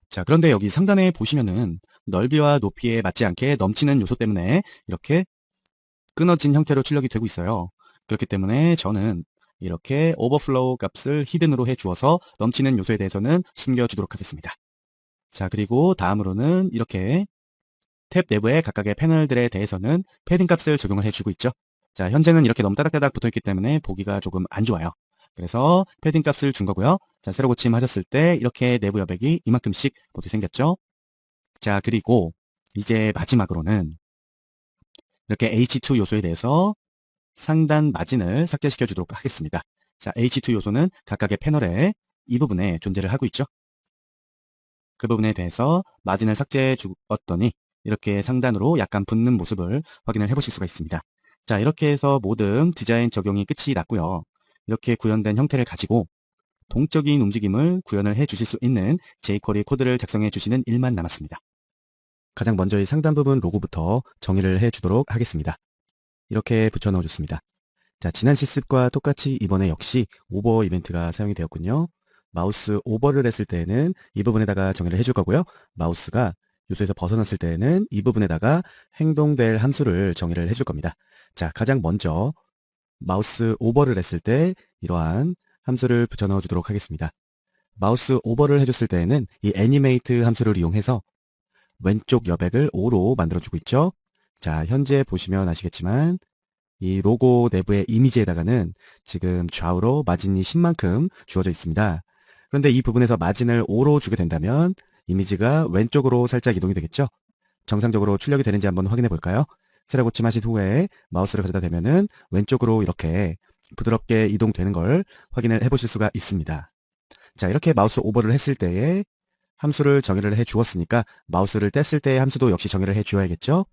자, 그런데 여기 상단에 보시면은 넓이와 높이에 맞지 않게 넘치는 요소 때문에 이렇게 끊어진 형태로 출력이 되고 있어요. 그렇기 때문에 저는 이렇게 오버플로우 값을 히든으로 해 주어서 넘치는 요소에 대해서는 숨겨주도록 하겠습니다. 자, 그리고 다음으로는 이렇게 탭 내부의 각각의 패널들에 대해서는 패딩 값을 적용을 해주고 있죠. 자, 현재는 이렇게 너무 따닥따닥 붙어있기 때문에 보기가 조금 안 좋아요. 그래서 패딩 값을 준 거고요. 자, 세로 고침 하셨을 때 이렇게 내부 여백이 이만큼씩 모두 생겼죠. 자, 그리고 이제 마지막으로는 이렇게 H2 요소에 대해서 상단 마진을 삭제시켜 주도록 하겠습니다. 자, H2 요소는 각각의 패널에 이 부분에 존재를 하고 있죠. 그 부분에 대해서 마진을 삭제해 주었더니 이렇게 상단으로 약간 붙는 모습을 확인을 해보실 수가 있습니다. 자, 이렇게 해서 모든 디자인 적용이 끝이 났고요. 이렇게 구현된 형태를 가지고 동적인 움직임을 구현을 해 주실 수 있는 jQuery 코드를 작성해 주시는 일만 남았습니다. 가장 먼저 이 상단 부분 로고부터 정의를 해 주도록 하겠습니다. 이렇게 붙여 넣어 줬습니다. 자, 지난 실습과 똑같이 이번에 역시 오버 이벤트가 사용이 되었군요. 마우스 오버를 했을 때에는 이 부분에다가 정의를 해줄 거고요. 마우스가 요소에서 벗어났을 때에는 이 부분에다가 행동될 함수를 정의를 해줄 겁니다. 자, 가장 먼저 마우스 오버를 했을 때 이러한 함수를 붙여 넣어 주도록 하겠습니다. 마우스 오버를 해줬을 때에는 이 애니메이트 함수를 이용해서 왼쪽 여백을 5로 만들어주고 있죠. 자, 현재 보시면 아시겠지만 이 로고 내부의 이미지에다가는 지금 좌우로 마진이 10만큼 주어져 있습니다. 그런데 이 부분에서 마진을 5로 주게 된다면 이미지가 왼쪽으로 살짝 이동이 되겠죠. 정상적으로 출력이 되는지 한번 확인해 볼까요? 세로 고침하신 후에 마우스를 가져다 대면은 왼쪽으로 이렇게 부드럽게 이동되는 걸 확인을 해보실 수가 있습니다. 자, 이렇게 마우스 오버를 했을 때에 함수를 정의를 해 주었으니까 마우스를 뗐을 때의 함수도 역시 정의를 해 주어야겠죠?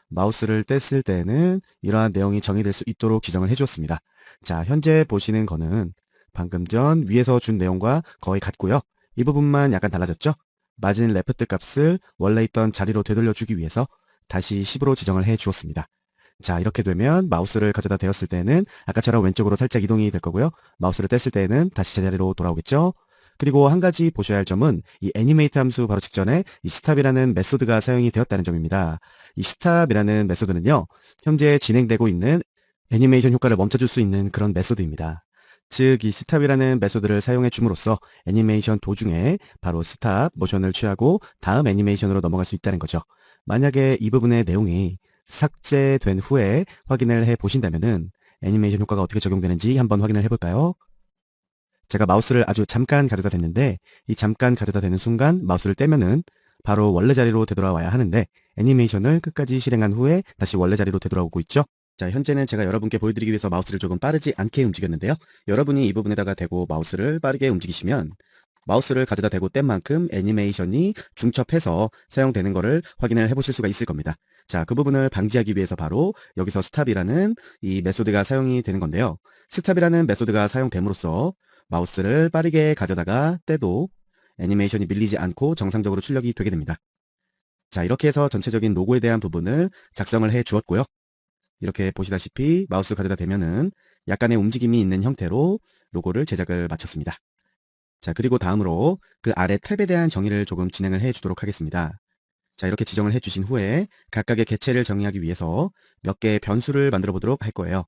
마우스를 뗐을 때는 이러한 내용이 정의될 수 있도록 지정을 해 주었습니다. 자, 현재 보시는 거는 방금 전 위에서 준 내용과 거의 같고요. 이 부분만 약간 달라졌죠? 마진 레프트 값을 원래 있던 자리로 되돌려 주기 위해서 다시 10으로 지정을 해 주었습니다. 자, 이렇게 되면 마우스를 가져다 대었을 때는 아까처럼 왼쪽으로 살짝 이동이 될 거고요. 마우스를 뗐을 때는 다시 제자리로 돌아오겠죠? 그리고 한 가지 보셔야 할 점은 이 애니메이트 함수 바로 직전에 이 스탑이라는 메소드가 사용이 되었다는 점입니다. 이 스탑이라는 메소드는요, 현재 진행되고 있는 애니메이션 효과를 멈춰줄 수 있는 그런 메소드입니다. 즉, 이 스탑이라는 메소드를 사용해 줌으로써 애니메이션 도중에 바로 스탑 모션을 취하고 다음 애니메이션으로 넘어갈 수 있다는 거죠. 만약에 이 부분의 내용이 삭제된 후에 확인을 해 보신다면은 애니메이션 효과가 어떻게 적용되는지 한번 확인을 해볼까요? 제가 마우스를 아주 잠깐 가져다 댔는데 이 잠깐 가져다 대는 순간 마우스를 떼면은 바로 원래 자리로 되돌아와야 하는데 애니메이션을 끝까지 실행한 후에 다시 원래 자리로 되돌아오고 있죠. 자, 현재는 제가 여러분께 보여드리기 위해서 마우스를 조금 빠르지 않게 움직였는데요. 여러분이 이 부분에다가 대고 마우스를 빠르게 움직이시면 마우스를 가져다 대고 뗀 만큼 애니메이션이 중첩해서 사용되는 것을 확인을 해보실 수가 있을 겁니다. 자, 그 부분을 방지하기 위해서 바로 여기서 스탑이라는 이 메소드가 사용이 되는 건데요. 스탑이라는 메소드가 사용됨으로써 마우스를 빠르게 가져다가 떼도 애니메이션이 밀리지 않고 정상적으로 출력이 되게 됩니다. 자, 이렇게 해서 전체적인 로고에 대한 부분을 작성을 해 주었고요. 이렇게 보시다시피 마우스 가져다 대면은 약간의 움직임이 있는 형태로 로고를 제작을 마쳤습니다. 자, 그리고 다음으로 그 아래 탭에 대한 정의를 조금 진행을 해 주도록 하겠습니다. 자, 이렇게 지정을 해 주신 후에 각각의 개체를 정의하기 위해서 몇 개의 변수를 만들어 보도록 할 거예요.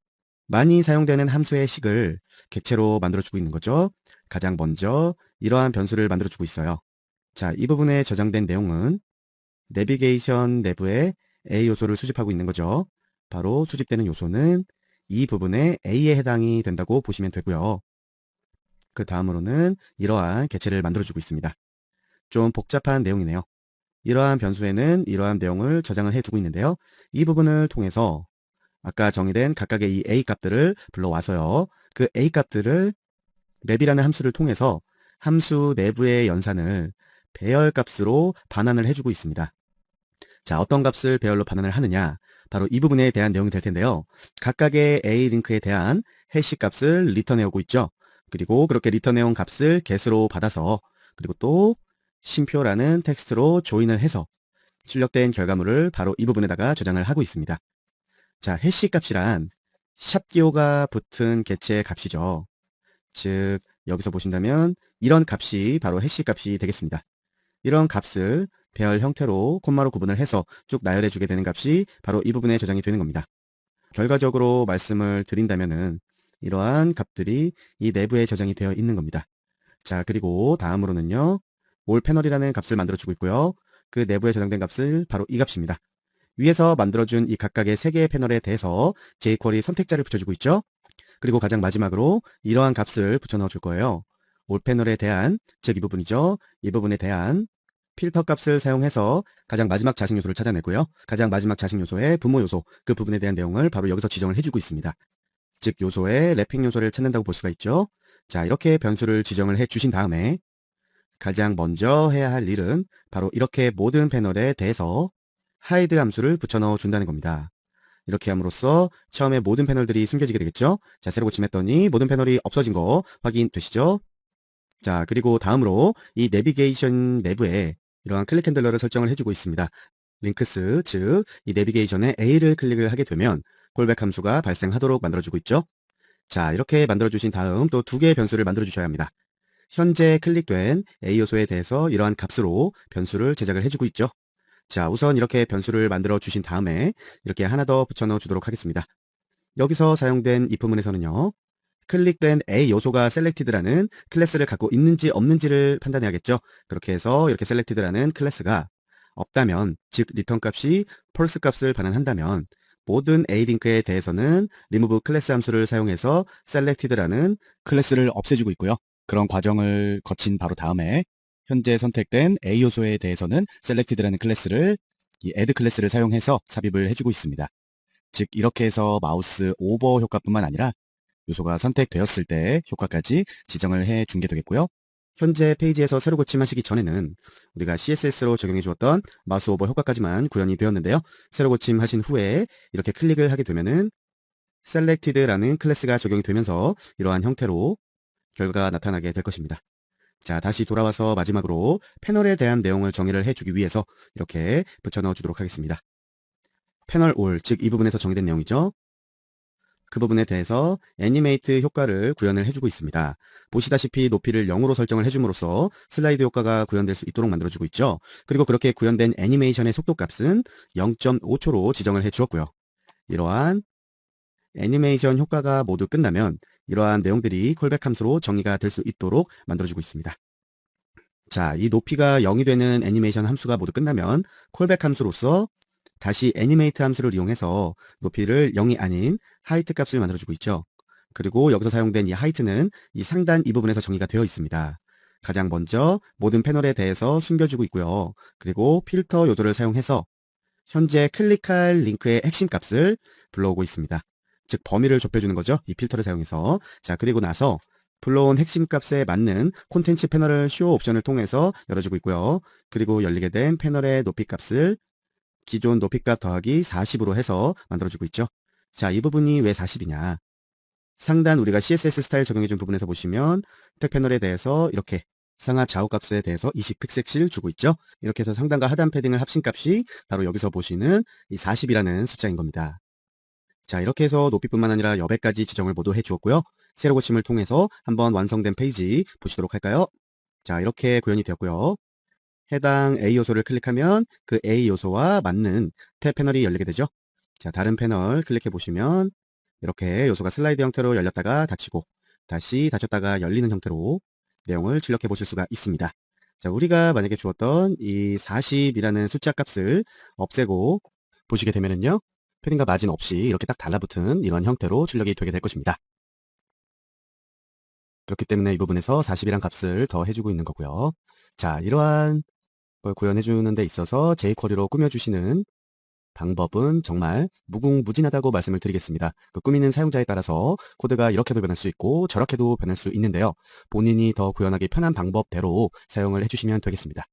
많이 사용되는 함수의 식을 객체로 만들어주고 있는 거죠. 가장 먼저 이러한 변수를 만들어주고 있어요. 자, 이 부분에 저장된 내용은 내비게이션 내부에 A 요소를 수집하고 있는 거죠. 바로 수집되는 요소는 이 부분에 A에 해당이 된다고 보시면 되고요. 그 다음으로는 이러한 개체를 만들어주고 있습니다. 좀 복잡한 내용이네요. 이러한 변수에는 이러한 내용을 저장을 해두고 있는데요. 이 부분을 통해서 아까 정의된 각각의 이 A 값들을 불러와서요. 그 A 값들을 맵이라는 함수를 통해서 함수 내부의 연산을 배열 값으로 반환을 해주고 있습니다. 자, 어떤 값을 배열로 반환을 하느냐? 바로 이 부분에 대한 내용이 될 텐데요. 각각의 A 링크에 대한 해시 값을 리턴해 오고 있죠. 그리고 그렇게 리턴해 온 값을 get으로 받아서 그리고 또 쉼표라는 텍스트로 조인을 해서 출력된 결과물을 바로 이 부분에다가 저장을 하고 있습니다. 자, 해시 값이란 샵 기호가 붙은 개체의 값이죠. 즉, 여기서 보신다면 이런 값이 바로 해시 값이 되겠습니다. 이런 값을 배열 형태로 콤마로 구분을 해서 쭉 나열해 주게 되는 값이 바로 이 부분에 저장이 되는 겁니다. 결과적으로 말씀을 드린다면은 이러한 값들이 이 내부에 저장이 되어 있는 겁니다. 자, 그리고 다음으로는요. 올 패널이라는 값을 만들어 주고 있고요. 그 내부에 저장된 값을 바로 이 값입니다. 위에서 만들어준 이 각각의 3개의 패널에 대해서 jQuery 선택자를 붙여주고 있죠. 그리고 가장 마지막으로 이러한 값을 붙여 넣어 줄 거예요. 올 패널에 대한, 즉 이 부분이죠. 이 부분에 대한 필터 값을 사용해서 가장 마지막 자식 요소를 찾아내고요. 가장 마지막 자식 요소의 분모 요소, 그 부분에 대한 내용을 바로 여기서 지정을 해주고 있습니다. 즉 요소의 래핑 요소를 찾는다고 볼 수가 있죠. 자, 이렇게 변수를 지정을 해 주신 다음에 가장 먼저 해야 할 일은 바로 이렇게 모든 패널에 대해서 hide 함수를 붙여 넣어 준다는 겁니다. 이렇게 함으로써 처음에 모든 패널들이 숨겨지게 되겠죠. 자, 새로 고침했더니 모든 패널이 없어진 거 확인되시죠? 자, 그리고 다음으로 이 내비게이션 내부에 이러한 클릭 핸들러를 설정을 해주고 있습니다. 링크스, 즉 이 내비게이션에 A를 클릭을 하게 되면 콜백 함수가 발생하도록 만들어주고 있죠. 자, 이렇게 만들어주신 다음 또 2개의 변수를 만들어주셔야 합니다. 현재 클릭된 A 요소에 대해서 이러한 값으로 변수를 제작을 해주고 있죠. 자, 우선 이렇게 변수를 만들어 주신 다음에 이렇게 하나 더 붙여 넣어 주도록 하겠습니다. 여기서 사용된 이 부분에서는요. 클릭된 A 요소가 selected라는 클래스를 갖고 있는지 없는지를 판단해야겠죠. 그렇게 해서 이렇게 selected라는 클래스가 없다면, 즉 리턴 값이 false 값을 반환한다면 모든 A 링크에 대해서는 remove 클래스 함수를 사용해서 selected라는 클래스를 없애주고 있고요. 그런 과정을 거친 바로 다음에 현재 선택된 A 요소에 대해서는 selected라는 클래스를 이 add 클래스를 사용해서 삽입을 해주고 있습니다. 즉 이렇게 해서 마우스 오버 효과뿐만 아니라 요소가 선택되었을 때 효과까지 지정을 해 준 게 되겠고요. 현재 페이지에서 새로 고침하시기 전에는 우리가 CSS로 적용해 주었던 마우스 오버 효과까지만 구현이 되었는데요. 새로 고침하신 후에 이렇게 클릭을 하게 되면은 Selected라는 클래스가 적용이 되면서 이러한 형태로 결과가 나타나게 될 것입니다. 자, 다시 돌아와서 마지막으로 패널에 대한 내용을 정의를 해주기 위해서 이렇게 붙여 넣어 주도록 하겠습니다. 패널 올, 즉 이 부분에서 정의된 내용이죠. 그 부분에 대해서 애니메이트 효과를 구현을 해주고 있습니다. 보시다시피 높이를 0으로 설정을 해줌으로써 슬라이드 효과가 구현될 수 있도록 만들어주고 있죠. 그리고 그렇게 구현된 애니메이션의 속도 값은 0.5초로 지정을 해주었고요. 이러한 애니메이션 효과가 모두 끝나면 이러한 내용들이 콜백 함수로 정의가 될 수 있도록 만들어주고 있습니다. 자, 이 높이가 0이 되는 애니메이션 함수가 모두 끝나면 콜백 함수로서 다시 애니메이트 함수를 이용해서 높이를 0이 아닌 하이트 값을 만들어주고 있죠. 그리고 여기서 사용된 이 하이트는 이 상단 이 부분에서 정의가 되어 있습니다. 가장 먼저 모든 패널에 대해서 숨겨주고 있고요. 그리고 필터 요소를 사용해서 현재 클릭할 링크의 핵심 값을 불러오고 있습니다. 즉 범위를 좁혀주는 거죠. 이 필터를 사용해서. 자, 그리고 나서 불러온 핵심 값에 맞는 콘텐츠 패널을 쇼 옵션을 통해서 열어주고 있고요. 그리고 열리게 된 패널의 높이 값을 기존 높이값 더하기 40으로 해서 만들어주고 있죠. 자, 이 부분이 왜 40이냐. 상단 우리가 CSS 스타일 적용해준 부분에서 보시면 텍 패널에 대해서 이렇게 상하 좌우 값에 대해서 20픽셀씩 주고 있죠. 이렇게 해서 상단과 하단 패딩을 합친 값이 바로 여기서 보시는 이 40이라는 숫자인 겁니다. 자, 이렇게 해서 높이뿐만 아니라 여백까지 지정을 모두 해주었고요. 세로 고침을 통해서 한번 완성된 페이지 보시도록 할까요? 자, 이렇게 구현이 되었고요. 해당 A 요소를 클릭하면 그 A 요소와 맞는 탭 패널이 열리게 되죠. 자, 다른 패널 클릭해 보시면 이렇게 요소가 슬라이드 형태로 열렸다가 닫히고 다시 닫혔다가 열리는 형태로 내용을 출력해 보실 수가 있습니다. 자, 우리가 만약에 주었던 이 40이라는 숫자 값을 없애고 보시게 되면은요. 패딩과 마진 없이 이렇게 딱 달라붙은 이런 형태로 출력이 되게 될 것입니다. 그렇기 때문에 이 부분에서 40이란 값을 더 해주고 있는 거고요. 자, 이러한 걸 구현해주는 데 있어서 jQuery로 꾸며주시는 방법은 정말 무궁무진하다고 말씀을 드리겠습니다. 그 꾸미는 사용자에 따라서 코드가 이렇게도 변할 수 있고 저렇게도 변할 수 있는데요. 본인이 더 구현하기 편한 방법대로 사용을 해주시면 되겠습니다.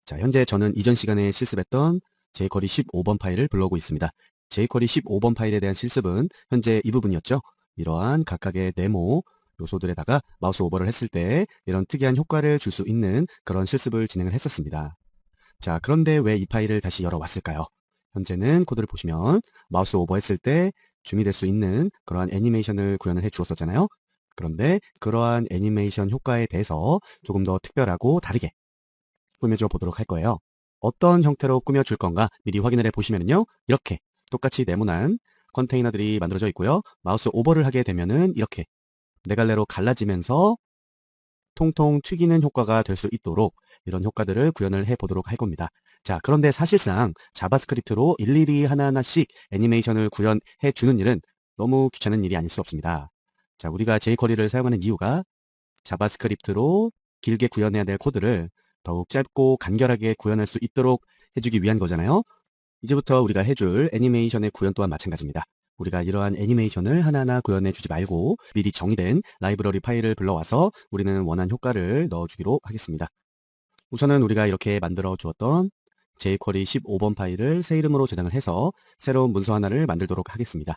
자, 현재 저는 이전 시간에 실습했던 jQuery 15번 파일을 불러오고 있습니다. jQuery 15번 파일에 대한 실습은 현재 이 부분이었죠. 이러한 각각의 네모 요소들에다가 마우스 오버를 했을 때 이런 특이한 효과를 줄 수 있는 그런 실습을 진행을 했었습니다. 자, 그런데 왜 이 파일을 다시 열어왔을까요? 현재는 코드를 보시면 마우스 오버 했을 때 줌이 될 수 있는 그러한 애니메이션을 구현을 해 주었었잖아요. 그런데 그러한 애니메이션 효과에 대해서 조금 더 특별하고 다르게 꾸며줘 보도록 할 거예요. 어떤 형태로 꾸며줄 건가 미리 확인을 해 보시면요. 이렇게 똑같이 네모난 컨테이너들이 만들어져 있고요. 마우스 오버를 하게 되면은 이렇게 네 갈래로 갈라지면서 통통 튀기는 효과가 될 수 있도록 이런 효과들을 구현을 해 보도록 할 겁니다. 자, 그런데 사실상 자바스크립트로 일일이 하나하나씩 애니메이션을 구현해 주는 일은 너무 귀찮은 일이 아닐 수 없습니다. 자, 우리가 jQuery를 사용하는 이유가 자바스크립트로 길게 구현해야 될 코드를 더욱 짧고 간결하게 구현할 수 있도록 해주기 위한 거잖아요. 이제부터 우리가 해줄 애니메이션의 구현 또한 마찬가지입니다. 우리가 이러한 애니메이션을 하나하나 구현해 주지 말고 미리 정의된 라이브러리 파일을 불러와서 우리는 원하는 효과를 넣어주기로 하겠습니다. 우선은 우리가 이렇게 만들어 주었던 jQuery 15번 파일을 새 이름으로 저장을 해서 새로운 문서 하나를 만들도록 하겠습니다.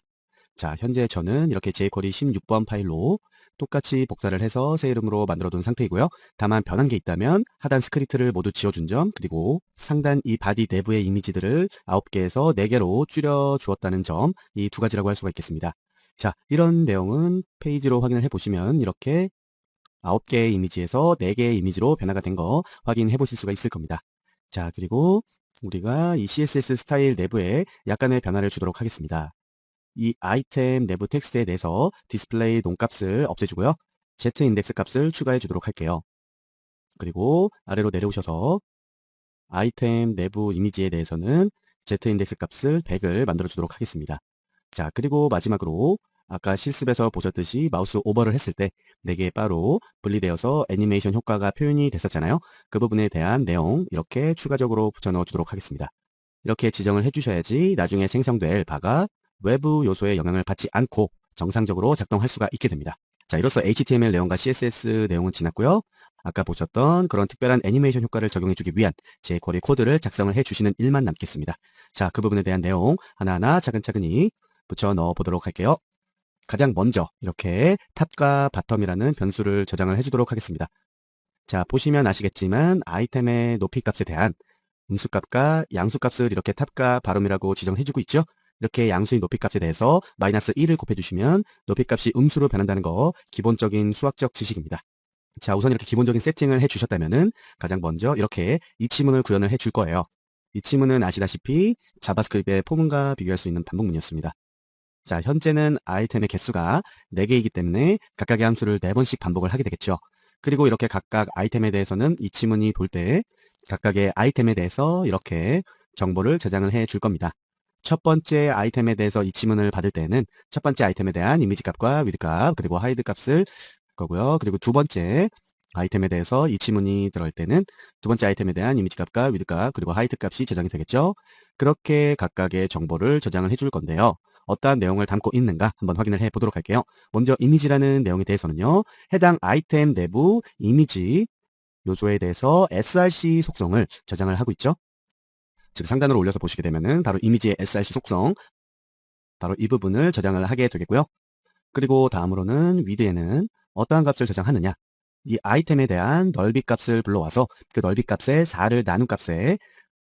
자, 현재 저는 이렇게 jQuery 16번 파일로 똑같이 복사를 해서 새 이름으로 만들어둔 상태이고요. 다만 변한 게 있다면 하단 스크립트를 모두 지워준 점, 그리고 상단 이 바디 내부의 이미지들을 9개에서 4개로 줄여 주었다는 점, 이 두 가지라고 할 수가 있겠습니다. 자, 이런 내용은 페이지로 확인을 해보시면 이렇게 9개의 이미지에서 4개의 이미지로 변화가 된 거 확인해 보실 수가 있을 겁니다. 자, 그리고 우리가 이 CSS 스타일 내부에 약간의 변화를 주도록 하겠습니다. 이 아이템 내부 텍스트에 대해서 디스플레이 논값을 없애주고요. Z 인덱스 값을 추가해 주도록 할게요. 그리고 아래로 내려오셔서 아이템 내부 이미지에 대해서는 Z 인덱스 값을 100을 만들어 주도록 하겠습니다. 자, 그리고 마지막으로 아까 실습에서 보셨듯이 마우스 오버를 했을 때 4개의 바로 분리되어서 애니메이션 효과가 표현이 됐었잖아요. 그 부분에 대한 내용 이렇게 추가적으로 붙여 넣어 주도록 하겠습니다. 이렇게 지정을 해주셔야지 나중에 생성될 바가 외부 요소의 영향을 받지 않고 정상적으로 작동할 수가 있게 됩니다. 자, 이로써 HTML 내용과 CSS 내용은 지났고요. 아까 보셨던 그런 특별한 애니메이션 효과를 적용해주기 위한 jQuery 코드를 작성을 해주시는 일만 남겠습니다. 자, 그 부분에 대한 내용 하나하나 차근차근히 붙여 넣어 보도록 할게요. 가장 먼저 이렇게 탑과 바텀이라는 변수를 저장을 해주도록 하겠습니다. 자, 보시면 아시겠지만 아이템의 높이 값에 대한 음수값과 양수값을 이렇게 탑과 바텀이라고 지정해주고 있죠. 이렇게 양수의 높이값에 대해서 -1을 곱해주시면 높이값이 음수로 변한다는 거 기본적인 수학적 지식입니다. 자, 우선 이렇게 기본적인 세팅을 해주셨다면은 가장 먼저 이렇게 이치문을 구현을 해줄 거예요. 이치문은 아시다시피 자바스크립트의 포문과 비교할 수 있는 반복문이었습니다. 자, 현재는 아이템의 개수가 4개이기 때문에 각각의 함수를 4번씩 반복을 하게 되겠죠. 그리고 이렇게 각각 아이템에 대해서는 이치문이 돌 때 각각의 아이템에 대해서 이렇게 정보를 저장을 해 줄 겁니다. 첫 번째 아이템에 대해서 이치문을 받을 때는 첫 번째 아이템에 대한 이미지 값과 위드 값 그리고 하이드 값을 거고요. 그리고 두 번째 아이템에 대해서 이치문이 들어갈 때는 두 번째 아이템에 대한 이미지 값과 위드 값 그리고 하이드 값이 저장이 되겠죠. 그렇게 각각의 정보를 저장을 해줄 건데요. 어떠한 내용을 담고 있는가 한번 확인을 해 보도록 할게요. 먼저 이미지라는 내용에 대해서는요. 해당 아이템 내부 이미지 요소에 대해서 src 속성을 저장을 하고 있죠. 즉 상단으로 올려서 보시게 되면은 바로 이미지의 src 속성 바로 이 부분을 저장을 하게 되겠고요. 그리고 다음으로는 위드에는 어떠한 값을 저장하느냐 이 아이템에 대한 넓이 값을 불러와서 그 넓이 값의 4를 나눈 값에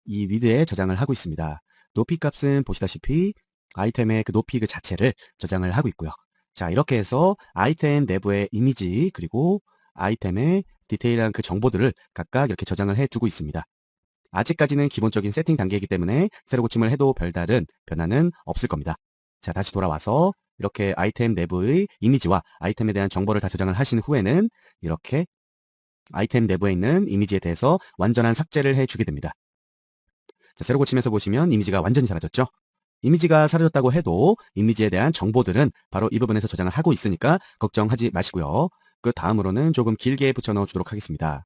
이 위드에 저장을 하고 있습니다. 높이 값은 보시다시피 아이템의 그 높이 그 자체를 저장을 하고 있고요. 자, 이렇게 해서 아이템 내부의 이미지 그리고 아이템의 디테일한 그 정보들을 각각 이렇게 저장을 해 두고 있습니다. 아직까지는 기본적인 세팅 단계이기 때문에 새로 고침을 해도 별다른 변화는 없을 겁니다. 자, 다시 돌아와서 이렇게 아이템 내부의 이미지와 아이템에 대한 정보를 다 저장을 하신 후에는 이렇게 아이템 내부에 있는 이미지에 대해서 완전한 삭제를 해주게 됩니다. 자, 새로 고침에서 보시면 이미지가 완전히 사라졌죠? 이미지가 사라졌다고 해도 이미지에 대한 정보들은 바로 이 부분에서 저장을 하고 있으니까 걱정하지 마시고요. 그 다음으로는 조금 길게 붙여 넣어 주도록 하겠습니다.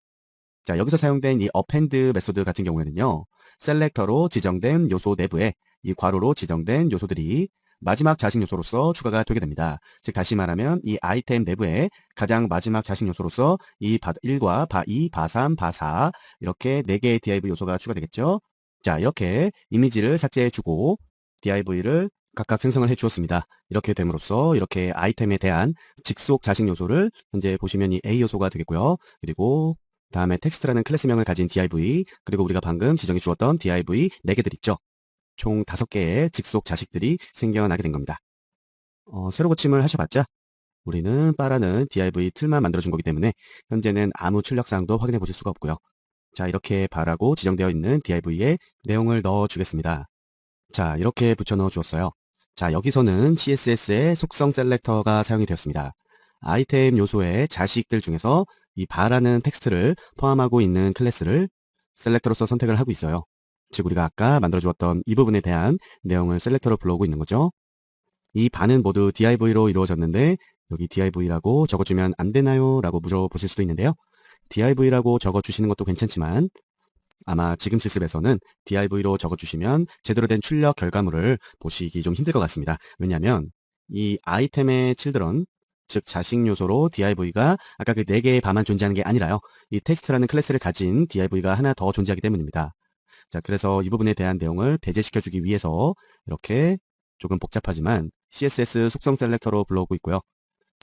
자, 여기서 사용된 이 append 메소드 같은 경우에는요. 셀렉터로 지정된 요소 내부에 이 괄호로 지정된 요소들이 마지막 자식 요소로서 추가가 되게 됩니다. 즉 다시 말하면 이 아이템 내부에 가장 마지막 자식 요소로서 이 바1과 바2, 바3, 바4 이렇게 4개의 div 요소가 추가되겠죠. 자, 이렇게 이미지를 삭제해주고 div를 각각 생성을 해 주었습니다. 이렇게 됨으로써 이렇게 아이템에 대한 직속 자식 요소를 현재 보시면 이 A 요소가 되겠고요. 그리고 다음에 텍스트라는 클래스명을 가진 div 그리고 우리가 방금 지정해 주었던 div 4개들 있죠. 총 5개의 직속 자식들이 생겨나게 된 겁니다. 새로 고침을 하셔봤자 우리는 바라는 div 틀만 만들어준 거기 때문에 현재는 아무 출력사항도 확인해 보실 수가 없고요. 자, 이렇게 바라고 지정되어 있는 div에 내용을 넣어 주겠습니다. 자, 이렇게 붙여 넣어 주었어요. 자, 여기서는 CSS의 속성 셀렉터가 사용이 되었습니다. 아이템 요소의 자식들 중에서 이 바라는 텍스트를 포함하고 있는 클래스를 셀렉터로서 선택을 하고 있어요. 즉 우리가 아까 만들어 주었던 이 부분에 대한 내용을 셀렉터로 불러오고 있는 거죠. 이 바는 모두 div로 이루어졌는데 여기 div라고 적어주면 안 되나요? 라고 물어보실 수도 있는데요. div라고 적어주시는 것도 괜찮지만 아마 지금 실습에서는 div로 적어주시면 제대로 된 출력 결과물을 보시기 좀 힘들 것 같습니다. 왜냐하면 이 아이템의 children, 즉 자식 요소로 div가 아까 그 4개의 바만 존재하는 게 아니라요. 이 텍스트라는 클래스를 가진 div가 하나 더 존재하기 때문입니다. 자, 그래서 이 부분에 대한 내용을 배제시켜주기 위해서 이렇게 조금 복잡하지만 CSS 속성 셀렉터로 불러오고 있고요.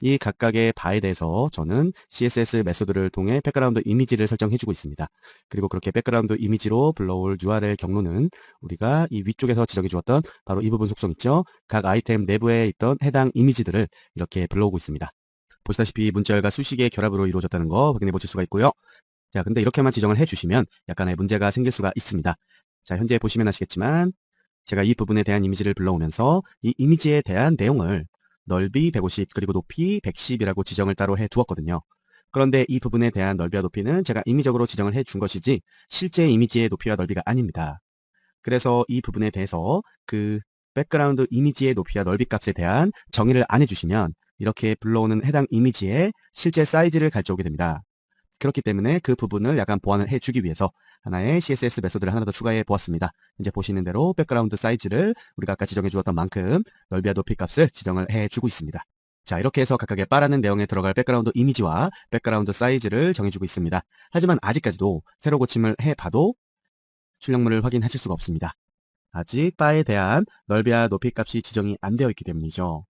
이 각각의 바에 대해서 저는 CSS 메소드를 통해 백그라운드 이미지를 설정해주고 있습니다. 그리고 그렇게 백그라운드 이미지로 불러올 URL 경로는 우리가 이 위쪽에서 지정해 주었던 바로 이 부분 속성 있죠. 각 아이템 내부에 있던 해당 이미지들을 이렇게 불러오고 있습니다. 보시다시피 문자열과 수식의 결합으로 이루어졌다는 거 확인해 보실 수가 있고요. 자, 근데 이렇게만 지정을 해주시면 약간의 문제가 생길 수가 있습니다. 자, 현재 보시면 아시겠지만 제가 이 부분에 대한 이미지를 불러오면서 이 이미지에 대한 내용을 넓이 150 그리고 높이 110이라고 지정을 따로 해 두었거든요. 그런데 이 부분에 대한 넓이와 높이는 제가 임의적으로 지정을 해 준 것이지 실제 이미지의 높이와 넓이가 아닙니다. 그래서 이 부분에 대해서 그 백그라운드 이미지의 높이와 넓이 값에 대한 정의를 안 해주시면 이렇게 불러오는 해당 이미지의 실제 사이즈를 가져오게 됩니다. 그렇기 때문에 그 부분을 약간 보완을 해주기 위해서 하나의 CSS 메소드를 하나 더 추가해 보았습니다. 이제 보시는 대로 백그라운드 사이즈를 우리가 아까 지정해 주었던 만큼 넓이와 높이 값을 지정을 해주고 있습니다. 자, 이렇게 해서 각각의 바라는 내용에 들어갈 백그라운드 이미지와 백그라운드 사이즈를 정해주고 있습니다. 하지만 아직까지도 새로 고침을 해봐도 출력물을 확인하실 수가 없습니다. 아직 바에 대한 넓이와 높이 값이 지정이 안 되어 있기 때문이죠.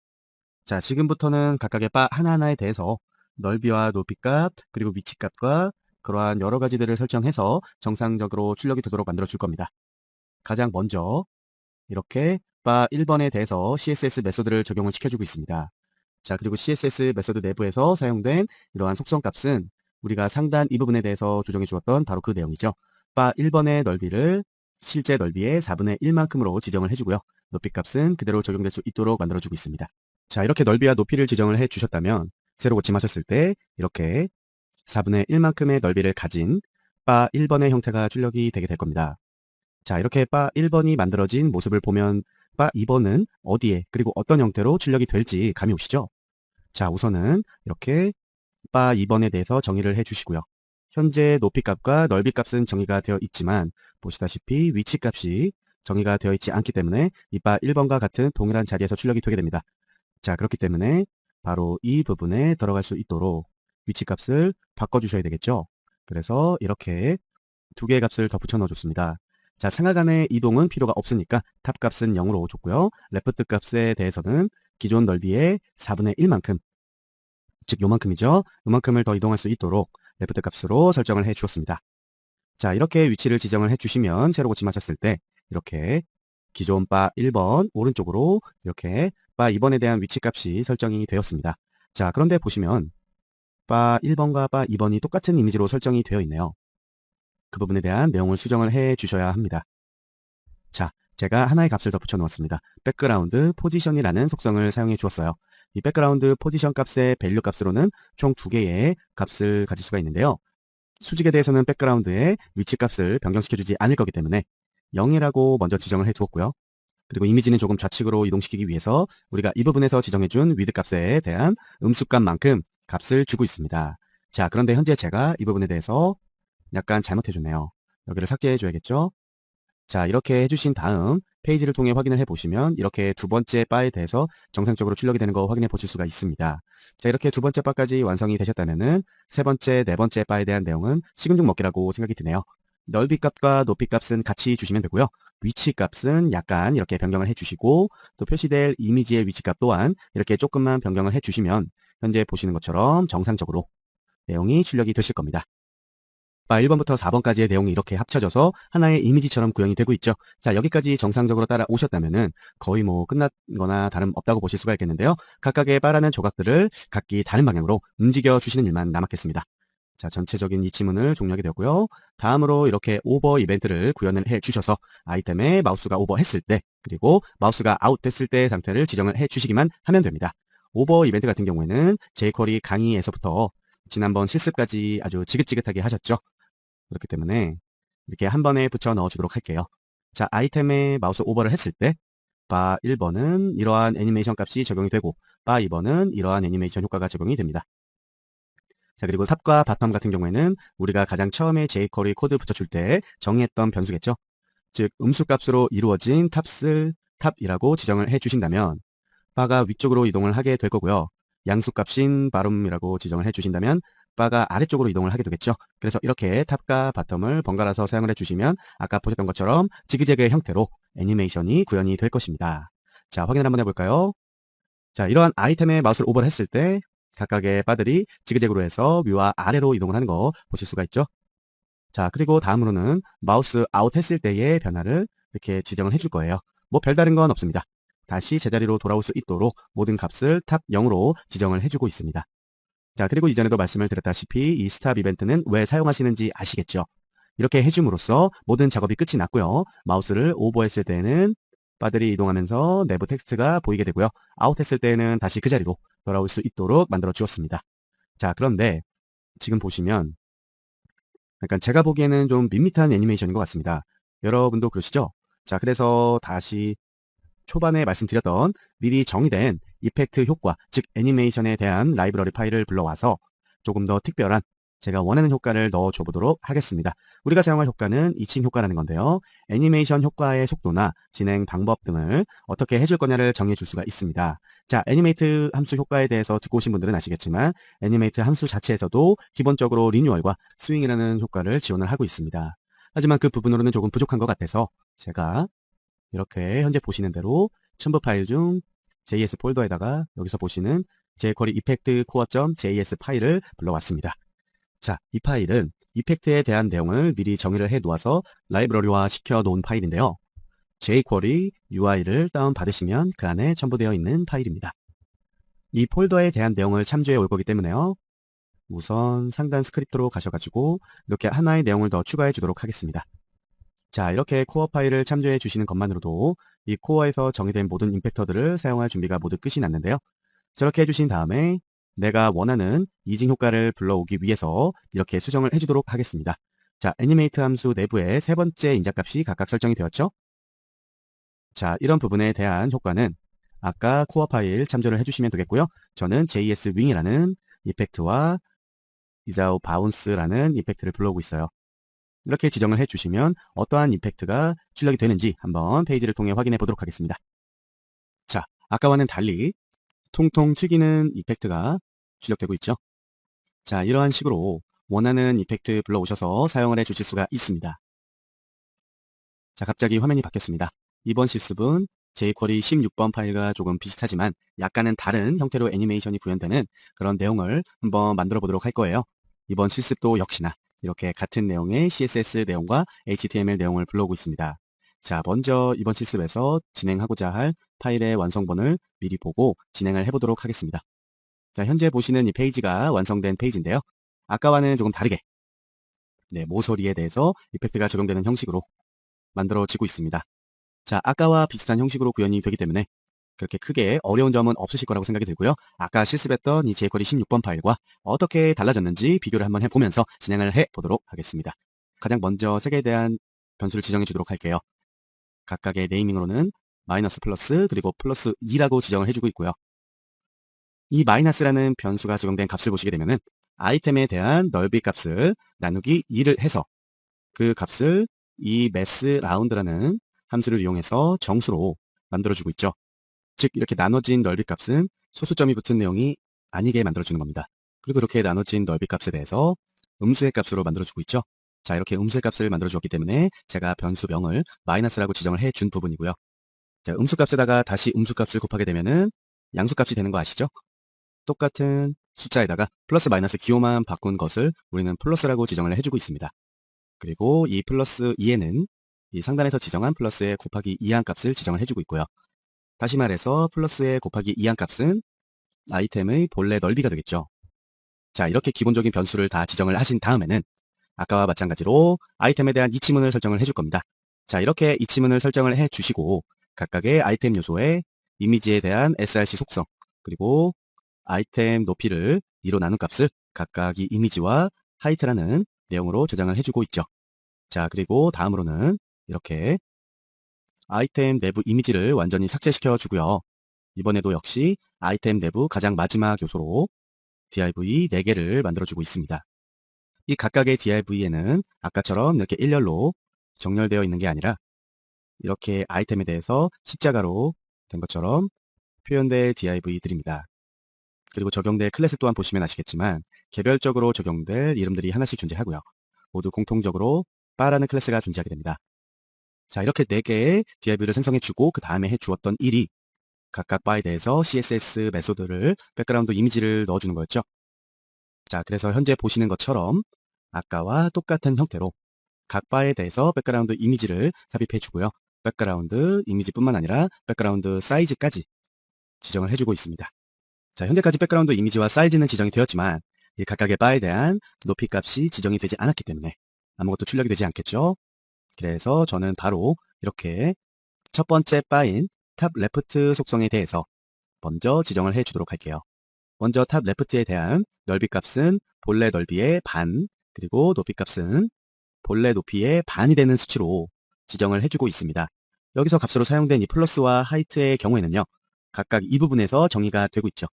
자, 지금부터는 각각의 바 하나하나에 대해서 넓이와 높이 값, 그리고 위치 값과 그러한 여러 가지들을 설정해서 정상적으로 출력이 되도록 만들어 줄 겁니다. 가장 먼저 이렇게 바 1번에 대해서 CSS 메소드를 적용을 시켜주고 있습니다. 자, 그리고 CSS 메소드 내부에서 사용된 이러한 속성 값은 우리가 상단 이 부분에 대해서 조정해 주었던 바로 그 내용이죠. 바 1번의 넓이를 실제 넓이의 4분의 1만큼으로 지정을 해주고요. 높이 값은 그대로 적용될 수 있도록 만들어주고 있습니다. 자, 이렇게 넓이와 높이를 지정을 해주셨다면 새로 고침하셨을 때 이렇게 4분의 1만큼의 넓이를 가진 바 1번의 형태가 출력이 되게 될 겁니다. 자, 이렇게 바 1번이 만들어진 모습을 보면 바 2번은 어디에 그리고 어떤 형태로 출력이 될지 감이 오시죠? 자, 우선은 이렇게 바 2번에 대해서 정의를 해주시고요. 현재 높이 값과 넓이 값은 정의가 되어 있지만 보시다시피 위치 값이 정의가 되어 있지 않기 때문에 이 바 1번과 같은 동일한 자리에서 출력이 되게 됩니다. 자, 그렇기 때문에 바로 이 부분에 들어갈 수 있도록 위치 값을 바꿔주셔야 되겠죠. 그래서 이렇게 두 개의 값을 더 붙여 넣어줬습니다. 자, 상하 간의 이동은 필요가 없으니까 탑 값은 0으로 줬고요. 레프트 값에 대해서는 기존 넓이의 4분의 1만큼, 즉 요만큼이죠. 요만큼을 더 이동할 수 있도록 레프트 값으로 설정을 해 주었습니다. 자, 이렇게 위치를 지정을 해 주시면 새로 고침하셨을 때 이렇게 기존 바 1번 오른쪽으로 이렇게 바 2번에 대한 위치 값이 설정이 되었습니다. 자, 그런데 보시면 바 1번과 바 2번이 똑같은 이미지로 설정이 되어 있네요. 그 부분에 대한 내용을 수정을 해 주셔야 합니다. 자, 제가 하나의 값을 더 붙여 놓았습니다. 백그라운드 포지션이라는 속성을 사용해 주었어요. 이 백그라운드 포지션 값의 밸류 값으로는 총 2개의 값을 가질 수가 있는데요. 수직에 대해서는 백그라운드의 위치 값을 변경시켜 주지 않을 거기 때문에 0이라고 먼저 지정을 해 두었고요. 그리고 이미지는 조금 좌측으로 이동시키기 위해서 우리가 이 부분에서 지정해 준 위드 값에 대한 음수값만큼 값을 주고 있습니다. 자, 그런데 현재 제가 이 부분에 대해서 약간 잘못해 줬네요. 여기를 삭제해 줘야겠죠? 자, 이렇게 해주신 다음 페이지를 통해 확인을 해보시면 이렇게 두 번째 바에 대해서 정상적으로 출력이 되는 거 확인해 보실 수가 있습니다. 자, 이렇게 두 번째 바까지 완성이 되셨다면은 세 번째, 네 번째 바에 대한 내용은 식은 죽 먹기라고 생각이 드네요. 넓이 값과 높이 값은 같이 주시면 되고요. 위치 값은 약간 이렇게 변경을 해주시고 또 표시될 이미지의 위치 값 또한 이렇게 조금만 변경을 해주시면 현재 보시는 것처럼 정상적으로 내용이 출력이 되실 겁니다. 바 1번부터 4번까지의 내용이 이렇게 합쳐져서 하나의 이미지처럼 구현이 되고 있죠. 자, 여기까지 정상적으로 따라오셨다면은 거의 뭐 끝난 거나 다름없다고 보실 수가 있겠는데요. 각각의 바라는 조각들을 각기 다른 방향으로 움직여 주시는 일만 남았겠습니다. 자, 전체적인 이 지문을 종료하게 되고요. 다음으로 이렇게 오버 이벤트를 구현을 해 주셔서 아이템에 마우스가 오버했을 때 그리고 마우스가 아웃됐을 때 상태를 지정을 해 주시기만 하면 됩니다. 오버 이벤트 같은 경우에는 jQuery 강의에서부터 지난번 실습까지 아주 지긋지긋하게 하셨죠. 그렇기 때문에 이렇게 한 번에 붙여 넣어 주도록 할게요. 자, 아이템에 마우스 오버를 했을 때 바 1번은 이러한 애니메이션 값이 적용이 되고 바 2번은 이러한 애니메이션 효과가 적용이 됩니다. 자, 그리고 탑과 바텀 같은 경우에는 우리가 가장 처음에 jQuery 코드 붙여줄 때 정의했던 변수겠죠. 즉 음수값으로 이루어진 탑이라고 지정을 해주신다면 바가 위쪽으로 이동을 하게 될 거고요. 양수값인 바룸이라고 지정을 해주신다면 바가 아래쪽으로 이동을 하게 되겠죠. 그래서 이렇게 탑과 바텀을 번갈아서 사용을 해주시면 아까 보셨던 것처럼 지그재그의 형태로 애니메이션이 구현이 될 것입니다. 자, 확인을 한번 해볼까요? 자, 이러한 아이템에 마우스를 오버를 했을 때 각각의 바들이 지그재그로 해서 위와 아래로 이동을 하는 거 보실 수가 있죠. 자, 그리고 다음으로는 마우스 아웃 했을 때의 변화를 이렇게 지정을 해줄 거예요. 뭐 별다른 건 없습니다. 다시 제자리로 돌아올 수 있도록 모든 값을 탑 0으로 지정을 해주고 있습니다. 자, 그리고 이전에도 말씀을 드렸다시피 이 스탑 이벤트는 왜 사용하시는지 아시겠죠? 이렇게 해줌으로써 모든 작업이 끝이 났고요. 마우스를 오버했을 때는 바들이 이동하면서 내부 텍스트가 보이게 되고요. 아웃했을 때는 다시 그 자리로 돌아올 수 있도록 만들어 주었습니다. 자, 그런데 지금 보시면 약간 제가 보기에는 좀 밋밋한 애니메이션인 것 같습니다. 여러분도 그러시죠? 자, 그래서 다시 초반에 말씀드렸던 미리 정의된 이펙트 효과, 즉 애니메이션에 대한 라이브러리 파일을 불러와서 조금 더 특별한 제가 원하는 효과를 넣어줘 보도록 하겠습니다. 우리가 사용할 효과는 이칭 효과라는 건데요. 애니메이션 효과의 속도나 진행 방법 등을 어떻게 해줄 거냐를 정해 줄 수가 있습니다. 자, 애니메이트 함수 효과에 대해서 듣고 오신 분들은 아시겠지만 애니메이트 함수 자체에서도 기본적으로 리뉴얼과 스윙이라는 효과를 지원을 하고 있습니다. 하지만 그 부분으로는 조금 부족한 것 같아서 제가 이렇게 현재 보시는 대로 첨부 파일 중 JS 폴더에다가 여기서 보시는 jQuery 이펙트 코어.js 파일을 불러왔습니다. 자, 이 파일은 이펙트에 대한 내용을 미리 정의를 해 놓아서 라이브러리화 시켜 놓은 파일인데요. jQuery UI를 다운받으시면 그 안에 첨부되어 있는 파일입니다. 이 폴더에 대한 내용을 참조해 올 거기 때문에요. 우선 상단 스크립트로 가셔가지고 이렇게 하나의 내용을 더 추가해 주도록 하겠습니다. 자, 이렇게 코어 파일을 참조해 주시는 것만으로도 이 코어에서 정의된 모든 임팩터들을 사용할 준비가 모두 끝이 났는데요. 저렇게 해주신 다음에 내가 원하는 이징 효과를 불러오기 위해서 이렇게 수정을 해주도록 하겠습니다. 자, 애니메이트 함수 내부에 세 번째 인자값이 각각 설정이 되었죠? 자, 이런 부분에 대한 효과는 아까 코어 파일 참조를 해주시면 되겠고요. 저는 JS 윙이라는 이펙트와 without bounce라는 이펙트를 불러오고 있어요. 이렇게 지정을 해주시면 어떠한 이펙트가 출력이 되는지 한번 페이지를 통해 확인해 보도록 하겠습니다. 자, 아까와는 달리 통통 튀기는 이펙트가 출력되고 있죠. 자, 이러한 식으로 원하는 이펙트 불러오셔서 사용을 해 주실 수가 있습니다. 자, 갑자기 화면이 바뀌었습니다. 이번 실습은 jQuery 16번 파일과 조금 비슷하지만 약간은 다른 형태로 애니메이션이 구현되는 그런 내용을 한번 만들어 보도록 할 거예요. 이번 실습도 역시나 이렇게 같은 내용의 CSS 내용과 HTML 내용을 불러오고 있습니다. 자, 먼저 이번 실습에서 진행하고자 할 파일의 완성본을 미리 보고 진행을 해보도록 하겠습니다. 자, 현재 보시는 이 페이지가 완성된 페이지인데요. 아까와는 조금 다르게 모서리에 대해서 이펙트가 적용되는 형식으로 만들어지고 있습니다. 자, 아까와 비슷한 형식으로 구현이 되기 때문에 그렇게 크게 어려운 점은 없으실 거라고 생각이 들고요. 아까 실습했던 이 jQuery 16번 파일과 어떻게 달라졌는지 비교를 한번 해보면서 진행을 해보도록 하겠습니다. 가장 먼저 색에 대한 변수를 지정해 주도록 할게요. 각각의 네이밍으로는 마이너스 플러스 그리고 플러스 2라고 지정을 해주고 있고요. 이 마이너스라는 변수가 적용된 값을 보시게 되면은 아이템에 대한 넓이 값을 나누기 2를 해서 그 값을 이 매스 라운드라는 함수를 이용해서 정수로 만들어주고 있죠. 즉 이렇게 나눠진 넓이 값은 소수점이 붙은 내용이 아니게 만들어주는 겁니다. 그리고 이렇게 나눠진 넓이 값에 대해서 음수의 값으로 만들어주고 있죠. 자, 이렇게 음수의 값을 만들어주었기 때문에 제가 변수명을 마이너스라고 지정을 해준 부분이고요. 자, 음수값에다가 다시 음수값을 곱하게 되면은 양수값이 되는 거 아시죠? 똑같은 숫자에다가 플러스 마이너스 기호만 바꾼 것을 우리는 플러스라고 지정을 해주고 있습니다. 그리고 이 플러스 2에는 이 상단에서 지정한 플러스의 곱하기 2한 값을 지정을 해주고 있고요. 다시 말해서 플러스의 곱하기 2한 값은 아이템의 본래 넓이가 되겠죠. 자, 이렇게 기본적인 변수를 다 지정을 하신 다음에는 아까와 마찬가지로 아이템에 대한 이치문을 설정을 해줄 겁니다. 자, 이렇게 이치문을 설정을 해주시고 각각의 아이템 요소의 이미지에 대한 src 속성 그리고 아이템 높이를 2로 나눈 값을 각각 이 이미지와 하이트라는 내용으로 저장을 해주고 있죠. 자, 그리고 다음으로는 이렇게 아이템 내부 이미지를 완전히 삭제시켜 주고요. 이번에도 역시 아이템 내부 가장 마지막 요소로 div 4개를 만들어주고 있습니다. 이 각각의 div에는 아까처럼 이렇게 일렬로 정렬되어 있는 게 아니라 이렇게 아이템에 대해서 십자가로 된 것처럼 표현될 div들입니다. 그리고 적용될 클래스 또한 보시면 아시겠지만 개별적으로 적용될 이름들이 하나씩 존재하고요. 모두 공통적으로 바라는 클래스가 존재하게 됩니다. 자, 이렇게 4개의 div를 생성해주고 그 다음에 해주었던 일이 각각 바에 대해서 CSS 메소드를 백그라운드 이미지를 넣어주는 거였죠. 자, 그래서 현재 보시는 것처럼 아까와 똑같은 형태로 각 바에 대해서 백그라운드 이미지를 삽입해 주고요. 백그라운드 이미지뿐만 아니라 백그라운드 사이즈까지 지정을 해주고 있습니다. 자, 현재까지 백그라운드 이미지와 사이즈는 지정이 되었지만 이 각각의 바에 대한 높이 값이 지정이 되지 않았기 때문에 아무것도 출력이 되지 않겠죠. 그래서 저는 바로 이렇게 첫 번째 바인 탑 레프트 속성에 대해서 먼저 지정을 해 주도록 할게요. 먼저 탑 레프트에 대한 넓이 값은 본래 넓이의 반, 그리고 높이 값은 본래 높이의 반이 되는 수치로 지정을 해주고 있습니다. 여기서 값으로 사용된 이 플러스와 하이트의 경우에는요, 각각 이 부분에서 정의가 되고 있죠.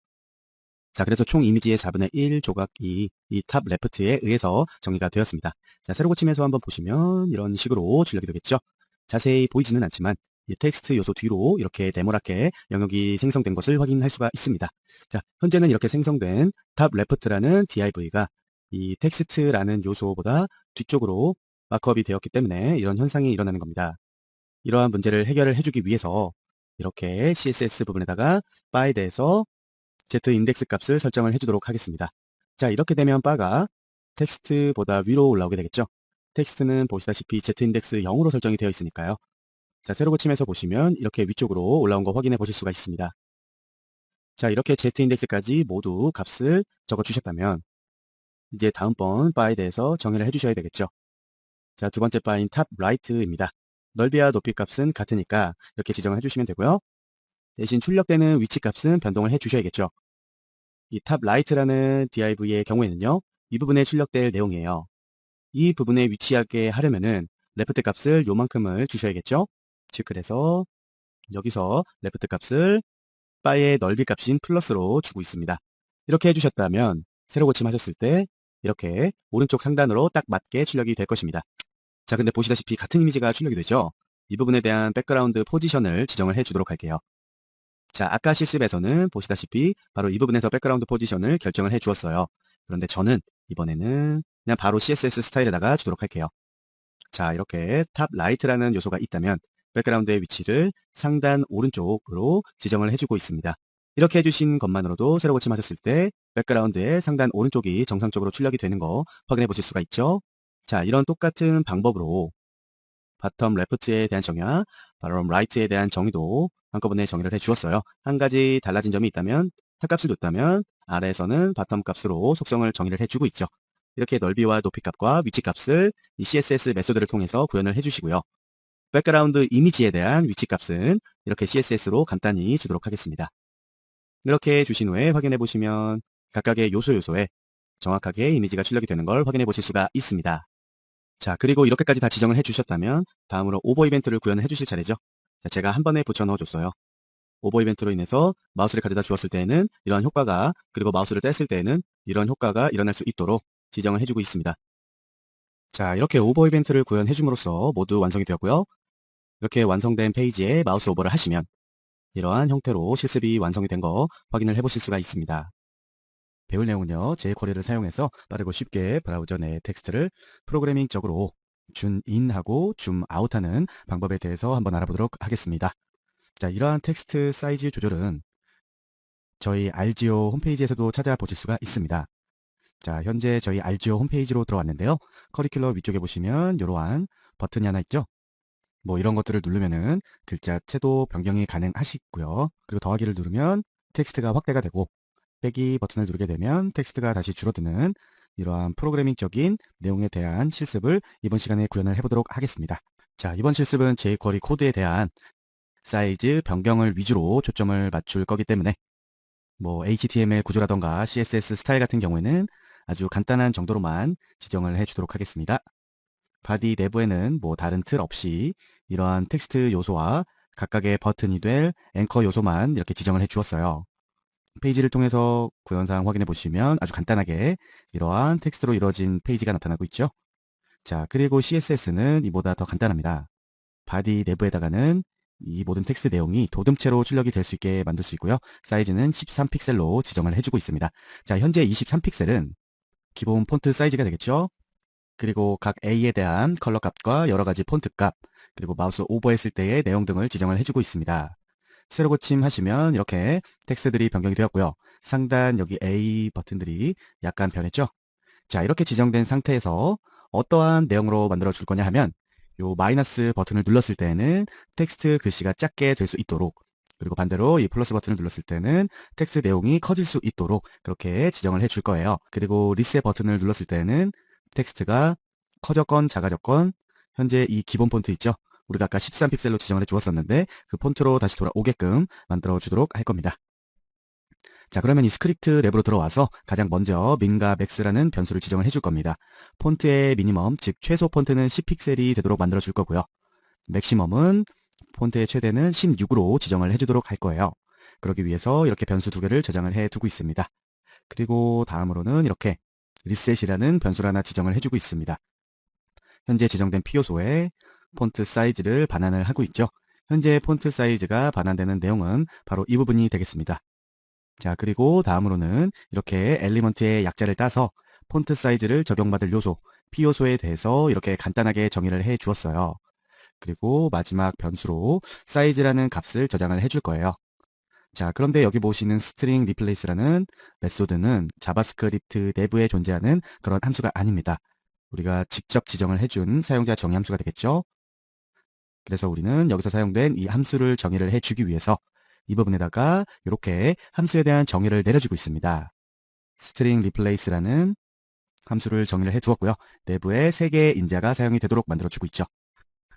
자, 그래서 총 이미지의 4분의 1 조각 2, 이 탑 레프트에 의해서 정리가 되었습니다. 자, 세로 고침에서 한번 보시면 이런 식으로 출력이 되겠죠. 자세히 보이지는 않지만 이 텍스트 요소 뒤로 이렇게 네모나게 영역이 생성된 것을 확인할 수가 있습니다. 자, 현재는 이렇게 생성된 탑 레프트라는 div가 이 텍스트라는 요소보다 뒤쪽으로 마크업이 되었기 때문에 이런 현상이 일어나는 겁니다. 이러한 문제를 해결을 해주기 위해서 이렇게 CSS 부분에다가 바에 대해서 z 인덱스 값을 설정을 해주도록 하겠습니다. 자, 이렇게 되면 바가 텍스트보다 위로 올라오게 되겠죠. 텍스트는 보시다시피 z 인덱스 0으로 설정이 되어 있으니까요. 자, 세로 고침에서 보시면 이렇게 위쪽으로 올라온 거 확인해 보실 수가 있습니다. 자, 이렇게 z 인덱스까지 모두 값을 적어 주셨다면 이제 다음번 바에 대해서 정의를 해주셔야 되겠죠. 자, 두 번째 바인 탑 라이트입니다. 넓이와 높이 값은 같으니까 이렇게 지정을 해주시면 되고요. 대신 출력되는 위치 값은 변동을 해주셔야겠죠. 이 탑 라이트라는 div의 경우에는요, 이 부분에 출력될 내용이에요. 이 부분에 위치하게 하려면은 레프트 값을 요만큼을 주셔야겠죠. 즉, 그래서 여기서 레프트 값을 바의 넓이 값인 플러스로 주고 있습니다. 이렇게 해주셨다면 세로 고침하셨을 때 이렇게 오른쪽 상단으로 딱 맞게 출력이 될 것입니다. 자, 근데 보시다시피 같은 이미지가 출력이 되죠. 이 부분에 대한 백그라운드 포지션을 지정을 해주도록 할게요. 자, 아까 실습에서는 보시다시피 바로 이 부분에서 백그라운드 포지션을 결정을 해 주었어요. 그런데 저는 이번에는 그냥 바로 CSS 스타일에다가 주도록 할게요. 자, 이렇게 탑 라이트라는 요소가 있다면 백그라운드의 위치를 상단 오른쪽으로 지정을 해주고 있습니다. 이렇게 해주신 것만으로도 세로 고침하셨을 때 백그라운드의 상단 오른쪽이 정상적으로 출력이 되는 거 확인해 보실 수가 있죠. 자, 이런 똑같은 방법으로 바텀 레프트에 대한 정의와 바텀 라이트에 대한 정의도 한꺼번에 정의를 해 주었어요. 한 가지 달라진 점이 있다면 탑값을 줬다면 아래에서는 바텀 값으로 속성을 정의를 해주고 있죠. 이렇게 넓이와 높이 값과 위치 값을 이 CSS 메소드를 통해서 구현을 해주시고요. 백그라운드 이미지에 대한 위치 값은 이렇게 CSS로 간단히 주도록 하겠습니다. 이렇게 주신 후에 확인해 보시면 각각의 요소에 정확하게 이미지가 출력이 되는 걸 확인해 보실 수가 있습니다. 자, 그리고 이렇게까지 다 지정을 해주셨다면 다음으로 오버 이벤트를 구현을 해주실 차례죠. 자, 제가 한 번에 붙여 넣어줬어요. 오버 이벤트로 인해서 마우스를 가져다 주었을 때에는 이러한 효과가, 그리고 마우스를 뗐을 때에는 이런 효과가 일어날 수 있도록 지정을 해주고 있습니다. 자, 이렇게 오버 이벤트를 구현해 줌으로써 모두 완성이 되었고요. 이렇게 완성된 페이지에 마우스 오버를 하시면 이러한 형태로 실습이 완성이 된 거 확인을 해보실 수가 있습니다. 배울 내용은요, jQuery를 사용해서 빠르고 쉽게 브라우저 내 텍스트를 프로그래밍적으로 줌인하고 줌아웃하는 방법에 대해서 한번 알아보도록 하겠습니다. 자, 이러한 텍스트 사이즈 조절은 저희 알지오 홈페이지에서도 찾아보실 수가 있습니다. 자, 현재 저희 알지오 홈페이지로 들어왔는데요. 커리큘러 위쪽에 보시면 이러한 버튼이 하나 있죠. 뭐 이런 것들을 누르면은 글자 채도 변경이 가능하시고요. 그리고 더하기를 누르면 텍스트가 확대가 되고, 빼기 버튼을 누르게 되면 텍스트가 다시 줄어드는 이러한 프로그래밍적인 내용에 대한 실습을 이번 시간에 구현을 해보도록 하겠습니다. 자, 이번 실습은 jQuery 코드에 대한 사이즈 변경을 위주로 초점을 맞출 거기 때문에 뭐 HTML 구조라던가 CSS 스타일 같은 경우에는 아주 간단한 정도로만 지정을 해주도록 하겠습니다. 바디 내부에는 뭐 다른 틀 없이 이러한 텍스트 요소와 각각의 버튼이 될 앵커 요소만 이렇게 지정을 해 주었어요. 페이지를 통해서 구현상 확인해 보시면 아주 간단하게 이러한 텍스트로 이루어진 페이지가 나타나고 있죠. 자, 그리고 CSS는 이보다 더 간단합니다. 바디 내부에다가는 이 모든 텍스트 내용이 도듬체로 출력이 될 수 있게 만들 수 있고요. 사이즈는 13픽셀로 지정을 해주고 있습니다. 자, 현재 23픽셀은 기본 폰트 사이즈가 되겠죠. 그리고 각 A에 대한 컬러 값과 여러 가지 폰트 값, 그리고 마우스 오버했을 때의 내용 등을 지정을 해주고 있습니다. 세로 고침하시면 이렇게 텍스트들이 변경이 되었고요. 상단 여기 A 버튼들이 약간 변했죠. 자, 이렇게 지정된 상태에서 어떠한 내용으로 만들어 줄 거냐 하면 요 마이너스 버튼을 눌렀을 때는 텍스트 글씨가 작게 될 수 있도록, 그리고 반대로 이 플러스 버튼을 눌렀을 때는 텍스트 내용이 커질 수 있도록 그렇게 지정을 해 줄 거예요. 그리고 리셋 버튼을 눌렀을 때는 텍스트가 커졌건 작아졌건 현재 이 기본 폰트 있죠? 우리가 아까 13픽셀로 지정을 해 주었었는데 그 폰트로 다시 돌아오게끔 만들어 주도록 할 겁니다. 자, 그러면 이 스크립트 랩으로 들어와서 가장 먼저 민과 맥스라는 변수를 지정을 해줄 겁니다. 폰트의 미니멈, 즉 최소 폰트는 10픽셀이 되도록 만들어 줄 거고요. 맥시멈은 폰트의 최대는 16으로 지정을 해주도록 할 거예요. 그러기 위해서 이렇게 변수 두 개를 저장을 해 두고 있습니다. 그리고 다음으로는 이렇게 리셋이라는 변수를 하나 지정을 해주고 있습니다. 현재 지정된 P 요소에 폰트 사이즈를 반환을 하고 있죠. 현재 폰트 사이즈가 반환되는 내용은 바로 이 부분이 되겠습니다. 자, 그리고 다음으로는 이렇게 엘리먼트의 약자를 따서 폰트 사이즈를 적용받을 요소, P 요소에 대해서 이렇게 간단하게 정의를 해 주었어요. 그리고 마지막 변수로 사이즈라는 값을 저장을 해줄 거예요. 자, 그런데 여기 보시는 string replace라는 메소드는 자바스크립트 내부에 존재하는 그런 함수가 아닙니다. 우리가 직접 지정을 해준 사용자 정의 함수가 되겠죠. 그래서 우리는 여기서 사용된 이 함수를 정의를 해주기 위해서 이 부분에다가 이렇게 함수에 대한 정의를 내려주고 있습니다. string replace라는 함수를 정의를 해두었고요. 내부에 3개의 인자가 사용이 되도록 만들어주고 있죠.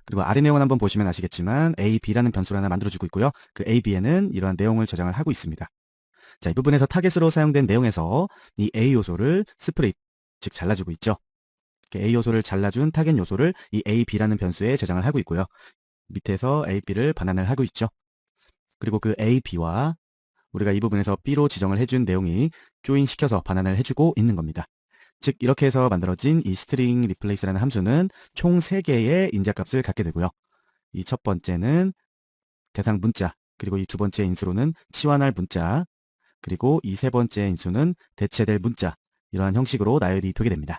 그리고 아래 내용을 한번 보시면 아시겠지만 a, b라는 변수를 하나 만들어주고 있고요. 그 a, b에는 이러한 내용을 저장을 하고 있습니다. 자, 이 부분에서 타겟으로 사용된 내용에서 이 a 요소를 스프릿, 즉 잘라주고 있죠. A 요소를 잘라준 타겟 요소를 이 a, b라는 변수에 저장을 하고 있고요. 밑에서 a, b를 반환을 하고 있죠. 그리고 그 a, b와 우리가 이 부분에서 b로 지정을 해준 내용이 조인 시켜서 반환을 해주고 있는 겁니다. 즉 이렇게 해서 만들어진 이 string replace라는 함수는 총 3개의 인자값을 갖게 되고요. 이 첫 번째는 대상 문자, 그리고 이 두 번째 인수로는 치환할 문자, 그리고 이 세 번째 인수는 대체될 문자, 이러한 형식으로 나열이 되게 됩니다.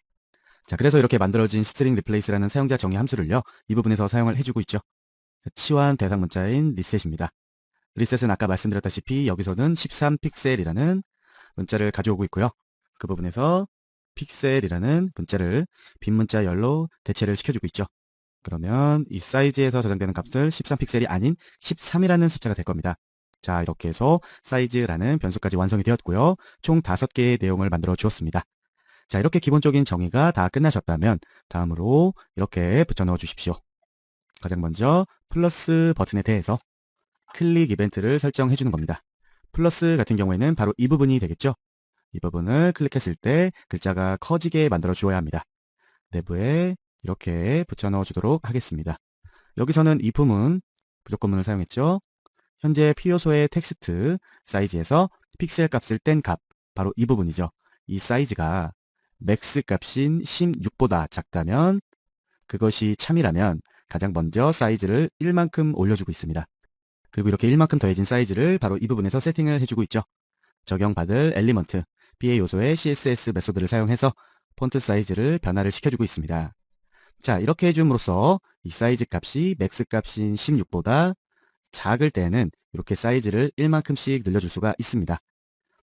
자, 그래서 이렇게 만들어진 string replace라는 사용자 정의 함수를요, 이 부분에서 사용을 해주고 있죠. 치환 대상 문자인 reset입니다. reset은 아까 말씀드렸다시피 여기서는 13픽셀이라는 문자를 가져오고 있고요. 그 부분에서 픽셀이라는 문자를 빈 문자 열로 대체를 시켜주고 있죠. 그러면 이 사이즈에서 저장되는 값을 13픽셀이 아닌 13이라는 숫자가 될 겁니다. 자, 이렇게 해서 사이즈라는 변수까지 완성이 되었고요. 총 5개의 내용을 만들어 주었습니다. 자, 이렇게 기본적인 정의가 다 끝나셨다면 다음으로 이렇게 붙여 넣어 주십시오. 가장 먼저 플러스 버튼에 대해서 클릭 이벤트를 설정해 주는 겁니다. 플러스 같은 경우에는 바로 이 부분이 되겠죠. 이 부분을 클릭했을 때 글자가 커지게 만들어 주어야 합니다. 내부에 이렇게 붙여 넣어 주도록 하겠습니다. 여기서는 if문 부족건문을 사용했죠. 현재 P 요소의 텍스트 사이즈에서 픽셀 값을 뗀 값, 바로 이 부분이죠. 이 사이즈가 맥스 값인 16보다 작다면, 그것이 참이라면 가장 먼저 사이즈를 1만큼 올려주고 있습니다. 그리고 이렇게 1만큼 더해진 사이즈를 바로 이 부분에서 세팅을 해주고 있죠. 적용받을 엘리먼트, B의 요소의 CSS 메소드를 사용해서 폰트 사이즈를 변화를 시켜주고 있습니다. 자, 이렇게 해줌으로써 이 사이즈 값이 맥스 값인 16보다 작을 때는 이렇게 사이즈를 1만큼씩 늘려줄 수가 있습니다.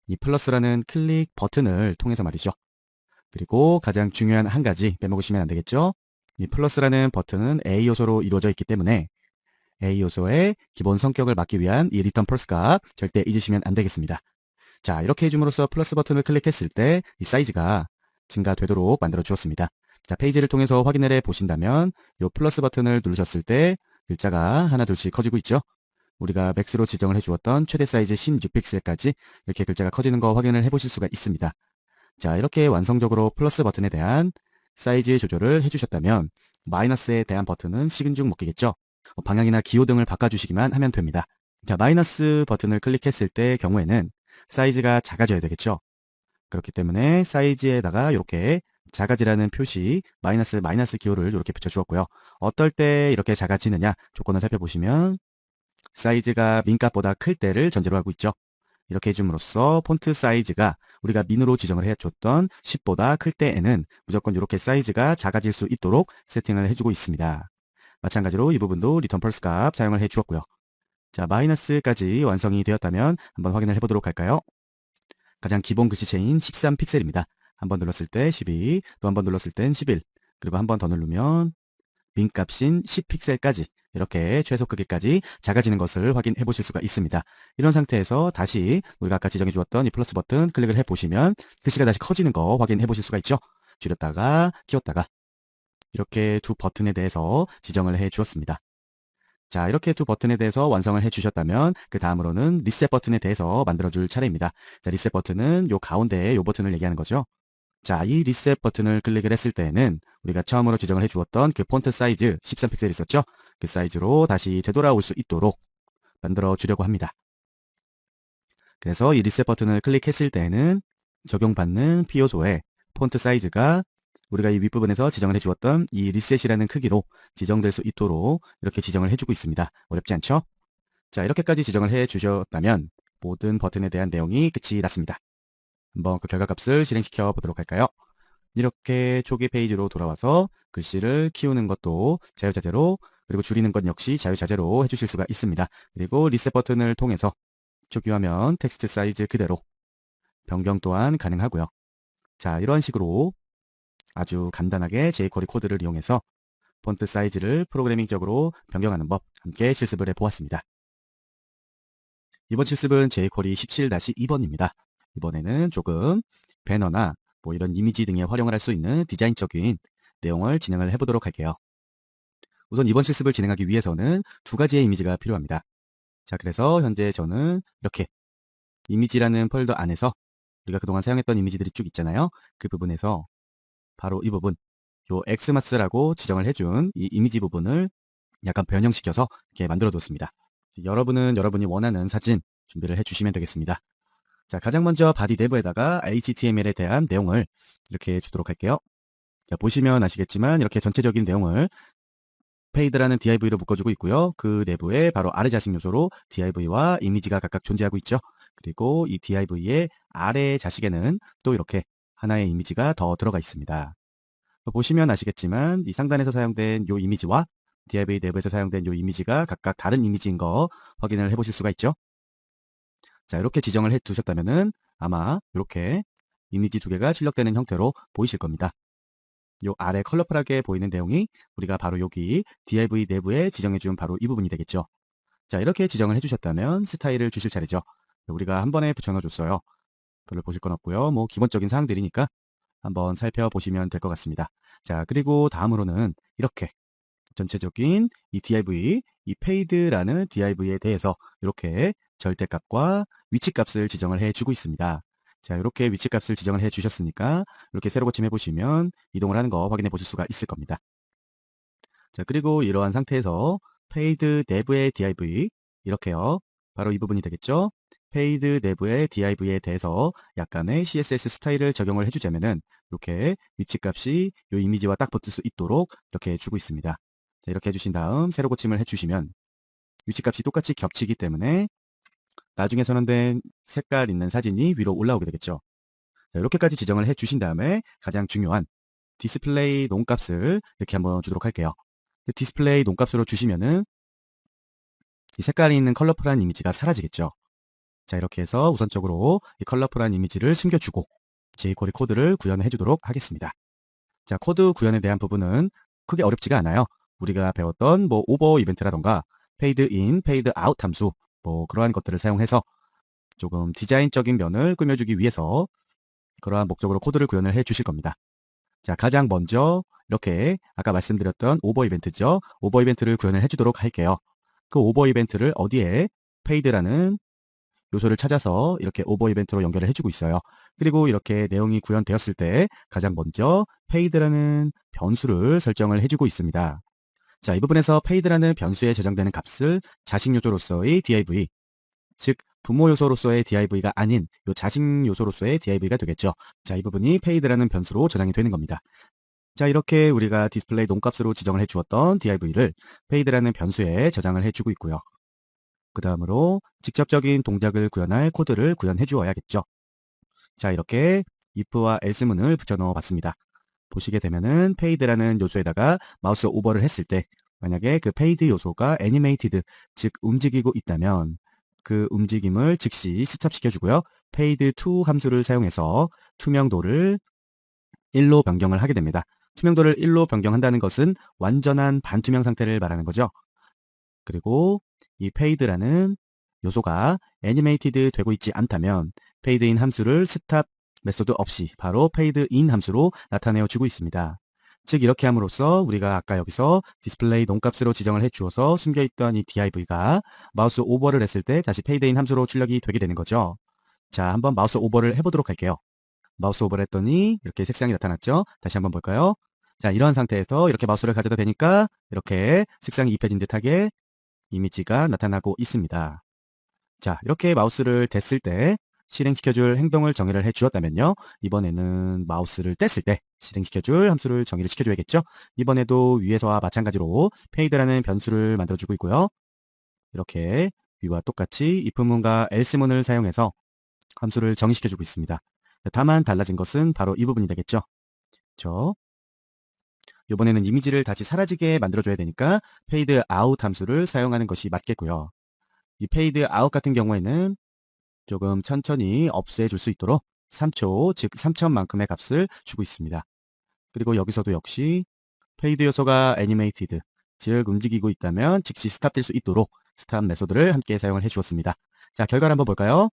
이 플러스라는 클릭 버튼을 통해서 말이죠. 그리고 가장 중요한 한 가지 빼먹으시면 안 되겠죠? 이 플러스라는 버튼은 A 요소로 이루어져 있기 때문에 A 요소의 기본 성격을 막기 위한 이 return pulse 값 절대 잊으시면 안 되겠습니다. 자, 이렇게 해줌으로써 플러스 버튼을 클릭했을 때 이 사이즈가 증가되도록 만들어 주었습니다. 자, 페이지를 통해서 확인을 해 보신다면 이 플러스 버튼을 누르셨을 때 글자가 하나 둘씩 커지고 있죠. 우리가 맥스로 지정을 해 주었던 최대 사이즈 16픽셀까지 이렇게 글자가 커지는 거 확인을 해 보실 수가 있습니다. 자, 이렇게 완성적으로 플러스 버튼에 대한 사이즈 조절을 해 주셨다면 마이너스에 대한 버튼은 식은 죽 먹기겠죠. 방향이나 기호 등을 바꿔주시기만 하면 됩니다. 자, 마이너스 버튼을 클릭했을 때 경우에는 사이즈가 작아져야 되겠죠. 그렇기 때문에 사이즈에다가 이렇게 작아지라는 표시 마이너스 기호를 이렇게 붙여주었고요. 어떨 때 이렇게 작아지느냐 조건을 살펴보시면 사이즈가 민값보다 클 때를 전제로 하고 있죠. 이렇게 해줌으로써 폰트 사이즈가 우리가 민으로 지정을 해줬던 10보다 클 때에는 무조건 이렇게 사이즈가 작아질 수 있도록 세팅을 해주고 있습니다. 마찬가지로 이 부분도 리턴 펄스 값 사용을 해주었고요. 자, 마이너스까지 완성이 되었다면 한번 확인을 해보도록 할까요? 가장 기본 글씨체인 13픽셀입니다. 한번 눌렀을 때 12, 또 한 번 눌렀을 땐 11, 그리고 한 번 더 누르면 민값인 10픽셀까지 이렇게 최소 크기까지 작아지는 것을 확인해 보실 수가 있습니다. 이런 상태에서 다시 우리가 아까 지정해 주었던 이 플러스 버튼 클릭을 해 보시면 글씨가 다시 커지는 거 확인해 보실 수가 있죠. 줄였다가 키웠다가 이렇게 두 버튼에 대해서 지정을 해 주었습니다. 자, 이렇게 두 버튼에 대해서 완성을 해 주셨다면 그 다음으로는 리셋 버튼에 대해서 만들어 줄 차례입니다. 자, 리셋 버튼은 요 가운데에 요 버튼을 얘기하는 거죠. 자, 이 리셋 버튼을 클릭을 했을 때에는 우리가 처음으로 지정을 해 주었던 그 폰트 사이즈 13픽셀 있었죠? 그 사이즈로 다시 되돌아올 수 있도록 만들어 주려고 합니다. 그래서 이 리셋 버튼을 클릭했을 때에는 적용받는 P 요소의 폰트 사이즈가 우리가 이 윗부분에서 지정을 해주었던 이 리셋이라는 크기로 지정될 수 있도록 이렇게 지정을 해주고 있습니다. 어렵지 않죠? 자, 이렇게까지 지정을 해주셨다면 모든 버튼에 대한 내용이 끝이 났습니다. 한번 그 결과값을 실행시켜 보도록 할까요? 이렇게 초기 페이지로 돌아와서 글씨를 키우는 것도 자유자재로, 그리고 줄이는 것 역시 자유자재로 해주실 수가 있습니다. 그리고 리셋 버튼을 통해서 초기 화면 텍스트 사이즈 그대로 변경 또한 가능하고요. 자, 이런 식으로 아주 간단하게 jQuery 코드를 이용해서 폰트 사이즈를 프로그래밍적으로 변경하는 법 함께 실습을 해보았습니다. 이번 실습은 jQuery 17-2번입니다. 이번에는 조금 배너나 뭐 이런 이미지 등에 활용을 할 수 있는 디자인적인 내용을 진행을 해보도록 할게요. 우선 이번 실습을 진행하기 위해서는 두 가지의 이미지가 필요합니다. 자, 그래서 현재 저는 이렇게 이미지라는 폴더 안에서 우리가 그동안 사용했던 이미지들이 쭉 있잖아요. 그 부분에서 바로 이 부분, 요 엑스마스라고 지정을 해준 이 이미지 부분을 약간 변형시켜서 이렇게 만들어 뒀습니다. 여러분은 여러분이 원하는 사진 준비를 해주시면 되겠습니다. 자, 가장 먼저 바디 내부에다가 HTML에 대한 내용을 이렇게 주도록 할게요. 자, 보시면 아시겠지만 이렇게 전체적인 내용을 페이드라는 div로 묶어주고 있고요. 그 내부에 바로 아래 자식 요소로 div와 이미지가 각각 존재하고 있죠. 그리고 이 div의 아래 자식에는 또 이렇게 하나의 이미지가 더 들어가 있습니다. 보시면 아시겠지만 이 상단에서 사용된 이 이미지와 div 내부에서 사용된 이 이미지가 각각 다른 이미지인 거 확인을 해보실 수가 있죠. 자, 이렇게 지정을 해 두셨다면은 아마 이렇게 이미지 두 개가 출력되는 형태로 보이실 겁니다. 요 아래 컬러풀하게 보이는 내용이 우리가 바로 여기 div 내부에 지정해 준 바로 이 부분이 되겠죠. 자, 이렇게 지정을 해주셨다면 스타일을 주실 차례죠. 우리가 한 번에 붙여 넣어줬어요. 별로 보실 건 없고요. 뭐 기본적인 사항들이니까 한번 살펴보시면 될 것 같습니다. 자, 그리고 다음으로는 이렇게 전체적인 이 div, 이 paid라는 div에 대해서 이렇게 절대값과 위치값을 지정을 해주고 있습니다. 자, 이렇게 위치값을 지정을 해주셨으니까 이렇게 세로 고침해 보시면 이동을 하는 거 확인해 보실 수가 있을 겁니다. 자, 그리고 이러한 상태에서 paid 내부의 div 이렇게요. 바로 이 부분이 되겠죠. 페이드 내부의 div에 대해서 약간의 CSS 스타일을 적용을 해주자면은 이렇게 위치값이 이 이미지와 딱 붙을 수 있도록 이렇게 주고 있습니다. 자, 이렇게 해주신 다음 세로 고침을 해주시면 위치값이 똑같이 겹치기 때문에 나중에 선언된 색깔 있는 사진이 위로 올라오게 되겠죠. 자, 이렇게까지 지정을 해주신 다음에 가장 중요한 디스플레이 놈값을 이렇게 한번 주도록 할게요. 디스플레이 놈값으로 주시면은 이 색깔이 있는 컬러풀한 이미지가 사라지겠죠. 자, 이렇게 해서 우선적으로 이 컬러풀한 이미지를 숨겨주고 jQuery 코드를 구현해 주도록 하겠습니다. 자, 코드 구현에 대한 부분은 크게 어렵지가 않아요. 우리가 배웠던 뭐 오버 이벤트라던가 페이드 인, 페이드 아웃 함수 뭐 그러한 것들을 사용해서 조금 디자인적인 면을 꾸며주기 위해서 그러한 목적으로 코드를 구현을 해 주실 겁니다. 자, 가장 먼저 이렇게 아까 말씀드렸던 오버 이벤트죠. 오버 이벤트를 구현을 해 주도록 할게요. 그 오버 이벤트를 어디에 페이드라는 요소를 찾아서 이렇게 오버 이벤트로 연결을 해주고 있어요. 그리고 이렇게 내용이 구현되었을 때 가장 먼저 paid라는 변수를 설정을 해주고 있습니다. 자, 이 부분에서 paid라는 변수에 저장되는 값을 자식 요소로서의 div, 즉 부모 요소로서의 div가 아닌 요 자식 요소로서의 div가 되겠죠. 자, 이 부분이 paid라는 변수로 저장이 되는 겁니다. 자, 이렇게 우리가 디스플레이 놈값으로 지정을 해주었던 div를 paid라는 변수에 저장을 해주고 있고요. 그 다음으로 직접적인 동작을 구현할 코드를 구현해 주어야겠죠. 자, 이렇게 if와 else문을 붙여 넣어 봤습니다. 보시게 되면은 paid라는 요소에다가 마우스 오버를 했을 때 만약에 그 paid 요소가 animated, 즉 움직이고 있다면 그 움직임을 즉시 스탑시켜 주고요. paid2 함수를 사용해서 투명도를 1로 변경을 하게 됩니다. 투명도를 1로 변경한다는 것은 완전한 반투명 상태를 말하는 거죠. 그리고 이 paid라는 요소가 animated 되고 있지 않다면 paidin 함수를 스탑 메소드 없이 바로 paidin 함수로 나타내어 주고 있습니다. 즉 이렇게 함으로써 우리가 아까 여기서 디스플레이 놈값으로 지정을 해 주어서 숨겨있던 이 div가 마우스 오버를 했을 때 다시 paidin 함수로 출력이 되게 되는 거죠. 자, 한번 마우스 오버를 해보도록 할게요. 마우스 오버를 했더니 이렇게 색상이 나타났죠. 다시 한번 볼까요? 자, 이런 상태에서 이렇게 마우스를 가져다 대니까 이렇게 색상이 입혀진 듯하게 이미지가 나타나고 있습니다. 자, 이렇게 마우스를 댔을 때 실행시켜줄 행동을 정의를 해 주었다면요. 이번에는 마우스를 뗐을 때 실행시켜줄 함수를 정의를 시켜줘야겠죠. 이번에도 위에서와 마찬가지로 paid라는 변수를 만들어주고 있고요. 이렇게 위와 똑같이 if문과 else문을 사용해서 함수를 정의시켜주고 있습니다. 다만 달라진 것은 바로 이 부분이 되겠죠. 그렇죠? 이번에는 이미지를 다시 사라지게 만들어줘야 되니까 fade out 함수를 사용하는 것이 맞겠고요. 이 fade out 같은 경우에는 조금 천천히 없애줄 수 있도록 3초, 즉 3천만큼의 값을 주고 있습니다. 그리고 여기서도 역시 fade 요소가 animated, 즉 움직이고 있다면 즉시 스탑될 수 있도록 스탑 메소드를 함께 사용을 해주었습니다. 자, 결과를 한번 볼까요?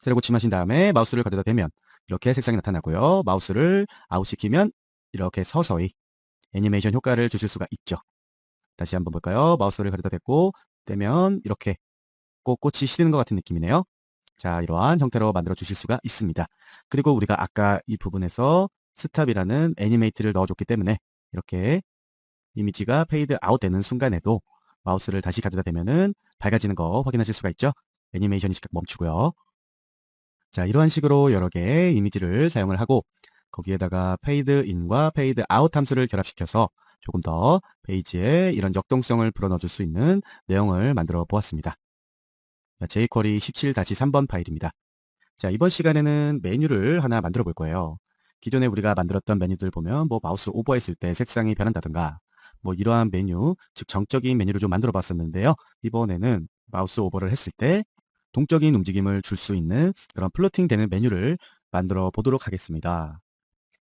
셀을 고침하신 다음에 마우스를 가져다 대면 이렇게 색상이 나타나고요. 마우스를 아웃시키면 이렇게 서서히 애니메이션 효과를 주실 수가 있죠. 다시 한번 볼까요? 마우스를 가져다 대고 떼면 이렇게 꽃이 시드는 것 같은 느낌이네요. 자, 이러한 형태로 만들어 주실 수가 있습니다. 그리고 우리가 아까 이 부분에서 스탑이라는 애니메이트를 넣어줬기 때문에 이렇게 이미지가 페이드 아웃 되는 순간에도 마우스를 다시 가져다 대면은 밝아지는 거 확인하실 수가 있죠. 애니메이션이 즉각 멈추고요. 자, 이러한 식으로 여러 개의 이미지를 사용을 하고 거기에다가 페이드 인과 페이드 아웃 함수를 결합시켜서 조금 더 페이지에 이런 역동성을 불어넣어줄 수 있는 내용을 만들어 보았습니다. jQuery 17-3번 파일입니다. 자, 이번 시간에는 메뉴를 하나 만들어 볼 거예요. 기존에 우리가 만들었던 메뉴들 보면 뭐 마우스 오버했을 때 색상이 변한다든가 뭐 이러한 메뉴, 즉 정적인 메뉴를 좀 만들어 봤었는데요. 이번에는 마우스 오버를 했을 때 동적인 움직임을 줄 수 있는 그런 플로팅 되는 메뉴를 만들어 보도록 하겠습니다.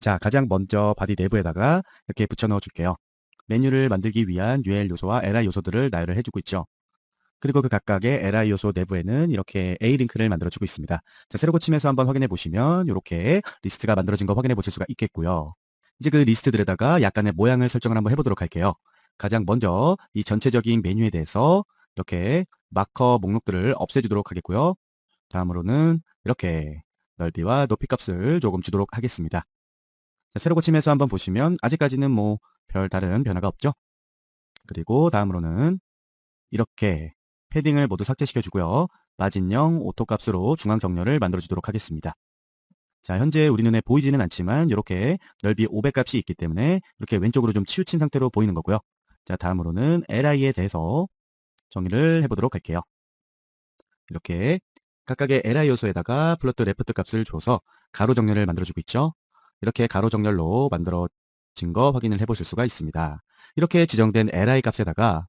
자, 가장 먼저 바디 내부에다가 이렇게 붙여 넣어 줄게요. 메뉴를 만들기 위한 UL 요소와 LI 요소들을 나열을 해주고 있죠. 그리고 그 각각의 LI 요소 내부에는 이렇게 A 링크를 만들어주고 있습니다. 자, 세로 고침해서 한번 확인해 보시면 이렇게 리스트가 만들어진 거 확인해 보실 수가 있겠고요. 이제 그 리스트들에다가 약간의 모양을 설정을 한번 해보도록 할게요. 가장 먼저 이 전체적인 메뉴에 대해서 이렇게 마커 목록들을 없애주도록 하겠고요. 다음으로는 이렇게 넓이와 높이 값을 조금 주도록 하겠습니다. 자, 세로 고침해서 한번 보시면 아직까지는 뭐 별 다른 변화가 없죠. 그리고 다음으로는 이렇게 패딩을 모두 삭제시켜 주고요. 마진형 오토값으로 중앙 정렬을 만들어 주도록 하겠습니다. 자, 현재 우리 눈에 보이지는 않지만 이렇게 넓이 500 값이 있기 때문에 이렇게 왼쪽으로 좀 치우친 상태로 보이는 거고요. 자, 다음으로는 LI에 대해서 정의를 해보도록 할게요. 이렇게 각각의 LI 요소에다가 플러트 레프트 값을 줘서 가로 정렬을 만들어주고 있죠. 이렇게 가로 정렬로 만들어진 거 확인을 해보실 수가 있습니다. 이렇게 지정된 LI 값에다가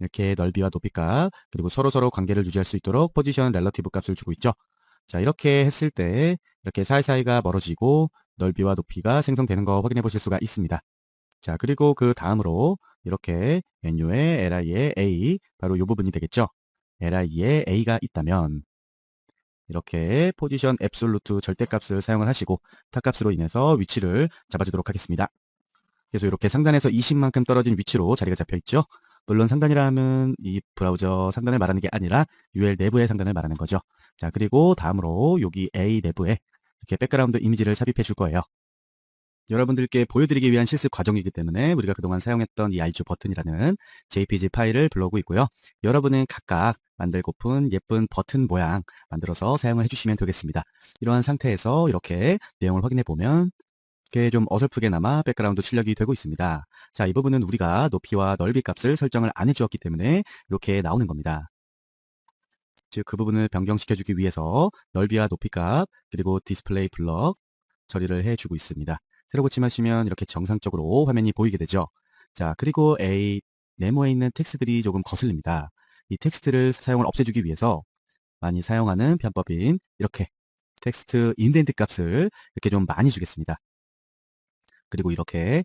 이렇게 넓이와 높이 값, 그리고 서로서로 관계를 유지할 수 있도록 포지션 렐러티브 값을 주고 있죠. 자, 이렇게 했을 때 이렇게 사이사이가 멀어지고 넓이와 높이가 생성되는 거 확인해 보실 수가 있습니다. 자, 그리고 그 다음으로 이렇게 메뉴에 li에 a, 바로 이 부분이 되겠죠. li에 a가 있다면 이렇게 포지션 앱솔루트 절대값을 사용을 하시고 탑값으로 인해서 위치를 잡아주도록 하겠습니다. 그래서 이렇게 상단에서 20만큼 떨어진 위치로 자리가 잡혀 있죠. 물론 상단이라면 이 브라우저 상단을 말하는 게 아니라 UL 내부의 상단을 말하는 거죠. 자, 그리고 다음으로 여기 A 내부에 이렇게 백그라운드 이미지를 삽입해 줄 거예요. 여러분들께 보여드리기 위한 실습 과정이기 때문에 우리가 그동안 사용했던 이 i주 버튼이라는 JPG 파일을 불러오고 있고요. 여러분은 각각 만들고픈 예쁜 버튼 모양 만들어서 사용을 해주시면 되겠습니다. 이러한 상태에서 이렇게 내용을 확인해 보면 이렇게 좀 어설프게나마 백그라운드 출력이 되고 있습니다. 자, 이 부분은 우리가 높이와 넓이 값을 설정을 안 해주었기 때문에 이렇게 나오는 겁니다. 즉, 그 부분을 변경시켜주기 위해서 넓이와 높이 값, 그리고 디스플레이 블럭 처리를 해주고 있습니다. 세로 고침하시면 이렇게 정상적으로 화면이 보이게 되죠. 자, 그리고 네모에 있는 텍스트들이 조금 거슬립니다. 이 텍스트를 사용을 없애주기 위해서 많이 사용하는 편법인 이렇게 텍스트 인덴트 값을 이렇게 좀 많이 주겠습니다. 그리고 이렇게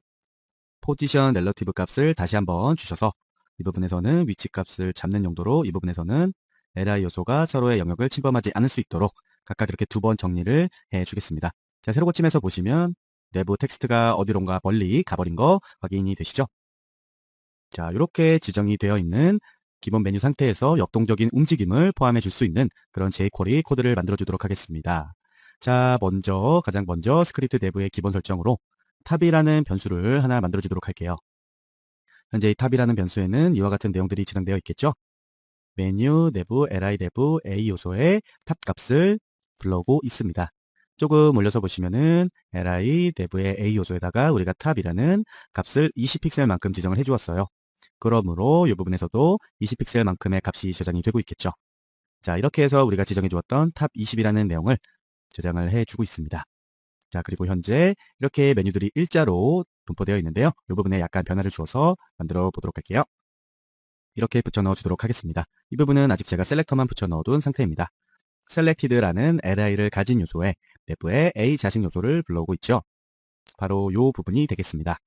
포지션 렐러티브 값을 다시 한번 주셔서 이 부분에서는 위치 값을 잡는 용도로 이 부분에서는 li 요소가 서로의 영역을 침범하지 않을 수 있도록 각각 이렇게 두 번 정리를 해 주겠습니다. 자, 세로 고침해서 보시면 내부 텍스트가 어디론가 멀리 가버린 거 확인이 되시죠? 자, 이렇게 지정이 되어 있는 기본 메뉴 상태에서 역동적인 움직임을 포함해 줄 수 있는 그런 jQuery 코드를 만들어 주도록 하겠습니다. 자, 가장 먼저 스크립트 내부의 기본 설정으로 탑이라는 변수를 하나 만들어 주도록 할게요. 현재 이 탑이라는 변수에는 이와 같은 내용들이 지정되어 있겠죠. 메뉴 내부 li 내부 a 요소의 탑 값을 불러오고 있습니다. 조금 올려서 보시면은 li 내부의 a 요소에다가 우리가 탑이라는 값을 20픽셀만큼 지정을 해주었어요. 그러므로 이 부분에서도 20픽셀만큼의 값이 저장이 되고 있겠죠. 자, 이렇게 해서 우리가 지정해 주었던 탑 20이라는 내용을 저장을 해주고 있습니다. 자, 그리고 현재 이렇게 메뉴들이 일자로 분포되어 있는데요. 이 부분에 약간 변화를 주어서 만들어 보도록 할게요. 이렇게 붙여 넣어 주도록 하겠습니다. 이 부분은 아직 제가 셀렉터만 붙여 넣어둔 상태입니다. selected라는 li를 가진 요소에 내부에 a 자식 요소를 불러오고 있죠. 바로 이 부분이 되겠습니다.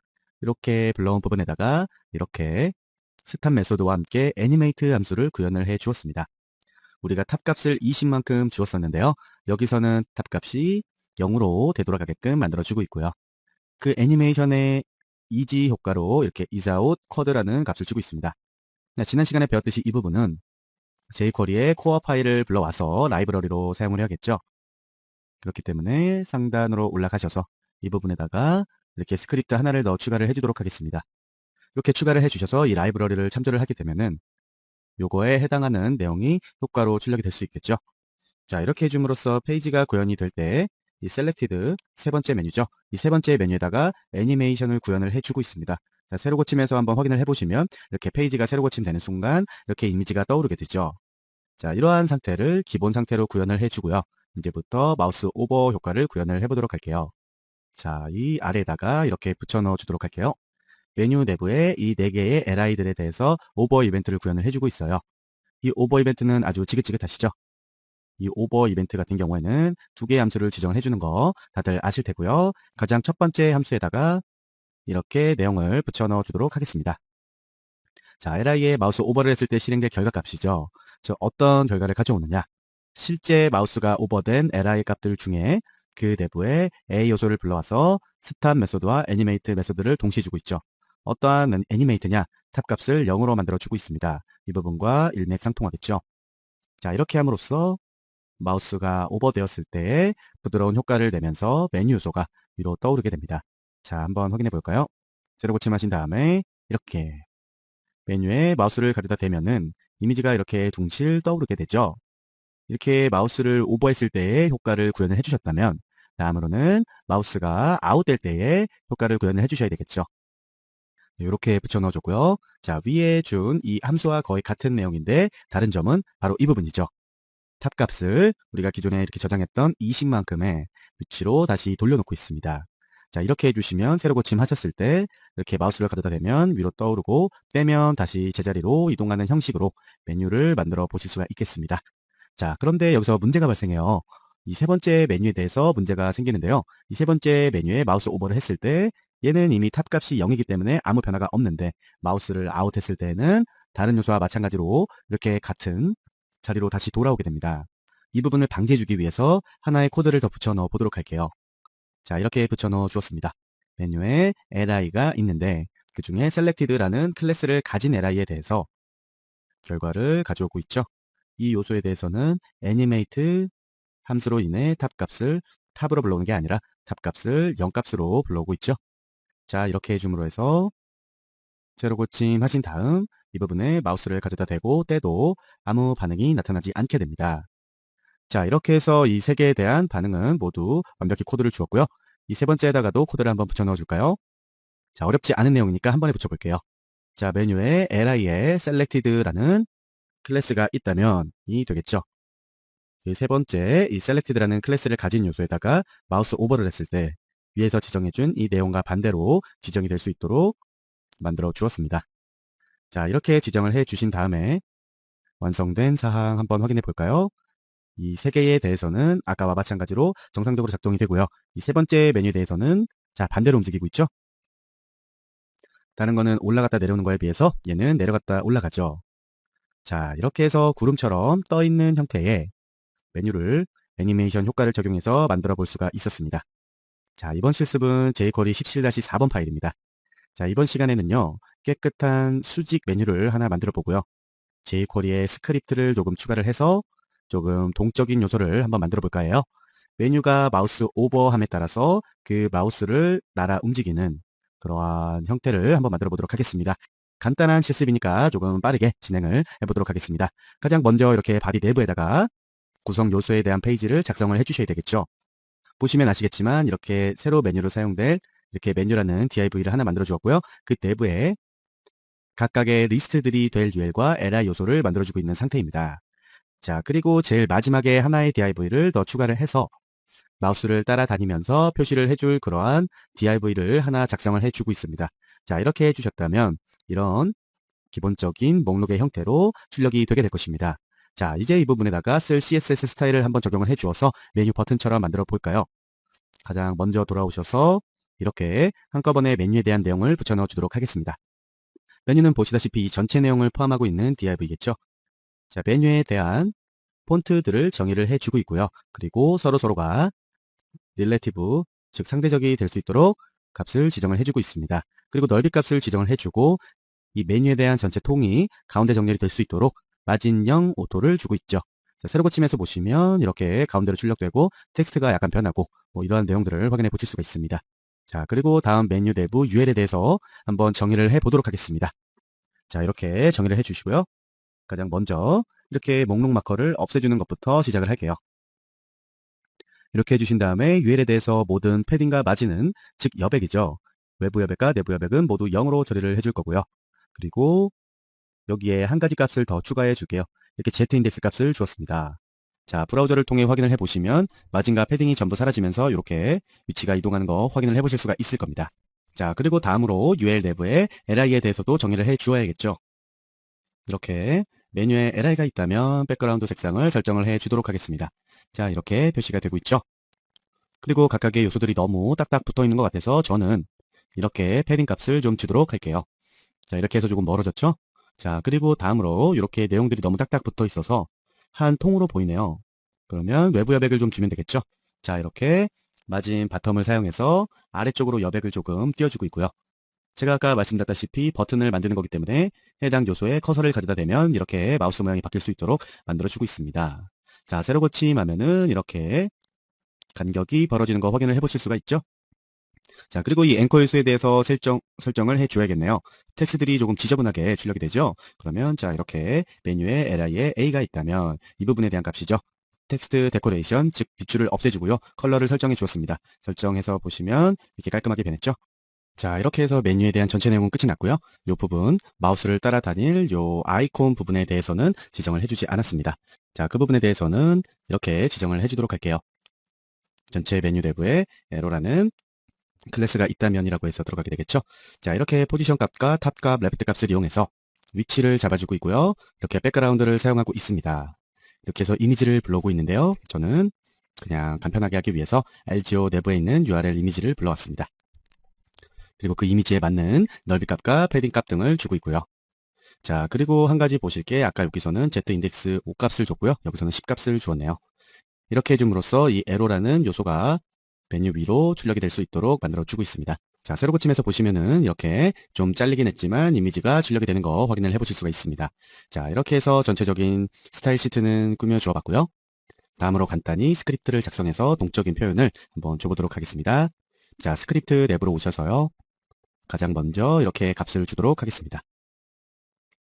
이렇게 불러온 부분에다가 이렇게 스탑 메소드와 함께 애니메이트 함수를 구현을 해 주었습니다. 우리가 탑값을 20만큼 주었었는데요. 여기서는 탑값이 0으로 되돌아가게끔 만들어주고 있고요. 그 애니메이션의 이지 효과로 이렇게 isOut 쿼드라는 값을 주고 있습니다. 지난 시간에 배웠듯이 이 부분은 jQuery의 코어 파일을 불러와서 라이브러리로 사용을 해야겠죠. 그렇기 때문에 상단으로 올라가셔서 이 부분에다가 이렇게 스크립트 하나를 더 추가를 해주도록 하겠습니다. 이렇게 추가를 해주셔서 이 라이브러리를 참조를 하게 되면은 요거에 해당하는 내용이 효과로 출력이 될 수 있겠죠. 자, 이렇게 해줌으로써 페이지가 구현이 될 때 이 selected 세 번째 메뉴죠. 이 세 번째 메뉴에다가 애니메이션을 구현을 해주고 있습니다. 자, 세로 고침해서 한번 확인을 해보시면 이렇게 페이지가 세로 고침되는 순간 이렇게 이미지가 떠오르게 되죠. 자, 이러한 상태를 기본 상태로 구현을 해주고요. 이제부터 마우스 오버 효과를 구현을 해보도록 할게요. 자, 이 아래에다가 이렇게 붙여 넣어 주도록 할게요. 메뉴 내부에 이 4개의 li들에 대해서 오버 이벤트를 구현을 해주고 있어요. 이 오버 이벤트는 아주 지긋지긋하시죠? 이 오버 이벤트 같은 경우에는 2개의 함수를 지정을 해주는 거 다들 아실 테고요. 가장 첫 번째 함수에다가 이렇게 내용을 붙여 넣어 주도록 하겠습니다. 자, li에 마우스 오버를 했을 때 실행될 결과값이죠. 저 어떤 결과를 가져오느냐? 실제 마우스가 오버된 li 값들 중에 그 내부에 a 요소를 불러와서 스탑 메소드와 애니메이트 메소드를 동시에 주고 있죠. 어떠한 애니메이트냐? 탑값을 0으로 만들어주고 있습니다. 이 부분과 일맥상통하겠죠. 자, 이렇게 함으로써 마우스가 오버되었을 때 부드러운 효과를 내면서 메뉴 요소가 위로 떠오르게 됩니다. 자, 한번 확인해 볼까요? 세로 고침하신 다음에 이렇게 메뉴에 마우스를 가져다 대면은 이미지가 이렇게 둥실 떠오르게 되죠. 이렇게 마우스를 오버했을 때의 효과를 구현을 해주셨다면 다음으로는 마우스가 아웃될 때의 효과를 구현을 해주셔야 되겠죠. 이렇게 붙여 넣어줬고요. 자, 위에 준 이 함수와 거의 같은 내용인데 다른 점은 바로 이 부분이죠. 탑값을 우리가 기존에 이렇게 저장했던 20만큼의 위치로 다시 돌려놓고 있습니다. 자, 이렇게 해주시면 세로 고침 하셨을 때 이렇게 마우스를 가져다 대면 위로 떠오르고 빼면 다시 제자리로 이동하는 형식으로 메뉴를 만들어 보실 수가 있겠습니다. 자, 그런데 여기서 문제가 발생해요. 이 세 번째 메뉴에 대해서 문제가 생기는데요. 이 세 번째 메뉴에 마우스 오버를 했을 때 얘는 이미 탑값이 0이기 때문에 아무 변화가 없는데 마우스를 아웃했을 때는 다른 요소와 마찬가지로 이렇게 같은 자리로 다시 돌아오게 됩니다. 이 부분을 방지해주기 위해서 하나의 코드를 더 붙여 넣어 보도록 할게요. 자, 이렇게 붙여 넣어 주었습니다. 메뉴에 li가 있는데 그 중에 selected라는 클래스를 가진 li에 대해서 결과를 가져오고 있죠. 이 요소에 대해서는 animate 함수로 인해 탑값을 탑으로 불러오는 게 아니라 탑값을 0값으로 불러오고 있죠. 자, 이렇게 해줌으로 해서 세로 고침 하신 다음 이 부분에 마우스를 가져다 대고 떼도 아무 반응이 나타나지 않게 됩니다. 자, 이렇게 해서 이 세 개에 대한 반응은 모두 완벽히 코드를 주었고요. 이 세 번째에다가도 코드를 한번 붙여 넣어 줄까요? 자, 어렵지 않은 내용이니까 한 번에 붙여 볼게요. 자, 메뉴에 li에 selected라는 클래스가 있다면 이 되겠죠. 이 세 번째 이 selected라는 클래스를 가진 요소에다가 마우스 오버를 했을 때 위에서 지정해준 이 내용과 반대로 지정이 될 수 있도록 만들어 주었습니다. 자, 이렇게 지정을 해 주신 다음에 완성된 사항 한번 확인해 볼까요? 이 세 개에 대해서는 아까와 마찬가지로 정상적으로 작동이 되고요. 이 세 번째 메뉴에 대해서는 자, 반대로 움직이고 있죠. 다른 거는 올라갔다 내려오는 거에 비해서 얘는 내려갔다 올라가죠. 자, 이렇게 해서 구름처럼 떠 있는 형태의 메뉴를 애니메이션 효과를 적용해서 만들어 볼 수가 있었습니다. 자, 이번 실습은 jQuery 17-4번 파일입니다. 자, 이번 시간에는요, 깨끗한 수직 메뉴를 하나 만들어 보고요. jQuery에 스크립트를 조금 추가를 해서 조금 동적인 요소를 한번 만들어 볼까 해요. 메뉴가 마우스 오버함에 따라서 그 마우스를 날아 움직이는 그러한 형태를 한번 만들어 보도록 하겠습니다. 간단한 실습이니까 조금 빠르게 진행을 해보도록 하겠습니다. 가장 먼저 이렇게 바디 내부에다가 구성 요소에 대한 페이지를 작성을 해주셔야 되겠죠. 보시면 아시겠지만 이렇게 새로 메뉴로 사용될 이렇게 메뉴라는 div를 하나 만들어 주었고요. 그 내부에 각각의 리스트들이 될 UL과 li 요소를 만들어주고 있는 상태입니다. 자, 그리고 제일 마지막에 하나의 div를 더 추가를 해서 마우스를 따라다니면서 표시를 해줄 그러한 div를 하나 작성을 해주고 있습니다. 자, 이렇게 해주셨다면 이런 기본적인 목록의 형태로 출력이 되게 될 것입니다. 자, 이제 이 부분에다가 쓸 CSS 스타일을 한번 적용을 해주어서 메뉴 버튼처럼 만들어 볼까요? 가장 먼저 돌아오셔서 이렇게 한꺼번에 메뉴에 대한 내용을 붙여 넣어 주도록 하겠습니다. 메뉴는 보시다시피 이 전체 내용을 포함하고 있는 div겠죠. 자, 메뉴에 대한 폰트들을 정의를 해주고 있고요. 그리고 서로가 릴레티브, 즉 상대적이 될 수 있도록 값을 지정을 해주고 있습니다. 그리고 넓이 값을 지정을 해주고 이 메뉴에 대한 전체 통이 가운데 정렬이 될 수 있도록 마진형 오토를 주고 있죠. 자, 새로 고침에서 보시면 이렇게 가운데로 출력되고 텍스트가 약간 변하고 이러한 내용들을 확인해 보실 수가 있습니다. 자, 그리고 다음 메뉴 내부 UL에 대해서 한번 정의를 해 보도록 하겠습니다. 자, 이렇게 정의를 해 주시고요. 가장 먼저 이렇게 목록 마커를 없애주는 것부터 시작을 할게요. 이렇게 해주신 다음에 UL에 대해서 모든 패딩과 마진은 즉 여백이죠. 외부 여백과 내부 여백은 모두 0으로 처리를 해줄 거고요. 그리고 여기에 한 가지 값을 더 추가해 줄게요. 이렇게 z인덱스 값을 주었습니다. 자, 브라우저를 통해 확인을 해보시면 마진과 패딩이 전부 사라지면서 이렇게 위치가 이동하는 거 확인을 해보실 수가 있을 겁니다. 자, 그리고 다음으로 UL 내부에 li에 대해서도 정의를 해 주어야겠죠. 이렇게 메뉴에 li가 있다면 백그라운드 색상을 설정을 해 주도록 하겠습니다. 자, 이렇게 표시가 되고 있죠. 그리고 각각의 요소들이 너무 딱딱 붙어 있는 것 같아서 저는 이렇게 패딩 값을 좀 주도록 할게요. 자, 이렇게 해서 조금 멀어졌죠. 자, 그리고 다음으로 이렇게 내용들이 너무 딱딱 붙어 있어서 한 통으로 보이네요. 그러면 외부 여백을 좀 주면 되겠죠. 자, 이렇게 마진 바텀을 사용해서 아래쪽으로 여백을 조금 띄워주고 있고요. 제가 아까 말씀드렸다시피 버튼을 만드는 거기 때문에 해당 요소에 커서를 가져다 대면 이렇게 마우스 모양이 바뀔 수 있도록 만들어주고 있습니다. 자, 새로 고침하면은 이렇게 간격이 벌어지는 거 확인을 해보실 수가 있죠. 자, 그리고 이 앵커 요소에 대해서 설정을 해줘야겠네요. 텍스트들이 조금 지저분하게 출력이 되죠. 그러면 자, 이렇게 메뉴에 li에 a가 있다면 이 부분에 대한 값이죠. 텍스트 데코레이션, 즉 빗줄을 없애주고요. 컬러를 설정해 주었습니다. 설정해서 보시면 이렇게 깔끔하게 변했죠. 자, 이렇게 해서 메뉴에 대한 전체 내용은 끝이 났고요. 이 부분 마우스를 따라다닐 요 아이콘 부분에 대해서는 지정을 해주지 않았습니다. 자, 그 부분에 대해서는 이렇게 지정을 해주도록 할게요. 전체 메뉴 내부에 에로라는 클래스가 있다면이라고 해서 들어가게 되겠죠. 자, 이렇게 포지션 값과 탑 값, 레프트 값을 이용해서 위치를 잡아주고 있고요. 이렇게 백그라운드를 사용하고 있습니다. 이렇게 해서 이미지를 불러오고 있는데요. 저는 그냥 간편하게 하기 위해서 LGO 내부에 있는 URL 이미지를 불러왔습니다. 그리고 그 이미지에 맞는 넓이 값과 패딩 값 등을 주고 있고요. 자, 그리고 한 가지 보실 게 아까 여기서는 z인덱스 5값을 줬고요. 여기서는 10값을 주었네요. 이렇게 해줌으로써 이 에로라는 요소가 메뉴 위로 출력이 될 수 있도록 만들어주고 있습니다. 자, 새로 고침에서 보시면은 이렇게 좀 잘리긴 했지만 이미지가 출력이 되는 거 확인을 해보실 수가 있습니다. 자, 이렇게 해서 전체적인 스타일 시트는 꾸며주어 봤고요. 다음으로 간단히 스크립트를 작성해서 동적인 표현을 한번 줘보도록 하겠습니다. 자, 스크립트 내부로 오셔서요. 가장 먼저 이렇게 값을 주도록 하겠습니다.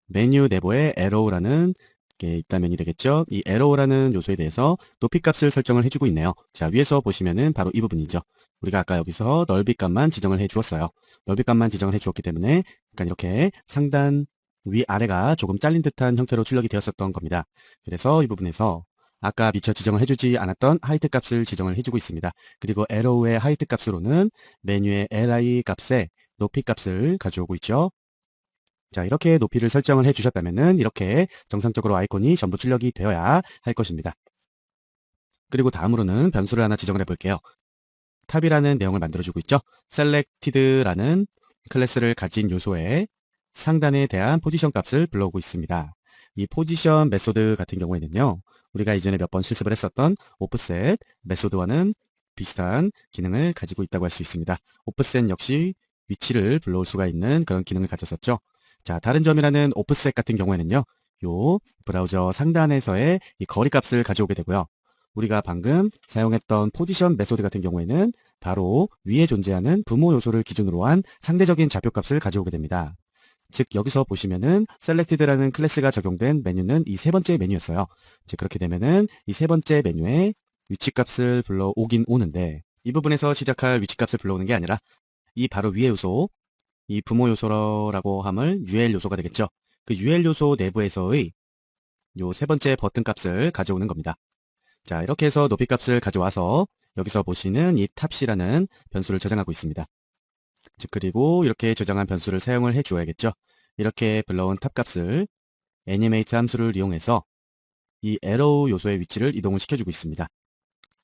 메뉴 내부에 arrow라는 게 있다면이 되겠죠. 이 arrow라는 요소에 대해서 높이 값을 설정을 해주고 있네요. 자, 위에서 보시면은 바로 이 부분이죠. 우리가 아까 여기서 넓이 값만 지정을 해 주었어요. 넓이 값만 지정을 해 주었기 때문에 약간 이렇게 상단 위아래가 조금 잘린 듯한 형태로 출력이 되었었던 겁니다. 그래서 이 부분에서 아까 미처 지정을 해주지 않았던 하이트 값을 지정을 해주고 있습니다. 그리고 arrow의 하이트 값으로는 메뉴의 li 값에 높이 값을 가져오고 있죠. 자, 이렇게 높이를 설정을 해주셨다면은 이렇게 정상적으로 아이콘이 전부 출력이 되어야 할 것입니다. 그리고 다음으로는 변수를 하나 지정을 해볼게요. 탑이라는 내용을 만들어주고 있죠. selected라는 클래스를 가진 요소의 상단에 대한 포지션 값을 불러오고 있습니다. 이 포지션 메소드 같은 경우에는요. 우리가 이전에 몇 번 실습을 했었던 offset 메소드와는 비슷한 기능을 가지고 있다고 할 수 있습니다. offset 역시 위치를 불러올 수가 있는 그런 기능을 가졌었죠. 자, 다른 점이라는 offset 같은 경우에는요. 요 브라우저 상단에서의 이 거리 값을 가져오게 되고요. 우리가 방금 사용했던 포지션 메소드 같은 경우에는 바로 위에 존재하는 부모 요소를 기준으로 한 상대적인 좌표값을 가져오게 됩니다. 즉 여기서 보시면은 selected라는 클래스가 적용된 메뉴는 이 세 번째 메뉴였어요. 즉 그렇게 되면은 이 세 번째 메뉴에 위치값을 불러오긴 오는데 이 부분에서 시작할 위치값을 불러오는 게 아니라 이 바로 위의 요소, 이 부모 요소라고 함을 UL 요소가 되겠죠. 그 UL 요소 내부에서의 요 세 번째 버튼 값을 가져오는 겁니다. 자, 이렇게 해서 높이 값을 가져와서 여기서 보시는 이 탑C라는 변수를 저장하고 있습니다. 즉, 그리고 이렇게 저장한 변수를 사용을 해 주어야겠죠. 이렇게 불러온 탑 값을 애니메이트 함수를 이용해서 이 에러우 요소의 위치를 이동을 시켜주고 있습니다.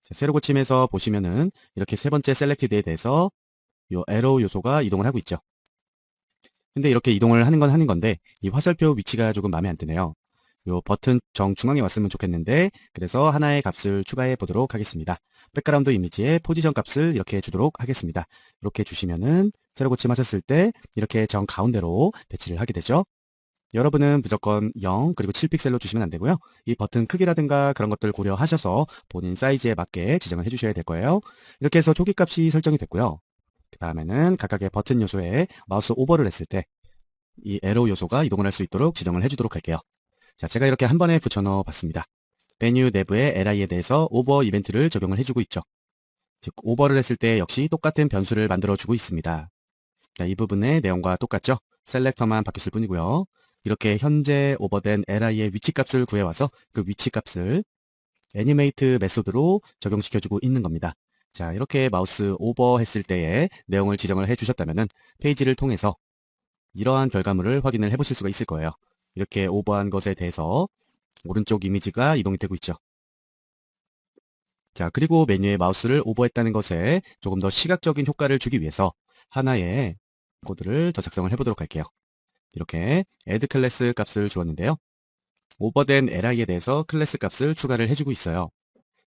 자, 세로 고침에서 보시면은 이렇게 세 번째 셀렉티드에 대해서 요 에러우 요소가 이동을 하고 있죠. 근데 이렇게 이동을 하는 건 하는 건데 이 화살표 위치가 조금 마음에 안 드네요. 요 버튼 정중앙에 왔으면 좋겠는데 그래서 하나의 값을 추가해 보도록 하겠습니다. 백그라운드 이미지에 포지션 값을 이렇게 주도록 하겠습니다. 이렇게 주시면은 세로 고침하셨을 때 이렇게 정 가운데로 배치를 하게 되죠. 여러분은 무조건 0 그리고 7픽셀로 주시면 안 되고요. 이 버튼 크기라든가 그런 것들 고려하셔서 본인 사이즈에 맞게 지정을 해주셔야 될 거예요. 이렇게 해서 초기 값이 설정이 됐고요. 그 다음에는 각각의 버튼 요소에 마우스 오버를 했을 때 이 에로 요소가 이동을 할 수 있도록 지정을 해주도록 할게요. 자, 제가 이렇게 한 번에 붙여넣어 봤습니다. 메뉴 내부의 li에 대해서 오버 이벤트를 적용을 해주고 있죠. 즉 오버를 했을 때 역시 똑같은 변수를 만들어주고 있습니다. 자, 이 부분의 내용과 똑같죠? 셀렉터만 바뀌었을 뿐이고요. 이렇게 현재 오버된 li의 위치값을 구해와서 그 위치값을 애니메이트 메소드로 적용시켜주고 있는 겁니다. 자, 이렇게 마우스 오버 했을 때의 내용을 지정을 해주셨다면 페이지를 통해서 이러한 결과물을 확인을 해보실 수가 있을 거예요. 이렇게 오버한 것에 대해서 오른쪽 이미지가 이동이 되고 있죠. 자, 그리고 메뉴에 마우스를 오버했다는 것에 조금 더 시각적인 효과를 주기 위해서 하나의 코드를 더 작성을 해보도록 할게요. 이렇게 add 클래스 값을 주었는데요. 오버된 li에 대해서 클래스 값을 추가를 해주고 있어요.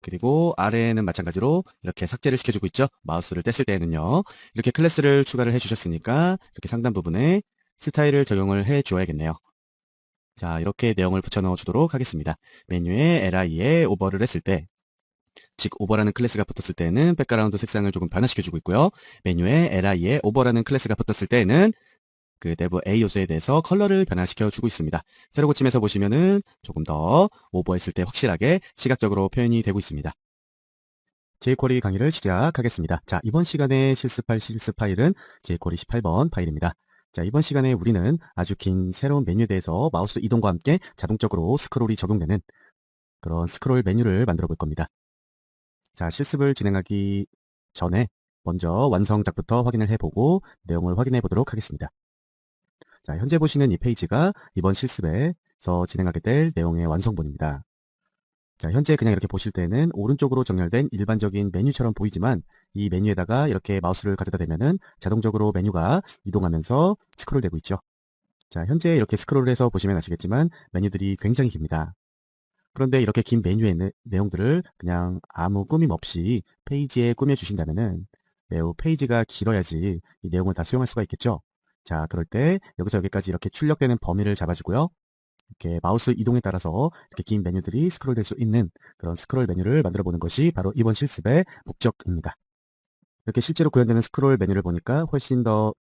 그리고 아래에는 마찬가지로 이렇게 삭제를 시켜주고 있죠. 마우스를 뗐을 때에는요. 이렇게 클래스를 추가를 해주셨으니까 이렇게 상단 부분에 스타일을 적용을 해 주어야겠네요. 자, 이렇게 내용을 붙여넣어 주도록 하겠습니다. 메뉴에 li에 오버를 했을 때, 즉 오버라는 클래스가 붙었을 때는 백그라운드 색상을 조금 변화시켜주고 있고요. 메뉴에 li에 오버라는 클래스가 붙었을 때는 그 내부 A 요소에 대해서 컬러를 변화시켜주고 있습니다. 세로 고침에서 보시면은 조금 더 오버했을 때 확실하게 시각적으로 표현이 되고 있습니다. jQuery 강의를 시작하겠습니다. 자, 이번 시간에 실습할 실습 파일은 jQuery 18번 파일입니다. 자, 이번 시간에 우리는 아주 긴 새로운 메뉴에 대해서 마우스 이동과 함께 자동적으로 스크롤이 적용되는 그런 스크롤 메뉴를 만들어 볼 겁니다. 자, 실습을 진행하기 전에 먼저 완성작부터 확인을 해보고 내용을 확인해 보도록 하겠습니다. 자, 현재 보시는 이 페이지가 이번 실습에서 진행하게 될 내용의 완성본입니다. 자, 현재 그냥 이렇게 보실 때는 오른쪽으로 정렬된 일반적인 메뉴처럼 보이지만 이 메뉴에다가 이렇게 마우스를 가져다 대면은 자동적으로 메뉴가 이동하면서 스크롤되고 있죠. 자, 현재 이렇게 스크롤을 해서 보시면 아시겠지만 메뉴들이 굉장히 깁니다. 그런데 이렇게 긴 메뉴의 내용들을 그냥 아무 꾸밈 없이 페이지에 꾸며 주신다면은 매우 페이지가 길어야지 이 내용을 다 수용할 수가 있겠죠. 자, 그럴 때 여기서 여기까지 이렇게 출력되는 범위를 잡아주고요. 이렇게 마우스 이동에 따라서 이렇게 긴 메뉴들이 스크롤될 수 있는 그런 스크롤 메뉴를 만들어 보는 것이 바로 이번 실습의 목적입니다. 이렇게 실제로 구현되는 스크롤 메뉴를 보니까 훨씬 더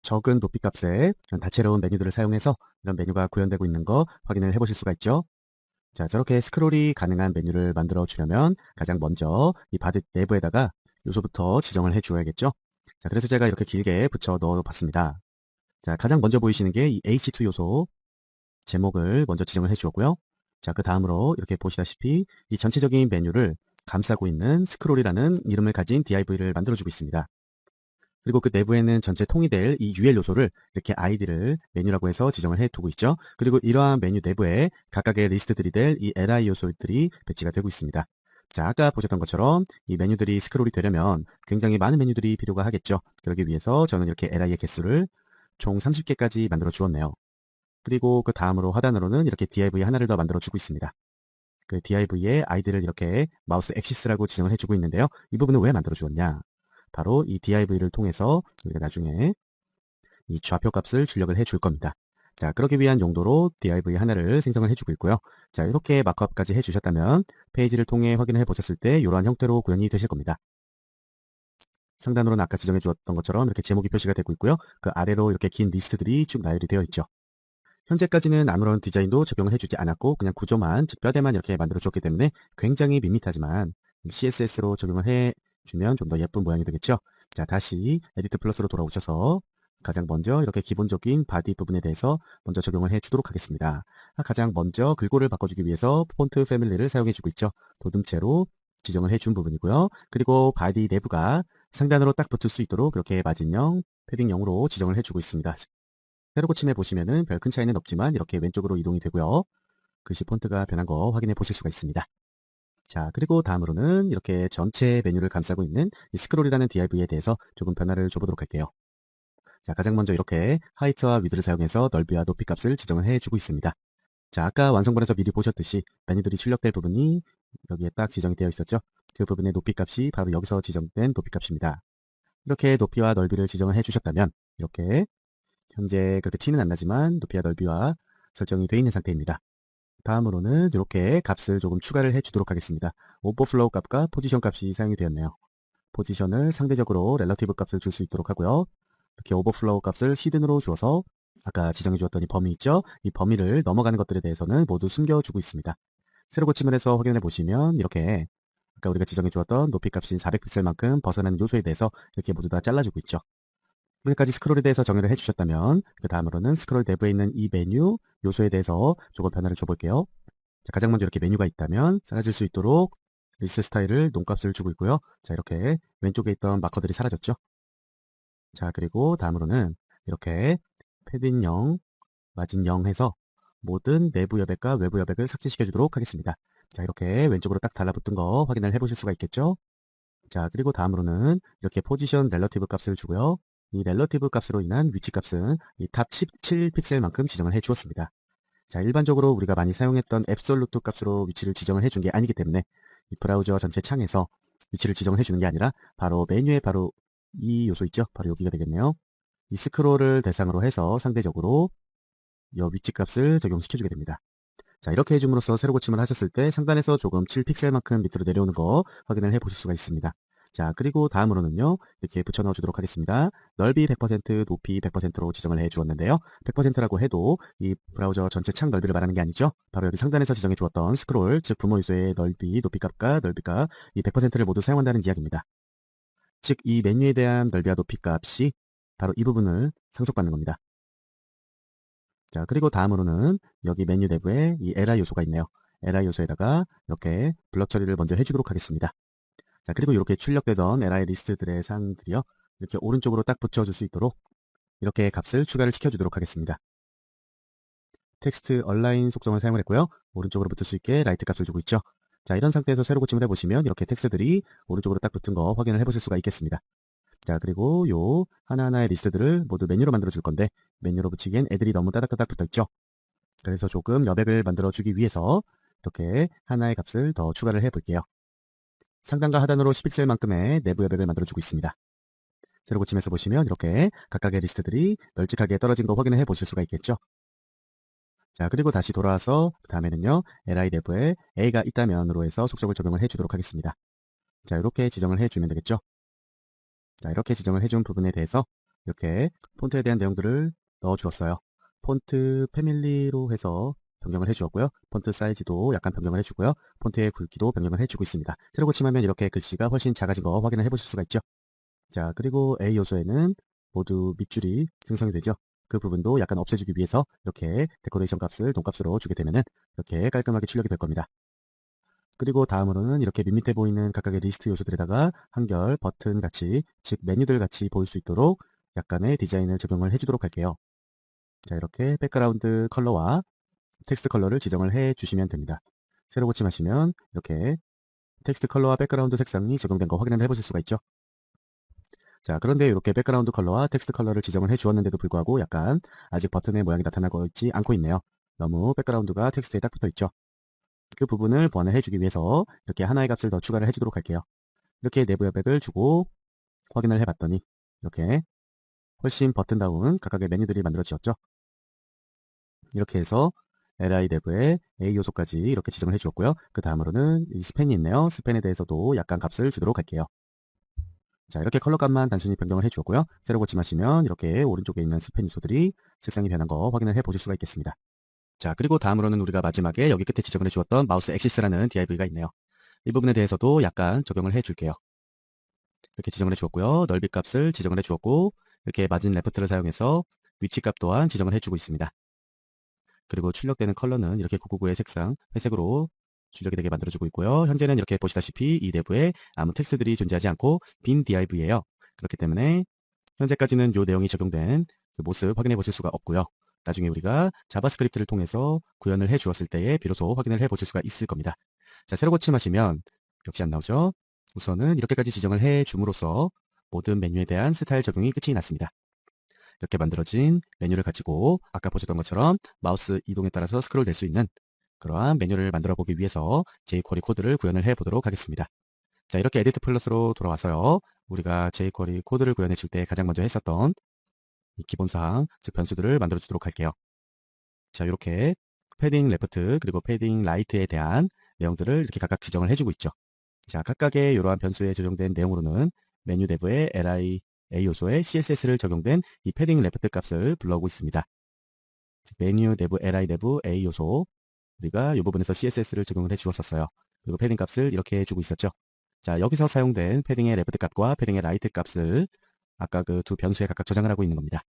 적은 높이 값의 다채로운 메뉴들을 사용해서 이런 메뉴가 구현되고 있는 거 확인을 해보실 수가 있죠. 자, 저렇게 스크롤이 가능한 메뉴를 만들어 주려면 가장 먼저 이 바디 내부에다가 요소부터 지정을 해 주어야겠죠. 자, 그래서 제가 이렇게 길게 붙여 넣어 봤습니다. 자, 가장 먼저 보이시는 게 이 H2 요소 제목을 먼저 지정을 해 주었고요. 자, 그 다음으로 이렇게 보시다시피 이 전체적인 메뉴를 감싸고 있는 스크롤이라는 이름을 가진 div를 만들어주고 있습니다. 그리고 그 내부에는 전체 통이 될 이 UL 요소를 이렇게 id를 메뉴라고 해서 지정을 해 두고 있죠. 그리고 이러한 메뉴 내부에 각각의 리스트들이 될 이 li 요소들이 배치가 되고 있습니다. 자, 아까 보셨던 것처럼 이 메뉴들이 스크롤이 되려면 굉장히 많은 메뉴들이 필요가 하겠죠. 그러기 위해서 저는 이렇게 li의 개수를 총 30개까지 만들어 주었네요. 그리고 그 다음으로 하단으로는 이렇게 div 하나를 더 만들어 주고 있습니다. 그 div의 id를 이렇게 마우스 액시스라고 지정을 해주고 있는데요. 이 부분은 왜 만들어 주었냐? 바로 이 div를 통해서 우리가 나중에 이 좌표 값을 출력을 해 줄 겁니다. 자, 그러기 위한 용도로 div 하나를 생성을 해주고 있고요. 자, 이렇게 마크업까지 해주셨다면 페이지를 통해 확인해 보셨을 때 이러한 형태로 구현이 되실 겁니다. 상단으로는 아까 지정해 주었던 것처럼 이렇게 제목이 표시가 되고 있고요. 그 아래로 이렇게 긴 리스트들이 쭉 나열이 되어 있죠. 현재까지는 아무런 디자인도 적용을 해주지 않았고 그냥 구조만, 즉 뼈대만 이렇게 만들어 줬기 때문에 굉장히 밋밋하지만 CSS로 적용을 해주면 좀 더 예쁜 모양이 되겠죠. 자, 다시 에디트 플러스로 돌아오셔서 가장 먼저 이렇게 기본적인 바디 부분에 대해서 먼저 적용을 해주도록 하겠습니다. 가장 먼저 글꼴을 바꿔주기 위해서 폰트 패밀리를 사용해주고 있죠. 도둠체로 지정을 해준 부분이고요. 그리고 바디 내부가 상단으로 딱 붙을 수 있도록 그렇게 마진형, 패딩형으로 지정을 해주고 있습니다. 세로 고침해 보시면은 별 큰 차이는 없지만 이렇게 왼쪽으로 이동이 되고요. 글씨 폰트가 변한 거 확인해 보실 수가 있습니다. 자, 그리고 다음으로는 이렇게 전체 메뉴를 감싸고 있는 이 스크롤이라는 DIV에 대해서 조금 변화를 줘보도록 할게요. 자, 가장 먼저 이렇게 하이트와 위드를 사용해서 넓이와 높이 값을 지정을 해주고 있습니다. 자, 아까 완성본에서 미리 보셨듯이 메뉴들이 출력될 부분이 여기에 딱 지정이 되어 있었죠. 그 부분의 높이 값이 바로 여기서 지정된 높이 값입니다. 이렇게 높이와 넓이를 지정을 해주셨다면 이렇게 현재 그렇게 티는 안 나지만 높이와 넓이와 설정이 되어 있는 상태입니다. 다음으로는 이렇게 값을 조금 추가를 해주도록 하겠습니다. 오버플로우 값과 포지션 값이 사용이 되었네요. 포지션을 상대적으로 렐러티브 값을 줄 수 있도록 하고요. 이렇게 오버플로우 값을 히든으로 주어서 아까 지정해 주었던 이 범위 있죠? 이 범위를 넘어가는 것들에 대해서는 모두 숨겨주고 있습니다. 세로 고침을 해서 확인해 보시면 이렇게 아까 우리가 지정해 주었던 높이 값인 400픽셀만큼 벗어나는 요소에 대해서 이렇게 모두 다 잘라주고 있죠. 여기까지 스크롤에 대해서 정의를 해주셨다면 그 다음으로는 스크롤 내부에 있는 이 메뉴 요소에 대해서 조금 변화를 줘볼게요. 자, 가장 먼저 이렇게 메뉴가 있다면 사라질 수 있도록 리스트 스타일을 논값을 주고 있고요. 자, 이렇게 왼쪽에 있던 마커들이 사라졌죠. 자, 그리고 다음으로는 이렇게 패딩 0, 마진 0 해서 모든 내부 여백과 외부 여백을 삭제시켜 주도록 하겠습니다. 자, 이렇게 왼쪽으로 딱 달라붙은 거 확인을 해보실 수가 있겠죠. 자, 그리고 다음으로는 이렇게 포지션 렐러티브 값을 주고요. 이 렐러티브 값으로 인한 위치 값은 이 탑 17픽셀만큼 지정을 해 주었습니다. 자, 일반적으로 우리가 많이 사용했던 앱솔루트 값으로 위치를 지정을 해준 게 아니기 때문에 이 브라우저 전체 창에서 위치를 지정을 해주는 게 아니라 바로 메뉴에 바로 이 요소 있죠? 바로 여기가 되겠네요. 이 스크롤을 대상으로 해서 상대적으로 이 위치 값을 적용시켜주게 됩니다. 자, 이렇게 해줌으로써 세로 고침을 하셨을 때 상단에서 조금 7픽셀만큼 밑으로 내려오는 거 확인을 해보실 수가 있습니다. 자, 그리고 다음으로는요, 이렇게 붙여 넣어 주도록 하겠습니다. 넓이 100%, 높이 100%로 지정을 해 주었는데요. 100%라고 해도 이 브라우저 전체 창 넓이를 말하는 게 아니죠. 바로 여기 상단에서 지정해 주었던 스크롤, 즉 부모 요소의 넓이, 높이 값과 넓이 값, 이 100%를 모두 사용한다는 이야기입니다. 즉, 이 메뉴에 대한 넓이와 높이 값이 바로 이 부분을 상속받는 겁니다. 자, 그리고 다음으로는 여기 메뉴 내부에 이 li 요소가 있네요. li 요소에다가 이렇게 블럭 처리를 먼저 해주도록 하겠습니다. 자, 그리고 이렇게 출력되던 li 리스트들의 사항들이요. 이렇게 오른쪽으로 딱 붙여줄 수 있도록 이렇게 값을 추가를 시켜주도록 하겠습니다. 텍스트 얼라인 속성을 사용을 했고요. 오른쪽으로 붙을 수 있게 라이트 값을 주고 있죠. 자, 이런 상태에서 세로 고침을 해보시면 이렇게 텍스트들이 오른쪽으로 딱 붙은 거 확인을 해보실 수가 있겠습니다. 자, 그리고 요 하나하나의 리스트들을 모두 메뉴로 만들어 줄 건데 메뉴로 붙이기엔 애들이 너무 따닥따닥 붙어 있죠. 그래서 조금 여백을 만들어 주기 위해서 이렇게 하나의 값을 더 추가를 해 볼게요. 상단과 하단으로 10픽셀만큼의 내부 여백을 만들어 주고 있습니다. 세로 고침에서 보시면 이렇게 각각의 리스트들이 널찍하게 떨어진 거 확인을 해 보실 수가 있겠죠. 자, 그리고 다시 돌아와서 그 다음에는요, li 내부에 a가 있다면으로 해서 속성을 적용을 해 주도록 하겠습니다. 자, 이렇게 지정을 해 주면 되겠죠. 자, 이렇게 지정을 해준 부분에 대해서 이렇게 폰트에 대한 내용들을 넣어 주었어요. 폰트 패밀리로 해서 변경을 해주었고요. 폰트 사이즈도 약간 변경을 해주고요. 폰트의 굵기도 변경을 해주고 있습니다. 세로 고침하면 이렇게 글씨가 훨씬 작아진 거 확인을 해보실 수가 있죠. 자, 그리고 A 요소에는 모두 밑줄이 생성이 되죠. 그 부분도 약간 없애주기 위해서 이렇게 데코레이션 값을 동값으로 주게 되면은 이렇게 깔끔하게 출력이 될 겁니다. 그리고 다음으로는 이렇게 밋밋해 보이는 각각의 리스트 요소들에다가 한결 버튼 같이, 즉 메뉴들 같이 보일 수 있도록 약간의 디자인을 적용을 해주도록 할게요. 자, 이렇게 백그라운드 컬러와 텍스트 컬러를 지정을 해 주시면 됩니다. 세로 고침하시면 이렇게 텍스트 컬러와 백그라운드 색상이 적용된 거 확인을 해보실 수가 있죠. 자, 그런데 이렇게 백그라운드 컬러와 텍스트 컬러를 지정을 해 주었는데도 불구하고 약간 아직 버튼의 모양이 나타나고 있지 않고 있네요. 너무 백그라운드가 텍스트에 딱 붙어 있죠. 그 부분을 보완을 해주기 위해서 이렇게 하나의 값을 더 추가를 해주도록 할게요. 이렇게 내부 여백을 주고 확인을 해봤더니 이렇게 훨씬 버튼다운 각각의 메뉴들이 만들어지었죠. 이렇게 해서 li 내부에 a 요소까지 이렇게 지정을 해주었고요. 그 다음으로는 이 스팬이 있네요. 스팬에 대해서도 약간 값을 주도록 할게요. 자, 이렇게 컬러감만 단순히 변경을 해주었고요. 새로 고침하시면 이렇게 오른쪽에 있는 스팬 요소들이 색상이 변한 거 확인을 해 보실 수가 있겠습니다. 자, 그리고 다음으로는 우리가 마지막에 여기 끝에 지정을 해주었던 마우스 엑시스라는 DIV가 있네요. 이 부분에 대해서도 약간 적용을 해 줄게요. 이렇게 지정을 해 주었고요. 넓이 값을 지정을 해 주었고, 이렇게 마진 레프트를 사용해서 위치 값 또한 지정을 해 주고 있습니다. 그리고 출력되는 컬러는 이렇게 999의 색상 회색으로 출력이 되게 만들어주고 있고요. 현재는 이렇게 보시다시피 이 내부에 아무 텍스트들이 존재하지 않고 빈 DIV예요. 그렇기 때문에 현재까지는 이 내용이 적용된 그 모습 확인해 보실 수가 없고요. 나중에 우리가 자바스크립트를 통해서 구현을 해 주었을 때에 비로소 확인을 해 보실 수가 있을 겁니다. 자, 새로 고침하시면 역시 안 나오죠. 우선은 이렇게까지 지정을 해 줌으로써 모든 메뉴에 대한 스타일 적용이 끝이 났습니다. 이렇게 만들어진 메뉴를 가지고 아까 보셨던 것처럼 마우스 이동에 따라서 스크롤 될 수 있는 그러한 메뉴를 만들어 보기 위해서 jQuery 코드를 구현을 해 보도록 하겠습니다. 자, 이렇게 에디트 플러스로 돌아와서요. 우리가 jQuery 코드를 구현해 줄 때 가장 먼저 했었던 이 기본사항, 즉 변수들을 만들어 주도록 할게요. 자, 이렇게 패딩 레프트 그리고 패딩 라이트에 대한 내용들을 이렇게 각각 지정을 해주고 있죠. 자, 각각의 이러한 변수에 적용된 내용으로는 메뉴 내부의 li a 요소에 css를 적용된 이 패딩 레프트 값을 불러오고 있습니다. 즉, 메뉴 내부 li 내부 a 요소 우리가 이 부분에서 css를 적용을 해 주었었어요. 그리고 패딩 값을 이렇게 해주고 있었죠. 자, 여기서 사용된 패딩의 레프트 값과 패딩의 라이트 값을 아까 그 두 변수에 각각 저장을 하고 있는 겁니다.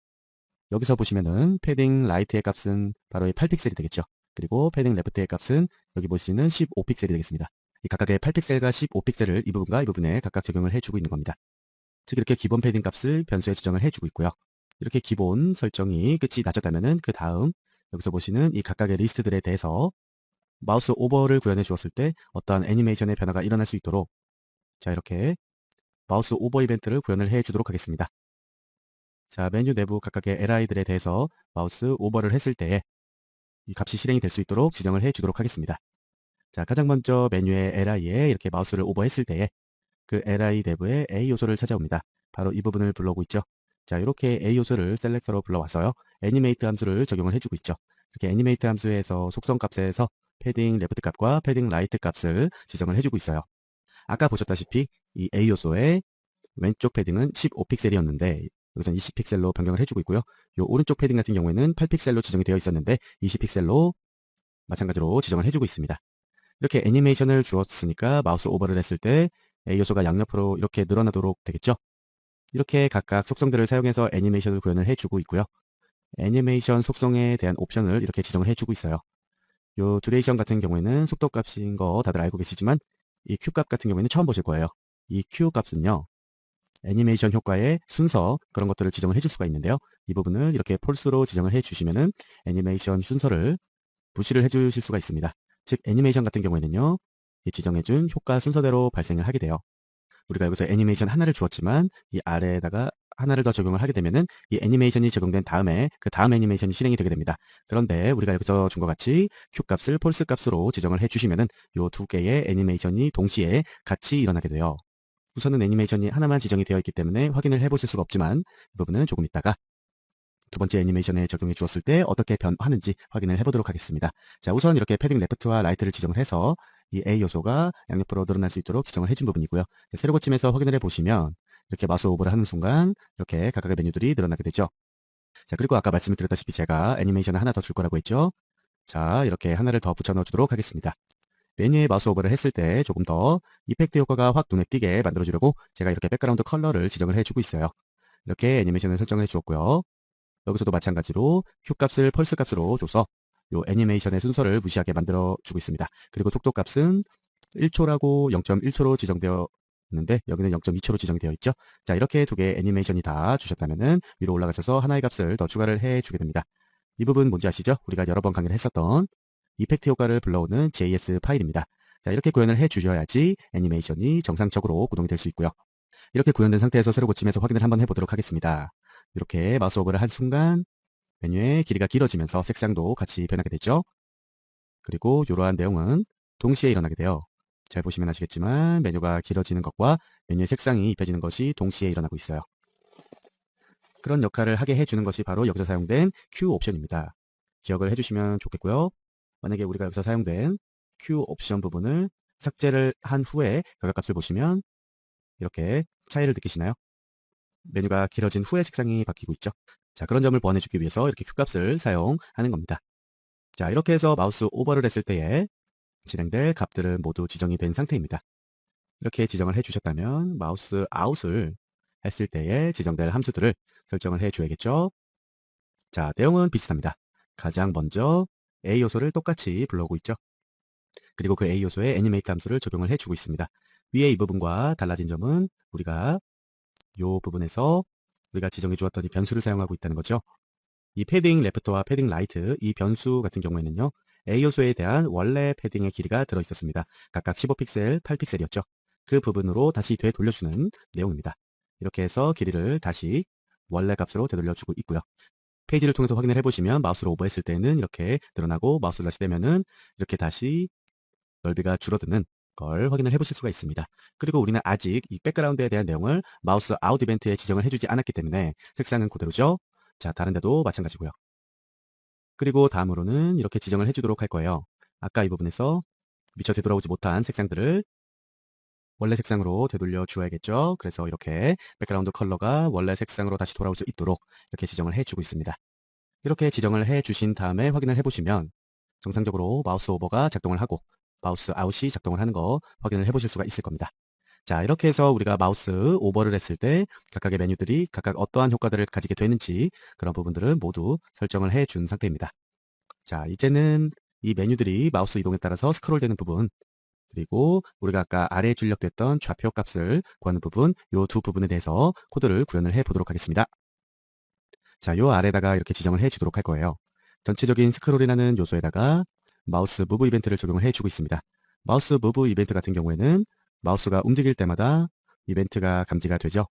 여기서 보시면은 패딩 라이트의 값은 바로 이 8픽셀이 되겠죠. 그리고 패딩 레프트의 값은 여기 보시는 15픽셀이 되겠습니다. 이 각각의 8픽셀과 15픽셀을 이 부분과 이 부분에 각각 적용을 해주고 있는 겁니다. 즉 이렇게 기본 패딩 값을 변수에 지정을 해주고 있고요. 이렇게 기본 설정이 끝이 나졌다면은 그 다음 여기서 보시는 이 각각의 리스트들에 대해서 마우스 오버를 구현해 주었을 때 어떠한 애니메이션의 변화가 일어날 수 있도록 자, 이렇게 마우스 오버 이벤트를 구현을 해 주도록 하겠습니다. 자, 메뉴 내부 각각의 li들에 대해서 마우스 오버를 했을 때에 이 값이 실행이 될 수 있도록 지정을 해 주도록 하겠습니다. 자, 가장 먼저 메뉴의 li에 이렇게 마우스를 오버했을 때에 그 li 내부의 a 요소를 찾아옵니다. 바로 이 부분을 불러오고 있죠. 자, 이렇게 a 요소를 셀렉터로 불러와서요. 애니메이트 함수를 적용을 해주고 있죠. 이렇게 애니메이트 함수에서 속성 값에서 패딩 레프트 값과 패딩 라이트 값을 지정을 해주고 있어요. 아까 보셨다시피 이 a 요소의 왼쪽 패딩은 15픽셀이었는데 여기서는 20픽셀로 변경을 해주고 있고요. 이 오른쪽 패딩 같은 경우에는 8픽셀로 지정이 되어 있었는데 20픽셀로 마찬가지로 지정을 해주고 있습니다. 이렇게 애니메이션을 주었으니까 마우스 오버를 했을 때 A 요소가 양옆으로 이렇게 늘어나도록 되겠죠. 이렇게 각각 속성들을 사용해서 애니메이션을 구현을 해주고 있고요. 애니메이션 속성에 대한 옵션을 이렇게 지정을 해주고 있어요. 요 듀레이션 같은 경우에는 속도 값인 거 다들 알고 계시지만 이 Q 값 같은 경우에는 처음 보실 거예요. 이 Q 값은요. 애니메이션 효과의 순서 그런 것들을 지정을 해줄 수가 있는데요. 이 부분을 이렇게 폴스로 지정을 해주시면은 애니메이션 순서를 부시를 해주실 수가 있습니다. 즉 애니메이션 같은 경우에는요. 이 지정해준 효과 순서대로 발생을 하게 돼요. 우리가 여기서 애니메이션 하나를 주었지만 이 아래에다가 하나를 더 적용을 하게 되면은 이 애니메이션이 적용된 다음에 그 다음 애니메이션이 실행이 되게 됩니다. 그런데 우리가 여기서 준 것 같이 Q 값을 폴스 값으로 지정을 해주시면은 요 두 개의 애니메이션이 동시에 같이 일어나게 돼요. 우선은 애니메이션이 하나만 지정이 되어 있기 때문에 확인을 해보실 수가 없지만 이 부분은 조금 있다가 두 번째 애니메이션에 적용해 주었을 때 어떻게 변하는지 확인을 해보도록 하겠습니다. 자, 우선 이렇게 패딩 레프트와 라이트를 지정을 해서 이 A 요소가 양옆으로 늘어날 수 있도록 지정을 해준 부분이고요. 새로 고침해서 확인을 해보시면 이렇게 마우스 오버를 하는 순간 이렇게 각각의 메뉴들이 늘어나게 되죠. 자, 그리고 아까 말씀을 드렸다시피 제가 애니메이션을 하나 더 줄 거라고 했죠. 자, 이렇게 하나를 더 붙여 넣어 주도록 하겠습니다. 메뉴에 마우스 오버를 했을 때 조금 더 이펙트 효과가 확 눈에 띄게 만들어 주려고 제가 이렇게 백그라운드 컬러를 지정을 해주고 있어요. 이렇게 애니메이션을 설정해 주었고요. 여기서도 마찬가지로 Q 값을 펄스 값으로 줘서 요 애니메이션의 순서를 무시하게 만들어 주고 있습니다. 그리고 속도 값은 1초라고 0.1초로 지정되어 있는데 여기는 0.2초로 지정이 되어 있죠. 자, 이렇게 두 개의 애니메이션이 다 주셨다면은 위로 올라가셔서 하나의 값을 더 추가를 해 주게 됩니다. 이 부분 뭔지 아시죠? 우리가 여러 번 강의를 했었던 이펙트 효과를 불러오는 JS 파일입니다. 자, 이렇게 구현을 해 주셔야지 애니메이션이 정상적으로 구동이 될 수 있고요. 이렇게 구현된 상태에서 새로 고침해서 확인을 한번 해보도록 하겠습니다. 이렇게 마우스 오버를 한 순간 메뉴의 길이가 길어지면서 색상도 같이 변하게 되죠. 그리고 이러한 내용은 동시에 일어나게 돼요. 잘 보시면 아시겠지만 메뉴가 길어지는 것과 메뉴의 색상이 입혀지는 것이 동시에 일어나고 있어요. 그런 역할을 하게 해주는 것이 바로 여기서 사용된 Q 옵션입니다. 기억을 해주시면 좋겠고요. 만약에 우리가 여기서 사용된 Q 옵션 부분을 삭제를 한 후에 결과값을 보시면 이렇게 차이를 느끼시나요? 메뉴가 길어진 후에 색상이 바뀌고 있죠. 자, 그런 점을 보완해주기 위해서 이렇게 Q값을 사용하는 겁니다. 자, 이렇게 해서 마우스 오버를 했을 때에 진행될 값들은 모두 지정이 된 상태입니다. 이렇게 지정을 해주셨다면 마우스 아웃을 했을 때에 지정될 함수들을 설정을 해줘야겠죠. 자, 내용은 비슷합니다. 가장 먼저 A 요소를 똑같이 불러오고 있죠. 그리고 그 A 요소에 애니메이트 함수를 적용을 해주고 있습니다. 위에 이 부분과 달라진 점은 우리가 이 부분에서 우리가 지정해 주었던 이 변수를 사용하고 있다는 거죠. 이 패딩 레프트와 패딩 라이트 이 변수 같은 경우에는요. A 요소에 대한 원래 패딩의 길이가 들어있었습니다. 각각 15픽셀, 8픽셀이었죠. 그 부분으로 다시 되돌려주는 내용입니다. 이렇게 해서 길이를 다시 원래 값으로 되돌려주고 있고요. 페이지를 통해서 확인을 해보시면 마우스로 오버했을 때는 이렇게 늘어나고 마우스를 다시 떼면은 이렇게 다시 넓이가 줄어드는 걸 확인을 해보실 수가 있습니다. 그리고 우리는 아직 이 백그라운드에 대한 내용을 마우스 아웃 이벤트에 지정을 해주지 않았기 때문에 색상은 그대로죠. 자, 다른 데도 마찬가지고요. 그리고 다음으로는 이렇게 지정을 해주도록 할 거예요. 아까 이 부분에서 미처 되돌아오지 못한 색상들을 원래 색상으로 되돌려 주어야겠죠. 그래서 이렇게 백그라운드 컬러가 원래 색상으로 다시 돌아올 수 있도록 이렇게 지정을 해주고 있습니다. 이렇게 지정을 해주신 다음에 확인을 해보시면 정상적으로 마우스 오버가 작동을 하고 마우스 아웃이 작동을 하는 거 확인을 해보실 수가 있을 겁니다. 자, 이렇게 해서 우리가 마우스 오버를 했을 때 각각의 메뉴들이 각각 어떠한 효과들을 가지게 되는지 그런 부분들은 모두 설정을 해준 상태입니다. 자, 이제는 이 메뉴들이 마우스 이동에 따라서 스크롤되는 부분 그리고 우리가 아까 아래에 출력됐던 좌표 값을 구하는 부분 이 두 부분에 대해서 코드를 구현을 해 보도록 하겠습니다. 자, 요 아래다가 이렇게 지정을 해 주도록 할 거예요. 전체적인 스크롤이라는 요소에다가 마우스 무브 이벤트를 적용을 해주고 있습니다. 마우스 무브 이벤트 같은 경우에는 마우스가 움직일 때마다 이벤트가 감지가 되죠.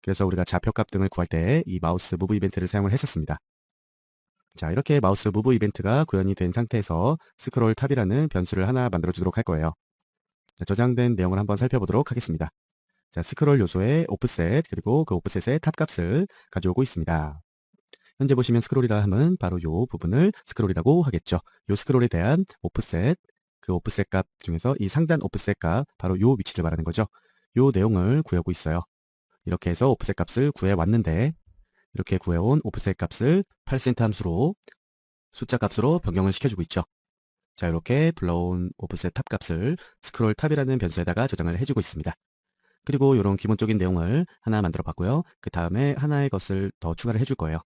그래서 우리가 좌표값 등을 구할 때 이 마우스 무브 이벤트를 사용을 했었습니다. 자, 이렇게 마우스 무브 이벤트가 구현이 된 상태에서 스크롤 탑이라는 변수를 하나 만들어 주도록 할 거예요. 자, 저장된 내용을 한번 살펴보도록 하겠습니다. 자, 스크롤 요소의 오프셋 그리고 그 오프셋의 탑 값을 가져오고 있습니다. 현재 보시면 스크롤이라 함은 바로 요 부분을 스크롤이라고 하겠죠. 요 스크롤에 대한 오프셋, 그 오프셋 값 중에서 이 상단 오프셋 값, 바로 요 위치를 말하는 거죠. 요 내용을 구하고 있어요. 이렇게 해서 오프셋 값을 구해왔는데 이렇게 구해온 오프셋 값을 8센트 함수로 숫자 값으로 변경을 시켜주고 있죠. 자, 이렇게 불러온 오프셋 탑 값을 스크롤 탑이라는 변수에다가 저장을 해주고 있습니다. 그리고 이런 기본적인 내용을 하나 만들어 봤고요. 그 다음에 하나의 것을 더 추가를 해줄 거예요.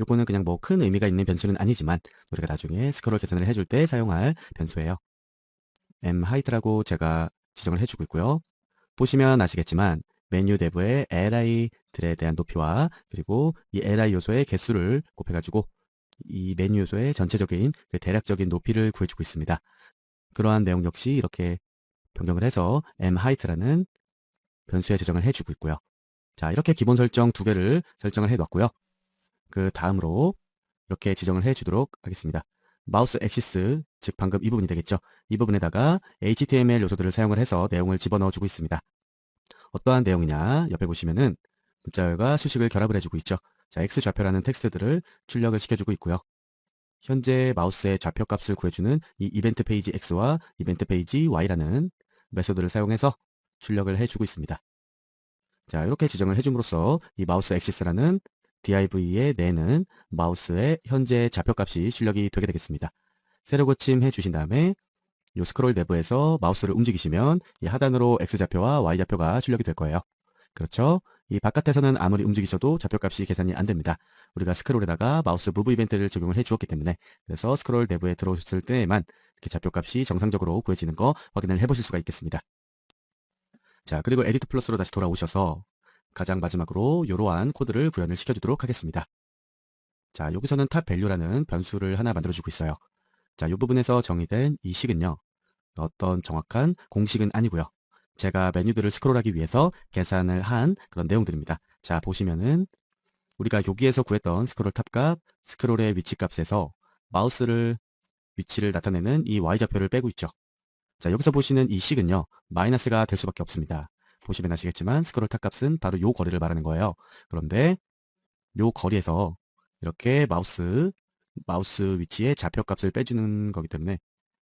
요거는 그냥 뭐 큰 의미가 있는 변수는 아니지만 우리가 나중에 스크롤 계산을 해줄 때 사용할 변수예요. mHeight라고 제가 지정을 해주고 있고요. 보시면 아시겠지만 메뉴 내부의 li들에 대한 높이와 그리고 이 li 요소의 개수를 곱해가지고 이 메뉴 요소의 전체적인 그 대략적인 높이를 구해주고 있습니다. 그러한 내용 역시 이렇게 변경을 해서 mHeight라는 변수에 지정을 해주고 있고요. 자, 이렇게 기본 설정 두 개를 설정을 해놨고요. 그 다음으로 이렇게 지정을 해주도록 하겠습니다. 마우스 액시스, 즉 방금 이 부분이 되겠죠. 이 부분에다가 HTML 요소들을 사용을 해서 내용을 집어넣어주고 있습니다. 어떠한 내용이냐, 옆에 보시면은 문자열과 수식을 결합을 해주고 있죠. 자, X좌표라는 텍스트들을 출력을 시켜주고 있고요. 현재 마우스의 좌표 값을 구해주는 이 이벤트 페이지 X와 이벤트 페이지 Y라는 메소드를 사용해서 출력을 해주고 있습니다. 자, 이렇게 지정을 해줌으로써 이 마우스 액시스라는 div에 내는 마우스의 현재 좌표값이 출력이 되게 되겠습니다. 세로 고침 해주신 다음에 이 스크롤 내부에서 마우스를 움직이시면 이 하단으로 X좌표와 Y좌표가 출력이 될 거예요. 그렇죠? 이 바깥에서는 아무리 움직이셔도 좌표값이 계산이 안 됩니다. 우리가 스크롤에다가 마우스 무브 이벤트를 적용을 해 주었기 때문에 그래서 스크롤 내부에 들어오셨을 때에만 이렇게 좌표값이 정상적으로 구해지는 거 확인을 해보실 수가 있겠습니다. 자, 그리고 에디트 플러스로 다시 돌아오셔서 가장 마지막으로 이러한 코드를 구현을 시켜주도록 하겠습니다. 자, 여기서는 탑 밸류라는 변수를 하나 만들어주고 있어요. 자, 이 부분에서 정의된 이 식은요. 어떤 정확한 공식은 아니고요. 제가 메뉴들을 스크롤하기 위해서 계산을 한 그런 내용들입니다. 자, 보시면은 우리가 여기에서 구했던 스크롤 탑값, 스크롤의 위치 값에서 마우스를 위치를 나타내는 이 Y좌표를 빼고 있죠. 자, 여기서 보시는 이 식은요. 마이너스가 될 수밖에 없습니다. 보시면 아시겠지만 스크롤 탑 값은 바로 요 거리를 말하는 거예요. 그런데 요 거리에서 이렇게 마우스 위치의 좌표 값을 빼주는 거기 때문에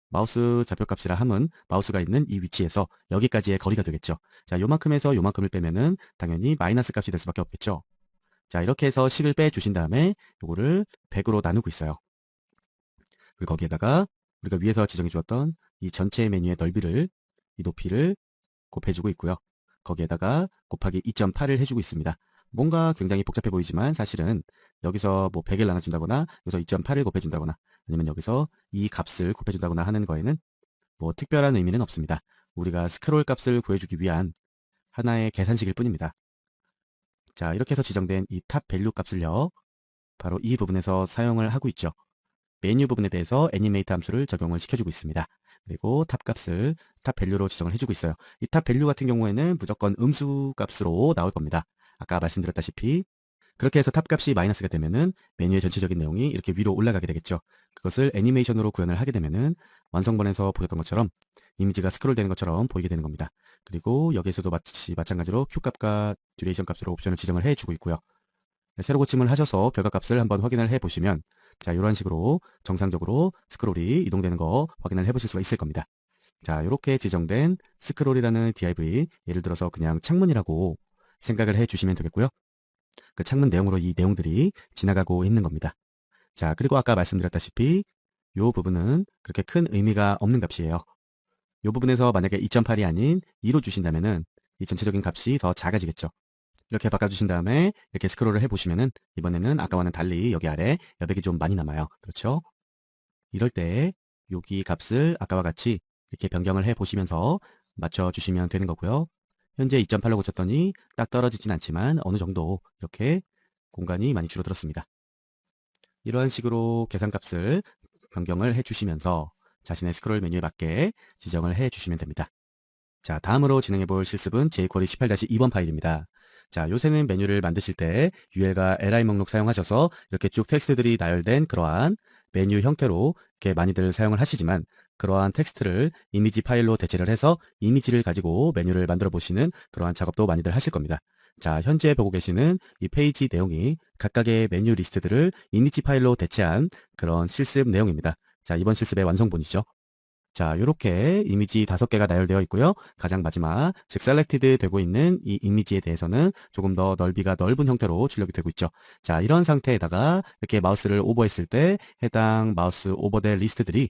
마우스 좌표값이라 함은 마우스가 있는 이 위치에서 여기까지의 거리가 되겠죠. 자, 요만큼에서 요만큼을 빼면은 당연히 마이너스 값이 될 수밖에 없겠죠. 자, 이렇게 해서 식을 빼주신 다음에 요거를 100으로 나누고 있어요. 그리고 거기에다가 우리가 위에서 지정해 주었던 이 전체 메뉴의 넓이를, 이 높이를 곱해주고 있고요. 거기에다가 곱하기 2.8을 해주고 있습니다. 뭔가 굉장히 복잡해 보이지만 사실은 여기서 뭐 100을 나눠준다거나 여기서 2.8을 곱해준다거나 아니면 여기서 이 값을 곱해준다거나 하는 거에는 뭐 특별한 의미는 없습니다. 우리가 스크롤 값을 구해주기 위한 하나의 계산식일 뿐입니다. 자, 이렇게 해서 지정된 이 탑 밸류 값을요, 바로 이 부분에서 사용을 하고 있죠. 메뉴 부분에 대해서 애니메이트 함수를 적용을 시켜주고 있습니다. 그리고 탑 값을 탑 밸류로 지정을 해주고 있어요. 이 탑 밸류 같은 경우에는 무조건 음수 값으로 나올 겁니다. 아까 말씀드렸다시피 그렇게 해서 탑 값이 마이너스가 되면은 메뉴의 전체적인 내용이 이렇게 위로 올라가게 되겠죠. 그것을 애니메이션으로 구현을 하게 되면은 완성본에서 보였던 것처럼 이미지가 스크롤 되는 것처럼 보이게 되는 겁니다. 그리고 여기에서도 마찬가지로 Q 값과 듀레이션 값으로 옵션을 지정을 해주고 있고요. 새로 고침을 하셔서 결과값을 한번 확인을 해보시면 자, 이런 식으로 정상적으로 스크롤이 이동되는 거 확인을 해보실 수가 있을 겁니다. 자, 이렇게 지정된 스크롤이라는 div, 예를 들어서 그냥 창문이라고 생각을 해주시면 되겠고요. 그 창문 내용으로 이 내용들이 지나가고 있는 겁니다. 자, 그리고 아까 말씀드렸다시피 이 부분은 그렇게 큰 의미가 없는 값이에요. 이 부분에서 만약에 2.8이 아닌 2로 주신다면은 이 전체적인 값이 더 작아지겠죠. 이렇게 바꿔주신 다음에 이렇게 스크롤을 해보시면은 이번에는 아까와는 달리 여기 아래 여백이 좀 많이 남아요. 그렇죠? 이럴 때 여기 값을 아까와 같이 이렇게 변경을 해보시면서 맞춰주시면 되는 거고요. 현재 2.8로 고쳤더니 딱 떨어지진 않지만 어느 정도 이렇게 공간이 많이 줄어들었습니다. 이러한 식으로 계산값을 변경을 해주시면서 자신의 스크롤 메뉴에 맞게 지정을 해주시면 됩니다. 자, 다음으로 진행해 볼 실습은 jQuery 18-2번 파일입니다. 자, 요새는 메뉴를 만드실 때 UL과 li 목록 사용하셔서 이렇게 쭉 텍스트들이 나열된 그러한 메뉴 형태로 이렇게 많이들 사용을 하시지만 그러한 텍스트를 이미지 파일로 대체를 해서 이미지를 가지고 메뉴를 만들어 보시는 그러한 작업도 많이들 하실 겁니다. 자, 현재 보고 계시는 이 페이지 내용이 각각의 메뉴 리스트들을 이미지 파일로 대체한 그런 실습 내용입니다. 자, 이번 실습의 완성본이죠. 자, 이렇게 이미지 5개가 나열되어 있고요. 가장 마지막, 즉 셀렉티드 되고 있는 이 이미지에 대해서는 조금 더 넓이가 넓은 형태로 출력이 되고 있죠. 자, 이런 상태에다가 이렇게 마우스를 오버했을 때 해당 마우스 오버된 리스트들이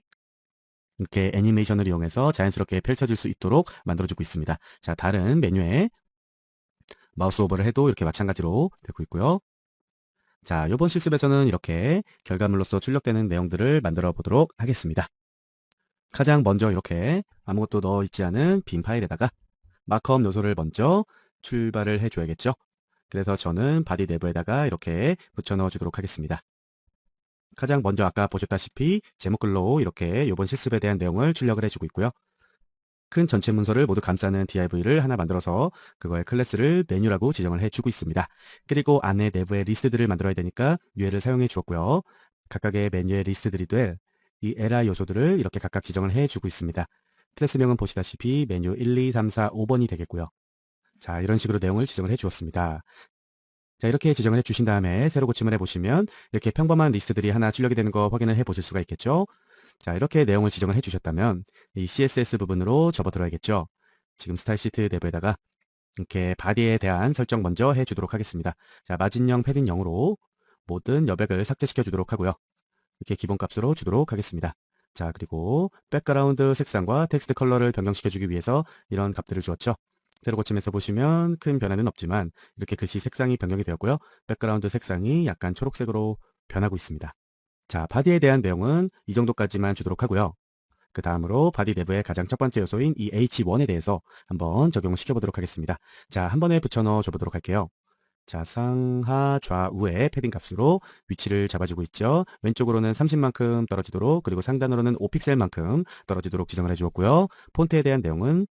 이렇게 애니메이션을 이용해서 자연스럽게 펼쳐질 수 있도록 만들어주고 있습니다. 자, 다른 메뉴에 마우스 오버를 해도 이렇게 마찬가지로 되고 있고요. 자, 이번 실습에서는 이렇게 결과물로서 출력되는 내용들을 만들어 보도록 하겠습니다. 가장 먼저 이렇게 아무것도 넣어 있지 않은 빈 파일에다가 마크업 요소를 먼저 출발을 해줘야겠죠. 그래서 저는 바디 내부에다가 이렇게 붙여 넣어 주도록 하겠습니다. 가장 먼저 아까 보셨다시피 제목글로 이렇게 이번 실습에 대한 내용을 출력을 해주고 있고요. 큰 전체 문서를 모두 감싸는 div를 하나 만들어서 그거의 클래스를 메뉴라고 지정을 해주고 있습니다. 그리고 안에 내부의 리스트들을 만들어야 되니까 UL을 사용해 주었고요. 각각의 메뉴의 리스트들이 될 이 li 요소들을 이렇게 각각 지정을 해주고 있습니다. 클래스명은 보시다시피 메뉴 1, 2, 3, 4, 5번이 되겠고요. 자, 이런 식으로 내용을 지정을 해주었습니다. 자, 이렇게 지정을 해주신 다음에 새로 고침을 해보시면 이렇게 평범한 리스트들이 하나 출력이 되는 거 확인을 해보실 수가 있겠죠. 자, 이렇게 내용을 지정을 해주셨다면 이 CSS 부분으로 접어들어야겠죠. 지금 스타일 시트 내부에다가 이렇게 바디에 대한 설정 먼저 해주도록 하겠습니다. 자, 마진형, 패딩 0으로 모든 여백을 삭제시켜 주도록 하고요. 이렇게 기본값으로 주도록 하겠습니다. 자, 그리고 백그라운드 색상과 텍스트 컬러를 변경시켜주기 위해서 이런 값들을 주었죠. 새로 고침에서 보시면 큰 변화는 없지만 이렇게 글씨 색상이 변경이 되었고요. 백그라운드 색상이 약간 초록색으로 변하고 있습니다. 자, 바디에 대한 내용은 이 정도까지만 주도록 하고요. 그 다음으로 바디 내부의 가장 첫 번째 요소인 이 H1에 대해서 한번 적용을 시켜보도록 하겠습니다. 자, 한 번에 붙여 넣어 줘보도록 할게요. 자, 상하 좌우의 패딩 값으로 위치를 잡아주고 있죠. 왼쪽으로는 30만큼 떨어지도록, 그리고 상단으로는 5픽셀만큼 떨어지도록 지정을 해주었고요. 폰트에 대한 내용은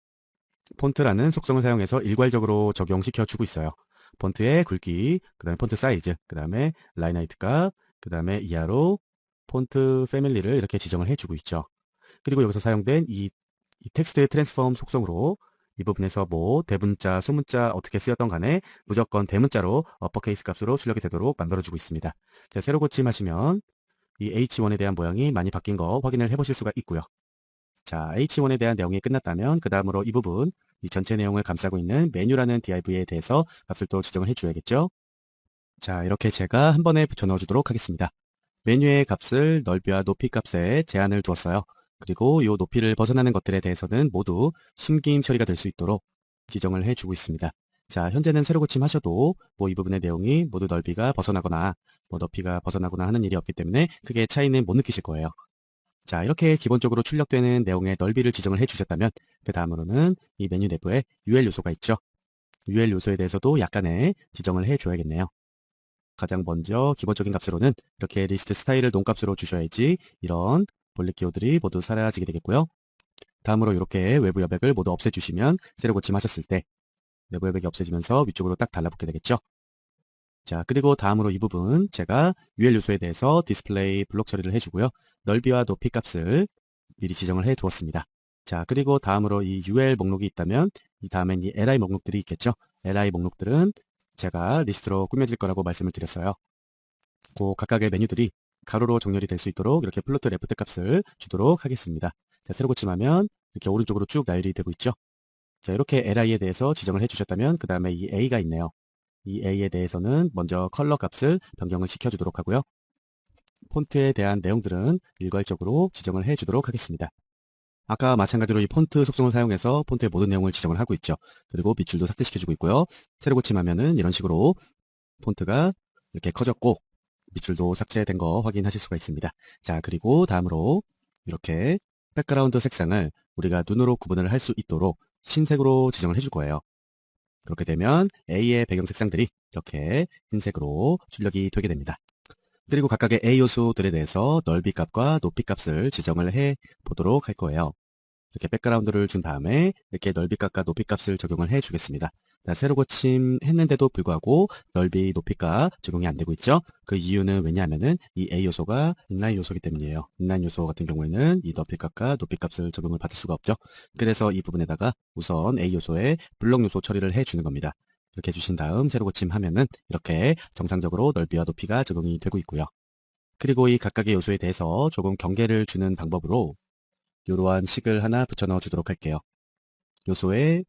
폰트라는 속성을 사용해서 일괄적으로 적용시켜 주고 있어요. 폰트의 굵기, 그 다음에 폰트 사이즈, 그 다음에 라인 하이트 값, 그 다음에 이하로 폰트 패밀리를 이렇게 지정을 해주고 있죠. 그리고 여기서 사용된 이 텍스트 트랜스폼 속성으로 이 부분에서 뭐 대문자, 소문자 어떻게 쓰였던 간에 무조건 대문자로 어퍼케이스 값으로 출력이 되도록 만들어주고 있습니다. 자, 새로 고침하시면 이 H1에 대한 모양이 많이 바뀐 거 확인을 해보실 수가 있고요. 자, H1에 대한 내용이 끝났다면 그 다음으로 이 부분, 이 전체 내용을 감싸고 있는 메뉴라는 div에 대해서 값을 또 지정을 해줘야겠죠. 자, 이렇게 제가 한 번에 붙여 넣어주도록 하겠습니다. 메뉴의 값을 넓이와 높이 값에 제한을 두었어요. 그리고 이 높이를 벗어나는 것들에 대해서는 모두 숨김 처리가 될 수 있도록 지정을 해주고 있습니다. 자, 현재는 새로 고침하셔도 이 부분의 내용이 모두 넓이가 벗어나거나 높이가 벗어나거나 하는 일이 없기 때문에 크게 차이는 못 느끼실 거예요. 자, 이렇게 기본적으로 출력되는 내용의 넓이를 지정을 해주셨다면 그 다음으로는 이 메뉴 내부에 UL 요소가 있죠. UL 요소에 대해서도 약간의 지정을 해줘야겠네요. 가장 먼저 기본적인 값으로는 이렇게 리스트 스타일을 논값으로 주셔야지 이런 볼릿 기호들이 모두 사라지게 되겠고요. 다음으로 이렇게 외부 여백을 모두 없애주시면 새로 고침하셨을 때 내부 여백이 없어지면서 위쪽으로 딱 달라붙게 되겠죠. 자, 그리고 다음으로 이 부분 제가 UL 요소에 대해서 디스플레이 블록 처리를 해주고요. 넓이와 높이 값을 미리 지정을 해 두었습니다. 자, 그리고 다음으로 이 UL 목록이 있다면 이 다음엔 이 LI 목록들이 있겠죠. LI 목록들은 제가 리스트로 꾸며질 거라고 말씀을 드렸어요. 그 각각의 메뉴들이 가로로 정렬이 될 수 있도록 이렇게 플로트 레프트 값을 주도록 하겠습니다. 자, 새로 고침하면 이렇게 오른쪽으로 쭉 나열이 되고 있죠. 자, 이렇게 LI에 대해서 지정을 해주셨다면 그 다음에 이 A가 있네요. 이 A에 대해서는 먼저 컬러 값을 변경을 시켜주도록 하고요. 폰트에 대한 내용들은 일괄적으로 지정을 해주도록 하겠습니다. 아까 마찬가지로 이 폰트 속성을 사용해서 폰트의 모든 내용을 지정을 하고 있죠. 그리고 밑줄도 삭제시켜주고 있고요. 새로 고침하면은 이런 식으로 폰트가 이렇게 커졌고 밑줄도 삭제된 거 확인하실 수가 있습니다. 자, 그리고 다음으로 이렇게 백그라운드 색상을 우리가 눈으로 구분을 할 수 있도록 흰색으로 지정을 해줄 거예요. 그렇게 되면 A의 배경 색상들이 이렇게 흰색으로 출력이 되게 됩니다. 그리고 각각의 A 요소들에 대해서 넓이 값과 높이 값을 지정을 해 보도록 할 거예요. 이렇게 백그라운드를 준 다음에 이렇게 넓이 값과 높이 값을 적용을 해 주겠습니다. 자, 새로 고침했는데도 불구하고 넓이, 높이 값 적용이 안 되고 있죠. 그 이유는 왜냐하면은 이 A 요소가 인라인 요소이기 때문이에요. 인라인 요소 같은 경우에는 이 넓이 값과 높이 값을 적용을 받을 수가 없죠. 그래서 이 부분에다가 우선 A 요소에 블록 요소 처리를 해 주는 겁니다. 이렇게 해주신 다음 새로 고침하면은 이렇게 정상적으로 넓이와 높이가 적용이 되고 있고요. 그리고 이 각각의 요소에 대해서 조금 경계를 주는 방법으로 이러한 식을 하나 붙여 넣어 주도록 할게요. 요소의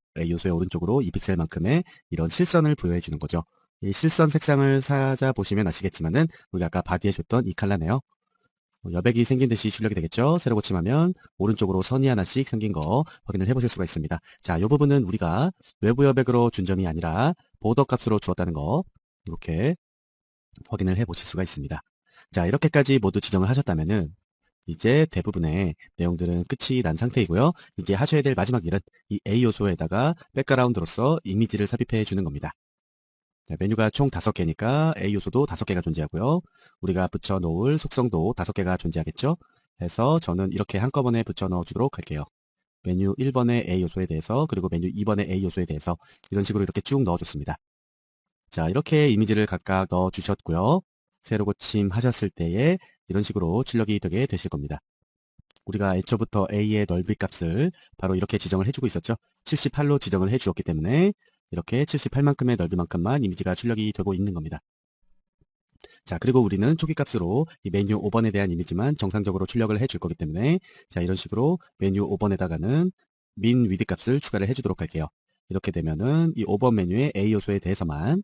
오른쪽으로 2픽셀만큼의 이런 실선을 부여해 주는 거죠. 이 실선 색상을 찾아보시면 아시겠지만은 우리가 아까 바디에 줬던 이 컬러네요. 여백이 생긴 듯이 출력이 되겠죠. 새로 고침하면 오른쪽으로 선이 하나씩 생긴 거 확인을 해보실 수가 있습니다. 자, 이 부분은 우리가 외부 여백으로 준 점이 아니라 보더 값으로 주었다는 거 이렇게 확인을 해보실 수가 있습니다. 자, 이렇게까지 모두 지정을 하셨다면은 이제 대부분의 내용들은 끝이 난 상태이고요. 이제 하셔야 될 마지막 일은 이 A 요소에다가 백그라운드로서 이미지를 삽입해 주는 겁니다. 자, 메뉴가 총 5개니까 A 요소도 5개가 존재하고요. 우리가 붙여 놓을 속성도 5개가 존재하겠죠. 해서 저는 이렇게 한꺼번에 붙여 넣어 주도록 할게요. 메뉴 1번의 A 요소에 대해서 그리고 메뉴 2번의 A 요소에 대해서 이런 식으로 이렇게 쭉 넣어줬습니다. 자, 이렇게 이미지를 각각 넣어 주셨고요. 새로 고침하셨을 때에 이런 식으로 출력이 되게 되실 겁니다. 우리가 애초부터 A의 넓이 값을 바로 이렇게 지정을 해주고 있었죠. 78로 지정을 해주었기 때문에 이렇게 78만큼의 넓이만큼만 이미지가 출력이 되고 있는 겁니다. 자, 그리고 우리는 초기 값으로 이 메뉴 5번에 대한 이미지만 정상적으로 출력을 해줄 거기 때문에 자, 이런 식으로 메뉴 5번에다가는 민 위드 값을 추가를 해주도록 할게요. 이렇게 되면은 이 5번 메뉴의 A 요소에 대해서만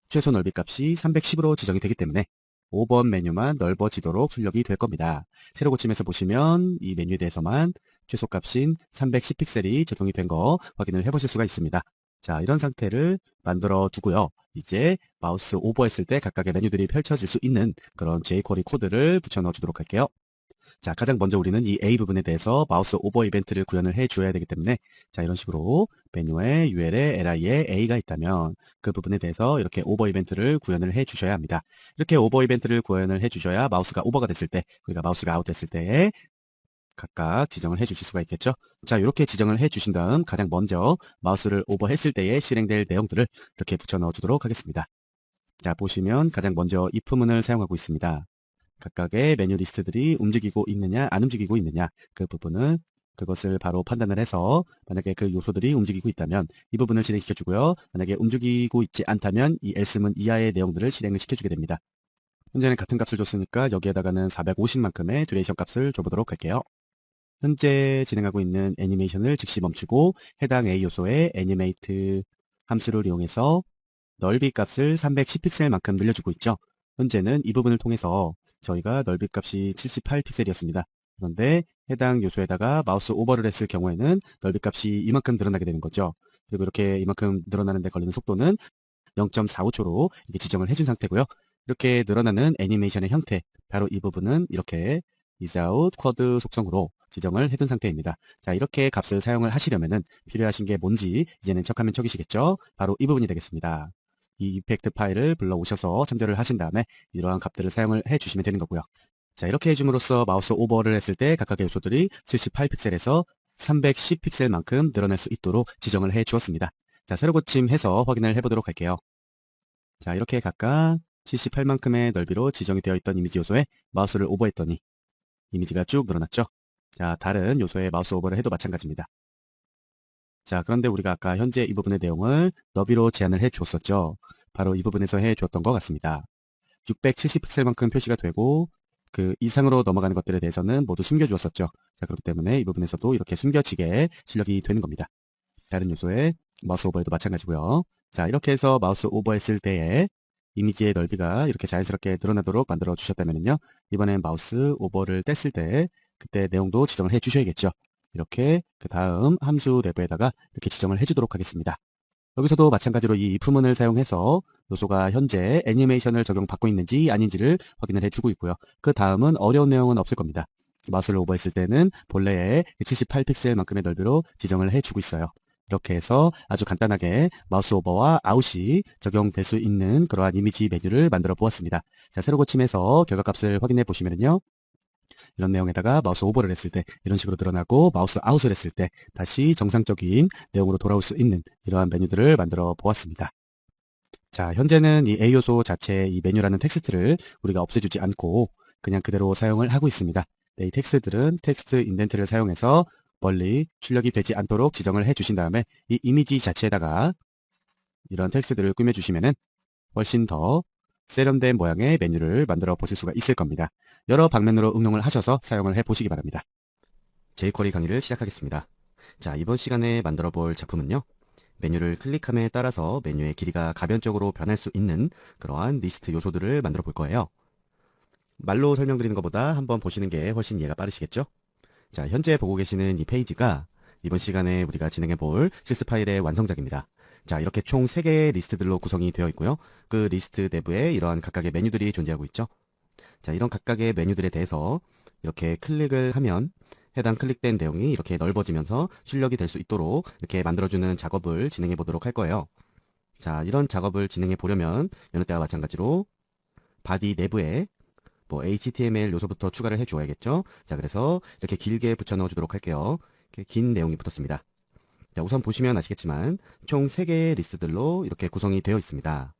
최소 넓이 값이 310으로 지정이 되기 때문에 5번 메뉴만 넓어지도록 출력이 될 겁니다. 새로 고침해서 보시면 이 메뉴에 대해서만 최소값인 310픽셀이 적용이 된 거 확인을 해보실 수가 있습니다. 자, 이런 상태를 만들어 두고요. 이제 마우스 오버했을 때 각각의 메뉴들이 펼쳐질 수 있는 그런 jQuery 코드를 붙여 넣어 주도록 할게요. 자, 가장 먼저 우리는 이 A 부분에 대해서 마우스 오버 이벤트를 구현을 해 주어야 되기 때문에 자, 이런 식으로 메뉴에 UL에 LI에 A가 있다면 그 부분에 대해서 이렇게 오버 이벤트를 구현을 해 주셔야 합니다. 이렇게 오버 이벤트를 구현을 해 주셔야 마우스가 오버가 됐을 때 우리가 마우스가 아웃 됐을 때에 각각 지정을 해 주실 수가 있겠죠. 자, 이렇게 지정을 해 주신 다음 가장 먼저 마우스를 오버했을 때에 실행될 내용들을 이렇게 붙여 넣어 주도록 하겠습니다. 자, 보시면 가장 먼저 if문을 사용하고 있습니다. 각각의 메뉴 리스트들이 움직이고 있느냐 안 움직이고 있느냐 그 부분은 그것을 바로 판단을 해서 만약에 그 요소들이 움직이고 있다면 이 부분을 실행시켜 주고요. 만약에 움직이고 있지 않다면 이 else문 이하의 내용들을 실행을 시켜주게 됩니다. 현재는 같은 값을 줬으니까 여기에다가는 450만큼의 듀레이션 값을 줘보도록 할게요. 현재 진행하고 있는 애니메이션을 즉시 멈추고 해당 A 요소의 애니메이트 함수를 이용해서 넓이 값을 310픽셀만큼 늘려주고 있죠. 현재는 이 부분을 통해서 저희가 넓이 값이 78픽셀이었습니다. 그런데 해당 요소에다가 마우스 오버를 했을 경우에는 넓이 값이 이만큼 늘어나게 되는 거죠. 그리고 이렇게 이만큼 늘어나는 데 걸리는 속도는 0.45초로 이렇게 지정을 해준 상태고요. 이렇게 늘어나는 애니메이션의 형태, 바로 이 부분은 이렇게 without 쿼드 속성으로 지정을 해둔 상태입니다. 자, 이렇게 값을 사용을 하시려면은 필요하신 게 뭔지 이제는 척하면 척이시겠죠? 바로 이 부분이 되겠습니다. 이 이펙트 파일을 불러오셔서 참조를 하신 다음에 이러한 값들을 사용을 해주시면 되는 거고요. 자, 이렇게 해줌으로써 마우스 오버를 했을 때 각각의 요소들이 78픽셀에서 310픽셀만큼 늘어날 수 있도록 지정을 해 주었습니다. 자, 새로 고침해서 확인을 해보도록 할게요. 자, 이렇게 각각 78만큼의 넓이로 지정이 되어 있던 이미지 요소에 마우스를 오버했더니 이미지가 쭉 늘어났죠. 자, 다른 요소에 마우스 오버를 해도 마찬가지입니다. 자, 그런데 우리가 아까 현재 이 부분의 내용을 너비로 제한을 해 주었었죠. 바로 이 부분에서 해 주었던 것 같습니다. 670픽셀만큼 표시가 되고 그 이상으로 넘어가는 것들에 대해서는 모두 숨겨 주었었죠. 자, 그렇기 때문에 이 부분에서도 이렇게 숨겨지게 출력이 되는 겁니다. 다른 요소에 마우스 오버에도 마찬가지고요. 자, 이렇게 해서 마우스 오버했을 때에 이미지의 넓이가 이렇게 자연스럽게 늘어나도록 만들어 주셨다면요. 이번엔 마우스 오버를 뗐을 때 그때 내용도 지정을 해 주셔야겠죠. 이렇게 그 다음 함수 내부에다가 이렇게 지정을 해 주도록 하겠습니다. 여기서도 마찬가지로 이 if문을 사용해서 요소가 현재 애니메이션을 적용받고 있는지 아닌지를 확인을 해주고 있고요. 그 다음은 어려운 내용은 없을 겁니다. 마우스를 오버했을 때는 본래의 78픽셀만큼의 넓이로 지정을 해주고 있어요. 이렇게 해서 아주 간단하게 마우스 오버와 아웃이 적용될 수 있는 그러한 이미지 메뉴를 만들어 보았습니다. 자, 새로 고침해서 결과값을 확인해 보시면요. 이런 내용에다가 마우스 오버를 했을 때 이런 식으로 드러나고 마우스 아웃을 했을 때 다시 정상적인 내용으로 돌아올 수 있는 이러한 메뉴들을 만들어 보았습니다. 자, 현재는 이 A 요소 자체의 이 메뉴라는 텍스트를 우리가 없애주지 않고 그냥 그대로 사용을 하고 있습니다. 네, 이 텍스트들은 텍스트 인덴트를 사용해서 멀리 출력이 되지 않도록 지정을 해 주신 다음에 이 이미지 자체에다가 이런 텍스트들을 꾸며주시면은 훨씬 더 세련된 모양의 메뉴를 만들어 보실 수가 있을 겁니다. 여러 방면으로 응용을 하셔서 사용을 해 보시기 바랍니다. jQuery 강의를 시작하겠습니다. 자, 이번 시간에 만들어 볼 작품은요. 메뉴를 클릭함에 따라서 메뉴의 길이가 가변적으로 변할 수 있는 그러한 리스트 요소들을 만들어 볼 거예요. 말로 설명드리는 것보다 한번 보시는 게 훨씬 이해가 빠르시겠죠? 자, 현재 보고 계시는 이 페이지가 이번 시간에 우리가 진행해 볼 CSS 파일의 완성작입니다. 자, 이렇게 총 3개의 리스트들로 구성이 되어 있고요. 그 리스트 내부에 이러한 각각의 메뉴들이 존재하고 있죠. 자, 이런 각각의 메뉴들에 대해서 이렇게 클릭을 하면 해당 클릭된 내용이 이렇게 넓어지면서 출력이 될 수 있도록 이렇게 만들어주는 작업을 진행해 보도록 할 거예요. 자, 이런 작업을 진행해 보려면 여느 때와 마찬가지로 바디 내부에 뭐 HTML 요소부터 추가를 해 주어야겠죠. 자, 그래서 이렇게 길게 붙여 넣어 주도록 할게요. 이렇게 긴 내용이 붙었습니다. 자, 우선 보시면 아시겠지만 총 3개의 리스트들로 이렇게 구성이 되어 있습니다.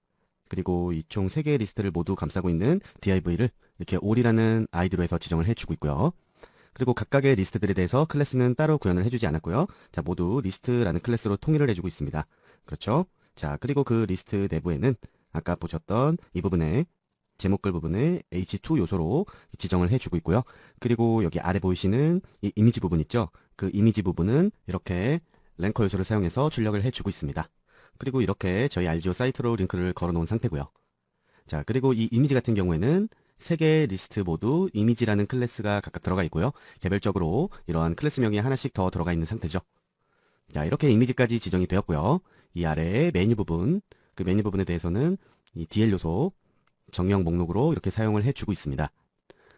그리고 이 총 3개의 리스트를 모두 감싸고 있는 div를 이렇게 all이라는 아이디로 해서 지정을 해주고 있고요. 그리고 각각의 리스트들에 대해서 클래스는 따로 구현을 해주지 않았고요. 자, 모두 리스트라는 클래스로 통일을 해주고 있습니다. 그렇죠? 자, 그리고 그 리스트 내부에는 아까 보셨던 이 부분에 제목글 부분에 h2 요소로 지정을 해주고 있고요. 그리고 여기 아래 보이시는 이 이미지 부분 있죠? 그 이미지 부분은 이렇게 랭커 요소를 사용해서 출력을 해주고 있습니다. 그리고 이렇게 저희 RGO 사이트로 링크를 걸어 놓은 상태고요. 자, 그리고 이 이미지 같은 경우에는 3개의 리스트 모두 이미지라는 클래스가 각각 들어가 있고요. 개별적으로 이러한 클래스명이 하나씩 더 들어가 있는 상태죠. 자, 이렇게 이미지까지 지정이 되었고요. 이 아래의 메뉴 부분, 그 메뉴 부분에 대해서는 이 DL 요소 정형 목록으로 이렇게 사용을 해주고 있습니다.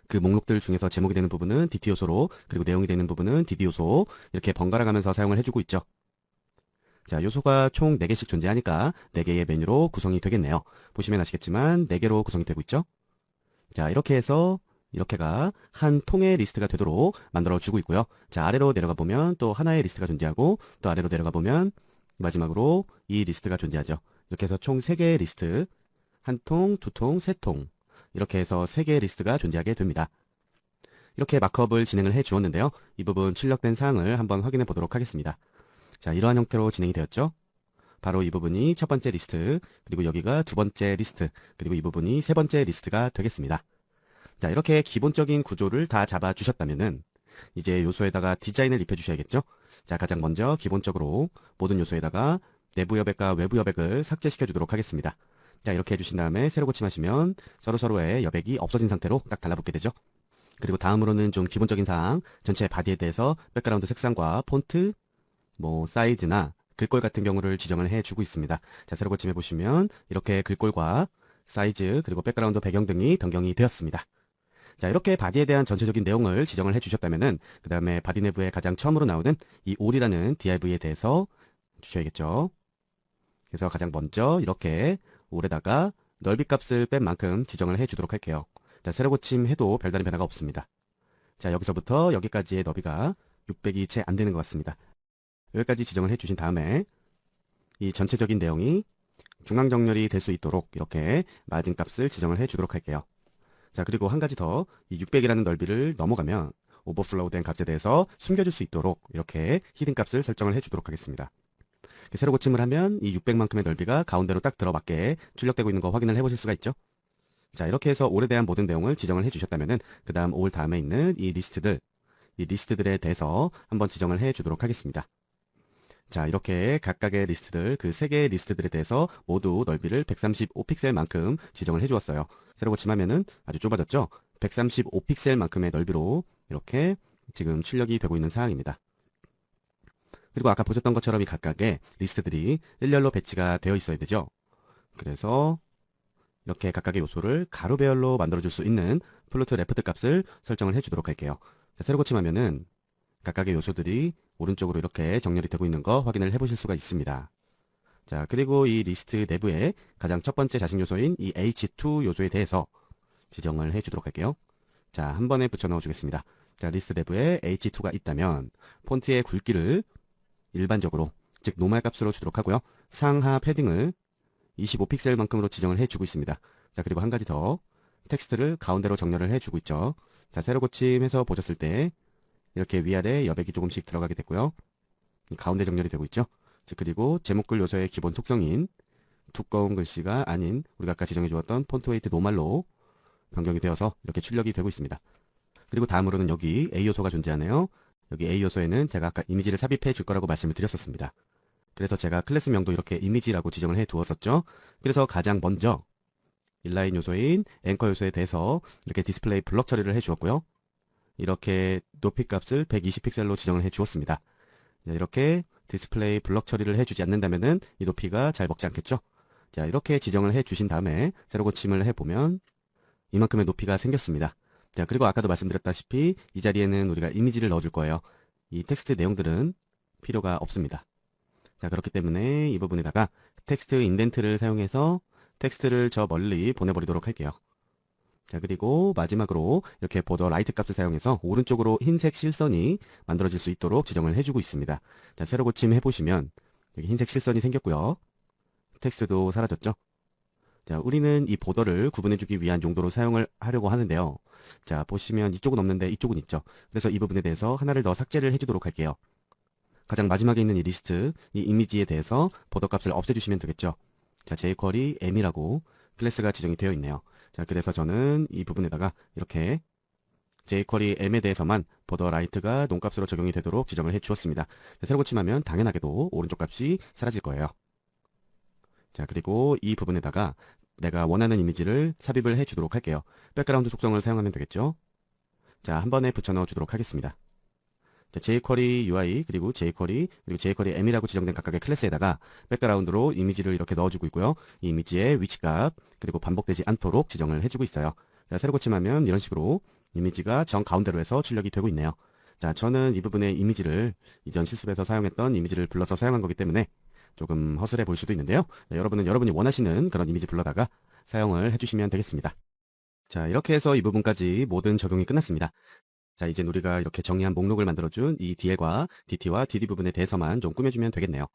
그 목록들 중에서 제목이 되는 부분은 DT 요소로, 그리고 내용이 되는 부분은 DD 요소 이렇게 번갈아 가면서 사용을 해주고 있죠. 자, 요소가 총 4개씩 존재하니까 4개의 메뉴로 구성이 되겠네요. 보시면 아시겠지만 4개로 구성이 되고 있죠. 자, 이렇게 해서 이렇게가 한 통의 리스트가 되도록 만들어주고 있고요. 자, 아래로 내려가 보면 또 하나의 리스트가 존재하고 또 아래로 내려가 보면 마지막으로 이 리스트가 존재하죠. 이렇게 해서 총 3개의 리스트, 한 통, 2통, 3통 이렇게 해서 3개의 리스트가 존재하게 됩니다. 이렇게 마크업을 진행을 해 주었는데요. 이 부분 출력된 사항을 한번 확인해 보도록 하겠습니다. 자, 이러한 형태로 진행이 되었죠. 바로 이 부분이 첫 번째 리스트, 그리고 여기가 두 번째 리스트, 그리고 이 부분이 세 번째 리스트가 되겠습니다. 자, 이렇게 기본적인 구조를 다 잡아주셨다면은 이제 요소에다가 디자인을 입혀주셔야겠죠? 자, 가장 먼저 기본적으로 모든 요소에다가 내부 여백과 외부 여백을 삭제시켜 주도록 하겠습니다. 자, 이렇게 해주신 다음에 새로 고침하시면 서로서로의 여백이 없어진 상태로 딱 달라붙게 되죠. 그리고 다음으로는 좀 기본적인 사항, 전체 바디에 대해서 백그라운드 색상과 폰트, 사이즈나 글꼴 같은 경우를 지정을 해주고 있습니다. 자, 새로 고침해 보시면 이렇게 글꼴과 사이즈 그리고 백그라운드 배경 등이 변경이 되었습니다. 자, 이렇게 바디에 대한 전체적인 내용을 지정을 해주셨다면은 그 다음에 바디 내부에 가장 처음으로 나오는 이 올이라는 div에 대해서 주셔야겠죠. 그래서 가장 먼저 이렇게 올에다가 넓이 값을 뺀 만큼 지정을 해주도록 할게요. 자, 새로 고침해도 별다른 변화가 없습니다. 자, 여기서부터 여기까지의 너비가 600이 채 안 되는 것 같습니다. 여기까지 지정을 해주신 다음에 이 전체적인 내용이 중앙 정렬이 될 수 있도록 이렇게 마진 값을 지정을 해주도록 할게요. 자, 그리고 한 가지 더, 이 600이라는 넓이를 넘어가면 오버플로우 된 값에 대해서 숨겨줄 수 있도록 이렇게 히든 값을 설정을 해주도록 하겠습니다. 새로 고침을 하면 이 600만큼의 넓이가 가운데로 딱 들어맞게 출력되고 있는 거 확인을 해보실 수가 있죠. 자, 이렇게 해서 올에 대한 모든 내용을 지정을 해주셨다면은 그 다음 올 다음에 있는 이 리스트들에 대해서 한번 지정을 해주도록 하겠습니다. 자, 이렇게 각각의 리스트들, 그 3개의 리스트들에 대해서 모두 넓이를 135픽셀만큼 지정을 해주었어요. 새로 고침하면은 아주 좁아졌죠? 135픽셀만큼의 넓이로 이렇게 지금 출력이 되고 있는 상황입니다. 그리고 아까 보셨던 것처럼 이 각각의 리스트들이 일렬로 배치가 되어 있어야 되죠? 그래서 이렇게 각각의 요소를 가로 배열로 만들어줄 수 있는 플로트 레프트 값을 설정을 해주도록 할게요. 자, 새로 고침하면은 각각의 요소들이 오른쪽으로 이렇게 정렬이 되고 있는 거 확인을 해보실 수가 있습니다. 자, 그리고 이 리스트 내부에 가장 첫 번째 자식 요소인 이 H2 요소에 대해서 지정을 해주도록 할게요. 자, 한 번에 붙여 넣어주겠습니다. 자, 리스트 내부에 H2가 있다면 폰트의 굵기를 일반적으로, 즉 노멀 값으로 주도록 하고요. 상하 패딩을 25픽셀만큼으로 지정을 해주고 있습니다. 자, 그리고 한 가지 더, 텍스트를 가운데로 정렬을 해주고 있죠. 자, 새로 고침해서 보셨을 때 이렇게 위아래 여백이 조금씩 들어가게 됐고요. 가운데 정렬이 되고 있죠. 그리고 제목글 요소의 기본 속성인 두꺼운 글씨가 아닌 우리가 아까 지정해 주었던 폰트 웨이트 노멀로 변경이 되어서 이렇게 출력이 되고 있습니다. 그리고 다음으로는 여기 A 요소가 존재하네요. 여기 A 요소에는 제가 아까 이미지를 삽입해 줄 거라고 말씀을 드렸었습니다. 그래서 제가 클래스명도 이렇게 이미지라고 지정을 해 두었었죠. 그래서 가장 먼저 인라인 요소인 앵커 요소에 대해서 이렇게 디스플레이 블럭 처리를 해 주었고요. 이렇게 높이 값을 120픽셀로 지정을 해 주었습니다. 이렇게 디스플레이 블럭 처리를 해주지 않는다면은 이 높이가 잘 먹지 않겠죠? 자, 이렇게 지정을 해 주신 다음에 새로 고침을 해보면 이만큼의 높이가 생겼습니다. 자, 그리고 아까도 말씀드렸다시피 이 자리에는 우리가 이미지를 넣어줄 거예요. 이 텍스트 내용들은 필요가 없습니다. 자, 그렇기 때문에 이 부분에다가 텍스트 인덴트를 사용해서 텍스트를 저 멀리 보내버리도록 할게요. 자, 그리고 마지막으로 이렇게 보더 라이트 값을 사용해서 오른쪽으로 흰색 실선이 만들어질 수 있도록 지정을 해주고 있습니다. 자, 새로 고침 해보시면 여기 흰색 실선이 생겼고요. 텍스트도 사라졌죠? 자, 우리는 이 보더를 구분해주기 위한 용도로 사용을 하려고 하는데요. 자, 보시면 이쪽은 없는데 이쪽은 있죠. 그래서 이 부분에 대해서 하나를 더 삭제를 해주도록 할게요. 가장 마지막에 있는 이 리스트, 이 이미지에 대해서 보더 값을 없애주시면 되겠죠. 자, jQuery m이라고 클래스가 지정이 되어 있네요. 자, 그래서 저는 이 부분에다가 이렇게 jQuery m에 대해서만 보더 라이트가 논값으로 적용이 되도록 지정을 해 주었습니다. 자, 새로 고침하면 당연하게도 오른쪽 값이 사라질 거예요. 자, 그리고 이 부분에다가 내가 원하는 이미지를 삽입을 해 주도록 할게요. 백그라운드 속성을 사용하면 되겠죠. 자, 한 번에 붙여 넣어 주도록 하겠습니다. 자, jQuery UI 그리고 jQuery m이라고 지정된 각각의 클래스에다가 백그라운드로 이미지를 이렇게 넣어주고 있고요. 이 이미지의 위치값 그리고 반복되지 않도록 지정을 해주고 있어요. 자, 새로 고침하면 이런 식으로 이미지가 정 가운데로 해서 출력이 되고 있네요. 자, 저는 이 부분의 이미지를 이전 실습에서 사용했던 이미지를 불러서 사용한 거기 때문에 조금 허술해 보일 수도 있는데요. 자, 여러분은 여러분이 원하시는 그런 이미지 불러다가 사용을 해주시면 되겠습니다. 자, 이렇게 해서 이 부분까지 모든 적용이 끝났습니다. 자, 이제 우리가 이렇게 정의한 목록을 만들어준 이 DL과 DT와 DD 부분에 대해서만 좀 꾸며주면 되겠네요.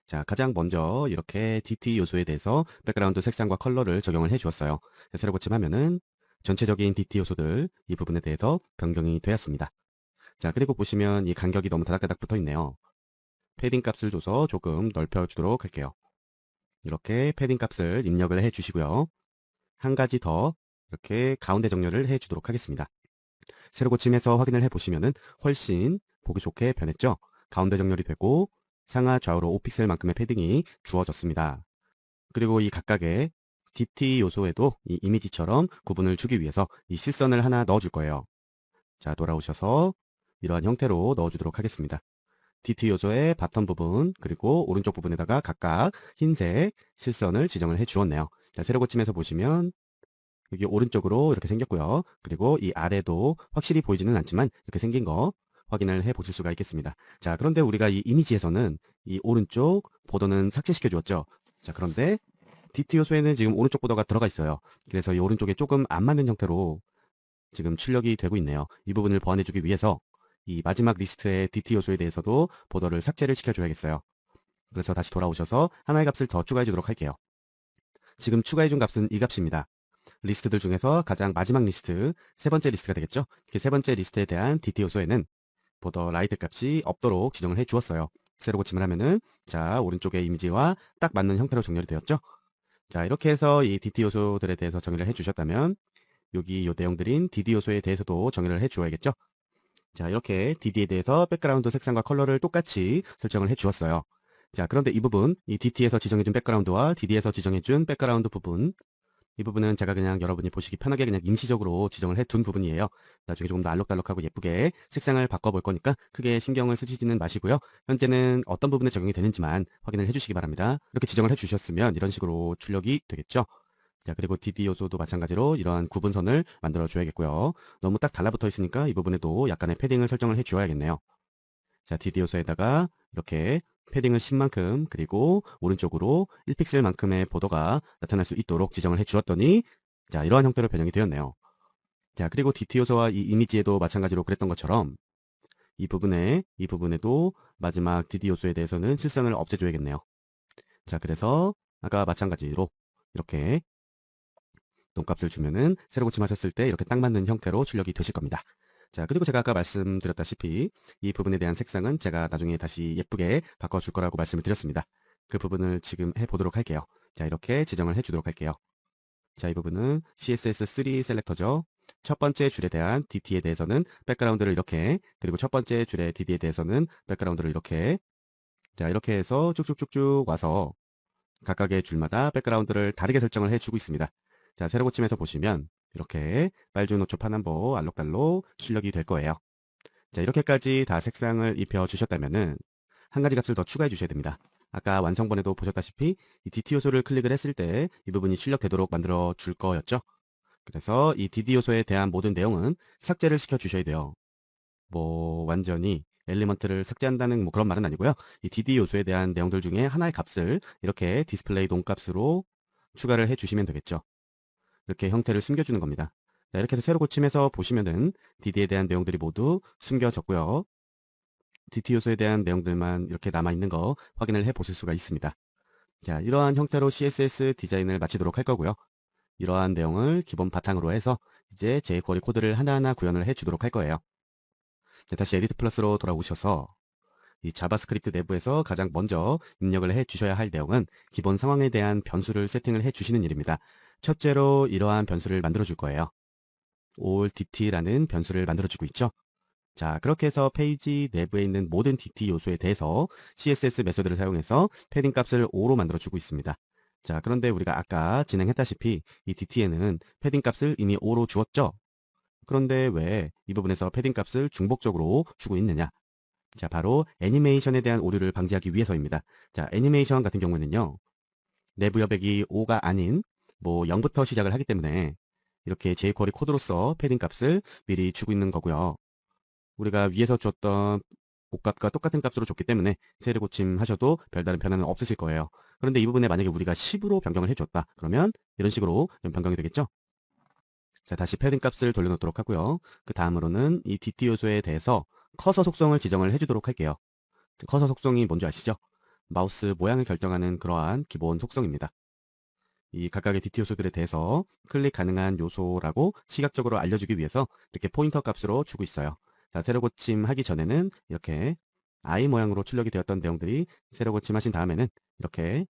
자, 가장 먼저 이렇게 DT 요소에 대해서 백그라운드 색상과 컬러를 적용을 해 주었어요. 새로 고침하면은 전체적인 DT 요소들 이 부분에 대해서 변경이 되었습니다. 자, 그리고 보시면 이 간격이 너무 다닥다닥 붙어 있네요. 패딩 값을 줘서 조금 넓혀주도록 할게요. 이렇게 패딩 값을 입력을 해 주시고요. 한 가지 더 이렇게 가운데 정렬을 해 주도록 하겠습니다. 세로 고침해서 확인을 해보시면은 훨씬 보기 좋게 변했죠. 가운데 정렬이 되고 상하 좌우로 5픽셀만큼의 패딩이 주어졌습니다. 그리고 이 각각의 DT 요소에도 이 이미지처럼 구분을 주기 위해서 이 실선을 하나 넣어줄 거예요. 자, 돌아오셔서 이러한 형태로 넣어주도록 하겠습니다. DT 요소의 바텀 부분 그리고 오른쪽 부분에다가 각각 흰색 실선을 지정을 해 주었네요. 자, 세로 고침에서 보시면 여기 오른쪽으로 이렇게 생겼고요. 그리고 이 아래도 확실히 보이지는 않지만 이렇게 생긴 거 확인을 해 보실 수가 있겠습니다. 자, 그런데 우리가 이 이미지에서는 이 오른쪽 보더는 삭제시켜 주었죠. 자, 그런데 DT 요소에는 지금 오른쪽 보더가 들어가 있어요. 그래서 이 오른쪽에 조금 안 맞는 형태로 지금 출력이 되고 있네요. 이 부분을 보완해 주기 위해서 이 마지막 리스트의 DT 요소에 대해서도 보더를 삭제를 시켜줘야겠어요. 그래서 다시 돌아오셔서 하나의 값을 더 추가해 주도록 할게요. 지금 추가해 준 값은 이 값입니다. 리스트들 중에서 가장 마지막 리스트, 세 번째 리스트가 되겠죠? 그 세 번째 리스트에 대한 DT 요소에는 보더 라이트 값이 없도록 지정을 해 주었어요. 세로 고침을 하면은 자, 오른쪽의 이미지와 딱 맞는 형태로 정렬이 되었죠? 자, 이렇게 해서 이 DT 요소들에 대해서 정의를 해 주셨다면 여기 요 내용들인 DD 요소에 대해서도 정의를 해 주어야겠죠? 자, 이렇게 DD에 대해서 백그라운드 색상과 컬러를 똑같이 설정을 해 주었어요. 자, 그런데 이 부분, 이 DT에서 지정해준 백그라운드와 DD에서 지정해준 백그라운드 부분, 이 부분은 제가 그냥 여러분이 보시기 편하게 그냥 임시적으로 지정을 해 둔 부분이에요. 나중에 조금 더 알록달록하고 예쁘게 색상을 바꿔볼 거니까 크게 신경을 쓰시지는 마시고요. 현재는 어떤 부분에 적용이 되는지만 확인을 해주시기 바랍니다. 이렇게 지정을 해주셨으면 이런 식으로 출력이 되겠죠. 자, 그리고 DD 요소도 마찬가지로 이러한 구분선을 만들어 줘야겠고요. 너무 딱 달라붙어 있으니까 이 부분에도 약간의 패딩을 설정을 해 주어야겠네요. 자, DD 요소에다가 이렇게 패딩을 10만큼 그리고 오른쪽으로 1픽셀만큼의 보더가 나타날 수 있도록 지정을 해 주었더니 자, 이러한 형태로 변형이 되었네요. 자, 그리고 DT 요소와 이 이미지에도 마찬가지로 그랬던 것처럼 이 부분에도 마지막 DD 요소에 대해서는 실선을 없애줘야겠네요. 자, 그래서 아까 마찬가지로 이렇게 돈값을 주면은 세로 고침하셨을 때 이렇게 딱 맞는 형태로 출력이 되실 겁니다. 자, 그리고 제가 아까 말씀드렸다시피 이 부분에 대한 색상은 제가 나중에 다시 예쁘게 바꿔줄 거라고 말씀을 드렸습니다. 그 부분을 지금 해보도록 할게요. 자, 이렇게 지정을 해주도록 할게요. 자, 이 부분은 CSS3 셀렉터죠. 첫 번째 줄에 대한 DT에 대해서는 백그라운드를 이렇게, 그리고 첫 번째 줄의 DD에 대해서는 백그라운드를 이렇게, 자, 이렇게 해서 쭉쭉쭉쭉 와서 각각의 줄마다 백그라운드를 다르게 설정을 해주고 있습니다. 자, 세로 고침에서 보시면 이렇게 빨주 노초 파남보 알록달록 출력이 될 거예요. 자, 이렇게까지 다 색상을 입혀 주셨다면은 한 가지 값을 더 추가해 주셔야 됩니다. 아까 완성본에도 보셨다시피 이 DT 요소를 클릭을 했을 때 이 부분이 출력되도록 만들어 줄 거였죠. 그래서 이 DD 요소에 대한 모든 내용은 삭제를 시켜 주셔야 돼요. 뭐 완전히 엘리먼트를 삭제한다는 뭐 그런 말은 아니고요. 이 DD 요소에 대한 내용들 중에 하나의 값을 이렇게 디스플레이 동값으로 추가를 해 주시면 되겠죠. 이렇게 형태를 숨겨주는 겁니다. 자, 이렇게 해서 세로 고침해서 보시면은 DD에 대한 내용들이 모두 숨겨졌고요. DT 요소에 대한 내용들만 이렇게 남아있는 거 확인을 해 보실 수가 있습니다. 자, 이러한 형태로 CSS 디자인을 마치도록 할 거고요. 이러한 내용을 기본 바탕으로 해서 이제 jQuery 코드를 하나하나 구현을 해 주도록 할 거예요. 자, 다시 에디트 플러스로 돌아오셔서 이 자바스크립트 내부에서 가장 먼저 입력을 해 주셔야 할 내용은 기본 상황에 대한 변수를 세팅을 해 주시는 일입니다. 첫째로 이러한 변수를 만들어 줄 거예요. allDT라는 변수를 만들어 주고 있죠. 자, 그렇게 해서 페이지 내부에 있는 모든 DT 요소에 대해서 CSS 메소드를 사용해서 패딩 값을 5로 만들어 주고 있습니다. 자, 그런데 우리가 아까 진행했다시피 이 DT에는 패딩 값을 이미 5로 주었죠. 그런데 왜 이 부분에서 패딩 값을 중복적으로 주고 있느냐? 자, 바로 애니메이션에 대한 오류를 방지하기 위해서입니다. 자, 애니메이션 같은 경우에는요. 내부 여백이 5가 아닌 뭐 0부터 시작을 하기 때문에 이렇게 jQuery 코드로서 패딩 값을 미리 주고 있는 거고요. 우리가 위에서 줬던 값과 똑같은 값으로 줬기 때문에 세로 고침하셔도 별다른 변화는 없으실 거예요. 그런데 이 부분에 만약에 우리가 10으로 변경을 해줬다. 그러면 이런 식으로 변경이 되겠죠? 자, 다시 패딩 값을 돌려놓도록 하고요. 그 다음으로는 이 DT 요소에 대해서 커서 속성을 지정을 해주도록 할게요. 커서 속성이 뭔지 아시죠? 마우스 모양을 결정하는 그러한 기본 속성입니다. 이 각각의 DT 요소들에 대해서 클릭 가능한 요소라고 시각적으로 알려주기 위해서 이렇게 포인터 값으로 주고 있어요. 자, 세로 고침하기 전에는 이렇게 I 모양으로 출력이 되었던 내용들이 세로 고침하신 다음에는 이렇게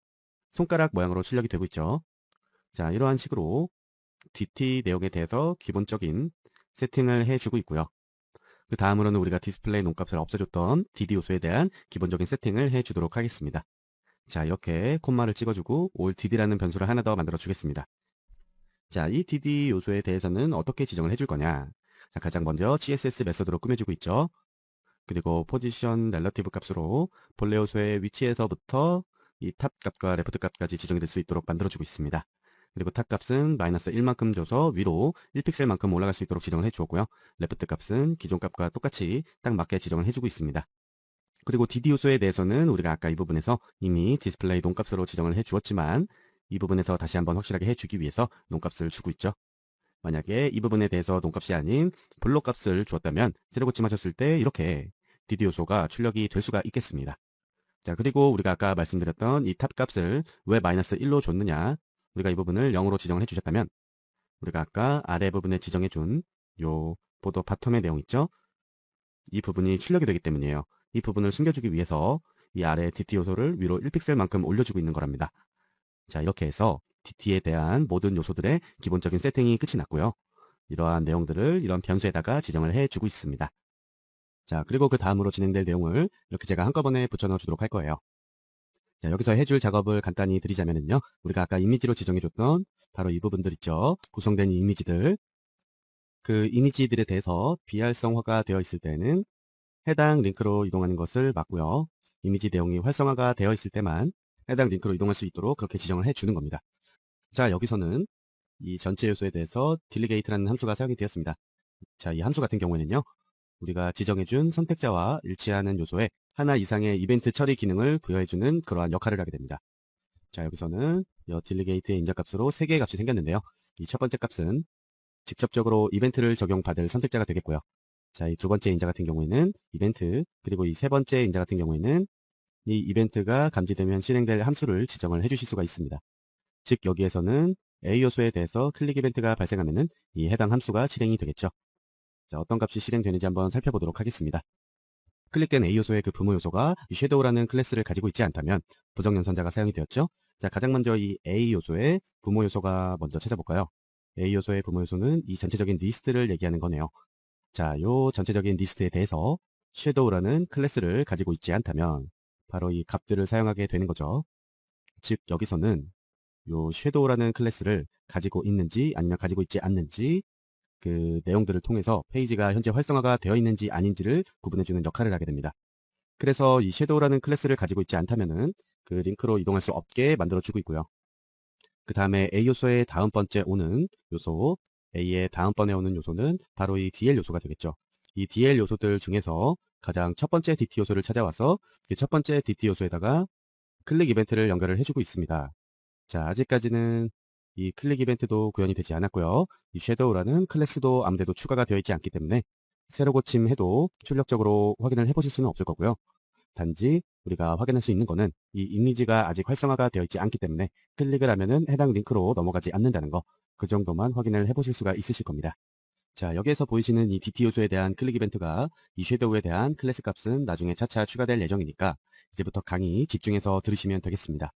손가락 모양으로 출력이 되고 있죠. 자, 이러한 식으로 DT 내용에 대해서 기본적인 세팅을 해주고 있고요. 그 다음으로는 우리가 디스플레이 논값을 없애줬던 DD 요소에 대한 기본적인 세팅을 해주도록 하겠습니다. 자, 이렇게 콤마를 찍어주고 올 DD라는 변수를 하나 더 만들어 주겠습니다. 자, 이 DD 요소에 대해서는 어떻게 지정을 해줄 거냐? 자, 가장 먼저 CSS 메서드로 꾸며주고 있죠. 그리고 포지션 렐러티브 값으로 본래 요소의 위치에서부터 이 탑 값과 레프트 값까지 지정이 될 수 있도록 만들어주고 있습니다. 그리고 탑 값은 마이너스 1만큼 줘서 위로 1픽셀만큼 올라갈 수 있도록 지정을 해주었고요. 레프트 값은 기존 값과 똑같이 딱 맞게 지정을 해주고 있습니다. 그리고 DD 요소에 대해서는 우리가 아까 이 부분에서 이미 디스플레이 논값으로 지정을 해주었지만 이 부분에서 다시 한번 확실하게 해주기 위해서 논값을 주고 있죠. 만약에 이 부분에 대해서 논값이 아닌 블록 값을 주었다면 세로 고침하셨을 때 이렇게 DD 요소가 출력이 될 수가 있겠습니다. 자, 그리고 우리가 아까 말씀드렸던 이 탑 값을 왜 마이너스 1로 줬느냐? 우리가 이 부분을 0으로 지정을 해주셨다면 우리가 아까 아래 부분에 지정해준 요 보더 바텀의 내용 있죠? 이 부분이 출력이 되기 때문이에요. 이 부분을 숨겨주기 위해서 이 아래 DT 요소를 위로 1픽셀만큼 올려주고 있는 거랍니다. 자, 이렇게 해서 DT에 대한 모든 요소들의 기본적인 세팅이 끝이 났고요. 이러한 내용들을 이런 변수에다가 지정을 해주고 있습니다. 자, 그리고 그 다음으로 진행될 내용을 이렇게 제가 한꺼번에 붙여 넣어 주도록 할 거예요. 자, 여기서 해줄 작업을 간단히 드리자면요. 우리가 아까 이미지로 지정해줬던 바로 이 부분들 있죠. 구성된 이 이미지들. 그 이미지들에 대해서 비활성화가 되어 있을 때는 해당 링크로 이동하는 것을 막고요. 이미지 내용이 활성화가 되어 있을 때만 해당 링크로 이동할 수 있도록 그렇게 지정을 해주는 겁니다. 자, 여기서는 이 전체 요소에 대해서 딜리게이트라는 함수가 사용이 되었습니다. 자, 이 함수 같은 경우에는요. 우리가 지정해준 선택자와 일치하는 요소에 하나 이상의 이벤트 처리 기능을 부여해주는 그러한 역할을 하게 됩니다. 자, 여기서는 이 딜리게이트의 인자값으로 3개의 값이 생겼는데요. 이 첫 번째 값은 직접적으로 이벤트를 적용받을 선택자가 되겠고요. 자, 이 두 번째 인자 같은 경우에는 이벤트, 그리고 이 세 번째 인자 같은 경우에는 이 이벤트가 감지되면 실행될 함수를 지정을 해주실 수가 있습니다. 즉, 여기에서는 A 요소에 대해서 클릭 이벤트가 발생하면은 이 해당 함수가 실행이 되겠죠. 자, 어떤 값이 실행되는지 한번 살펴보도록 하겠습니다. 클릭된 A 요소의 그 부모 요소가 이 섀도우라는 클래스를 가지고 있지 않다면 부정연산자가 사용이 되었죠. 자, 가장 먼저 이 A 요소의 부모 요소가 먼저 찾아볼까요? A 요소의 부모 요소는 이 전체적인 리스트를 얘기하는 거네요. 자, 요 전체적인 리스트에 대해서 섀도우라는 클래스를 가지고 있지 않다면 바로 이 값들을 사용하게 되는 거죠. 즉, 여기서는 요 섀도우라는 클래스를 가지고 있는지 아니면 가지고 있지 않는지 그 내용들을 통해서 페이지가 현재 활성화가 되어 있는지 아닌지를 구분해주는 역할을 하게 됩니다. 그래서 이 섀도우라는 클래스를 가지고 있지 않다면은 그 링크로 이동할 수 없게 만들어주고 있고요. 그 다음에 A 요소의 다음번째 오는 요소, A의 다음번에 오는 요소는 바로 이 DL 요소가 되겠죠. 이 DL 요소들 중에서 가장 첫 번째 DT 요소를 찾아와서 이 첫 번째 DT 요소에다가 클릭 이벤트를 연결을 해주고 있습니다. 자, 아직까지는 이 클릭 이벤트도 구현이 되지 않았고요. 이 섀도우라는 클래스도 아무데도 추가가 되어 있지 않기 때문에 새로 고침해도 출력적으로 확인을 해보실 수는 없을 거고요. 단지 우리가 확인할 수 있는 거는 이 이미지가 아직 활성화가 되어 있지 않기 때문에 클릭을 하면은 해당 링크로 넘어가지 않는다는 거, 그 정도만 확인을 해보실 수가 있으실 겁니다. 자, 여기에서 보이시는 이 DT 요소에 대한 클릭 이벤트가 이 섀도우에 대한 클래스 값은 나중에 차차 추가될 예정이니까 이제부터 강의 집중해서 들으시면 되겠습니다.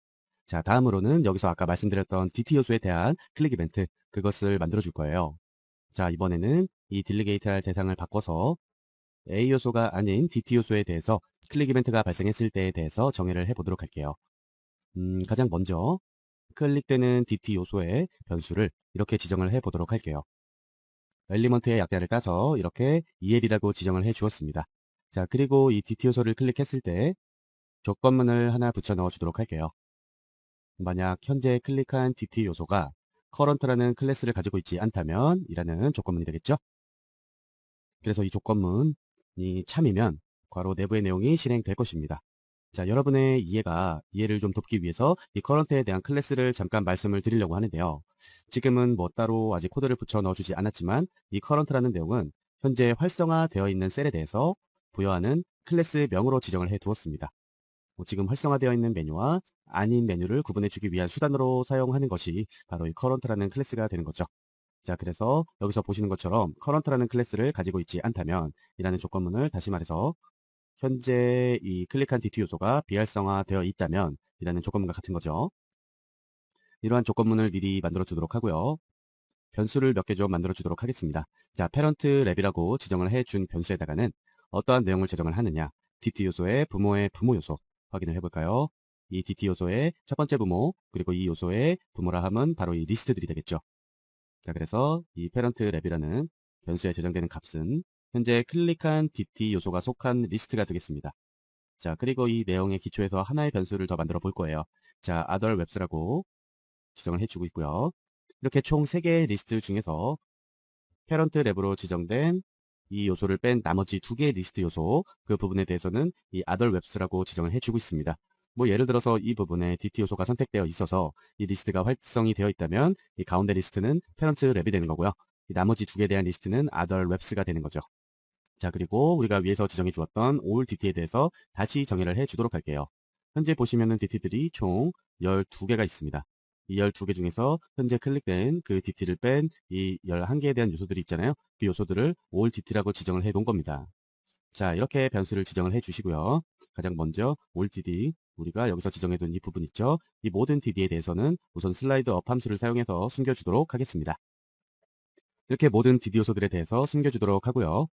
자, 다음으로는 여기서 아까 말씀드렸던 DT 요소에 대한 클릭 이벤트, 그것을 만들어 줄 거예요. 자, 이번에는 이 딜리게이트 할 대상을 바꿔서 A 요소가 아닌 DT 요소에 대해서 클릭 이벤트가 발생했을 때에 대해서 정의를 해보도록 할게요. 가장 먼저 클릭되는 DT 요소의 변수를 이렇게 지정을 해보도록 할게요. 엘리먼트의 약자를 따서 이렇게 EL이라고 지정을 해 주었습니다. 자, 그리고 이 DT 요소를 클릭했을 때 조건문을 하나 붙여 넣어 주도록 할게요. 만약 현재 클릭한 DT 요소가 current라는 클래스를 가지고 있지 않다면 이라는 조건문이 되겠죠. 그래서 이 조건문이 참이면 괄호 내부의 내용이 실행될 것입니다. 자, 여러분의 이해를 좀 돕기 위해서 이 current에 대한 클래스를 잠깐 말씀을 드리려고 하는데요. 지금은 뭐 따로 아직 코드를 붙여 넣어주지 않았지만 이 current라는 내용은 현재 활성화되어 있는 셀에 대해서 부여하는 클래스 명으로 지정을 해 두었습니다. 지금 활성화되어 있는 메뉴와 아닌 메뉴를 구분해주기 위한 수단으로 사용하는 것이 바로 이 current라는 클래스가 되는 거죠. 자, 그래서 여기서 보시는 것처럼 current라는 클래스를 가지고 있지 않다면 이라는 조건문을 다시 말해서 현재 이 클릭한 DT 요소가 비활성화되어 있다면 이라는 조건문과 같은 거죠. 이러한 조건문을 미리 만들어 두도록 하고요. 변수를 몇 개 좀 만들어 주도록 하겠습니다. 자, parent 랩이라고 지정을 해준 변수에다가는 어떠한 내용을 제정을 하느냐. dt 요소의 부모의 부모 요소 확인을 해볼까요? 이 dt 요소의 첫 번째 부모, 그리고 이 요소의 부모라 함은 바로 이 리스트들이 되겠죠. 자, 그래서 이 parent 랩이라는 변수에 제정되는 값은 현재 클릭한 dt 요소가 속한 리스트가 되겠습니다. 자, 그리고 이 내용의 기초에서 하나의 변수를 더 만들어 볼 거예요. 자, other webs라고 지정을 해주고 있고요. 이렇게 총 3개의 리스트 중에서 parent 랩으로 지정된 이 요소를 뺀 나머지 2개의 리스트 요소, 그 부분에 대해서는 이 other webs라고 지정을 해주고 있습니다. 뭐 예를 들어서 이 부분에 dt 요소가 선택되어 있어서 이 리스트가 활성이 되어 있다면 이 가운데 리스트는 parent 랩이 되는 거고요. 이 나머지 2개에 대한 리스트는 other webs가 되는 거죠. 자, 그리고 우리가 위에서 지정해 주었던 all DT에 대해서 다시 정의를 해 주도록 할게요. 현재 보시면은 DT들이 총 12개가 있습니다. 이 12개 중에서 현재 클릭된 그 DT를 뺀 이 11개에 대한 요소들이 있잖아요. 그 요소들을 all DT라고 지정을 해 놓은 겁니다. 자, 이렇게 변수를 지정을 해 주시고요. 가장 먼저 all DD, 우리가 여기서 지정해 둔 이 부분 있죠. 이 모든 DD에 대해서는 우선 슬라이드 업 함수를 사용해서 숨겨주도록 하겠습니다. 이렇게 모든 DD 요소들에 대해서 숨겨주도록 하고요.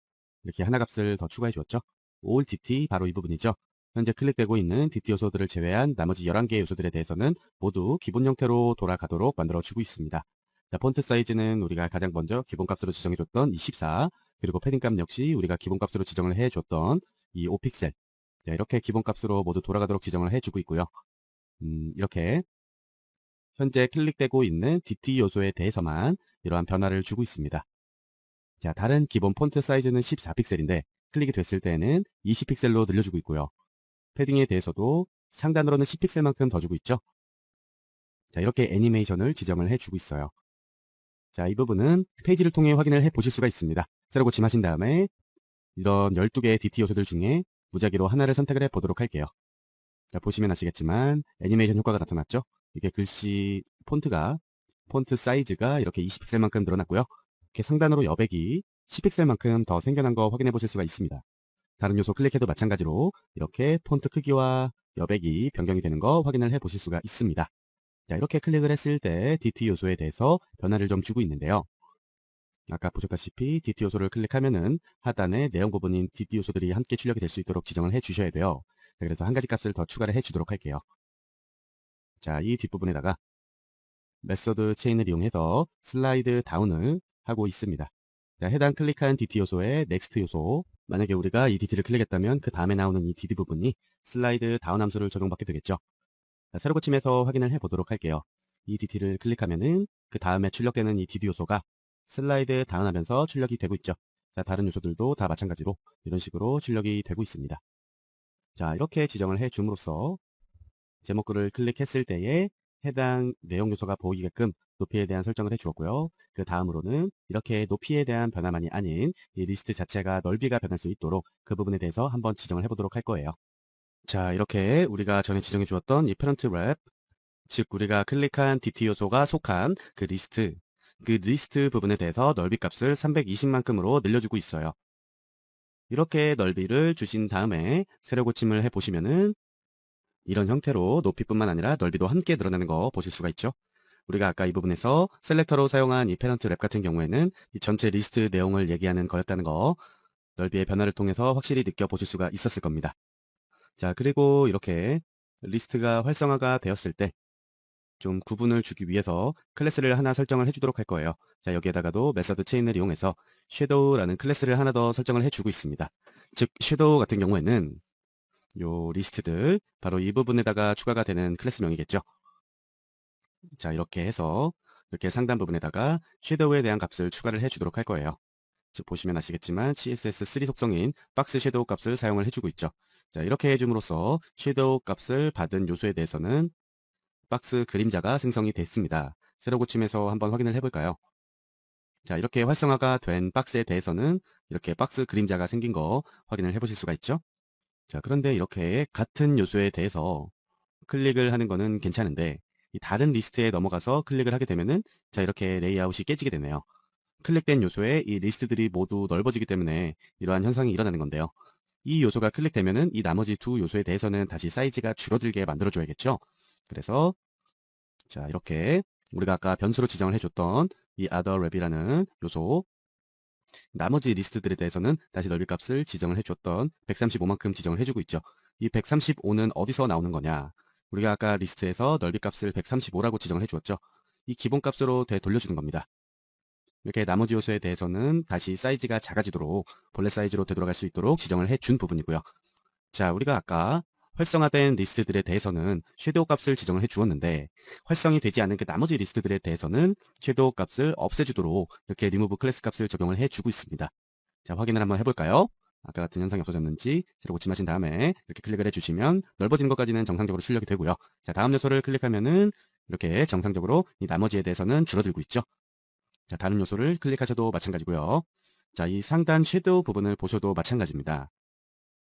이렇게 하나 값을 더 추가해 주었죠. all dt 바로 이 부분이죠. 현재 클릭되고 있는 dt 요소들을 제외한 나머지 11개의 요소들에 대해서는 모두 기본 형태로 돌아가도록 만들어 주고 있습니다. 자, 폰트 사이즈는 우리가 가장 먼저 기본값으로 지정해 줬던 24, 그리고 패딩값 역시 우리가 기본값으로 지정을 해 줬던 이 5픽셀. 자, 이렇게 기본값으로 모두 돌아가도록 지정을 해 주고 있고요. 이렇게 현재 클릭되고 있는 dt 요소에 대해서만 이러한 변화를 주고 있습니다. 자, 다른 기본 폰트 사이즈는 14픽셀인데 클릭이 됐을 때는 20픽셀로 늘려주고 있고요. 패딩에 대해서도 상단으로는 10픽셀만큼 더 주고 있죠. 자, 이렇게 애니메이션을 지정을 해주고 있어요. 자, 이 부분은 페이지를 통해 확인을 해 보실 수가 있습니다. 새로 고침하신 다음에 이런 12개의 DT 요소들 중에 무작위로 하나를 선택을 해 보도록 할게요. 자, 보시면 아시겠지만 애니메이션 효과가 나타났죠. 이게 글씨 폰트 사이즈가 이렇게 20픽셀만큼 늘어났고요. 이렇게 상단으로 여백이 10픽셀만큼 더 생겨난 거 확인해 보실 수가 있습니다. 다른 요소 클릭해도 마찬가지로 이렇게 폰트 크기와 여백이 변경이 되는 거 확인을 해 보실 수가 있습니다. 자, 이렇게 클릭을 했을 때 DT 요소에 대해서 변화를 좀 주고 있는데요. 아까 보셨다시피 DT 요소를 클릭하면은 하단에 내용 부분인 DT 요소들이 함께 출력이 될 수 있도록 지정을 해 주셔야 돼요. 자, 그래서 한 가지 값을 더 추가를 해 주도록 할게요. 자, 이 뒷부분에다가 메소드 체인을 이용해서 슬라이드 다운을 하고 있습니다. 자, 해당 클릭한 DT 요소의 넥스트 요소, 만약에 우리가 이 DT를 클릭했다면 그 다음에 나오는 이 DD 부분이 슬라이드 다운 함수를 적용받게 되겠죠. 자, 새로 고침해서 확인을 해 보도록 할게요. 이 DT를 클릭하면은 그 다음에 출력되는 이 DD 요소가 슬라이드 다운하면서 출력이 되고 있죠. 자, 다른 요소들도 다 마찬가지로 이런 식으로 출력이 되고 있습니다. 자, 이렇게 지정을 해 줌으로써 제목글을 클릭했을 때에 해당 내용 요소가 보이게끔 높이에 대한 설정을 해 주었고요. 그 다음으로는 이렇게 높이에 대한 변화만이 아닌 이 리스트 자체가 넓이가 변할 수 있도록 그 부분에 대해서 한번 지정을 해 보도록 할 거예요. 자, 이렇게 우리가 전에 지정해 주었던 이 parent 랩, 즉 우리가 클릭한 DT 요소가 속한 그 리스트 부분에 대해서 넓이 값을 320만큼으로 늘려주고 있어요. 이렇게 넓이를 주신 다음에 세로 고침을 해 보시면은 이런 형태로 높이뿐만 아니라 넓이도 함께 늘어나는 거 보실 수가 있죠. 우리가 아까 이 부분에서 셀렉터로 사용한 이 페런트 랩 같은 경우에는 이 전체 리스트 내용을 얘기하는 거였다는 거, 넓이의 변화를 통해서 확실히 느껴보실 수가 있었을 겁니다. 자, 그리고 이렇게 리스트가 활성화가 되었을 때 좀 구분을 주기 위해서 클래스를 하나 설정을 해주도록 할 거예요. 자, 여기에다가도 메서드 체인을 이용해서 섀도우라는 클래스를 하나 더 설정을 해주고 있습니다. 즉 섀도우 같은 경우에는 요 리스트들 바로 이 부분에다가 추가가 되는 클래스명이겠죠. 자, 이렇게 해서 이렇게 상단 부분에다가 섀도우에 대한 값을 추가를 해주도록 할 거예요. 즉 보시면 아시겠지만 CSS3 속성인 박스 섀도우 값을 사용을 해주고 있죠. 자, 이렇게 해줌으로써 섀도우 값을 받은 요소에 대해서는 박스 그림자가 생성이 됐습니다. 세로 고침해서 한번 확인을 해볼까요? 자, 이렇게 활성화가 된 박스에 대해서는 이렇게 박스 그림자가 생긴 거 확인을 해보실 수가 있죠. 자, 그런데 이렇게 같은 요소에 대해서 클릭을 하는 거는 괜찮은데 이 다른 리스트에 넘어가서 클릭을 하게 되면은 자, 이렇게 레이아웃이 깨지게 되네요. 클릭된 요소에 이 리스트들이 모두 넓어지기 때문에 이러한 현상이 일어나는 건데요. 이 요소가 클릭되면은 이 나머지 두 요소에 대해서는 다시 사이즈가 줄어들게 만들어줘야겠죠. 그래서 자, 이렇게 우리가 아까 변수로 지정을 해줬던 이 other 랩이라는 요소, 나머지 리스트들에 대해서는 다시 넓이값을 지정을 해주었던 135만큼 지정을 해주고 있죠. 이 135는 어디서 나오는 거냐? 우리가 아까 리스트에서 넓이값을 135라고 지정을 해주었죠. 이 기본값으로 되돌려주는 겁니다. 이렇게 나머지 요소에 대해서는 다시 사이즈가 작아지도록 본래 사이즈로 되돌아갈 수 있도록 지정을 해준 부분이고요. 자, 우리가 아까 활성화된 리스트들에 대해서는 섀도우 값을 지정을 해주었는데 활성이 되지 않은 그 나머지 리스트들에 대해서는 섀도우 값을 없애주도록 이렇게 remove 클래스 값을 적용을 해주고 있습니다. 자, 확인을 한번 해볼까요? 아까 같은 현상이 없어졌는지 새로 고침하신 다음에 이렇게 클릭을 해주시면 넓어지는 것까지는 정상적으로 출력이 되고요. 자, 다음 요소를 클릭하면은 이렇게 정상적으로 이 나머지에 대해서는 줄어들고 있죠. 자, 다른 요소를 클릭하셔도 마찬가지고요. 자, 이 상단 섀도우 부분을 보셔도 마찬가지입니다.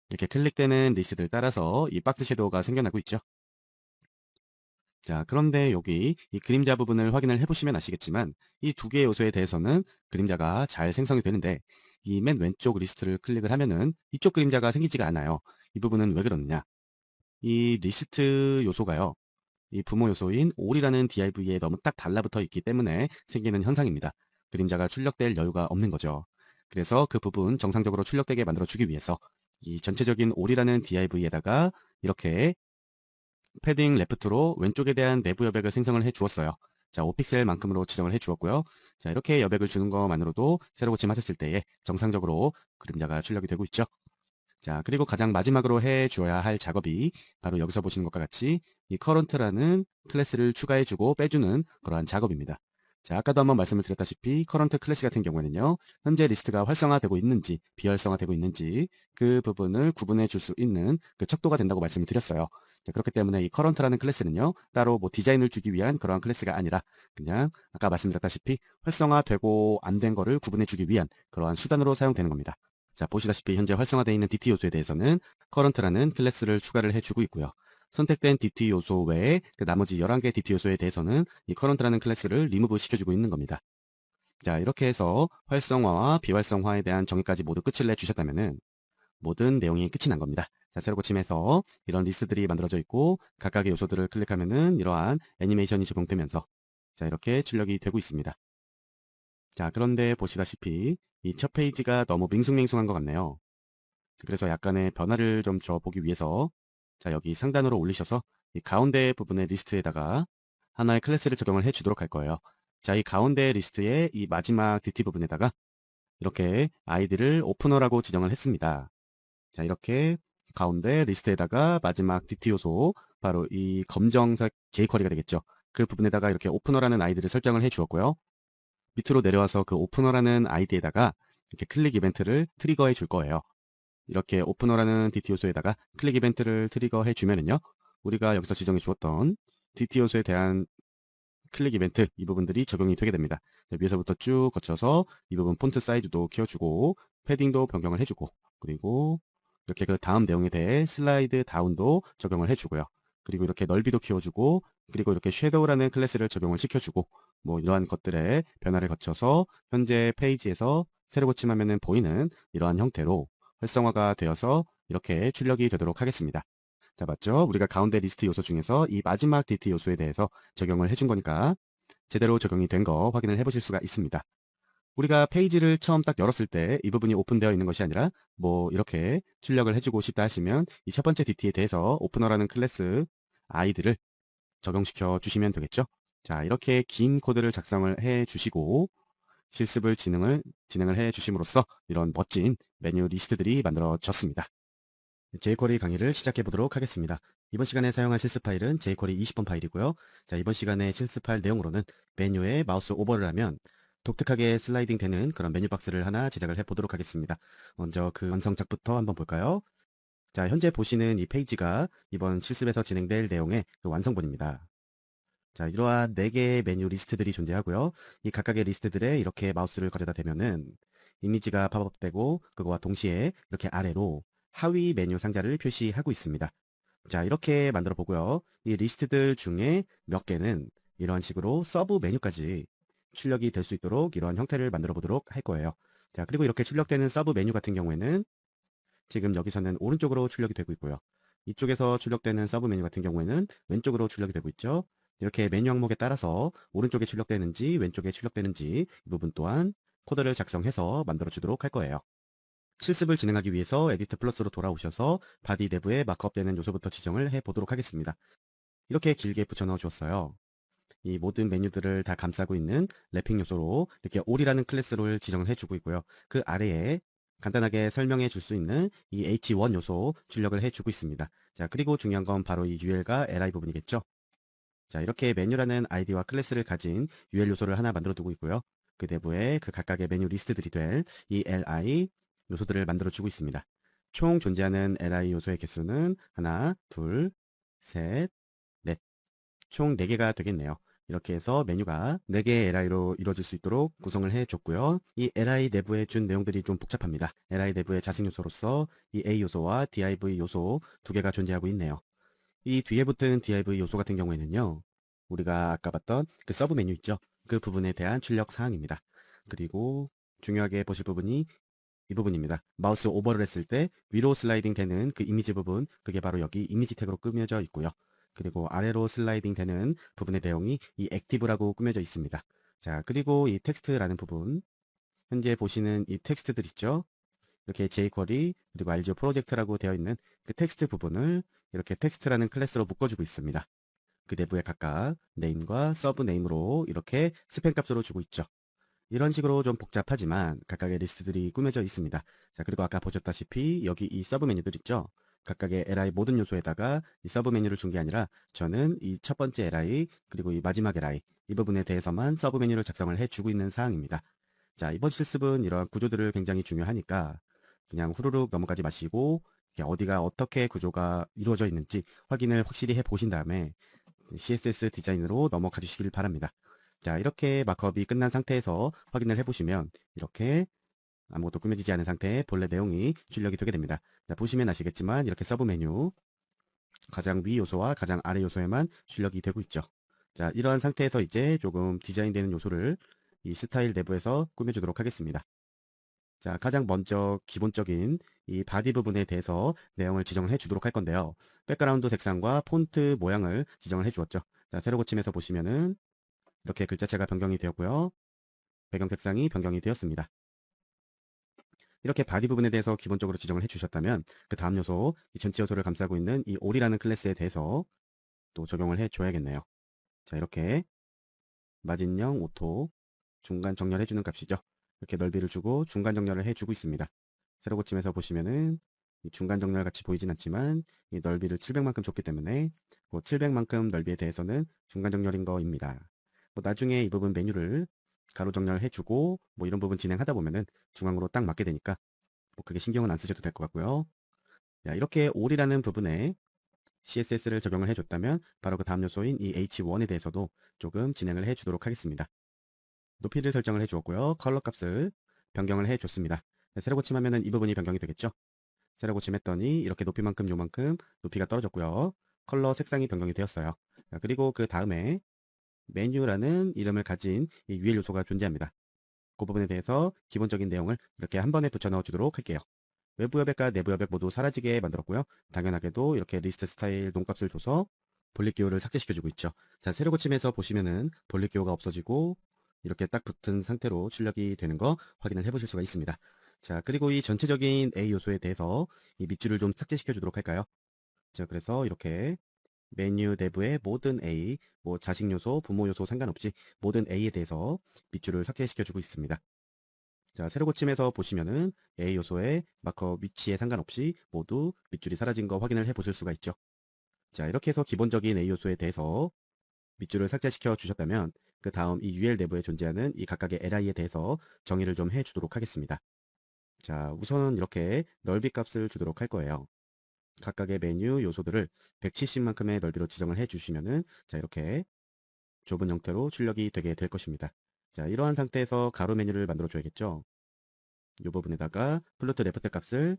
이렇게 클릭되는 리스트들 따라서 이 박스 섀도우가 생겨나고 있죠. 자, 그런데 여기 이 그림자 부분을 확인을 해보시면 아시겠지만 이 두 개의 요소에 대해서는 그림자가 잘 생성이 되는데 이 맨 왼쪽 리스트를 클릭을 하면은 이쪽 그림자가 생기지가 않아요. 이 부분은 왜 그러느냐? 이 리스트 요소가요. 이 부모 요소인 all이라는 div에 너무 딱 달라붙어 있기 때문에 생기는 현상입니다. 그림자가 출력될 여유가 없는 거죠. 그래서 그 부분 정상적으로 출력되게 만들어주기 위해서 이 전체적인 all이라는 div에다가 이렇게 패딩 레프트로 왼쪽에 대한 내부 여백을 생성을 해 주었어요. 자, 5픽셀만큼으로 지정을 해 주었고요. 자, 이렇게 여백을 주는 것만으로도 새로 고침하셨을 때에 정상적으로 그림자가 출력이 되고 있죠. 자, 그리고 가장 마지막으로 해 주어야 할 작업이 바로 여기서 보시는 것과 같이 이 current라는 클래스를 추가해 주고 빼주는 그러한 작업입니다. 자, 아까도 한번 말씀을 드렸다시피 current 클래스 같은 경우에는요, 현재 리스트가 활성화되고 있는지 비활성화되고 있는지 그 부분을 구분해 줄 수 있는 그 척도가 된다고 말씀을 드렸어요. 자, 그렇기 때문에 이 current라는 클래스는요, 따로 뭐 디자인을 주기 위한 그러한 클래스가 아니라 그냥 아까 말씀드렸다시피 활성화되고 안 된 거를 구분해 주기 위한 그러한 수단으로 사용되는 겁니다. 자, 보시다시피 현재 활성화되어 있는 DT 요소에 대해서는 current라는 클래스를 추가를 해주고 있고요. 선택된 DT 요소 외에 그 나머지 11개 DT 요소에 대해서는 이 current라는 클래스를 remove 시켜주고 있는 겁니다. 자, 이렇게 해서 활성화와 비활성화에 대한 정의까지 모두 끝을 내주셨다면은 모든 내용이 끝이 난 겁니다. 자, 새로 고침해서 이런 리스트들이 만들어져 있고 각각의 요소들을 클릭하면은 이러한 애니메이션이 적용되면서 자, 이렇게 출력이 되고 있습니다. 자, 그런데 보시다시피 이 첫 페이지가 너무 밍숭맹숭한 것 같네요. 그래서 약간의 변화를 좀 줘보기 위해서 자, 여기 상단으로 올리셔서 이 가운데 부분의 리스트에다가 하나의 클래스를 적용을 해 주도록 할 거예요. 자, 이 가운데 리스트의 이 마지막 DT 부분에다가 이렇게 아이디를 오프너라고 지정을 했습니다. 자, 이렇게 가운데 리스트에다가 마지막 DT 요소 바로 이 검정색 jQuery가 되겠죠. 그 부분에다가 이렇게 오프너라는 아이디를 설정을 해 주었고요. 밑으로 내려와서 그 오프너라는 아이디에다가 이렇게 클릭 이벤트를 트리거해 줄 거예요. 이렇게 오프너라는 DT 요소에다가 클릭 이벤트를 트리거해 주면은요. 우리가 여기서 지정해 주었던 DT 요소에 대한 클릭 이벤트 이 부분들이 적용이 되게 됩니다. 위에서부터 쭉 거쳐서 이 부분 폰트 사이즈도 키워주고 패딩도 변경을 해주고 그리고 이렇게 그 다음 내용에 대해 슬라이드 다운도 적용을 해주고요. 그리고 이렇게 넓이도 키워주고 그리고 이렇게 섀도우라는 클래스를 적용을 시켜주고 뭐 이러한 것들의 변화를 거쳐서 현재 페이지에서 새로 고침하면 보이는 이러한 형태로 활성화가 되어서 이렇게 출력이 되도록 하겠습니다. 자, 맞죠? 우리가 가운데 리스트 요소 중에서 이 마지막 DT 요소에 대해서 적용을 해준 거니까 제대로 적용이 된 거 확인을 해보실 수가 있습니다. 우리가 페이지를 처음 딱 열었을 때 이 부분이 오픈되어 있는 것이 아니라 뭐 이렇게 출력을 해주고 싶다 하시면 이 첫 번째 DT에 대해서 오프너라는 클래스 아이디를 적용시켜 주시면 되겠죠? 자, 이렇게 긴 코드를 작성을 해 주시고 실습을 진행을 해 주심으로써 이런 멋진 메뉴 리스트들이 만들어졌습니다. jQuery 강의를 시작해 보도록 하겠습니다. 이번 시간에 사용할 실습 파일은 jQuery 20번 파일이고요. 자, 이번 시간에 실습 파일 내용으로는 메뉴에 마우스 오버를 하면 독특하게 슬라이딩 되는 그런 메뉴 박스를 하나 제작을 해 보도록 하겠습니다. 먼저 그 완성작부터 한번 볼까요? 자, 현재 보시는 이 페이지가 이번 실습에서 진행될 내용의 그 완성본입니다. 자, 이러한 4개의 메뉴 리스트들이 존재하고요. 이 각각의 리스트들에 이렇게 마우스를 거려다 대면은 이미지가 팝업되고 그거와 동시에 이렇게 아래로 하위 메뉴 상자를 표시하고 있습니다. 자, 이렇게 만들어 보고요. 이 리스트들 중에 몇 개는 이런 식으로 서브 메뉴까지 출력이 될 수 있도록 이러한 형태를 만들어 보도록 할 거예요. 자, 그리고 이렇게 출력되는 서브 메뉴 같은 경우에는 지금 여기서는 오른쪽으로 출력이 되고 있고요. 이쪽에서 출력되는 서브 메뉴 같은 경우에는 왼쪽으로 출력이 되고 있죠. 이렇게 메뉴 항목에 따라서 오른쪽에 출력되는지 왼쪽에 출력되는지 이 부분 또한 코드를 작성해서 만들어 주도록 할 거예요. 실습을 진행하기 위해서 에디트 플러스로 돌아오셔서 바디 내부에 마크업되는 요소부터 지정을 해 보도록 하겠습니다. 이렇게 길게 붙여 넣어 주었어요. 이 모든 메뉴들을 다 감싸고 있는 랩핑 요소로 이렇게 all이라는 클래스를 지정을 해주고 있고요. 그 아래에 간단하게 설명해 줄 수 있는 이 h1 요소 출력을 해주고 있습니다. 자, 그리고 중요한 건 바로 이 ul과 li 부분이겠죠. 자, 이렇게 메뉴라는 아이디와 클래스를 가진 ul 요소를 하나 만들어 두고 있고요. 그 내부에 그 각각의 메뉴 리스트들이 될 이 li 요소들을 만들어 주고 있습니다. 총 존재하는 li 요소의 개수는 하나, 둘, 셋, 넷. 총 4개가 되겠네요. 이렇게 해서 메뉴가 4개의 LI로 이루어질 수 있도록 구성을 해줬고요. 이 LI 내부에 준 내용들이 좀 복잡합니다. LI 내부의 자식 요소로서 이 A 요소와 div 요소 2개가 존재하고 있네요. 이 뒤에 붙은 div 요소 같은 경우에는요. 우리가 아까 봤던 그 서브 메뉴 있죠? 그 부분에 대한 출력 사항입니다. 그리고 중요하게 보실 부분이 이 부분입니다. 마우스 오버를 했을 때 위로 슬라이딩 되는 그 이미지 부분, 그게 바로 여기 이미지 태그로 꾸며져 있고요. 그리고 아래로 슬라이딩 되는 부분의 내용이 이 액티브라고 꾸며져 있습니다. 자, 그리고 이 텍스트라는 부분, 현재 보시는 이 텍스트들 있죠? 이렇게 jQuery 그리고 RGO 프로젝트라고 되어 있는 그 텍스트 부분을 이렇게 텍스트라는 클래스로 묶어주고 있습니다. 그 내부에 각각 네임과 서브 네임으로 이렇게 스팸 값으로 주고 있죠. 이런 식으로 좀 복잡하지만 각각의 리스트들이 꾸며져 있습니다. 자, 그리고 아까 보셨다시피 여기 이 서브 메뉴들 있죠? 각각의 li 모든 요소에다가 이 서브 메뉴를 준 게 아니라 저는 이 첫 번째 li 그리고 이 마지막 li 이 부분에 대해서만 서브 메뉴를 작성을 해주고 있는 사항입니다. 자, 이번 실습은 이러한 구조들을 굉장히 중요하니까 그냥 후루룩 넘어가지 마시고 이게 어디가 어떻게 구조가 이루어져 있는지 확인을 확실히 해 보신 다음에 CSS 디자인으로 넘어가 주시길 바랍니다. 자, 이렇게 마크업이 끝난 상태에서 확인을 해보시면 이렇게 아무것도 꾸며지지 않은 상태의 본래 내용이 출력이 되게 됩니다. 자, 보시면 아시겠지만 이렇게 서브 메뉴 가장 위 요소와 가장 아래 요소에만 출력이 되고 있죠. 자, 이러한 상태에서 이제 조금 디자인되는 요소를 이 스타일 내부에서 꾸며주도록 하겠습니다. 자, 가장 먼저 기본적인 이 바디 부분에 대해서 내용을 지정을 해 주도록 할 건데요. 백그라운드 색상과 폰트 모양을 지정을 해 주었죠. 자, 세로 고침에서 보시면은 이렇게 글자체가 변경이 되었고요. 배경 색상이 변경이 되었습니다. 이렇게 바디 부분에 대해서 기본적으로 지정을 해주셨다면 그 다음 요소, 이 전체 요소를 감싸고 있는 이 all이라는 클래스에 대해서 또 적용을 해줘야겠네요. 자, 이렇게 마진형 오토 중간 정렬해주는 값이죠. 이렇게 넓이를 주고 중간 정렬을 해주고 있습니다. 세로 고침에서 보시면은 이 중간 정렬 같이 보이진 않지만 이 넓이를 700만큼 줬기 때문에 700만큼 넓이에 대해서는 중간 정렬인 거입니다. 나중에 이 부분 메뉴를 가로 정렬해주고 이런 부분 진행하다 보면은 중앙으로 딱 맞게 되니까 그게 신경은 안 쓰셔도 될 것 같고요. 자, 이렇게 all이라는 부분에 CSS를 적용을 해줬다면 바로 그 다음 요소인 이 H1에 대해서도 조금 진행을 해주도록 하겠습니다. 높이를 설정을 해주었고요. 컬러 값을 변경을 해줬습니다. 세로 고침하면은 이 부분이 변경이 되겠죠. 세로 고침했더니 이렇게 높이만큼 요만큼 높이가 떨어졌고요. 컬러 색상이 변경이 되었어요. 자, 그리고 그 다음에 메뉴라는 이름을 가진 이 UL 요소가 존재합니다. 그 부분에 대해서 기본적인 내용을 이렇게 한 번에 붙여 넣어 주도록 할게요. 외부 여백과 내부 여백 모두 사라지게 만들었고요. 당연하게도 이렇게 리스트 스타일 농값을 줘서 볼릿 기호를 삭제시켜주고 있죠. 자, 세로 고침에서 보시면은 볼릿 기호가 없어지고 이렇게 딱 붙은 상태로 출력이 되는 거 확인을 해보실 수가 있습니다. 자, 그리고 이 전체적인 A 요소에 대해서 이 밑줄을 좀 삭제시켜 주도록 할까요? 자, 그래서 이렇게 메뉴 내부의 모든 A, 자식 요소, 부모 요소 상관없이 모든 A에 대해서 밑줄을 삭제시켜 주고 있습니다. 자, 세로 고침에서 보시면은 A 요소의 마커 위치에 상관없이 모두 밑줄이 사라진 거 확인을 해 보실 수가 있죠. 자, 이렇게 해서 기본적인 A 요소에 대해서 밑줄을 삭제시켜 주셨다면 그 다음 이 UL 내부에 존재하는 이 각각의 LI에 대해서 정의를 좀 해 주도록 하겠습니다. 자, 우선 이렇게 넓이 값을 주도록 할 거예요. 각각의 메뉴 요소들을 170만큼의 넓이로 지정을 해 주시면은 자, 이렇게 좁은 형태로 출력이 되게 될 것입니다. 자, 이러한 상태에서 가로 메뉴를 만들어 줘야겠죠. 이 부분에다가 플루트 레프트 값을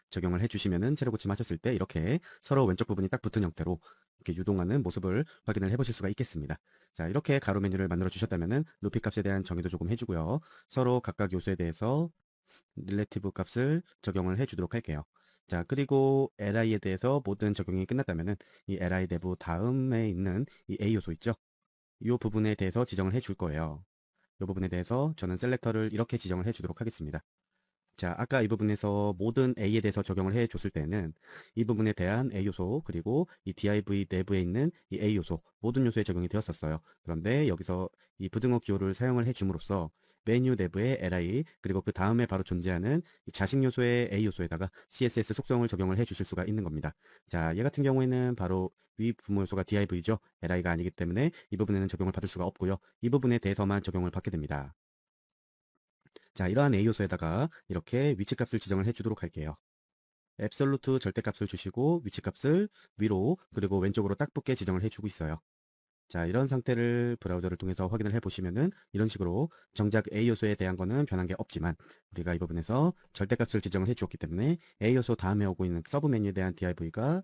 적용을 해주시면은 세로 고침하셨을 때 이렇게 서로 왼쪽 부분이 딱 붙은 형태로 이렇게 유동하는 모습을 확인을 해보실 수가 있겠습니다. 자, 이렇게 가로 메뉴를 만들어 주셨다면은 높이 값에 대한 정의도 조금 해주고요. 서로 각각 요소에 대해서 릴레티브 값을 적용을 해주도록 할게요. 자, 그리고 li에 대해서 모든 적용이 끝났다면은 이 li 내부 다음에 있는 이 a 요소 있죠? 이 부분에 대해서 지정을 해줄 거예요. 이 부분에 대해서 저는 셀렉터를 이렇게 지정을 해주도록 하겠습니다. 자, 아까 이 부분에서 모든 A에 대해서 적용을 해 줬을 때는 이 부분에 대한 A 요소, 그리고 이 div 내부에 있는 이 A 요소, 모든 요소에 적용이 되었었어요. 그런데 여기서 이 부등호 기호를 사용을 해 줌으로써 메뉴 내부의 li, 그리고 그 다음에 바로 존재하는 이 자식 요소의 A 요소에다가 CSS 속성을 적용을 해 주실 수가 있는 겁니다. 자, 얘 같은 경우에는 바로 위 부모 요소가 div죠. li가 아니기 때문에 이 부분에는 적용을 받을 수가 없고요. 이 부분에 대해서만 적용을 받게 됩니다. 자, 이러한 A 요소에다가 이렇게 위치값을 지정을 해주도록 할게요. 앱솔루트 절대값을 주시고 위치값을 위로 그리고 왼쪽으로 딱 붙게 지정을 해주고 있어요. 자, 이런 상태를 브라우저를 통해서 확인을 해보시면은 이런 식으로 정작 A 요소에 대한 거는 변한 게 없지만 우리가 이 부분에서 절대값을 지정을 해주었기 때문에 A 요소 다음에 오고 있는 서브 메뉴에 대한 div가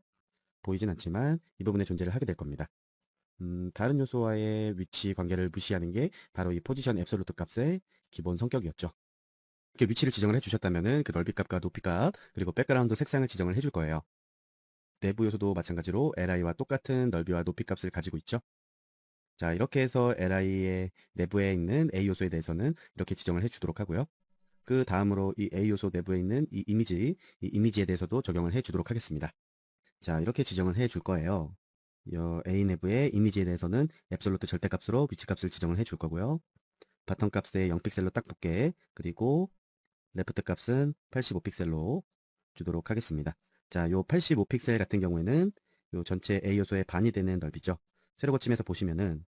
보이진 않지만 이 부분에 존재를 하게 될 겁니다. 다른 요소와의 위치 관계를 무시하는 게 바로 이 포지션 앱솔루트 값의 기본 성격이었죠. 이렇게 위치를 지정을 해주셨다면은 그 넓이값과 높이값 그리고 백그라운드 색상을 지정을 해줄 거예요. 내부 요소도 마찬가지로 li와 똑같은 넓이와 높이값을 가지고 있죠. 자, 이렇게 해서 li의 내부에 있는 a 요소에 대해서는 이렇게 지정을 해주도록 하고요. 그 다음으로 이 a 요소 내부에 있는 이 이미지에 대해서도 적용을 해주도록 하겠습니다. 자, 이렇게 지정을 해줄 거예요. a 내부의 이미지에 대해서는 앱솔루트 절대값으로 위치값을 지정을 해줄 거고요. 바텀 값에 0픽셀로 딱 붙게, 그리고 레프트 값은 85픽셀로 주도록 하겠습니다. 자, 요 85픽셀 같은 경우에는 요 전체 A 요소의 반이 되는 넓이죠. 세로 고침에서 보시면은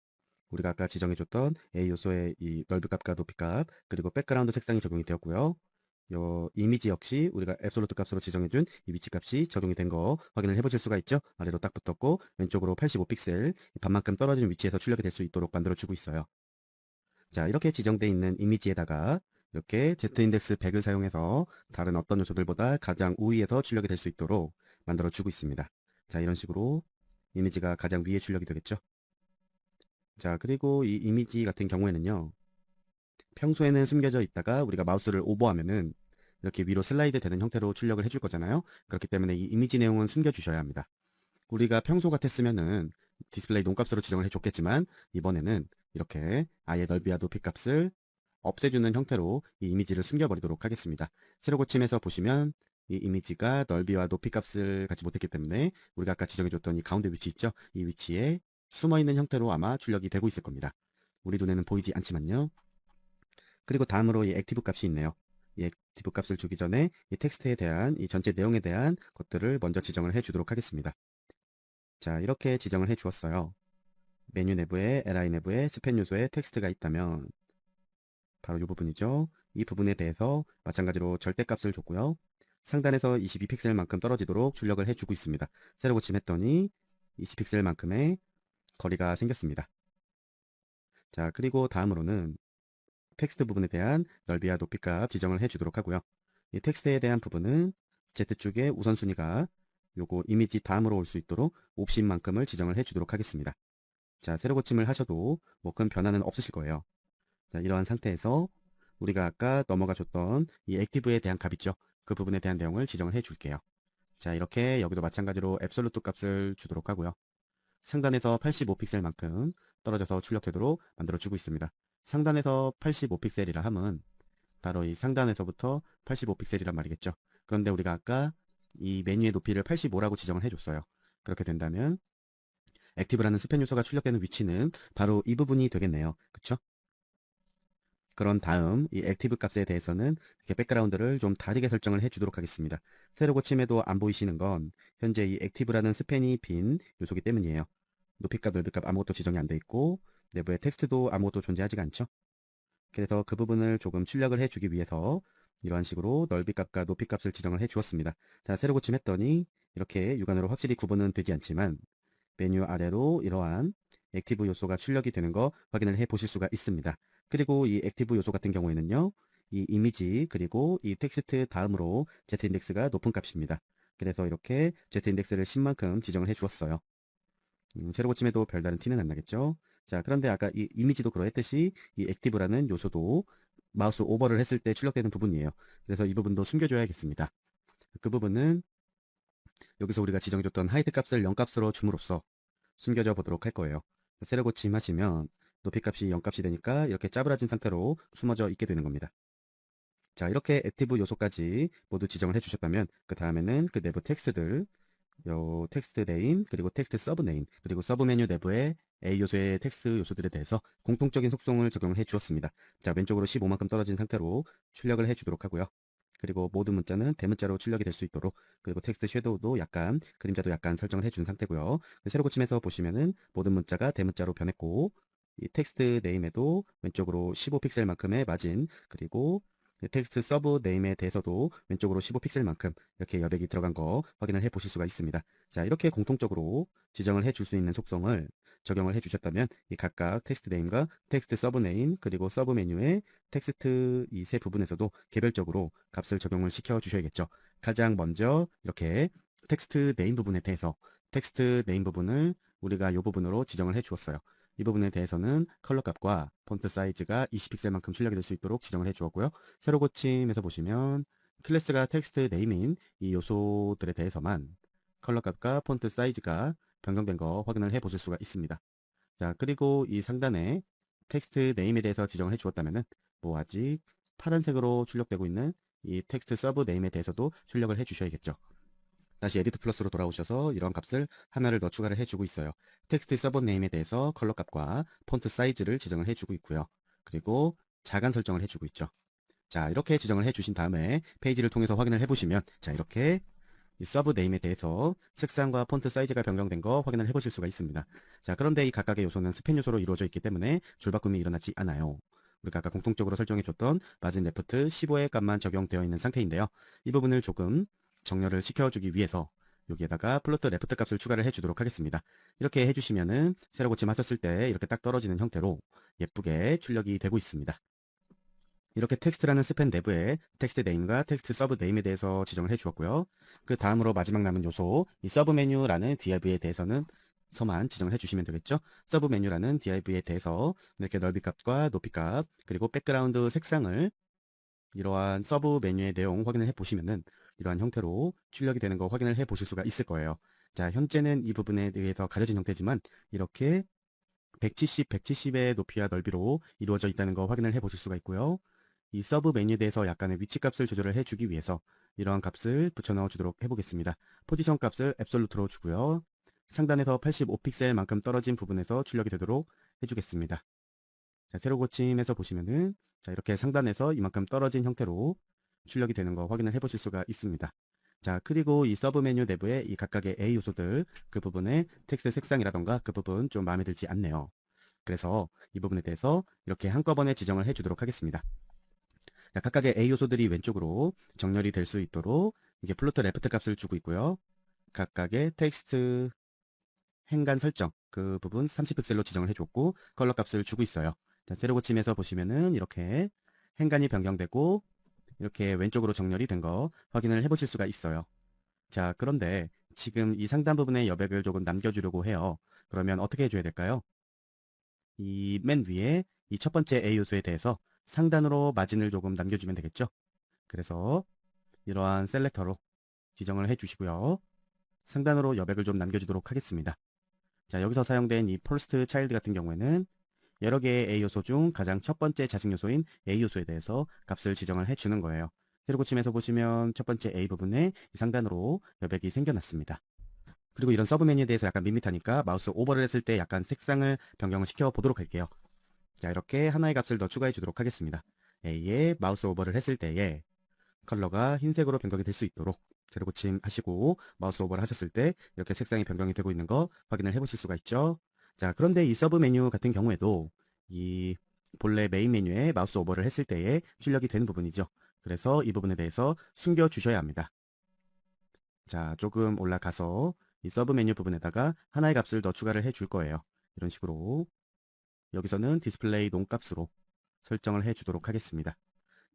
우리가 아까 지정해줬던 A 요소의 이 넓이값과 높이값 그리고 백그라운드 색상이 적용이 되었고요. 요 이미지 역시 우리가 앱솔루트 값으로 지정해준 이 위치값이 적용이 된 거 확인을 해보실 수가 있죠. 아래로 딱 붙었고 왼쪽으로 85픽셀 반만큼 떨어진 위치에서 출력이 될 수 있도록 만들어주고 있어요. 자, 이렇게 지정되어 있는 이미지에다가 이렇게 z인덱스 100을 사용해서 다른 어떤 요소들보다 가장 우위에서 출력이 될 수 있도록 만들어 주고 있습니다. 자, 이런 식으로 이미지가 가장 위에 출력이 되겠죠. 자, 그리고 이 이미지 같은 경우에는요, 평소에는 숨겨져 있다가 우리가 마우스를 오버하면은 이렇게 위로 슬라이드 되는 형태로 출력을 해줄 거잖아요. 그렇기 때문에 이 이미지 내용은 숨겨 주셔야 합니다. 우리가 평소 같았으면은 디스플레이 논값으로 지정을 해줬겠지만 이번에는 이렇게 아예 넓이와 높이 값을 없애주는 형태로 이 이미지를 숨겨버리도록 하겠습니다. 세로 고침에서 보시면 이 이미지가 넓이와 높이 값을 갖지 못했기 때문에 우리가 아까 지정해줬던 이 가운데 위치 있죠? 이 위치에 숨어있는 형태로 아마 출력이 되고 있을 겁니다. 우리 눈에는 보이지 않지만요. 그리고 다음으로 이 액티브 값이 있네요. 이 액티브 값을 주기 전에 이 텍스트에 대한 이 전체 내용에 대한 것들을 먼저 지정을 해주도록 하겠습니다. 자, 이렇게 지정을 해 주었어요. 메뉴 내부에 li 내부에 스팬 요소에 텍스트가 있다면 바로 이 부분이죠. 이 부분에 대해서 마찬가지로 절대값을 줬고요. 상단에서 22픽셀만큼 떨어지도록 출력을 해주고 있습니다. 세로 고침했더니 20픽셀만큼의 거리가 생겼습니다. 자, 그리고 다음으로는 텍스트 부분에 대한 넓이와 높이값 지정을 해주도록 하고요. 이 텍스트에 대한 부분은 Z쪽의 우선순위가 요거 이미지 다음으로 올 수 있도록 옵션만큼을 지정을 해주도록 하겠습니다. 자, 세로 고침을 하셔도 뭐 큰 변화는 없으실 거예요. 자, 이러한 상태에서 우리가 아까 넘어가 줬던 이 액티브에 대한 값 있죠. 그 부분에 대한 내용을 지정을 해 줄게요. 자, 이렇게 여기도 마찬가지로 앱솔루트 값을 주도록 하고요. 상단에서 85픽셀만큼 떨어져서 출력되도록 만들어 주고 있습니다. 상단에서 85픽셀이라 함은 바로 이 상단에서부터 85픽셀이란 말이겠죠. 그런데 우리가 아까 이 메뉴의 높이를 85라고 지정을 해줬어요. 그렇게 된다면 액티브라는 스팬 요소가 출력되는 위치는 바로 이 부분이 되겠네요. 그쵸? 그런 다음 이 액티브 값에 대해서는 이렇게 백그라운드를 좀 다르게 설정을 해주도록 하겠습니다. 세로 고침에도 안 보이시는 건 현재 이 액티브라는 스팬이 빈 요소기 때문이에요. 높이값, 넓이값 아무것도 지정이 안 돼 있고 내부에 텍스트도 아무것도 존재하지가 않죠. 그래서 그 부분을 조금 출력을 해주기 위해서 이러한 식으로 넓이값과 높이값을 지정을 해 주었습니다. 자, 세로 고침했더니 이렇게 육안으로 확실히 구분은 되지 않지만 메뉴 아래로 이러한 액티브 요소가 출력이 되는 거 확인을 해 보실 수가 있습니다. 그리고 이 액티브 요소 같은 경우에는요, 이 이미지 그리고 이 텍스트 다음으로 z인덱스가 높은 값입니다. 그래서 이렇게 z인덱스를 10만큼 지정을 해 주었어요. 세로 고침해도 별다른 티는 안 나겠죠. 자, 그런데 아까 이 이미지도 그러했듯이 이 액티브라는 요소도 마우스 오버를 했을 때 출력되는 부분이에요. 그래서 이 부분도 숨겨줘야겠습니다. 그 부분은 여기서 우리가 지정해줬던 하이트 값을 0값으로 줌으로써 숨겨져 보도록 할 거예요. 세로 고침하시면 높이 값이 0값이 되니까 이렇게 짜부라진 상태로 숨어져 있게 되는 겁니다. 자, 이렇게 액티브 요소까지 모두 지정을 해주셨다면 그 다음에는 그 내부 텍스트들, 요 텍스트 네임, 그리고 텍스트 서브 네임, 그리고 서브 메뉴 내부의 A 요소의 텍스트 요소들에 대해서 공통적인 속성을 적용을 해 주었습니다. 자, 왼쪽으로 15만큼 떨어진 상태로 출력을 해 주도록 하고요. 그리고 모든 문자는 대문자로 출력이 될 수 있도록, 그리고 텍스트 섀도우도 약간, 그림자도 약간 설정을 해 준 상태고요. 세로 고침에서 보시면은 모든 문자가 대문자로 변했고, 이 텍스트 네임에도 왼쪽으로 15픽셀만큼의 마진, 그리고 텍스트 서브 네임에 대해서도 왼쪽으로 15픽셀만큼 이렇게 여백이 들어간 거 확인을 해 보실 수가 있습니다. 자, 이렇게 공통적으로 지정을 해 줄 수 있는 속성을 적용을 해 주셨다면 이 각각 텍스트 네임과 텍스트 서브 네임 그리고 서브 메뉴의 텍스트 이 세 부분에서도 개별적으로 값을 적용을 시켜 주셔야겠죠. 가장 먼저 이렇게 텍스트 네임 부분에 대해서 텍스트 네임 부분을 우리가 이 부분으로 지정을 해 주었어요. 이 부분에 대해서는 컬러 값과 폰트 사이즈가 20픽셀만큼 출력이 될 수 있도록 지정을 해 주었고요. 세로 고침에서 보시면 클래스가 텍스트 네임인 이 요소들에 대해서만 컬러 값과 폰트 사이즈가 변경된 거 확인을 해 보실 수가 있습니다. 자, 그리고 이 상단에 텍스트 네임에 대해서 지정을 해 주었다면은 뭐 아직 파란색으로 출력되고 있는 이 텍스트 서브 네임에 대해서도 출력을 해 주셔야겠죠. 다시 에디트 플러스로 돌아오셔서 이런 값을 하나를 더 추가를 해주고 있어요. 텍스트 서브 네임에 대해서 컬러 값과 폰트 사이즈를 지정을 해주고 있고요. 그리고 자간 설정을 해주고 있죠. 자, 이렇게 지정을 해주신 다음에 페이지를 통해서 확인을 해보시면 자, 이렇게 이 서브 네임에 대해서 색상과 폰트 사이즈가 변경된 거 확인을 해보실 수가 있습니다. 자, 그런데 이 각각의 요소는 스팬 요소로 이루어져 있기 때문에 줄바꿈이 일어나지 않아요. 우리가 아까 공통적으로 설정해줬던 마진 레프트 15의 값만 적용되어 있는 상태인데요. 이 부분을 조금 정렬을 시켜주기 위해서 여기에다가 플로트 레프트 값을 추가를 해주도록 하겠습니다. 이렇게 해주시면은 세로 고침 하셨을 때 이렇게 딱 떨어지는 형태로 예쁘게 출력이 되고 있습니다. 이렇게 텍스트라는 스팬 내부에 텍스트 네임과 텍스트 서브 네임에 대해서 지정을 해 주었고요. 그 다음으로 마지막 남은 요소 이 서브 메뉴라는 div에 대해서는 서만 지정을 해주시면 되겠죠. 서브 메뉴라는 div에 대해서 이렇게 넓이 값과 높이 값 그리고 백그라운드 색상을 이러한 서브 메뉴의 내용 확인을 해 보시면은 이러한 형태로 출력이 되는 거 확인을 해 보실 수가 있을 거예요. 자, 현재는 이 부분에 의해서 가려진 형태지만 이렇게 170, 170의 높이와 넓이로 이루어져 있다는 거 확인을 해 보실 수가 있고요. 이 서브 메뉴에 대해서 약간의 위치 값을 조절을 해주기 위해서 이러한 값을 붙여 넣어 주도록 해보겠습니다. 포지션 값을 앱솔루트로 주고요. 상단에서 85픽셀만큼 떨어진 부분에서 출력이 되도록 해주겠습니다. 자, 세로 고침에서 보시면은 자, 이렇게 상단에서 이만큼 떨어진 형태로 출력이 되는 거 확인을 해보실 수가 있습니다. 자, 그리고 이 서브 메뉴 내부의 이 각각의 A 요소들 그 부분의 텍스트 색상이라던가 그 부분 좀 마음에 들지 않네요. 그래서 이 부분에 대해서 이렇게 한꺼번에 지정을 해주도록 하겠습니다. 자, 각각의 A 요소들이 왼쪽으로 정렬이 될 수 있도록 이게 플로트 레프트 값을 주고 있고요. 각각의 텍스트 행간 설정 그 부분 30픽셀로 지정을 해줬고 컬러 값을 주고 있어요. 자, 세로 고침에서 보시면은 이렇게 행간이 변경되고 이렇게 왼쪽으로 정렬이 된 거 확인을 해보실 수가 있어요. 자, 그런데 지금 이 상단 부분에 여백을 조금 남겨주려고 해요. 그러면 어떻게 해줘야 될까요? 이 맨 위에 이 첫 번째 A 요소에 대해서 상단으로 마진을 조금 남겨주면 되겠죠? 그래서 이러한 셀렉터로 지정을 해주시고요. 상단으로 여백을 좀 남겨주도록 하겠습니다. 자, 여기서 사용된 이 폴스트 차일드 같은 경우에는 여러 개의 A 요소 중 가장 첫 번째 자식 요소인 A 요소에 대해서 값을 지정을 해주는 거예요. 세로 고침에서 보시면 첫 번째 A 부분에 이 상단으로 여백이 생겨났습니다. 그리고 이런 서브 메뉴에 대해서 약간 밋밋하니까 마우스 오버를 했을 때 약간 색상을 변경을 시켜 보도록 할게요. 자, 이렇게 하나의 값을 더 추가해 주도록 하겠습니다. A에 마우스 오버를 했을 때에 컬러가 흰색으로 변경이 될 수 있도록 세로 고침하시고 마우스 오버를 하셨을 때 이렇게 색상이 변경이 되고 있는 거 확인을 해 보실 수가 있죠. 자, 그런데 이 서브 메뉴 같은 경우에도 이 본래 메인 메뉴에 마우스 오버를 했을 때에 출력이 되는 부분이죠. 그래서 이 부분에 대해서 숨겨 주셔야 합니다. 자, 조금 올라가서 이 서브 메뉴 부분에다가 하나의 값을 더 추가를 해 줄 거예요. 이런 식으로 여기서는 디스플레이 논값으로 설정을 해 주도록 하겠습니다.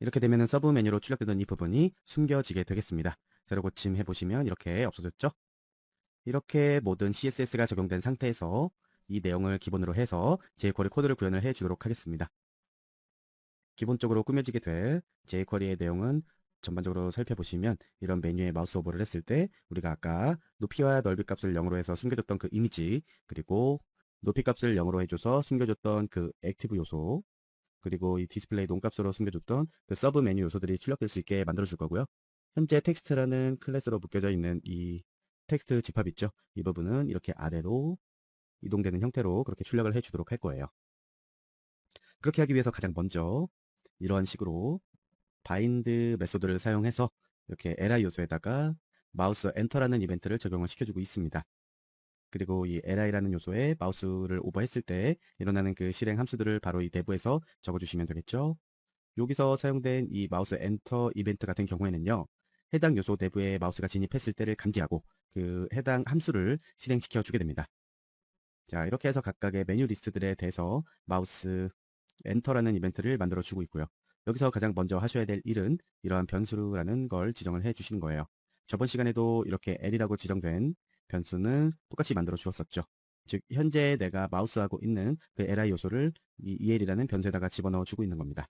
이렇게 되면 서브 메뉴로 출력되던 이 부분이 숨겨지게 되겠습니다. 세로 고침 해보시면 이렇게 없어졌죠? 이렇게 모든 CSS가 적용된 상태에서 이 내용을 기본으로 해서 jQuery 코드를 구현을 해 주도록 하겠습니다. 기본적으로 꾸며지게 될 jQuery의 내용은 전반적으로 살펴보시면 이런 메뉴에 마우스 오버를 했을 때 우리가 아까 높이와 넓이 값을 0으로 해서 숨겨줬던 그 이미지, 그리고 높이 값을 0으로 해줘서 숨겨줬던 그 액티브 요소, 그리고 이 디스플레이 논값으로 숨겨줬던 그 서브 메뉴 요소들이 출력될 수 있게 만들어 줄 거고요. 현재 텍스트라는 클래스로 묶여져 있는 이 텍스트 집합 있죠? 이 부분은 이렇게 아래로 이동되는 형태로 그렇게 출력을 해 주도록 할 거예요. 그렇게 하기 위해서 가장 먼저 이러한 식으로 바인드 메소드를 사용해서 이렇게 li 요소에다가 마우스 엔터라는 이벤트를 적용을 시켜주고 있습니다. 그리고 이 li라는 요소에 마우스를 오버했을 때 일어나는 그 실행 함수들을 바로 이 내부에서 적어주시면 되겠죠. 여기서 사용된 이 마우스 엔터 이벤트 같은 경우에는요, 해당 요소 내부에 마우스가 진입했을 때를 감지하고 그 해당 함수를 실행시켜 주게 됩니다. 자, 이렇게 해서 각각의 메뉴 리스트들에 대해서 마우스 엔터라는 이벤트를 만들어 주고 있고요. 여기서 가장 먼저 하셔야 될 일은 이러한 변수라는 걸 지정을 해 주시는 거예요. 저번 시간에도 이렇게 L이라고 지정된 변수는 똑같이 만들어 주었었죠. 즉 현재 내가 마우스하고 있는 그 li 요소를 이 el이라는 변수에다가 집어넣어 주고 있는 겁니다.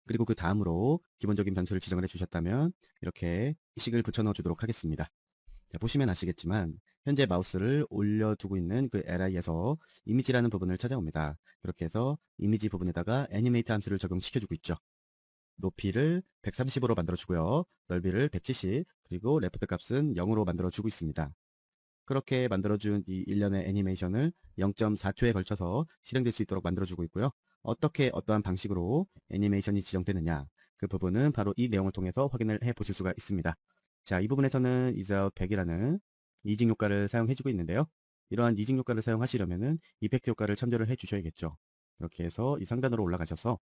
그리고 그 다음으로 기본적인 변수를 지정을 해 주셨다면 이렇게 식을 붙여 넣어 주도록 하겠습니다. 자, 보시면 아시겠지만 현재 마우스를 올려두고 있는 그 li에서 이미지라는 부분을 찾아옵니다. 그렇게 해서 이미지 부분에다가 애니메이트 함수를 적용시켜주고 있죠. 높이를 130으로 만들어주고요. 넓이를 170, 그리고 레프트 값은 0으로 만들어주고 있습니다. 그렇게 만들어준 이 일련의 애니메이션을 0.4초에 걸쳐서 실행될 수 있도록 만들어주고 있고요. 어떻게 어떠한 방식으로 애니메이션이 지정되느냐, 그 부분은 바로 이 내용을 통해서 확인을 해 보실 수가 있습니다. 자, 이 부분에서는 이자웃 100이라는 이직 효과를 사용해주고 있는데요. 이러한 이직 효과를 사용하시려면은 이펙트 효과를 참조를 해 주셔야겠죠. 이렇게 해서 이 상단으로 올라가셔서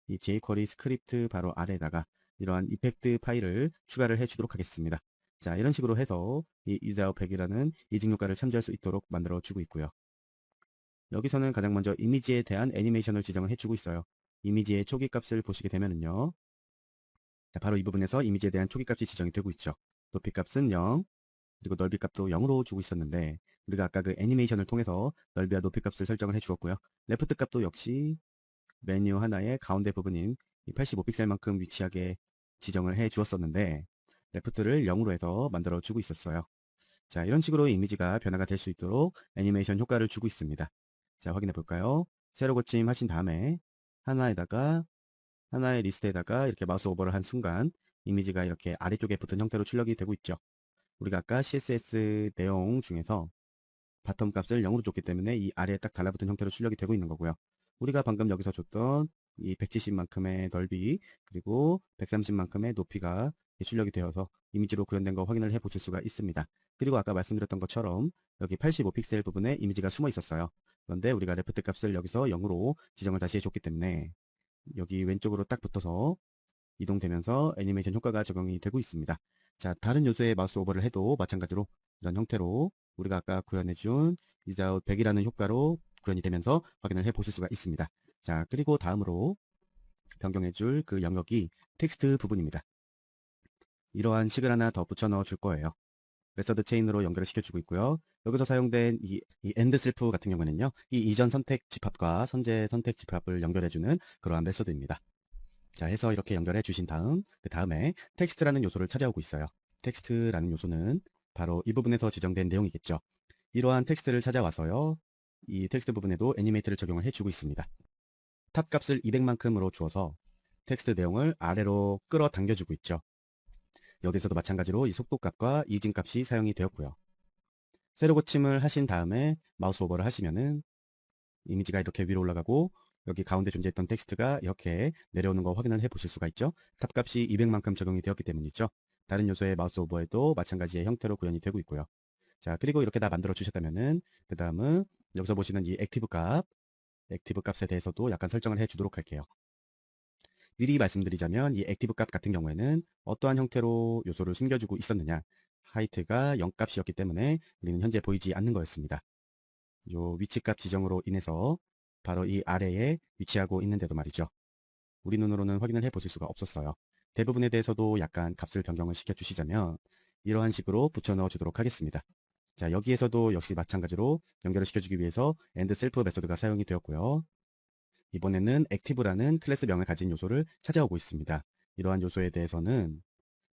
이 jQuery 스크립트 바로 아래에다가 이러한 이펙트 파일을 추가를 해 주도록 하겠습니다. 자, 이런 식으로 해서 이 이자웃 100이라는 이직 효과를 참조할 수 있도록 만들어 주고 있고요. 여기서는 가장 먼저 이미지에 대한 애니메이션을 지정을 해주고 있어요. 이미지의 초기 값을 보시게 되면은요. 자, 바로 이 부분에서 이미지에 대한 초기 값이 지정이 되고 있죠. 높이 값은 0, 그리고 넓이 값도 0으로 주고 있었는데 우리가 아까 그 애니메이션을 통해서 넓이와 높이 값을 설정을 해 주었고요. 레프트 값도 역시 메뉴 하나의 가운데 부분인 85픽셀만큼 위치하게 지정을 해 주었었는데 레프트를 0으로 해서 만들어 주고 있었어요. 자, 이런 식으로 이미지가 변화가 될 수 있도록 애니메이션 효과를 주고 있습니다. 자, 확인해 볼까요? 세로 고침 하신 다음에 하나의 리스트에다가 이렇게 마우스 오버를 한 순간 이미지가 이렇게 아래쪽에 붙은 형태로 출력이 되고 있죠. 우리가 아까 CSS 내용 중에서 바텀 값을 0으로 줬기 때문에 이 아래에 딱 달라붙은 형태로 출력이 되고 있는 거고요. 우리가 방금 여기서 줬던 이 170만큼의 넓이 그리고 130만큼의 높이가 출력이 되어서 이미지로 구현된 거 확인을 해 보실 수가 있습니다. 그리고 아까 말씀드렸던 것처럼 여기 85픽셀 부분에 이미지가 숨어 있었어요. 그런데 우리가 레프트 값을 여기서 0으로 지정을 다시 해줬기 때문에 여기 왼쪽으로 딱 붙어서 이동되면서 애니메이션 효과가 적용이 되고 있습니다. 자, 다른 요소에 마우스 오버를 해도 마찬가지로 이런 형태로 우리가 아까 구현해준 이자웃 100이라는 효과로 구현이 되면서 확인을 해 보실 수가 있습니다. 자, 그리고 다음으로 변경해줄 그 영역이 텍스트 부분입니다. 이러한 식을 하나 더 붙여 넣어 줄 거예요. 메서드 체인으로 연결을 시켜주고 있고요. 여기서 사용된 이 end self 같은 경우는요, 이 이전 선택 집합과 현재 선택 집합을 연결해주는 그러한 메서드입니다. 자, 해서 이렇게 연결해 주신 다음, 그 다음에 텍스트라는 요소를 찾아오고 있어요. 텍스트라는 요소는 바로 이 부분에서 지정된 내용이겠죠. 이러한 텍스트를 찾아와서요. 이 텍스트 부분에도 애니메이트를 적용을 해주고 있습니다. 탑 값을 200만큼으로 주어서 텍스트 내용을 아래로 끌어당겨주고 있죠. 여기서도 마찬가지로 이 속도 값과 이진 값이 사용이 되었고요. 세로 고침을 하신 다음에 마우스 오버를 하시면은 이미지가 이렇게 위로 올라가고 여기 가운데 존재했던 텍스트가 이렇게 내려오는 거 확인을 해 보실 수가 있죠. 탑 값이 200만큼 적용이 되었기 때문이죠. 다른 요소의 마우스 오버에도 마찬가지의 형태로 구현이 되고 있고요. 자, 그리고 이렇게 다 만들어 주셨다면은 그 다음은 여기서 보시는 이 액티브 값에 대해서도 약간 설정을 해 주도록 할게요. 미리 말씀드리자면 이 액티브 값 같은 경우에는 어떠한 형태로 요소를 숨겨주고 있었느냐, 하이트가 0값이었기 때문에 우리는 현재 보이지 않는 거였습니다. 요 위치값 지정으로 인해서 바로 이 아래에 위치하고 있는데도 말이죠. 우리 눈으로는 확인을 해 보실 수가 없었어요. 대부분에 대해서도 약간 값을 변경을 시켜 주시자면 이러한 식으로 붙여 넣어 주도록 하겠습니다. 자, 여기에서도 역시 마찬가지로 연결을 시켜주기 위해서 end self 메소드가 사용이 되었고요. 이번에는 active라는 클래스명을 가진 요소를 찾아오고 있습니다. 이러한 요소에 대해서는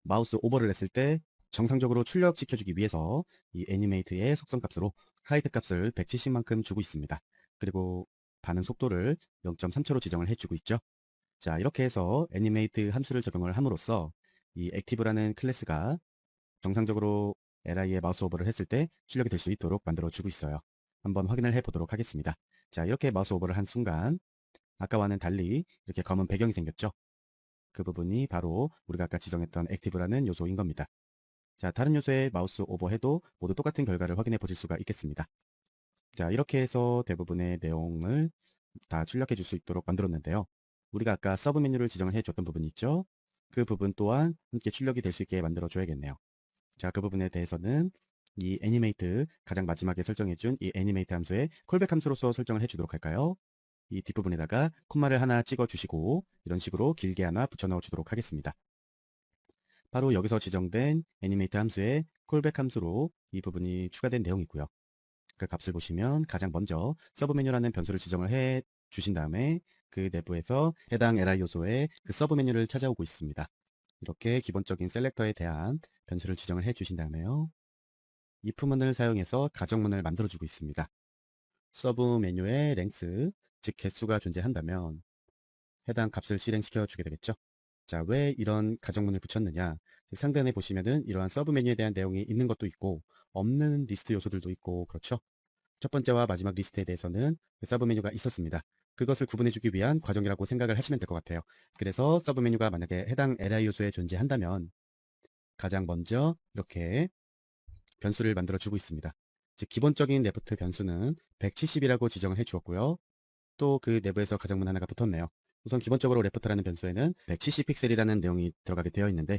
마우스 오버를 했을 때 정상적으로 출력시켜주기 위해서 이 애니메이트의 속성값으로 하이트 값을 170만큼 주고 있습니다. 그리고 반응 속도를 0.3초로 지정을 해주고 있죠. 자, 이렇게 해서 애니메이트 함수를 적용을 함으로써 이 액티브라는 클래스가 정상적으로 LI에 마우스 오버를 했을 때 출력이 될 수 있도록 만들어주고 있어요. 한번 확인을 해보도록 하겠습니다. 자, 이렇게 마우스 오버를 한 순간 아까와는 달리 이렇게 검은 배경이 생겼죠. 그 부분이 바로 우리가 아까 지정했던 액티브라는 요소인 겁니다. 자, 다른 요소에 마우스 오버해도 모두 똑같은 결과를 확인해 보실 수가 있겠습니다. 자, 이렇게 해서 대부분의 내용을 다 출력해 줄 수 있도록 만들었는데요. 우리가 아까 서브 메뉴를 지정을 해 줬던 부분이 있죠. 그 부분 또한 함께 출력이 될 수 있게 만들어 줘야겠네요. 자, 그 부분에 대해서는 이 애니메이트 가장 마지막에 설정해 준 이 애니메이트 함수의 콜백 함수로서 설정을 해 주도록 할까요? 이 뒷부분에다가 콤마를 하나 찍어 주시고 이런 식으로 길게 하나 붙여 넣어 주도록 하겠습니다. 바로 여기서 지정된 애니메이트 함수의 콜백 함수로 이 부분이 추가된 내용이고요. 그 값을 보시면 가장 먼저 서브 메뉴라는 변수를 지정을 해 주신 다음에 그 내부에서 해당 li 요소의 그 서브 메뉴를 찾아오고 있습니다. 이렇게 기본적인 셀렉터에 대한 변수를 지정을 해 주신 다음에요. if문을 사용해서 가정문을 만들어 주고 있습니다. 서브 메뉴의 length, 즉 개수가 존재한다면 해당 값을 실행시켜 주게 되겠죠. 자, 왜 이런 가정문을 붙였느냐? 상단에 보시면은 이러한 서브 메뉴에 대한 내용이 있는 것도 있고 없는 리스트 요소들도 있고 그렇죠. 첫 번째와 마지막 리스트에 대해서는 서브 메뉴가 있었습니다. 그것을 구분해주기 위한 과정이라고 생각을 하시면 될 것 같아요. 그래서 서브 메뉴가 만약에 해당 li 요소에 존재한다면 가장 먼저 이렇게 변수를 만들어 주고 있습니다. 즉 기본적인 레프트 변수는 170이라고 지정을 해 주었고요. 또 그 내부에서 가정문 하나가 붙었네요. 우선 기본적으로 레프트라는 변수에는 170 픽셀이라는 내용이 들어가게 되어 있는데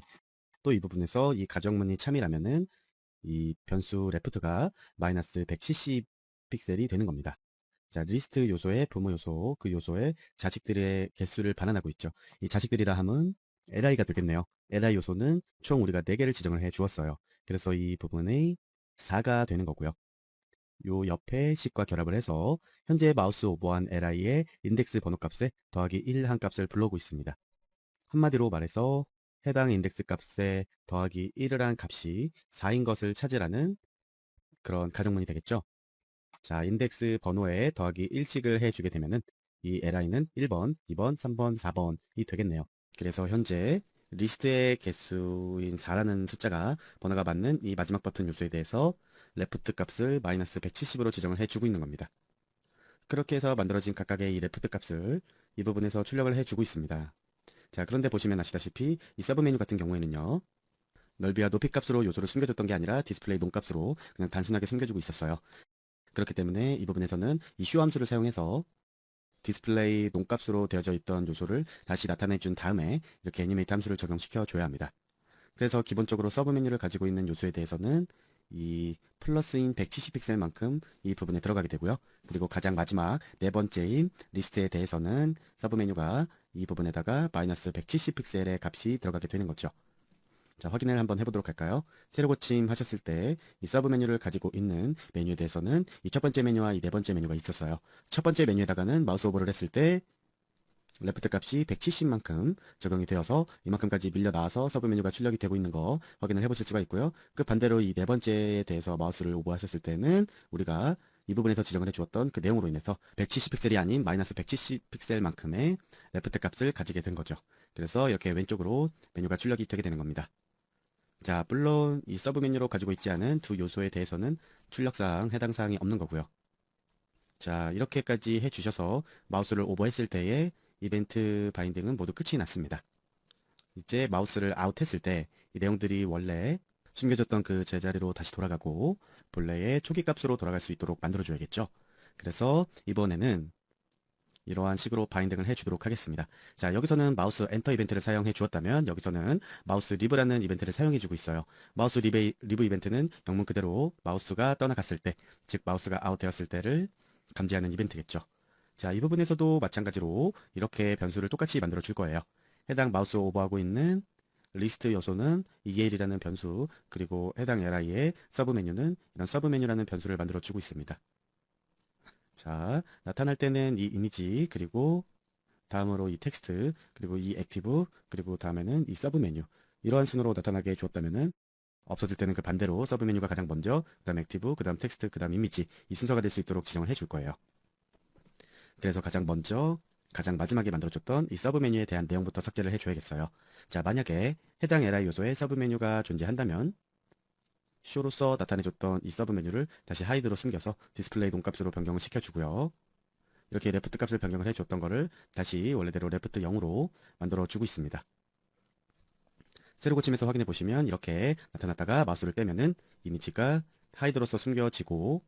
또 이 부분에서 이 가정문이 참이라면은 이 변수 레프트가 마이너스 170 픽셀이 되는 겁니다. 자, 리스트 요소의 부모 요소, 그 요소의 자식들의 개수를 반환하고 있죠. 이 자식들이라 함은 li가 되겠네요. li 요소는 총 우리가 4개를 지정을 해 주었어요. 그래서 이 부분이 4가 되는 거고요. 요 옆에 10과 결합을 해서 현재 마우스 오버한 li의 인덱스 번호 값에 더하기 1 한 값을 불러오고 있습니다. 한마디로 말해서 해당 인덱스 값에 더하기 1을 한 값이 4인 것을 찾으라는 그런 가정문이 되겠죠. 자, 인덱스 번호에 더하기 1씩을 해주게 되면은 이 li는 1번, 2번, 3번, 4번이 되겠네요. 그래서 현재 리스트의 개수인 4라는 숫자가 번호가 맞는 이 마지막 버튼 요소에 대해서 레프트 값을 마이너스 170으로 지정을 해주고 있는 겁니다. 그렇게 해서 만들어진 각각의 이 레프트 값을 이 부분에서 출력을 해주고 있습니다. 자, 그런데 보시면 아시다시피 이 서브 메뉴 같은 경우에는요. 넓이와 높이 값으로 요소를 숨겨줬던 게 아니라 디스플레이 논 값으로 그냥 단순하게 숨겨주고 있었어요. 그렇기 때문에 이 부분에서는 이 show 함수를 사용해서 디스플레이 논값으로 되어져 있던 요소를 다시 나타내 준 다음에 이렇게 애니메이트 함수를 적용시켜 줘야 합니다. 그래서 기본적으로 서브 메뉴를 가지고 있는 요소에 대해서는 이 플러스인 170 픽셀만큼 이 부분에 들어가게 되고요. 그리고 가장 마지막 네 번째인 리스트에 대해서는 서브 메뉴가 이 부분에다가 마이너스 170 픽셀의 값이 들어가게 되는 거죠. 자, 확인을 한번 해보도록 할까요? 새로 고침하셨을 때 이 서브 메뉴를 가지고 있는 메뉴에 대해서는 이 첫 번째 메뉴와 이 네 번째 메뉴가 있었어요. 첫 번째 메뉴에다가는 마우스 오버를 했을 때 레프트 값이 170만큼 적용이 되어서 이만큼까지 밀려 나와서 서브 메뉴가 출력이 되고 있는 거 확인을 해보실 수가 있고요. 그 반대로 이 네 번째에 대해서 마우스를 오버하셨을 때는 우리가 이 부분에서 지정을 해주었던 그 내용으로 인해서 170 픽셀이 아닌 마이너스 170 픽셀만큼의 레프트 값을 가지게 된 거죠. 그래서 이렇게 왼쪽으로 메뉴가 출력이 되게 되는 겁니다. 자, 물론 이 서브 메뉴로 가지고 있지 않은 두 요소에 대해서는 출력사항 해당 사항이 없는 거고요. 자, 이렇게까지 해주셔서 마우스를 오버했을 때의 이벤트 바인딩은 모두 끝이 났습니다. 이제 마우스를 아웃했을 때 이 내용들이 원래 숨겨졌던 그 제자리로 다시 돌아가고 본래의 초기 값으로 돌아갈 수 있도록 만들어줘야겠죠. 그래서 이번에는 이러한 식으로 바인딩을 해주도록 하겠습니다. 자, 여기서는 마우스 엔터 이벤트를 사용해 주었다면 여기서는 마우스 리브라는 이벤트를 사용해 주고 있어요. 마우스 리브 이벤트는 영문 그대로 마우스가 떠나갔을 때, 즉 마우스가 아웃되었을 때를 감지하는 이벤트겠죠. 자, 이 부분에서도 마찬가지로 이렇게 변수를 똑같이 만들어 줄 거예요. 해당 마우스 오버하고 있는 리스트 요소는 EL이라는 변수, 그리고 해당 li의 서브 메뉴는 이런 서브 메뉴라는 변수를 만들어 주고 있습니다. 자, 나타날 때는 이 이미지, 그리고 다음으로 이 텍스트, 그리고 이 액티브, 그리고 다음에는 이 서브 메뉴. 이러한 순으로 나타나게 해주었다면은 없어질 때는 그 반대로 서브 메뉴가 가장 먼저, 그 다음 액티브, 그 다음 텍스트, 그 다음 이미지, 이 순서가 될 수 있도록 지정을 해줄 거예요. 그래서 가장 먼저 가장 마지막에 만들어줬던 이 서브 메뉴에 대한 내용부터 삭제를 해줘야겠어요. 자, 만약에 해당 li 요소에 서브 메뉴가 존재한다면 show로서 나타내줬던 이 서브 메뉴를 다시 hide로 숨겨서 디스플레이 동값으로 변경을 시켜주고요. 이렇게 left 값을 변경을 해줬던 거를 다시 원래대로 left 0으로 만들어주고 있습니다. 새로 고침해서 확인해 보시면 이렇게 나타났다가 마우스를 빼면은 이미지가 하이드로서 숨겨지고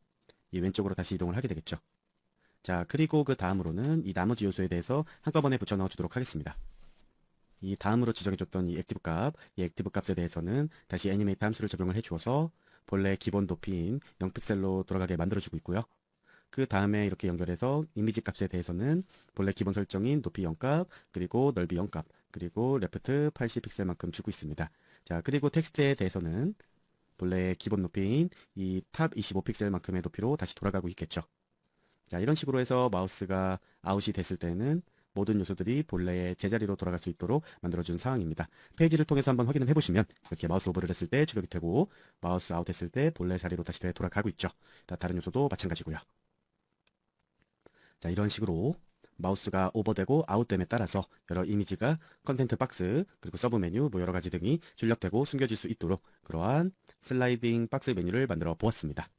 이 왼쪽으로 다시 이동을 하게 되겠죠. 자, 그리고 그 다음으로는 이 나머지 요소에 대해서 한꺼번에 붙여 넣어 주도록 하겠습니다. 이 다음으로 지정해줬던 이 액티브 값, 이 액티브 값에 대해서는 다시 애니메이트 함수를 적용을 해주어서 본래 기본 높이인 0픽셀로 돌아가게 만들어주고 있고요. 그 다음에 이렇게 연결해서 이미지 값에 대해서는 본래 기본 설정인 높이 0값, 그리고 넓이 0값, 그리고 레프트 80픽셀만큼 주고 있습니다. 자, 그리고 텍스트에 대해서는 본래 기본 높이인 이 탑 25픽셀만큼의 높이로 다시 돌아가고 있겠죠. 자, 이런 식으로 해서 마우스가 아웃이 됐을 때는 모든 요소들이 본래의 제자리로 돌아갈 수 있도록 만들어준 상황입니다. 페이지를 통해서 한번 확인을 해보시면 이렇게 마우스 오버를 했을 때 추격이 되고 마우스 아웃 했을 때 본래 자리로 다시 돌아가고 있죠. 다른 요소도 마찬가지고요. 자, 이런 식으로 마우스가 오버되고 아웃됨에 따라서 여러 이미지가 컨텐트 박스, 그리고 서브 메뉴, 뭐 여러 가지 등이 출력되고 숨겨질 수 있도록 그러한 슬라이딩 박스 메뉴를 만들어 보았습니다.